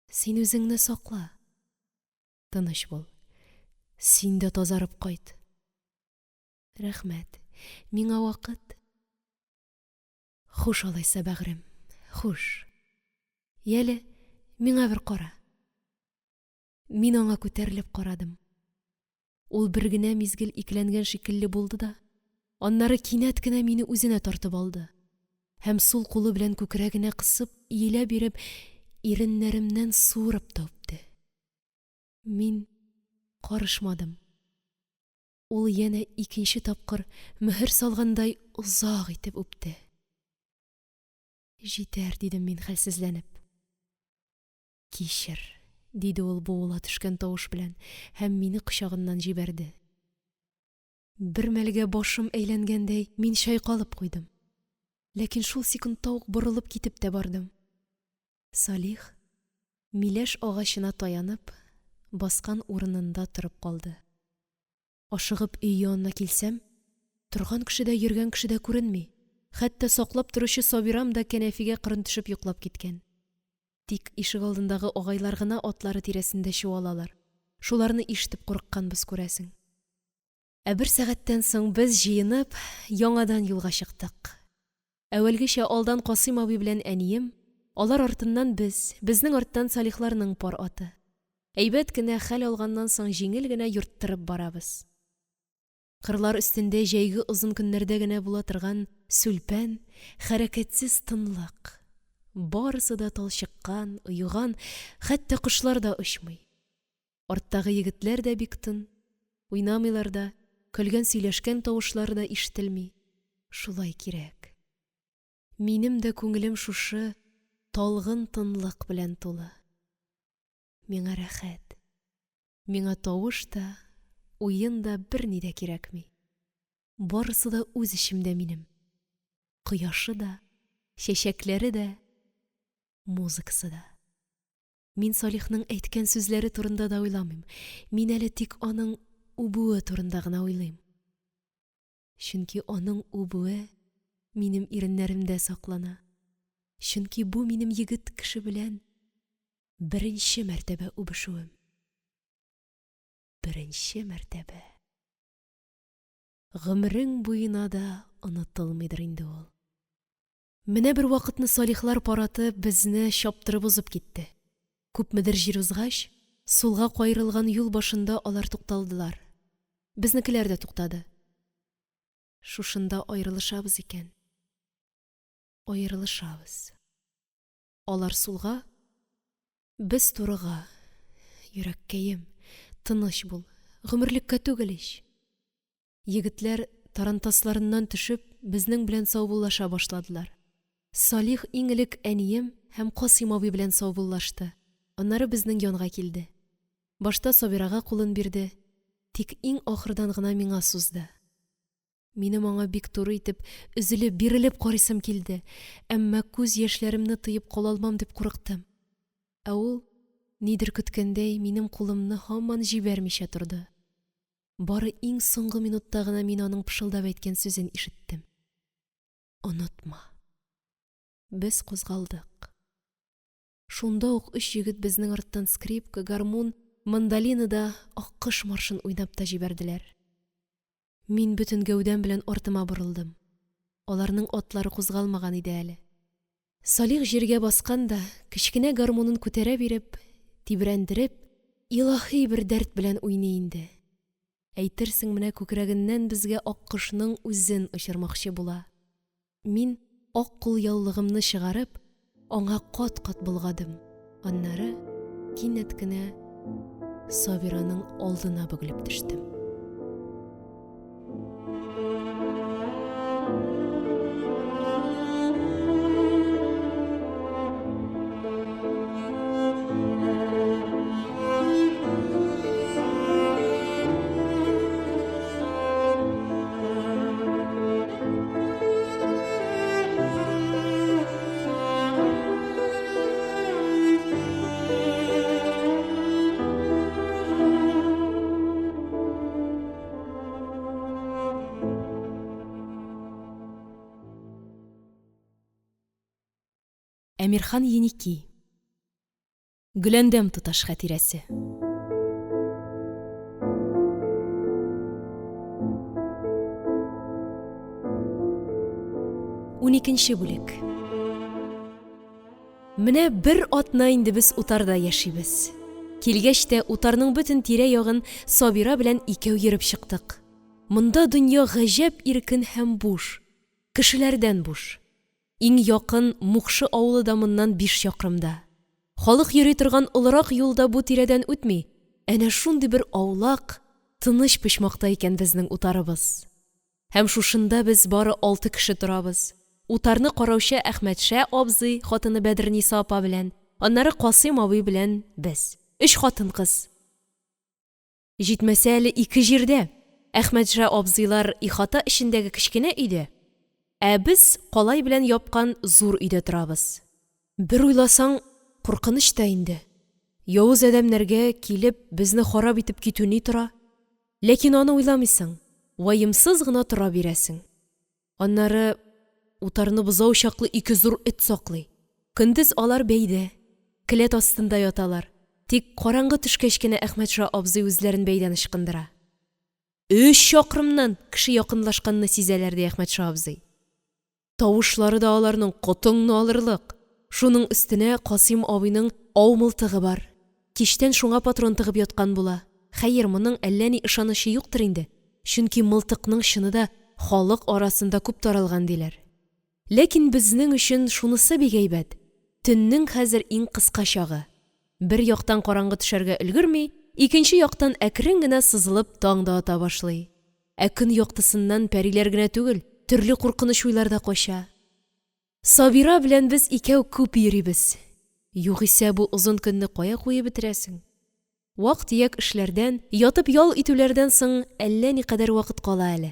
Син үзеңне сакла. Тыныч бул. Син дә тазарып кайт. Рәхмәт. Миңа вакыт. Хуш алайса, бәгърем. Хуш. Яле, миңа бер кара. Мин аңа күтәрелеп карадым. Ул бер генә мизгел икеләнгән шикелле булды да, аннары кинәт кенә мине үзенә тартып алды. Һәм сул кулы белән күкрәгенә кысып, иелә биреп, иреннәремнән суырып та үпте. Мин карышмадым. Ул янә икенче тапкыр мөһер салгандай озак итеп үпте. Җитәр, дидем мин хәлсезләнеп. Кичер, диде ул буыла төшкән тавыш белән, һәм мине кочагыннан җибәрде. Бер мәлгә башым әйләнгәндәй, мин чайкалып куйдым. Ләкин шул секундта ук борылып китеп тә бардым. Салих, миләш агачына таянып, баскан урынында торып калды. Ашыгып өй янына килсәм, торган кешедә, йөргән кешедә күренми. Хәтта саклап торучы Сабирам да кәнәфигә кырын төшеп йоклап киткән. Тик ишек алдындагы агайлар гына атлары тирәсендә чуалалар. Шуларны ишетеп курыкканбыз, күрәсең. Ә бер сәгатьтән соң без җыенып, яңадан юлга чыктык. Әүвәлгечә алдан Касыйм абый белән әнием, алар артыннан безнең арттан Салихларның пар аты. Әйбәт кенә хәл алганнан соң җиңел генә йөрттереп барабыз. Кырлар өстендә җәйге озын көннәрдә генә була торган сүлпән, хәрәкәтсез тынлык. Барысы да талчыккан, уйган, хәтта кошлар да очмый. Арттагы егетләр дә бик тын, уйнамыйлар да, көлгән сөйләшкән тавышлар да ишетелми. Шулай кирәк. Минем дә күңелем шушы талгын тынлык белән тулы. Миңа рәхәт. Миңа тавыш та, уен да берни дә кирәкми. Барысы да үз эчемдә минем. Кояшы да, чәчәкләре дә, музыкасы да. Мин Салихның әйткән сүзләре турында да уйламыйм. Мин әле тик аның үбүе турында гына уйлыйм. Чөнки аның үбүе минем иреннәремдә саклана. Чөнки бу минем егет кеше белән беренче мәртәбә үбешүем. Беренче мәртәбә. Гомерең буена да онытылмыйдыр инде ул. Менә бер вакытны Салихлар параты безне чаптырып узып китте. Күпмедер җир узгач, сулга кайрылган юл башында алар тукталдылар. Безнекеләр дә туктады. Шушында аерылышабыз икән. Аерылышабыз. Алар сулга, без турыга. Йөрәккәем, тыныч бул, гомерлеккә түгел ич. Егетләр тарантасларыннан төшеп, безнең белән саубуллаша башладылар. Салих иң элек әнием һәм Касыйм абый белән саубуллашты. Аннары безнең янга килде. Башта Сабирага кулын бирде, тик иң ахырдан гына миңа сузды. Минем аңа бик туры итеп, üzülеп, бирелеп карыйсым килде, әмма күз яшьләремне тыеп кала алмам дип курыктым. Ә ул, нидер көткәндәй, минем кулымны һаман җибәрмичә торды. Бары иң соңгы минутта гына мин аның пышылдап әйткән сүзен ишеттем. Онытма. Без кузгалдык. Шунда ук өч егет безнең арттан скрипка, гармун, мандолина да аккыш маршын уйнап та җибәрделәр. Мин бөтен гәүдәм белән артыма борылдым. Аларның атлары кузгалмаган иде әле. Салих җиргә баскан да, кечкенә гармунын күтәрә биреп, тибрәндереп, илаһи бер дәрт белән уйный инде. Әйтерсең, менә күкрәгеннән безгә аккышның үзен очырмакчы була. Мин ак кул яулыгымны чыгарып, аңа кат-кат булгадым. Аннары кинәт кенә Сабираның алдына бөгелеп төштем. Әмирхан Еники. Гөләндәм туташ хатирәсе. Уникенче бүлек. Менә бер атна инде без утарда яшибез. Килгәч тә утарның бөтен тирә-ягын Сабира белән икәү йөреп чыктык. Монда дөнья гаҗәп иркен һәм буш. Кешеләрдән буш. Иң якын Мукшы авылы да моннан 5 чакрымда. Халык йөри торган олырак юлда бу тирәдән үтми. Әнә шундый бер аулак, тыныч почмакта икән безнең утарыбыз. Һәм шушында без бары 6 кеше торабыз. Утарны караучы Әхмәтшә абзый, хатыны Бәдерниса апа белән, аннары Касыйм абый белән без. 3 хатын-кыз. Җитмәсә әле 2 җирдә. Әхмәтшә абзыйлар ихата эчендәге кечкенә өйдә. Ә без калай белән япкан зур өйдә торабыз. Бер уйласаң, куркыныч та инде. Явыз адәмнәргә килеп, безне харап итеп китү ни тора? Ләкин аны уйламыйсың, ваемсыз гына тора бирәсең. Аннары утарны бозау чаклы 2 зур эт саклый. Көндез алар бәйдә, келәт астында яталар. Тик караңгы төшкәч кенә Әхмәтшә абзый үзләрен бәйдән ычкындыра. 3 чакрымнан кеше якынлашканны сизәләр ди Әхмәтшә абзый. Тавышлары да аларның котыңны алырлык. Шуның өстенә Касыйм абыйның ау мылтыгы бар. Киштән шуңа патрон тыгып яткан була. Хәер, моның әллә ни ышанышы юктыр инде. Чөнки мылтыкның чыны да халык арасында күп таралган диләр. Ләкин безнең өчен шунысы бик әйбәт. Төннең хәзер иң кыска чагы. Бер яктан караңгы төшәргә өлгерми, икенче яктан әкрен генә сызылып таң да ата башлый. Ә көн яктысыннан пәриләр генә түгел, төрле куркыныч уйлар да кача. Сабира белән без икәү күп йөрибез. Югыйсә бу озын көнне кая куеп бетерәсең? Вак-төяк эшләрдән, ятып ял итүләрдән соң әллә никадәр вакыт кала әле.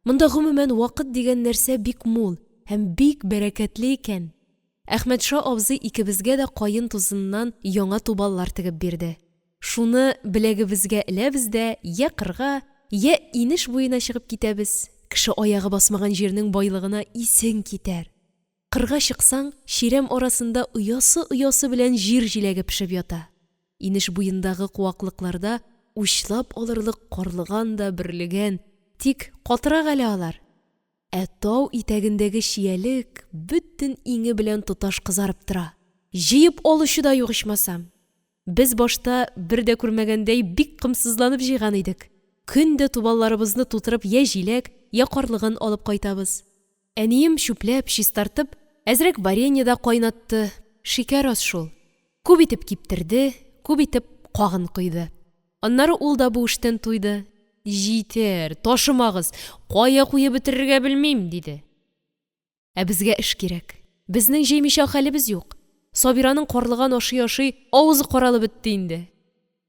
Монда гомумән вакыт дигән нәрсә бик мул һәм бик бәрәкәтле икән. Әхмәтша абзый икебезгә дә каен тузыннан яңа тубаллар тегеп бирде. Шуны беләгебезгә эләбез дә, я кырга, я инеш буена чыгып китәбез. Кеше аягы басмаган җирнең байлыгына исең китәр. Кырга чыксаң, ширәм арасында оясы белән җир җиләге пешеп ята. Инеш буендагы куаклыкларда учлап алырлык карлыган да берлегән, тик катырак әле алар. Ә тау итәгендәге чиялек бөтен иңе белән тоташ кызарып тора. Җыеп алучы да юк ичмасам. Без башта бер дә күрмәгәндәй бик кымсызланып җыйган идек. Көндә тубалларыбызны тутырып я җиләк, я карлыгын алып кайтабыз. Әнием чүпләп, чистартып, әзрәк варенье да кайнатты. Шикәр аз шул. Күп итеп киптерде, күп итеп кагын койды. Аннары ул да бу эштән туйды. Җитәр, ташымагыз, кая куеп бетерергә белмим, диде. Ә безгә эш кирәк. Безнең җыймыйча хәлебез юк. Сабираның карлыган ашый-ашый авызы каралып бетте инде.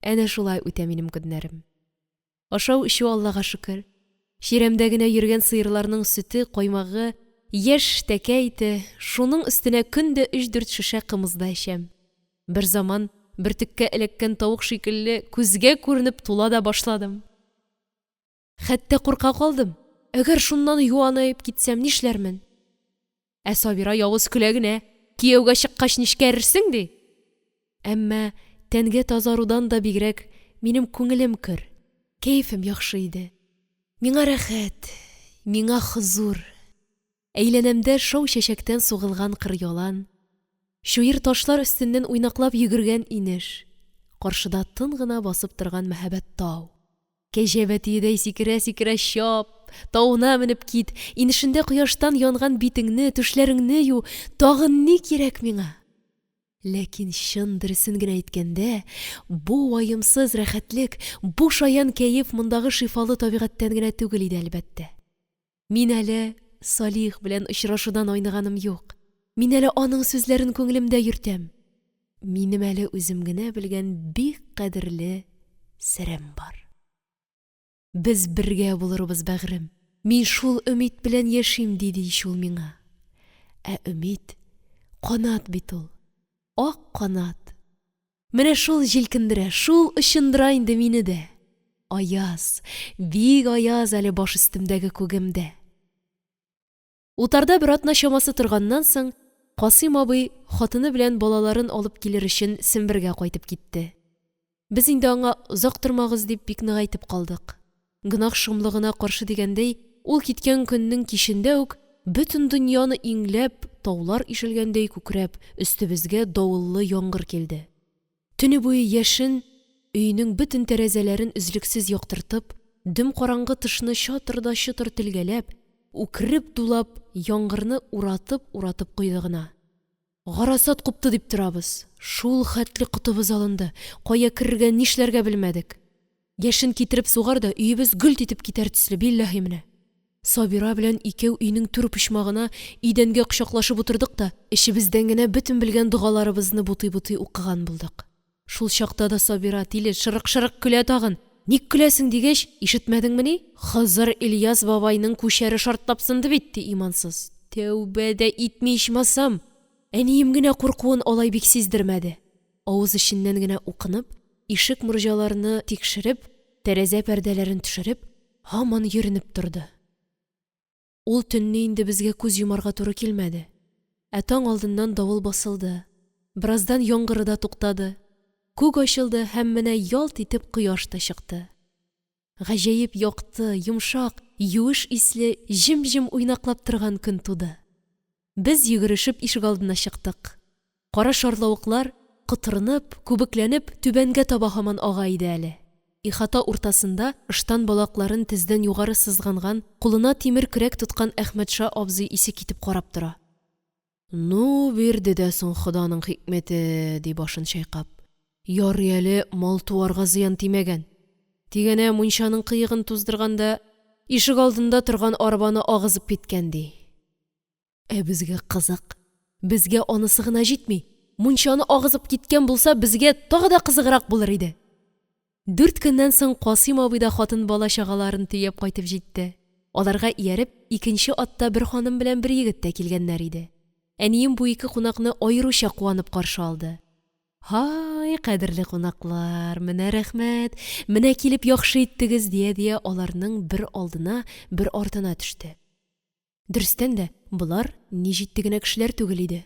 Әнә шулай үтә минем көннәрем. Ашау-ичү Аллага шөкер. Ширемдә генә йөргән сыерларның сөте, каймагы, яшь тәкәйте, шуның өстенә көндә 3-4 шешә кымызда эчәм. Бер заман бөртеккә эләккән тавык шикелле күзгә күренеп тула да башладым. Хәтта курка калдым. Әгәр шуннан юанып китсәм нишләрмен? Ә Сабира явыз көлә генә, кияүгә чыккач нишкәрерсең ди. Әмма тәнгә тазарудан да бигрәк минем күңелем көр. Кәефем яхшы иде. Миңа рәхәт, миңа хузур. Әйләнәмдә шау чәчәктән сугылган кыр ялан, шуер ташлар өстеннән уйнаклап йөгергән инеш, каршыда тын гына басып торган мәһабәт тау. Кәҗәбәтиедәй сикерә-сикерә чап, тауына менеп кит, инешендә кояштан янган битеңне, түшләреңне ю, тагын ни кирәк миңа? Ләкин чын дөресен генә әйткәндә, бу ваемсыз рәхәтлек, бу шаян кәеф мондагы шифалы табигатьтән генә түгел иде әлбәттә. Мин әле Салих белән очрашудан айныганым юк. Мин әле аның сүзләрен күңелемдә йөртәм. Минем әле үзем генә белгән бик кадерле серем бар. Без бергә булырбыз, бәгърем. Мин шул өмид белән яшим, диде шул миңа. Ә өмид канат бит ул. Ак канат. Менә шул җилкендерә, шул очындыра инде мине дә. Аяз, бик аяз әле баш өстемдәге күгемдә. Утарда бер атна чамасы торганнан соң, Касыйм абый хатыны белән балаларын алып килер өчен Сембергә кайтып китте. Без инде аңа озак тормагыз дип бик нык әйтеп калдык. Гынах шомлыгына каршы дигәндәй, ул киткән көннең кичендә үк бөтен дөньяны иңләп, таулар ишелгәндәй күкрәп, өстебезгә давыллы яңгыр килде. Төне буе яшен, өйнең бөтен тәрәзәләрен үзлексез яктыртып, дөм караңгы тышны чатырда-чытыр телгәләп, үкереп дулап, яңгырны уратып куйды гына. Гарасат купты дип торабыз. Шул хәтле кытыбыз алынды. Кая керергә, нишләргә белмәдек. Яшен китереп сугар да өебез гөлт итеп китәр төсле, биллаһи менә. Сабира белән икәү өйнең түр почмагына идәнгә кочаклашып утырдык та, эчебездән генә бөтен белгән дугаларыбызны бутый-бутый укыган булдык. Шул чакта да Сабира тиле шырык-шырык көлә тагын. Ник көләсең дигәч, ишетмәдеңме ни? Хызыр Ильяс бабайның күчәре шартлап сынды бит, имансыз. Тәүбә дә итми ичмасам. Әнием генә куркуын алай бик сиздермәде. Авыз эченнән генә укынып, ишек мурҗаларны тикшереп, тәрәзә пәрдәләрен төшереп, һаман йөренеп торды. Ул төнне инде безгә күз йомарга туры килмәде. Ә таң алдыннан давыл басылды. Бераздан яңгыры да туктады. Күк ачылды һәм менә ялт итеп кояш та чыкты. Гаҗәеп якты, йомшак, юеш исле, җем-җем уйнаклап торган көн туды. Без йөгерешеп ишек алдына чыктык. Кара шарлавыклар кытырынып, күбекләнеп түбәнгә таба һаман ага иде әле. Ихата уртасында ыштан балакларын тездән югары сызганган, кулына тимер көрәк тоткан Әхмәтша абзый исе китеп карап тора. Ну, бирде дә соң Ходаның хикмәте, ди башын чайкап. Ярый әле мал-туарга зыян тимәгән. Тигәнә мунчаның кыегын туздырганда, ишек алдында торган арбаны агызып киткән ди. Безгә кызык. Безгә анысы гына җитми. Мунчаны агызып киткән булса, безгә тагы да кызыграк булыр иде. 4 көннән соң Касыйм абый да хатын бала чагаларын төяп кайтып җитте. Аларга ияреп, икенче атта бер ханым белән бер егет тә килгәннәр иде. Әнием бу ике кунакны аеруча куанып каршы алды. Һай, кадерле кунаклар, менә рәхмәт, менә килеп яхшы иттегез дия аларның бер алдына, бер артына төште. Дөрестән дә, булар ни җитте генә кешеләр түгел иде.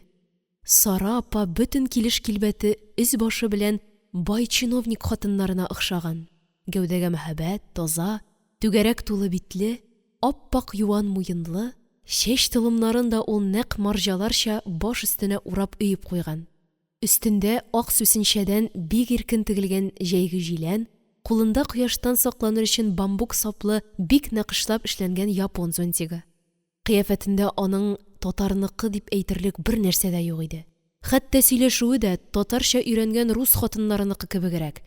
Сара апа бөтен килеш-килбәте үз башы белән бай чиновник хатыннарына охшаган. Гәүдәгә мәхәббәт, таза, түгәрәк тулы битле, ап-пак юан муенлы, чәч тылымнарын да ул нәкъ марҗаларча баш өстенә урап өеп куйган. Өстендә ак сүсенчәдән бик иркен тегелгән җәйге җилән, кулында кояштан сакланыр өчен бамбук саплы, бик нәкышлап эшләнгән япон зонтигы. Кыяфәтендә аның татарныкы дип әйтерлек бер нәрсә дә юк иде. Хәтта сөйләшүе дә татарча өйрәнгән рус хатыннарыныкы кебегрәк.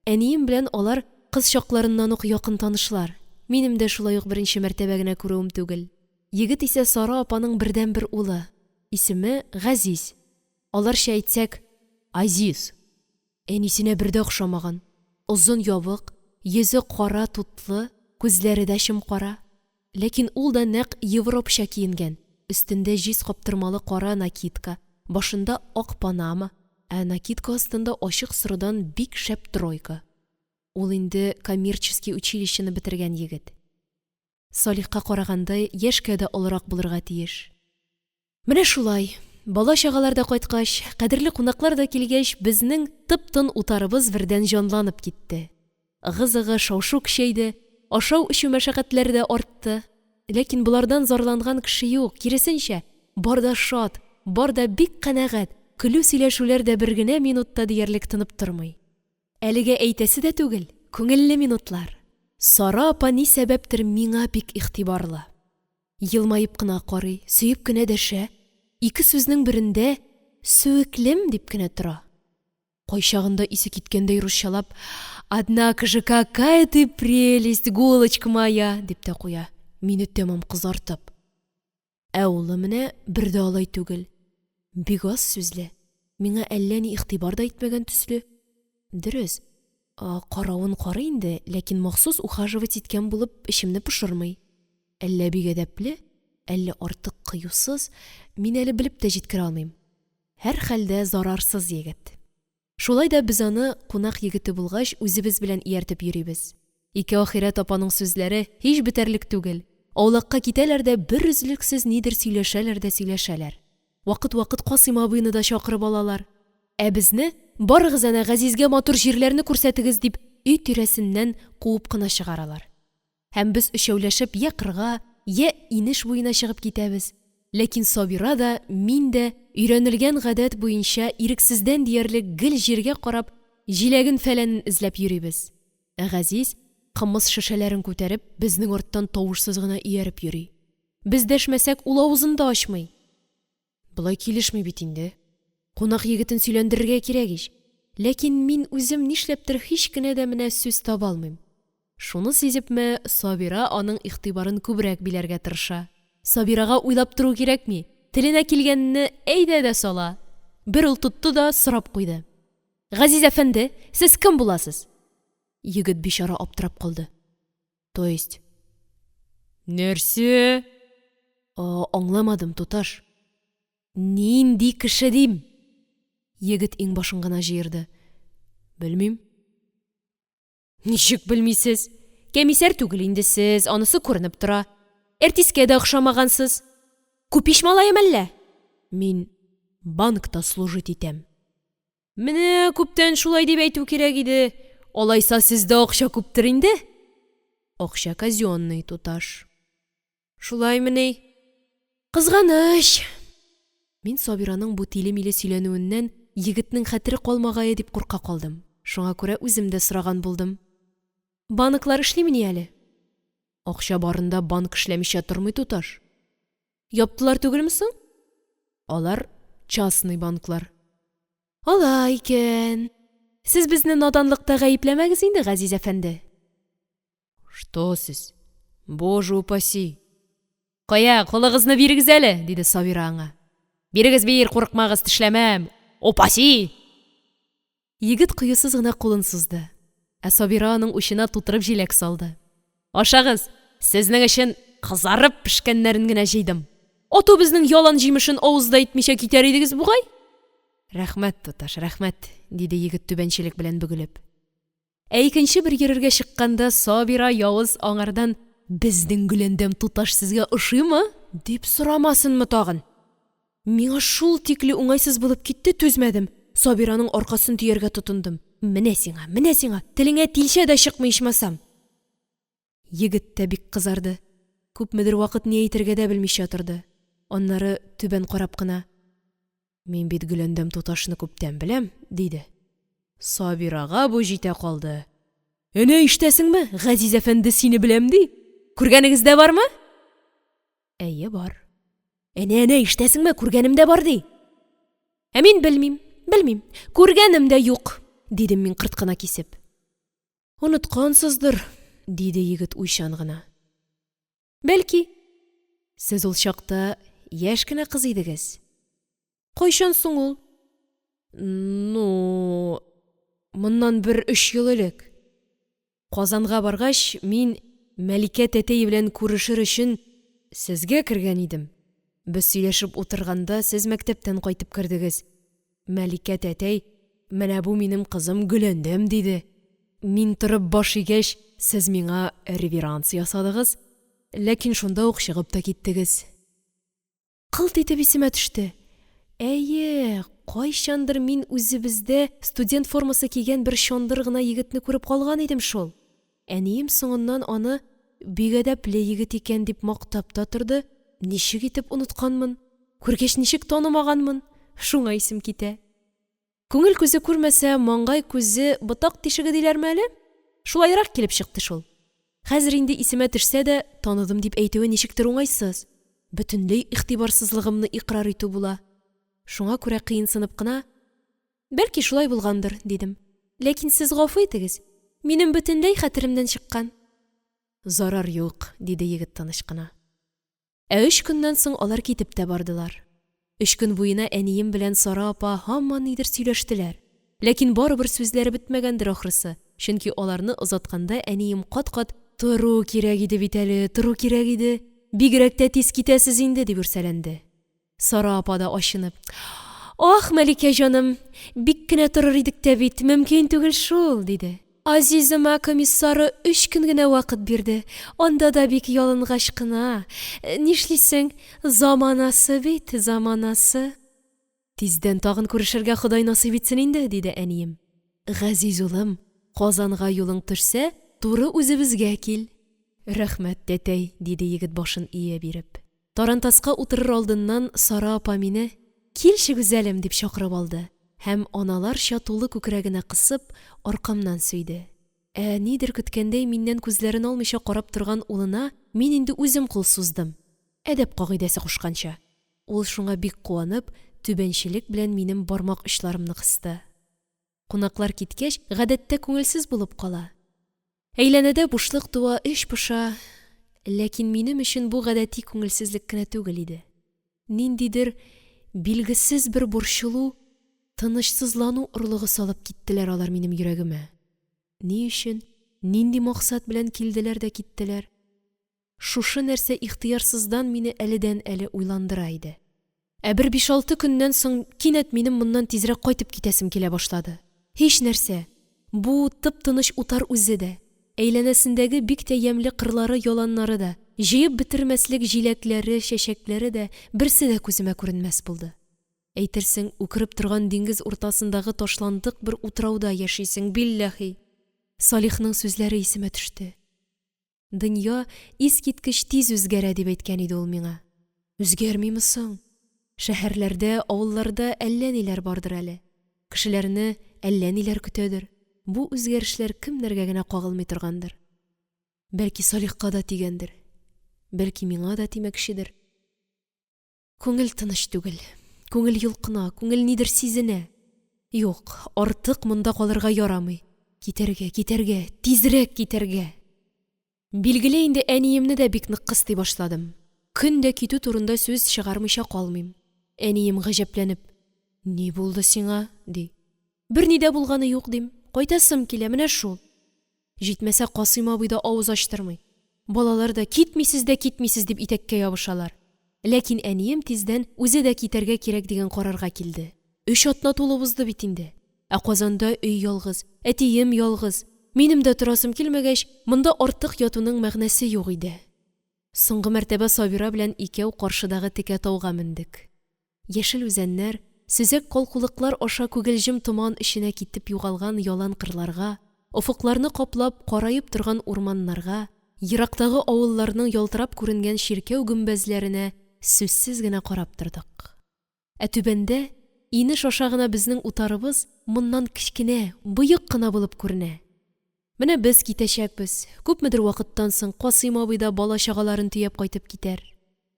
Әнием белән алар кыз чакларыннан ук якын танышлар. Минем дә шулай ук беренче мәртәбә генә күрүем түгел. Егет исә Сара апаның бердән бер улы. Исеме Газиз. Аларча әйтсәк, Азиз. Әнисенә бер дә охшамаган. Озын ябык, йөзе кара тутлы, күзләре дә чым-кара. Ләкин ул да нәкъ европча киенгән. Өстендә җиз каптырмалы кара накидка, башында ак панама, накидка астында ачык сырыдан бик шәп тройка. Ул инде коммерческий училищены бетергән егет. Салихка караганда яшькә дә олырак булырга тиеш. Менә шулай, бала чагалар да кайткач, кадерле кунаклар да килгәч, безнең тып-тын утарыбыз бердән җанланып китте. Гызыгы шау-шу көчәйде, ашау-эчү мәшәкатьләре дә артты. Ләкин булардан зарланган кеше юк, киресенчә, бар да шат, бар да бик канәгать, көлү сөйләшүләр дә бер генә минутта диярлек тынып тормый. Әлегә әйтәсе дә түгел, күңелле минутлар. Сара апа ни сәбәптер миңа бик игътибарлы. Йылмайып кына карый, сөеп кенә дәшә, ике сүзнең берендә сөеклем дип кенә тора. Кайчагында исе киткәндәй русчалап, «Однако же какая ты прелесть, голочка моя!» дип тә куя. Мине тәмам кызартып. Улы менә бер дә алай түгел. Бик аз сүзле. Миңа әллә ни игътибар да итмәгән төсле. Дөрес, каравын карый инде, ләкин махсус ухаживать иткән булып эчемне пошырмый. Әллә бик әдәпле, әллә артык кыюсыз, мин әле белеп тә җиткерә алмыйм. Һәр хәлдә зарарсыз егет. Шулай да без аны кунак егете булгач үзебез белән ияртеп йөрибез. Ике ахирәт апаның сүзләре һич бетәрлек түгел. Аулакка китәләр дә бер үзлексез нидер сөйләшәләр дә сөйләшәләр. Вакыт-вакыт Касыйм абыйны да чакырып алалар. Безне барыгыз әнә Газизгә матур җирләрне күрсәтегез дип өй тирәсеннән куып кына чыгаралар. Һәм без өчәүләшеп я кырга, я инеш буена чыгып китәбез. Ләкин Сабира да, мин дә өйрәнелгән гадәт буенча ирексездән диярлек гел җиргә карап, җиләген фәләнен эзләп йөрибез. Газиз кымыз шешәләрен күтәреп, безнең арттан тавышсыз гына ияреп йөри. Без дәшмәсәк, ул авызын да ачмый. Булай килешми бит инде. Кунак егетен сөйләндерергә кирәк ич. Ләкин мин үзем нишләптер һич кенә дә менә сүз таба алмыйм. Шуны сизепме, Сабира аның игътибарын күбрәк биләргә тырыша. Сабирага уйлап туру кирәкми. Теленә килгәнне әйдә дә сала. Бер ул тотты да сорап куйды. Газиз әфәнде, сез кем буласыз? Егет бичара аптырап калды. То есть? Нәрсә? Аңламадым, туташ. Нинди кеше дим? Егет иң башын гына җыерды. Белмим. Ничек белмисез? Кәмисәр түгел инде сез, анысы күренеп тора. Әртискә дә охшамагансыз. Күпиш малайым әллә? Мин банкта служить итәм. Менә күптән шулай дип әйтү кирәк иде. Алайса сездә акча күптер инде? Акча казённый, туташ. Шулаймыни? Кызганыч. Мин Сабираның бу тиле-миле сөйләнүеннән егетнең хәтере калмагае дип курка калдым. Шуңа күрә үзем дә сораган булдым. Банклар эшлимени әле? Акча барында банк эшләмичә тормый, туташ. Яптылар түгелме соң? Алар частный банклар. Алай икән. Сез безне наданлыкта гаепләмәгез инде, Газиз әфәнде. Что сез? Боже упаси. Кая, кулыгызны бирегез әле, диде Сабира аңа. Бирегез, бир, курыкмагыз, тешләмәм. Опаси! Егет кыюсыз гына кулын сузды. Ә Сабира аның учына тутырып җиләк салды. Ашагыз, сезнең өчен кызарып пешкәннәрен генә җыйдым. Ату безнең ялан җимешен авызда итмичә китәр идегез бугай? Рәхмәт, туташ, рәхмәт, диде егет түбәнчелек белән бөгелеп. Ә икенче бер йөрергә чыкканда Сабира явыз аңардан безнең Гөләндәм туташ сезгә ошыймы? Дип сорамасынмы тагын? Миңа шул тикле уңайсыз булып китте, түзмәдем. Сабираның аркасын төяргә тотындым. Менә сиңа, телеңә тилшә дә чыкмый ичмасам. Егет тә бик кызарды. Күпмедер вакыт ни әйтергә дә белмичә торды. Аннары түбән карап кына: Мин бит Гөләндәм туташны күптән беләм, диде. Сабирага бу җитә калды. Әнә ишетәсеңме, Газиз әфәнде сине беләм ди. Күргәнегездә бармы? Әйе, бар. Әнә ишетәсеңме, күргәнемдә бар ди. Ә мин белмим. Күргәнем дә юк, дидем мин кырт кына кисеп. Уныткансыздыр, диде егет уйчан гына. Бәлки, сез ул чакта яшь кенә кыз идегез. Кайчан соң ул? Моннан 1-3 ел элек. Казанга баргач, мин Мәликә тәтәй белән күрешер өчен сезгә кергән идем. Без сөйләшеп утырганда сез мәктәптән кайтып кердегез. Мәликә тәтәй, менә бу минем кызым Гөләндәм, диде. Мин торып баш игәч, сез миңа реверанс ясадыгыз, ләкин шунда ук чыгып та киттегез. Кылт итеп исемә төште. Әйе, кайчандыр мин үзебездә студент формасы кигән бер чандыр гына егетне күреп калган идем шул. Әнием соңыннан аны бик әдәпле егет икән дип мактап та торды. Ничек итеп унытканмын? Күргәч ничек танымаганмын? Шуңа исем китә. Күңел күзе күрмәсә, маңгай күзе ботак тишеге диләрме әле? Шулайрак килеп чыкты шул. Хәзер инде исемә төшсә дә, таныдым дип әйтүе ничектер уңайсыз. Бөтенләй игътибарсызлыгымны икрар итү була. Шуңа күрә кыенсынып кына: Бәлки шулай булгандыр, дидем. Ләкин сез гафу итегез. Минем бөтенләй хәтеремнән чыккан. Зарар юк, диде егет тыныч кына. 3 көннән соң алар китеп тә бардылар. 3 көн буена әнием белән Сара апа һаман нидер сөйләштеләр. Ләкин барыбер сүзләре бетмәгәндер ахрысы. Чөнки аларны озатканда әнием кат-кат: Тору кирәк иде бит әле, тору кирәк иде. Бигрәк тә тиз китәсез инде, дип үрсәләнде. Сара апа да ашынып: Ах, Мәликә җаным, бик кенә торыр идек тә бит, мөмкин түгел шул, диде. Азизыма комиссары 3 көн генә вакыт бирде. Анда да бик ялынгач кына. Нишлисең, заманасы бит, заманасы. Тиздән тагын күрешергә Ходай насыйп итсен инде, диде әнием. Газиз улым, Казанга юлың төшсә, туры үзебезгә кил. Рәхмәт, тәтәй, диде егет башын ия биреп. Тарантаска утырыр алдыннан Сара апа мине: Килче гүзәлем, дип чакырып алды. Һәм аналарча тулы күкрәгенә кысып, аркамнан сөйде. Нидер көткәндәй миннән күзләрен алмыйча карап торган улына мин инде үзем кул суздым. Әдәп кагыйдәсе кушканча. Ул шуңа бик куанып, түбәнчелек белән минем бармак очларымны кысты. Кунаклар киткәч, гадәттә күңелсез булып кала. Әйләнәдә бушлык туа, эш поша. Ләкин минем өчен бу гадәти күңелсезлек кенә түгел иде. Ниндидер билгесез бер борчылу, тынычсызлану орлыгы салып киттеләр алар минем йөрәгемә. Ни өчен, нинди максат белән килделәр дә киттеләр? Шушы нәрсә ихтыярсыздан мине әледән-әле уйландыра иде. Бер 5-6 көннән соң кинәт минем моннан тизрәк кайтып китәсем килә башлады. Һич нәрсә. Бу тып-тыныч утар үзе дә, әйләнәсендәге бик тә ямьле кырлары, яланнары да, җыеп бетермәслек җиләкләре, чәчәкләре дә берсе дә күземә күренмәс булды. Әйтерсең, үкереп торган диңгез уртасындагы ташландык бер утрауда яшисең, билләһи. Салихның сүзләре исемә төште. Дөнья искиткеч тиз үзгәрә дип әйткән иде ул миңа. Үзгәрмиме соң? Шәһәрләрдә, авылларда әллә ниләр бардыр әле. Кешеләрне әллә ниләр көтәдер. Бу үзгәрешләр кемнәргә генә кагылмый торгандыр. Бәлки Салихка да тигәндер. Бәлки миңа да тимәкчедер. Күңел тыныч түгел. Күңел йолкына, күңел нидер сизенә. Юк, артык монда калырга ярамый. Китәргә, тизрәк китәргә. Билгеле инде әниемне дә бик нык кыстый башладым. Көн дә китү турында сүз чыгармыйча калмыйм. Әнием гаҗәпләнеп: "Ни булды сиңа?" ди. "Берни дә булганы юк", дим. "Кайтасым килә, менә шул." Җитмәсә Касыйм абый да авыз ачтырмый. Балалар да китмисез дип итәккә ябышалар. Ләкин әнием тиздән үзе дә китәргә кирәк дигән карарга килде. 3 атна тулып узды бит инде. Ә Казанда өй ялгыз, әтием ялгыз. Минем дә торасым килмәгәч, монда артык ятуның мәгънәсе юк иде. Соңгы мәртәбә Сабира белән икәү каршыдагы текә тауга мендек. Яшел үзәннәр, сөзәк калкулыклар аша күгелҗем томан эченә китеп югалган ялан кырларга, офыкларны каплап караеп торган урманнарга, ерактагы авылларның ялтырап күренгән ширкәү гөмбәзләренә сүзсез генә карап тордык. Ә түбәндә инеш аша гына безнең утарыбыз моннан кечкенә, боек кына булып күренә. Менә без китәчәкбез. Күпмедер вакыттан соң Касыйм абый да бала-чагаларын төяп кайтып китәр.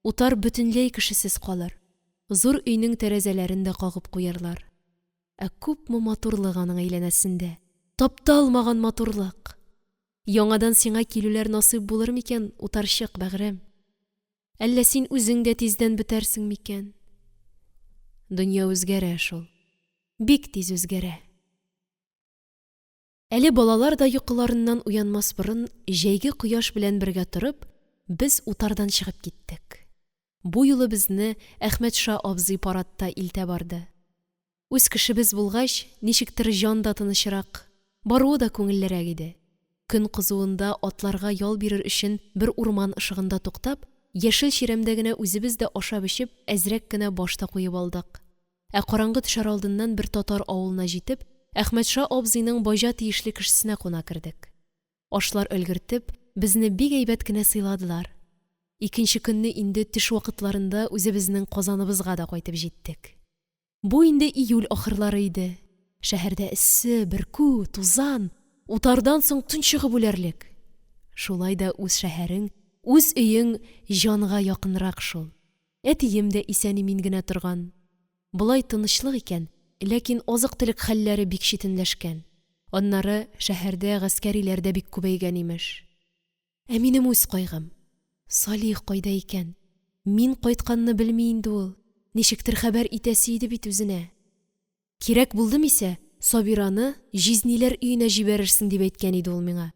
Утар бөтенләй кешесез калыр. Зур өйнең тәрәзәләрен дә кагып куярлар. Ә күпме матурлык аның әйләнәсендә. Тапталмаган матурлык. Яңадан сиңа килүләр насыйп булыр микән, утарчык бәгърем? Әллә син үзең дә тиздән бетәрсең микән? Дөнья үзгәрә шул. Бик тиз үзгәрә. Әле балалар да йокыларыннан уянмас борын, җәйге кояш белән бергә торып, без утардан чыгып киттек. Бу юлы безне Әхмәтша абзый парадта илтә барды. Үз кешебез булгач, ничектер җан да тынычрак, баруы да күңеллерәк иде. Көн кызуында атларга ял бирер өчен бер урман ышыгында туктап, яшел чиремдә генә үзебез дә ашап-эчеп, әзрәк кенә башта куеп алдык. Ә караңгы төшәр алдыннан бер татар авылына җитеп, Әхмәтша абзыйның баҗа тиешле кешесенә куна кердек. Ашлар өлгертеп, безне бик әйбәт кенә сыйладылар. Икенче көнне инде төш вакытларында үзебезнең Казаныбызга да кайтып җиттек. Бу инде июль ахырлары иде. Шәһәрдә эссе, бөркү, тузан, утардан соң тончыгып үләрлек. Шулай да үз шәһәрең, үз өең җанга якынрак шул. Әтием дә исән-имин генә торган. Булай тынычлык икән, ләкин азык-төлек хәлләре бик читенләшкән. Аннары шәһәрдә гаскәриләр дә бик күбәйгән имеш. Ә минем үз кайгым. Салих кайда икән? Мин кайтканны белми инде ул. Ничектер хәбәр итәсе иде бит үзенә. Кирәк булдым исә, Сабираны җизниләр өенә җибәрерсең дип әйткән иде ул миңа.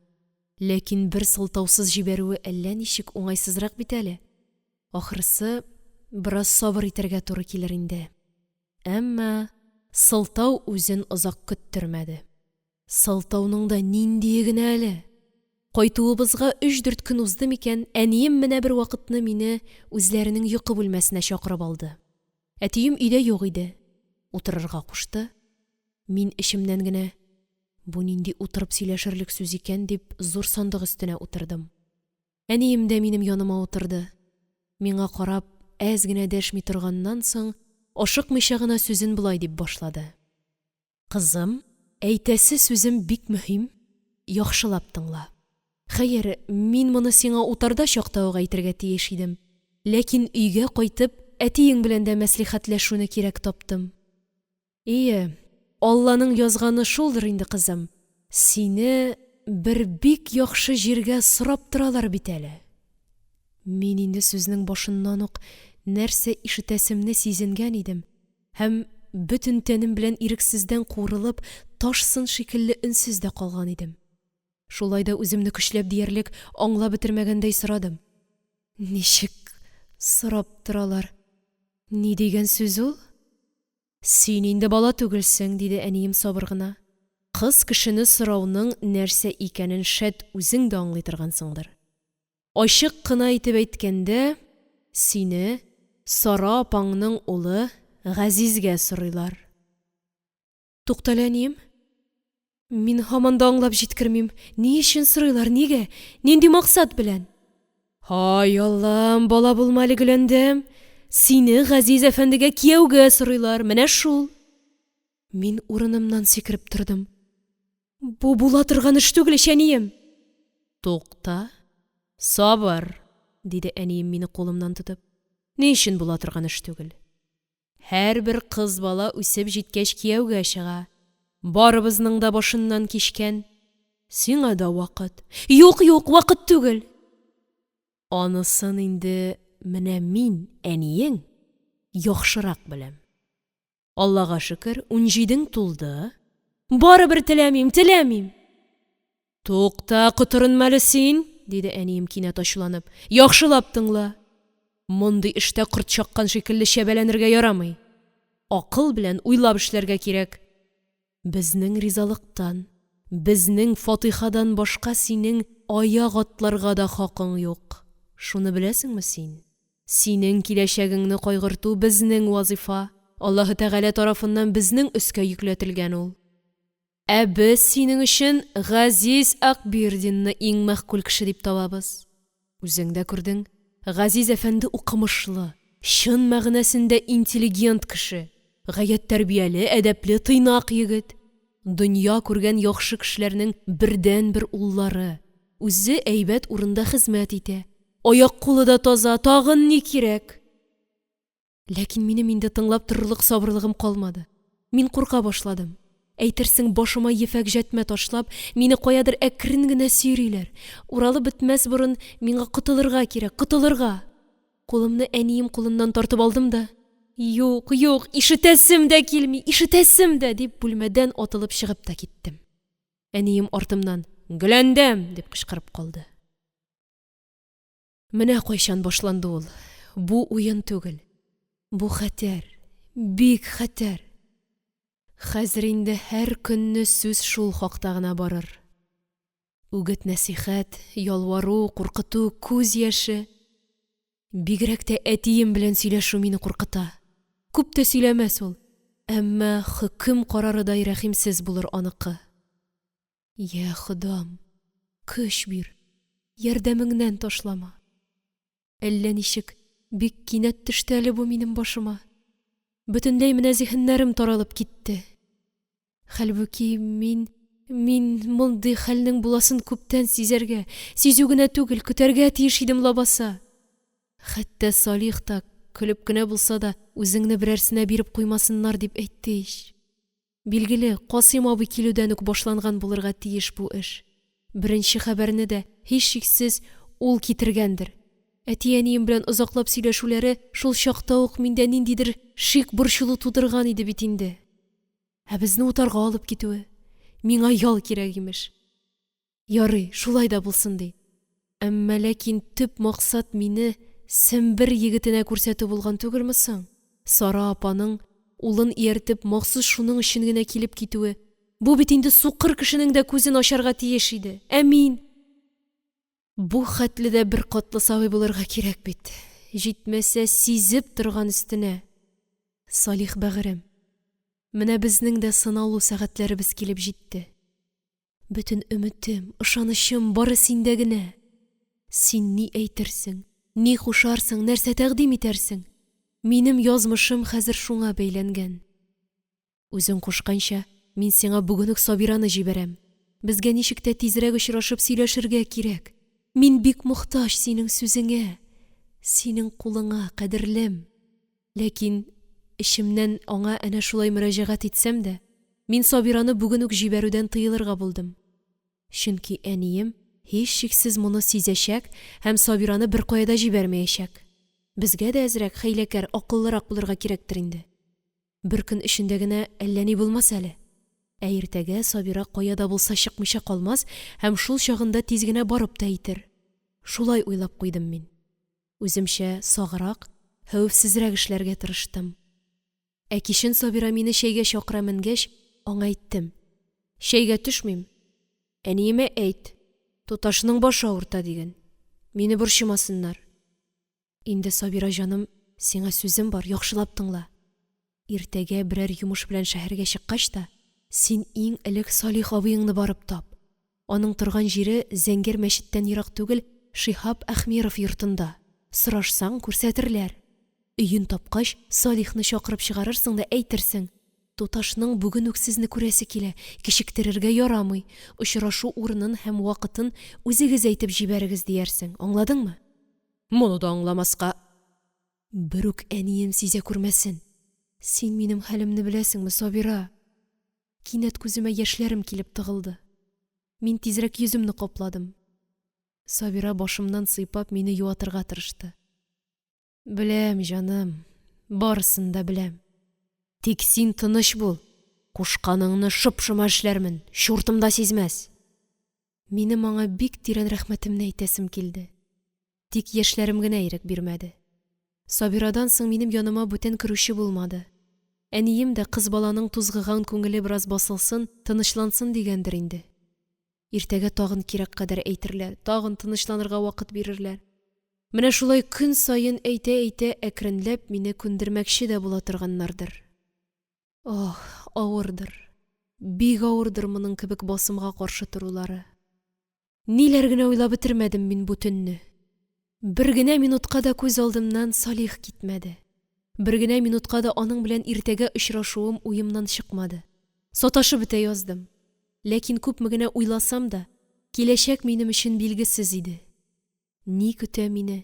Ләкин бер сылтаусыз җибәрүе әллә ничек уңайсызрак бит әле. Ахрысы, бераз сабыр итәргә туры килер инде. Әмма сылтау үзен озак көттермәде. Сылтауның да нинди генә әле. Кайтуыбызга 3-4 көн узды микән, әнием менә бер вакытны мине үзләренең йокы бүлмәсенә чакырып алды. Әтием өйдә юк иде. Утырырга кушты. Мин эчемнән генә: бу нинди утырып сөйләшерлек сүз икән дип зур сандык өстенә утырдым. Әнием дә минем яныма утырды. Миңа карап, әз генә дәшми торганнан соң, ашыкмыйча гына сүзен булай дип башлады. Кызым, әйтәсе сүзем бик мөһим. Яхшылап тыңла. Хәер, мин моны сиңа утарда чакта ук әйтергә тиеш идем. Ләкин өйгә кайтып, әтиең белән дә мәслихәтләшүне кирәк таптым. Ие, Алланың язганы шулдыр инде, кызым. Сине бер бик яхшы җиргә сорап торалар бит әле. Мин инде сүзнең башыннан ук нәрсә ишетәсемне сизенгән идем. Һәм бөтен тәнем белән ирексездән курылып, ташсын шикелле өнсез дә калган идем. Шулай да үземне көчләп диярлек аңлап бетермәгәндәй сорадым. Ничек сорап торалар? Ни дигән сүз ул? Син инде бала түгелсең, диде әнием сабыр гына. Кыз кешене сорауның нәрсә икәнен шәт үзең дә аңлый торгансыңдыр. Ачык кына итеп әйткәндә, сине Сара апаңның улы Газизгә сорыйлар. Туктала, әнием. Мин һаман да аңлап җиткермим. Ни өчен сорыйлар, нигә? Нинди максат белән? Һай Аллам, бала булма әле гөләндәм. Сине Газиз әфәндегә кияүгә сорыйлар, менә шул. Мин урынымнан сикереп тордым. Бу була торган эш түгел, әнием. Тукта, сабыр, диде әнием мине кулымнан тотып. Ни өчен була торган эш түгел? Һәрбер кыз бала үсеп җиткәч кияүгә чыга. Барыбызның да башыннан кичкән. Сиңа да вакыт. Юк, вакыт түгел. Анысын инде менә мин, әниең, яхшырак беләм. Аллага шөкер, 17 тулды. Барыбер теләмим. Тукта, котырынмәле син, диде әнием кинәт ачуланып. Яхшылап тыңла. Мондый эштә корт чаккан шикелле шәбәләнергә ярамый. Акыл белән уйлап эшләргә кирәк. Безнең ризалыктан, безнең фатихадан башка синең аяк атларга да хакың юк. Шуны беләсеңме син? Синең киләчәгеңне кайгырту безнең вазифа. Аллаһы Тәгалә тарафыннан безнең өскә йөкләтелгән ул. Ә без синең өчен Газиз Акбердинны иң мәгъкүл кеше дип табабыз. Үзең дә күрдең, Газиз әфәнде укымышлы, чын мәгънәсендә интеллигент кеше, гаять тәрбияле, әдәпле, тыйнак егет. Дөнья күргән яхшы кешеләрнең бердән-бер уллары. Үзе әйбәт урында хезмәт итә. Аяк кулы да таза, тагын ни кирәк? Ләкин минем инде тыңлап торырлык сабырлыгым калмады. Мин курка башладым. Әйтерсең, башыма ефәк җәтмә ташлап, мине каядыр әкрен генә сөйриләр. Уралып бетмәс борын миңа котылырга кирәк, котылырга. Кулымны әнием кулыннан тартып алдым да, юк, ишетәсем дә килми, ишетәсем дә, дип бүлмәдән атылып чыгып та киттем. Әнием артымнан, Гөләндәм, дип кычкырып калды. Менә кайчан башланды ул. Бу уен түгел. Бу хәтәр, бик хәтәр. Хәзер инде һәр көнне сүз шул хакта гына барыр. Үгет нәсихәт, ялвару, куркыту, күз яше. Бигрәк тә әтием белән сөйләшү мине куркыта. Күп тә сөйләмәс ул. Әмма хөкем карары да рәхимсез булыр аныкы. Я Худам, көч бир, ярдәмеңнән ташлама. Әллә ничек бик кинәт төште әле бу минем башыма. Бөтенләй менә зиһеннәрем таралып китте. Хәлбуки мин мондый хәлнең буласын күптән сизәргә, сизү генә түгел, көтәргә тиеш идем лабаса. Хәтта Салих та, көлеп кенә булса да, үзеңне берәрсенә биреп куймасыннар дип әйтте ич. Билгеле, Касыйм абый килүдән үк башланган булырга тиеш бу эш. Беренче хәбәрне дә һич шиксез ул китергәндер. Әти-әнием белән озаклап сөйләшүләре шул чакта ук миндә ниндидер шик борчылу тудырган иде бит инде. Ә безне утарга алып китүе миңа ял кирәк имеш. Ярый, шулай да булсын ди. Әмма ләкин төп максат мине Сембер егетенә күрсәтү булган түгелме соң? Сара апаның улын ияртеп махсус шуның өчен генә килеп китүе. Бу бит инде сукыр кешенең дә күзен ачарга тиеш иде. Ә мин бу хәтле дә бер катлы сабый булырга кирәк бит. Җитмәсә сизеп торган өстенә. Салих бәгырем, менә безнең дә сынаулы сәгатьләребез килеп җитте. Бөтен өметем, ышанычым бары синдә генә. Син ни әйтерсең, ни хушарсың, нәрсә тәкъдим итәрсең? Минем язмышым хәзер шуңа бәйләнгән. Үзең кушканча, мин сиңа бүген үк Сабираны җибәрәм. Безгә ничек тә тизрәк очрашып сөйләшергә кирәк. Мин бик мохтаҗ синең сүзеңә, синең кулыңа, кадерлем. Ләкин эчемнән аңа әнә шулай мөрәҗәгать итсәм дә, мин Сабираны бүген үк җибәрүдән тыелырга булдым. Чөнки әнием һич шиксез моны сизәчәк һәм Сабираны бер кая җибәрмәячәк. Безгә дә әзрәк хәйләкәр, акыллырак булырга кирәктер инде. Бер көн эчендә генә әллә ни булмас әле. Ә иртәгә Сабира каяда булса чыкмыйча калмас һәм шул чагында тиз генә барып та итер. Шулай уйлап куйдым мин. Үземчә саграк, хәвефсезрәк эшләргә тырыштым. Ә кичен Сабира мине чәйгә чакыра менгәч, аңа әйттем. Чәйгә төшмим. Әниемә әйт, туташның башы авырта дигән. Мине борчымасыннар. Инде Сабира җаным, сиңа сүзем бар, яхшылап тыңла. Иртәгә берәр йомыш белән шәһәргә чыккач та, син иң элек Салих абыеңны барып тап. Аның торган җире Зәңгәр мәчеттән ерак түгел, Шихаб Әхмиров йортында. Сорашсаң күрсәтерләр. Өйін тапкач, Салихны чакырып чыгарырсың да әйтерсең. Туташның бүген үк сезне күрәсе килә, кичектерергә ярамый. Очрашу урынын һәм вакытын үзегез әйтеп җибәрегез диярсең. Аңладыңмы? Моны да аңламаска. Бер үк әнием сизә күрмәсен. Син минем хәлемне беләсеңме, Сабира? Кинәт күземә яшьләрем килеп тыгылды. Мин тизрәк йөземне капладым. Сабира башымнан сыйпап мине юатырга тырышты. Беләм, җаным, барысын да беләм. Тик син тыныч бул. Кушканыңны шып-шыма эшләрмен, шуртымда сизмәс. Минем аңа бик тирән рәхмәтемне әйтәсем килде. Тик яшьләрем генә ирек бирмәде. Сабирадан соң минем яныма бүтән керүче булмады. Әнием дә кыз баланың тузгыган күңеле бераз басылсын, тынычлансын дигәндер инде. Иртәгә тагын кирәк кадәр әйтерләр, тагын тынычланырга вакыт бирерләр. Менә шулай көн сайын әйтә-әйтә әкренләп мине күндермәкче дә була торганнардыр. Ох, авырдыр. Бик авырдыр моның кебек басымга каршы торулары. Ниләр генә уйлап бетермәдем мин бу төнне. Бер генә минутка да күз алдымнан Салих китмәде. Бер генә минутка да аның белән иртәгә очрашуым уемнан чыкмады. Саташып бетә яздым. Ләкин күпме генә уйласам да, киләчәк минем өчен билгесез иде. Ни көтә мине?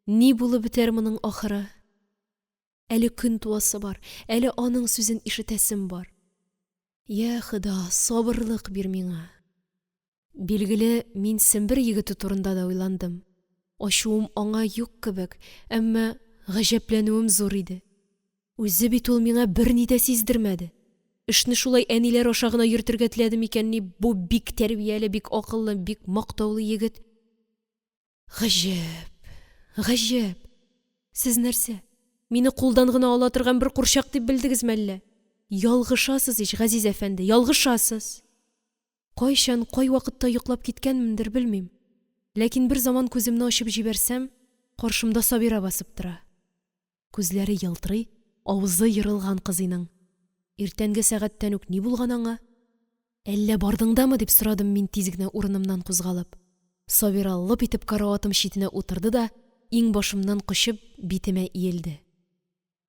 Ни булып бетәр моның ахыры? Әле көн туасы бар, әле аның сүзен ишетәсем бар. Я Хода, сабырлык бир миңа. Билгеле, мин сембер егете турында да уйландым. Ачуым аңа юк кебек, әмма гаҗәпләнүем зур иде. Үзе бит ул миңа берни дә сиздермәде. Эшне шулай әниләр аша гына йөртергә теләдем икәнни, бу бик тәрбияле, бик акыллы, бик мактаулы егет. Гаҗәп, гаҗәп. Сез нәрсә? Мине кулдан гына ала торган бер курчак дип белдегезме әллә? Ялгышасыз ич, Газиз әфәнде, ялгышасыз. Кайчан, кай вакытта йоклап киткәнмендер белмим. Ләкин бер заман күземне ачып җибәрсәм, каршымда Сабира басып тора. Күзләре ялтырый, авызы йырылган кызыйның. Иртәнге сәгатьтән үк ни булган аңа? Әллә бардыңдамы дип сорадым мин тиз генә урынымнан кузгалып. Сабира лып итеп караватым читенә утырды да, иң башымнан кочып, битемә иелде.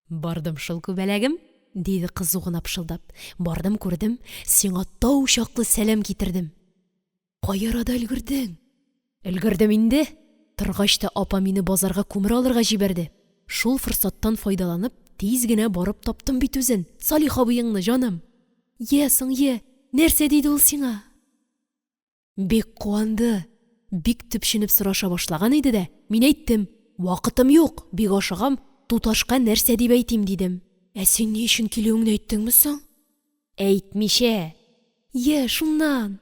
Бардым шул күбәләгем, диде кызугына пышылдап. Бардым, күрдем, сиңа тау чаклы сәлам китердем. Каярада өлгердең? Өлгердем инде. Торгач та апа мине базарга күмер алырга җибәрде. Шул форсаттан файдаланып, тиз генә барып таптым бит үзен. Салих абыеңны, җаным. Е, соң е, нәрсә диде ул сиңа? Бик куанды. Бик төпченеп сораша башлаган иде дә, мин әйттем, вакытым юк, бик ашыгам, туташка нәрсә дип әйтим дидем. Ә син ни өчен килүеңне әйттеңме соң? Әйтмичә. Е, шуннан.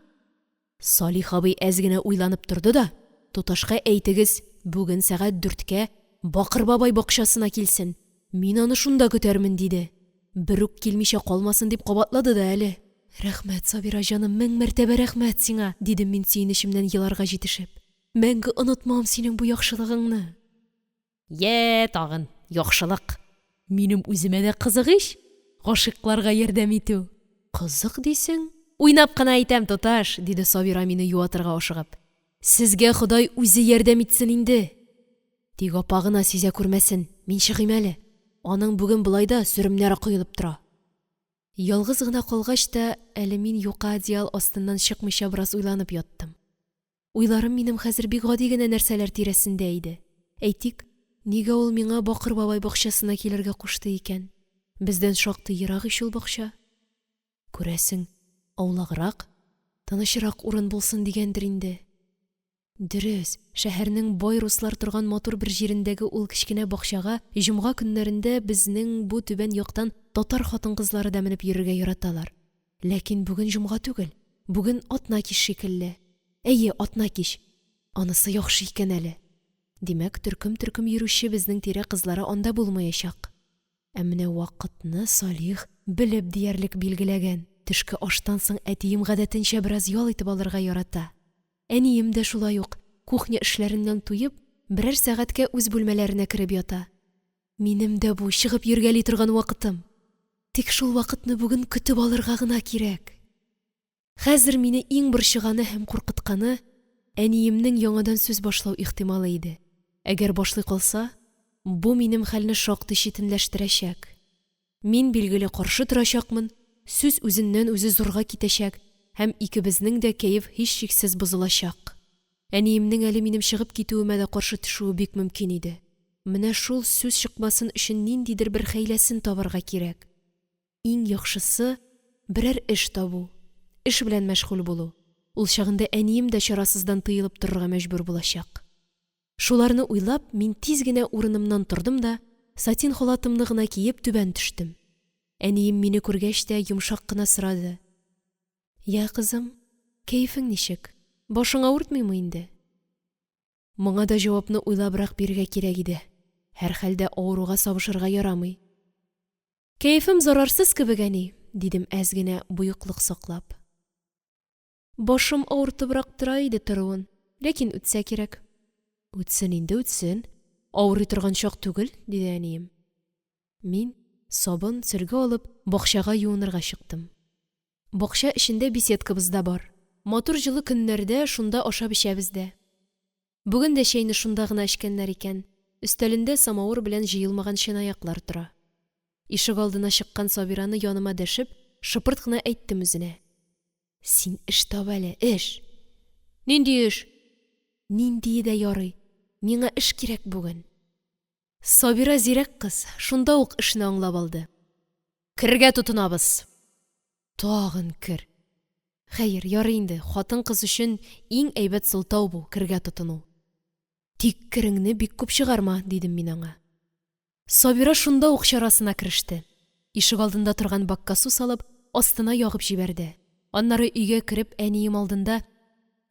Салих абый әз генә уйланып торды да, туташка әйтегез, бүген сәгать 4-кә Бакыр бабай бакчасына килсен. Мин аны шунда көтәрмен диде. Бер үк килмичә калмасын дип кабатлады да әле. Рәхмәт, Сабира җаным, мең мәртәбә рәхмәт сиңа, дидем мин сөенечемнән еларга җитешеп. Мәңге онытмам синең бу яхшылыгыңны. Йә, тагын, яхшылык. Минем үземә дә кызык ич, гашыйкларга ярдәм итү. Кызык дисең? Уйнап кына әйтәм, туташ, диде Сабира мине юатырга ашыгып. Сезгә Ходай үзе ярдәм итсен инде. Тик апа гына сизә күрмәсен, мин чыгыйм әле. Аның бүген булайда сөремнәре коелып тора. Ялгыз гына калгач та, әле мин юка одеял астыннан чыкмыйча бераз уйланып яттым. Уйларым минем хәзер бик гади генә нәрсәләр тирәсендә иде. Әйтик, нигә ул миңа Бакыр бабай бакчасына килергә кушты икән? Бездән шактый ерак ич ул бакча. Күрәсең, аулаграк, тынычрак урын булсын дигәндер инде. Дөрес, шәһәрнең бай руслар торган матур бер җирендәге ул кечкенә бакчага җомга көннәрендә безнең бу түбән яктан татар хатын-кызлары да менеп йөрергә яраталар. Ләкин бүген җомга түгел, бүген атна кич шикелле. Әйе, атна кич. Анысы яхшы икән әле. Димәк, төркем-төркем йөрүче безнең тирә кызлары анда булмаячак. Ә менә вакытны Салих белеп диярлек билгеләгән. Төшке аштан соң әтием гадәтенчә бераз ял итеп алырга ярата. Әнием дә шулай ук, кухня эшләреннән туеп, берәр сәгатькә үз бүлмәләренә кереп ята. Минем дә бу чыгып йөргәли торган вакытым. Тик шул вакытны бүген көтеп алырга гына кирәк. Хәзер мине иң борчыганы һәм куркытканы әниемнең яңадан сүз башлау ихтималы иде. Әгәр башлый калса, бу минем хәлне шактый читенләштерәчәк. Мин билгеле каршы торачакмын, сүз үзеннән үзе зурга китәчәк, һәм икебезнең дә кәеф һичшиксез бозылачак. Әниемнең әле минем чыгып китүемә дә каршы төшүе бик мөмкин иде. Менә шул сүз чыкмасын өчен ниндидер бер хәйләсен табарга кирәк. Иң яхшысы берәр эш табу, эш белән мәшгуль булу. Ул чагында әнием дә чарасыздан тыелып торырга мәҗбүр булачак. Шуларны уйлап, мин тиз генә урынымнан тордым да, сатин халатымны гына киеп түбән төштем. Әнием мине күргәч тә йомшак кына сорады. Я, кызым, кәефең ничек? Башың авыртмыймы инде? Моңа да җавапны уйлабрак бирергә кирәк иде. Һәр хәлдә авыруга сабышырга ярамый. Кәефем зарарсыз кебек, әни, дидем әз генә буйыклык саклап. Башым авыртыбрак тора иде торуын, ләкин үтсә кирәк. Үтсен инде, үтсен. Авырый торган чак түгел, диде әнием. Мин, сабын, сөлге алып, бакчага юынырга чыктым. Бакча эчендә беседкабыз да бар. Матур җылы көннәрдә шунда ашап эчәбез дә. Бүген дә чәйне шунда гына эчкәннәр икән. Өстәлендә самавыр белән җыелмаган чынаяклар тора. Ишек алдына чыккан Сабираны яныма дәшеп, шыпырт кына әйттем үзенә. Син эш таб әле, эш. Нинди эш? Нинди дә ярый. Миңа эш кирәк бүген. Сабира зирәк кыз, шунда ук эшне аңлап алды. Кергә тотынабыз. Тагын кер. Хәер, ярый инде, хатын-кыз өчен иң әйбәт сылтау бу, кергә тотыну. Тик кереңне бик күп чыгарма, дидем мин аңа. Сабира шунда ук чарасына кереште. Ишек алдында торган бакка су салып, астына ягып җибәрде. Аннары өйгә кереп, әнием алдында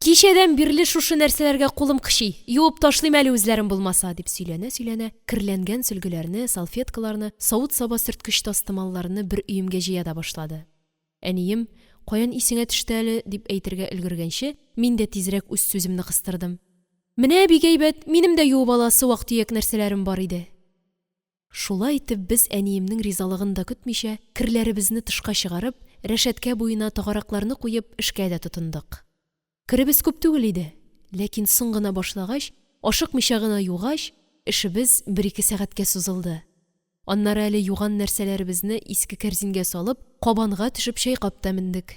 «Кичәдән бирле шушы нәрсәләргә кулым кычый, юып ташлыйм әле үзләрем булмаса», дип сөйләнә-сөйләнә, кирләнгән сөлгеләрне, салфеткаларны, савыт-саба сөрткеч тастымалларны бер өемгә җыя да башлады. Әнием, «Каян исеңә төште әле?» дип әйтергә өлгергәнче, мин дә тизрәк үз сүземне кыстырдым. Менә бик әйбәт, минем дә юып аласы вак-төяк нәрсәләрем бар иде. Шулай итеп, без әниемнең ризалыгын да көтмичә, кирләребезне тышка чыгарып, рәшәткә буена тагаракларны куеп, эшкә дә тотындык. Керебез күп түгел иде, ләкин соң гына башлагач, ашыкмыйча гына югач, эшебез 1-2 сәгатькә сузылды. Аннары әле юган нәрсәләребезне иске кәрзингә салып, кабанга төшеп чайкап та мендек.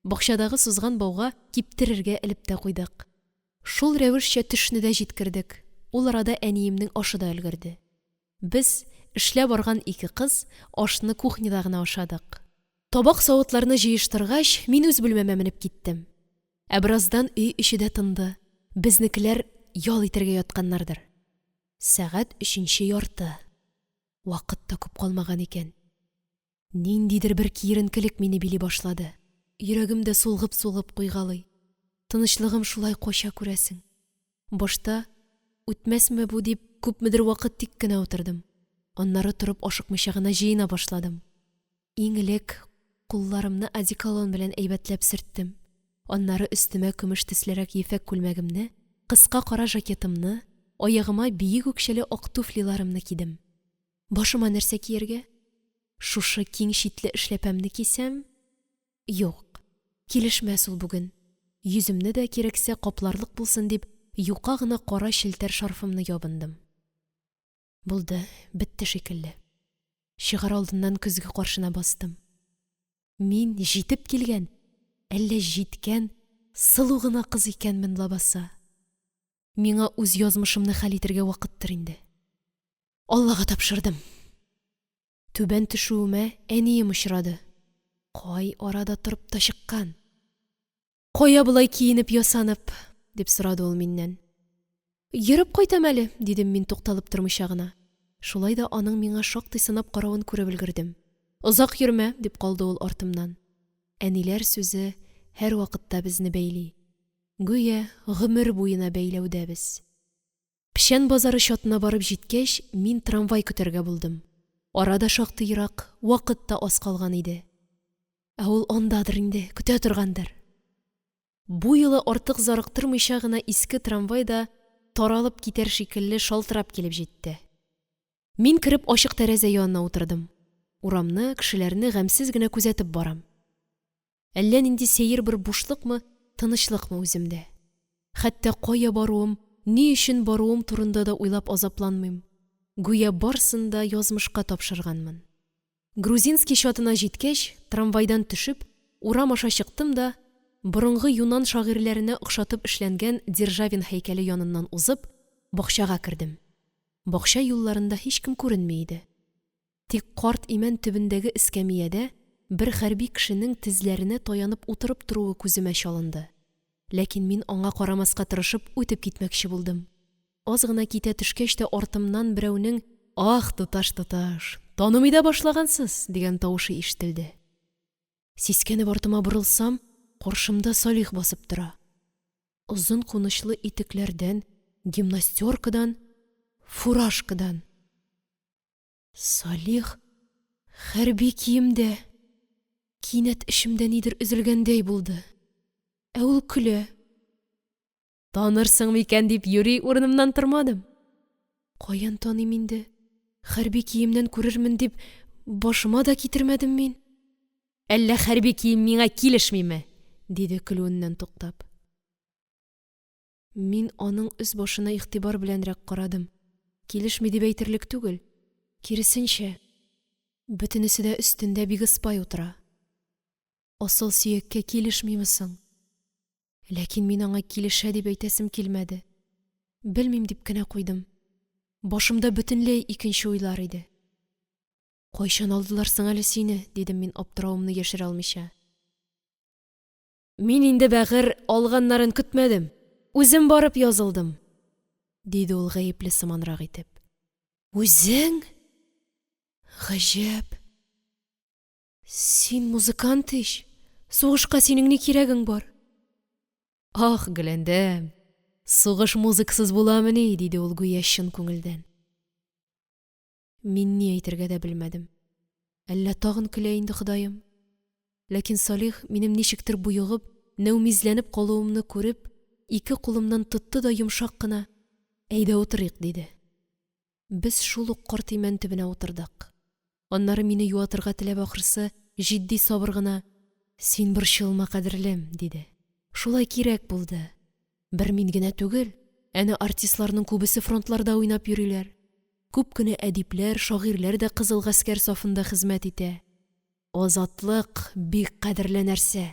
Бакчадагы сузган бауга киптерергә элеп тә куйдык. Шул рәвешчә төшне дә җиткердек. Ул арада әниемнең ашы да өлгерде. Без, эшләп барган 2 кыз, ашны кухняда гына ашадык. Табак савытларны җыештыргач, мин үз бүлмәмә менеп киттем. Ә бераздан өй эче дә тынды. Безнекеләр ял итәргә ятканнардыр. Сәгать 3-нче ярты. Вакыт та күп калмаган икән. Ниндидер бер киеренкелек мине били башлады. Йөрәгем дә сулгып куйгалый. Тынычлыгым шулай кача күрәсең. Башта үтмәсме бу дип күпмедер вакыт тик кенә утырдым. Аннары торып ашыкмыйча гына җыена башладым. Иң элек кулларымны одеколон белән әйбәтләп сөрттем. Аннары өстемә көмеш төслерәк ефәк күлмәгемне, кыска кара жакетымны, аягыма биек үкчәле ак туфлиларымны кидем. Башыма нәрсә киергә? Шушы киң читле эшләпәмне кисәм? Юк, килешмәс ул бүген. Йөземне дә кирәксә капларлык булсын дип, юка гына кара челтәр шарфымны ябындым. Булды, бетте шикелле. Чыгар алдыннан көзге каршына бастым. Мин җитеп килгән, әллә җиткән, сылу гына кыз икәнмен лабаса. Миңа үз язмышымны хәл итәргә вакыттыр инде. Аллага тапшырдым. Түбән төшүемә әнием очрады. Кай арада торып та чыккан? Кая булай киенеп ясанып? Дип сорады ул миннән. Йөреп кайтам әле, дидем мин тукталып тормыйча гына. Шулай да аның миңа шактый сынап каравын күреп өлгердем. Озак йөрмә, дип калды ул артымнан. Әниләр сүзе һәр вакытта безне бәйли. Гүя гомер буена бәйләүдәбез. Пишән базары чатына барып җиткәч, мин трамвай көтәргә булдым. Арада шактый ерак, вакыт та аз калган иде. Ә ул андадыр инде, көтә торгандыр. Бу юлы артык зарыктырмыйча гына иске трамвайда таралып китәр шикелле шалтырап килеп җитте. Мин кереп ачык тәрәзә янына утырдым. Урамны, кешеләрне гамьсез генә күзәтеп барам. Әллә нинди сәер бер бушлыкмы, тынычлыкмы үземдә. Хәтта кая баруым, ни өчен баруым турында да уйлап азапланмыйм. Гүя барсын да язмышка тапшырганмын. Грузинский шатына җиткәч, трамвайдан төшеп, урам аша чыктым да, борынгы Юнан шагыйрьләренә охшатып эшләнгән Державин һәйкәле яныннан узып, бакчага кердем. Бакча юлларында һичкем күренми иде. Тик карт имән төбендәге эскәмиядә бер хәрби кешенең тезләренә таянып утырып торуы күземә чалынды. Ләкин мин аңа карамаска тырышып үтеп китмәкче булдым. Аз гына китә төшкәч тә артымнан берәүнең «Ах, туташ, танымый да башлагансыз» дигән тавышы ишетелде. Сискәнеп артыма борылсам, каршымда Салих басып тора. Озын кунычлы итекләрдән, гимнастеркадан, фуражкадан. Салих хәрби киемдә. Кинәт эшемдә нидер өзелгәндәй булды. Ә ул көлә. Танырсың микән дип йөри урынымнан тормадым. Каян таныйм инде? Хәрби киемнән күрермен дип башыма да китермәдем мин. Әллә хәрби кием миңа килешмиме? Диде көлүеннән туктап. Мин аның үз башына игътибар беләнрәк карадым. Килешми дип әйтерлек түгел. Киресенчә, бөтенесе дә өстендә бик ыспай утыра. Асыл сөяккә килешмиме соң? Ләкин мин аңа килешә дип әйтәсем килмәде. Белмим дип кенә куйдым. Башымда бөтенләй икенче уйлар иде. Кайчан алдылар соң әле сине? Дидем мин аптыравымны яшерә алмыйча. Мин инде бәгыр алганнарын көтмәдем. Үзем барып язылдым. Диде ул гаепле сыманрак итеп. Үзең? Гаҗәп. Син музыкант иш. Сугышка синең ни кирәгең бар? Ах, Гөләндәм, сугыш музыкасыз буламы ни? Диде ул гүя чын күңелдән. Мин ни әйтергә дә белмәдем. Әллә тагын көлә инде Ходаем? Ләкин Салих минем ничектер буйыгып, нәүмизләнеп калуымны күреп, ике кулымнан тотты да йомшак кына «Әйдә утырыйк» диде. Без шул ук карт имән төбенә утырдык. Аннары мине юатырга теләп ахрысы, җитди сабыр гына «Син борчылма, кадерлем» диде. Шулай кирәк булды. Бер мин генә түгел, әнә артистларның күбесе фронтларда уйнап йөриләр. Күп кенә әдипләр, шагыйрьләр дә кызыл гаскәр сафында хезмәт итә. Азатлык бик кадерле нәрсә.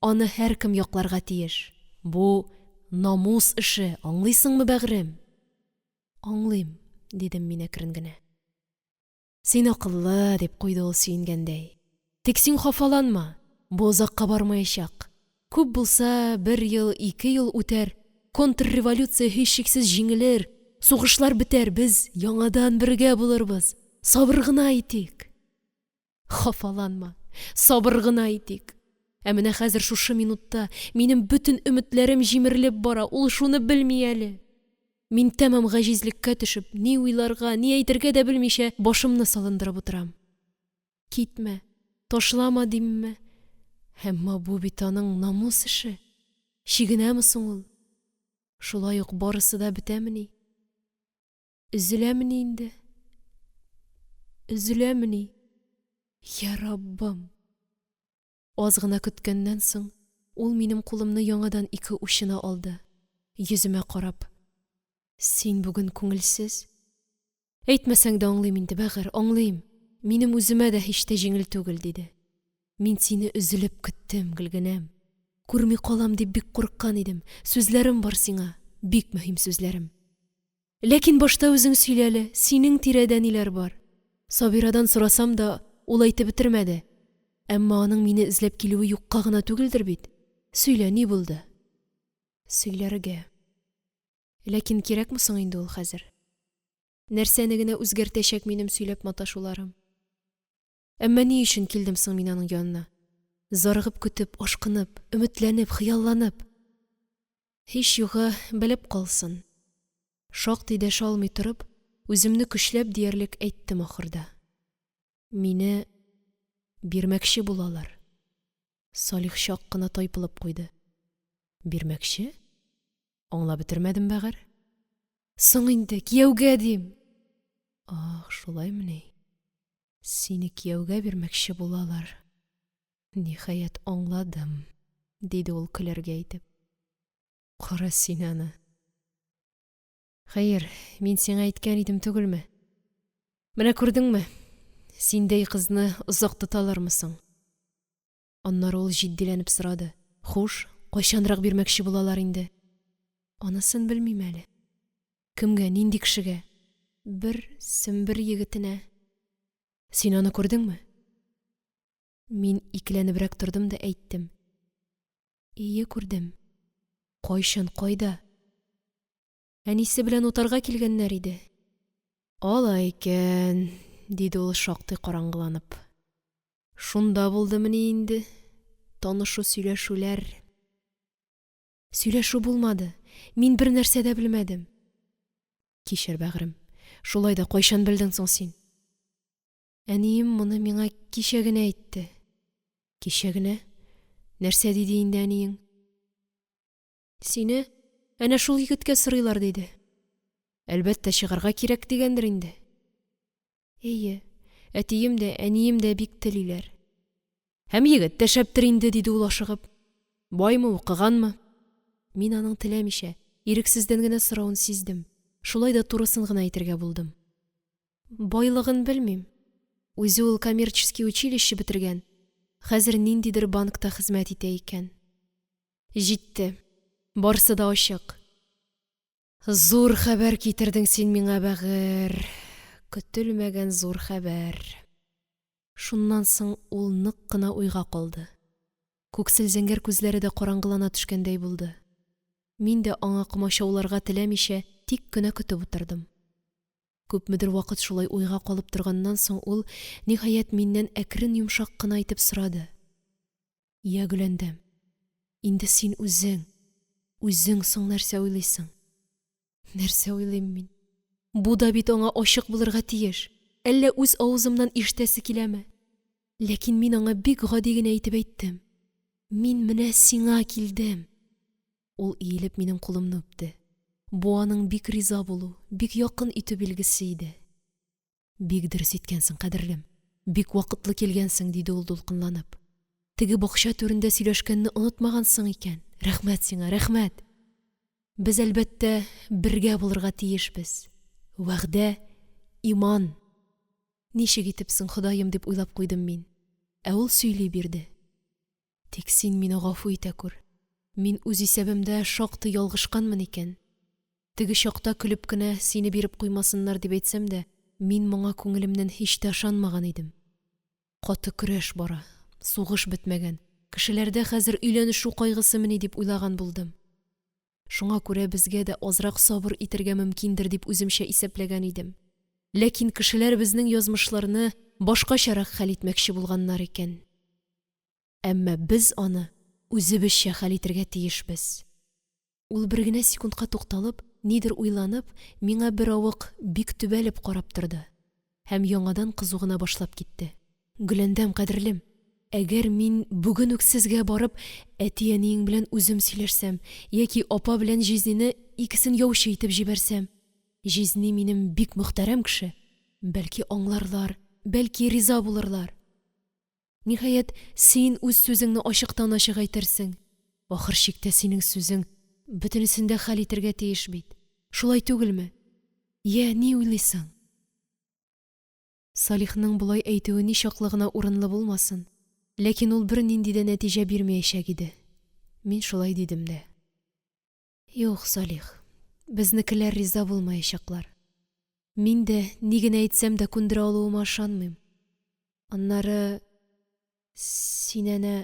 Аны һәркем якларга тиеш. Бу намус эше, аңлыйсыңмы, бәгърем? Аңлыйм, дидем мин әкрен генә. Син акыллы, дип куйды ул сөенгәндәй. Тик син хафаланма, бу озакка бармаячак. Күп булса, 1 ел, 2 ел үтәр. Контрреволюция һичшиксез җиңелер. Сугышлар бетәр, без яңадан бергә булырбыз. Сабыр гына итик. Хафаланма, сабыр гына итик. Ә менә хәзер шушы минутта минем бөтен өметләрем җимерелеп бара, ул шуны белми әле. Мин тәмам гаҗизлеккә төшеп, ни уйларга, ни әйтергә дә белмичә, башымны салындырып утырам. Китмә, ташлама димме? Әмма бу бит аның намус эше. Чигенәме соң ул? Шулай ук барысы да бетәмени? Üzülәмени инде? Üzülәмени? Я Раббым! Аз гына көткәннән соң, ул минем кулымны яңадан ике учына алды. Йөземә карап. Син бүген күңелсез? Әйтмәсәң дә аңлыйм инде, бәгыр, аңлыйм. Минем үземә дә һич тә җиңел түгел, диде. Мин сине өзелеп көттем, Гөлгенәм. Күрми калам дип бик курыккан идем. Сүзләрем бар сиңа, бик мөһим сүзләрем. Ләкин башта үзең сөйләле, синең тирәдә ниләр бар? Сабирадан сорасам да, ул әйтеп бетермәде. Әмма аның мине эзләп килүе юкка гына түгелдер бит. Сөйлә, ни булды? Сөйләргә. Ләкин кирәкме соң инде ул хәзер? Нәрсәне генә үзгәртәчәк минем сөйләп маташуларым? Әмма ни өчен килдем соң мин аның янына? Зарыгып көтеп, ашкынып, өметләнеп, хыялланып. Һич югы белеп калсын. Шактый дәшә алмый торып, үземне көчләп диярлек әйттем ахырда. Мине бирмәкче булалар. Салих чак кына тайпылып куйды. Бирмәкче? Аңлап бетермәдем, бәгыр. Соң инде кияүгә дим. Ах, шулаймы ни? Сине кияүгә бирмәкче булалар. Ниһаять аңладым, диде ул көләргә итеп. Кара син аны. Хәер, мин сиңа әйткән идем түгелме? Менә күрдеңме? Синдәй кызны озак тоталармысың? Аннары ул җитдиләнеп сорады. Хуш, кайчанрак бирмәкче булалар инде? Анысын белмим әле. Кемгә, нинди кешегә? Бер сөмбер егетенә. Син аны күрдеңме? Мин икеләнебрәк тордым да әйттем. Ие, күрдем. Кайчан, кайда? Әнисе белән утарга килгәннәр иде. Алай икән, диде ул шактый караңгыланып. Шунда булдымыни инде танышу сөйләшүләр. Сөйләшү булмады. Мин бер нәрсә дә белмәдем. Кичер, бәгърем. Шулай да кайчан белдең соң син? Әнием моны миңа кичә генә әйтте. Кичә генә? Нәрсә диде инде әниең? Сине әнә шул егеткә сорыйлар диде. Әлбәттә чыгарга кирәк дигәндер инде. Әйе, әтием дә, әнием дә бик телиләр. Һәм егет тә шәптер инде, диде ул ашыгып. Баймы, укыганмы? Мин аның теләмичә, ирексездән генә соравын сиздем. Шулай да турысын гына әйтергә булдым. Байлыгын белмим. Үзе ул коммерческий училище бетергән. Хәзер ниндидер банкта хезмәт итә икән. Җитте. Барсы да ачык. Зур хәбәр китердең син миңа, бәгыр. Көтелмәгән зур хәбәр. Шуннан соң ул нык кына уйга калды. Күксел зәңгәр күзләре дә караңгылана төшкәндәй булды. Мин дә аңа комачауларга теләмичә тик кенә көтеп утырдым. Күпмедер вакыт шулай уйга калып торганнан соң ул ниһаять миннән әкрен йомшак кына итеп сорады. Я, Гөләндәм, инде син үзең соң нәрсә уйлыйсың? Нәрсә уйлыйм мин? Бу да бит аңа ачык булырга тиеш. Әллә үз авызымнан ишетәсе киләме? Ләкин мин аңа бик гади генә әйтеп әйттем. Мин менә сиңа килдем. Ул иелеп минем кулымны үпте. Бу аның бик риза булу, бик якын итү билгесе иде. Бик дөрес иткәнсең, кадерлем. Бик вакытлы килгәнсең, диде ул дулкынланып. Теге бакча түрендә сөйләшкәнне онытмагансың икән. Рәхмәт сиңа, рәхмәт. Без әлбәттә бергә булырга тиешбез. Вәгъдә, иман. Ничек итеп соң Ходаем дип уйлап куйдым мин. Ә ул сөйли бирде. Тик син мине гафу итә күр. Мин үз исәбемдә шактый ялгышканмын икән. Теге чакта көлеп кенә сине биреп куймасыннар дип әйтсәм дә, мин моңа күңелемнән һич тә ышанмаган идем. Каты көрәш бара, сугыш бетмәгән. Кешеләрдә хәзер өйләнешү кайгысымыни дип уйлаган булдым. Шуңа күрә безгә дә азрак сабыр итәргә мөмкиндер дип үземчә исәпләгән идем. Ләкин кешеләр безнең язмышларны башкачарак хәл итмәкче булганнар икән. Әмма без аны үзебезчә хәл итәргә тиешбез. Ул бер генә секундка тукталып, нидер уйланып, миңа бер авык бик төбәлеп карап торды. Һәм яңадан кызугына башлап китте. Гөләндәм, кадерлем, әгәр мин бүген үк сезгә барып, әти-әниең белән үзем сөйләшсәм, яки апа белән Жизнене икесен яучы итеп җибәрсәм, Жизни минем бик мөхтәрәм кеше. Бәлки аңларлар, бәлки риза булырлар. Ниһаять, син үз сүзеңне ачыктан-ачык әйтерсең. Ахыр чиктә синең сүзең бөтенесен дә хәл итәргә тиеш бит. Шулай түгелме? Я, ни уйлыйсың? Салихның булай әйтүе ничаклы гына урынлы булмасын, ләкин ул бер нинди дә нәтиҗә бирмәячәк иде. Мин шулай дидем дә. Юк, Салих, безнекеләр риза булмаячаклар. Мин дә ни генә әйтсәм дә күндерә алуыма ышанмыйм. Аннары син әнә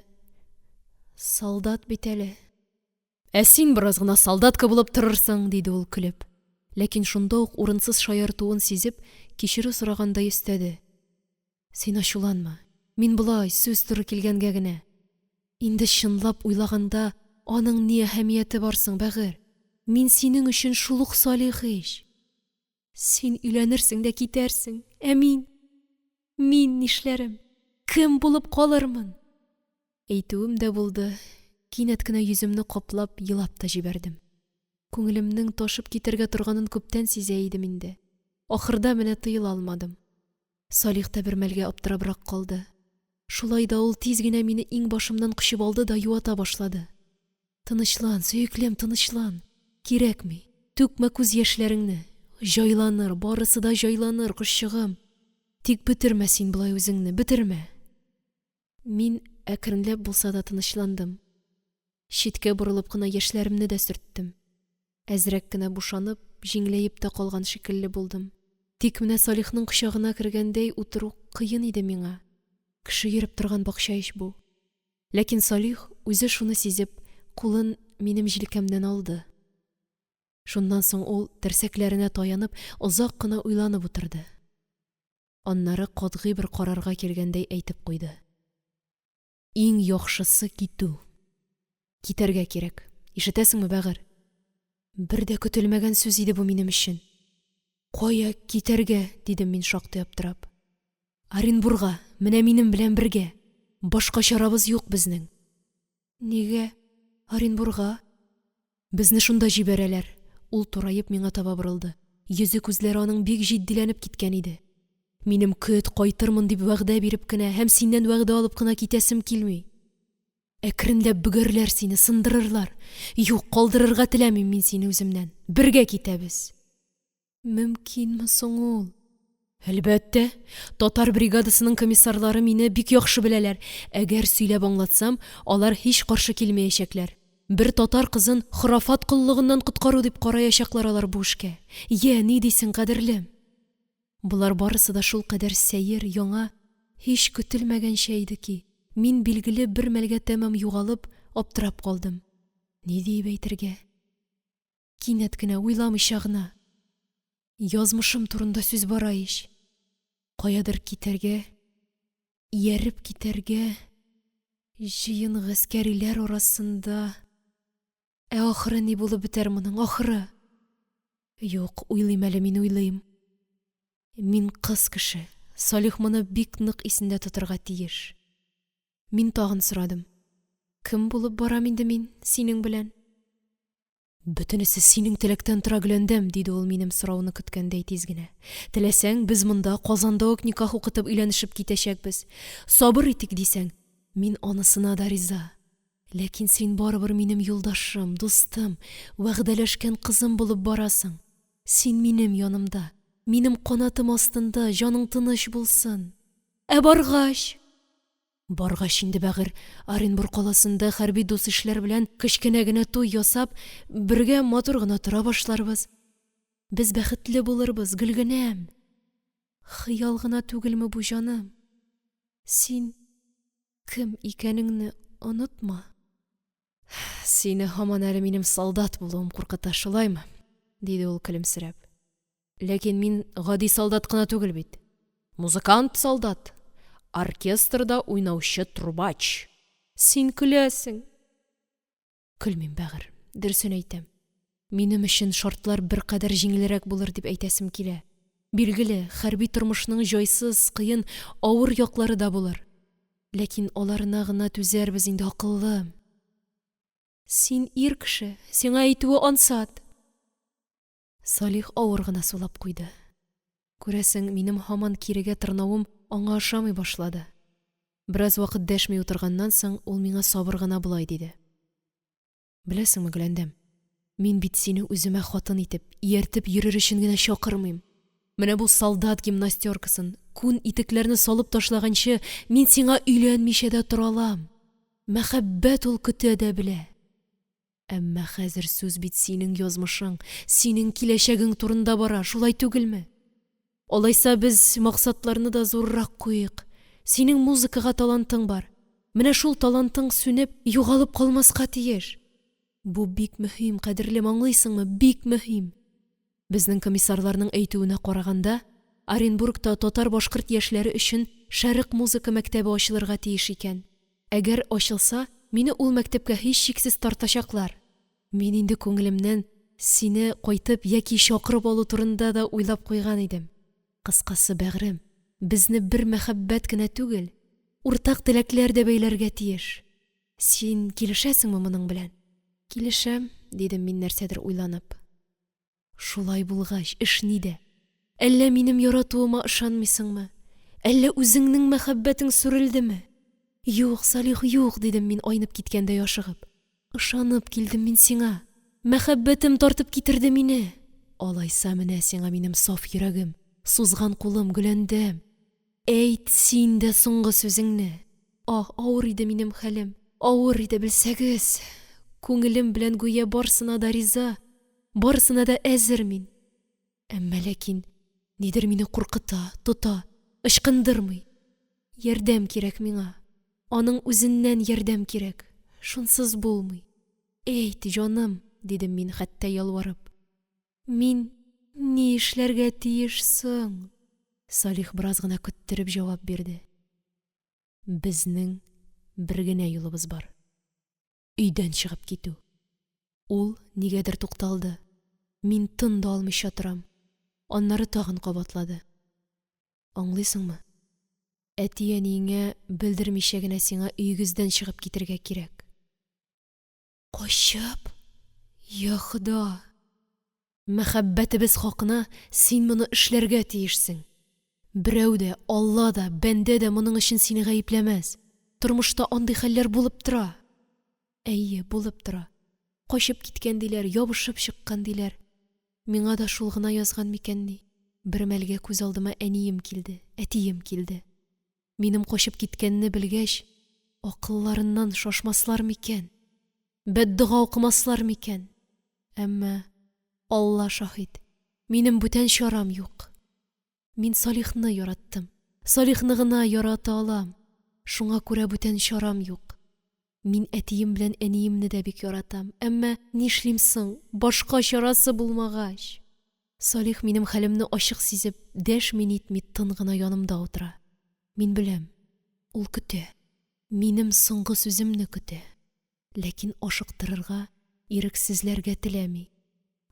солдат бит әле. Ә син бераз гына солдатка булып торырсың, диде ул көлеп. Ләкин шунда ук урынсыз шаяртуын сизеп, кичерү сорагандай өстәде. Син ачуланма. Мин болай сүз туры килгәнгә генә. Инде чынлап уйлаганда, аның ни әһәмияте барсың, бәгыр? Мин синең өчен шул ук Салих ич. Син өйләнерсең дә китәрсең, ә мин нишләрем? Кем булып калырмын? Әйтүем дә булды. Кинәт кенә йөземне каплап, елап та җибәрдем. Күңелемнең ташып китәргә торганын күптән сизә идем инде. Ахырда менә тыела алмадым. Салих та бер мәлгә аптырабрак калды. Шулай да ул тиз генә мине иң башымнан кочып алды да юата башлады. Тынычлан, сөеклем, тынычлан. Кирәкми. Түкмә күз яшьләреңне. Җайланыр, барысы да җайланыр, кошчыгым. Тик бетермә син болай үзеңне, бетермә. Мин әкренләп булса да тынычландым. Читкә борылып кына яшьләремне дә сөрттем. Әзрәк кенә бушанып, җиңләеп тә калган шикелле булдым. Тик менә Салихның кочагына кергәндәй утыру кыен иде миңа. Кеше йөреп торган бакча ич бу. Ләкин Салих үзе шуны сизеп, кулын минем җилкәмнән алды. Шуннан соң ул терсәкләренә таянып, озак кына уйланып утырды. Аннары катгый бер карарга килгәндәй әйтеп куйды. Иң яхшысы китү. Китәргә кирәк. Ишетәсеңме, бәгыр? Бер дә көтелмәгән сүз иде бу минем өчен. Кая китәргә, дидем мин шактый аптырап. Оренбурга, менә минем белән бергә. Башка чарабыз юк безнең. Нигә? Оренбурга? Безне шунда җибәрәләр. Ул турайып миңа таба борылды. Йөзе күзләре аның бик җитдиләнеп киткән иде. Минем көт, кайтырмын дип вәгъдә биреп кенә һәм синнән вәгъдә алып кына китәсем килми. Әкренләп бөгәрләр сине, сындырырлар. Юк, калдырырга теләмим мин сине үземнән. Бергә китәбез. Мөмкинме соң ул? Әлбәттә, татар бригадасының комиссарлары мине бик яхшы беләләр. Әгәр сөйләп аңлатсам, алар һич каршы килмәячәкләр. Бер татар кызын хорафат куллыгыннан коткару дип караячаклар алар бу эшкә. Я, ни дисең, кадерлем? Булар барысы да шул кадәр сәер, яңа, һич көтелмәгәнчә иде ки, мин билгеле бер мәлгә тәмам югалып, аптырап калдым. Ни дип әйтергә? Кинәт кенә уйламыйча гына. Язмышым турында сүз бара ич. Каядыр китәргә, ияреп китәргә, җыен гаскәриләр арасында. Ахыры ни булып бетәр моның, ахыры? Юк, уйлыйм әле, мин уйлыйм. Мин кыз кеше. Салих моны бик нык исендә тотырга тиеш. Мин тагын сорадым. Кем булып барам инде мин синең белән? Бөтенесе синең теләктән тора, Гөләндәм, диде ул минем сорауны көткәндәй тиз генә. Теләсәң, без монда Казанда ук никах укытып өйләнешеп китәчәкбез. Сабыр итик дисәң, мин анысына да риза. Ләкин син барыбер минем юлдашым, дустым, вәгъдәләшкән кызым булып барасың. Син минем янымда, минем канатым астында, җаның тыныч булсын. Баргач? Баргач инде, бәгыр, Оренбург каласында хәрби дус эшләр белән кечкенә генә туй ясап, бергә матур гына тора башларбыз. Без бәхетле булырбыз, Гөлгенәм. Хыял гына түгелме бу, җаным? Син кем икәнеңне онытма. Сине һаман әле минем солдат булуым куркыта, шулаймы? Диде ул көлемсерәп. Ләкин мин гади солдат кына түгел бит. Музыкант солдат. Оркестрда уйнаучы трубач. Син көләсең. Көлмим, бәгыр, дөресен әйтәм. Минем өчен шартлар бер кадәр җиңелрәк булыр дип әйтәсем килә. Билгеле, хәрби тормышның җайсыз, кыен, авыр яклары да булыр. Ләкин аларына гына түзәрбез инде, акыллым. Син ир кеше, сиңа әйтүе ансат. Салих авыр гына сулап куйды. Күрәсең, минем һаман кирегә тырнавым аңа ошамый башлады. Бераз вакыт дәшми утырганнан соң ул миңа сабыр гына булай диде. Беләсеңме, Гөләндәм, мин бит сине үземә хатын итеп, ияртеп йөрер өчен генә чакырмыйм. Менә бу солдат гимнастеркасын, күн итекләрне салып ташлаганчы, мин сиңа өйләнмичә дә тора алам. Мәхәббәт ул көтә дә белә. Әмма хәзер сүз бит синең язмышың, синең киләчәгең турында бара, шулай түгелме? Алайса без максатларны да зуррак куйык. Синең музыкага талантың бар. Менә шул талантың сүнеп, югалып калмаска тиеш. Бу бик мөһим, кадерлем, аңлыйсыңмы? Бик мөһим. Безнең комиссарларның әйтүенә караганда, Оренбургта татар-башкорт яшьләре өчен шәрык музыка мәктәбе ачылырга тиеш икән. Әгәр ачылса, мине ул мәктәпкә һич шиксез тартачаклар. Мин инде күңелемнән сине кайтып яки чакырып алу турында да уйлап куйган идем. Кыскасы, бәгърем, безне бер мәхәббәт кенә түгел, уртак теләкләр дә бәйләргә тиеш. Син килешәсеңме моның белән? Килешәм, дидем мин нәрсәдер уйланып. Шулай булгач, эш нидә? Әллә минем яратуыма ышанмыйсыңмы? Әллә үзеңнең мәхәббәтең сүрелдеме? Юк, Салих, юк, дидем мин айнып киткәндәй ашыгып. Ышанып килдем мин сиңа. Мәхәббәтем тартып китерде мине. Алайса менә сиңа минем саф йөрәгем, сузган кулым, Гөләндәм. Әйт син дә соңгы сүзеңне. Авыр иде минем хәлем. Авыр иде, белсәгез. Күңелем белән гүя барсына да риза, барсына да әзер мин. Әмма ләкин нидер мине куркыта, тота, ычкындырмый. Ярдәм кирәк миңа. Аның үзеннән ярдәм кирәк. Шунсыз булмый. Әйт, җаным, дидем мин хәтта ялварып. Мин ни эшләргә тиеш соң? Салих бераз гына көттереп җавап бирде. Безнең бер генә юлыбыз бар. Өйдән чыгып китү. Ул нигәдер тукталды. Мин тын да алмыйча торам. Аннары тагын кабатлады. Аңлыйсыңмы? Әти-әниеңә белдермичә генә сиңа өйегездән чыгып китәргә кирәк. Качып? Я Хода! Мәхәббәтебез хакына син моны эшләргә тиешсең. Берәү дә, Алла да, бәндә дә моның өчен сине гаепләмәс. Тормышта андый хәлләр булып тора. Әйе, булып тора. Качып киткән диләр, ябышып чыккан диләр. Миңа да шул гына язган микәнни? Бер мәлгә күз алдыма әнием килде, әтием килде. Минем качып киткәнне белгәч, акылларыннан шашмаслар микән? Бәддуга укымаслар микән? Әмма Алла шаһид, минем бүтән чарам юк. Мин Салихны яраттым. Салихны гына ярата алам. Шуңа күрә бүтән чарам юк. Мин әтием белән әниемне дә бик яратам. Әмма нишлим соң, башка чарасы булмагач. Салих минем хәлемне ачык сизеп, дәшми-нитми тын гына янымда утыра. Мин беләм, ул көтә. Минем соңгы сүземне көтә. Ләкин ашыктырырга, ирексезләргә теләми.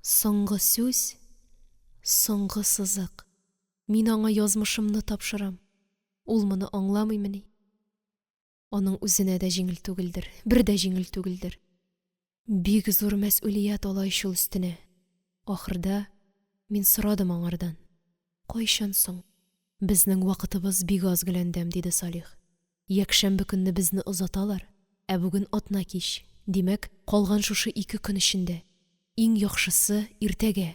Соңгы сүз, соңгы сызык. Мин аңа язмышымны тапшырам. Ул моны аңламыймыни? Аның үзенә дә җиңел түгелдер, бер дә җиңел түгелдер. Бик зур мәс'улият ала шул өстенә. Ахырда мин сорадым аңардан. Кайчан соң? Безнең вакытыбыз бик аз гөләндәм, диде Салих. Якшәмбе көнне безне озаталар, ә бүген атна кич. Димәк, калган шушы 2 көн эчендә. Иң яхшысы иртәгә.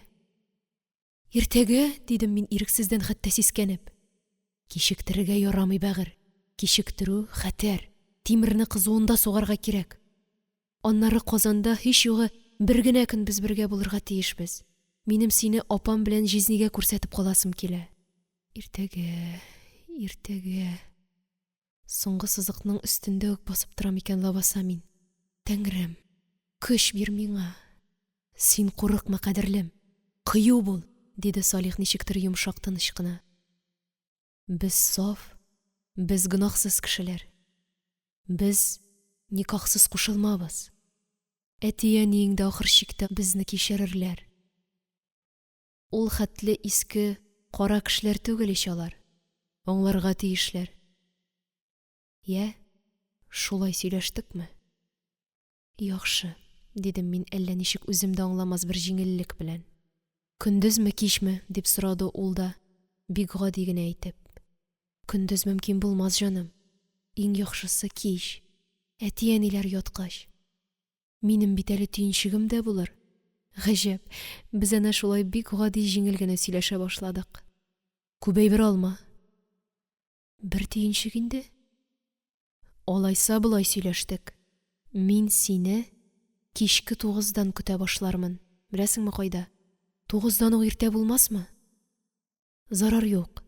Иртәгә, дидем мин ирексездән хәтта сискәнеп. Кичектерергә ярамый, бәгыр. Кичектерү хәтәр. Тимерне кызуында сугарга кирәк. Аннары Казанда һич югы бер генә көн без бергә булырга тиешбез. Минем сине апам белән җизнигә күрсәтеп каласым килә. Иртәгә, иртәгә. Соңгы сызыкның өстендә үк басып торам икән лабаса мин. Тәңрем, көч бир миңа. Син курыкма, кадерлем. Кыю бул, диде Салих ничектер йомшак тыныч кына. Без саф, без гөнаһсыз кешеләр. Без никахсыз кушылмабыз. Әти-әниең дә ахыр чиктә безне кичерерләр. Ул хәтле иске кара кешеләр түгел ич алар. Аңларга тиешләр. Я, шулай сөйләштекме? Яхшы, дидем мин әллә ничек үземдә аңламас бер җиңеллек белән. Көндезме, кичме, дип сорады ул да, бик гади генә әйтеп. Көндез мөмкин булмас, җаным. Иң яхшысы кич. Әти-әниләр яткач. Минем бит әле төенчегем дә булыр. Гаҗәп, без әнә шулай бик гади җиңел генә сөйләшә башладык. Күп әйбер алма. Бер төенчек инде. Алайса болай сөйләштек. Мин сине кичке 9-дан көтә башлармын. Беләсеңме кайда? 9-дан ук иртә булмасмы? Зарар юк.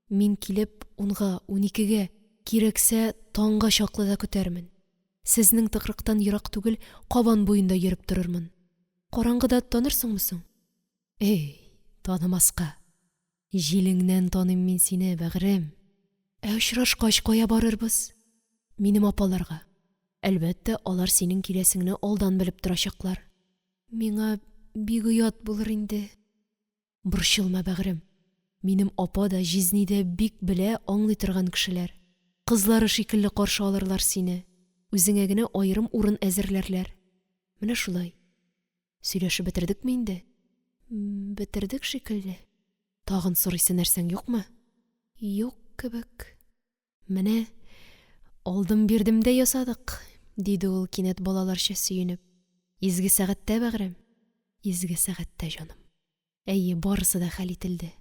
Мин килеп 10-га, 12-гә, кирәксә таңга чаклы да көтәрмен. Сезнең тыкрыктан ерак түгел Кабан буенда йөреп торырмын. Караңгыда танырсыңмы соң? Эй, танымаска. Җилеңнән таныйм мин сине, бәгърем. Очрашкач кая барырбыз? Минем апаларга. Әлбәттә, алар синең киләсеңне алдан белеп торачаклар. Миңа бик уят булыр инде. Борчылма, бәгърем. Минем апа да, җизни дә бик белә, аңлый торган кешеләр. Кызлары шикелле каршы алырлар сине. Үзеңә генә аерым урын әзерләрләр. Менә шулай. Сөйләшеп бетердекме инде? Бетердек шикелле. Тагын сорыйсы нәрсәң юкмы? Юк кебек. Менә алдым бирдем дә ясадык, диде ул кинәт балаларча сөенеп. Изге сәгатьтә, бәгърем. Изге сәгатьтә, җаным. Әйе, барысы да хәл ителде.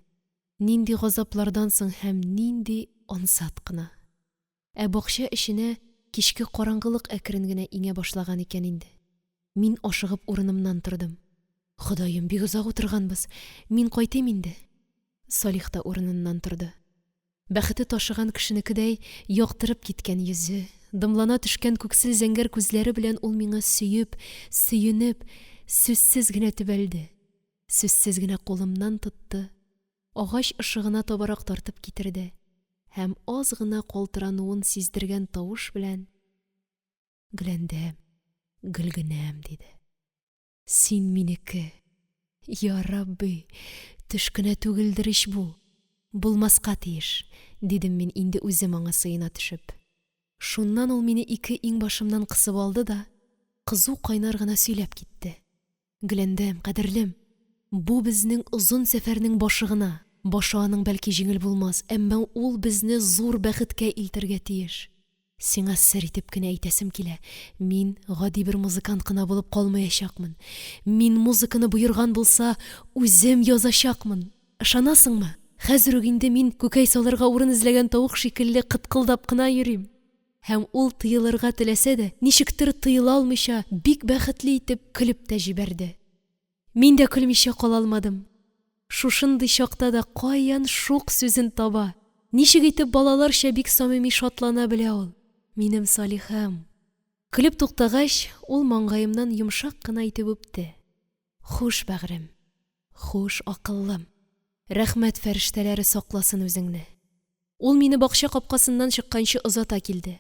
Нинди газаплардан соң һәм нинди ансат кына. Бакча эченә кичке караңгылык әкрен генә иңә башлаган икән инде. Мин ашыгып урынымнан тордым. Ходаем, бик озак утырганбыз. Мин кайтыйм инде. Салих та урыныннан торды. Бәхете ташыган кешенекедәй яктырып киткән йөзе, дымлана төшкән күксел зәңгәр күзләре белән ул миңа сөеп, сөенеп, сүзсез генә төбәлде. Сүзсез генә кулымнан тотты. Агач ышыгына табарак тартып китерде. Һәм аз гына калтырануын сиздергән тавыш белән: "Гөләндәм, Гөлгенәм", диде. "Син минеке. Я Рабби, төш кенә түгелдер ич бу. Булмаска тиеш", дидем мин инде үзем аңа сыена төшеп. Шуннан ул мине ике иңбашымнан кысып алды да кызу кайнар гына сөйләп китте. "Гөләндәм, кадерлем, бу безнең озын сәфәрнең башы гына. Башы аның бәлки җиңел булмас, әмма ул безне зур бәхеткә илтергә тиеш. Сиңа сер итеп кенә әйтәсем килә. Мин гади бер музыкант кына булып калмаячакмын. Мин музыканы боерган булса, үзем язачакмын. Ышанасыңмы? Хәзер үк инде мин күкәй салырга урын эзләгән тавык шикелле кыткылдап кына йөрим." Һәм ул тыелырга теләсә дә, ничектер тыела алмыйча, бик бәхетле итеп көлеп тә җибәрде. Мин дә көлмичә кала алмадым. Шушындый чакта да каян шук сүзен таба? Ничек итеп балаларча бик самими шатлана белә ул? Минем Салихам. Көлеп туктагач, ул маңгаемнан йомшак кына итеп үпте. "Хуш, бәгърем. Хуш, акыллым. Рәхмәт фәрештәләре сакласын үзеңне." Ул мине бакча капкасыннан чыкканчы озата килде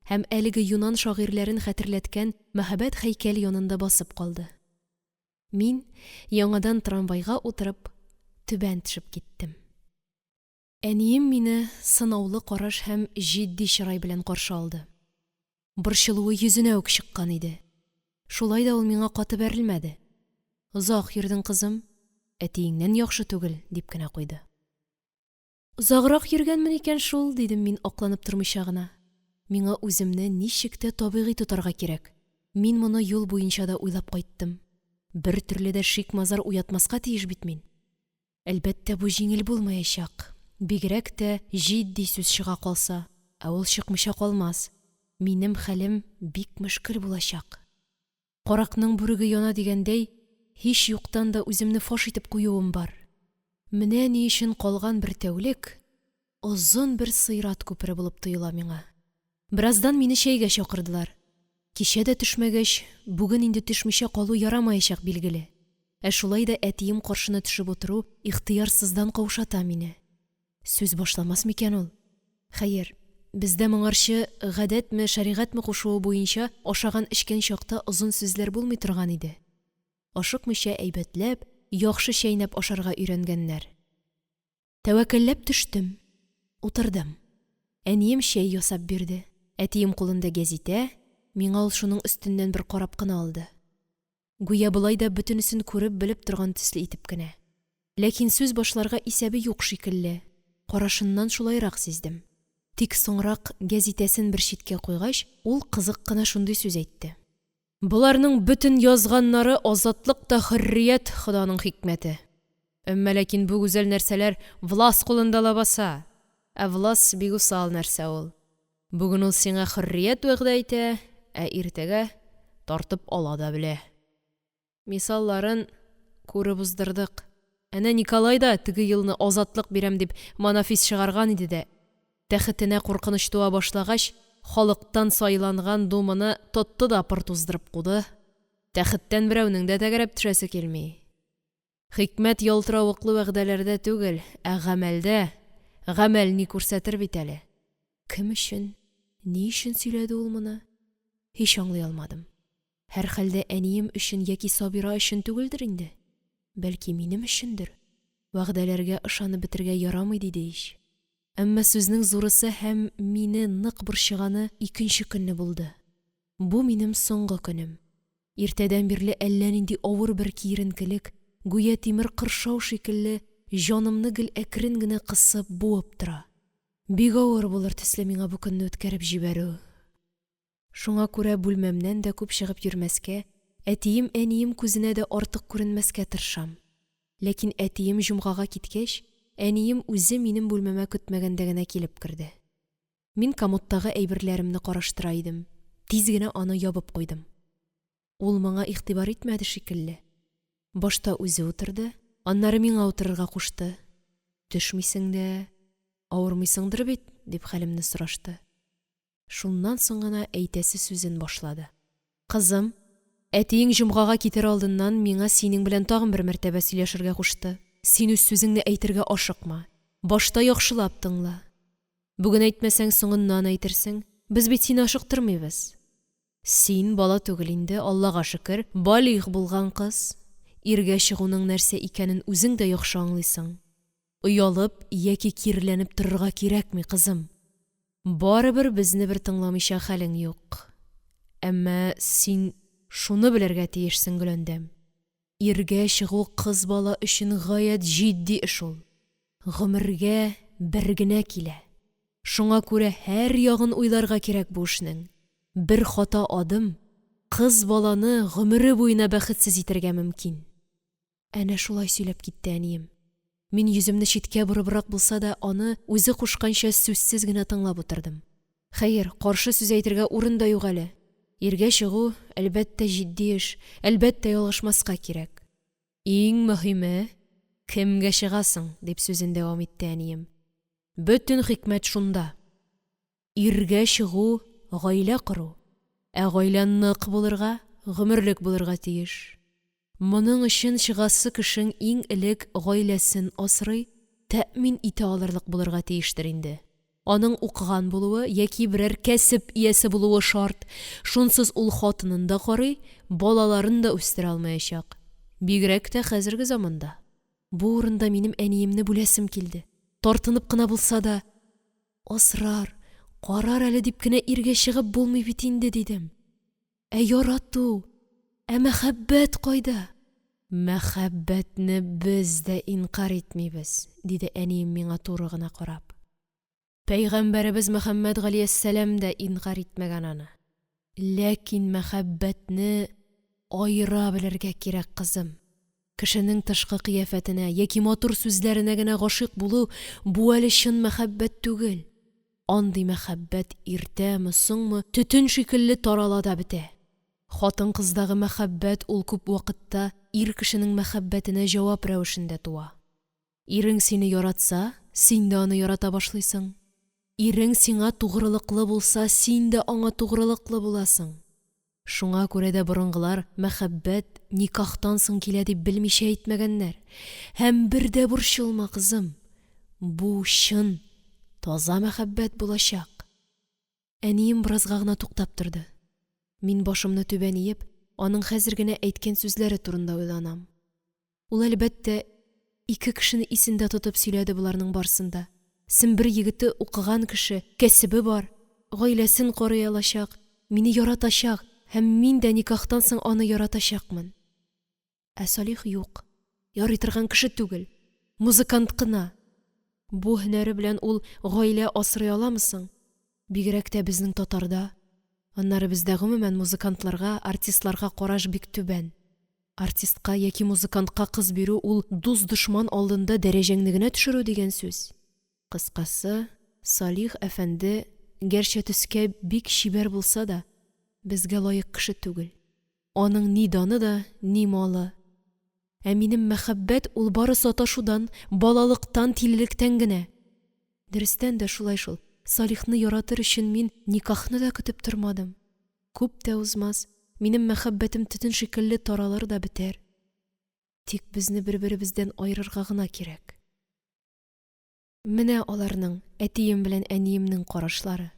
һәм әлеге Юнан шагыйрьләрен хәтерләткән мәхәббәт һәйкәл янында басып калды. Мин яңадан трамвайга утырып түбән төшеп киттем. Әнием мине сынаулы караш һәм җитди чырай белән каршы алды. Борчылуы йөзенә үк чыккан иде. Шулай да ул миңа каты бәрелмәде. "Озак йөрдең, кызым. Әтиеңнән яхшы түгел", дип кенә куйды. "Озаграк йөргәнмен икән шул", дидем мин акланып тормыйча гына. Миңа үземне ничек тә табигый тотарга кирәк. Мин моны юл буенча да уйлап кайттым. Бер төрле дә шик-мазар уятмаска тиеш бит мин. Әлбәттә, бу җиңел булмаячак. Бигрәк тә җитди сүз чыга калса, ә ул чыкмыйча калмас. Минем хәлем бик мөшкел булачак. Каракның бүреге яна дигәндәй, һич юктан да үземне фаш итеп куюым бар. Менә ни өчен калган бер тәүлек озын бер сыйрат күпере булып тоела миңа. Бераздан мине чәйгә чакырдылар. Кичә дә төшмәгәч, бүген инде төшмичә калу ярамаячак билгеле. Шулай да әтием каршына төшеп утыру ихтыярсыздан каушата мине. Сүз башламас микән ул? Хәер, бездә моңарчы гадәтме, шәригатьме кушуы буенча ашаган эчкән чакта озын сүзләр булмый торган иде. Ашыкмыйча әйбәтләп, яхшы чәйнәп ашарга өйрәнгәннәр. Тәвәккәлләп төштем. Утырдым. Әнием чәй ясап бирде. Әтием кулында гәзитә, миңа ул шуның өстеннән бер карап кына алды. Гүя болай да бөтенесен күреп белеп торган төсле итеп кенә. Ләкин сүз башларга исәбе юк шикелле. Карашыннан шулайрак сиздем. Тик соңрак гәзитәсен бер читкә куйгач, ул кызык кына шундый сүз әйтте. "Буларның бөтен язганнары азатлык та хөррият Ходаның хикмәте. Әмма ләкин бу гүзәл нәрсәләр влас кулында лабаса. Влас бик усал нәрсә ул. Бүген ул сиңа хөррият вәгъдә итә, иртәгә тартып ала да белә. Мисалларын күреп уздырдык. Әнә Николай да теге елны азатлык бирәм дип манафис чыгарган иде дә. Тәхетенә куркыныч туа башлагач, халыктан сайланган думаны тотты да пыр туздырып куды. Тәхеттән берәүнең дә тәгәрәп төшәсе килми. Хикмәт ялтыравыклы вәгъдәләрдә түгел, гамәлдә. Гамәл ни күрсәтер бит әле." Кем өчен, ни өчен сөйләде ул моны? Һич аңлый алмадым. Һәр хәлдә әнием өчен яки Сабира өчен түгелдер инде. Бәлки минем өчендер. Вәгъдәләргә ышанып бетергә ярамый диде ич. Әмма сүзнең зурысы һәм мине нык борчыганы икенче көнне булды. Бу минем соңгы көнем. Иртәдән бирле әллә нинди авыр бер киеренкелек, гүя тимер кыршау шикелле, җанымны гел әкрен генә кысып буып тора. Бик авыр булыр төсле миңа бу көнне үткәреп җибәрү. Шуңа күрә бүлмәмнән дә күп чыгып йөрмәскә, әтием, әнием күзенә дә артык күренмәскә тырышам. Ләкин әтием җомгага киткәч, әнием үзе минем бүлмәмә көтмәгәндә генә килеп керде. Мин комодтагы әйберләремне караштыра идем. Тиз генә аны ябып куйдым. Ул моңа игътибар итмәде шикелле. Башта үзе утырды, аннары миңа утырырга кушты. Төшмисең дә, авырмыйсыңдыр бит, дип хәлемне сорашты. Шуннан соң гына әйтәсе сүзен башлады. Кызым, әтиең җомгага китер алдыннан миңа синең белән тагын бер мәртәбә сөйләшергә кушты. Син үз сүзеңне әйтергә ашыкма. Башта яхшылап тыңла. Бүген әйтмәсәң соңыннан әйтерсең. Без бит сине ашыктырмыйбыз. Син бала түгел инде, Аллага шөкер, балигъ булган кыз. Иргә чыгуның нәрсә икәнен үзең дә яхшы аңлыйсың. Уялып яки кирләнеп торырга кирәкми, кызым. Барыбер безне бер тыңламыйча хәлең юк. Әмма син шуны белергә тиешсең, Гөләндәм. Иргә чыгу кыз бала өчен гаять җитди эш ул. Гомергә бер генә килә. Шуңа күрә һәр ягын уйларга кирәк бу эшнең. Бер хата адым кыз баланы гомере буена бәхетсез итәргә мөмкин. Әнә шулай сөйләп китте әнием. Мин йөземне читкә бурыбрак булса да, аны үзе кушканча сүзсез генә тыңлап утырдым. Хәер, каршы сүз әйтергә урын да юк әле. Иргә чыгу, әлбәттә җитди эш, әлбәттә ялгышмаска кирәк. Иң мөһиме, кемгә чыгасың, дип сүзен дәвам итте әнием. Бөтен хикмәт шунда. Иргә чыгу, гаилә кору. Ә гаилә нык булырга, гомерлек булырга тиеш. Моның өчен чыгасы кешең иң элек гаиләсен асрый, тәэмин итә алырлык булырга тиештер инде. Аның укыган булуы яки берәр кәсеп иясе булуы шарт. Шунсыз ул хатынын да карый, балаларын да үстерә алмаячак. Бигрәк тә хәзерге заманда. Бу урында минем әниемне бүләсем килде. Тартынып кына булса да, асрар, карар әле дип кенә иргә чыгып булмый бит инде, дидем. Ә ярату, ә мәхәббәт кайда? Мәхәббәтне без дә инкар итмибез, диде әнием миңа туры гына карап. Пәйгамбәребез Мөхәммәд галәйһиссәлам да инкар итмәгән аны. Ләкин мәхәббәтне айыра белергә кирәк, кызым. Кешенең тышкы кыяфәтенә яки матур сүзләренә генә гашыйк булу бу әле чын мәхәббәт түгел. Андый мәхәббәт иртәме, соңмы, төтен шикелле тарала да бетә. Хатын-кыздагы мәхәббәт ул күп вакытта ир кешенең мәхәббәтенә җавап рәвешендә туа. Ирең сине яратса, син дә аны ярата башлыйсың. Ирең сиңа тугрылыклы булса, син дә аңа тугрылыклы буласың. Шуңа күрә дә борынгылар мәхәббәт никахтан соң килә дип белмичә әйтмәгәннәр. Һәм бер дә борчылма, кызым. Бу чын, таза мәхәббәт булачак. Әнием беразга гына туктап торды. Мин башымны түбән иеп, аның хәзер генә әйткән сүзләре турында уйланам. Ул әлбәттә ике кешене исендә тотып сөйләде буларның барсында. Син бер егете укыган кеше, кәсебе бар, гаиләсен карый алачак, мине яратачак һәм мин дә никахтан соң аны яратачакмын. Ә Салих юк, ярый торган кеше түгел, музыкант кына. Бу һөнәре белән ул гаилә асрый аламы соң? Бигрәк тә безнең татарда. Аннары бездә гомумән музыкантларга, артистларга караш бик түбән. Артистка яки музыкантка кыз бирү ул дус-дошман алдында дәрәҗәңне генә төшерү дигән сүз. Кыскасы, Салих әфәнде гәрчә төскә бик чибәр булса да, безгә лаек кеше түгел. Аның ни даны да, ни малы. Ә минем мәхәббәт ул бары саташудан, балалыктан, тилелектән генә. Дөрестән дә шулай шул. Салихны яратыр өчен мин никахны да көтеп тормадым. Күп тә узмас, минем мәхәббәтем төтен шикелле таралыр да бетәр. Тик безне бер-беребездән айырырга гына кирәк. Менә аларның, әтием белән әниемнең карашлары.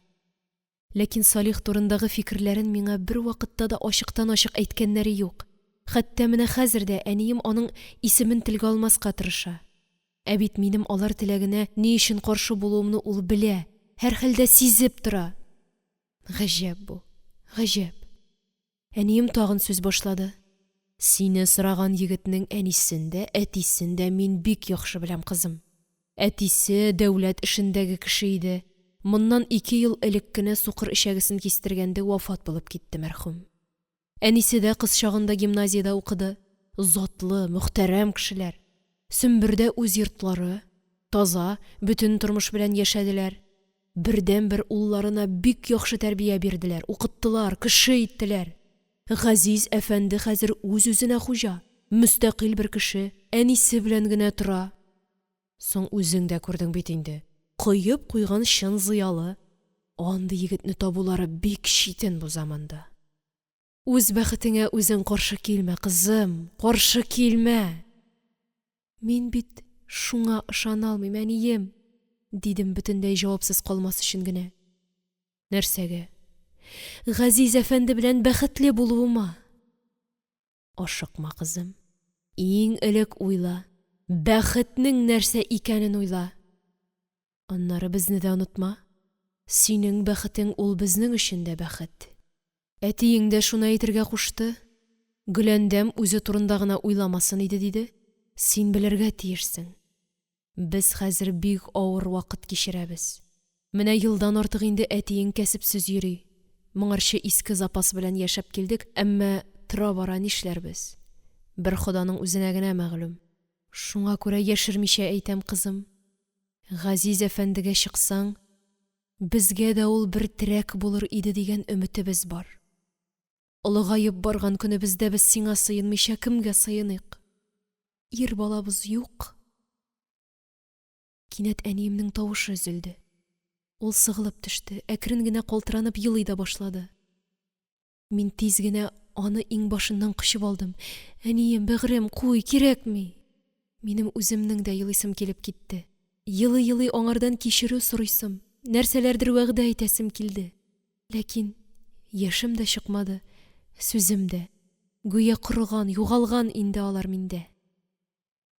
Ләкин Салих турындагы фикерләрен миңа бер вакытта да ачыктан-ачык әйткәннәре юк. Хәтта менә хәзер дә әнием аның исемен телгә алмаска тырыша. Ә бит минем алар теләгенә ни өчен каршы булуымны ул белә, һәр хәлдә сизеп тора. Гаҗәп бу, гаҗәп. Әнием тагын сүз башлады. Сине сораган егетнең әнисен дә, әтисен дә мин бик яхшы беләм, кызым. Әтисе дәүләт эшендәге кеше иде. Моннан 2 ел элек кенә сукыр ишәгесен кистергәндә вафат булып китте мәрхүм. Әнисе дә кыз чагында гимназиядә укыды. Затлы, мөхтәрәм кешеләр. Сөмбердә үз йортлары, таза, бүтін тормыш белән яшәделәр. Бердән-бер улларына бик яхшы тәрбия бирделәр, укыттылар, кеше иттеләр. Газиз әфәнде хәзер үз-үзенә хуҗа, мөстәкыйль бер кеше, әнисе белән генә тора. Соң үзең дә күрдең бит инде. Кыйып куйган чын зыялы. Андый егетне табулары бик читен бу заманда. Үз бәхетеңә үзең каршы килмә, кызым, каршы килмә. Мин бит шуңа ышана алмыйм, әнием, дидем бөтенләй җавапсыз калмас өчен генә. Нәрсәгә? Газиз әфәнде белән бәхетле булуыма. Ашыкма, кызым. Иң элек уйла. Бәхетнең нәрсә икәнен уйла. Аннары безне дә онытма. Синең бәхетең ул безнең өчен дә бәхет. Әтиең дә шуны әйтергә кушты. Гөләндәм үзе турында гына уйламасын иде диде. Син белергә тиешсең. Без хәзер бик авыр вакыт кичерәбез. Менә елдан артык инде әтиең кәсепсез йөри. Моңарчы иске запас белән яшәп килдек, әмма тора-бара нишләрбез? Бер Ходаның үзенә генә мәгълүм. Шуңа күрә яшермичә әйтәм, кызым. Газиз әфәндегә чыксаң, безгә дә ул бер терәк булыр иде дигән өметебез бар. Олыгаеп барган көнебездә без сиңа сыенмыйча кемгә сыеныйк? Ир балабыз юк. Кинәт әниемнең тавышы өзелде. Ул сыгылып төште, әкрен генә калтыранып елый да башлады. Мин тиз генә аны иңбашыннан кычып алдым. Әнием, бәгърем, куй, кирәкми. Минем үземнең дә елыйсым килеп китте. Елый-елый аңардан кичерү сорыйсым, нәрсәләрдер вәгъдә итәсем килде. Ләкин яшем дә чыкмады, сүзем дә. Гүя корыган, югалган инде алар миндә.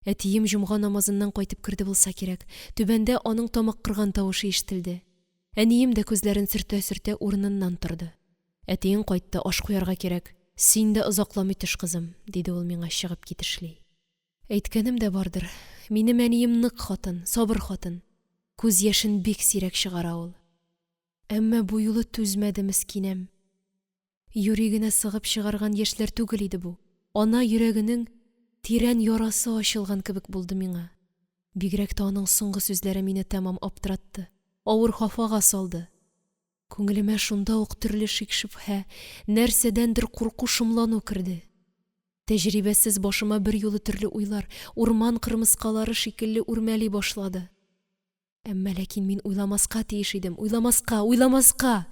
Әтием җомга намазыннан кайтып керде булса кирәк. Түбәндә аның тамак кырган тавышы ишетелде. Әнием дә күзләрен сөртә-сөртә урыныннан торды. Әтиең кайтты, аш куярга кирәк. Син дә озакламый төш, кызым, диде ул миңа чыгып китешли. Әйткәнем дә бардыр. Минем әнием нык хатын, сабыр хатын. Күз яшен бик сирәк чыгара ул. Әмма бу юлы түзмәде мискинәм. Юригенә сыгып чыгарган яшьләр түгел иде бу. Ана йөрәгенең тирән ярасы ачылган кебек булды миңа. Бигрәк тә аның соңгы сүзләре мине тәмам аптыратты. Авыр хафага салды. Күңелемә шунда ук төрле шик-шөбһә, нәрсәдәндер курку шомлану керде. Тәҗрибәсез башыма бер юлы төрле уйлар, урман кырмыскалары шикелле үрмәли башлады. Әмма ләкин мин уйламаска тиеш идем, уйламаска.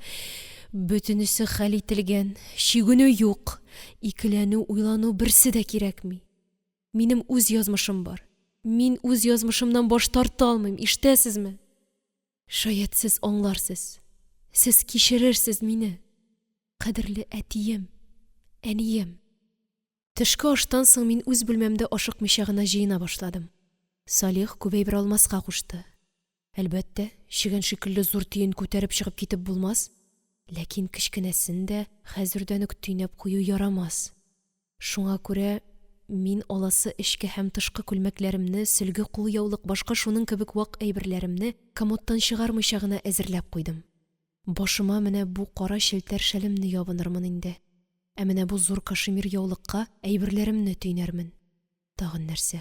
Бөтенесе хәл ителгән, чигенү юк, икеләнү, уйлану берсе дә кирәкми. Минем үз язмышым бар. Мин үз язмышымнан баш тарта алмыйм, ишетәсезме? Шаят сез аңларсыз. Сез кичерерсез мине. Кадерле әтием, әнием. Төшке аштан соң мин үз бүлмәмдә ашыкмыйча гына җыена башладым. Салих күбәйбер алмаска кушты. Әлбәттә, чигән шикелле зур тиен күтәреп чыгып китеп булмас, ләкин кичкенәсен дә хәзердән үк төйнәп кую ярамас. Шуңа күрә мин аласы эчке һәм тышкы күлмәкләремне, сөлге кулъяулык, башка шуның кебек вак әйберләремне комодтан чыгармыйча гына әзерләп куйдым. Башыма менә бу кара челтәр шәлемне ябынырмын инде. Ә менә бу зур кашемир яулыкка әйберләремне төйнәрмен. Тагын нәрсә?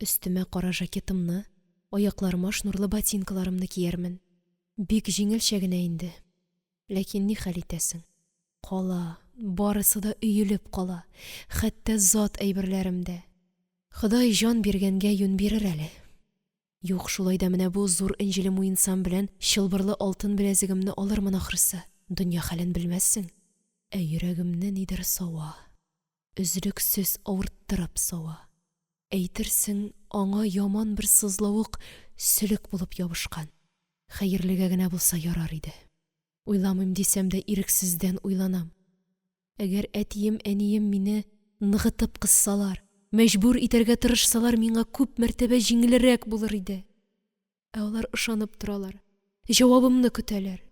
Өстемә кара жакетымны, аякларыма шнурлы ботинкаларымны киярмен. Бик җиңелчә генә инде. Ләкин ни хәл итәсең? Кала, барысы да өелеп кала. Хәтта зат әйберләремдә. Ходай җан биргәнгә юн бирер әле. Юк, шулай да менә бу зур инҗеле муенсам белән чылбырлы алтын беләзегемне алырмын ахрысы. Дөнья хәлен белмәссең. Ә йөрәгемне нидер сава. Өзлексез авырттырып сава. Әйтерсең, аңа яман бер сызлавык сөлек булып ябышкан. Хәерлегә генә булса ярар иде. Уйламыйм дисәм дә ирексездән уйланам. Әгәр әтием, әнием мине ныгытып кыссалар, мәҗбүр итәргә тырышсалар, миңа күп мәртәбә җиңелрәк булыр иде. Ә алар ышанып торалар. Җавабымны көтәләр.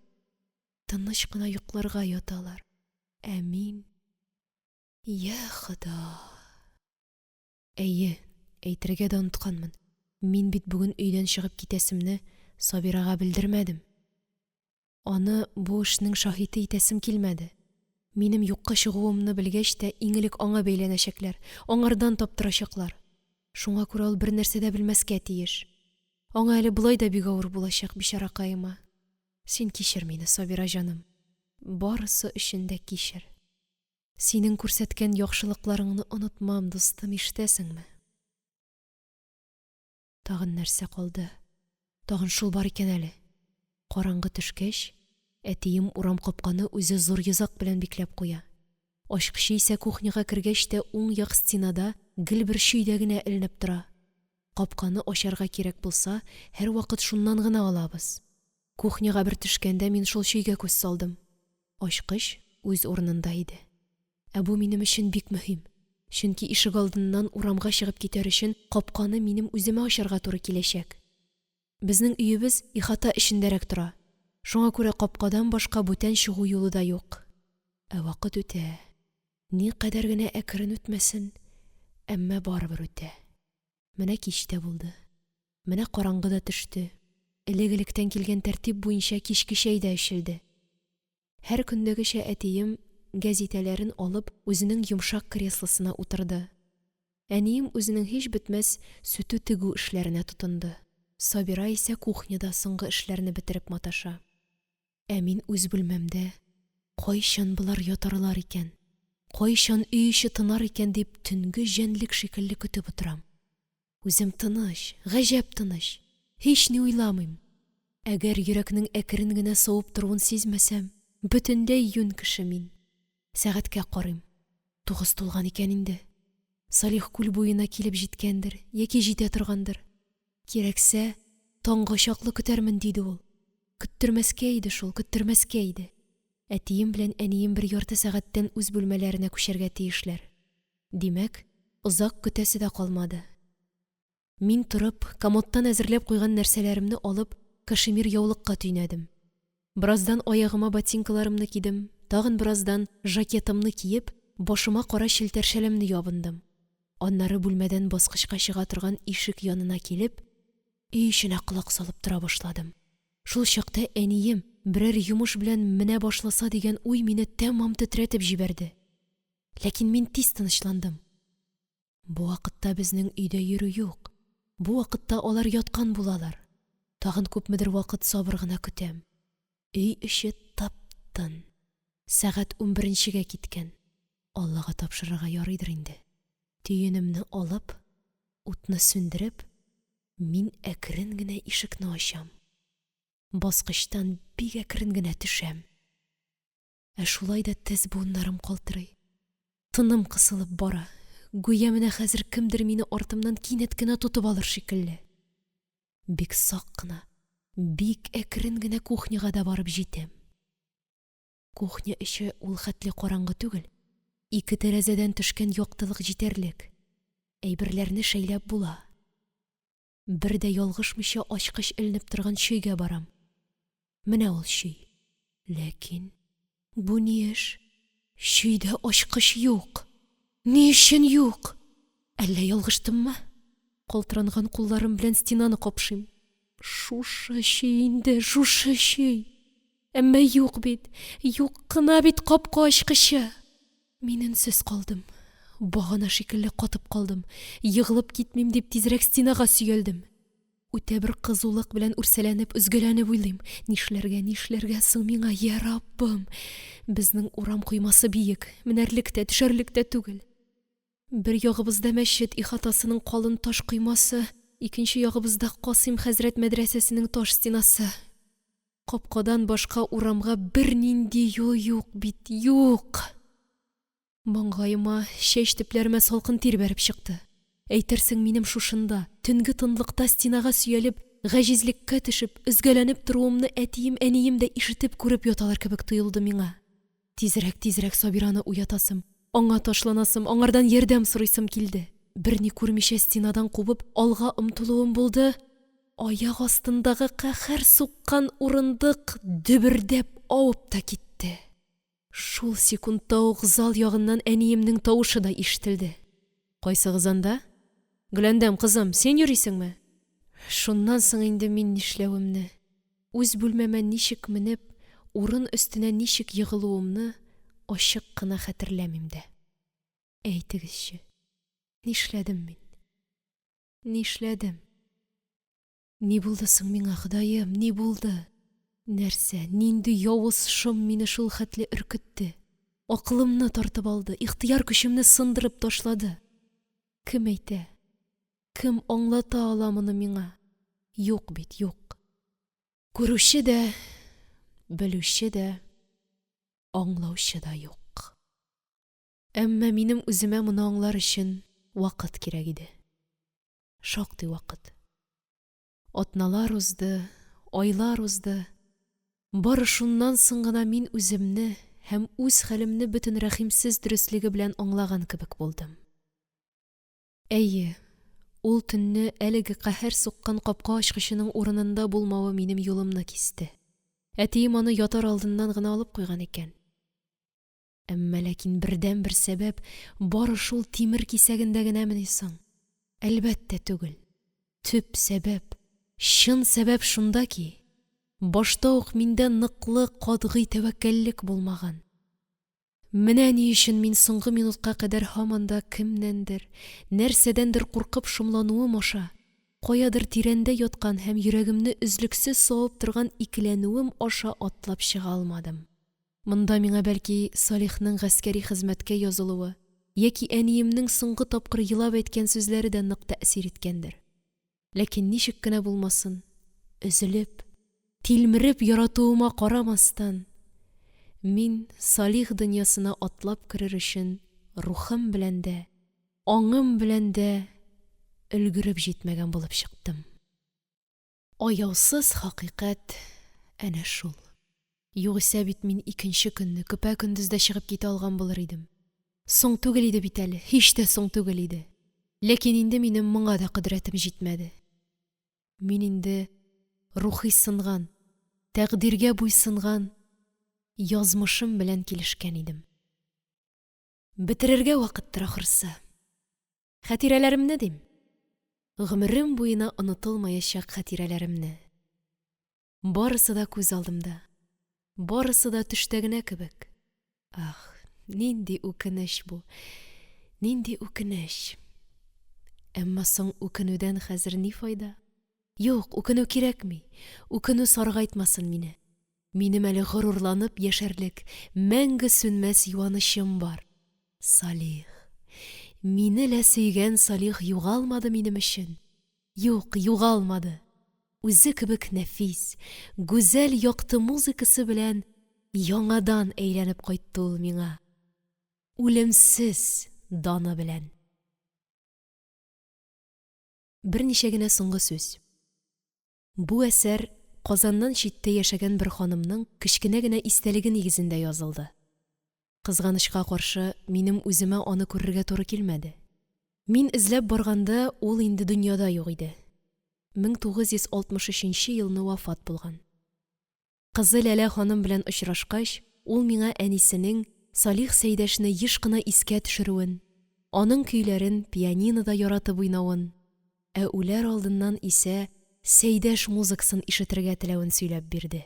Тыныч кына йокларга яталар. Ә мин... Я Хода... Әйе, әйтергә дә онытканмын. Мин бит бүген өйдән чыгып китәсемне Сабирага белдермәдем. Аны бу эшнең шаһиты итәсем килмәде. Минем юкка чыгуымны белгәч тә иң элек аңа бәйләнәчәкләр, аңардан таптырачаклар. Шуңа күрә ул бер нәрсә дә белмәскә тиеш. Аңа әле болай да бик авыр булачак бичаракаема. Син кичер мине, Сабира җаным. Барысы өчен дә кичер. Синең күрсәткән яхшылыкларыңны онытмам, дустым, ишетәсеңме? Тагын нәрсә калды? Тагын шул бар икән әле. Караңгы төшкәч, әтием урам капканы үзе зур йозак белән бикләп куя. Ачкычы исә кухняга кергәч тә уң як стенада гел бер чөйдә генә эленеп тора. Капканы ачарга кирәк булса, һәрвакыт шуннан гына алабыз. Кухняга бер төшкәндә мин шул чөйгә күз салдым. Ачкыч үз урынында иде. Ә бу минем өчен бик мөһим. Чөнки ишек алдыннан урамга чыгып китәр өчен капканы минем үземә ачарга туры киләчәк. Безнең өебез ихата эчендәрәк тора. Шуңа күрә капкадан башка бүтән чыгу юлы да юк. Ә вакыт үтә. Ни кадәр генә әкрен үтмәсен, әмма барыбер үтә. Менә кич тә булды. Менә караңгы да төште. Элек-электән килгән тәртип буенча кичке чәй дә эчелде. Һәр көндәгечә әтием гәзитәләрен алып үзенең йомшак креслосына утырды. Әнием үзенең һич бетмәс сөтү тегү эшләренә тотынды. Сабира исә кухняда соңгы эшләрне бетереп маташа. Ә мин үз бүлмәмдә кайчан булар ятарлар икән, кайчан өй эче тынар икән дип төнге җәнлек шикелле көтеп утырам. Үзем тыныч, гаҗәп тыныч, һич ни уйламыйм. Әгәр йөрәкнең әкрен генә савып торуын сизмәсәм, бөтенләй юн кеше мин. Сәгатькә карыйм. 9 тулган икән инде. Салих күл буена килеп җиткәндер, яки җитә торгандыр. Кирәксә, таңга чаклы көтәрмен диде ул. Көттермәскә иде шул, көттермәскә иде. Әтием белән әнием бер ярты сәгатьтән үз бүлмәләренә күчәргә тиешләр. Димәк, озак көтәсе дә калмады. Мин торып, комодтан әзерләп куйган нәрсәләремне алып, кашемир яулыкка төйнәдем. Бераздан аягыма ботинкаларымны кидем, тагын бераздан жакетымны киеп, башыма кара челтәр шәлемне ябындым. Аннары бүлмәдән баскычка чыга торган ишек янына килеп, өй эченә колак салып тора башладым. Шул чакта әнием берәр йомыш белән менә башласа дигән уй мине тәмам тетрәтеп җибәрде. Ләкин мин тиз тынычландым. Бу вакытта безнең өйдә йөрү юк. Бу вакытта алар яткан булалар. Тагын күпмедер вакыт сабыр гына көтәм. Өй эче тап-тын. Сәгать 11-гә киткән. Аллага тапшырырга ярыйдыр инде. Төенемне алып, утны сүндереп, мин әкрен генә ишекне ачам. Баскычтан бик әкрен генә төшәм. Ә шулай да тез буыннарым калтырый. Тыным кысылып бара. Гүя менә хәзер кемдер мине артымнан кинәт кенә тотып алыр шикелле. Бик сак кына, бик әкрен генә кухняга да барып җитәм. Кухня эче ул хәтле караңгы түгел. 2 тәрәзәдән төшкән яктылык җитәрлек. Әйберләрне шәйләп була. Бер дә ялгышмыйча ачкыч эленеп торган чөйгә барам. Менә ул чөй. Ләкин бу ни эш? Чөйдә ачкыч юк. Ни өчен юк? Әллә ялгыштыммы? Калтыранган кулларым белән стенаны капшыйм. Шушы чөй инде, шушы чөй. Әмма юк бит, юк кына бит капка ачкычы. Мин өнсез калдым. Багана шикелле катып калдым. Егылып китмим дип тизрәк стенага сөялдем. Үтә бер кызулык белән үрсәләнеп, үзгәләнеп уйлыйм. Нишләргә соң миңа, я Раббым? Безнең урам коймасы биек, менәрлек тә, төшәрлек тә түгел. Бер ягыбызда мәчет ихатасының калын таш коймасы, икенче ягыбызда Касыйм хәзрәт мәдрәсәсенең таш стенасы. Капкадан башка урамга бер нинди юл юк бит, юк. Маңгаема, чәч төпләремә салкын тир бәреп чыкты. Әйтерсең минем шушында, төнге тынлыкта стенага сөялеп, гаҗизлеккә төшеп, үзгәләнеп торуымны әтием, әнием дә ишетеп күреп яталар кебек тоелды миңа. Тизрәк Сабираны уятасым, аңа ташланасым, аңардан ярдәм сорыйсым килде. Берни күрмичә стенадан кубып, алга омтылуым булды. Аяк астындагы каһәр суккан урындык дөбердәп авып та китте. Шул секундта ук зал ягыннан әниемнең тавышы да ишетелде. Кайсыгыз анда? Гөләндәм, кызым, син йөрисеңме? Шуннан соң инде мин нишләвемне, үз бүлмәмә ничек менеп, урын өстенә ничек егылуымны ачык кына хәтерләмим дә. Әйтегезче, нишләдем мин? Нишләдем? Ни булды соң миңа, Ходаем, ни булды? Нәрсә, нинди явыз шом мине шул хәтле өркетте? Акылымны тартып алды, ихтияр көчемне сындырып ташлады. Кем әйтә? Кем аңлата ала моны миңа? Юк бит, юк. Күрүче дә, белүче дә, аңлаучы да юк. Әмма минем үземә моны аңлар өчен вакыт кирәк иде. Шактый вакыт. Атналар узды, айлар узды. Бары шуннан соң гына мин үземне һәм үз хәлемне бөтен рәхимсез дөрестлеге белән аңлаган кебек булдым. Әйе, ул төнне әлеге каһәр суккан капка ачкычының урынында булмавы минем юлымны кисте. Әтием аны ятар алдыннан гына алып куйган икән. Әмма ләкин бердән бер сәбәп бары шул тимер кисәгендә генәмени соң? Әлбәттә түгел. Төп сәбәп, чын сәбәп шунда ки, башта ук миндә ныклы, катгый тәвәккәллек булмаган. Менә ни өчен мин соңгы минутка кадәр һаманда кемнәндер, нәрсәдәндер куркып шомлануым аша, каядыр тирәндә яткан һәм йөрәгемне өзлексез савып торган икеләнүем аша атлап чыга алмадым. Монда миңа бәлки Салихның гаскәри хезмәткә язылуы, яки әниемнең соңгы тапкыр елап әйткән сүзләре дә нык тәэсир иткәндер. Ләкин ничек кенә булмасын, өзелеп, тилмереп яратуыма карамастан, мин Салих дөньясына атлап керер өчен рухым белән дә, аңым белән дә өлгереп җитмәгән булып чыктым. Аяусыз хакыйкать әнә шул. Югыйсә бит мин икенче көнне көпә-көндез дә чыгып китә алган булыр идем. Соң түгел иде бит әле, һич тә соң түгел иде. Ләкин инде минем моңа да кыдрәтем җитмәде. Мин инде рухи сынган, тәкъдиргә буйсынган, язмышым белән килешкән идем. Бетерергә вакыттыр ахырсы. Хатирәләремне дим. Гомерем буена онытылмаячак хатирәләремне. Барысы да күз алдымда. Барысы да төштә генә кебек. Ах, нинди үкенеч бу, нинди үкенеч. Әмма соң үкенүдән хәзер ни файда? Юк, үкенү кирәкми. Үкенү саргайтмасын мине. Минем әле горурланып яшәрлек, мәңге сүнмәс юанычым бар. Салих. Мине лә сөйгән Салих югалмады минем өчен. Юк, югалмады. Үзе кебек нәфис, гүзәл якты музыкасы белән яңадан әйләнеп кайтты ул миңа. Үлемсез даны белән. Берничә генә соңгы сүз. Бу әсәр Казаннан читтә яшәгән бер ханымның кечкенә генә истәлеге нигезендә язылды. Кызганычка каршы, минем үземә аны күрергә туры килмәде. Мин эзләп барганда, ул инде дөньяда юк иде. 1963 елны вафат булган. Кызы Ләлә ханым белән очрашкач, ул миңа әнисенең Салих Сәйдәшне еш кына искә төшерүен, аның көйләрен пианинода яратып уйнавын, ә үләр алдыннан исә Сәйдәш музыкасын ишетергә теләвен сөйләп бирде.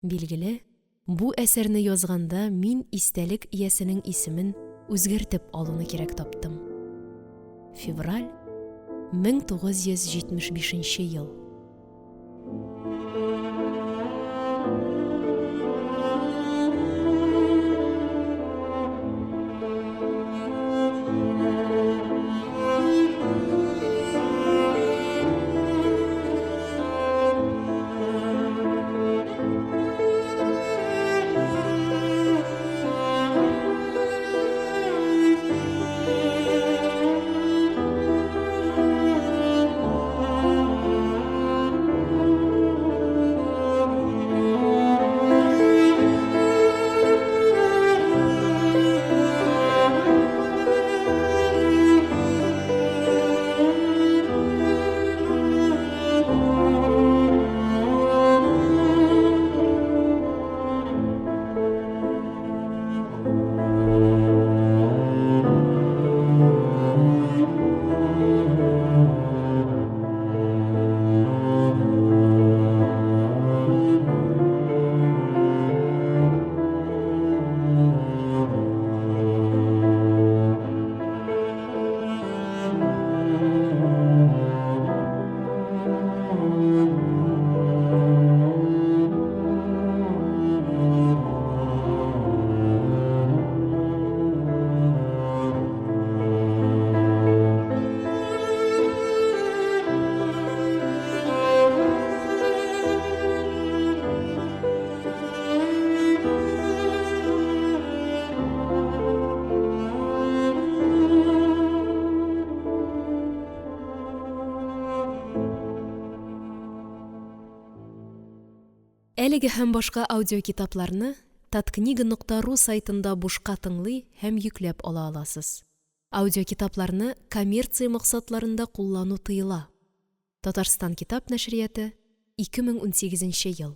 Билгеле, бу әсәрне язганда мин истәлек иясенең исемен үзгәртеп алуны кирәк таптым. Февраль 1975 ел. Әлеге һәм башка аудиокитапларны tatkniga.ru сайтында бушка тыңлый һәм йөкләп ала аласыз. Аудиокитапларны коммерция максатларында куллану тыела. Татарстан китап нәшрияты, 2018 ел.